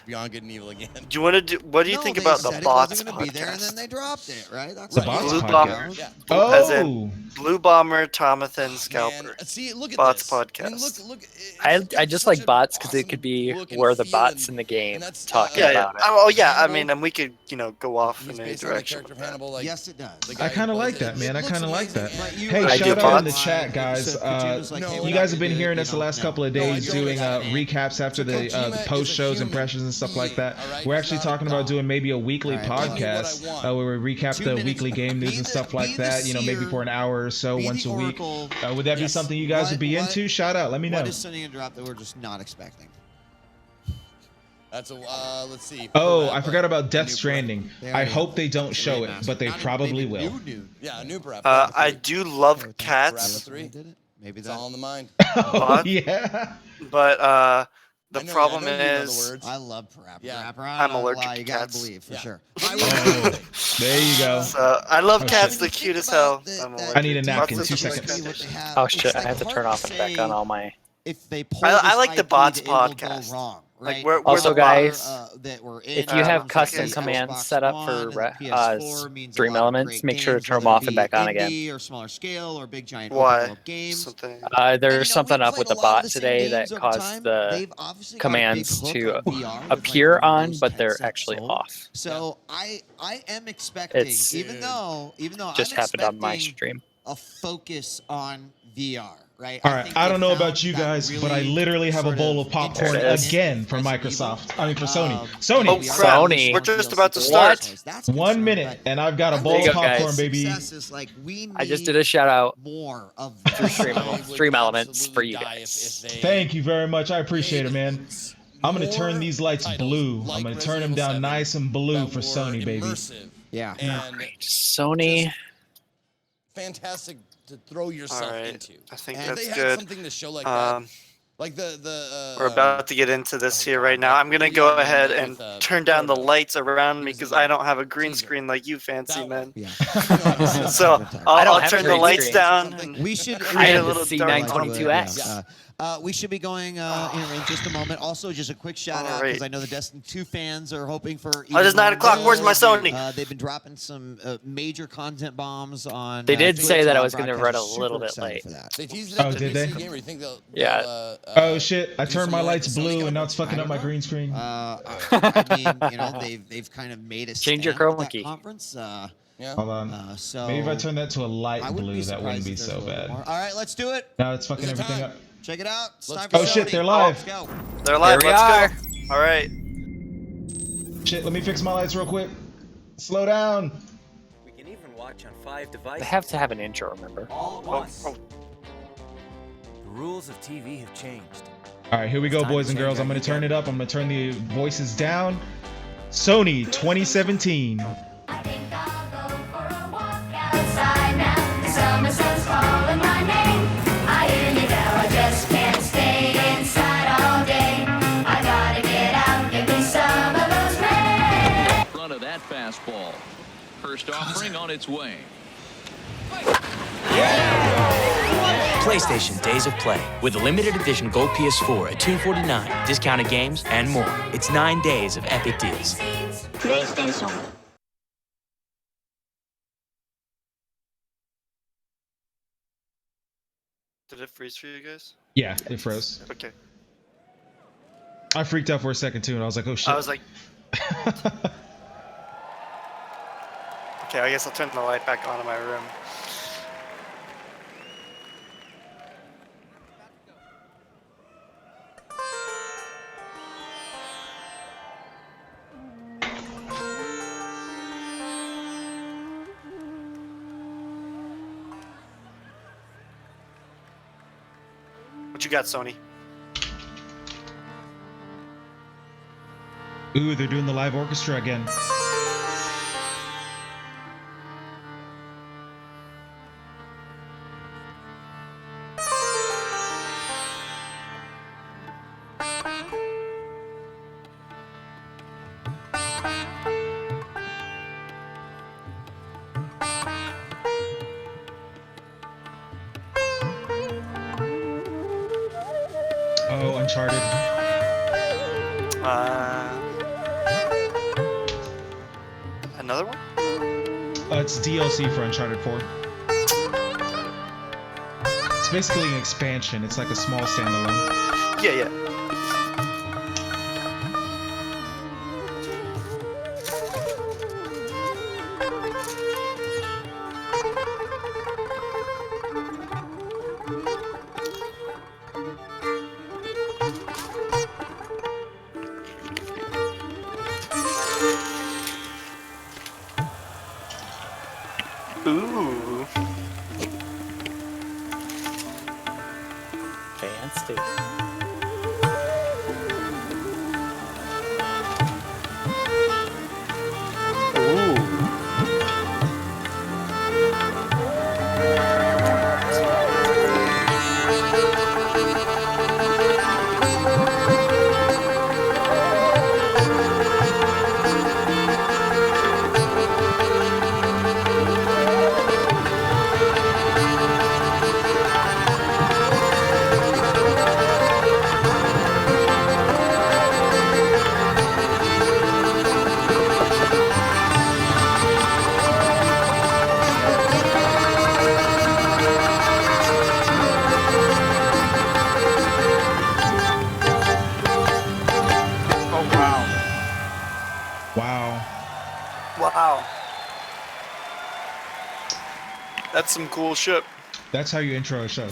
Beyond Good and Evil again. Do you want to do? What do you think about the bots podcast? And then they dropped it, right? That's the bots Blue podcast. Bomber. Oh, as in Blue Bomber, Tomathan, Scalper. See, look at bots this. podcast. Look, I just like bots because it could be where the bots in the game talking about it. Oh yeah, I mean, and we could go off in any direction. Yes, it does. I kind of like that, man. I kind of like that. Hey, I shout do out in the bots. chat, guys. You guys have been hearing us the last couple of days doing recaps after the post shows, impressions, and stuff like that. We're actually talking about doing maybe a weekly podcast where we recap the weekly game news and stuff like that. Maybe for an hour or so once a week. Would that be something you guys would be into? Shout out. Let me know. What is Sony gonna drop that we're just not expecting? That's a let's see. Oh, I forgot about Death Stranding. I hope they don't show it, but they probably will. Yeah, a new prep. I do love cats. Maybe it's all in the mind. Oh, yeah. But the problem is, I love Parappa. I'm allergic to You cats. gotta believe for sure. Oh, there you go. So I love cats. Shit. They're cute as hell. I need a napkin. 2 seconds. Oh shit! I have to turn off and back on all my. If they I like the bots podcast. Like also, guys, if you have Xbox custom One, commands set up and for PS4 means a Stream lot of Elements, great make sure to games, turn them whether off it and be back on again. indie or smaller scale or big giant Why? open world games. There's something up with the bot today that caused the commands to appear on, but they're actually off. So I am expecting, even though just I'm happened on my expecting stream. a focus on VR. Right. All right, I don't know about you guys, but I literally have a bowl of popcorn again for Microsoft. I mean, for Sony. Sony. Oh, crap. Sony. We're just about to start. 1 minute, and I've got a bowl of popcorn, baby. I just did a shout out through Stream Elements for you guys. Thank you very much. I appreciate it, man. I'm going to turn these lights blue. I'm going to turn them down nice and blue for Sony, baby. Yeah. And Sony. Fantastic to throw yourself into. I think and that's they good. Had something to show like that. Like we're about to get into this here right now. I'm gonna go ahead and turn down the lights around me because I don't have a green screen like you fancy man. Yeah. So I'll turn the lights down. We should create a little C922X. We should be going in just a moment. Also, just a quick shout out because I know the Destiny 2 fans are hoping for. It is 9 o'clock. Where's my Sony? They've been dropping some major content bombs on. They did say that I was going to run a little bit late. Oh, did they? Yeah. Oh shit! I turned my lights blue and now it's fucking up my green screen. I mean, they've kind of made a change your chroma key. Conference. Hold on. Maybe if I turn that to a light blue, that wouldn't be so bad. All right, let's do it. Now it's fucking everything up. Check it out. It's time Oh for shit! Sony. They're live. Let's go. They're live. Here we Let's are. go. All right. Shit, let me fix my lights real quick. Slow down. We can even watch on 5 devices. They have to have an intro, remember? All at once. The rules of TV have changed. All right, here we go, boys and girls. I'm going to turn it up. I'm going to turn the voices down. Sony 2017. I think I'll go for a walk outside now. The summer sun's calling my name. I hear you now, I just can't stay inside all day. I gotta get out, give me some of those rain. Front of that fastball. First offering on its way. PlayStation Days of Play with a limited edition gold PS4 at $249, discounted games, and more. It's 9 days of epic deals. PlayStation. Did it freeze for you guys? Yeah, it froze. Okay. I freaked out for a second too, and I was like, oh shit. I was like... Okay, I guess I'll turn the light back on in my room. What you got, Sony? Ooh, they're doing the live orchestra again. Oh, Uncharted. Another one? It's DLC for Uncharted 4. It's basically an expansion. It's like a small standalone. Yeah. Ooh. Fancy. Wow. That's some cool shit. That's how you intro a show.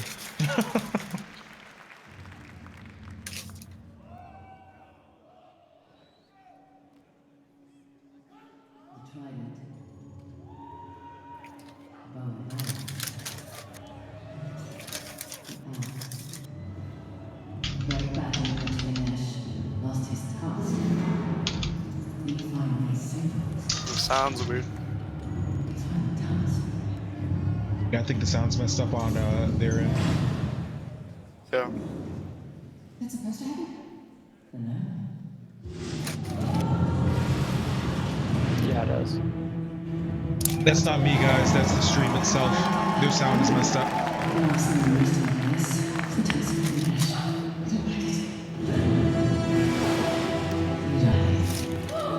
Sounds weird. Yeah, I think the sound's messed up on their end. Yeah. That's supposed to happen? No. Yeah, it does. That's not me, guys. That's the stream itself. Their sound is messed up.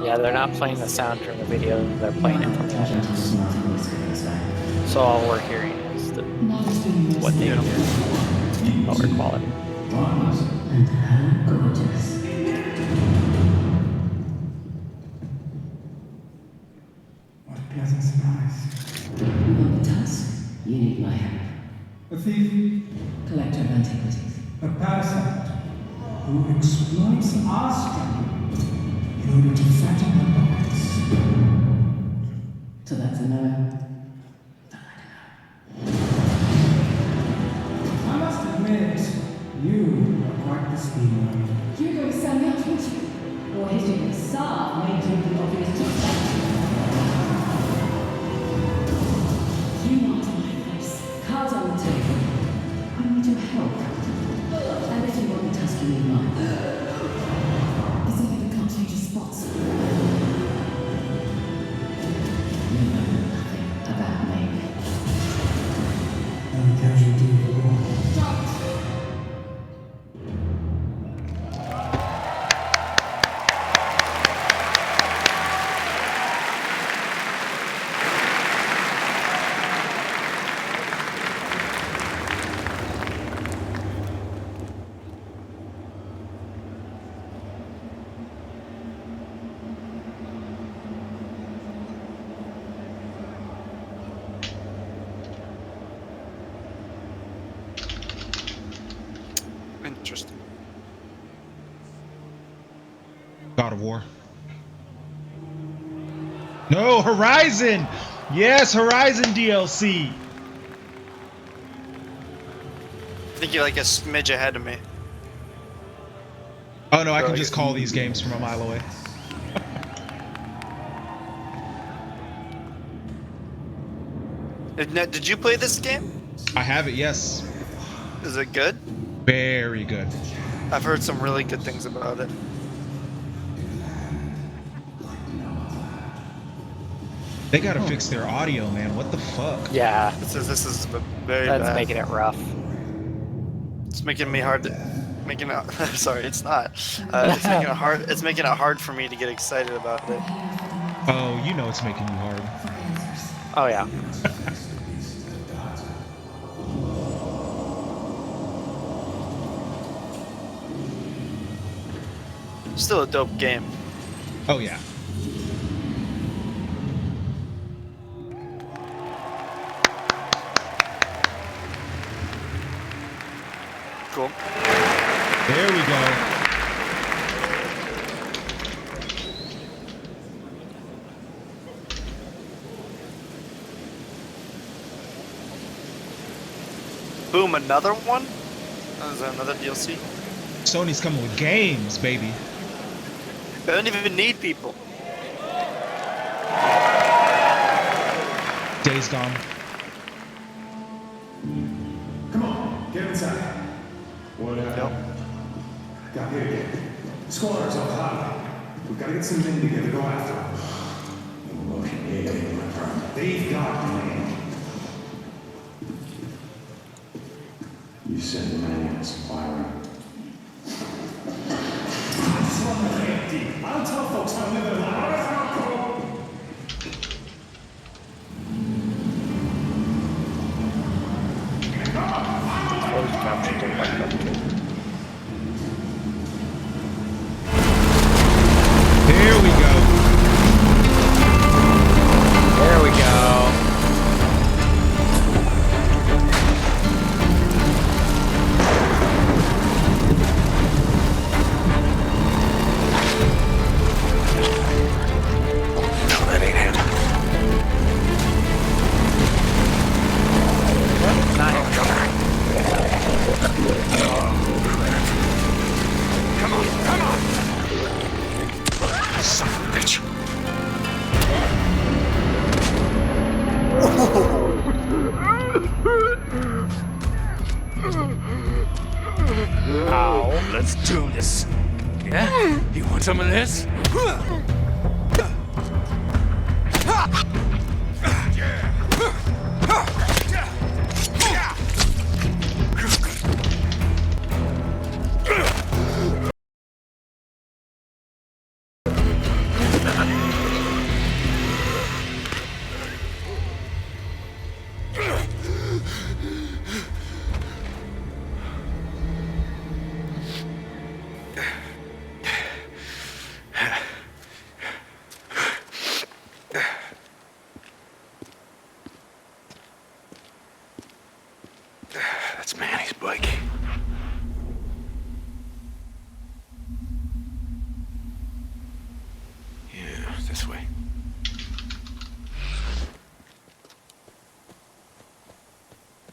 Yeah, they're not playing the sound from the video, they're playing it from the audio. So all we're hearing is what they hear. Lower quality. What a pleasant surprise. You want the tusk? You need my help. A thief? Collector of antiquities. A parasite? who exploits our strength in order to fatten the boys. So that's a no. I must admit, you are quite the schemer. You're going to sell me out, aren't you? Or he's doing a saw, making the obvious choice. You want my face, cards on the table. I need your help. And if you want the task, you need mine. Is there even contagious spots? You know nothing about me. I'm a casualty of the war. Interesting. God of War. No, Horizon! Yes, Horizon DLC! I think you're like a smidge ahead of me. Oh no, I can just call these games from a mile away. Did you play this game? I have it, yes. Is it good? Very good. I've heard some really good things about it. They gotta fix their audio, man. What the fuck? Yeah. This is very That's bad. making it rough. It's making me hard to making it. Sorry, it's not. It's making it hard. It's making it hard for me to get excited about it. Oh, you know it's making you hard. Oh yeah. Still a dope game. Oh yeah. Cool. There we go. Boom, another one? Oh, is that another DLC? Sony's coming with games, baby. They don't even need people. Days Gone. Come on, get inside. What happened? Got hit again. Squatters up high. We've got to get some men together to go after them. Look, they've got land. You said the man was firing. I just want to lay it deep. I don't tell folks how to live their lives. There we go. There we go. No, that ain't it. Come on, come on! Son of a bitch. Ow. Let's do this. Yeah? You want some of this?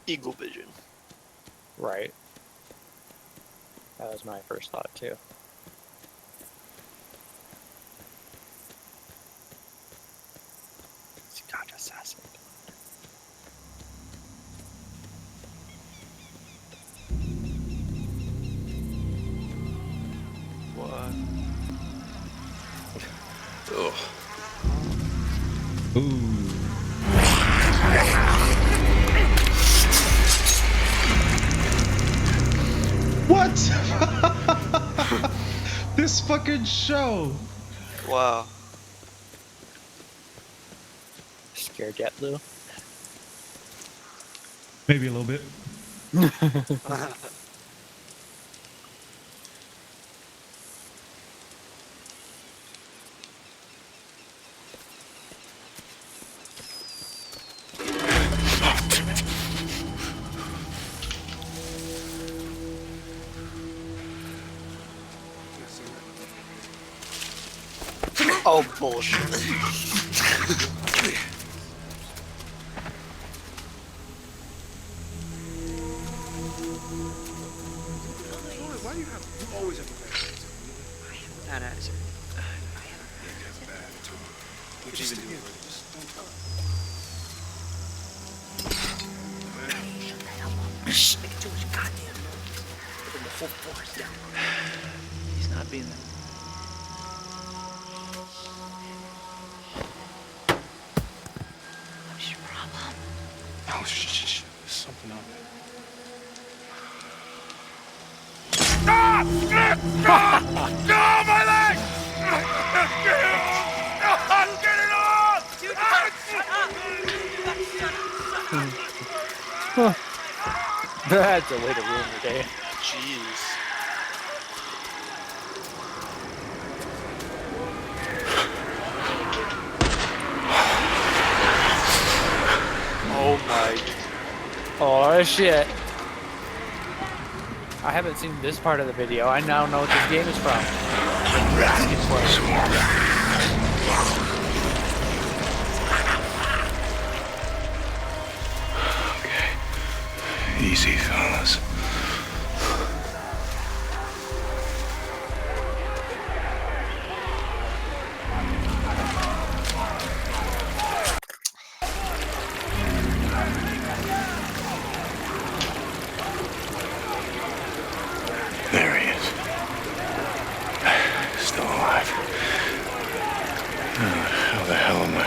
Eagle vision. Right. That was my first thought too. God, assassin. What? Ugh. Ooh. What? This fucking show. Wow. Scared yet, Lou? Maybe a little bit. Oh, bullshit. Why do you always have to play That answer. Which is just don't tell Shh, make it too much goddamn noise. Bring the whole force down. He's not being there. What's your problem? Oh, shh. There's something on there. Ah! No, my leg! Get it off! That's a way to ruin your day. Jeez. Oh my. Oh shit. I haven't seen this part of the video. I now know what this game is from. Okay. Easy, fellas. There he is. Still alive. How the hell am I?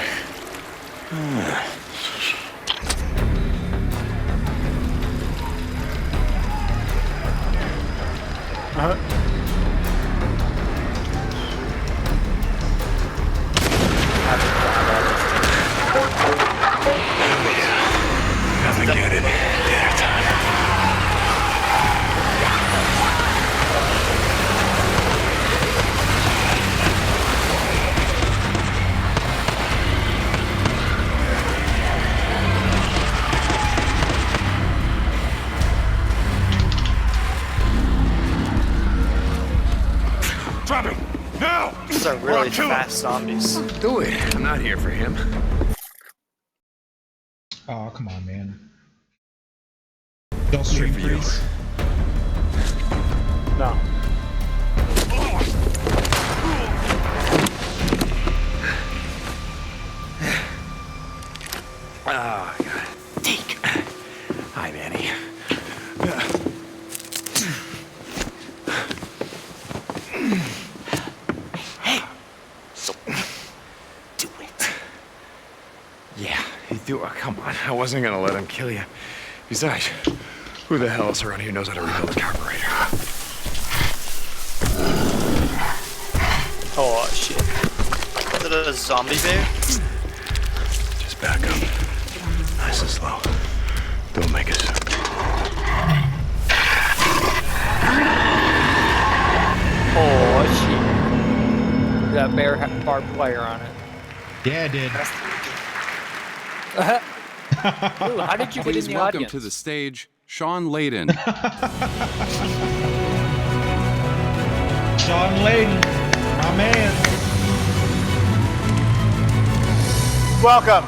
Nothing good at dinner time. Drop him! Now! These are really fast zombies. Do it. I'm not here for him. Oh, come on, man. Don't stream, please. No. Oh, God. Deke. Hi, Manny. Hey! So, do it. Yeah, he threw. Oh, come on. I wasn't gonna let him kill you. Besides, who the hell else around here knows how to rebuild a carburetor? Oh, shit. Is it a zombie bear? Just back up. Nice and slow. Don't make a sound. Oh shit. That bear had barbed wire on it. Yeah, it did. Ooh, how did you get in Please the welcome audience? to the stage, Sean Layden. Sean Layden, my man. Welcome.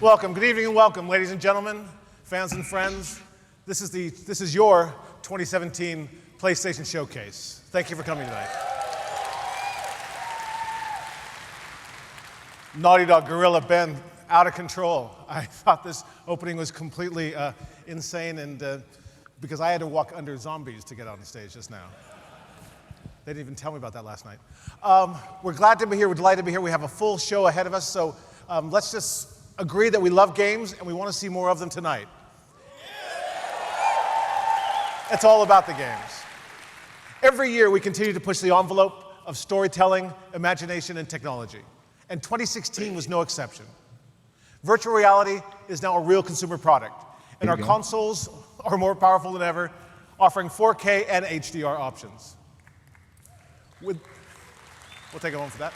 Welcome. Good evening and welcome, ladies and gentlemen. fans and friends, this is your 2017 PlayStation Showcase. Thank you for coming tonight. Naughty Dog, Gorilla, Ben, out of control. I thought this opening was completely insane, and because I had to walk under zombies to get on the stage just now. They didn't even tell me about that last night. We're glad to be here. We're delighted to be here. We have a full show ahead of us, so let's just agree that we love games and we want to see more of them tonight. It's all about the games. Every year we continue to push the envelope of storytelling, imagination, and technology. And 2016 was no exception. Virtual reality is now a real consumer product, and our consoles are more powerful than ever, offering 4K and HDR options. We'll take a moment for that.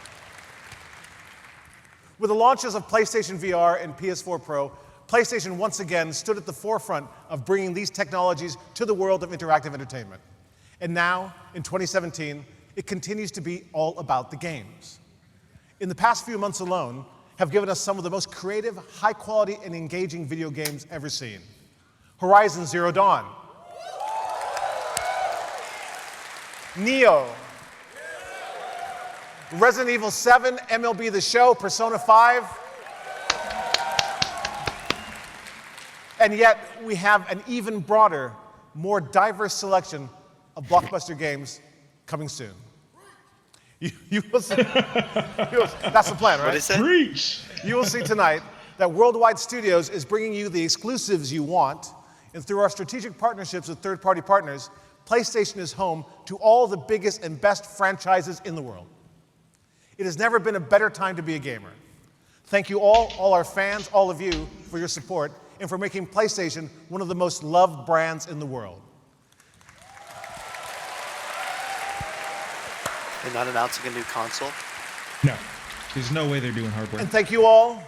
With the launches of PlayStation VR and PS4 Pro, PlayStation once again stood at the forefront of bringing these technologies to the world of interactive entertainment. And now, in 2017, it continues to be all about the games. In the past few months alone, have given us some of the most creative, high-quality, and engaging video games ever seen. Horizon Zero Dawn, Neo, Resident Evil 7, MLB The Show, Persona 5. And yet, we have an even broader, more diverse selection of blockbuster games coming soon. You will see. That's the plan, right? What is it? Preach! You will see tonight that Worldwide Studios is bringing you the exclusives you want, and through our strategic partnerships with third-party partners, PlayStation is home to all the biggest and best franchises in the world. It has never been a better time to be a gamer. Thank you all our fans, all of you, for your support and for making PlayStation one of the most loved brands in the world. They're not announcing a new console? No. There's no way they're doing hardware. And thank you all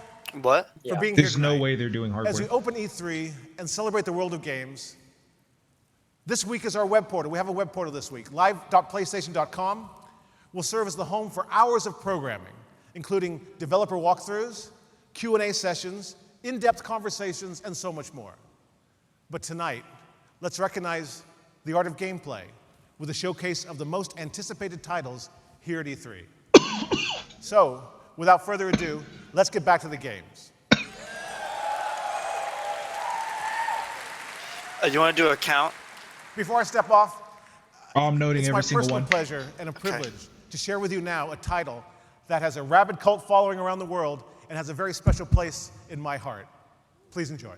What? for being There's here tonight. no way they're doing hardware. As we open E3 and celebrate the world of games, this week is our web portal. We have a web portal this week. live.playstation.com will serve as the home for hours of programming, including developer walkthroughs, Q&A sessions, in-depth conversations, and so much more. But tonight, let's recognize the art of gameplay with a showcase of the most anticipated titles here at E3. So, without further ado, let's get back to the games. You want to do a count? Before I step off, I'm noting every single it's my one. personal pleasure and a privilege to share with you now a title that has a rabid cult following around the world and has a very special place in my heart. Please enjoy.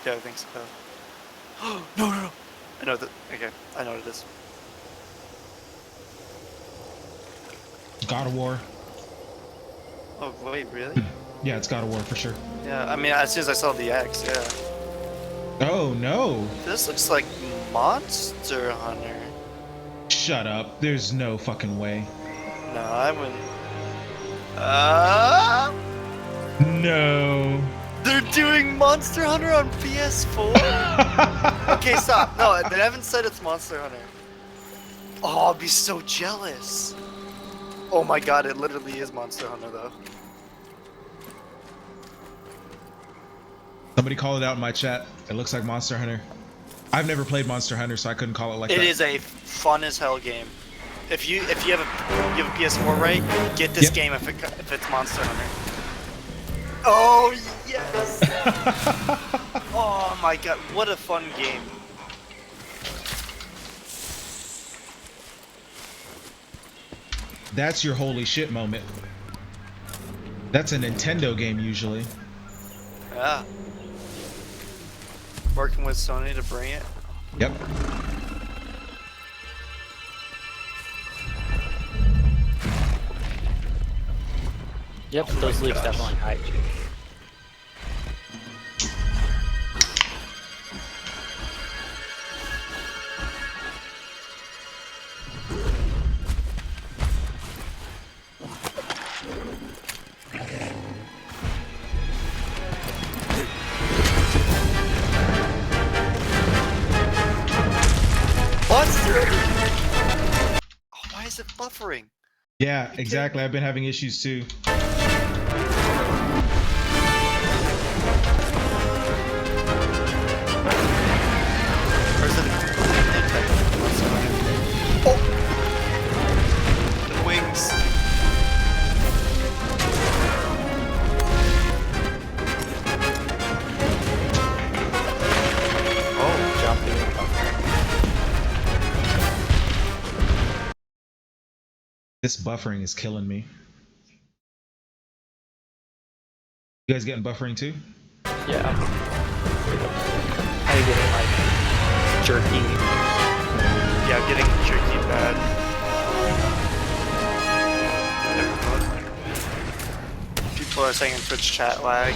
Yeah, I think so. No. I know that. Okay, I know what it is. God of War. Oh, wait, really? Yeah, it's God of War for sure. Yeah, I mean, as soon as I saw the X, yeah. Oh, no. This looks like Monster Hunter. Shut up. There's no fucking way. No, I wouldn't. No. They're doing Monster Hunter on PS4? Okay, stop. No, they haven't said it's Monster Hunter. Oh, I'll be so jealous. Oh my god, it literally is Monster Hunter, though. Somebody call it out in my chat. It looks like Monster Hunter. I've never played Monster Hunter, so I couldn't call it like that. It is a fun as hell game. If you have a PS4, right? Get this game if it's Monster Hunter. Oh yes! Oh my god, what a fun game. That's your holy shit moment. That's a Nintendo game usually. Yeah. Working with Sony to bring it. Yep. Yep, those leaves definitely hype. buffering. Yeah, exactly. I've been having issues too. The wings. Oh, jumping. This buffering is killing me. You guys getting buffering too? Yeah. I get it like jerky. Yeah, I'm getting jerky bad. People are saying in Twitch chat lag.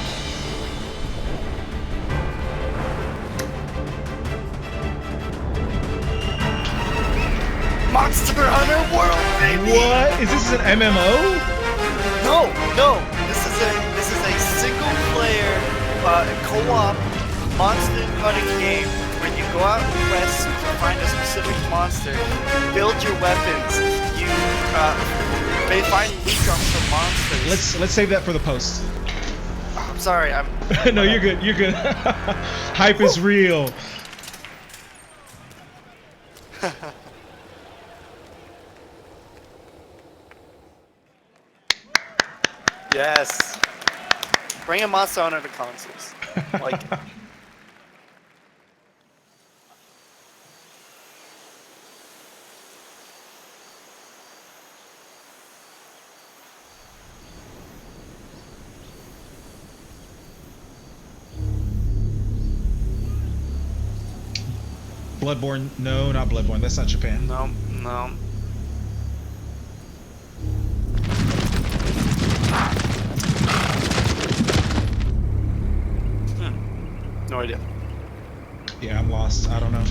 Monster Hunter World, baby! What? Is this an MMO? No. This is a single player co-op monster hunting game where you go out west to find a specific monster, build your weapons, you may find loot drops from monsters. Let's save that for the post. I'm sorry, No, you're good. You're good. Hype is real. Yes. Bring a Monster Hunter to consoles. Like. Bloodborne? No, not Bloodborne. That's not Japan. No. No idea. Yeah, I'm lost. I don't know.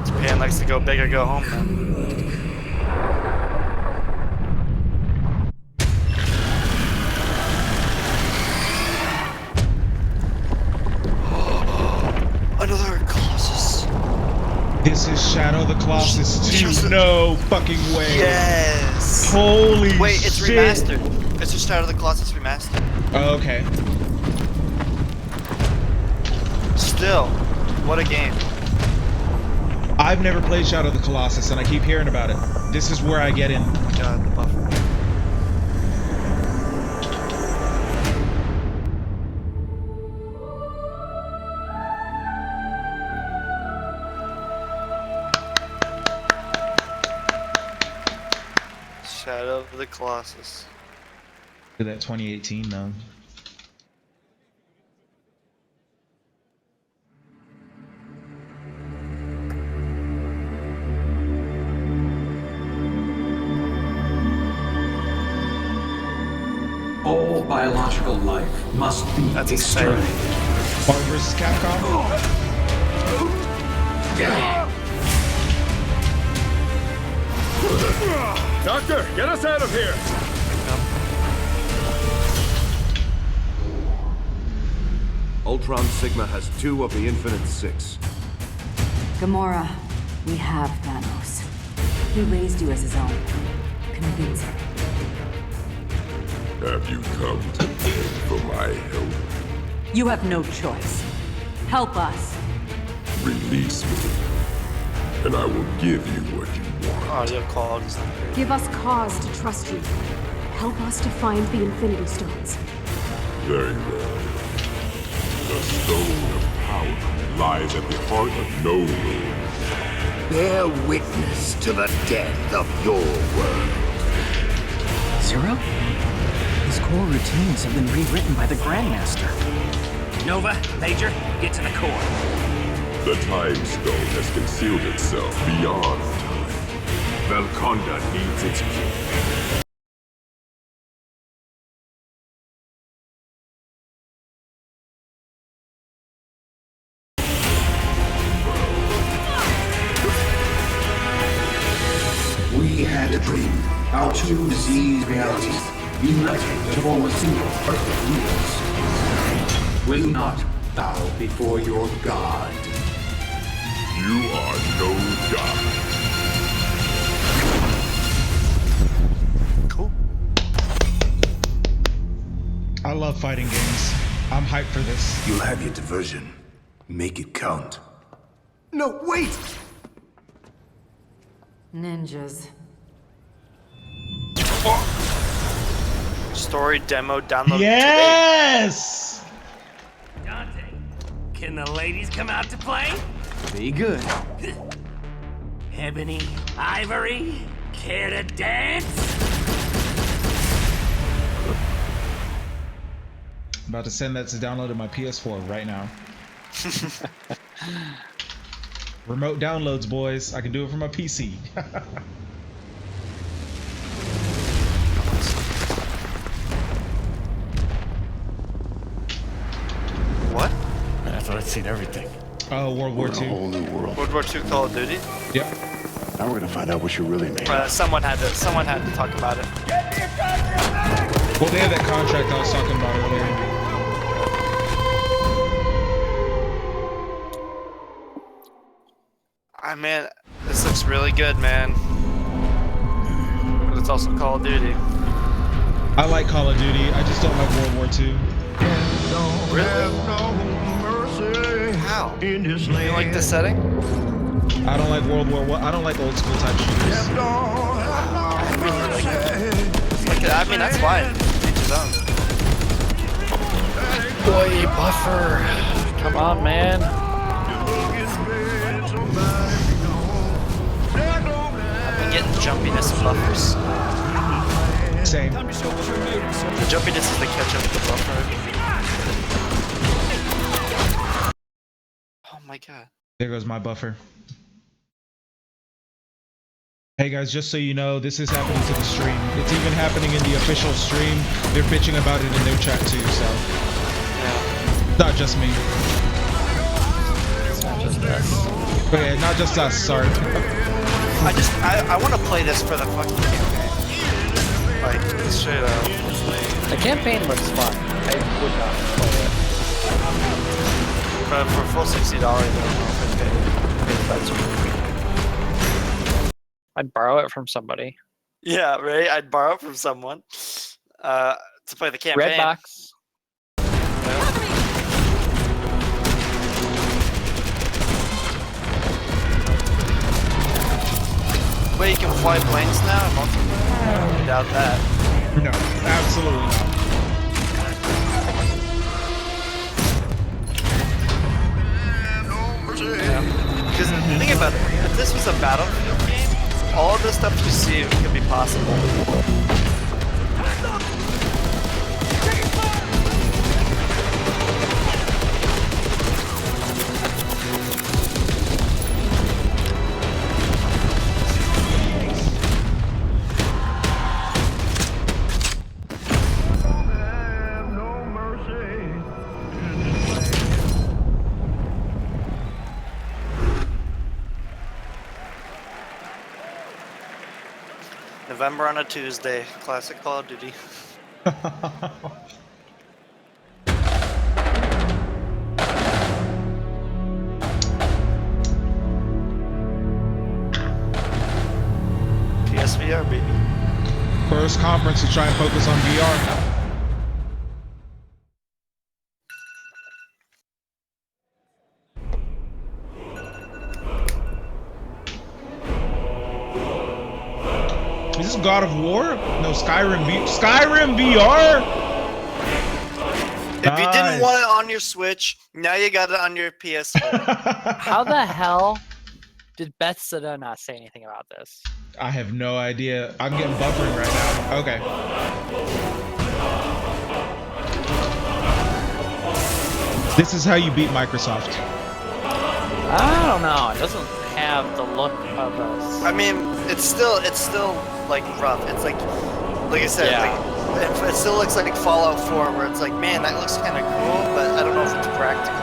Japan likes to go big or go home, man. Another Colossus. This is Shadow the Colossus 2. No fucking way. Yes. Holy shit. Wait, it's remastered. It's just Shadow the Colossus remastered. Oh, okay. Still, what a game. I've never played Shadow the Colossus, and I keep hearing about it. This is where I get in. God, the buffer. Shadow of the Colossus. Look at that 2018 though. All biological life must be exterminated. Marvel vs. Capcom? Doctor, get us out of here! Ultron Sigma has 2 of the Infinite 6. Gamora, we have Thanos. He raised you as his own. Convince him. Have you come to beg for my help? You have no choice. Help us. Release me, and I will give you what you want. Audio quality. Give us cause to trust you. Help us to find the Infinity Stones. Very well. The Stone of Power lies at the heart of no world. Bear witness to the death of your world. Zero? His core routines have been rewritten by the Grandmaster. Nova, Major, get to the core. The Time Stone has concealed itself beyond time. Valkonda needs its key. We had a dream. Our 2 diseased realities united to form a single perfect universe. Will not bow before your god. You are no god. Cool. I love fighting games. I'm hyped for this. You'll have your diversion. Make it count. No, wait! Ninjas. Story demo download Yes! Dante, can the ladies come out to play? Be good. Ebony, Ivory, care to dance? I'm about to send that to download to my PS4 right now. Remote downloads, boys. I can do it from my PC. What? I thought I'd seen everything. Oh, World War We're in a II. whole new world. World War II Call of Duty? Yep. Now we're gonna find out what you're really made. Someone had to talk about it. Well, they had that contract I was talking about earlier. Man, this looks really good, man. But it's also Call of Duty. I like Call of Duty. I just don't like World War II. Really? How? You like this setting? I don't like World War I. I don't like old school type shooters. I really like it. I mean, that's fine. Each his own. Boy, buffer. Come on, man. I've been getting jumpiness and buffers. Same. The jumpiness is the catch-up to the buffer. Oh my god. There goes my buffer. Hey guys, just so you know, this is happening to the stream. It's even happening in the official stream. They're bitching about it in their chat too, so. Yeah. Not just me. It's not just us. But yeah, not just us, sorry. I want to play this for the fucking campaign. Like, straight up. The campaign looks fun. I would not play it. But for full $60, I don't know if I'd pay. I'd borrow it from somebody. Yeah, right? I'd borrow it from someone to play the campaign. Redbox. Wait, you can fly planes now in multiplayer? I doubt that. No, absolutely not. Yeah. Because think about it, if this was a Battlefield game, all of the stuff you see could be possible. November on a Tuesday, classic Call of Duty. PSVR, baby. First conference to try and focus on VR. Is this God of War? No, Skyrim VR? If you didn't want it on your Switch, now you got it on your PS4. How the hell did Bethesda not say anything about this? I have no idea. I'm getting buffering right now. Okay. This is how you beat Microsoft. I don't know. It doesn't have the look of a... I mean, it's still like rough. It's like I said, Yeah. like it still looks like Fallout 4, where it's like, man, that looks kind of cool, but I don't know if it's practical.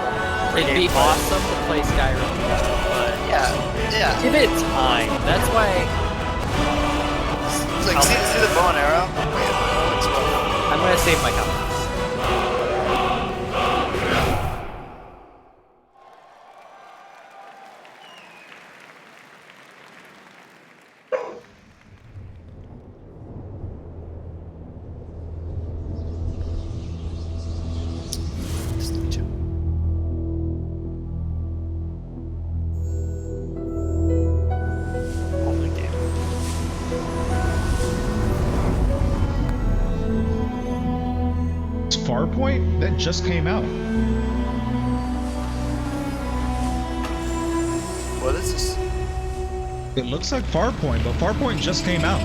It'd be awesome to play Skyrim, but yeah. give it time. That's why. It's like, see the bow and arrow? I'm gonna save my comments. Farpoint? That just came out. What is this? It looks like Farpoint, but Farpoint just came out.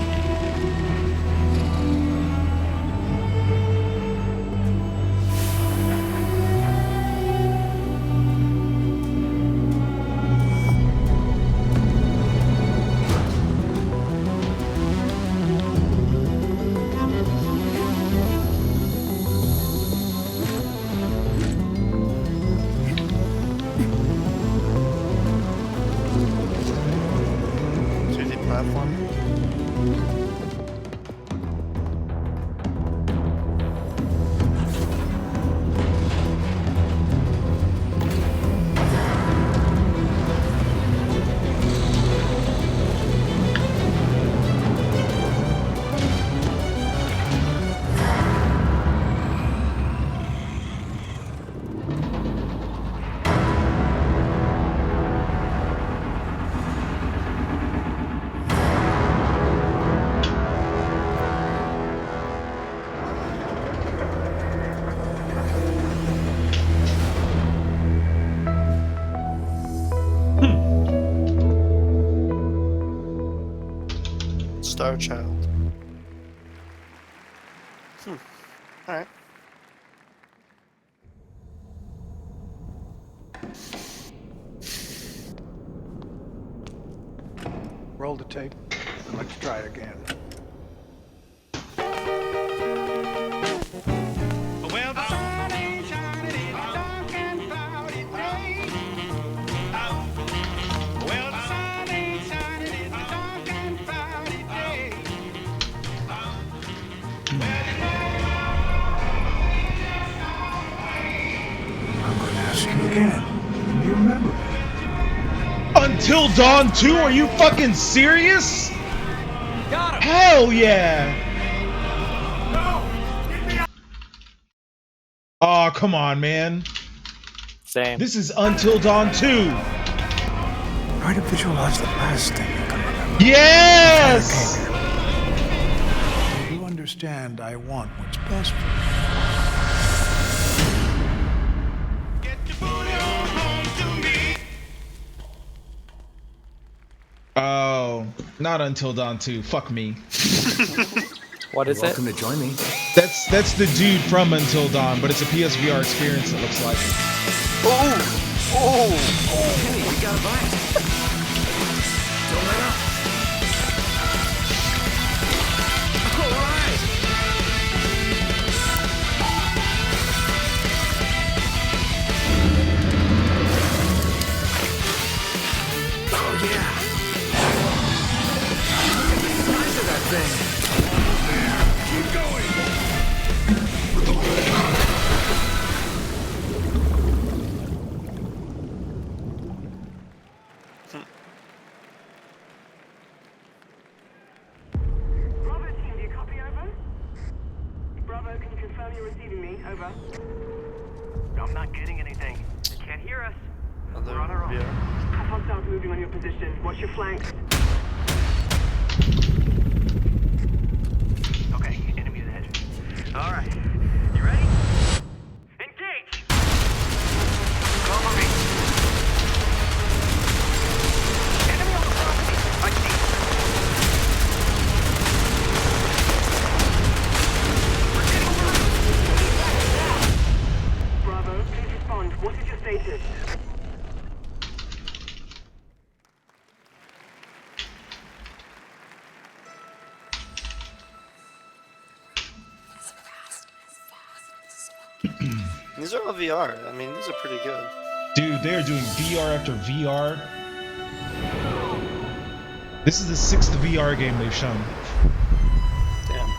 Star Child. Alright. Roll the tape, and let's try it again. Well, the sun ain't shining, it's a dark and cloudy day. Well, the sun ain't shining, it's a dark and cloudy day. I'm going to ask you again. Do you remember? Until Dawn 2? Are you fucking serious? Got him. Hell yeah! Oh, come on, man. Same. This is Until Dawn 2. Try to visualize the last thing you can remember. Yes! You understand I want what's best for you. Oh, not Until Dawn 2. Fuck me. What is Welcome to join me. That's the dude from Until Dawn, but it's a PSVR experience, it looks like. Oh! Hey, we got a blast. Don't let up. All right. Oh yeah. Size of that thing. Keep going. Bravo team, do you copy over? Bravo, can you confirm you're receiving me? Over. I'm not getting anything. They can't hear us. We're on our own. Have hostiles moving on your position. Watch your flanks. Okay, enemies ahead. All right. You ready? Engage! Cover me. Enemy on the property. I see. Bravo, please respond. What is your status? These are all VR. I mean, these are pretty good. Dude, they're doing VR after VR. This is the 6th VR game they've shown. Damn.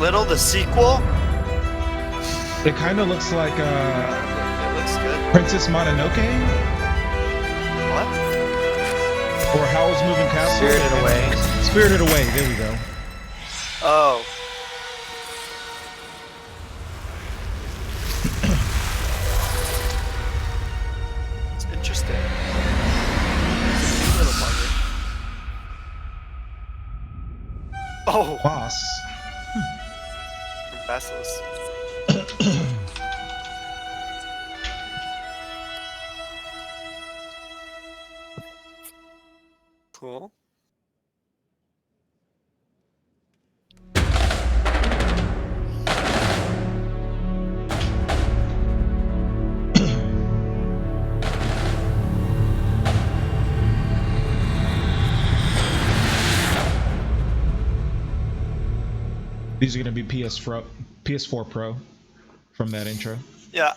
Little, the sequel. It kind of looks like It looks good. Princess Mononoke What? or Howl's Moving Castle. Spirited Away. Spirited Away. There we go. Oh. It's interesting. It's a cute little bugger. Oh. Boss. Basilisk. Cool. These are going to be PS4 Pro from that intro. Yeah.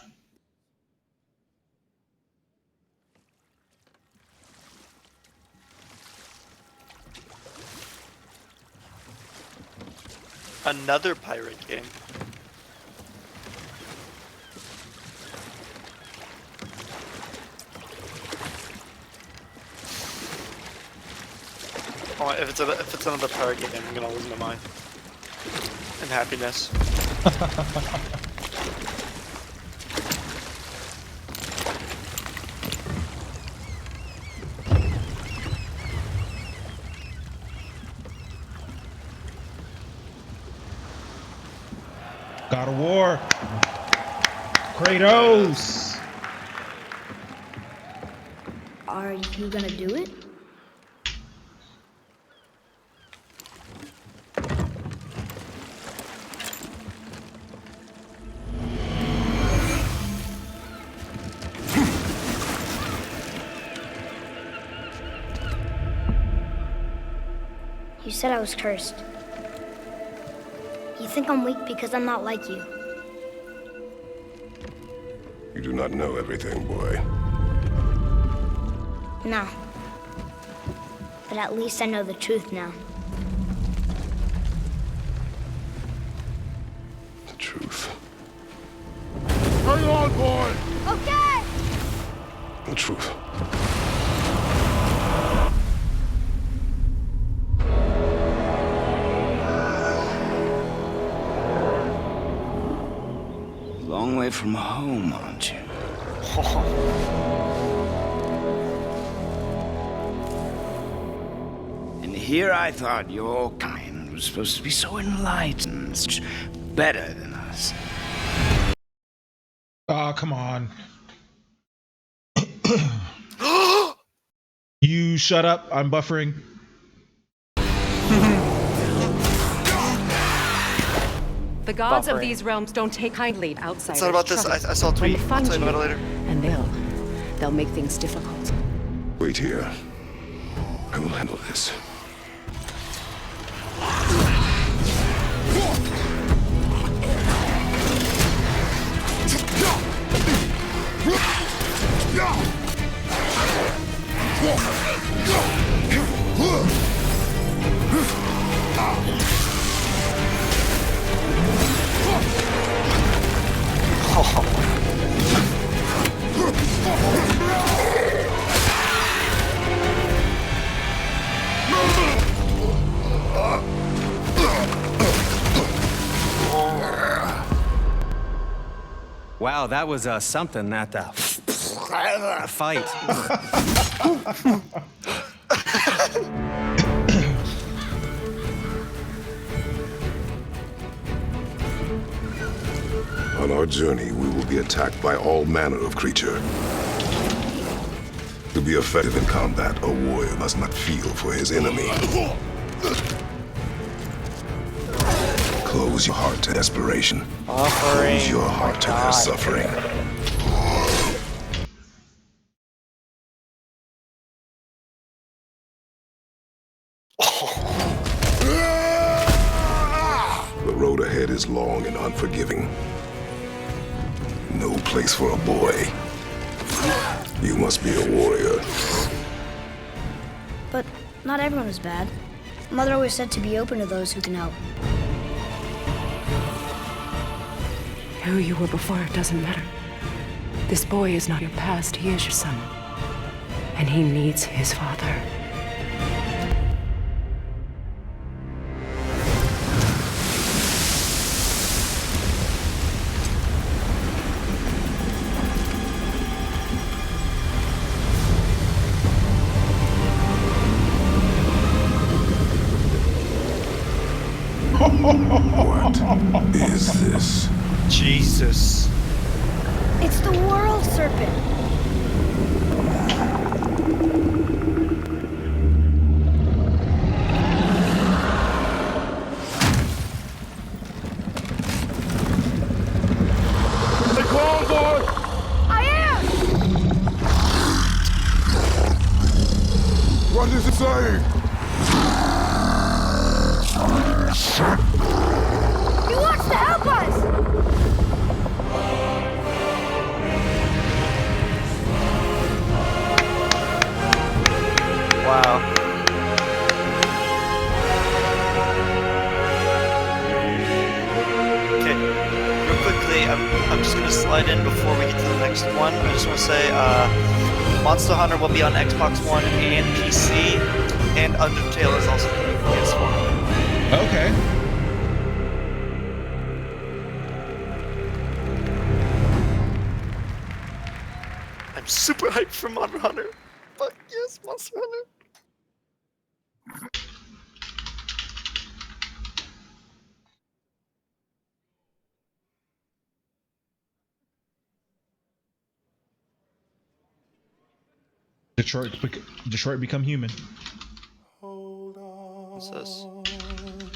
Another pirate game. Oh, if it's another pirate game, I'm gonna lose my mind. And happiness. God of War. Kratos. Are you gonna do it? You said I was cursed. You think I'm weak because I'm not like you. You do not know everything, boy. No. But at least I know the truth now. The truth. Hang on, boy! Okay! The truth. Long way from home, aren't you? And here I thought your kind was supposed to be so enlightened, such better than us. Oh, come on. You shut up. I'm buffering. The gods of these realms don't take kindly to outsiders. It's not about this. I saw a tweet. I'll tell you about it later. And they'll make things difficult. Wait here. I will handle this. Wow, that was something, that fight. On our journey, we will be attacked by all manner of creature. To be effective in combat, a warrior must not feel for his enemy. Close your heart to desperation. Close your heart to their suffering. The road ahead is long and unforgiving. No place for a boy. You must be a warrior. But not everyone is bad. Mother always said to be open to those who can help. Who you were before doesn't matter. This boy is not your past, he is your son. And he needs his father. What is this? Jesus. It's the world serpent. The clone boy! I am! What is it saying? He wants to help us! Wow. Okay, real quickly, I'm just gonna slide in before we get to the next one. I just want to say, Monster Hunter will be on Xbox One and PC, and Undertale is also coming to PS4. Okay. I'm super hyped for Monster Hunter. Fuck yes, Monster Hunter. Detroit become human. What's this?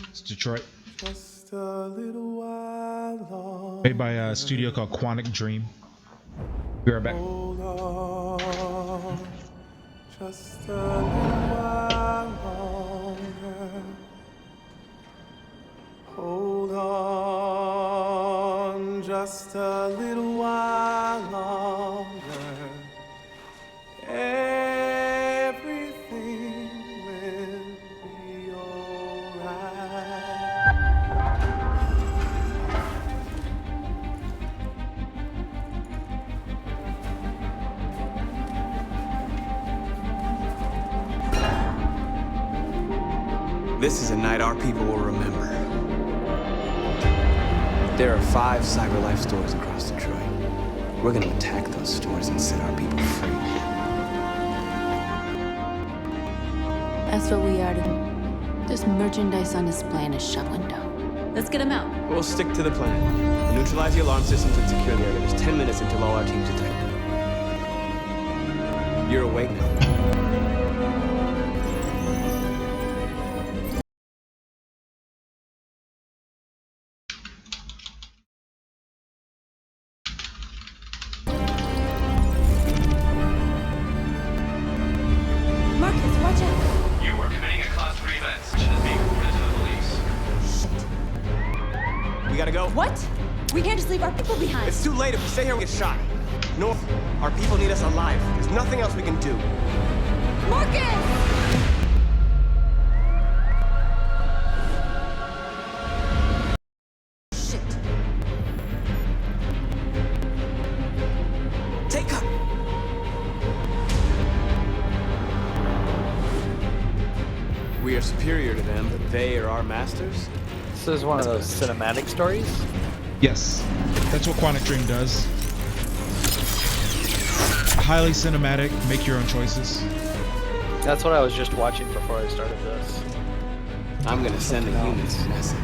It's Detroit. Just a little while Made by a studio called Quantic Dream. Be right back. Hold on, just a little while longer. Hold on, just a little while longer. Everything will be alright. This is a night our people will remember. There are 5 CyberLife stores across Detroit. We're gonna attack those stores and set our people free. That's what we are to them. There's merchandise on display in a shop window. Let's get him out. We'll stick to the plan. Neutralize the alarm systems and secure the area. There's 10 minutes until all our teams attack. You're awake now. Marcus, watch out! You were committing a class 3 offense. Should be reported to the police. We gotta go. What? We can't just leave our people behind. It's too late. If we stay here, we get shot. North, our people need us alive. There's nothing else we can do. Marcus! Shit. Take cover. We are superior to them, but they are our masters. This is one of those cinematic stories? Yes. That's what Quantic Dream does. Highly cinematic, make your own choices. That's what I was just watching before I started this. I'm gonna send the humans a message.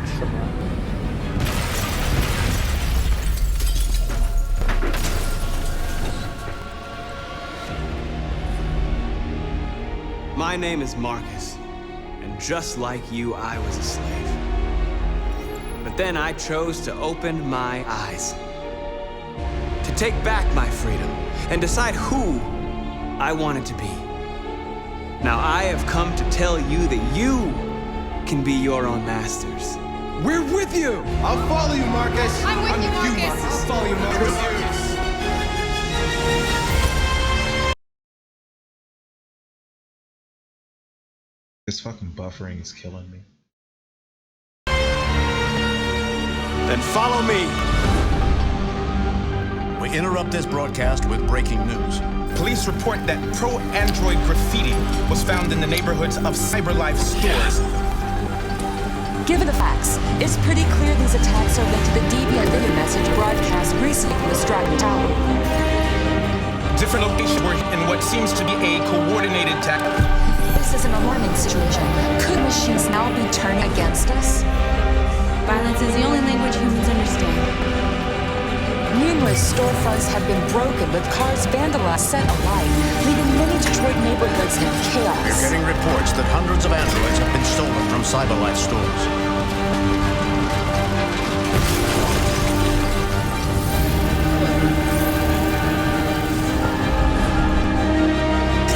My name is Marcus, and just like you, I was a slave. But then I chose to open my eyes, to take back my freedom, and decide who I wanted to be. Now I have come to tell you that you can be your own masters. We're with you! I'll follow you, Marcus. I'm with you, Marcus. I'll follow you, Marcus. This fucking buffering is killing me. Then follow me. interrupt this broadcast with breaking news. Police report that pro-Android graffiti was found in the neighborhoods of CyberLife stores. Given the facts, it's pretty clear these attacks are linked to the deviant video message broadcast recently from the Stratton Tower. Different locations were in what seems to be a coordinated attack. This is an alarming situation. Could machines now be turning against us? Violence is the only language humans understand. Numerous storefronts have been broken, with cars vandalized, set alight, leaving many Detroit neighborhoods in chaos. We're getting reports that hundreds of androids have been stolen from CyberLife stores.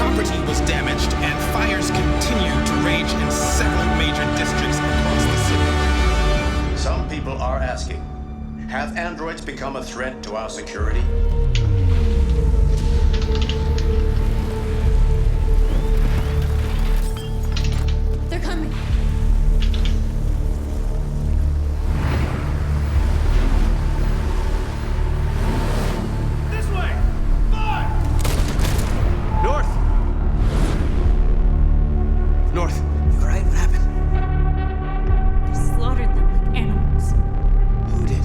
Property was damaged and fires continue to rage in several major districts across the city. Some people are asking, have androids become a threat to our security? They're coming. This way! Fire! North! North. You alright? What happened? They slaughtered them like animals. Who did?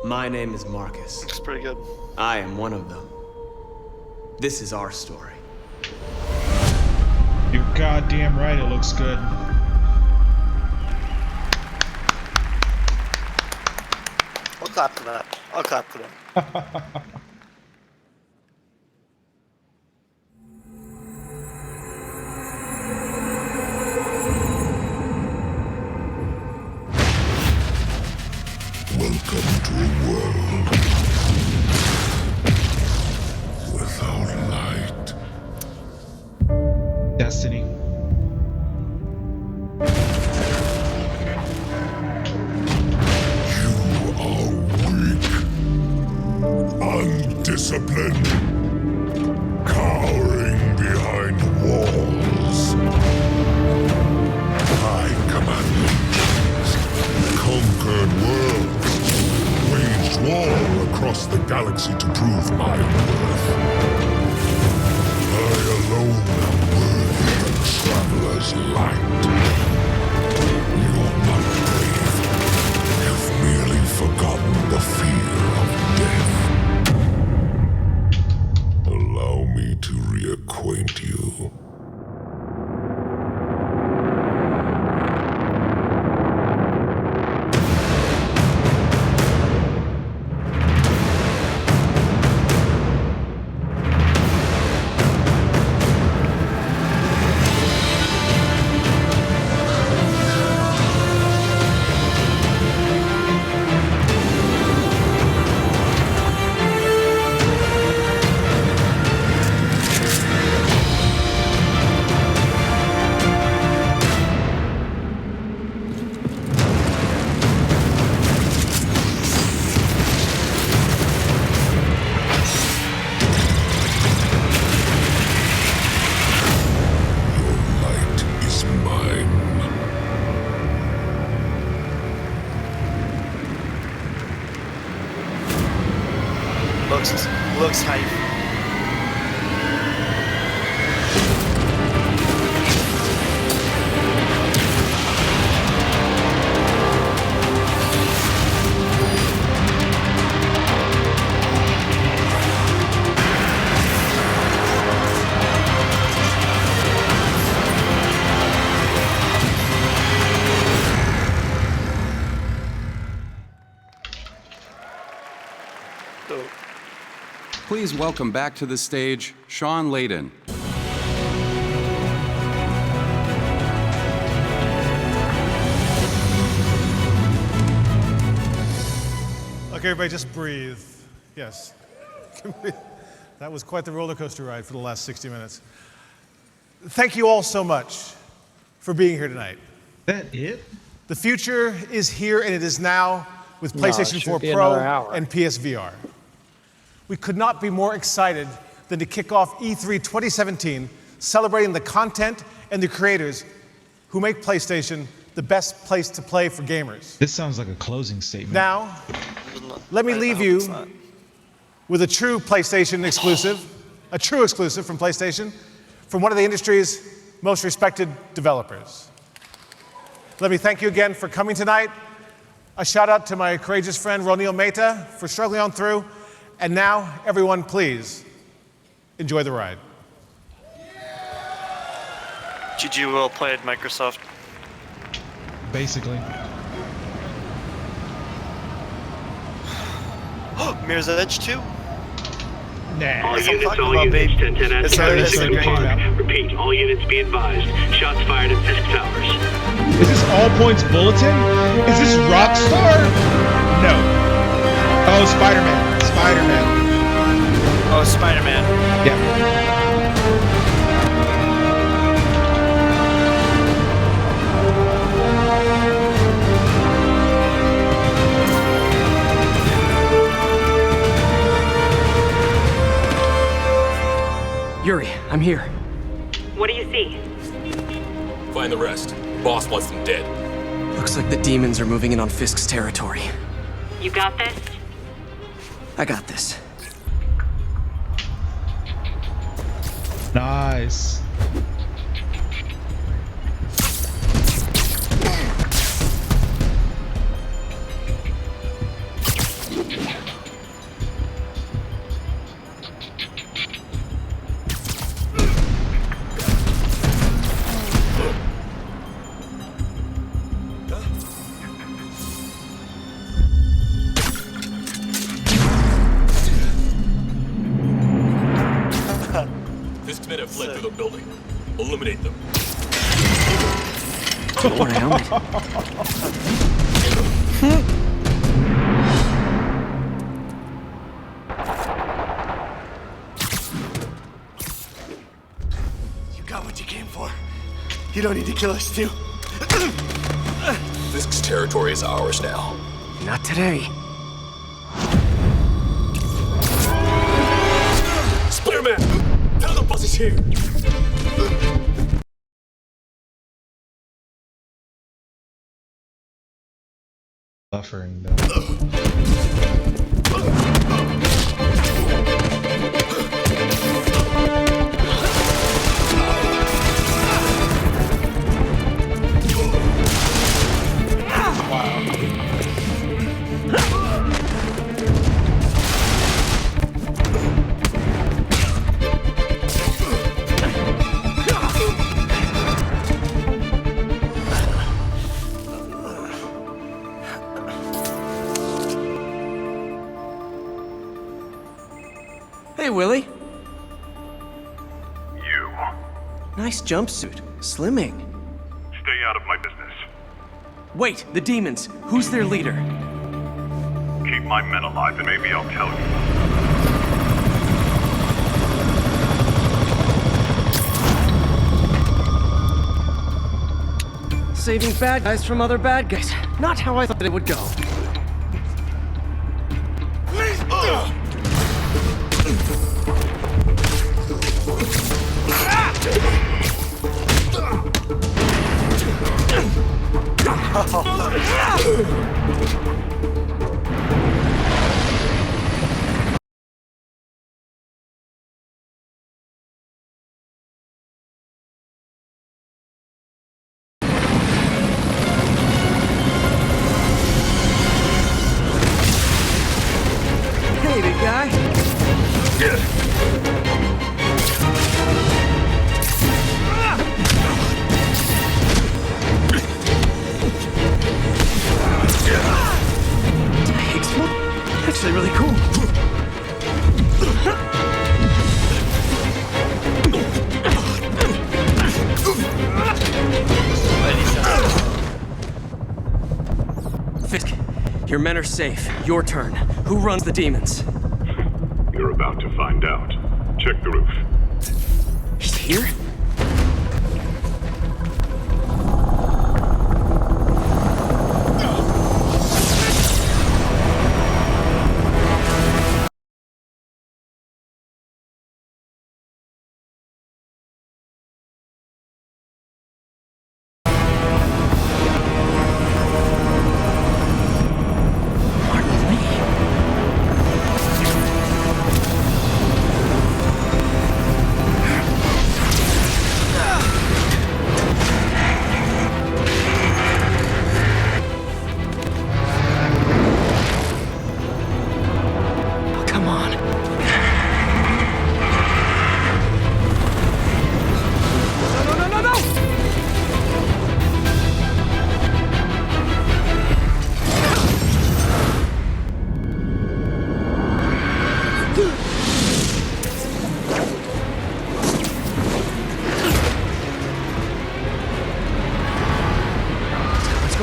My name is Marcus. Looks pretty good. I am one of them. This is our story. You're goddamn right, it looks good. I'll clap to that. I'll clap to that. Welcome to a world without light. Destiny. You are weak, undisciplined, cowering behind walls. I command legions, conquered worlds, waged war across the galaxy to prove my worth. I alone am worthy of the Traveler's light. You're not brave. You've merely forgotten the fear of death. Allow me to reacquaint you. Looks hype. Please welcome back to the stage, Shawn Layden. Okay, everybody, just breathe. Yes. That was quite the roller coaster ride for the last 60 minutes. Thank you all so much for being here tonight. That it? The future is here, and it is now with PlayStation 4 Pro and PSVR. We could not be more excited than to kick off E3 2017, celebrating the content and the creators who make PlayStation the best place to play for gamers. This sounds like a closing statement. Now, let me leave you with a true PlayStation exclusive, a true exclusive from PlayStation, from one of the industry's most respected developers. Let me thank you again for coming tonight. A shout out to my courageous friend Ronil Mehta for struggling on through. And now, everyone, please enjoy the ride. GG well played, Microsoft. Basically. Mirror's Edge 2? Nah. All units, to 10 at 36 Park. Repeat, all units be advised. Shots fired at Fisk Towers. Is this All Points Bulletin? Is this Rockstar? No. Oh, Spider-Man. Spider-Man. Oh, Spider-Man. Yeah. Yuri, I'm here. What do you see? Find the rest. Boss wants them dead. Looks like the demons are moving in on Fisk's territory. You got this? I got this. Nice. Men have fled through the building. Eliminate them. Around. You got what you came for. You don't need to kill us, too. Fisk's territory is ours now. Not today. Spider-Man! Tell the boss is here! Buffering though. Hey, Willie. You. Nice jumpsuit. Slimming. Stay out of my business. Wait, the demons. Who's their leader? Keep my men alive and maybe I'll tell you. Saving bad guys from other bad guys. Not how I thought it would go. Hey, big guy. Your men are safe. Your turn. Who runs the demons? You're about to find out. Check the roof. He's here?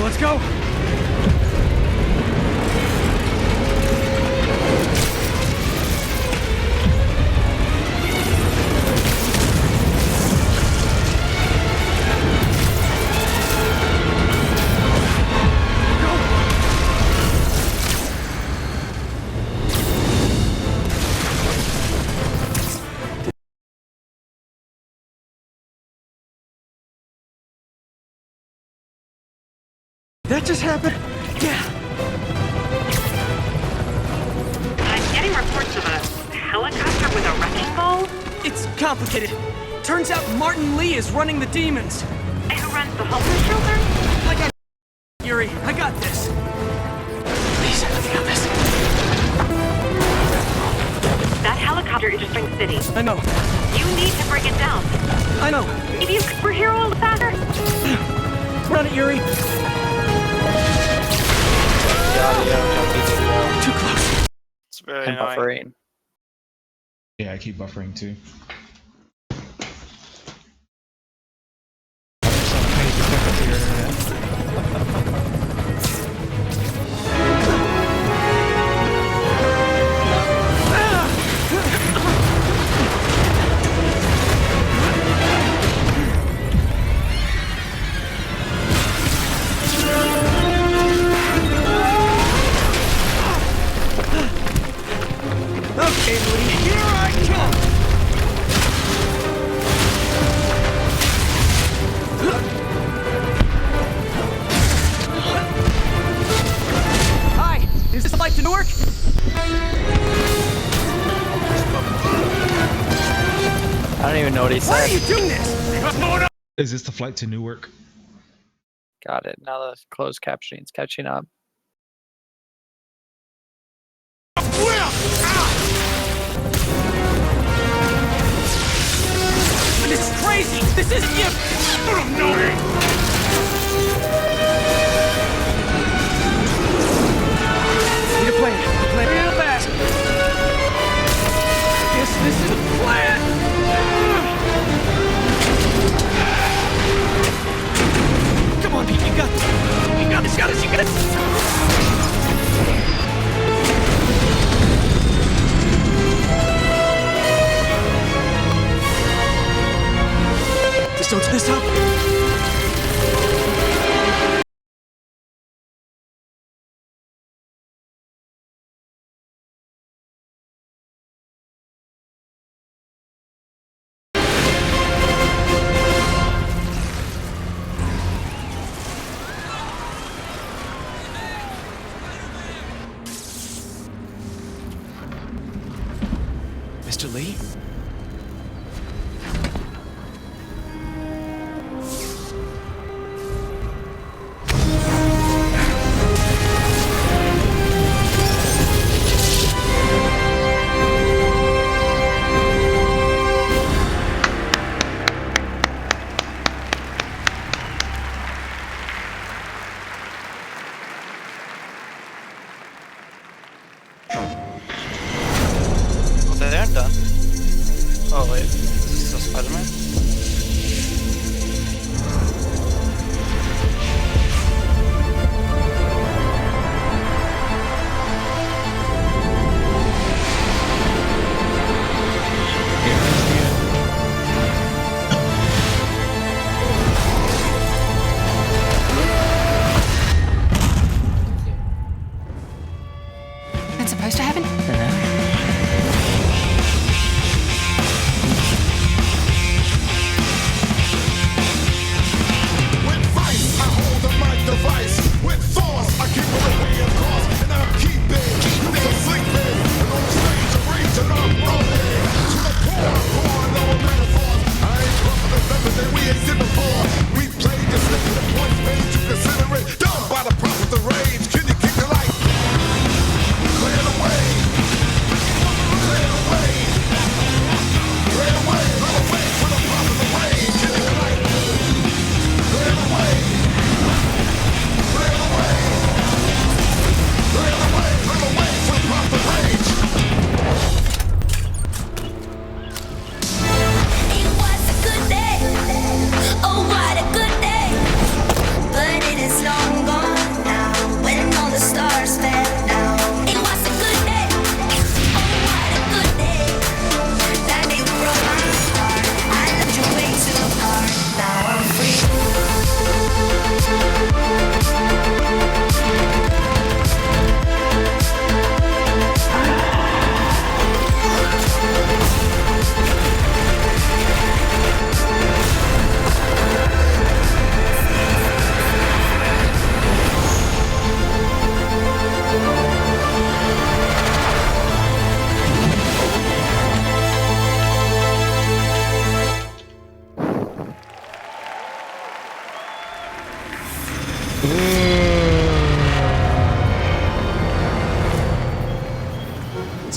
Let's go! That just happened? Yeah. I'm getting reports of a helicopter with a wrecking ball. It's complicated. Turns out Martin Lee is running the demons. And who runs the homeless shelter? I got Yuri. I got this. Please, let me got this. That helicopter is destroying the city. I know. You need to break it down. I know. If you were here all the faster. Run it, Yuri. Too close. It's very And annoying. buffering. Yeah, I keep buffering too. Okay, Lee, here I come! Hi, is this flight to Newark? I don't even know what he said. Why are you doing this? Is this the flight to Newark? Got it. Now the closed captioning's catching up. This is crazy! This isn't you! No! Need a plan. Plan real fast. Guess this is the plan. Come on, Pete. You got this. You got this. You got this. You got this. Just don't this up. Mr. Lee? They aren't done. Oh wait, is this still Spider-Man?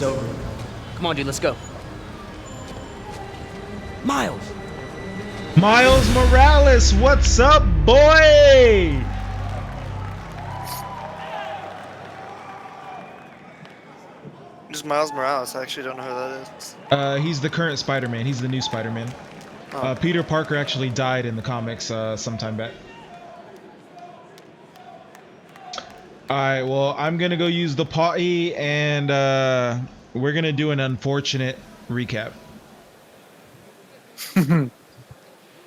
it's over. Come on, dude, let's go. Miles! Miles Morales, what's up, boy? Who's Miles Morales? I actually don't know who that is. He's the current Spider-Man. He's the new Spider-Man. Oh. Peter Parker actually died in the comics sometime back. Alright, well, I'm gonna go use the potty, and we're gonna do an unfortunate recap.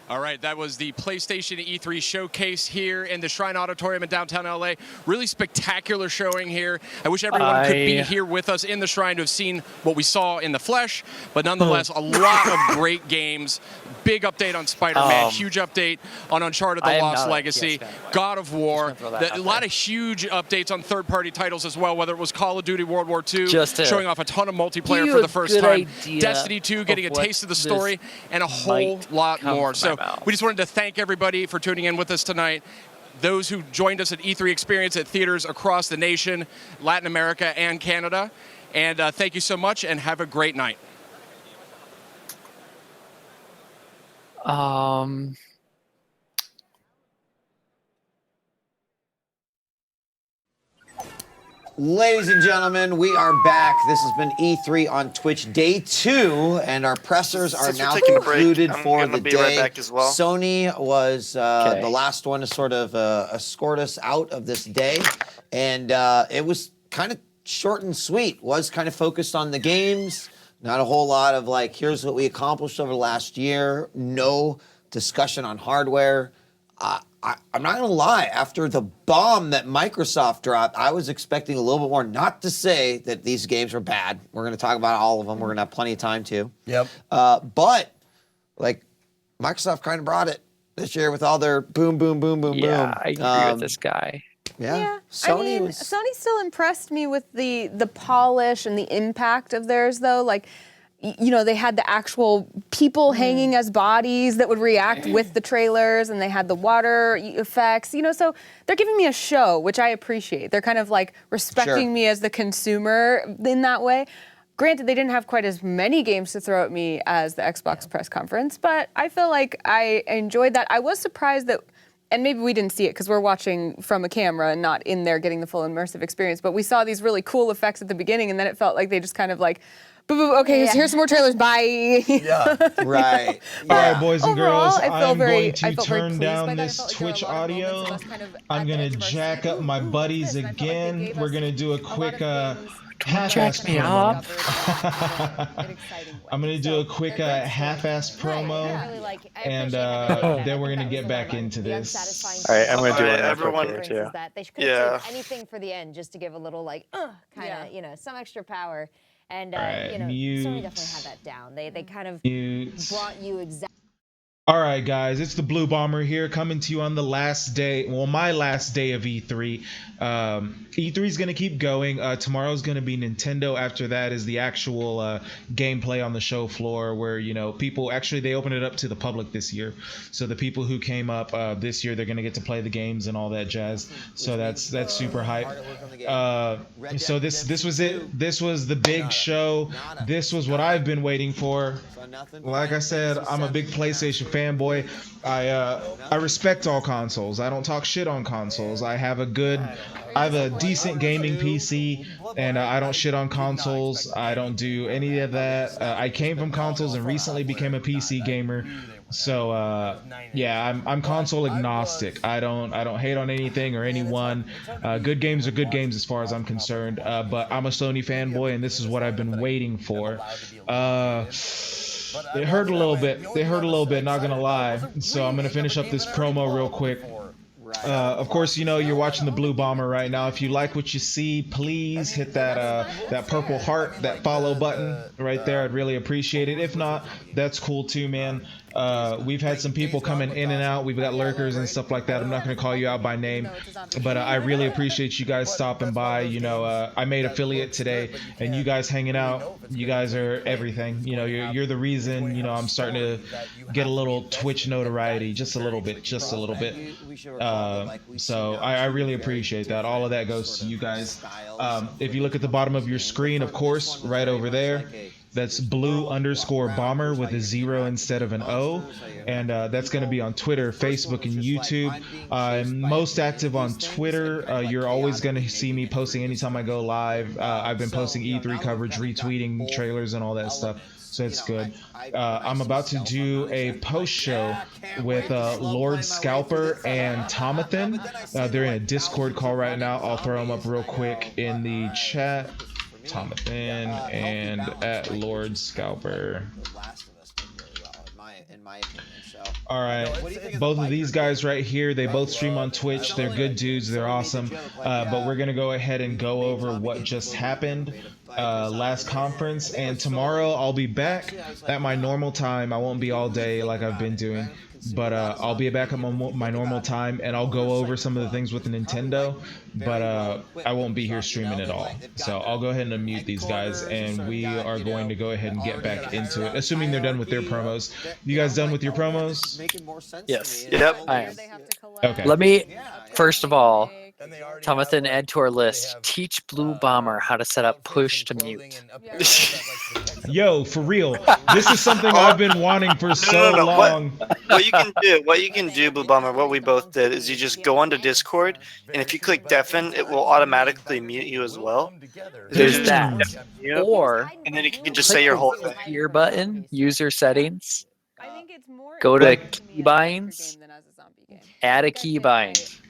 All right, that was the PlayStation E3 showcase here in the Shrine Auditorium in downtown LA. Really spectacular showing here. I wish everyone could be here with us in the Shrine to have seen what we saw in the flesh, but nonetheless, a lot of great games. Big update on Spider-Man, huge update on Uncharted: The Lost Legacy, God of War, a lot of huge updates on third-party titles as well, whether it was Call of Duty World War II, showing off a ton of multiplayer for the first time, Destiny 2 getting a taste of the story, and a whole lot more. So we just wanted to thank everybody for tuning in with us tonight. Those who joined us at E3 Experience at theaters across the nation, Latin America, and Canada. And thank you so much, and have a great night. Ladies and gentlemen, we are back. This has been E3 on Twitch Day 2, and our pressers are now concluded for the day. Right back as well. Sony was the last one to sort of escort us out of this day, and it was kind of short and sweet. Was kind of focused on the games. Not a whole lot of like, here's what we accomplished over the last year. No discussion on hardware. I'm not gonna lie, after the bomb that Microsoft dropped, I was expecting a little bit more. Not to say that these games are bad. We're gonna talk about all of them. We're gonna have plenty of time to. Yep. But like, Microsoft kind of brought it this year with all their boom, boom, boom, boom, boom. Yeah, I agree with this guy. Yeah. Sony still impressed me with the polish and the impact of theirs, though. Like, you know, they had the actual people hanging as bodies that would react with the trailers, and they had the water effects, you know, so they're giving me a show, which I appreciate. They're kind of like respecting me as the consumer in that way. Granted, they didn't have quite as many games to throw at me as the Xbox press conference, but I feel like I enjoyed that. I was surprised that, and maybe we didn't see it because we're watching from a camera and not in there getting the full immersive experience, but we saw these really cool effects at the beginning, and then it felt like they just kind of like, boo, boo, okay, here's some more trailers, bye. Yeah, right. All right, boys and girls, I I'm going to turn down this Twitch audio. I'm going to jack up my buddies again. We're going to do a quick half-ass promo. I'm going to do a quick half-ass promo, and then we're going to get back into this. All right, I'm going to do it. Everyone, Is that they could have saved anything for the end just to give a little like, kind of, you know, some extra power. And, you know, Sony definitely had that down. They kind of brought you exactly. All right, guys, it's the Blue Bomber here coming to you on the last day, well, my last day of E3. E3 is going to keep going. Tomorrow's going to be Nintendo. After that is the actual gameplay on the show floor where, you know, people actually, they opened it up to the public this year. So the people who came up this year, they're going to get to play the games and all that jazz. So that's super hype. So this was it. This was the big show. This was what I've been waiting for. Like I said, I'm a big PlayStation fanboy. I respect all consoles. I don't talk shit on consoles. I have a decent gaming PC, and I don't shit on consoles. I don't do any of that. I came from consoles and recently became a PC gamer. So yeah, I'm console agnostic. I don't hate on anything or anyone. Good games are good games as far as I'm concerned. But I'm a Sony fanboy, and this is what I've been waiting for. It hurt a little bit. They hurt a little bit, not gonna lie. So I'm gonna finish up this promo real quick. Of course, you know, you're watching the Blue Bomber right now. If you like what you see, please hit that purple heart, that follow button right there. I'd really appreciate it. If not, that's cool too, man. We've had some people coming in and out. We've got lurkers and stuff like that. I'm not going to call you out by name, but I really appreciate you guys stopping by. You know, I made affiliate today, and you guys hanging out. You guys are everything. You know, you're the reason. You know, I'm starting to get a little Twitch notoriety, just a little bit. So I really appreciate that. All of that goes to you guys. If you look at the bottom of your screen, of course, right over there, that's blue_bomber with a 0 instead of an O, and that's going to be on Twitter, Facebook, and YouTube. I'm most active on Twitter. You're always going to see me posting anytime I go live. I've been posting E3 coverage, retweeting trailers, and all that stuff. So it's good. I'm about to do a post show with Lord Scalper and Tomathan. They're in a Discord call right now. I'll throw them up real quick in the chat. Tomathan and at Lord Scalper. All right, both of these guys right here, they both stream on Twitch. They're good dudes. They're awesome. But we're gonna go ahead and go over what just happened last conference, and tomorrow I'll be back at my normal time. I won't be all day like I've been doing, but I'll be back at my normal time, and I'll go over some of the things with the Nintendo, but I won't be here streaming at all. So I'll go ahead and unmute these guys, and we are going to go ahead and get back into it, assuming they're done with their promos. You guys done with your promos? Yes. Yep. I am. Okay. Let me, first of all, Tomathan, add to our list. Teach Blue Bomber how to set up push to mute. Yo, for real, this is something I've been wanting for so long. What you can do, Blue Bomber, what we both did is you just go onto Discord, and if you click deafen, it will automatically mute you as well. There's that. Or, and then you can just say your whole thing. Gear button, user settings, go to keybinds, add a keybind.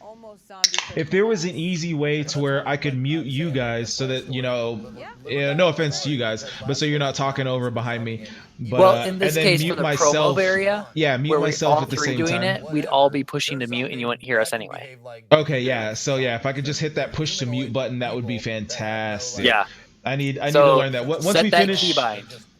If there was an easy way to where I could mute you guys so that, you know, no offense to you guys, but so you're not talking over behind me. But, well, in this and then case, mute for the myself, promo area, yeah, mute where myself at the three same doing time. It, we'd all be pushing to mute, and you wouldn't hear us anyway. Okay, yeah. So yeah, if I could just hit that push to mute button, that would be fantastic. Yeah. I need to learn that. Once we finish.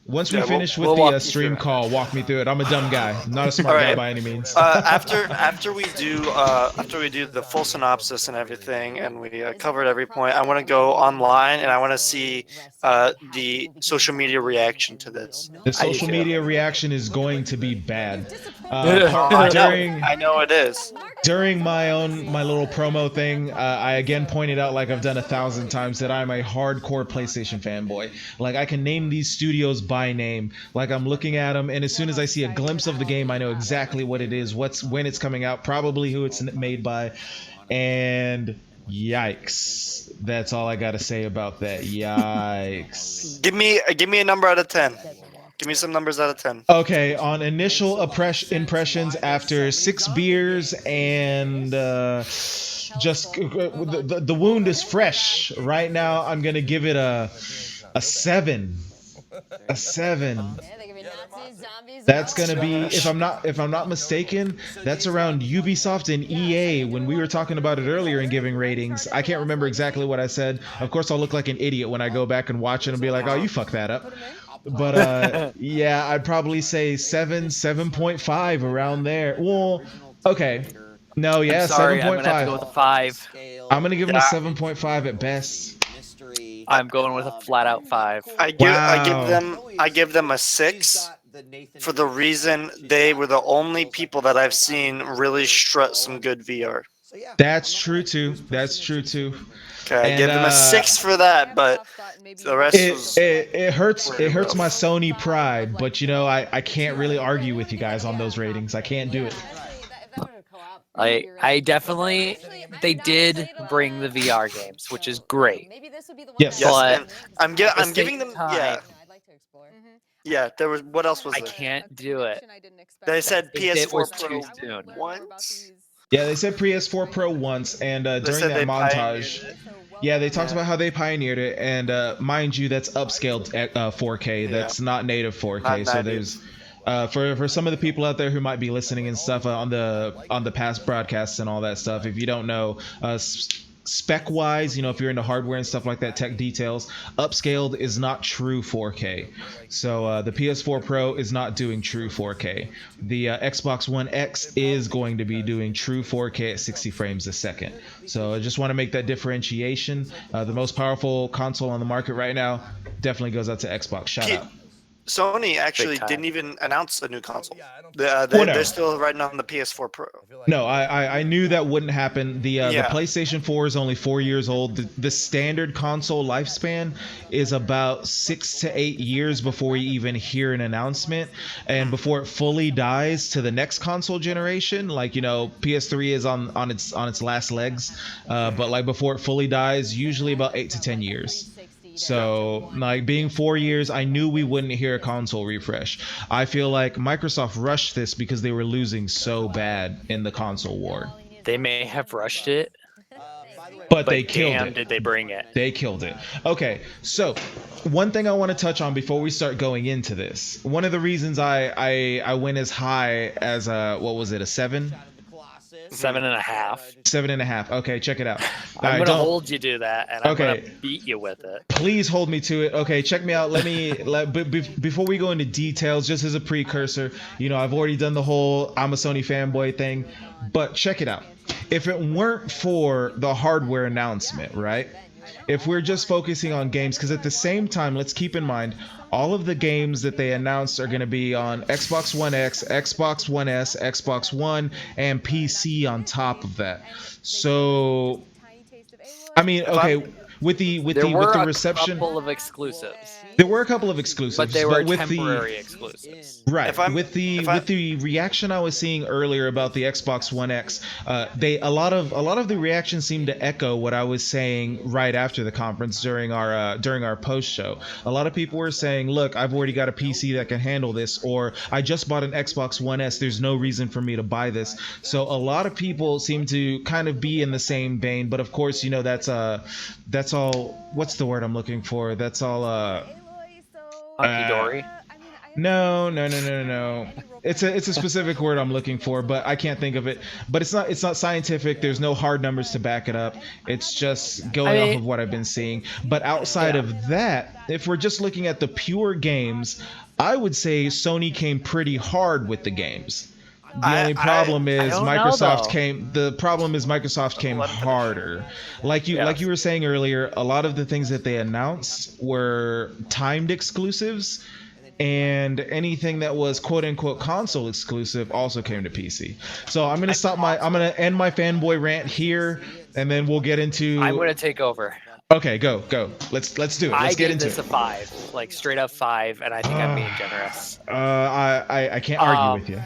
Once we finish with the stream call, walk me through it. I'm a dumb guy, I'm not a smart guy by any means. After we do the full synopsis and everything, and we covered every point, I want to go online and I want to see the social media reaction to this. The social media reaction is going to be bad. I know it is. During my little promo thing, I again pointed out, like I've done 1,000 times, that I'm a hardcore PlayStation fanboy. Like I can name these studios by name. Like I'm looking at them, and as soon as I see a glimpse of the game, I know exactly what it is, when it's coming out, probably who it's made by, and yikes. That's all I gotta say about that. Yikes. Give me a number out of 10. Give me some numbers out of 10. Okay, on initial impressions after 6 beers and just the wound is fresh right now, I'm gonna give it a 7. A 7. That's gonna be, if I'm not mistaken, that's around Ubisoft and EA when we were talking about it earlier and giving ratings. I can't remember exactly what I said. Of course, I'll look like an idiot when I go back and watch it and be like, "Oh, you fucked that up." But yeah, I'd probably say 7.5 around there. Well, okay. No, yeah, 7.5. I'm gonna have to go with a 5. I'm gonna give him a 7.5 at best. I'm going with a flat out 5. I give them a 6 for the reason they were the only people that I've seen really strut some good VR. That's true too. Okay, I give them a 6 for that, but the rest it hurts my Sony pride, but you know, I can't really argue with you guys on those ratings. I can't do it. I definitely, they did bring the VR games, which is great. Yes, but I'm giving them Yeah, there was, what else was there? I can't do it. They said PS4 Pro once. Yeah, they said PS4 Pro once, and during that montage, yeah, they talked about how they pioneered it, and mind you, that's upscaled 4K. That's not native 4K. So there's for some of the people out there who might be listening and stuff on the past broadcasts and all that stuff, if you don't know, spec wise, you know, if you're into hardware and stuff like that, tech details, upscaled is not true 4K. So the PS4 Pro is not doing true 4K. The Xbox One X is going to be doing true 4K at 60 frames a second. So I just want to make that differentiation. The most powerful console on the market right now definitely goes out to Xbox. Shout out. Sony actually didn't even announce a new console. They're still riding on the PS4 Pro. No, I knew that wouldn't happen. The PlayStation 4 is only 4 years old. The standard console lifespan is about 6 to 8 years before we even hear an announcement, and before it fully dies to the next console generation. Like, you know, PS3 is on its last legs, but like before it fully dies, usually about 8 to 10 years. So, like, being 4 years, I knew we wouldn't hear a console refresh. I feel like Microsoft rushed this because they were losing so bad in the console war. They may have rushed it, but they killed it. Did they bring it? They killed it. Okay, so one thing I want to touch on before we start going into this. One of the reasons I went as high as what was it, a 7? 7.5. 7.5. Okay, check it out. I'm gonna hold you to that, and I'm gonna beat you with it. Please hold me to it. Okay, check me out. Before we go into details, just as a precursor, you know, I've already done the whole I'm a Sony fanboy thing, but check it out. If it weren't for the hardware announcement, right? If we're just focusing on games, because at the same time, let's keep in mind, all of the games that they announced are going to be on Xbox One X, Xbox One S, Xbox One, and PC on top of that. So, I mean, okay, with the reception, there were a couple of exclusives. There were a couple of exclusives, but they were temporary exclusives. Right. With the reaction I was seeing earlier about the Xbox One X, a lot of the reactions seemed to echo what I was saying right after the conference during our post show. A lot of people were saying, "Look, I've already got a PC that can handle this," or "I just bought an Xbox One S. There's no reason for me to buy this." So a lot of people seem to kind of be in the same vein, but of course, you know, that's all. What's the word I'm looking for? That's all. Hunky-dory? No. It's a specific word I'm looking for, but I can't think of it. But it's not scientific. There's no hard numbers to back it up. It's just going off of what I've been seeing. But outside of that, if we're just looking at the pure games, I would say Sony came pretty hard with the games. The only problem is Microsoft came harder. Like you were saying earlier, a lot of the things that they announced were timed exclusives, and anything that was quote unquote console exclusive also came to PC. So I'm gonna end my fanboy rant here, and then we'll get into. I'm gonna take over. Okay, go. Let's do it. Let's get into it. I gave this a 5, like straight up 5, and I think I'm being generous. I can't argue with you.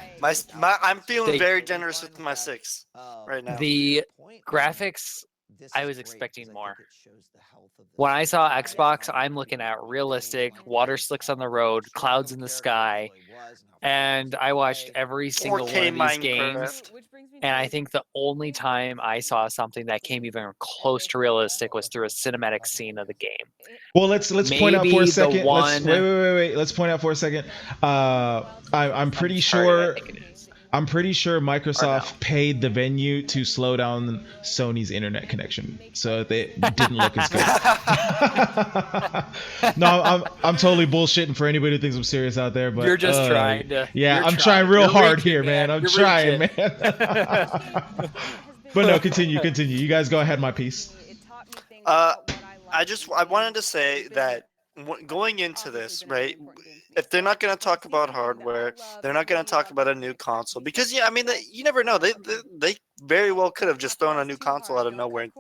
I'm feeling very generous with my 6 right now. The graphics, I was expecting more. When I saw Xbox, I'm looking at realistic water slicks on the road, clouds in the sky, and I watched every single one of these games. And I think the only time I saw something that came even close to realistic was through a cinematic scene of the game. Well, let's point out for a second. Wait. Let's point out for a second. I'm pretty sure Microsoft paid the venue to slow down Sony's internet connection, so they didn't look as good. No, I'm totally bullshitting for anybody who thinks I'm serious out there, but you're just trying to. Yeah, I'm trying real hard here, man. I'm trying, man. But no, continue. You guys go ahead. My piece. I wanted to say that going into this, right? If they're not going to talk about hardware, they're not going to talk about a new console, because you never know. They very well could have just thrown a new console out of nowhere and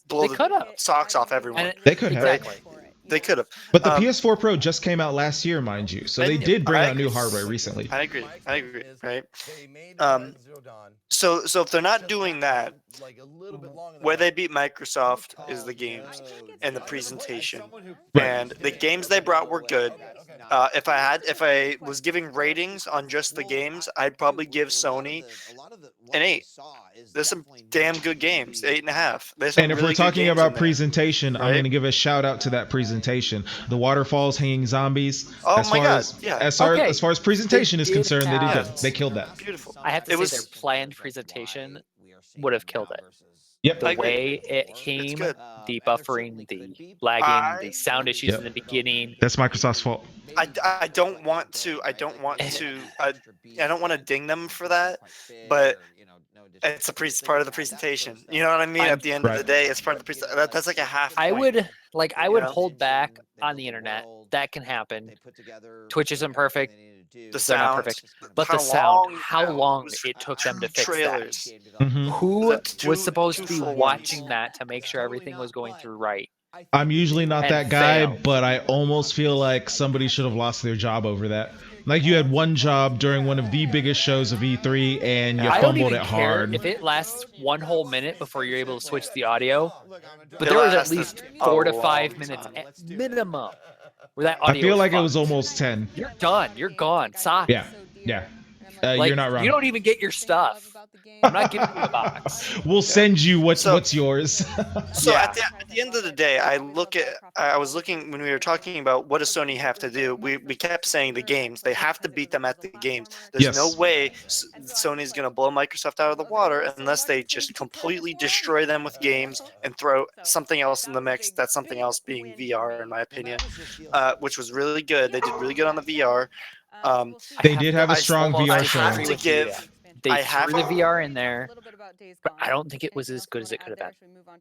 blow the socks off everyone. They could have. Exactly. They could have. But the PS4 Pro just came out last year, mind you, so they did bring out new hardware recently. I agree. Right. So if they're not doing that, where they beat Microsoft is the games and the presentation, and the games they brought were good. If I was giving ratings on just the games, I'd probably give Sony an 8. There's some damn good games, 8.5. And if we're talking about presentation, I'm going to give a shout out to that presentation. The waterfalls, hanging zombies. Oh my god! As far as presentation is concerned, they did good. They killed that. Beautiful. I have to say their planned presentation would have killed it. Yep. The way it came, the buffering, the lagging, the sound issues in the beginning. That's Microsoft's fault. I don't want to I don't want to ding them for that, but it's part of the presentation. You know what I mean? At the end of the day, it's part of the presentation. That's like a half point. I would hold back on the internet. That can happen. Twitch isn't perfect. The sound, not perfect, but the sound. How long it took them to fix trailers. that? Who was supposed to be watching that to make sure everything was going through right? I'm usually not And that guy, failed. but I almost feel like somebody should have lost their job over that. Like you had one job during one of the biggest shows of E3 and you I don't fumbled even it care hard. if it lasts one whole minute before you're able to switch the audio, but there was at least 4 to 5 minutes at minimum where that audio I feel like fucked. it was almost 10. You're done. You're gone. Sorry. Yeah. Like, you're not wrong. You don't even get your stuff. I'm not giving you a box. We'll send you what's yours. So at the end of the day, I was looking when we were talking about what does Sony have to do. We kept saying the games. They have to beat them at the games. There's no way Sony's going to blow Microsoft out of the water unless they just completely destroy them with games and throw something else in the mix. That's something else being VR, in my opinion, which was really good. They did really good on the VR. They did have a strong VR show. I have to give. They threw the VR in there, but I don't think it was as good as it could have been.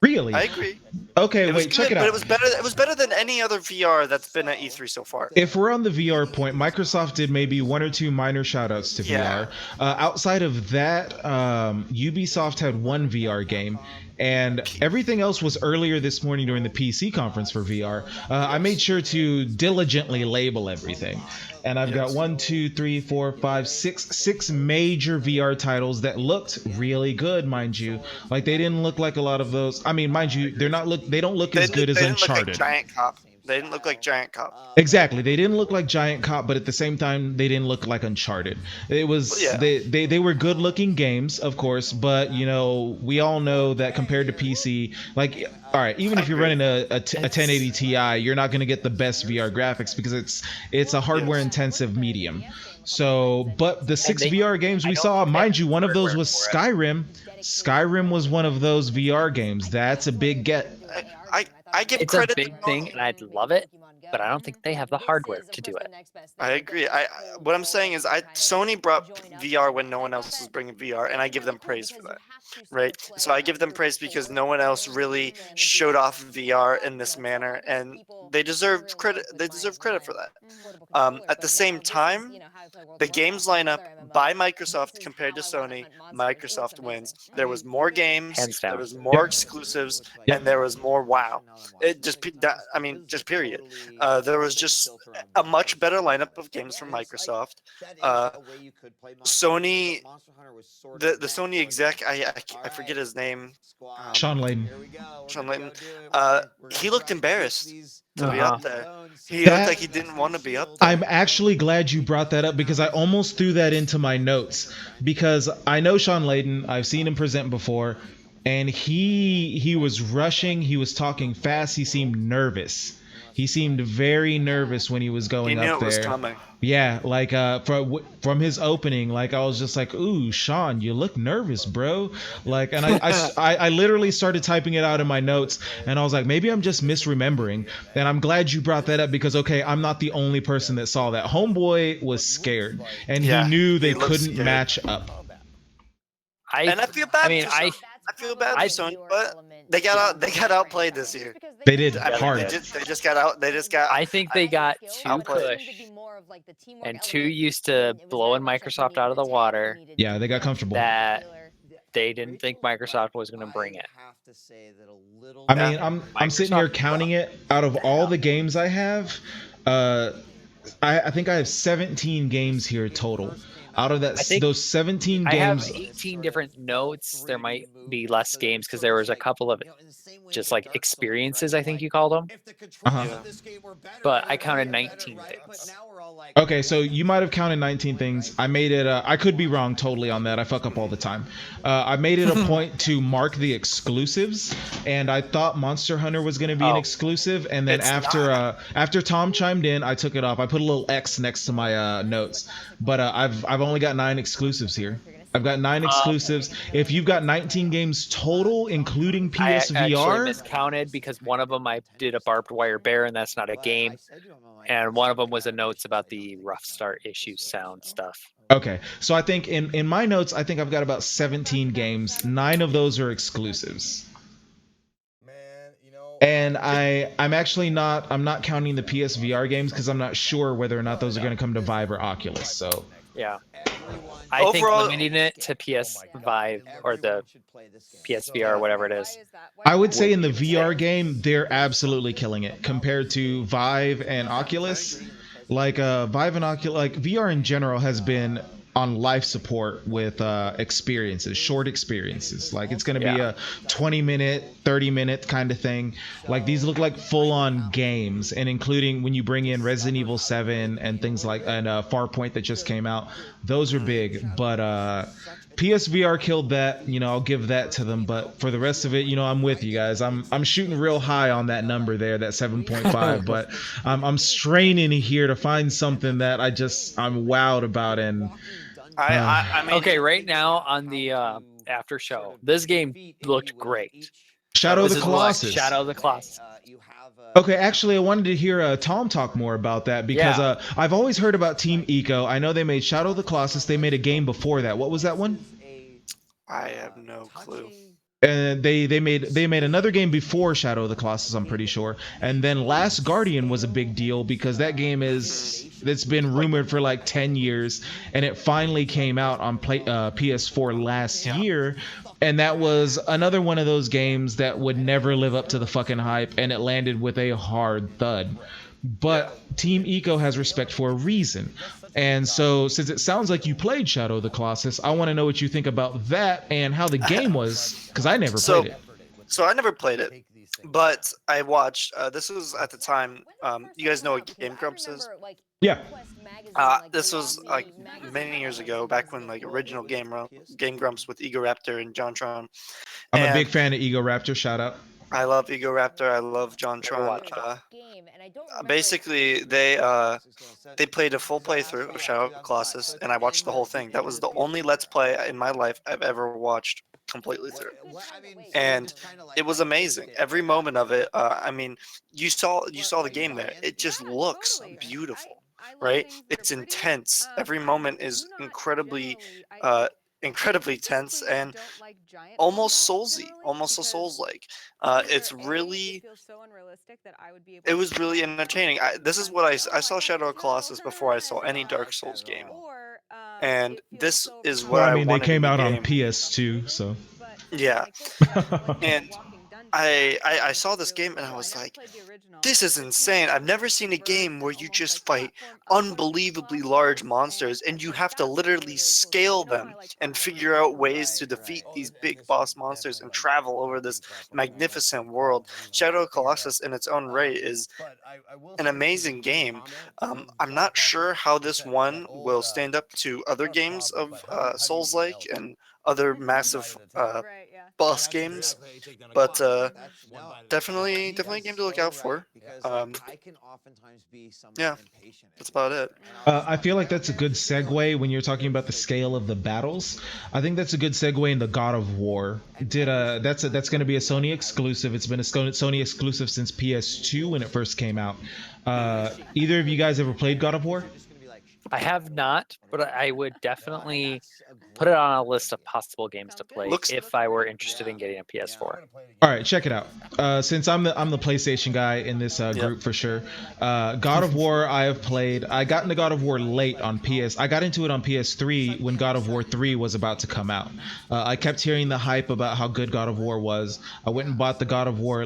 Really? I agree. Okay, wait, check it out. But it was better than any other VR that's been at E3 so far. If we're on the VR point, Microsoft did maybe 1 or 2 minor shoutouts to VR. Outside of that, Ubisoft had one VR game, and everything else was earlier this morning during the PC conference for VR. I made sure to diligently label everything. And I've got 6 major VR titles that looked really good, mind you. Like they didn't look like a lot of those. I mean, mind you, they don't look as good as Uncharted. They didn't look like Giant Cop. Exactly, they didn't look like Giant Cop, but at the same time, they didn't look like Uncharted. It was they were good-looking games, of course, but you know, we all know that compared to PC, like. All right, even if you're running a 1080 Ti, you're not going to get the best VR graphics because it's a hardware-intensive medium. So, but the 6 VR games we saw, mind you, one of those was Skyrim. Skyrim was one of those VR games. That's a big get. I give it's credit. It's a big thing, and I'd love it, but I don't think they have the hardware to do it. I agree. What I'm saying is, Sony brought VR when no one else was bringing VR, and I give them praise for that. Right? So I give them praise because no one else really showed off VR in this manner, and they deserve credit. They deserve credit for that. At the same time, the games lineup by Microsoft compared to Sony, Microsoft wins. There was more games, there was more exclusives, and there was more WoW. It just, I mean, just period. There was just a much better lineup of games from Microsoft. Sony, the Sony exec, I forget his name. Sean Layden. Sean Layden. He looked embarrassed to be up there. He looked like he didn't want to be up there. I'm actually glad you brought that up because I almost threw that into my notes because I know Sean Layden. I've seen him present before, and he was rushing. He was talking fast. He seemed nervous. He seemed very nervous when he was going up there. He knew it was coming. Yeah, like from his opening, like I was just like, "Ooh, Sean, you look nervous, bro." Like, and I literally started typing it out in my notes, and I was like, maybe I'm just misremembering. And I'm glad you brought that up because okay, I'm not the only person that saw that. Homeboy was scared, and he knew they couldn't match up. I feel bad. I feel bad for Sony, but they got outplayed this year. They did hard. They just got out. They just got. I think they got too pushed and too used to blowing Microsoft out of the water. Yeah, they got comfortable. That they didn't think Microsoft was going to bring it. I mean, I'm sitting here counting it. Out of all the games I have, I think I have 17 games here total. Out of that, those 17 games, I have 18 different notes. There might be less games because there was a couple of just like experiences, I think you called them. But I counted 19 things. Okay, so you might have counted 19 things. I made it. I could be wrong totally on that. I fuck up all the time. I made it a point to mark the exclusives, and I thought Monster Hunter was going to be an exclusive, and then after Tom chimed in, I took it off. I put a little X next to my notes, but I've only got 9 exclusives here. I've got 9 exclusives. If you've got 19 games total, including PSVR, I actually miscounted because one of them I did a barbed wire bear, and that's not a game. And one of them was a notes about the rough start issue sound stuff. Okay, so I think in my notes, I think I've got about 17 games. 9 of those are exclusives. And I'm actually not counting the PSVR games because I'm not sure whether or not those are going to come to Vive or Oculus. So yeah, I think limiting it to PS Vive or the PSVR or whatever it is. I would say in the VR game, they're absolutely killing it compared to Vive and Oculus. Like Vive and Oculus, like VR in general has been on life support with experiences, short experiences. Like it's going to be a 20-minute, 30-minute kind of thing. Like these look like full-on games, and including when you bring in Resident Evil 7 and things like and Farpoint that just came out, those are big. But PSVR killed that. You know, I'll give that to them. But for the rest of it, you know, I'm with you guys. I'm shooting real high on that number there, that 7.5. But I'm straining here to find something that I'm wowed about. And I mean, okay, right now on the after show, this game looked great. Shadow of the Colossus. Shadow of the Colossus. Okay, actually, I wanted to hear Tom talk more about that because I've always heard about Team Eco. I know they made Shadow of the Colossus. They made a game before that. What was that one? I have no clue. And they made another game before Shadow of the Colossus, I'm pretty sure. And then Last Guardian was a big deal because that game it's been rumored for like 10 years, and it finally came out on PS4 last year. And that was another one of those games that would never live up to the fucking hype, and it landed with a hard thud. But Team Eco has respect for a reason. And so, since it sounds like you played Shadow of the Colossus, I want to know what you think about that and how the game was, because I never played it. So I never played it, but I watched. This was at the time. You guys know what Game Grumps is? Yeah. This was like many years ago, back when like original Game Grumps with Ego Raptor and JonTron. I'm a big fan of Ego Raptor. Shout out. I love Ego Raptor. I love JonTron. Basically, they played a full playthrough of Shadow of the Colossus, and I watched the whole thing. That was the only Let's Play in my life I've ever watched completely through, and it was amazing. Every moment of it. I mean, you saw the game there. It just looks beautiful, right? It's intense. Every moment is incredibly tense and almost soulsy, almost a Souls-like. It was really entertaining. This is what I saw Shadow of Colossus before I saw any Dark Souls game, and this is what I mean. They came out on PS2, so yeah, and I saw this game and I was like, this is insane. I've never seen a game where you just fight unbelievably large monsters and you have to literally scale them and figure out ways to defeat these big boss monsters and travel over this magnificent world. Shadow of Colossus in its own right is an amazing game. I'm not sure how this one will stand up to other games of Souls-like and other massive boss games, but definitely a game to look out for. Yeah, that's about it. I feel like that's a good segue when you're talking about the scale of the battles. I think that's a good segue into God of War. That's going to be a Sony exclusive. It's been a Sony exclusive since PS2 when it first came out. Either of you guys ever played God of War? I have not, but I would definitely put it on a list of possible games to play if I were interested in getting a PS4. All right, check it out. Since I'm the PlayStation guy in this group for sure. God of War I have played. I got into God of War late on PS. I got into it on PS3 when God of War 3 was about to come out. I kept hearing the hype about how good God of War was. I went and bought the God of War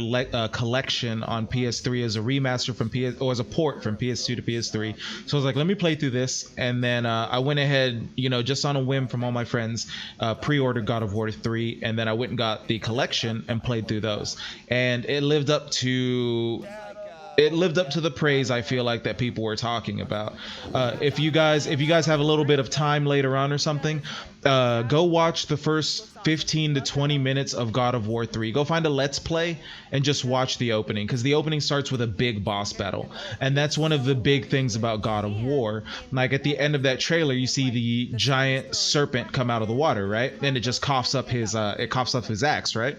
collection on PS3 as a remaster or as a port from PS2 to PS3. So I was like, let me play through this. And then I went ahead, just on a whim from all my friends, pre-ordered God of War 3, and then I went and got the collection and played through those. And it lived up to it lived up to the praise I feel like that people were talking about. If you guys have a little bit of time later on or something, go watch the first 15 to 20 minutes of God of War 3. Go find a Let's Play and just watch the opening, because the opening starts with a big boss battle, and that's one of the big things about God of War. Like at the end of that trailer, you see the giant serpent come out of the water, right? And it just coughs up his axe, right?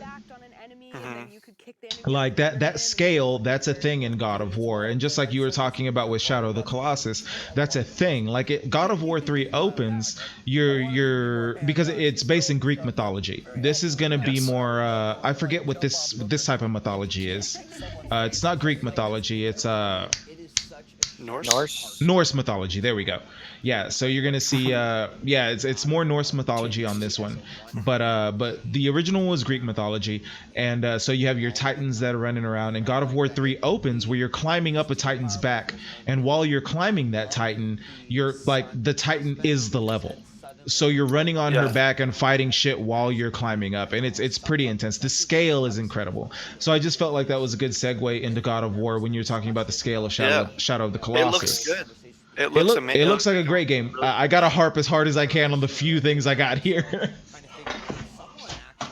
Like that scale, that's a thing in God of War. And just like you were talking about with Shadow of the Colossus, that's a thing. Like God of War 3 opens, because it's based in Greek mythology. This is gonna be more I forget what this type of mythology is. It's not Greek mythology, it's Norse mythology. There we go. Yeah, so you're gonna see it's more Norse mythology on this one, but the original was Greek mythology. And so you have your titans that are running around, and God of War 3 opens where you're climbing up a titan's back, and while you're climbing that titan, you're like, the titan is the level, so you're running on her back and fighting shit while you're climbing up, and it's pretty intense. The scale is incredible. So I just felt like that was a good segue into God of War when you're talking about the scale of Shadow of the Colossus. It looks good. It looks amazing. It looks like a great game. I gotta harp as hard as I can on the few things I got here.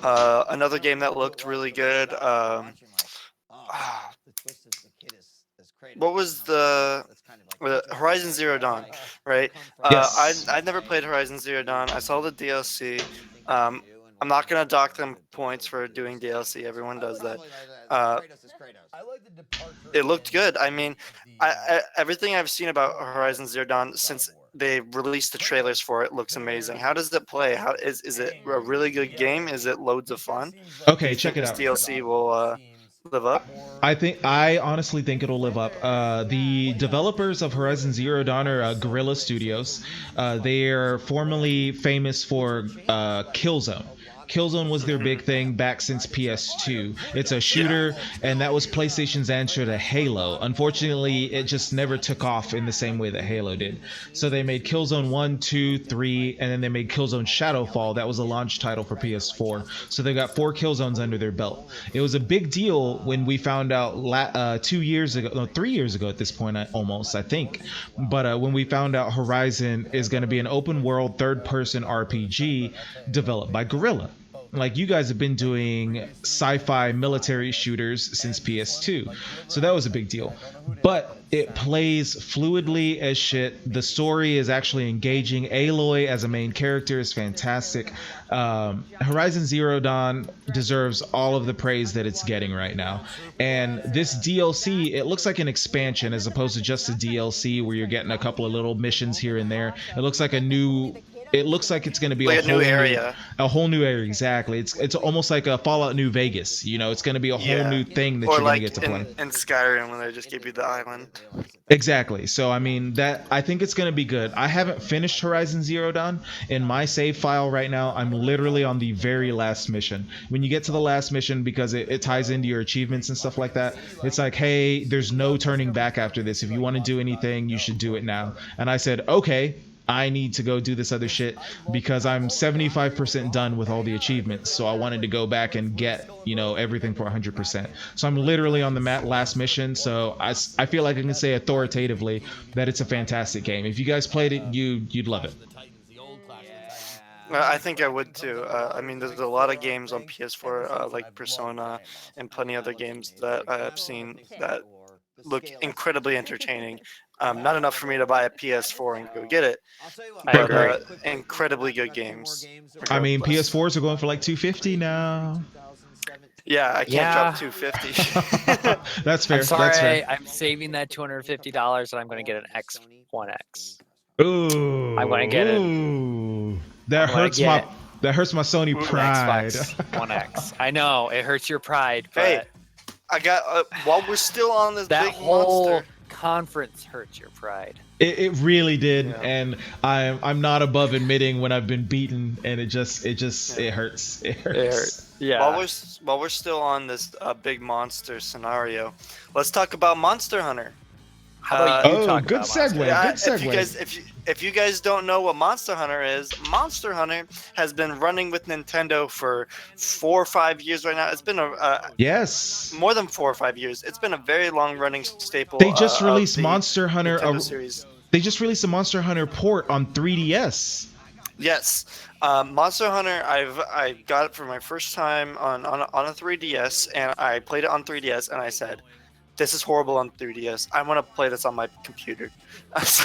Another game that looked really good. What was the Horizon Zero Dawn, right? Yes. I'd never played Horizon Zero Dawn. I saw the DLC. I'm not gonna dock them points for doing DLC. Everyone does that. It looked good. I mean, everything I've seen about Horizon Zero Dawn since they released the trailers for it looks amazing. How does it play? How is it a really good game? Is it loads of fun? Okay, check it out. This DLC will live up. I honestly think it'll live up. The developers of Horizon Zero Dawn are Guerrilla Studios. They are formerly famous for Killzone. Killzone was their big thing back since PS2. It's a shooter, and that was PlayStation's answer to Halo. Unfortunately, it just never took off in the same way that Halo did. So they made Killzone 1, 2, 3, and then they made Killzone Shadowfall. That was a launch title for PS4. So they got 4 Killzones under their belt. It was a big deal when we found out 3 years ago at this point, almost, I think. But when we found out Horizon is going to be an open world third-person RPG developed by Guerrilla. Like, you guys have been doing sci-fi military shooters since PS2, so that was a big deal. But it plays fluidly as shit. The story is actually engaging. Aloy as a main character is fantastic. Horizon Zero Dawn deserves all of the praise that it's getting right now. And this DLC, it looks like an expansion as opposed to just a DLC where you're getting a couple of little missions here and there. It looks like it looks like it's going to be like a new area. A whole new area, exactly. It's almost like a Fallout New Vegas. You know, it's going to be a whole new thing that you're going to get to play. In Skyrim, when they just give you the island. Exactly. So I mean, I think it's going to be good. I haven't finished Horizon Zero Dawn. In my save file right now, I'm literally on the very last mission. When you get to the last mission, because it ties into your achievements and stuff like that, it's like, hey, there's no turning back after this. If you want to do anything, you should do it now. And I said, okay, I need to go do this other shit because I'm 75% done with all the achievements. So I wanted to go back and get, everything for 100%. So I'm literally on the last mission. So I feel like I can say authoritatively that it's a fantastic game. If you guys played it, you'd love it. I think I would too. I mean, there's a lot of games on PS4 like Persona and plenty of other games that I have seen that look incredibly entertaining. Not enough for me to buy a PS4 and go get it, but incredibly good games. I mean, PS4s are going for like $250 now. Yeah, I can't drop $250. That's fair. I'm sorry, That's fair. I'm saving that $250 and I'm going to get an X1X. Ooh, I'm going to get it. Ooh, that hurts my Sony pride. Xbox One X. I know it hurts your pride, but hey, I got while we're still on this that big whole monster. Conference hurts your pride. It really did, and I'm not above admitting when I've been beaten, and it hurts. It hurts. Yeah. While we're still on this big monster scenario, let's talk about Monster Hunter. How about you talk good about segue. Monster? Good segue. If you guys don't know what Monster Hunter is, Monster Hunter has been running with Nintendo for 4 or 5 years right now. It's been more than 4 or 5 years. It's been a very long running staple. They just released of the Monster Hunter. Nintendo series. They just released a Monster Hunter port on 3DS. Yes, Monster Hunter. I got it for my first time on a 3DS, and I played it on 3DS, and I said, "This is horrible on 3DS. I want to play this on my computer." I was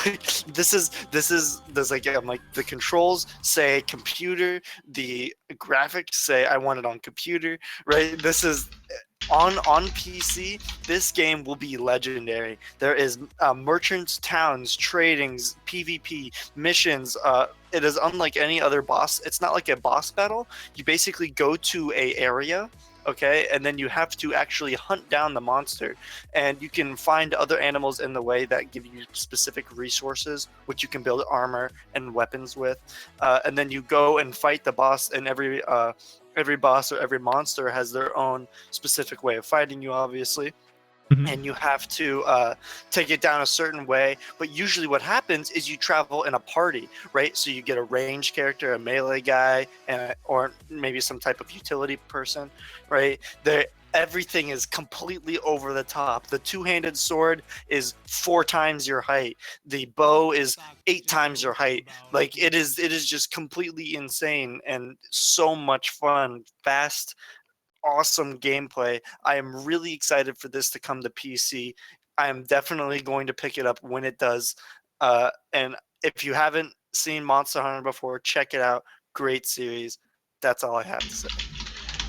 like, I'm like, the controls say computer, the graphics say I want it on computer, right? This is on PC. This game will be legendary. There is merchants, towns, tradings, PvP, missions. It is unlike any other boss. It's not like a boss battle. You basically go to a area. Okay, and then you have to actually hunt down the monster, and you can find other animals in the way that give you specific resources, which you can build armor and weapons with, and then you go and fight the boss. And every boss or every monster has their own specific way of fighting you, obviously. And you have to take it down a certain way. But usually what happens is you travel in a party, right? So you get a ranged character, a melee guy, or maybe some type of utility person, right? Everything is completely over the top. The two-handed sword is 4 times your height. The bow is 8 times your height. Like, it is just completely insane and so much fun, fast, awesome gameplay. I am really excited for this to come to PC. I am definitely going to pick it up when it does. And if you haven't seen Monster Hunter before, check it out. Great series. That's all I have to say.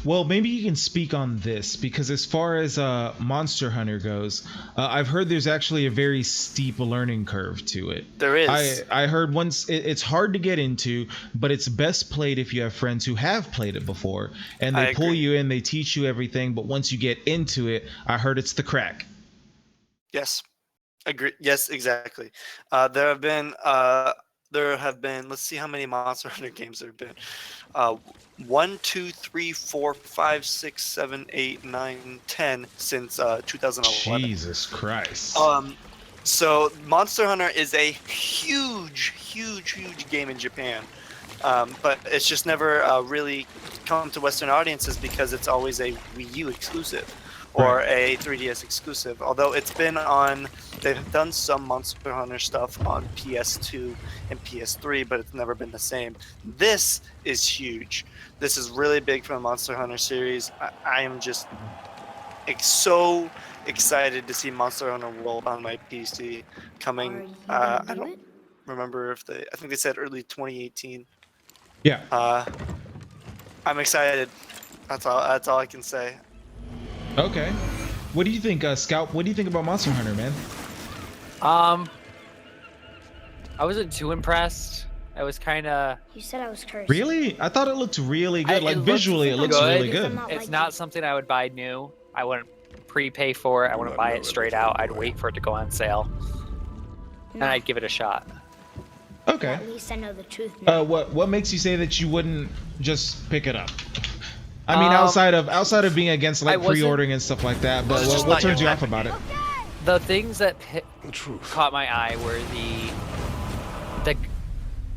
Well, maybe you can speak on this, because as far as Monster Hunter goes, I've heard there's actually a very steep learning curve to it. There is. I heard once it's hard to get into, but it's best played if you have friends who have played it before, and they pull you in, they teach you everything, but once you get into it, I heard it's the crack. Yes. Agree. Yes, exactly. There have been, let's see how many Monster Hunter games there have been. 1, 2, 3, 4, 5, 6, 7, 8, 9, 10 since 2011. Jesus Christ. So Monster Hunter is a huge game in Japan. But it's just never really come to Western audiences because it's always a Wii U exclusive or a 3DS exclusive. Although it's been on, they've done some Monster Hunter stuff on PS2 and PS3, but it's never been the same. This is huge. This is really big for the Monster Hunter series. I am just so excited to see Monster Hunter World on my PC coming. I don't remember if I think they said early 2018. Yeah. I'm excited. That's all I can say. Okay. What do you think, Scout? What do you think about Monster Hunter, man? I wasn't too impressed. I was kind of. You said I was cursed. Really? I thought it looked really good. Visually, it looks really good. It's not something I would buy new. I wouldn't prepay for it. I wouldn't buy it straight out. I'd wait for it to go on sale, and I'd give it a shot. Okay. At least I know the truth now. What makes you say that you wouldn't just pick it up? I mean, outside of being against like pre-ordering and stuff like that, but what turns you off about it? The things that caught my eye were the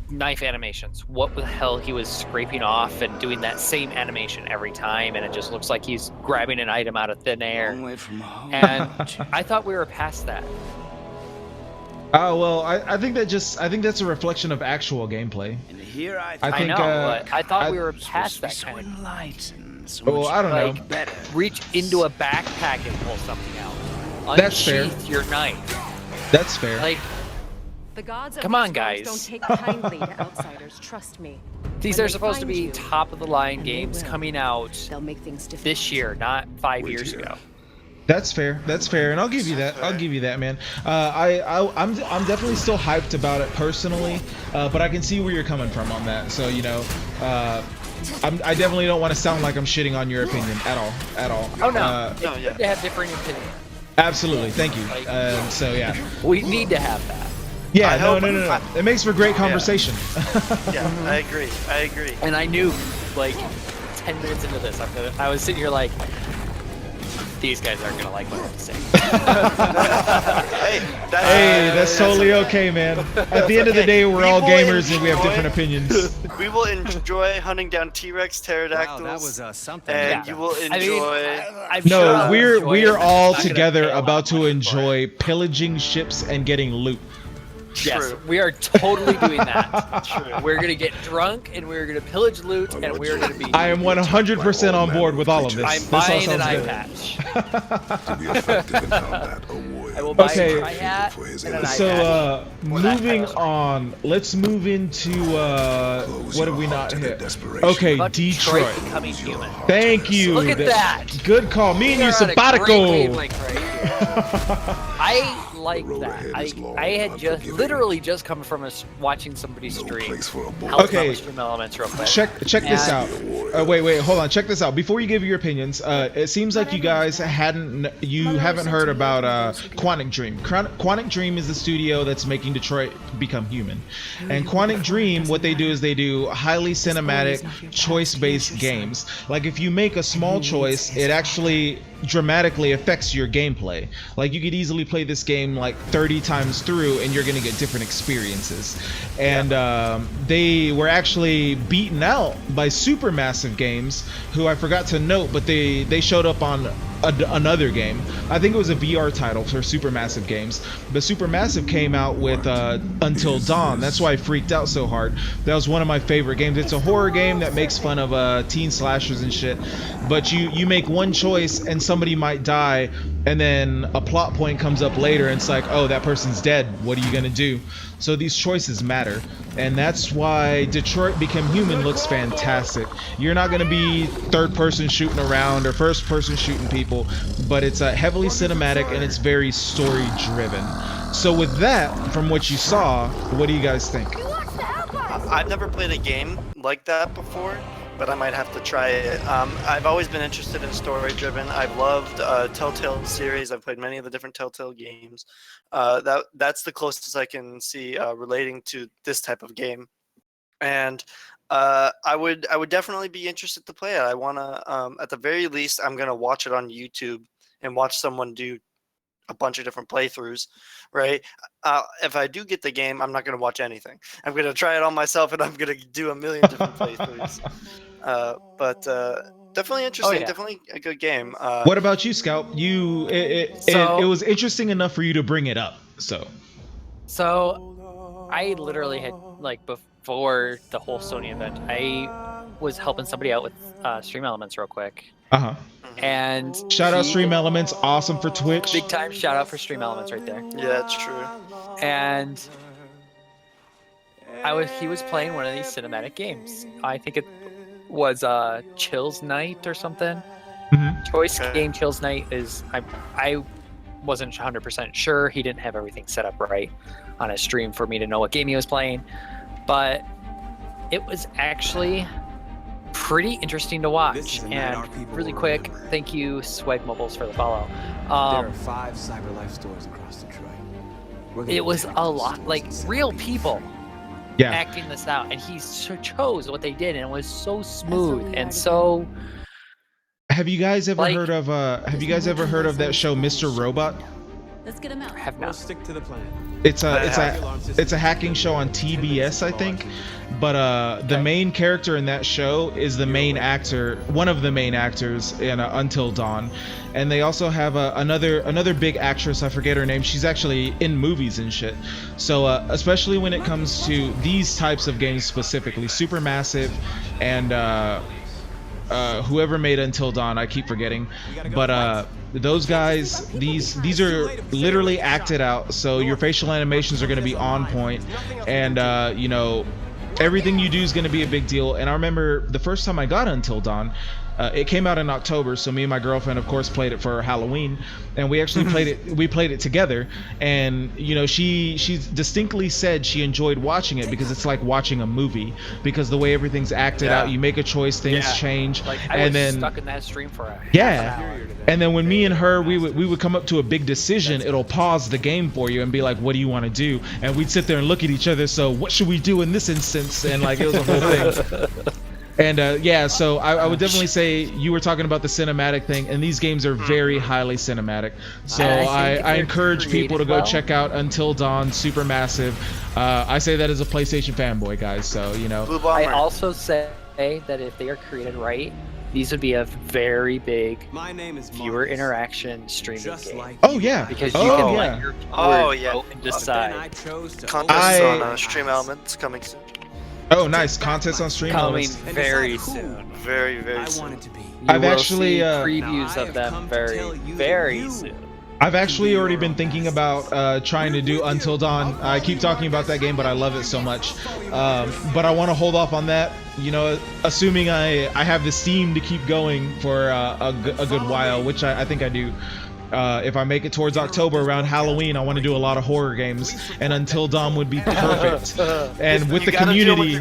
knife animations. What the hell he was scraping off and doing that same animation every time, and it just looks like he's grabbing an item out of thin air. And I thought we were past that. Oh well, I think that's a reflection of actual gameplay. And here I know, but I thought we were past that kind of light. Well, I don't know. Reach into a backpack and pull something out. That's fair. Unsheath your knife. That's fair. Like, The gods come on, guys. don't take kindly to outsiders. Trust me. These are supposed to be top-of-the-line games coming out this year, not 5 years ago. That's fair. That's fair, and I'll give you that. I'll give you that, man. I'm definitely still hyped about it personally, but I can see where you're coming from on that. So I definitely don't want to sound like I'm shitting on your opinion at all. Oh no, they have differing opinions. Absolutely, thank you. So yeah, we need to have that. Yeah, no. It makes for great conversation. Yeah, I agree. And I knew, like, 10 minutes into this, I was sitting here like, These guys aren't gonna like what I have to say. Hey, that's totally okay, man. At the end of the day, we're all gamers and we have different opinions. We will enjoy hunting down T-Rex, pterodactyls. Wow, that was something. And you will enjoy. No, we're all together about to enjoy pillaging ships and getting loot. Yes, we are totally doing that. We're gonna get drunk and we're gonna pillage loot and we're gonna be. I am 100% on board with all of this. I'm buying an eye patch. I will buy a eye hat and an eye patch. Moving on, let's move into what have we not hit? Okay, Detroit. Becoming human. Thank you. Look at that. Good call. Me and you, simpatico. I like that. I had just literally just come from watching somebody stream. Okay. Stream Elements real quick. Check this out. Wait, hold on. Check this out. Before you give your opinions, it seems like you guys haven't heard about Quantic Dream. Quantic Dream is the studio that's making Detroit Become Human. And Quantic Dream, what they do is they do highly cinematic, choice-based games. Like if you make a small choice, it actually dramatically affects your gameplay. Like you could easily play this game like 30 times through and you're gonna get different experiences. And they were actually beaten out by Supermassive Games, who I forgot to note, but they showed up on another game. I think it was a VR title for Supermassive Games, but Supermassive came out with Until Dawn. That's why I freaked out so hard. That was one of my favorite games. It's a horror game that makes fun of teen slashers and shit, but you make one choice and somebody might die, and then a plot point comes up later and it's like, oh, that person's dead, what are you gonna do? So these choices matter, and that's why Detroit Become Human looks fantastic. You're not gonna be third person shooting around or first person shooting people, but it's heavily cinematic and it's very story driven. So with that, from what you saw, what do you guys think? I've never played a game like that before, but I might have to try it. I've always been interested in story-driven. I've loved Telltale series. I've played many of the different Telltale games. That's the closest I can see relating to this type of game. And I would definitely be interested to play it. I want to, at the very least, I'm going to watch it on YouTube and watch someone do a bunch of different playthroughs, right? If I do get the game, I'm not going to watch anything. I'm going to try it on myself and I'm going to do a million different playthroughs. But definitely interesting. Definitely a good game. What about you, Scout? It was interesting enough for you to bring it up. So I literally had, like, before the whole Sony event, I was helping somebody out with Stream Elements real quick. And shout out Stream Elements, awesome for Twitch. Big time shout out for Stream Elements right there. Yeah, that's true. And he was playing one of these cinematic games. I think it was Chill's Night or something. Choice game Chill's Night is I wasn't 100% sure. He didn't have everything set up right on his stream for me to know what game he was playing, but it was actually pretty interesting to watch. And really quick, thank you Swag Mobiles for the follow. There are 5 CyberLife stores across Detroit. It was a lot, like real people acting this out, and he chose what they did, and it was so smooth and so. Have you guys ever heard of that show Mr. Robot? Let's get him out. Have not. Stick to the plan. It's a hacking show on TBS, I think. But the main character in that show is the main actor, one of the main actors in Until Dawn, and they also have another big actress. I forget her name. She's actually in movies and shit. So especially when it comes to these types of games specifically, Supermassive and whoever made Until Dawn, I keep forgetting, but those guys, these are literally acted out, so your facial animations are going to be on point, and you know, everything you do is going to be a big deal. And I remember the first time I got Until Dawn, it came out in October, so me and my girlfriend of course played it for Halloween, and we actually played it together. And you know, she distinctly said she enjoyed watching it because it's like watching a movie, because the way everything's acted out, you make a choice, things change, like, I and was then stuck in that stream for a half an hour. and then when me and her we would come up to a big decision, it'll pause the game for you and be like, what do you want to do? And we'd sit there and look at each other, so what should we do in this instance? And like, it was a whole thing. And yeah, so I would definitely say you were talking about the cinematic thing, and these games are very highly cinematic. So I encourage people to go check out Until Dawn, Supermassive. I say that as a PlayStation fanboy, guys. So you know. I also say that if they are created right, these would be a very big viewer interaction streaming game. Oh yeah, because you can let your viewers vote and decide. Contests on Stream Elements coming soon. Oh, nice. Contest on Stream Coming Elements. very soon. Very, very soon. I've actually previews of them very soon. I've actually already been thinking about trying to do Until Dawn. I keep talking about that game, but I love it so much. But I want to hold off on that, you know, assuming I have the steam to keep going for a good while, which I think I do. If I make it towards October around Halloween, I want to do a lot of horror games, and Until Dawn would be perfect. And with the community,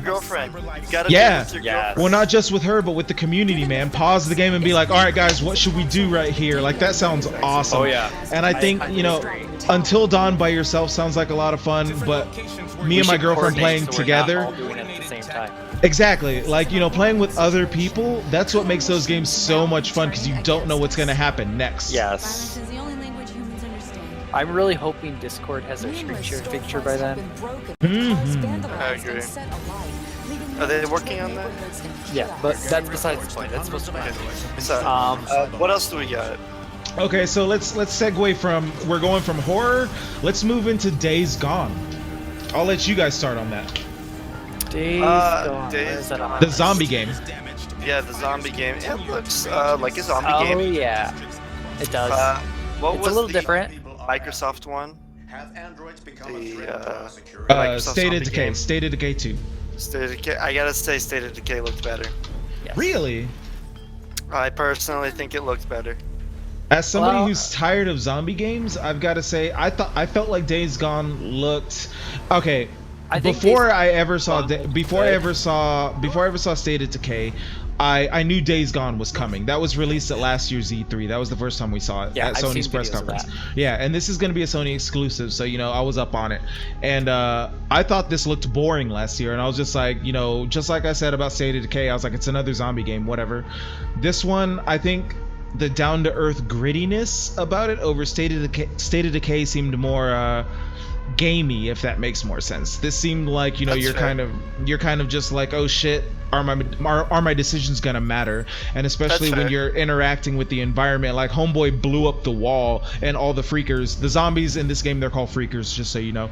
well, not just with her, but with the community, man. Pause the game and be like, all right, guys, what should we do right here? Like, that sounds awesome. Oh yeah. And I think, you know, Until Dawn by yourself sounds like a lot of fun, but me and my girlfriend playing together. Exactly. Like, you know, playing with other people, that's what makes those games so much fun, because you don't know what's going to happen next. Yes. I'm really hoping Discord has their screen share feature by then. I agree. Are they working on that? Yeah, but that's besides the point. That's supposed to be good. So, what else do we got? Okay, so let's segue from, we're going from horror, let's move into Days Gone. I'll let you guys start on that. Days Gone. The zombie game. Yeah, the zombie game. It looks like a zombie game. Oh yeah, it does. What it's was a little the different. Microsoft one? State of Decay. State of Decay 2. State of Decay. I gotta say, State of Decay looked better. Yes. Really? I personally think it looked better. As somebody who's tired of zombie games, I've got to say, I felt like Days Gone looked okay. Before I ever saw State of Decay, I knew Days Gone was coming. That was released at last year's E3. That was the first time we saw it at Sony's press conference. Yeah, and this is going to be a Sony exclusive, so you know I was up on it. And I thought this looked boring last year, and I was just like, you know, just like I said about State of Decay, I was like, it's another zombie game, whatever. This one, I think the down-to-earth grittiness about it over State of Decay seemed more gamey, if that makes more sense. This seemed like, you know, you're kind of just like, oh shit, are my decisions gonna matter? And especially when you're interacting with the environment, like homeboy blew up the wall and all the freakers, the zombies in this game, they're called freakers, just so you know.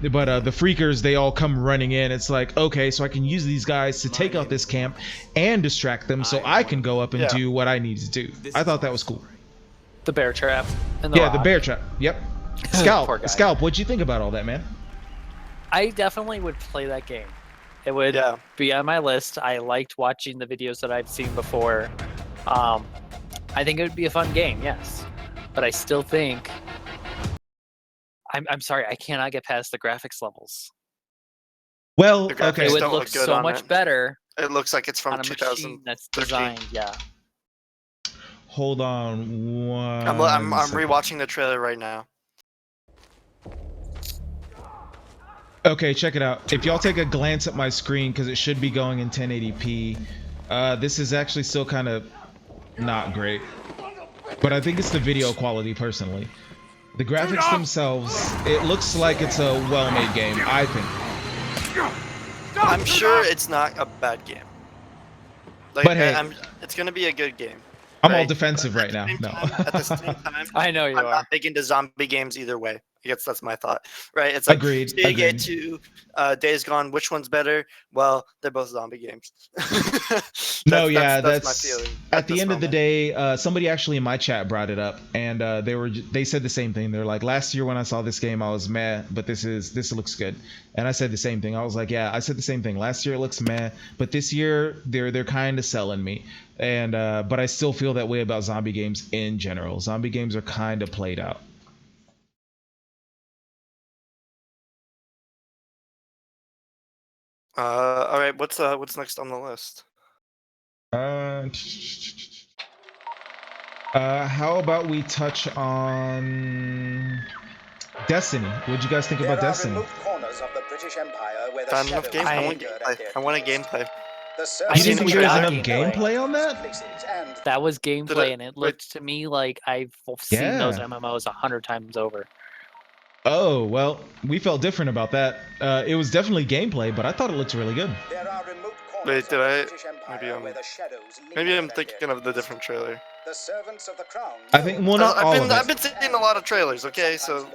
But the freakers, they all come running in. It's like, okay, so I can use these guys to take out this camp and distract them, so I can go up and do what I need to do. I thought that was cool. The bear trap. And the bear trap. Yep. Scalp, what'd you think about all that, man? I definitely would play that game. It would be on my list. I liked watching the videos that I've seen before. I think it would be a fun game, yes. But I still think... I'm sorry, I cannot get past the graphics levels. Well, okay. It would look so much better. It looks like it's from on a machine that's designed, yeah. Hold on one I'm rewatching the trailer right now. Okay, check it out. If y'all take a glance at my screen, because it should be going in 1080p, this is actually still kind of not great. But I think it's the video quality, personally. The graphics themselves, it looks like it's a well-made game, I think. I'm sure it's not a bad game. Like, but hey, it's gonna be a good game. I'm all defensive right now. No. At the same time, I know you I'm are. not big into zombie games either way. I guess that's my thought, right? It's like agreed. Get to Days Gone. Which one's better? Well, they're both zombie games. that's my feeling. At the end of the day, somebody actually in my chat brought it up, and they said the same thing. They're like, last year when I saw this game, I was meh, but this looks good. And I said the same thing. I was like, yeah, I said the same thing. Last year it looks meh, but this year they're kind of selling me. And but I still feel that way about zombie games in general. Zombie games are kind of played out. All right, what's next on the list? How about we touch on Destiny? What'd you guys think about Destiny? I want gameplay. You didn't think there was enough gameplay on that? That was gameplay, and it looked to me like I've seen those Yeah. MMOs 100 times over. Oh, well, we felt different about that. It was definitely gameplay, but I thought it looked really good. Wait, did I? Maybe I'm thinking of the different trailer. I think, well, not all of it. I've been seeing a lot of trailers, okay? So.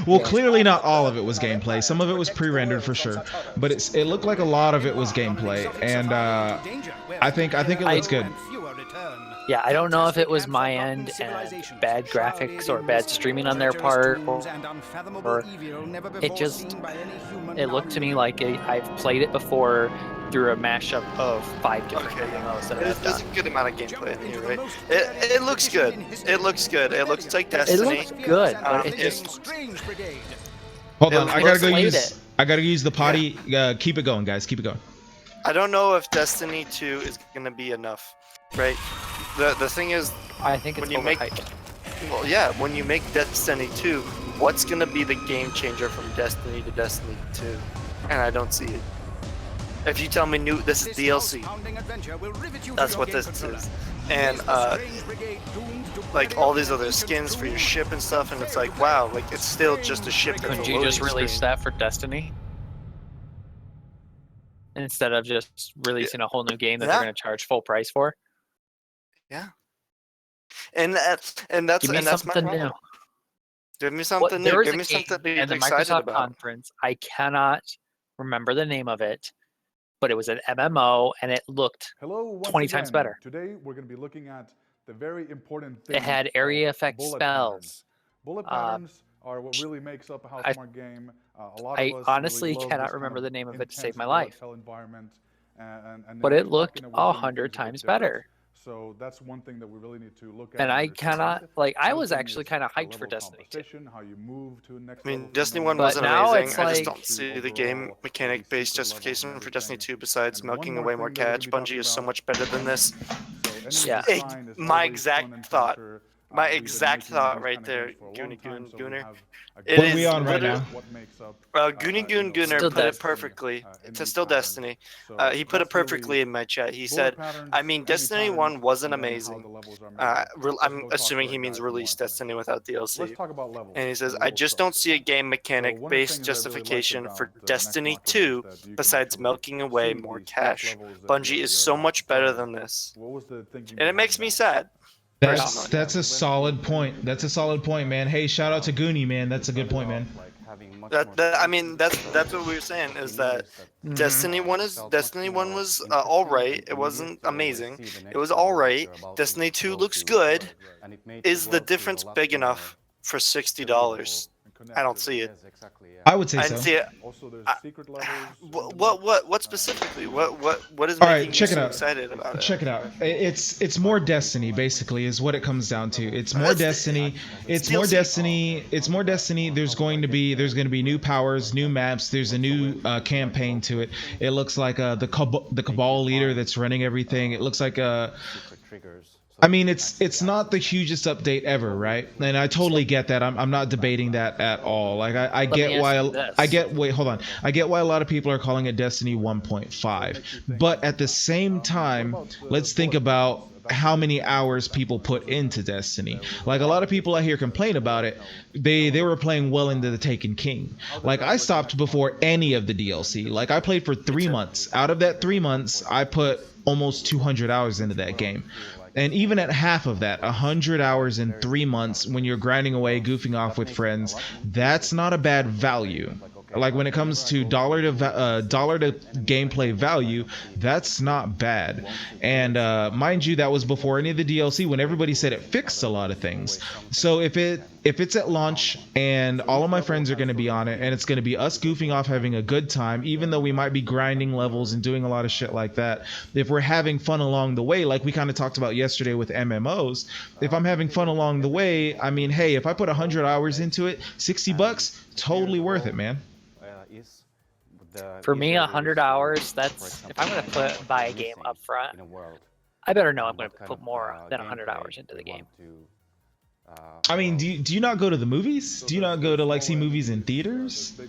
Well, clearly not all of it was gameplay. Some of it was pre-rendered for sure, but it looked like a lot of it was gameplay, and I think it looks good. Yeah, I don't know if it was my end and bad graphics or bad streaming on their part, or it looked to me like I've played it before through a mashup of 5 different MMOs that I've done. There's a good amount of gameplay in here, right? It looks good. It looks good. It looks like Destiny. It looks good, but it just... Hold on, I gotta use the potty. Keep it going, guys. Keep it going. I don't know if Destiny 2 is gonna be enough, right? The thing is, I think it's when you make, well, yeah, when you make Destiny 2, what's gonna be the game changer from Destiny to Destiny 2? And I don't see it. If you tell me this is DLC, that's what this is. And like all these other skins for your ship and stuff, and it's like, wow, like it's still just a ship. Couldn't you just release that for Destiny? Instead of just releasing a whole new game that they're going to charge full price for? Yeah. And that's my something problem. new. Give me something new. Give me something to be excited Microsoft about. conference, I cannot remember the name of it, but it was an MMO and it looked 20 times better. Today we're going to be looking at the very important thing. It had area effect spells. Bullet patterns are what really makes up a Housemarque game. I honestly cannot remember the name of it to save my life. But it looked 100 times better. So that's one thing that we really need to look at. And I cannot, like, I was actually kind of hyped for Destiny 2. I mean, Destiny 1 wasn't amazing. I just don't see the game mechanic-based justification for Destiny 2 besides milking away more cash. Bungie is so much better than this. Yeah. My exact thought right there, Gooner. What are we on right now? Gooner put it perfectly. It's still Destiny. He put it perfectly in my chat. He said, I mean, Destiny 1 wasn't amazing. I'm assuming he means release Destiny without DLC. And he says, I just don't see a game mechanic-based justification for Destiny 2 besides milking away more cash. Bungie is so much better than this. And it makes me sad. That's a solid point. That's a solid point, man. Hey, shout out to Goonie, man. That's a good point, man. I mean, that's what we were saying is that Destiny 1 was all right. It wasn't amazing. It was all right. Destiny 2 looks good. Is the difference big enough for $60? I don't see it. I would say so. I didn't see it. What specifically? What is making you so excited about it? Check it out. It's more Destiny, basically, is what it comes down to. It's more Destiny. It's more Destiny. It's more Destiny. There's going to be new powers, new maps. There's a new campaign to it. It looks like the Cabal leader that's running everything. It looks like I mean, it's not the hugest update ever, right? And I totally get that. I'm not debating that at all. Like I get why I get why a lot of people are calling it Destiny 1.5. But at the same time, let's think about how many hours people put into Destiny. Like a lot of people out here complain about it. They were playing well into the Taken King. Like I stopped before any of the DLC. Like I played for 3 months. Out of that 3 months, I put almost 200 hours into that game. And even at half of that, 100 hours in 3 months when you're grinding away, goofing off with friends, that's not a bad value. Like when it comes to dollar to gameplay value, that's not bad. And mind you, that was before any of the DLC, when everybody said it fixed a lot of things. So if it's at launch and all of my friends are going to be on it and it's going to be us goofing off, having a good time, even though we might be grinding levels and doing a lot of shit like that, if we're having fun along the way, like we kind of talked about yesterday with MMOs, if I'm having fun along the way, I mean, hey, if I put 100 hours into it, $60, totally worth it, man. For me, 100 hours, that's, if I'm going to buy a game up front, I better know I'm going to put more than 100 hours into the game. I mean, do you not go to the movies? Do you not go to like see movies in theaters?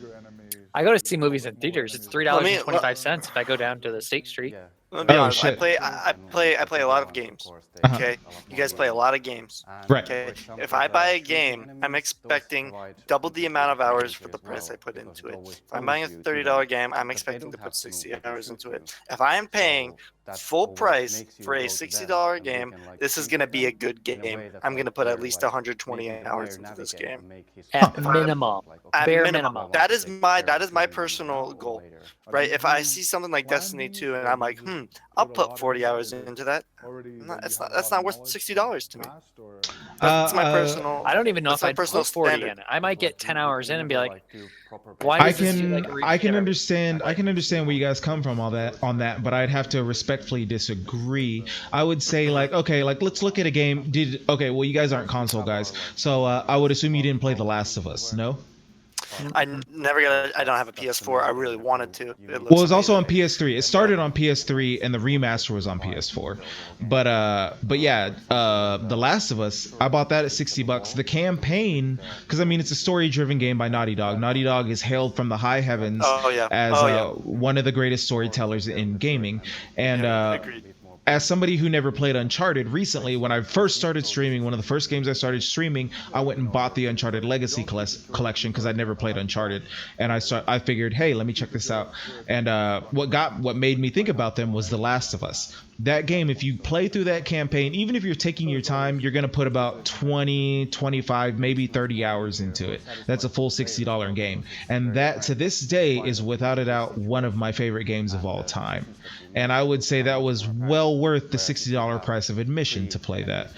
I go to see movies in theaters. It's $3.25 if I go down to the State Street. I'll be honest. shit. I play a lot of games. Okay, you guys play a lot of games. Right. Okay, if I buy a game, I'm expecting double the amount of hours for the price I put into it. If I'm buying a $30 game, I'm expecting to put 60 hours into it. If I am paying full price for a $60 game, this is gonna be a good game. I'm gonna put at least 120 hours into this game. At minimum. Bare minimum. That is my personal goal, right? If I see something like Destiny 2 and I'm like, I'll put 40 hours into that. That's not worth $60 to me. That's my personal. I don't even know if I'd put 40 in it. I might get 10 hours in and be like, why does this feel like a I can understand where you guys come from on that, but I'd have to respectfully disagree. I would say like, okay, like let's look at a game. Well, you guys aren't console guys, so I would assume you didn't play The Last of Us, no? I don't have a PS4. I really wanted to. Well, it was also on PS3. It started on PS3 and the remaster was on PS4. But yeah, The Last of Us, I bought that at $60. The campaign, because I mean it's a story-driven game by Naughty Dog. Naughty Dog is hailed from the high heavens as one of the greatest storytellers in gaming. And as somebody who never played Uncharted, recently when I first started streaming, one of the first games I started streaming, I went and bought the Uncharted Legacy collection because I'd never played Uncharted, and I figured, hey, let me check this out. And what made me think about them was The Last of Us. That game, if you play through that campaign, even if you're taking your time, you're going to put about 20, 25, maybe 30 hours into it. That's a full $60 game. And that, to this day, is without a doubt one of my favorite games of all time. And I would say that was well worth the $60 price of admission to play that.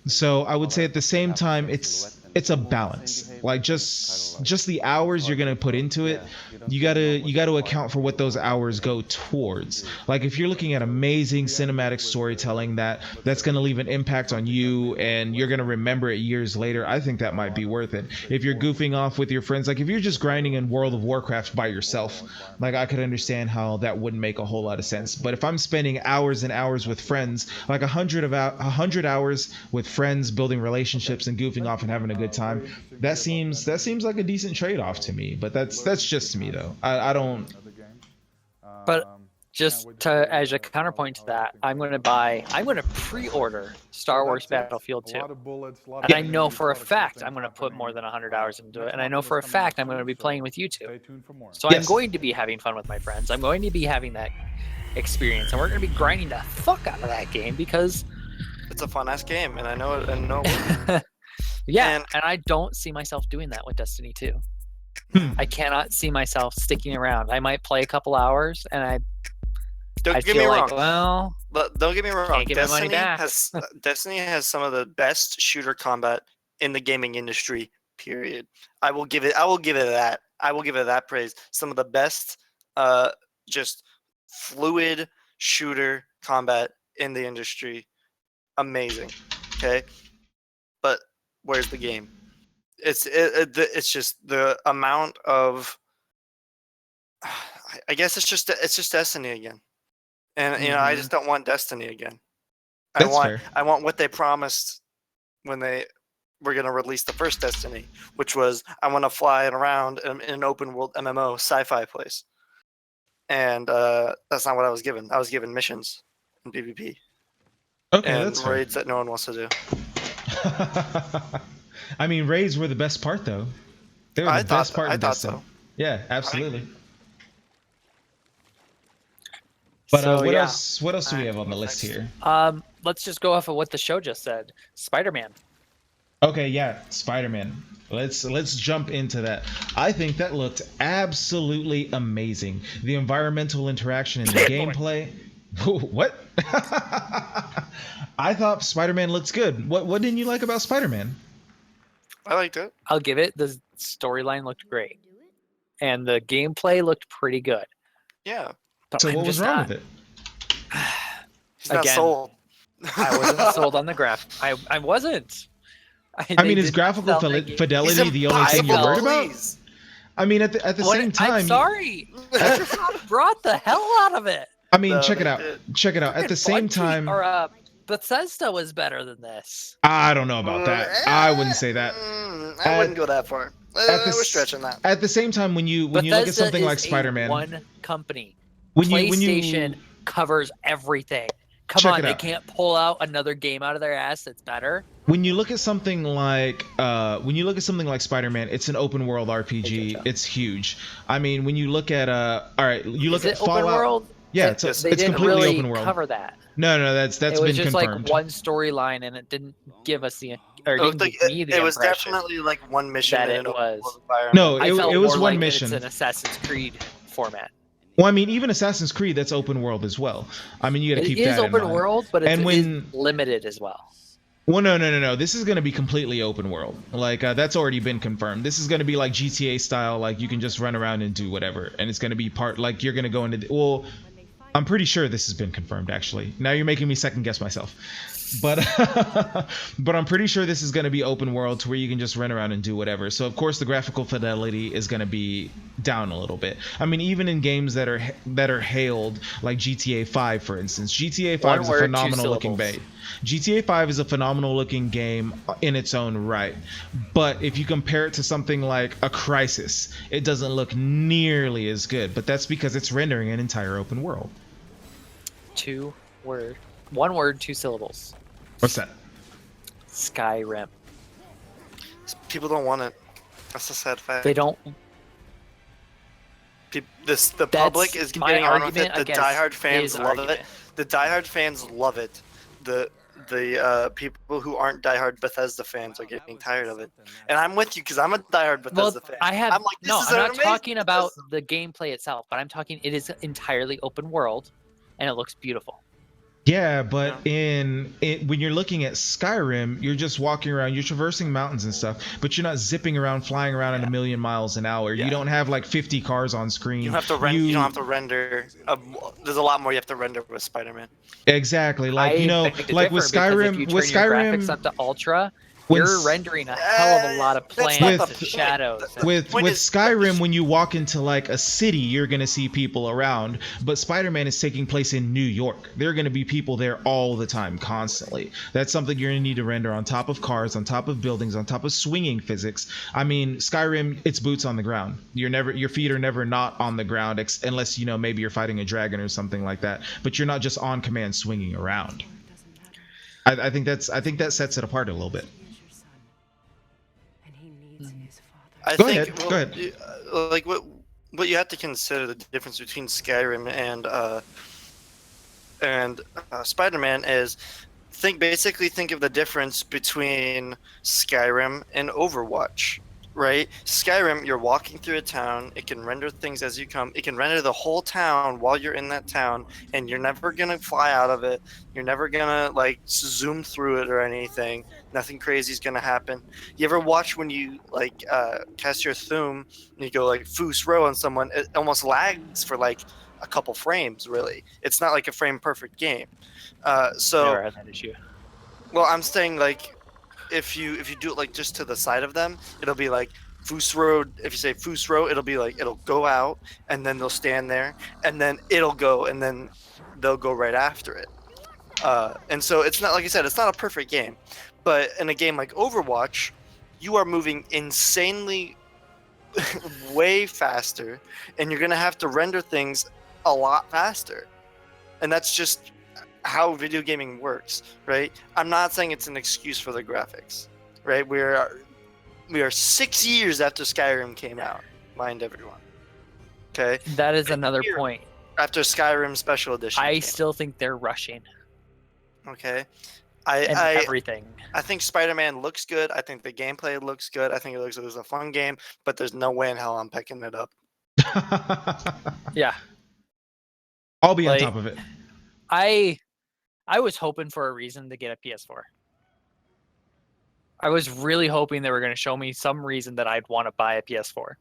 So I would say at the same time, it's a balance. Like just the hours you're gonna put into it, you gotta account for what those hours go towards. Like if you're looking at amazing cinematic storytelling that's gonna leave an impact on you and you're gonna remember it years later, I think that might be worth it. If you're goofing off with your friends, like if you're just grinding in World of Warcraft by yourself, like I could understand how that wouldn't make a whole lot of sense. But if I'm spending hours and hours with friends, like 100 hours with friends, building relationships and goofing off and having a good time, that seems like a decent trade-off to me. But that's just me though. I don't. But just as a counterpoint to that, I'm going to pre-order Star Wars Battlefield 2. And I know for a fact I'm going to put more than 100 hours into it. And I know for a fact I'm going to be playing with you two. So I'm going to be having fun with my friends. I'm going to be having that experience. And we're going to be grinding the fuck out of that game because it's a fun-ass game. And I know it. Yeah, and I don't see myself doing that with Destiny 2. I cannot see myself sticking around. I might play a couple hours, and I don't get me wrong. Well, don't get me wrong. Destiny has some of the best shooter combat in the gaming industry. Period. I will give it that. I will give it that praise. Some of the best, just fluid shooter combat in the industry. Amazing. Okay, but where's the game? It's just the amount of. I guess it's just Destiny again, and you know I just don't want Destiny again. I want what they promised when they were going to release the first Destiny, which was I want to fly around in an open world MMO sci-fi place, and that's not what I was given. I was given missions and PvP, and raids that no one wants to do. I mean, raids were the best part, though. They were the best part of Destiny. So. Yeah, absolutely. But what else? What else do we have on the list here? Let's just go off of what the show just said. Spider-Man. Okay, yeah, Spider-Man. Let's jump into that. I think that looked absolutely amazing. The environmental interaction and the gameplay. What? I thought Spider-Man looks good. What didn't you like about Spider-Man? I liked it. I'll give it. The storyline looked great, and the gameplay looked pretty good. Yeah. But so what was wrong with it? He's not sold. I wasn't sold on the graphic. I wasn't. I mean, is graphical fidelity the only thing you're worried about? I mean, at the same time. I'm sorry. Microsoft brought the hell out of it. I mean, check it out. Check it out. At the same time. Or Bethesda was better than this. I don't know about that. I wouldn't say that. I wouldn't go that far. We're stretching that. At the same time, when you look at something like Spider-Man, one company. when PlayStation covers everything. Come on, they can't pull out another game out of their ass that's better. When you look at something like Spider-Man, it's an open world RPG. It's huge. I mean, when you look at all right, you look at Fallout. Open world? Yeah, they it's didn't completely really open world. cover that. No, that's been confirmed. It was just like one storyline, and it didn't give us the. Or didn't give me the it was impression definitely like one mission that in it an open was. world environment. No, I it was more one like mission. It's an Assassin's Creed format. Well, I mean, even Assassin's Creed, that's open world as well. I mean, you got to keep that in mind. It is open world, but it's limited as well. Well, no. This is going to be completely open world. Like, that's already been confirmed. This is going to be like GTA style. Like, you can just run around and do whatever. And it's going to be like, you're going to go into... Well, I'm pretty sure this has been confirmed, actually. Now you're making me second guess myself. But but I'm pretty sure this is going to be open world to where you can just run around and do whatever. So of course the graphical fidelity is going to be down a little bit. I mean, even in games that are hailed like GTA 5, for instance. GTA 5 is a phenomenal looking game. GTA 5 is a phenomenal looking game in its own right. But if you compare it to something like a Crysis, it doesn't look nearly as good. But that's because it's rendering an entire open world. One word, 2 syllables. What's that? Skyrim. People don't want it. That's a sad fact. They don't. The public is getting on with it. The diehard fans love it. The diehard fans love it. The people who aren't diehard Bethesda fans are getting tired of it. And I'm with you because I'm a diehard Bethesda fan. I'm not talking about the gameplay itself, but I'm talking it is entirely open world, and it looks beautiful. Yeah, but when you're looking at Skyrim, you're just walking around, you're traversing mountains and stuff, but you're not zipping around, flying around at 1,000,000 miles an hour. You don't have like 50 cars on screen. You don't have to render. There's a lot more you have to render with Spider-Man. Exactly, like like with Skyrim, graphics up to ultra. You're rendering a hell of a lot of plants and shadows. With Skyrim, when you walk into like a city, you're going to see people around. But Spider-Man is taking place in New York. There are going to be people there all the time, constantly. That's something you're going to need to render on top of cars, on top of buildings, on top of swinging physics. I mean, Skyrim, it's boots on the ground. Your feet are never not on the ground, unless, maybe you're fighting a dragon or something like that. But you're not just on command swinging around. I think that sets it apart a little bit. Go ahead. Like what you have to consider the difference between Skyrim and Spider-Man is think of the difference between Skyrim and Overwatch, right? Skyrim, you're walking through a town. It can render things as you come. It can render the whole town while you're in that town, and you're never gonna fly out of it. You're never gonna like zoom through it or anything. Nothing crazy is gonna happen. You ever watch when you like cast your Thum and you go like Foos row on someone? It almost lags for like a couple frames. Really, it's not like a frame perfect game. Never had that issue. Well, I'm saying like if you do it like just to the side of them, it'll be like Foos row. If you say Foos row, it'll be like it'll go out and then they'll stand there and then it'll go and then they'll go right after it. And so it's not, like I said, it's not a perfect game. But in a game like Overwatch, you are moving insanely way faster, and you're going to have to render things a lot faster. And that's just how video gaming works, right? I'm not saying it's an excuse for the graphics, right? We are 6 years after Skyrim came out, mind everyone. Okay? That is another point. After Skyrim Special Edition. I still think they're rushing. Okay. Everything. I think Spider-Man looks good. I think the gameplay looks good. I think it looks like it's a fun game, but there's no way in hell I'm picking it up. Yeah. I'll be on top of it. I was hoping for a reason to get a PS4. I was really hoping they were going to show me some reason that I'd want to buy a PS4.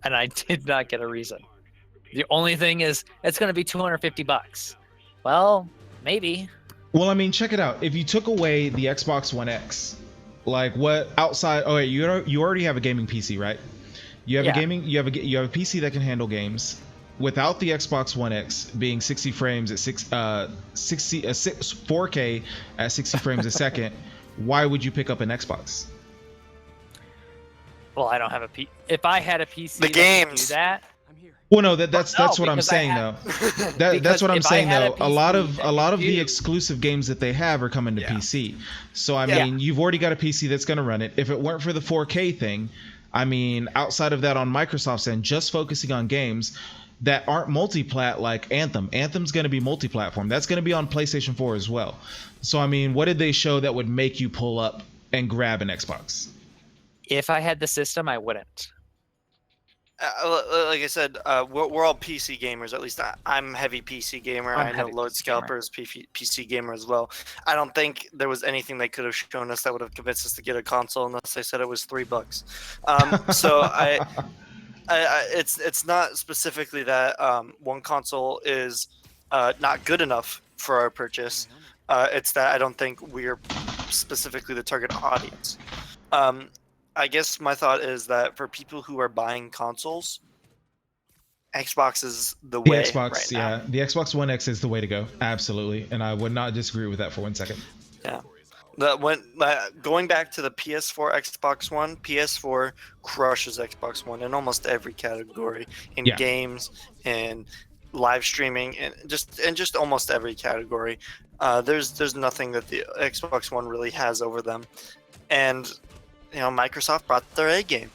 And I did not get a reason. The only thing is, it's going to be $250. Well, maybe. Well, I mean, check it out. If you took away the Xbox One X, like what outside? Oh, wait, you already have a gaming PC, right? You have you have a PC that can handle games. Without the Xbox One X being 60 frames at 4K at 60 frames a second, why would you pick up an Xbox? Well, I don't have a P. If I had a PC, The that could games. do that. Well, no, that's no, what I'm because I saying have- though. That's what I'm if I saying had a though. A lot PC of that the could exclusive games that they have are coming to PC. So I Yeah. mean, you've already got a PC that's going to run it. If it weren't for the 4K thing, I mean, outside of that, on Microsoft's end, just focusing on games that aren't multiplat like Anthem. Anthem's going to be multi-platform. That's going to be on PlayStation 4 as well. So I mean, what did they show that would make you pull up and grab an Xbox? If I had the system, I wouldn't. Like I said, we're all PC gamers. At least I'm heavy PC gamer. I know Lord Scalper is PC gamer as well. I don't think there was anything they could have shown us that would have convinced us to get a console unless they said it was $3. So it's not specifically that one console is not good enough for our purchase. It's that I don't think we're specifically the target audience. I guess my thought is that for people who are buying consoles, Xbox is the way. The Xbox, right now. the Xbox One X is the way to go. Absolutely, and I would not disagree with that for 1 second. Yeah. Going back to the PS4, Xbox One, PS4 crushes Xbox One in almost every category, in games and live streaming, and just almost every category. There's nothing that the Xbox One really has over them, and Microsoft brought their A game.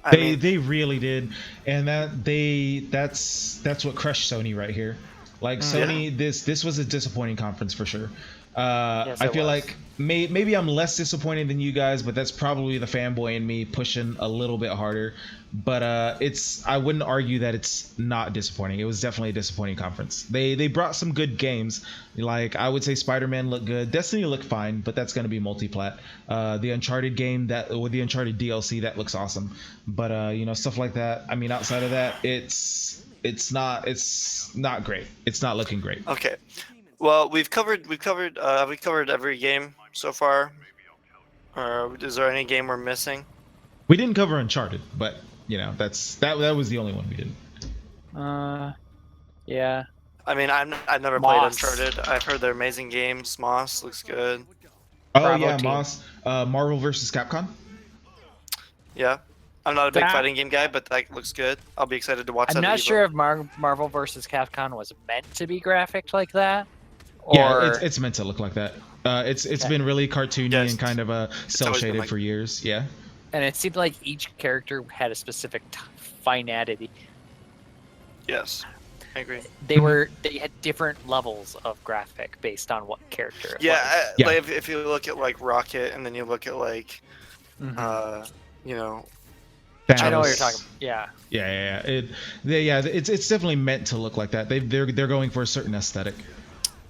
They really did, and that's what crushed Sony right here. Like Sony, this was a disappointing conference for sure. I feel like maybe I'm less disappointed than you guys, but that's probably the fanboy in me pushing a little bit harder. But I wouldn't argue that it's not disappointing. It was definitely a disappointing conference. They brought some good games. Like I would say Spider-Man looked good. Destiny looked fine, but that's going to be multi-plat. The Uncharted game with the Uncharted DLC, that looks awesome. But stuff like that. I mean, outside of that, it's not great. It's not looking great. Okay. Well, have we covered every game so far? Or is there any game we're missing? We didn't cover Uncharted, but that was the only one we didn't. Yeah. I mean, I've never played Uncharted. I've heard they're amazing games. Moss looks good. Oh Bravo yeah, team. Moss. Marvel vs. Capcom. Yeah. I'm not a big fighting game guy, but that looks good. I'll be excited to watch that. I'm not sure if Marvel vs. Capcom was meant to be graphic like that. Yeah, it's meant to look like that. It's been really cartoony and kind of cel shaded for years. Yeah. And it seemed like each character had a specific finality. Yes, I agree. They had different levels of graphic based on what character. Like if you look at like Rocket, and then you look at like, Thanos. I know what you're talking about. Yeah. It's definitely meant to look like that. They're going for a certain aesthetic.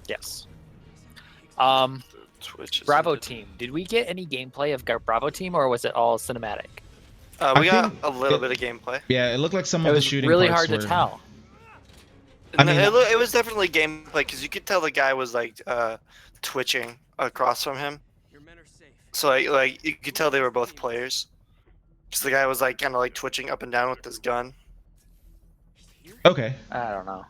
Yes. Bravo team. Did we get any gameplay of Bravo team, or was it all cinematic? We got a little bit of gameplay. Yeah, it looked like some of the shooting. Really parts hard to tell. I mean, it was definitely gameplay because you could tell the guy was like twitching across from him. So like you could tell they were both players. Because the guy was like kind of like twitching up and down with his gun. Okay. I don't know.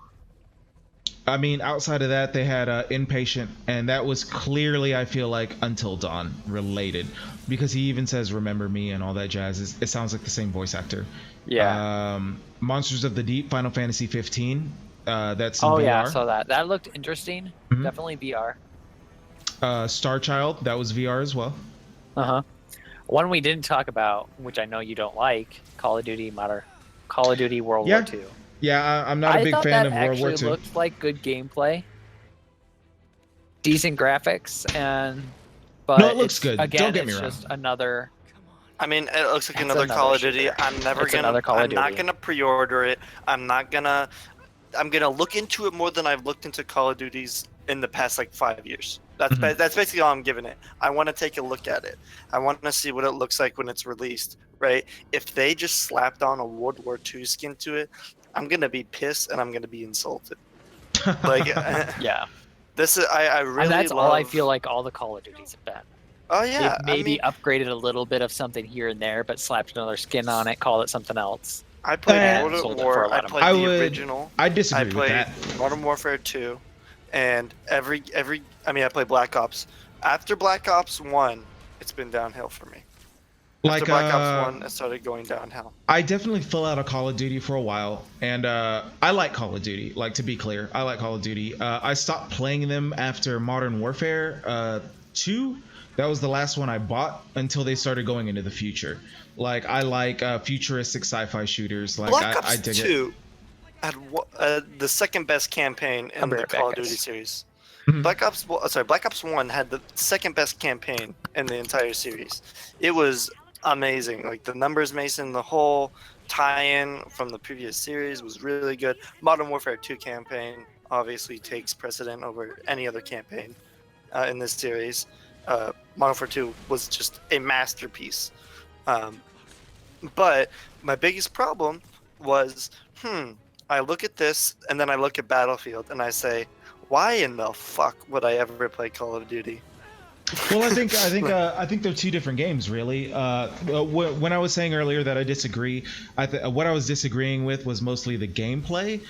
I mean, outside of that, they had Inpatient, and that was clearly, I feel like, Until Dawn related, because he even says "Remember Me" and all that jazz. It sounds like the same voice actor. Yeah. Monsters of the Deep, Final Fantasy 15. That's in VR. Yeah, I saw that. That looked interesting. Definitely VR. Star Child, that was VR as well. One we didn't talk about, which I know you don't like, Call of Duty World War II. Yeah, I'm not a big fan of World War II. It looked like good gameplay, decent graphics, but no, it looks good. Again, don't get me wrong. Just another. I mean, it looks like another Call of Duty. I'm not gonna pre-order it. I'm gonna look into it more than I've looked into Call of Duties in the past like 5 years. That's basically all I'm giving it. I want to take a look at it. I want to see what it looks like when it's released, right? If they just slapped on a World War II skin to it, I'm gonna be pissed and I'm gonna be insulted. Like, yeah. This is I really. And that's all I feel like all the Call of Duties have been. Oh yeah. They've maybe upgraded a little bit of something here and there, but slapped another skin on it, called it something else. I played Modern War. I played the original. I disagree with that. I played Modern Warfare 2, and I played Black Ops. After Black Ops 1, it's been downhill for me. After Black Ops 1, it started going downhill. I definitely fell out of Call of Duty for a while, and I like Call of Duty. Like, to be clear, I like Call of Duty. I stopped playing them after Modern Warfare 2. That was the last one I bought until they started going into the future. Like, I like futuristic sci-fi shooters. Like, Black Ops I dig 2 had the second best campaign in the Call of Duty series. Black Ops 1 had the second best campaign in the entire series. It was amazing. Like, the numbers Mason, the whole tie-in from the previous series was really good. Modern Warfare 2 campaign obviously takes precedent over any other campaign in this series. Modern Warfare 2 was just a masterpiece. But my biggest problem was, I look at this and then I look at Battlefield and I say, why in the fuck would I ever play Call of Duty? Well, I think they're two different games, really. When I was saying earlier that I disagree, what I was disagreeing with was mostly the gameplay.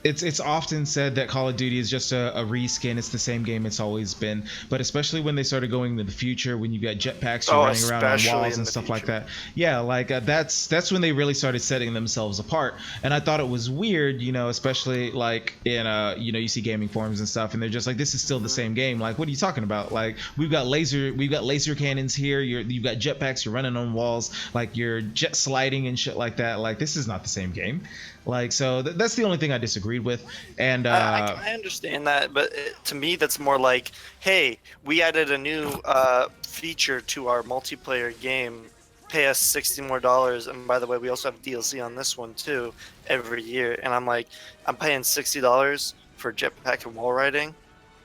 It's often said that Call of Duty is just a reskin. It's the same game it's always been. But especially when they started going into the future, when you got jetpacks, you're running around on walls and stuff like that. Yeah, like that's when they really started setting themselves apart. And I thought it was weird, especially like in you see gaming forums and stuff, and they're just like, this is still the same game. Like, what are you talking about? Like, we've got laser cannons here. You've got jetpacks. You're running on walls. Like, you're jet sliding and shit like that. Like, this is not the same game. Like, so that's the only thing I disagreed with. And I understand that, but to me that's more like, hey, we added a new feature to our multiplayer game, pay us $60 more, and by the way, we also have DLC on this one too every year. And I'm like, I'm paying $60 for jetpack and wall riding.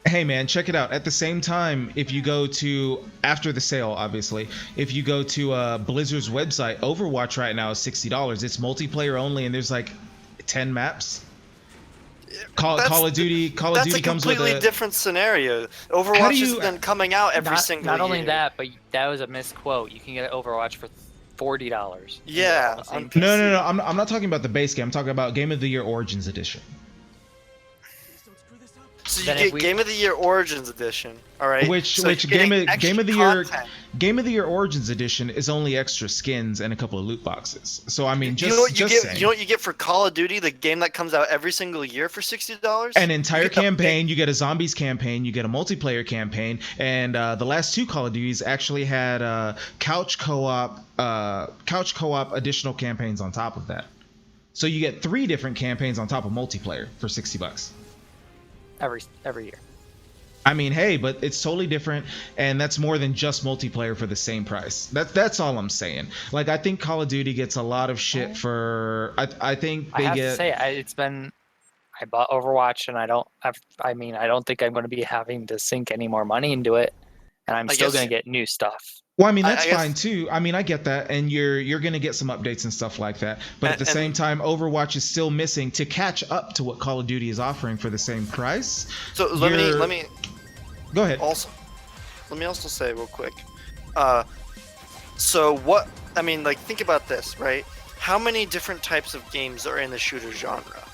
Hey man, check it out. At the same time, if you go to, after the sale, obviously, if you go to Blizzard's website, Overwatch right now is $60. It's multiplayer only, and there's like 10 maps. Call of Duty comes with a completely different scenario. Overwatch has been coming out every single year. Not only that, but that was a misquote. You can get Overwatch for $40. Yeah. No. I'm not talking about the base game. I'm talking about Game of the Year Origins Edition. So you get Game of the Year Origins Edition, all right? Which Game of the Year Origins Edition is only extra skins and a couple of loot boxes. So I mean, saying. You know what you get for Call of Duty, the game that comes out every single year for $60? An entire campaign. You get a zombies campaign. You get a multiplayer campaign, and the last two Call of Duties actually had couch co-op additional campaigns on top of that. So you get 3 different campaigns on top of multiplayer for $60. Every year. I mean, hey, but it's totally different, and that's more than just multiplayer for the same price. That's all I'm saying. Like, I think Call of Duty gets a lot of shit for. I think they get. To say, it's been. I bought Overwatch, and I don't think I'm going to be having to sink any more money into it, and I'm still going to get new stuff. Well, I mean, that's fine too. I mean, I get that, and you're going to get some updates and stuff like that. But at the same time, Overwatch is still missing to catch up to what Call of Duty is offering for the same price. So let me go ahead. Also, let me also say real quick. So what? I mean, like, think about this, right? How many different types of games are in the shooter genre,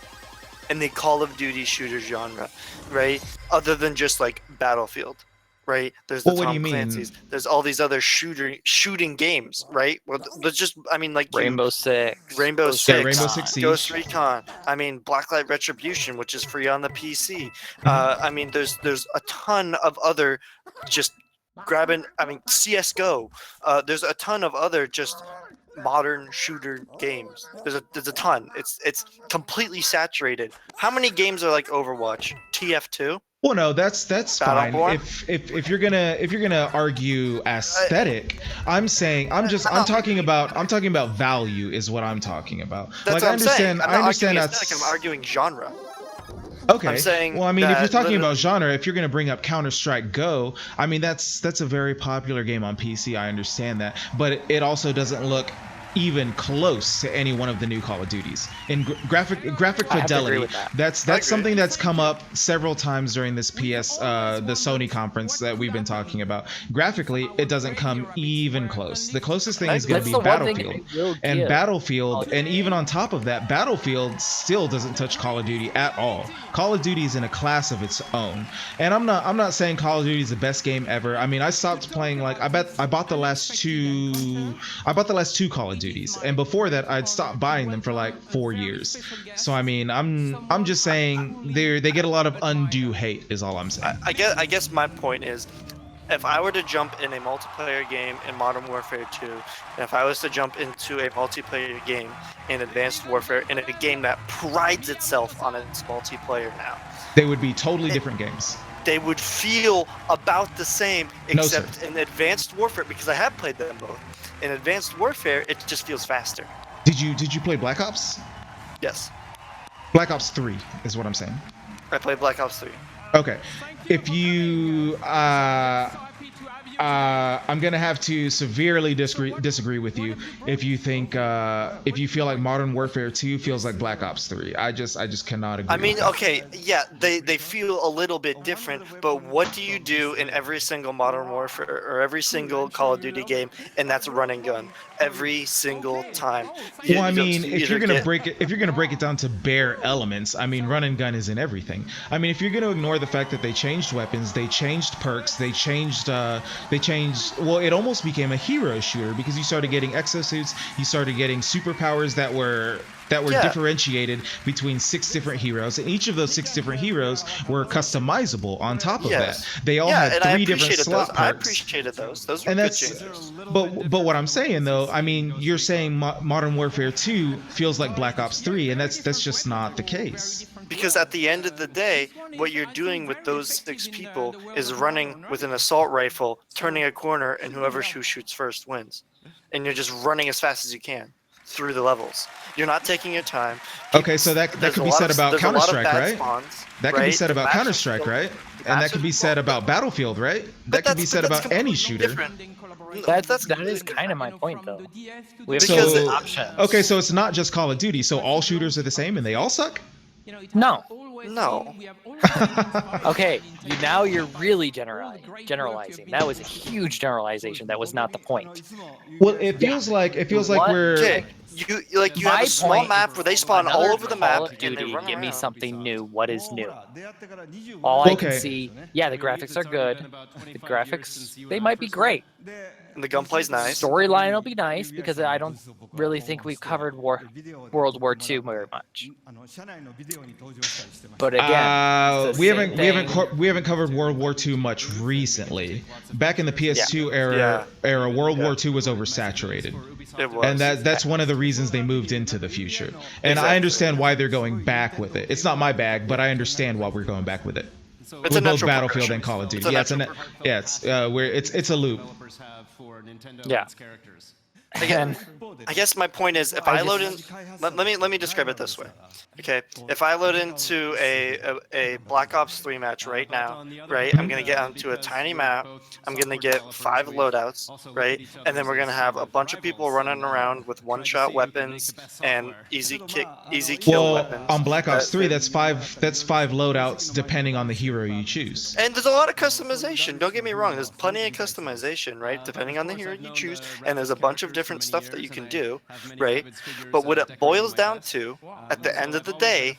in the Call of Duty shooter genre, right? Other than just like Battlefield. Right, there's the Tom Clancy's. There's all these other shooting games, right? Well, there's just, I mean, like Rainbow Six, Siege, Ghost Recon. I mean, Blacklight Retribution, which is free on the PC. I mean, there's a ton of other just grabbing. I mean, CS:GO. There's a ton of other just modern shooter games. There's a ton. It's completely saturated. How many games are like Overwatch? TF2. Well, no, that's fine. If you're gonna argue aesthetic, I'm talking about value is what I'm talking about. That's like, what I'm saying. I understand that's. I'm arguing genre. Okay. I'm saying well, I mean, if you're talking about genre, if you're gonna bring up Counter-Strike Go, I mean, that's a very popular game on PC. I understand that, but it also doesn't look even close to any one of the new Call of Duties in graphic fidelity. That's something that's come up several times during this the Sony conference that we've been talking about. Graphically, it doesn't come even close. The closest thing is going to be Battlefield, and Battlefield, and even on top of that, Battlefield still doesn't touch Call of Duty at all. Call of Duty is in a class of its own, and I'm not saying Call of Duty is the best game ever. I mean, I stopped playing, like, I bought the last two Call of Duties, and before that I'd stopped buying them for like 4 years. So I mean, I'm just saying they get a lot of undue hate is all I'm saying. I guess my point is, if I were to jump in a multiplayer game in Modern Warfare 2, and if I was to jump into a multiplayer game in Advanced Warfare, in a game that prides itself on its multiplayer now, they would be totally different games. They would feel about the same, except in Advanced Warfare, because I have played them both. In Advanced Warfare, it just feels faster. Did you play Black Ops? Yes. Black Ops 3 is what I'm saying. I played Black Ops 3. Okay. If you I'm gonna have to severely disagree with you if you think if you feel like Modern Warfare 2 feels like Black Ops 3. I just cannot agree. I mean, with that. okay, yeah, they feel a little bit different, but what do you do in every single Modern Warfare or every single Call of Duty game? And that's run and gun every single time. Well, I mean, if you're gonna break it down to bare elements, I mean, run and gun is in everything. I mean, if you're gonna ignore the fact that they changed weapons, they changed perks, they changed. Well, it almost became a hero shooter because you started getting exosuits, you started getting superpowers that were differentiated between 6 different heroes, and each of those 6 different heroes were customizable. On top of that, they all had 3 different slot perks. I appreciated those. Those were good changes. But what I'm saying though, I mean, you're saying Modern Warfare 2 feels like Black Ops 3, and that's just not the case. Because at the end of the day, what you're doing with those 6 people is running with an assault rifle, turning a corner, and whoever shoots first wins. And you're just running as fast as you can through the levels. You're not taking your time. Okay, so that could be said about Counter-Strike, right? That could be said about Counter-Strike, right? And that could be said about Battlefield, right? That could be said about any shooter. That is kind of my point, though. We have options. Okay, so it's not just Call of Duty. So all shooters are the same and they all suck? No. No. Okay, now you're really generalizing. That was a huge generalization. That was not the point. Well, it feels like we're. Okay. You have a small map where they spawn all over the map. And they give me something new. What is new? All I can see, yeah, the graphics are good. The graphics, they might be great. And the gunplay's nice. Storyline will be nice because I don't really think we've covered World War II very much. But again, we haven't covered World War II much recently. Back in the PS2 era, World War II was oversaturated. It was. And that's one of the reasons they moved into the future. And I understand why they're going back with it. It's not my bag, but I understand why we're going back with it. It's with both Battlefield and Call of Duty. It's a loop. Yeah. Again, I guess my point is, if I load in, let me describe it this way. Okay, if I load into a Black Ops 3 match right now, right, I'm gonna get onto a tiny map. I'm gonna get 5 loadouts, right, and then we're gonna have a bunch of people running around with one-shot weapons and easy kill weapons. On Black Ops 3, that's five loadouts depending on the hero you choose. And there's a lot of customization. Don't get me wrong. There's plenty of customization, right, depending on the hero you choose, and there's a bunch of different stuff that you can do, right? But what it boils down to, at the end of the day,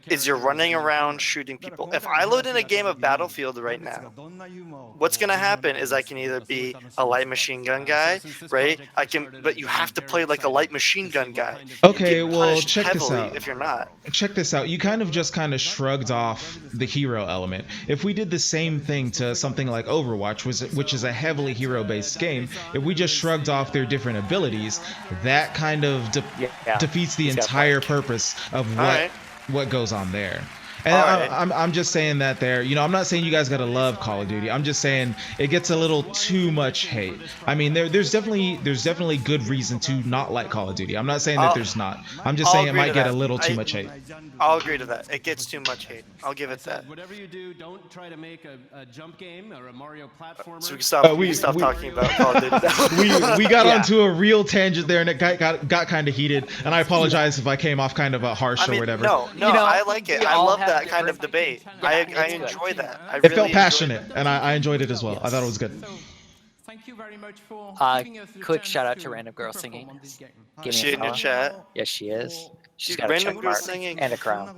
is you're running around shooting people. If I load in a game of Battlefield right now, what's gonna happen is I can either be a light machine gun guy, right? But you have to play like a light machine gun guy. Okay, well, check this out. If you're not. Check this out. You kind of shrugged off the hero element. If we did the same thing to something like Overwatch, which is a heavily hero-based game, if we just shrugged off their different abilities, that kind of defeats the entire purpose of what goes on there. And I'm just saying that there, you know, I'm not saying you guys gotta love Call of Duty. I'm just saying it gets a little too much hate. I mean, there's definitely good reason to not like Call of Duty. I'm not saying that there's not. I'm just saying it might get a little too much hate. I'll agree to that. It gets too much hate. I'll give it that. Whatever you do, don't try to make a jump game or a Mario platformer. So we can stop talking about Call of Duty. we got onto a real tangent there, and it got kind of heated. And I apologize if I came off kind of harsh or whatever. No, I like it. I love that kind of debate. I enjoy that. It felt passionate, and I enjoyed it as well. I thought it was good. Thank you very much for quick shout out to Random Girl Singing. Is she in your chat? Yes, she is. She's got Random a Girl check mark Singing and a crown.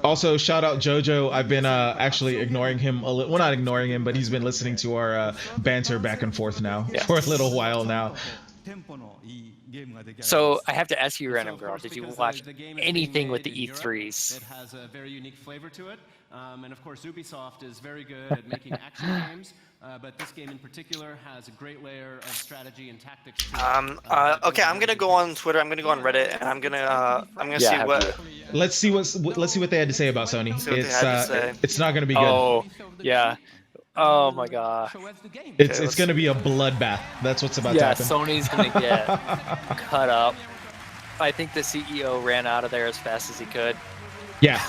Also shout out JoJo. I've been actually ignoring him a little. Well, not ignoring him, but he's been listening to our banter back and forth now for a little while now. So I have to ask you, Random Girl, did you watch anything with the E3s? It has a very unique flavor to it, and of course Ubisoft is very good at making action games, but this game in particular has a great layer of strategy and tactics. Okay, I'm gonna go on Twitter. I'm gonna go on Reddit, and I'm gonna see what. Let's see what they had to say about Sony. It's not gonna be good. Oh yeah. Oh my god. It's gonna be a bloodbath. That's what's about to happen. Yeah, Sony's gonna get cut up. I think the CEO ran out of there as fast as he could. Yeah.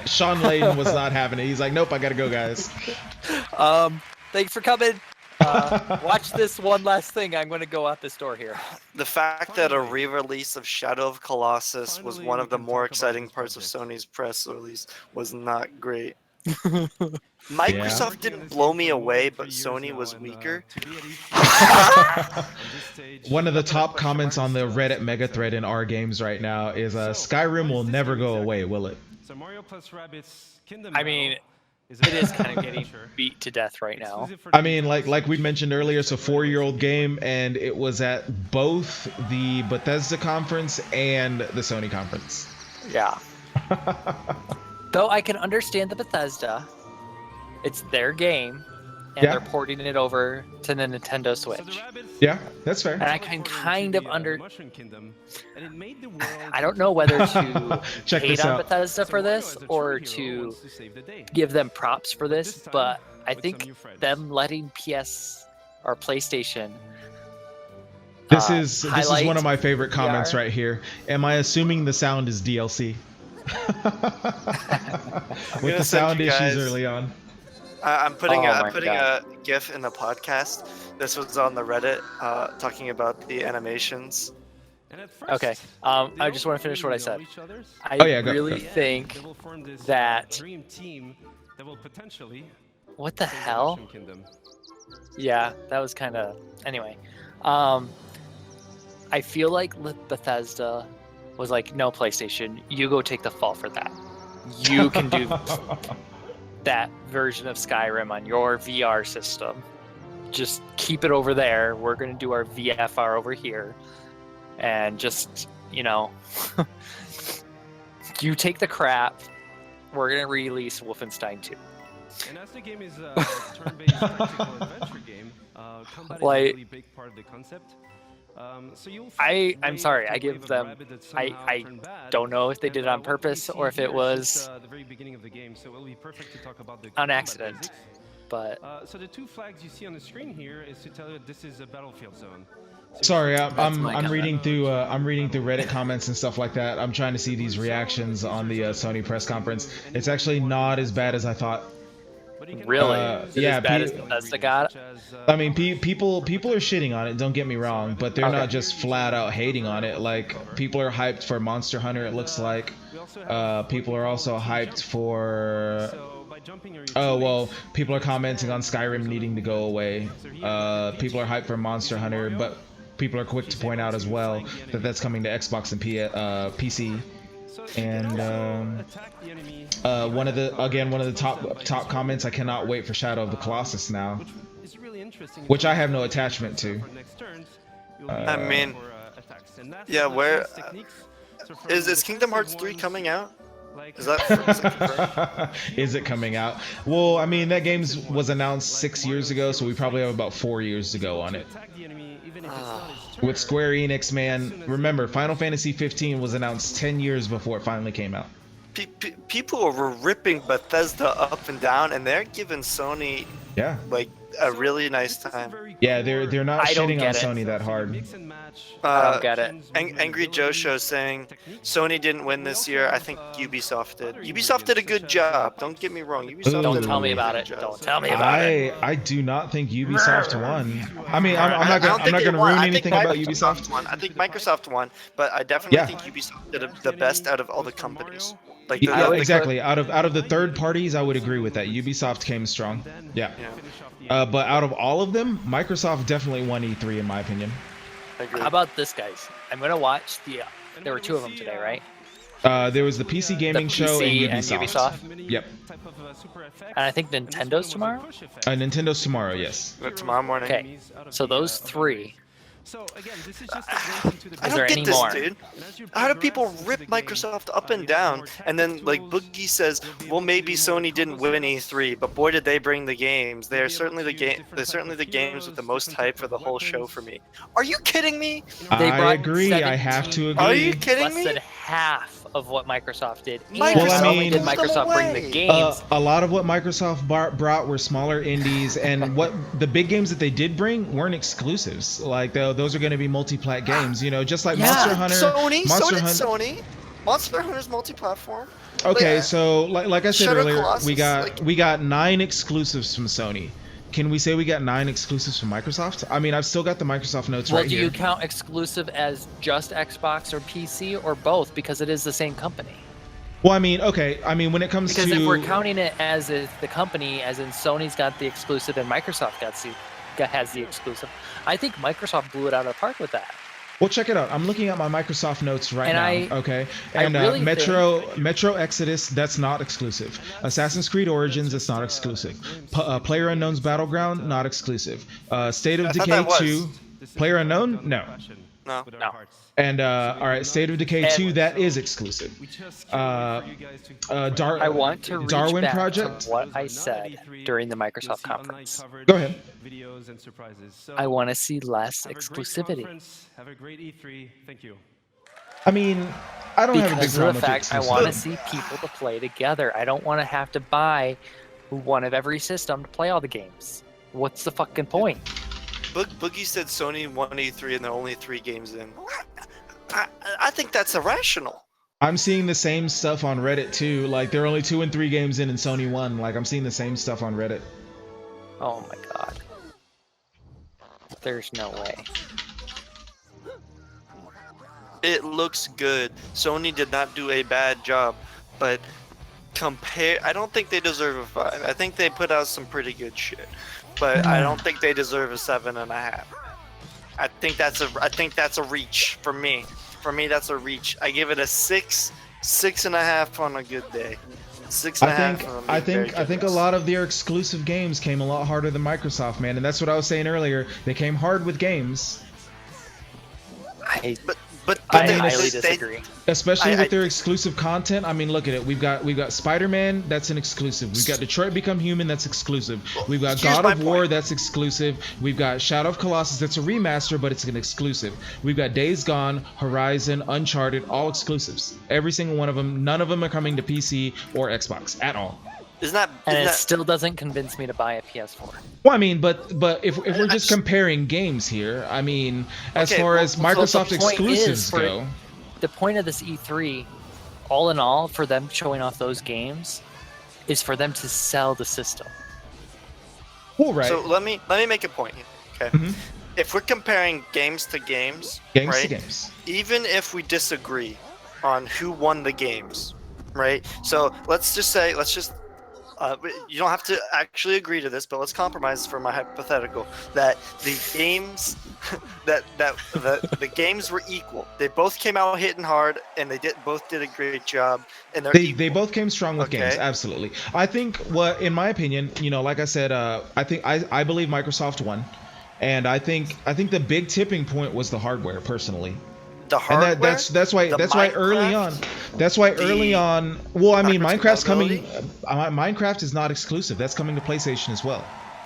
Sean Layden was not having it. He's like, nope, I gotta go, guys. Thanks for coming. Watch this one last thing. I'm gonna go out this door here. The fact that a re-release of Shadow of Colossus was one of the more exciting parts of Sony's press release was not great. Microsoft didn't blow me away, but Sony was weaker. One of the top comments on the Reddit mega thread in our games right now is Skyrim will never go away, will it? I mean, it is kind of getting beat to death right now. I mean, like we mentioned earlier, it's a 4-year-old game, and it was at both the Bethesda conference and the Sony conference. Yeah. Though I can understand the Bethesda. It's their game, and they're porting it over to the Nintendo Switch. Yeah, that's fair. And I can kind of I don't know whether to hate on Bethesda for this or to give them props for this, but I think them letting PS or PlayStation. This is one of my favorite comments right here. Am I assuming the sound is DLC? With the sound issues early on. I'm putting a GIF in the podcast. This was on the Reddit talking about the animations. Okay. I just want to finish what I said. I really think that. What the hell? Yeah, that was kind of. Anyway, I feel like Bethesda was like, no, PlayStation, you go take the fall for that. You can do that version of Skyrim on your VR system. Just keep it over there. We're going to do our VFR over here. And just, you know, you take the crap. We're going to release Wolfenstein 2. And as the game is a turn-based tactical adventure game, combat is a really big part of the concept. So I'm sorry, I give them. I don't know if they did it on purpose or if it was the very beginning of the game, so it will be perfect to talk about the on accident. But so the two flags you see on the screen here is to tell you this is a battlefield zone. Sorry, I'm reading through Reddit comments and stuff like that. I'm trying to see these reactions on the Sony press conference. It's actually not as bad as I thought. Really? Yeah, as bad as Bethesda got? I mean, people are shitting on it, don't get me wrong, but they're not just flat out hating on it. Like, people are hyped for Monster Hunter, it looks like. People are also hyped for... Oh, well, people are commenting on Skyrim needing to go away. People are hyped for Monster Hunter, but people are quick to point out as well that that's coming to Xbox and PC. And one of the top comments, I cannot wait for Shadow of the Colossus now, which I have no attachment to. I mean, yeah, where is Kingdom Hearts 3 coming out? Is that is it coming out? Well, I mean, that game was announced 6 years ago, so we probably have about 4 years to go on it. With Square Enix, man, remember, Final Fantasy 15 was announced 10 years before it finally came out. people were ripping Bethesda up and down, and they're giving Sony like a really nice time. Yeah, they're not shitting on Sony that hard. I don't get it. Angry Joe Show saying Sony didn't win this year. I think Ubisoft did. Ubisoft did a good job. Don't get me wrong. Ubisoft Don't tell me about it. Don't tell me about it. I do not think Ubisoft won. I mean, I'm not gonna ruin anything about Ubisoft. I think Microsoft won, but I definitely think Ubisoft did the best out of all the companies. Like exactly. Out of the third parties, I would agree with that. Ubisoft came strong. Yeah. But out of all of them, Microsoft definitely won E3 in my opinion. How about this, guys? I'm gonna watch the. There were two of them today, right? There was the PC gaming show and Ubisoft. Yep. And I think Nintendo's tomorrow. Nintendo's tomorrow, yes. Tomorrow morning. Okay. So those three. I don't get this, dude. How do people rip Microsoft up and down, and then like Boogie says, well, maybe Sony didn't win E3, but boy, did they bring the games. They're certainly the games with the most hype for the whole show for me. Are you kidding me? I agree. I have to agree. Are you kidding me? Less than half of what Microsoft did. Well, I mean, did Microsoft bring the games? A lot of what Microsoft brought were smaller indies, and what the big games that they did bring weren't exclusives. Like those are going to be multi-plat games, you know, just like Monster Hunter. Sony. Monster Hunter's multi-platform. Okay, so like I said earlier, we got 9 exclusives from Sony. Can we say we got 9 exclusives from Microsoft? I mean, I've still got the Microsoft notes right here. Well, do you count exclusive as just Xbox or PC or both? Because it is the same company. Well, I mean, okay. I mean, when it comes because if we're counting it as the company, as in Sony's got the exclusive and Microsoft has the exclusive, I think Microsoft blew it out of the park with that. Well, check it out. I'm looking at my Microsoft notes right now. Okay, and really Metro Exodus, that's not exclusive. Assassin's Creed Origins, that's not exclusive. PlayerUnknown's Battleground, not exclusive. State of Decay 2, PlayerUnknown, no. And all right, State of Decay 2, that is exclusive. I want to reach Darwin back Project. to what I said during the Microsoft conference. Go ahead. I want to see less exclusivity. Have a great E3. Thank you. I mean, I don't have a big because problem of the fact I with want to see people to play together. I don't want to have to buy one of every system to play all the games. What's the fucking point? Boogie said Sony won E3 and they're only 3 games in. I think that's irrational. I'm seeing the same stuff on Reddit too. Like they're only 2 and 3 games in and Sony won. Like I'm seeing the same stuff on Reddit. Oh my god. There's no way. It looks good. Sony did not do a bad job, but I don't think they deserve a 5. I think they put out some pretty good shit, but I don't think they deserve a 7.5. I think that's a reach for me. For me, that's a reach. I give it a 6, 6.5 on a good day. 6.5. I think a lot of their exclusive games came a lot harder than Microsoft, man, and that's what I was saying earlier. They came hard with games. But I highly disagree. Especially with their exclusive content. I mean, look at it. We've got Spider-Man, that's an exclusive. We've got Detroit Become Human, that's exclusive. We've got God of War, that's exclusive. We've got Shadow of Colossus, that's a remaster, but it's an exclusive. We've got Days Gone, Horizon, Uncharted, all exclusives. Every single one of them. None of them are coming to PC or Xbox at all. It still doesn't convince me to buy a PS4. Well, I mean, but if we're just comparing games here, I mean, as far as Microsoft exclusives go, the point of this E3, all in all, for them showing off those games, is for them to sell the system. Well, right. So let me make a point here. Okay. Mm-hmm. If we're comparing games to games, even if we disagree on who won the games, right? So let's just you don't have to actually agree to this, but let's compromise for my hypothetical that the games the games were equal. They both came out hitting hard, and they both did a great job. And they both came strong with games, absolutely. I think in my opinion, you know, like I said, I believe Microsoft won, and I think the big tipping point was the hardware, personally. The hardware? And that's why early on. Well, I mean, Minecraft's coming. Minecraft is not exclusive. That's coming to PlayStation as well.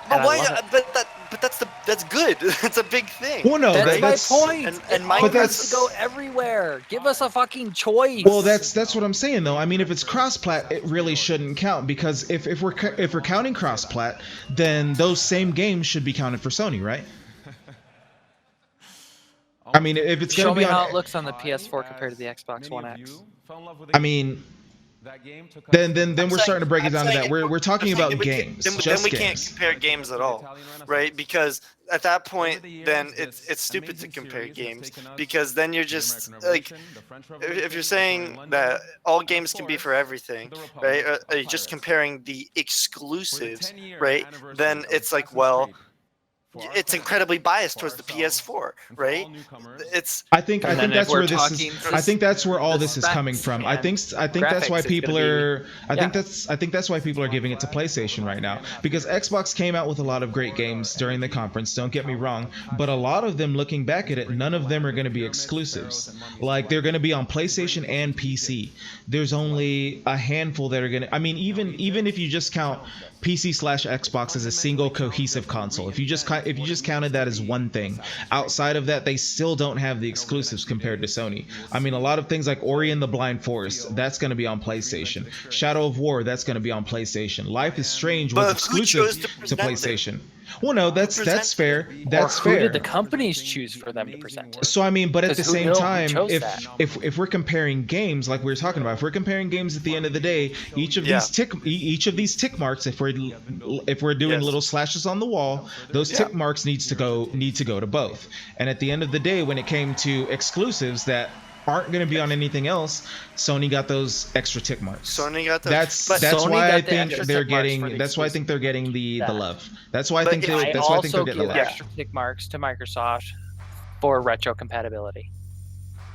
But why? But that's That's good. That's a big thing. Well, no, that's my point. And Mine has to go everywhere. Give us a fucking choice. Well, that's what I'm saying though. I mean, if it's cross-plat, it really shouldn't count, because if we're counting cross-plat, then those same games should be counted for Sony, right? I mean, if it's Show going to me be how on, it looks on the PS4 compared to the Xbox One X. I mean, then we're starting to break it down to that. We're talking about games. Then we can't compare games at all, right? Because at that point, then it's stupid to compare games, because then you're just like, if you're saying that all games can be for everything, right? Or you're just comparing the exclusives, right? Then it's like, well, it's incredibly biased towards the PS4, right? I think that's where this is. I think that's where all this is coming from. I think that's why people are. I think that's why people are giving it to PlayStation right now, because Xbox came out with a lot of great games during the conference. Don't get me wrong, but a lot of them, looking back at it, none of them are going to be exclusives. Like, they're going to be on PlayStation and PC. There's only a handful that are going to. I mean, even if you just count PC/Xbox as a single cohesive console, if you just counted that as one thing, outside of that, they still don't have the exclusives compared to Sony. I mean, a lot of things like Ori and the Blind Forest, that's going to be on PlayStation. Shadow of War, that's going to be on PlayStation. Life is Strange was exclusive to PlayStation. Well, no, that's fair. That's fair. Who did the companies choose for them to present it? So I mean, but at the same time, if we're comparing games, like we were talking about, if we're comparing games at the end of the day, each of these tick marks, if we're doing little slashes on the wall, those tick marks need to go to both. And at the end of the day, when it came to exclusives that aren't going to be on anything else, Sony got those extra tick marks. Sony got those. That's why I think they're getting. That's why I think they're getting the love. That's why I think they're getting the love. Extra tick marks to Microsoft for retro compatibility.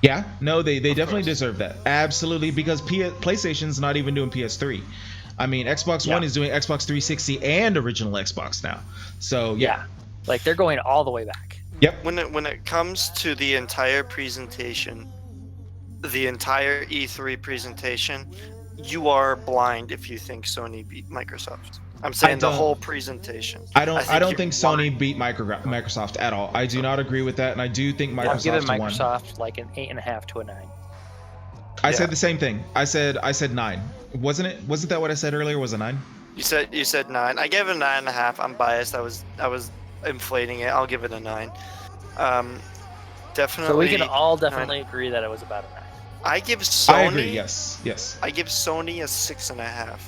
Yeah, no, they definitely deserve that. Absolutely, because PlayStation's not even doing PS3. I mean, Xbox One is doing Xbox 360 and original Xbox now. So yeah, like they're going all the way back. Yep. When it comes to the entire presentation, the entire E3 presentation, you are blind if you think Sony beat Microsoft. I'm saying the whole presentation. I don't think Sony beat Microsoft at all. I do not agree with that, and I do think Microsoft won. I've given Microsoft like an 8.5 to a 9. I said the same thing. I said 9. Wasn't it? Wasn't that what I said earlier? Was it 9? You said 9. I gave it a 9.5. I'm biased. I was inflating it. I'll give it a 9. Definitely. So we can all definitely agree that it was about a 9. I give Sony. I agree. Yes. I give Sony a 6.5.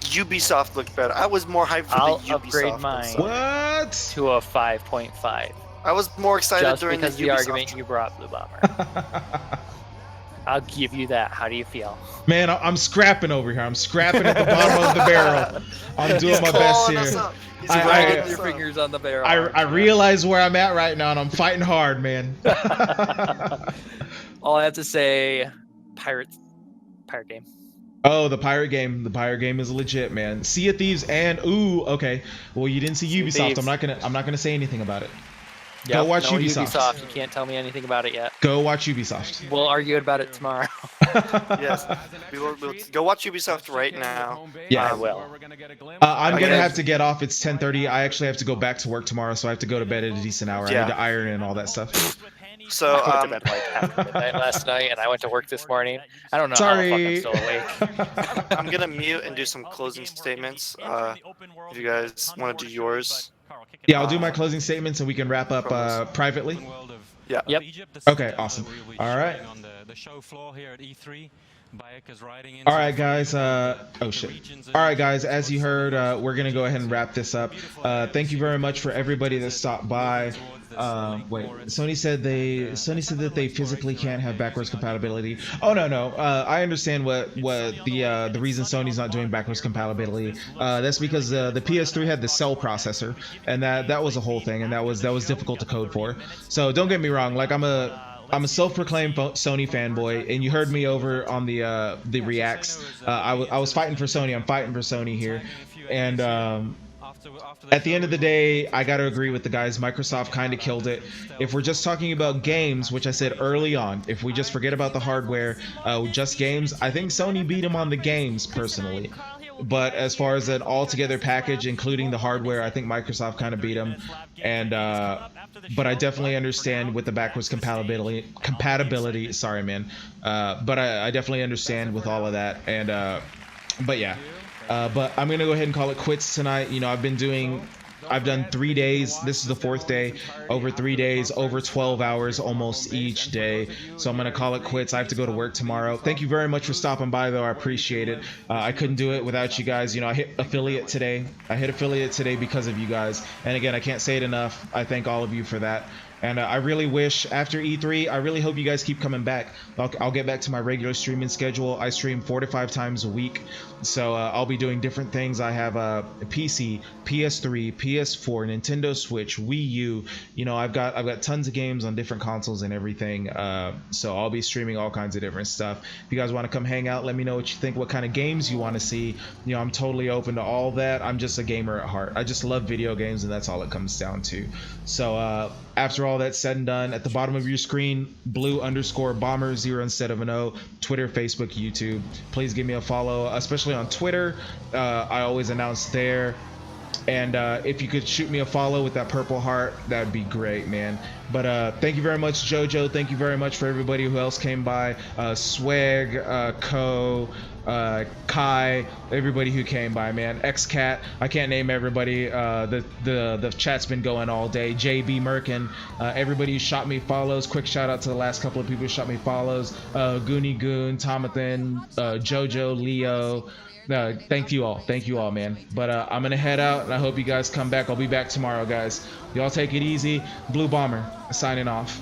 Ubisoft looked better. I was more hyped for I'll the Ubisoft. Upgrade mine what? To a 5.5. I was more excited just during because the the Ubisoft. argument you brought, Blue Bomber. I'll give you that. How do you feel? Man, I'm scrapping over here. I'm scrapping at the bottom of the barrel. I'm doing my best here. He's dragging your fingers on the barrel. I realize where I'm at right now, and I'm fighting hard, man. All I have to say, pirate game. Oh, the pirate game. The pirate game is legit, man. Sea of Thieves and okay. Well, you didn't see Ubisoft. I'm not gonna say anything about it. Yep, Go watch Ubisoft. You can't tell me anything about it yet. Go watch Ubisoft. We'll argue about it tomorrow. Yes, we'll go watch Ubisoft right now. Yeah, I will. I'm gonna have to get off. It's 10:30. I actually have to go back to work tomorrow, so I have to go to bed at a decent hour. I need to iron and all that stuff. So I went to bed like after midnight last night, and I went to work this morning. I don't know how the fuck I'm still awake. I'm gonna mute and do some closing statements. If you guys want to do yours. Yeah, I'll do my closing statements, and we can wrap up privately. Yeah. Yep. Okay, awesome. All right. All right, guys. Oh shit. All right, guys. As you heard, we're gonna go ahead and wrap this up. Thank you very much for everybody that stopped by. Wait. Sony said that they physically can't have backwards compatibility. Oh no. I understand what the reason Sony's not doing backwards compatibility. That's because the PS3 had the cell processor, and that was a whole thing, and that was difficult to code for. So don't get me wrong. Like I'm a self-proclaimed Sony fanboy, and you heard me over on the reacts. I was fighting for Sony. I'm fighting for Sony here, and at the end of the day, I got to agree with the guys. Microsoft kind of killed it. If we're just talking about games, which I said early on, if we just forget about the hardware, just games, I think Sony beat them on the games personally. but as far as an all-together package, including the hardware, I think Microsoft kind of beat them. And but I definitely understand with the backwards compatibility. Sorry, man. But I definitely understand with all of that. And but yeah. But I'm gonna go ahead and call it quits tonight. You know, I've done 3 days. This is the 4th day. Over 3 days, over 12 hours almost each day. So I'm gonna call it quits. I have to go to work tomorrow. Thank you very much for stopping by, though. I appreciate it. I couldn't do it without you guys. You know, I hit affiliate today. Because of you guys. And again, I can't say it enough. I thank all of you for that. And I really wish after E3, I really hope you guys keep coming back. I'll get back to my regular streaming schedule. I stream 4 to 5 times a week. So I'll be doing different things. I have a PC, PS3, PS4, Nintendo Switch, Wii U. You know, I've got tons of games on different consoles and everything. So I'll be streaming all kinds of different stuff. If you guys want to come hang out, let me know what you think, what kind of games you want to see. You know, I'm totally open to all that. I'm just a gamer at heart. I just love video games, and that's all it comes down to. So after all that's said and done, at the bottom of your screen, blue_bomber 0 instead of an O, Twitter, Facebook, YouTube. Please give me a follow, especially on Twitter. I always announce there. And if you could shoot me a follow with that purple heart, that would be great, man. But thank you very much, JoJo. Thank you very much for everybody who else came by. Swag, Ko, Kai, everybody who came by, man. XCat, I can't name everybody. The chat's been going all day. JB Merkin, everybody who shot me follows. Quick shout out to the last couple of people who shot me follows. Goonie Goon, Tomathan, JoJo, Leo. Thank you all, man. But I'm gonna head out, and I hope you guys come back. I'll be back tomorrow, guys. Y'all take it easy. Blue Bomber signing off.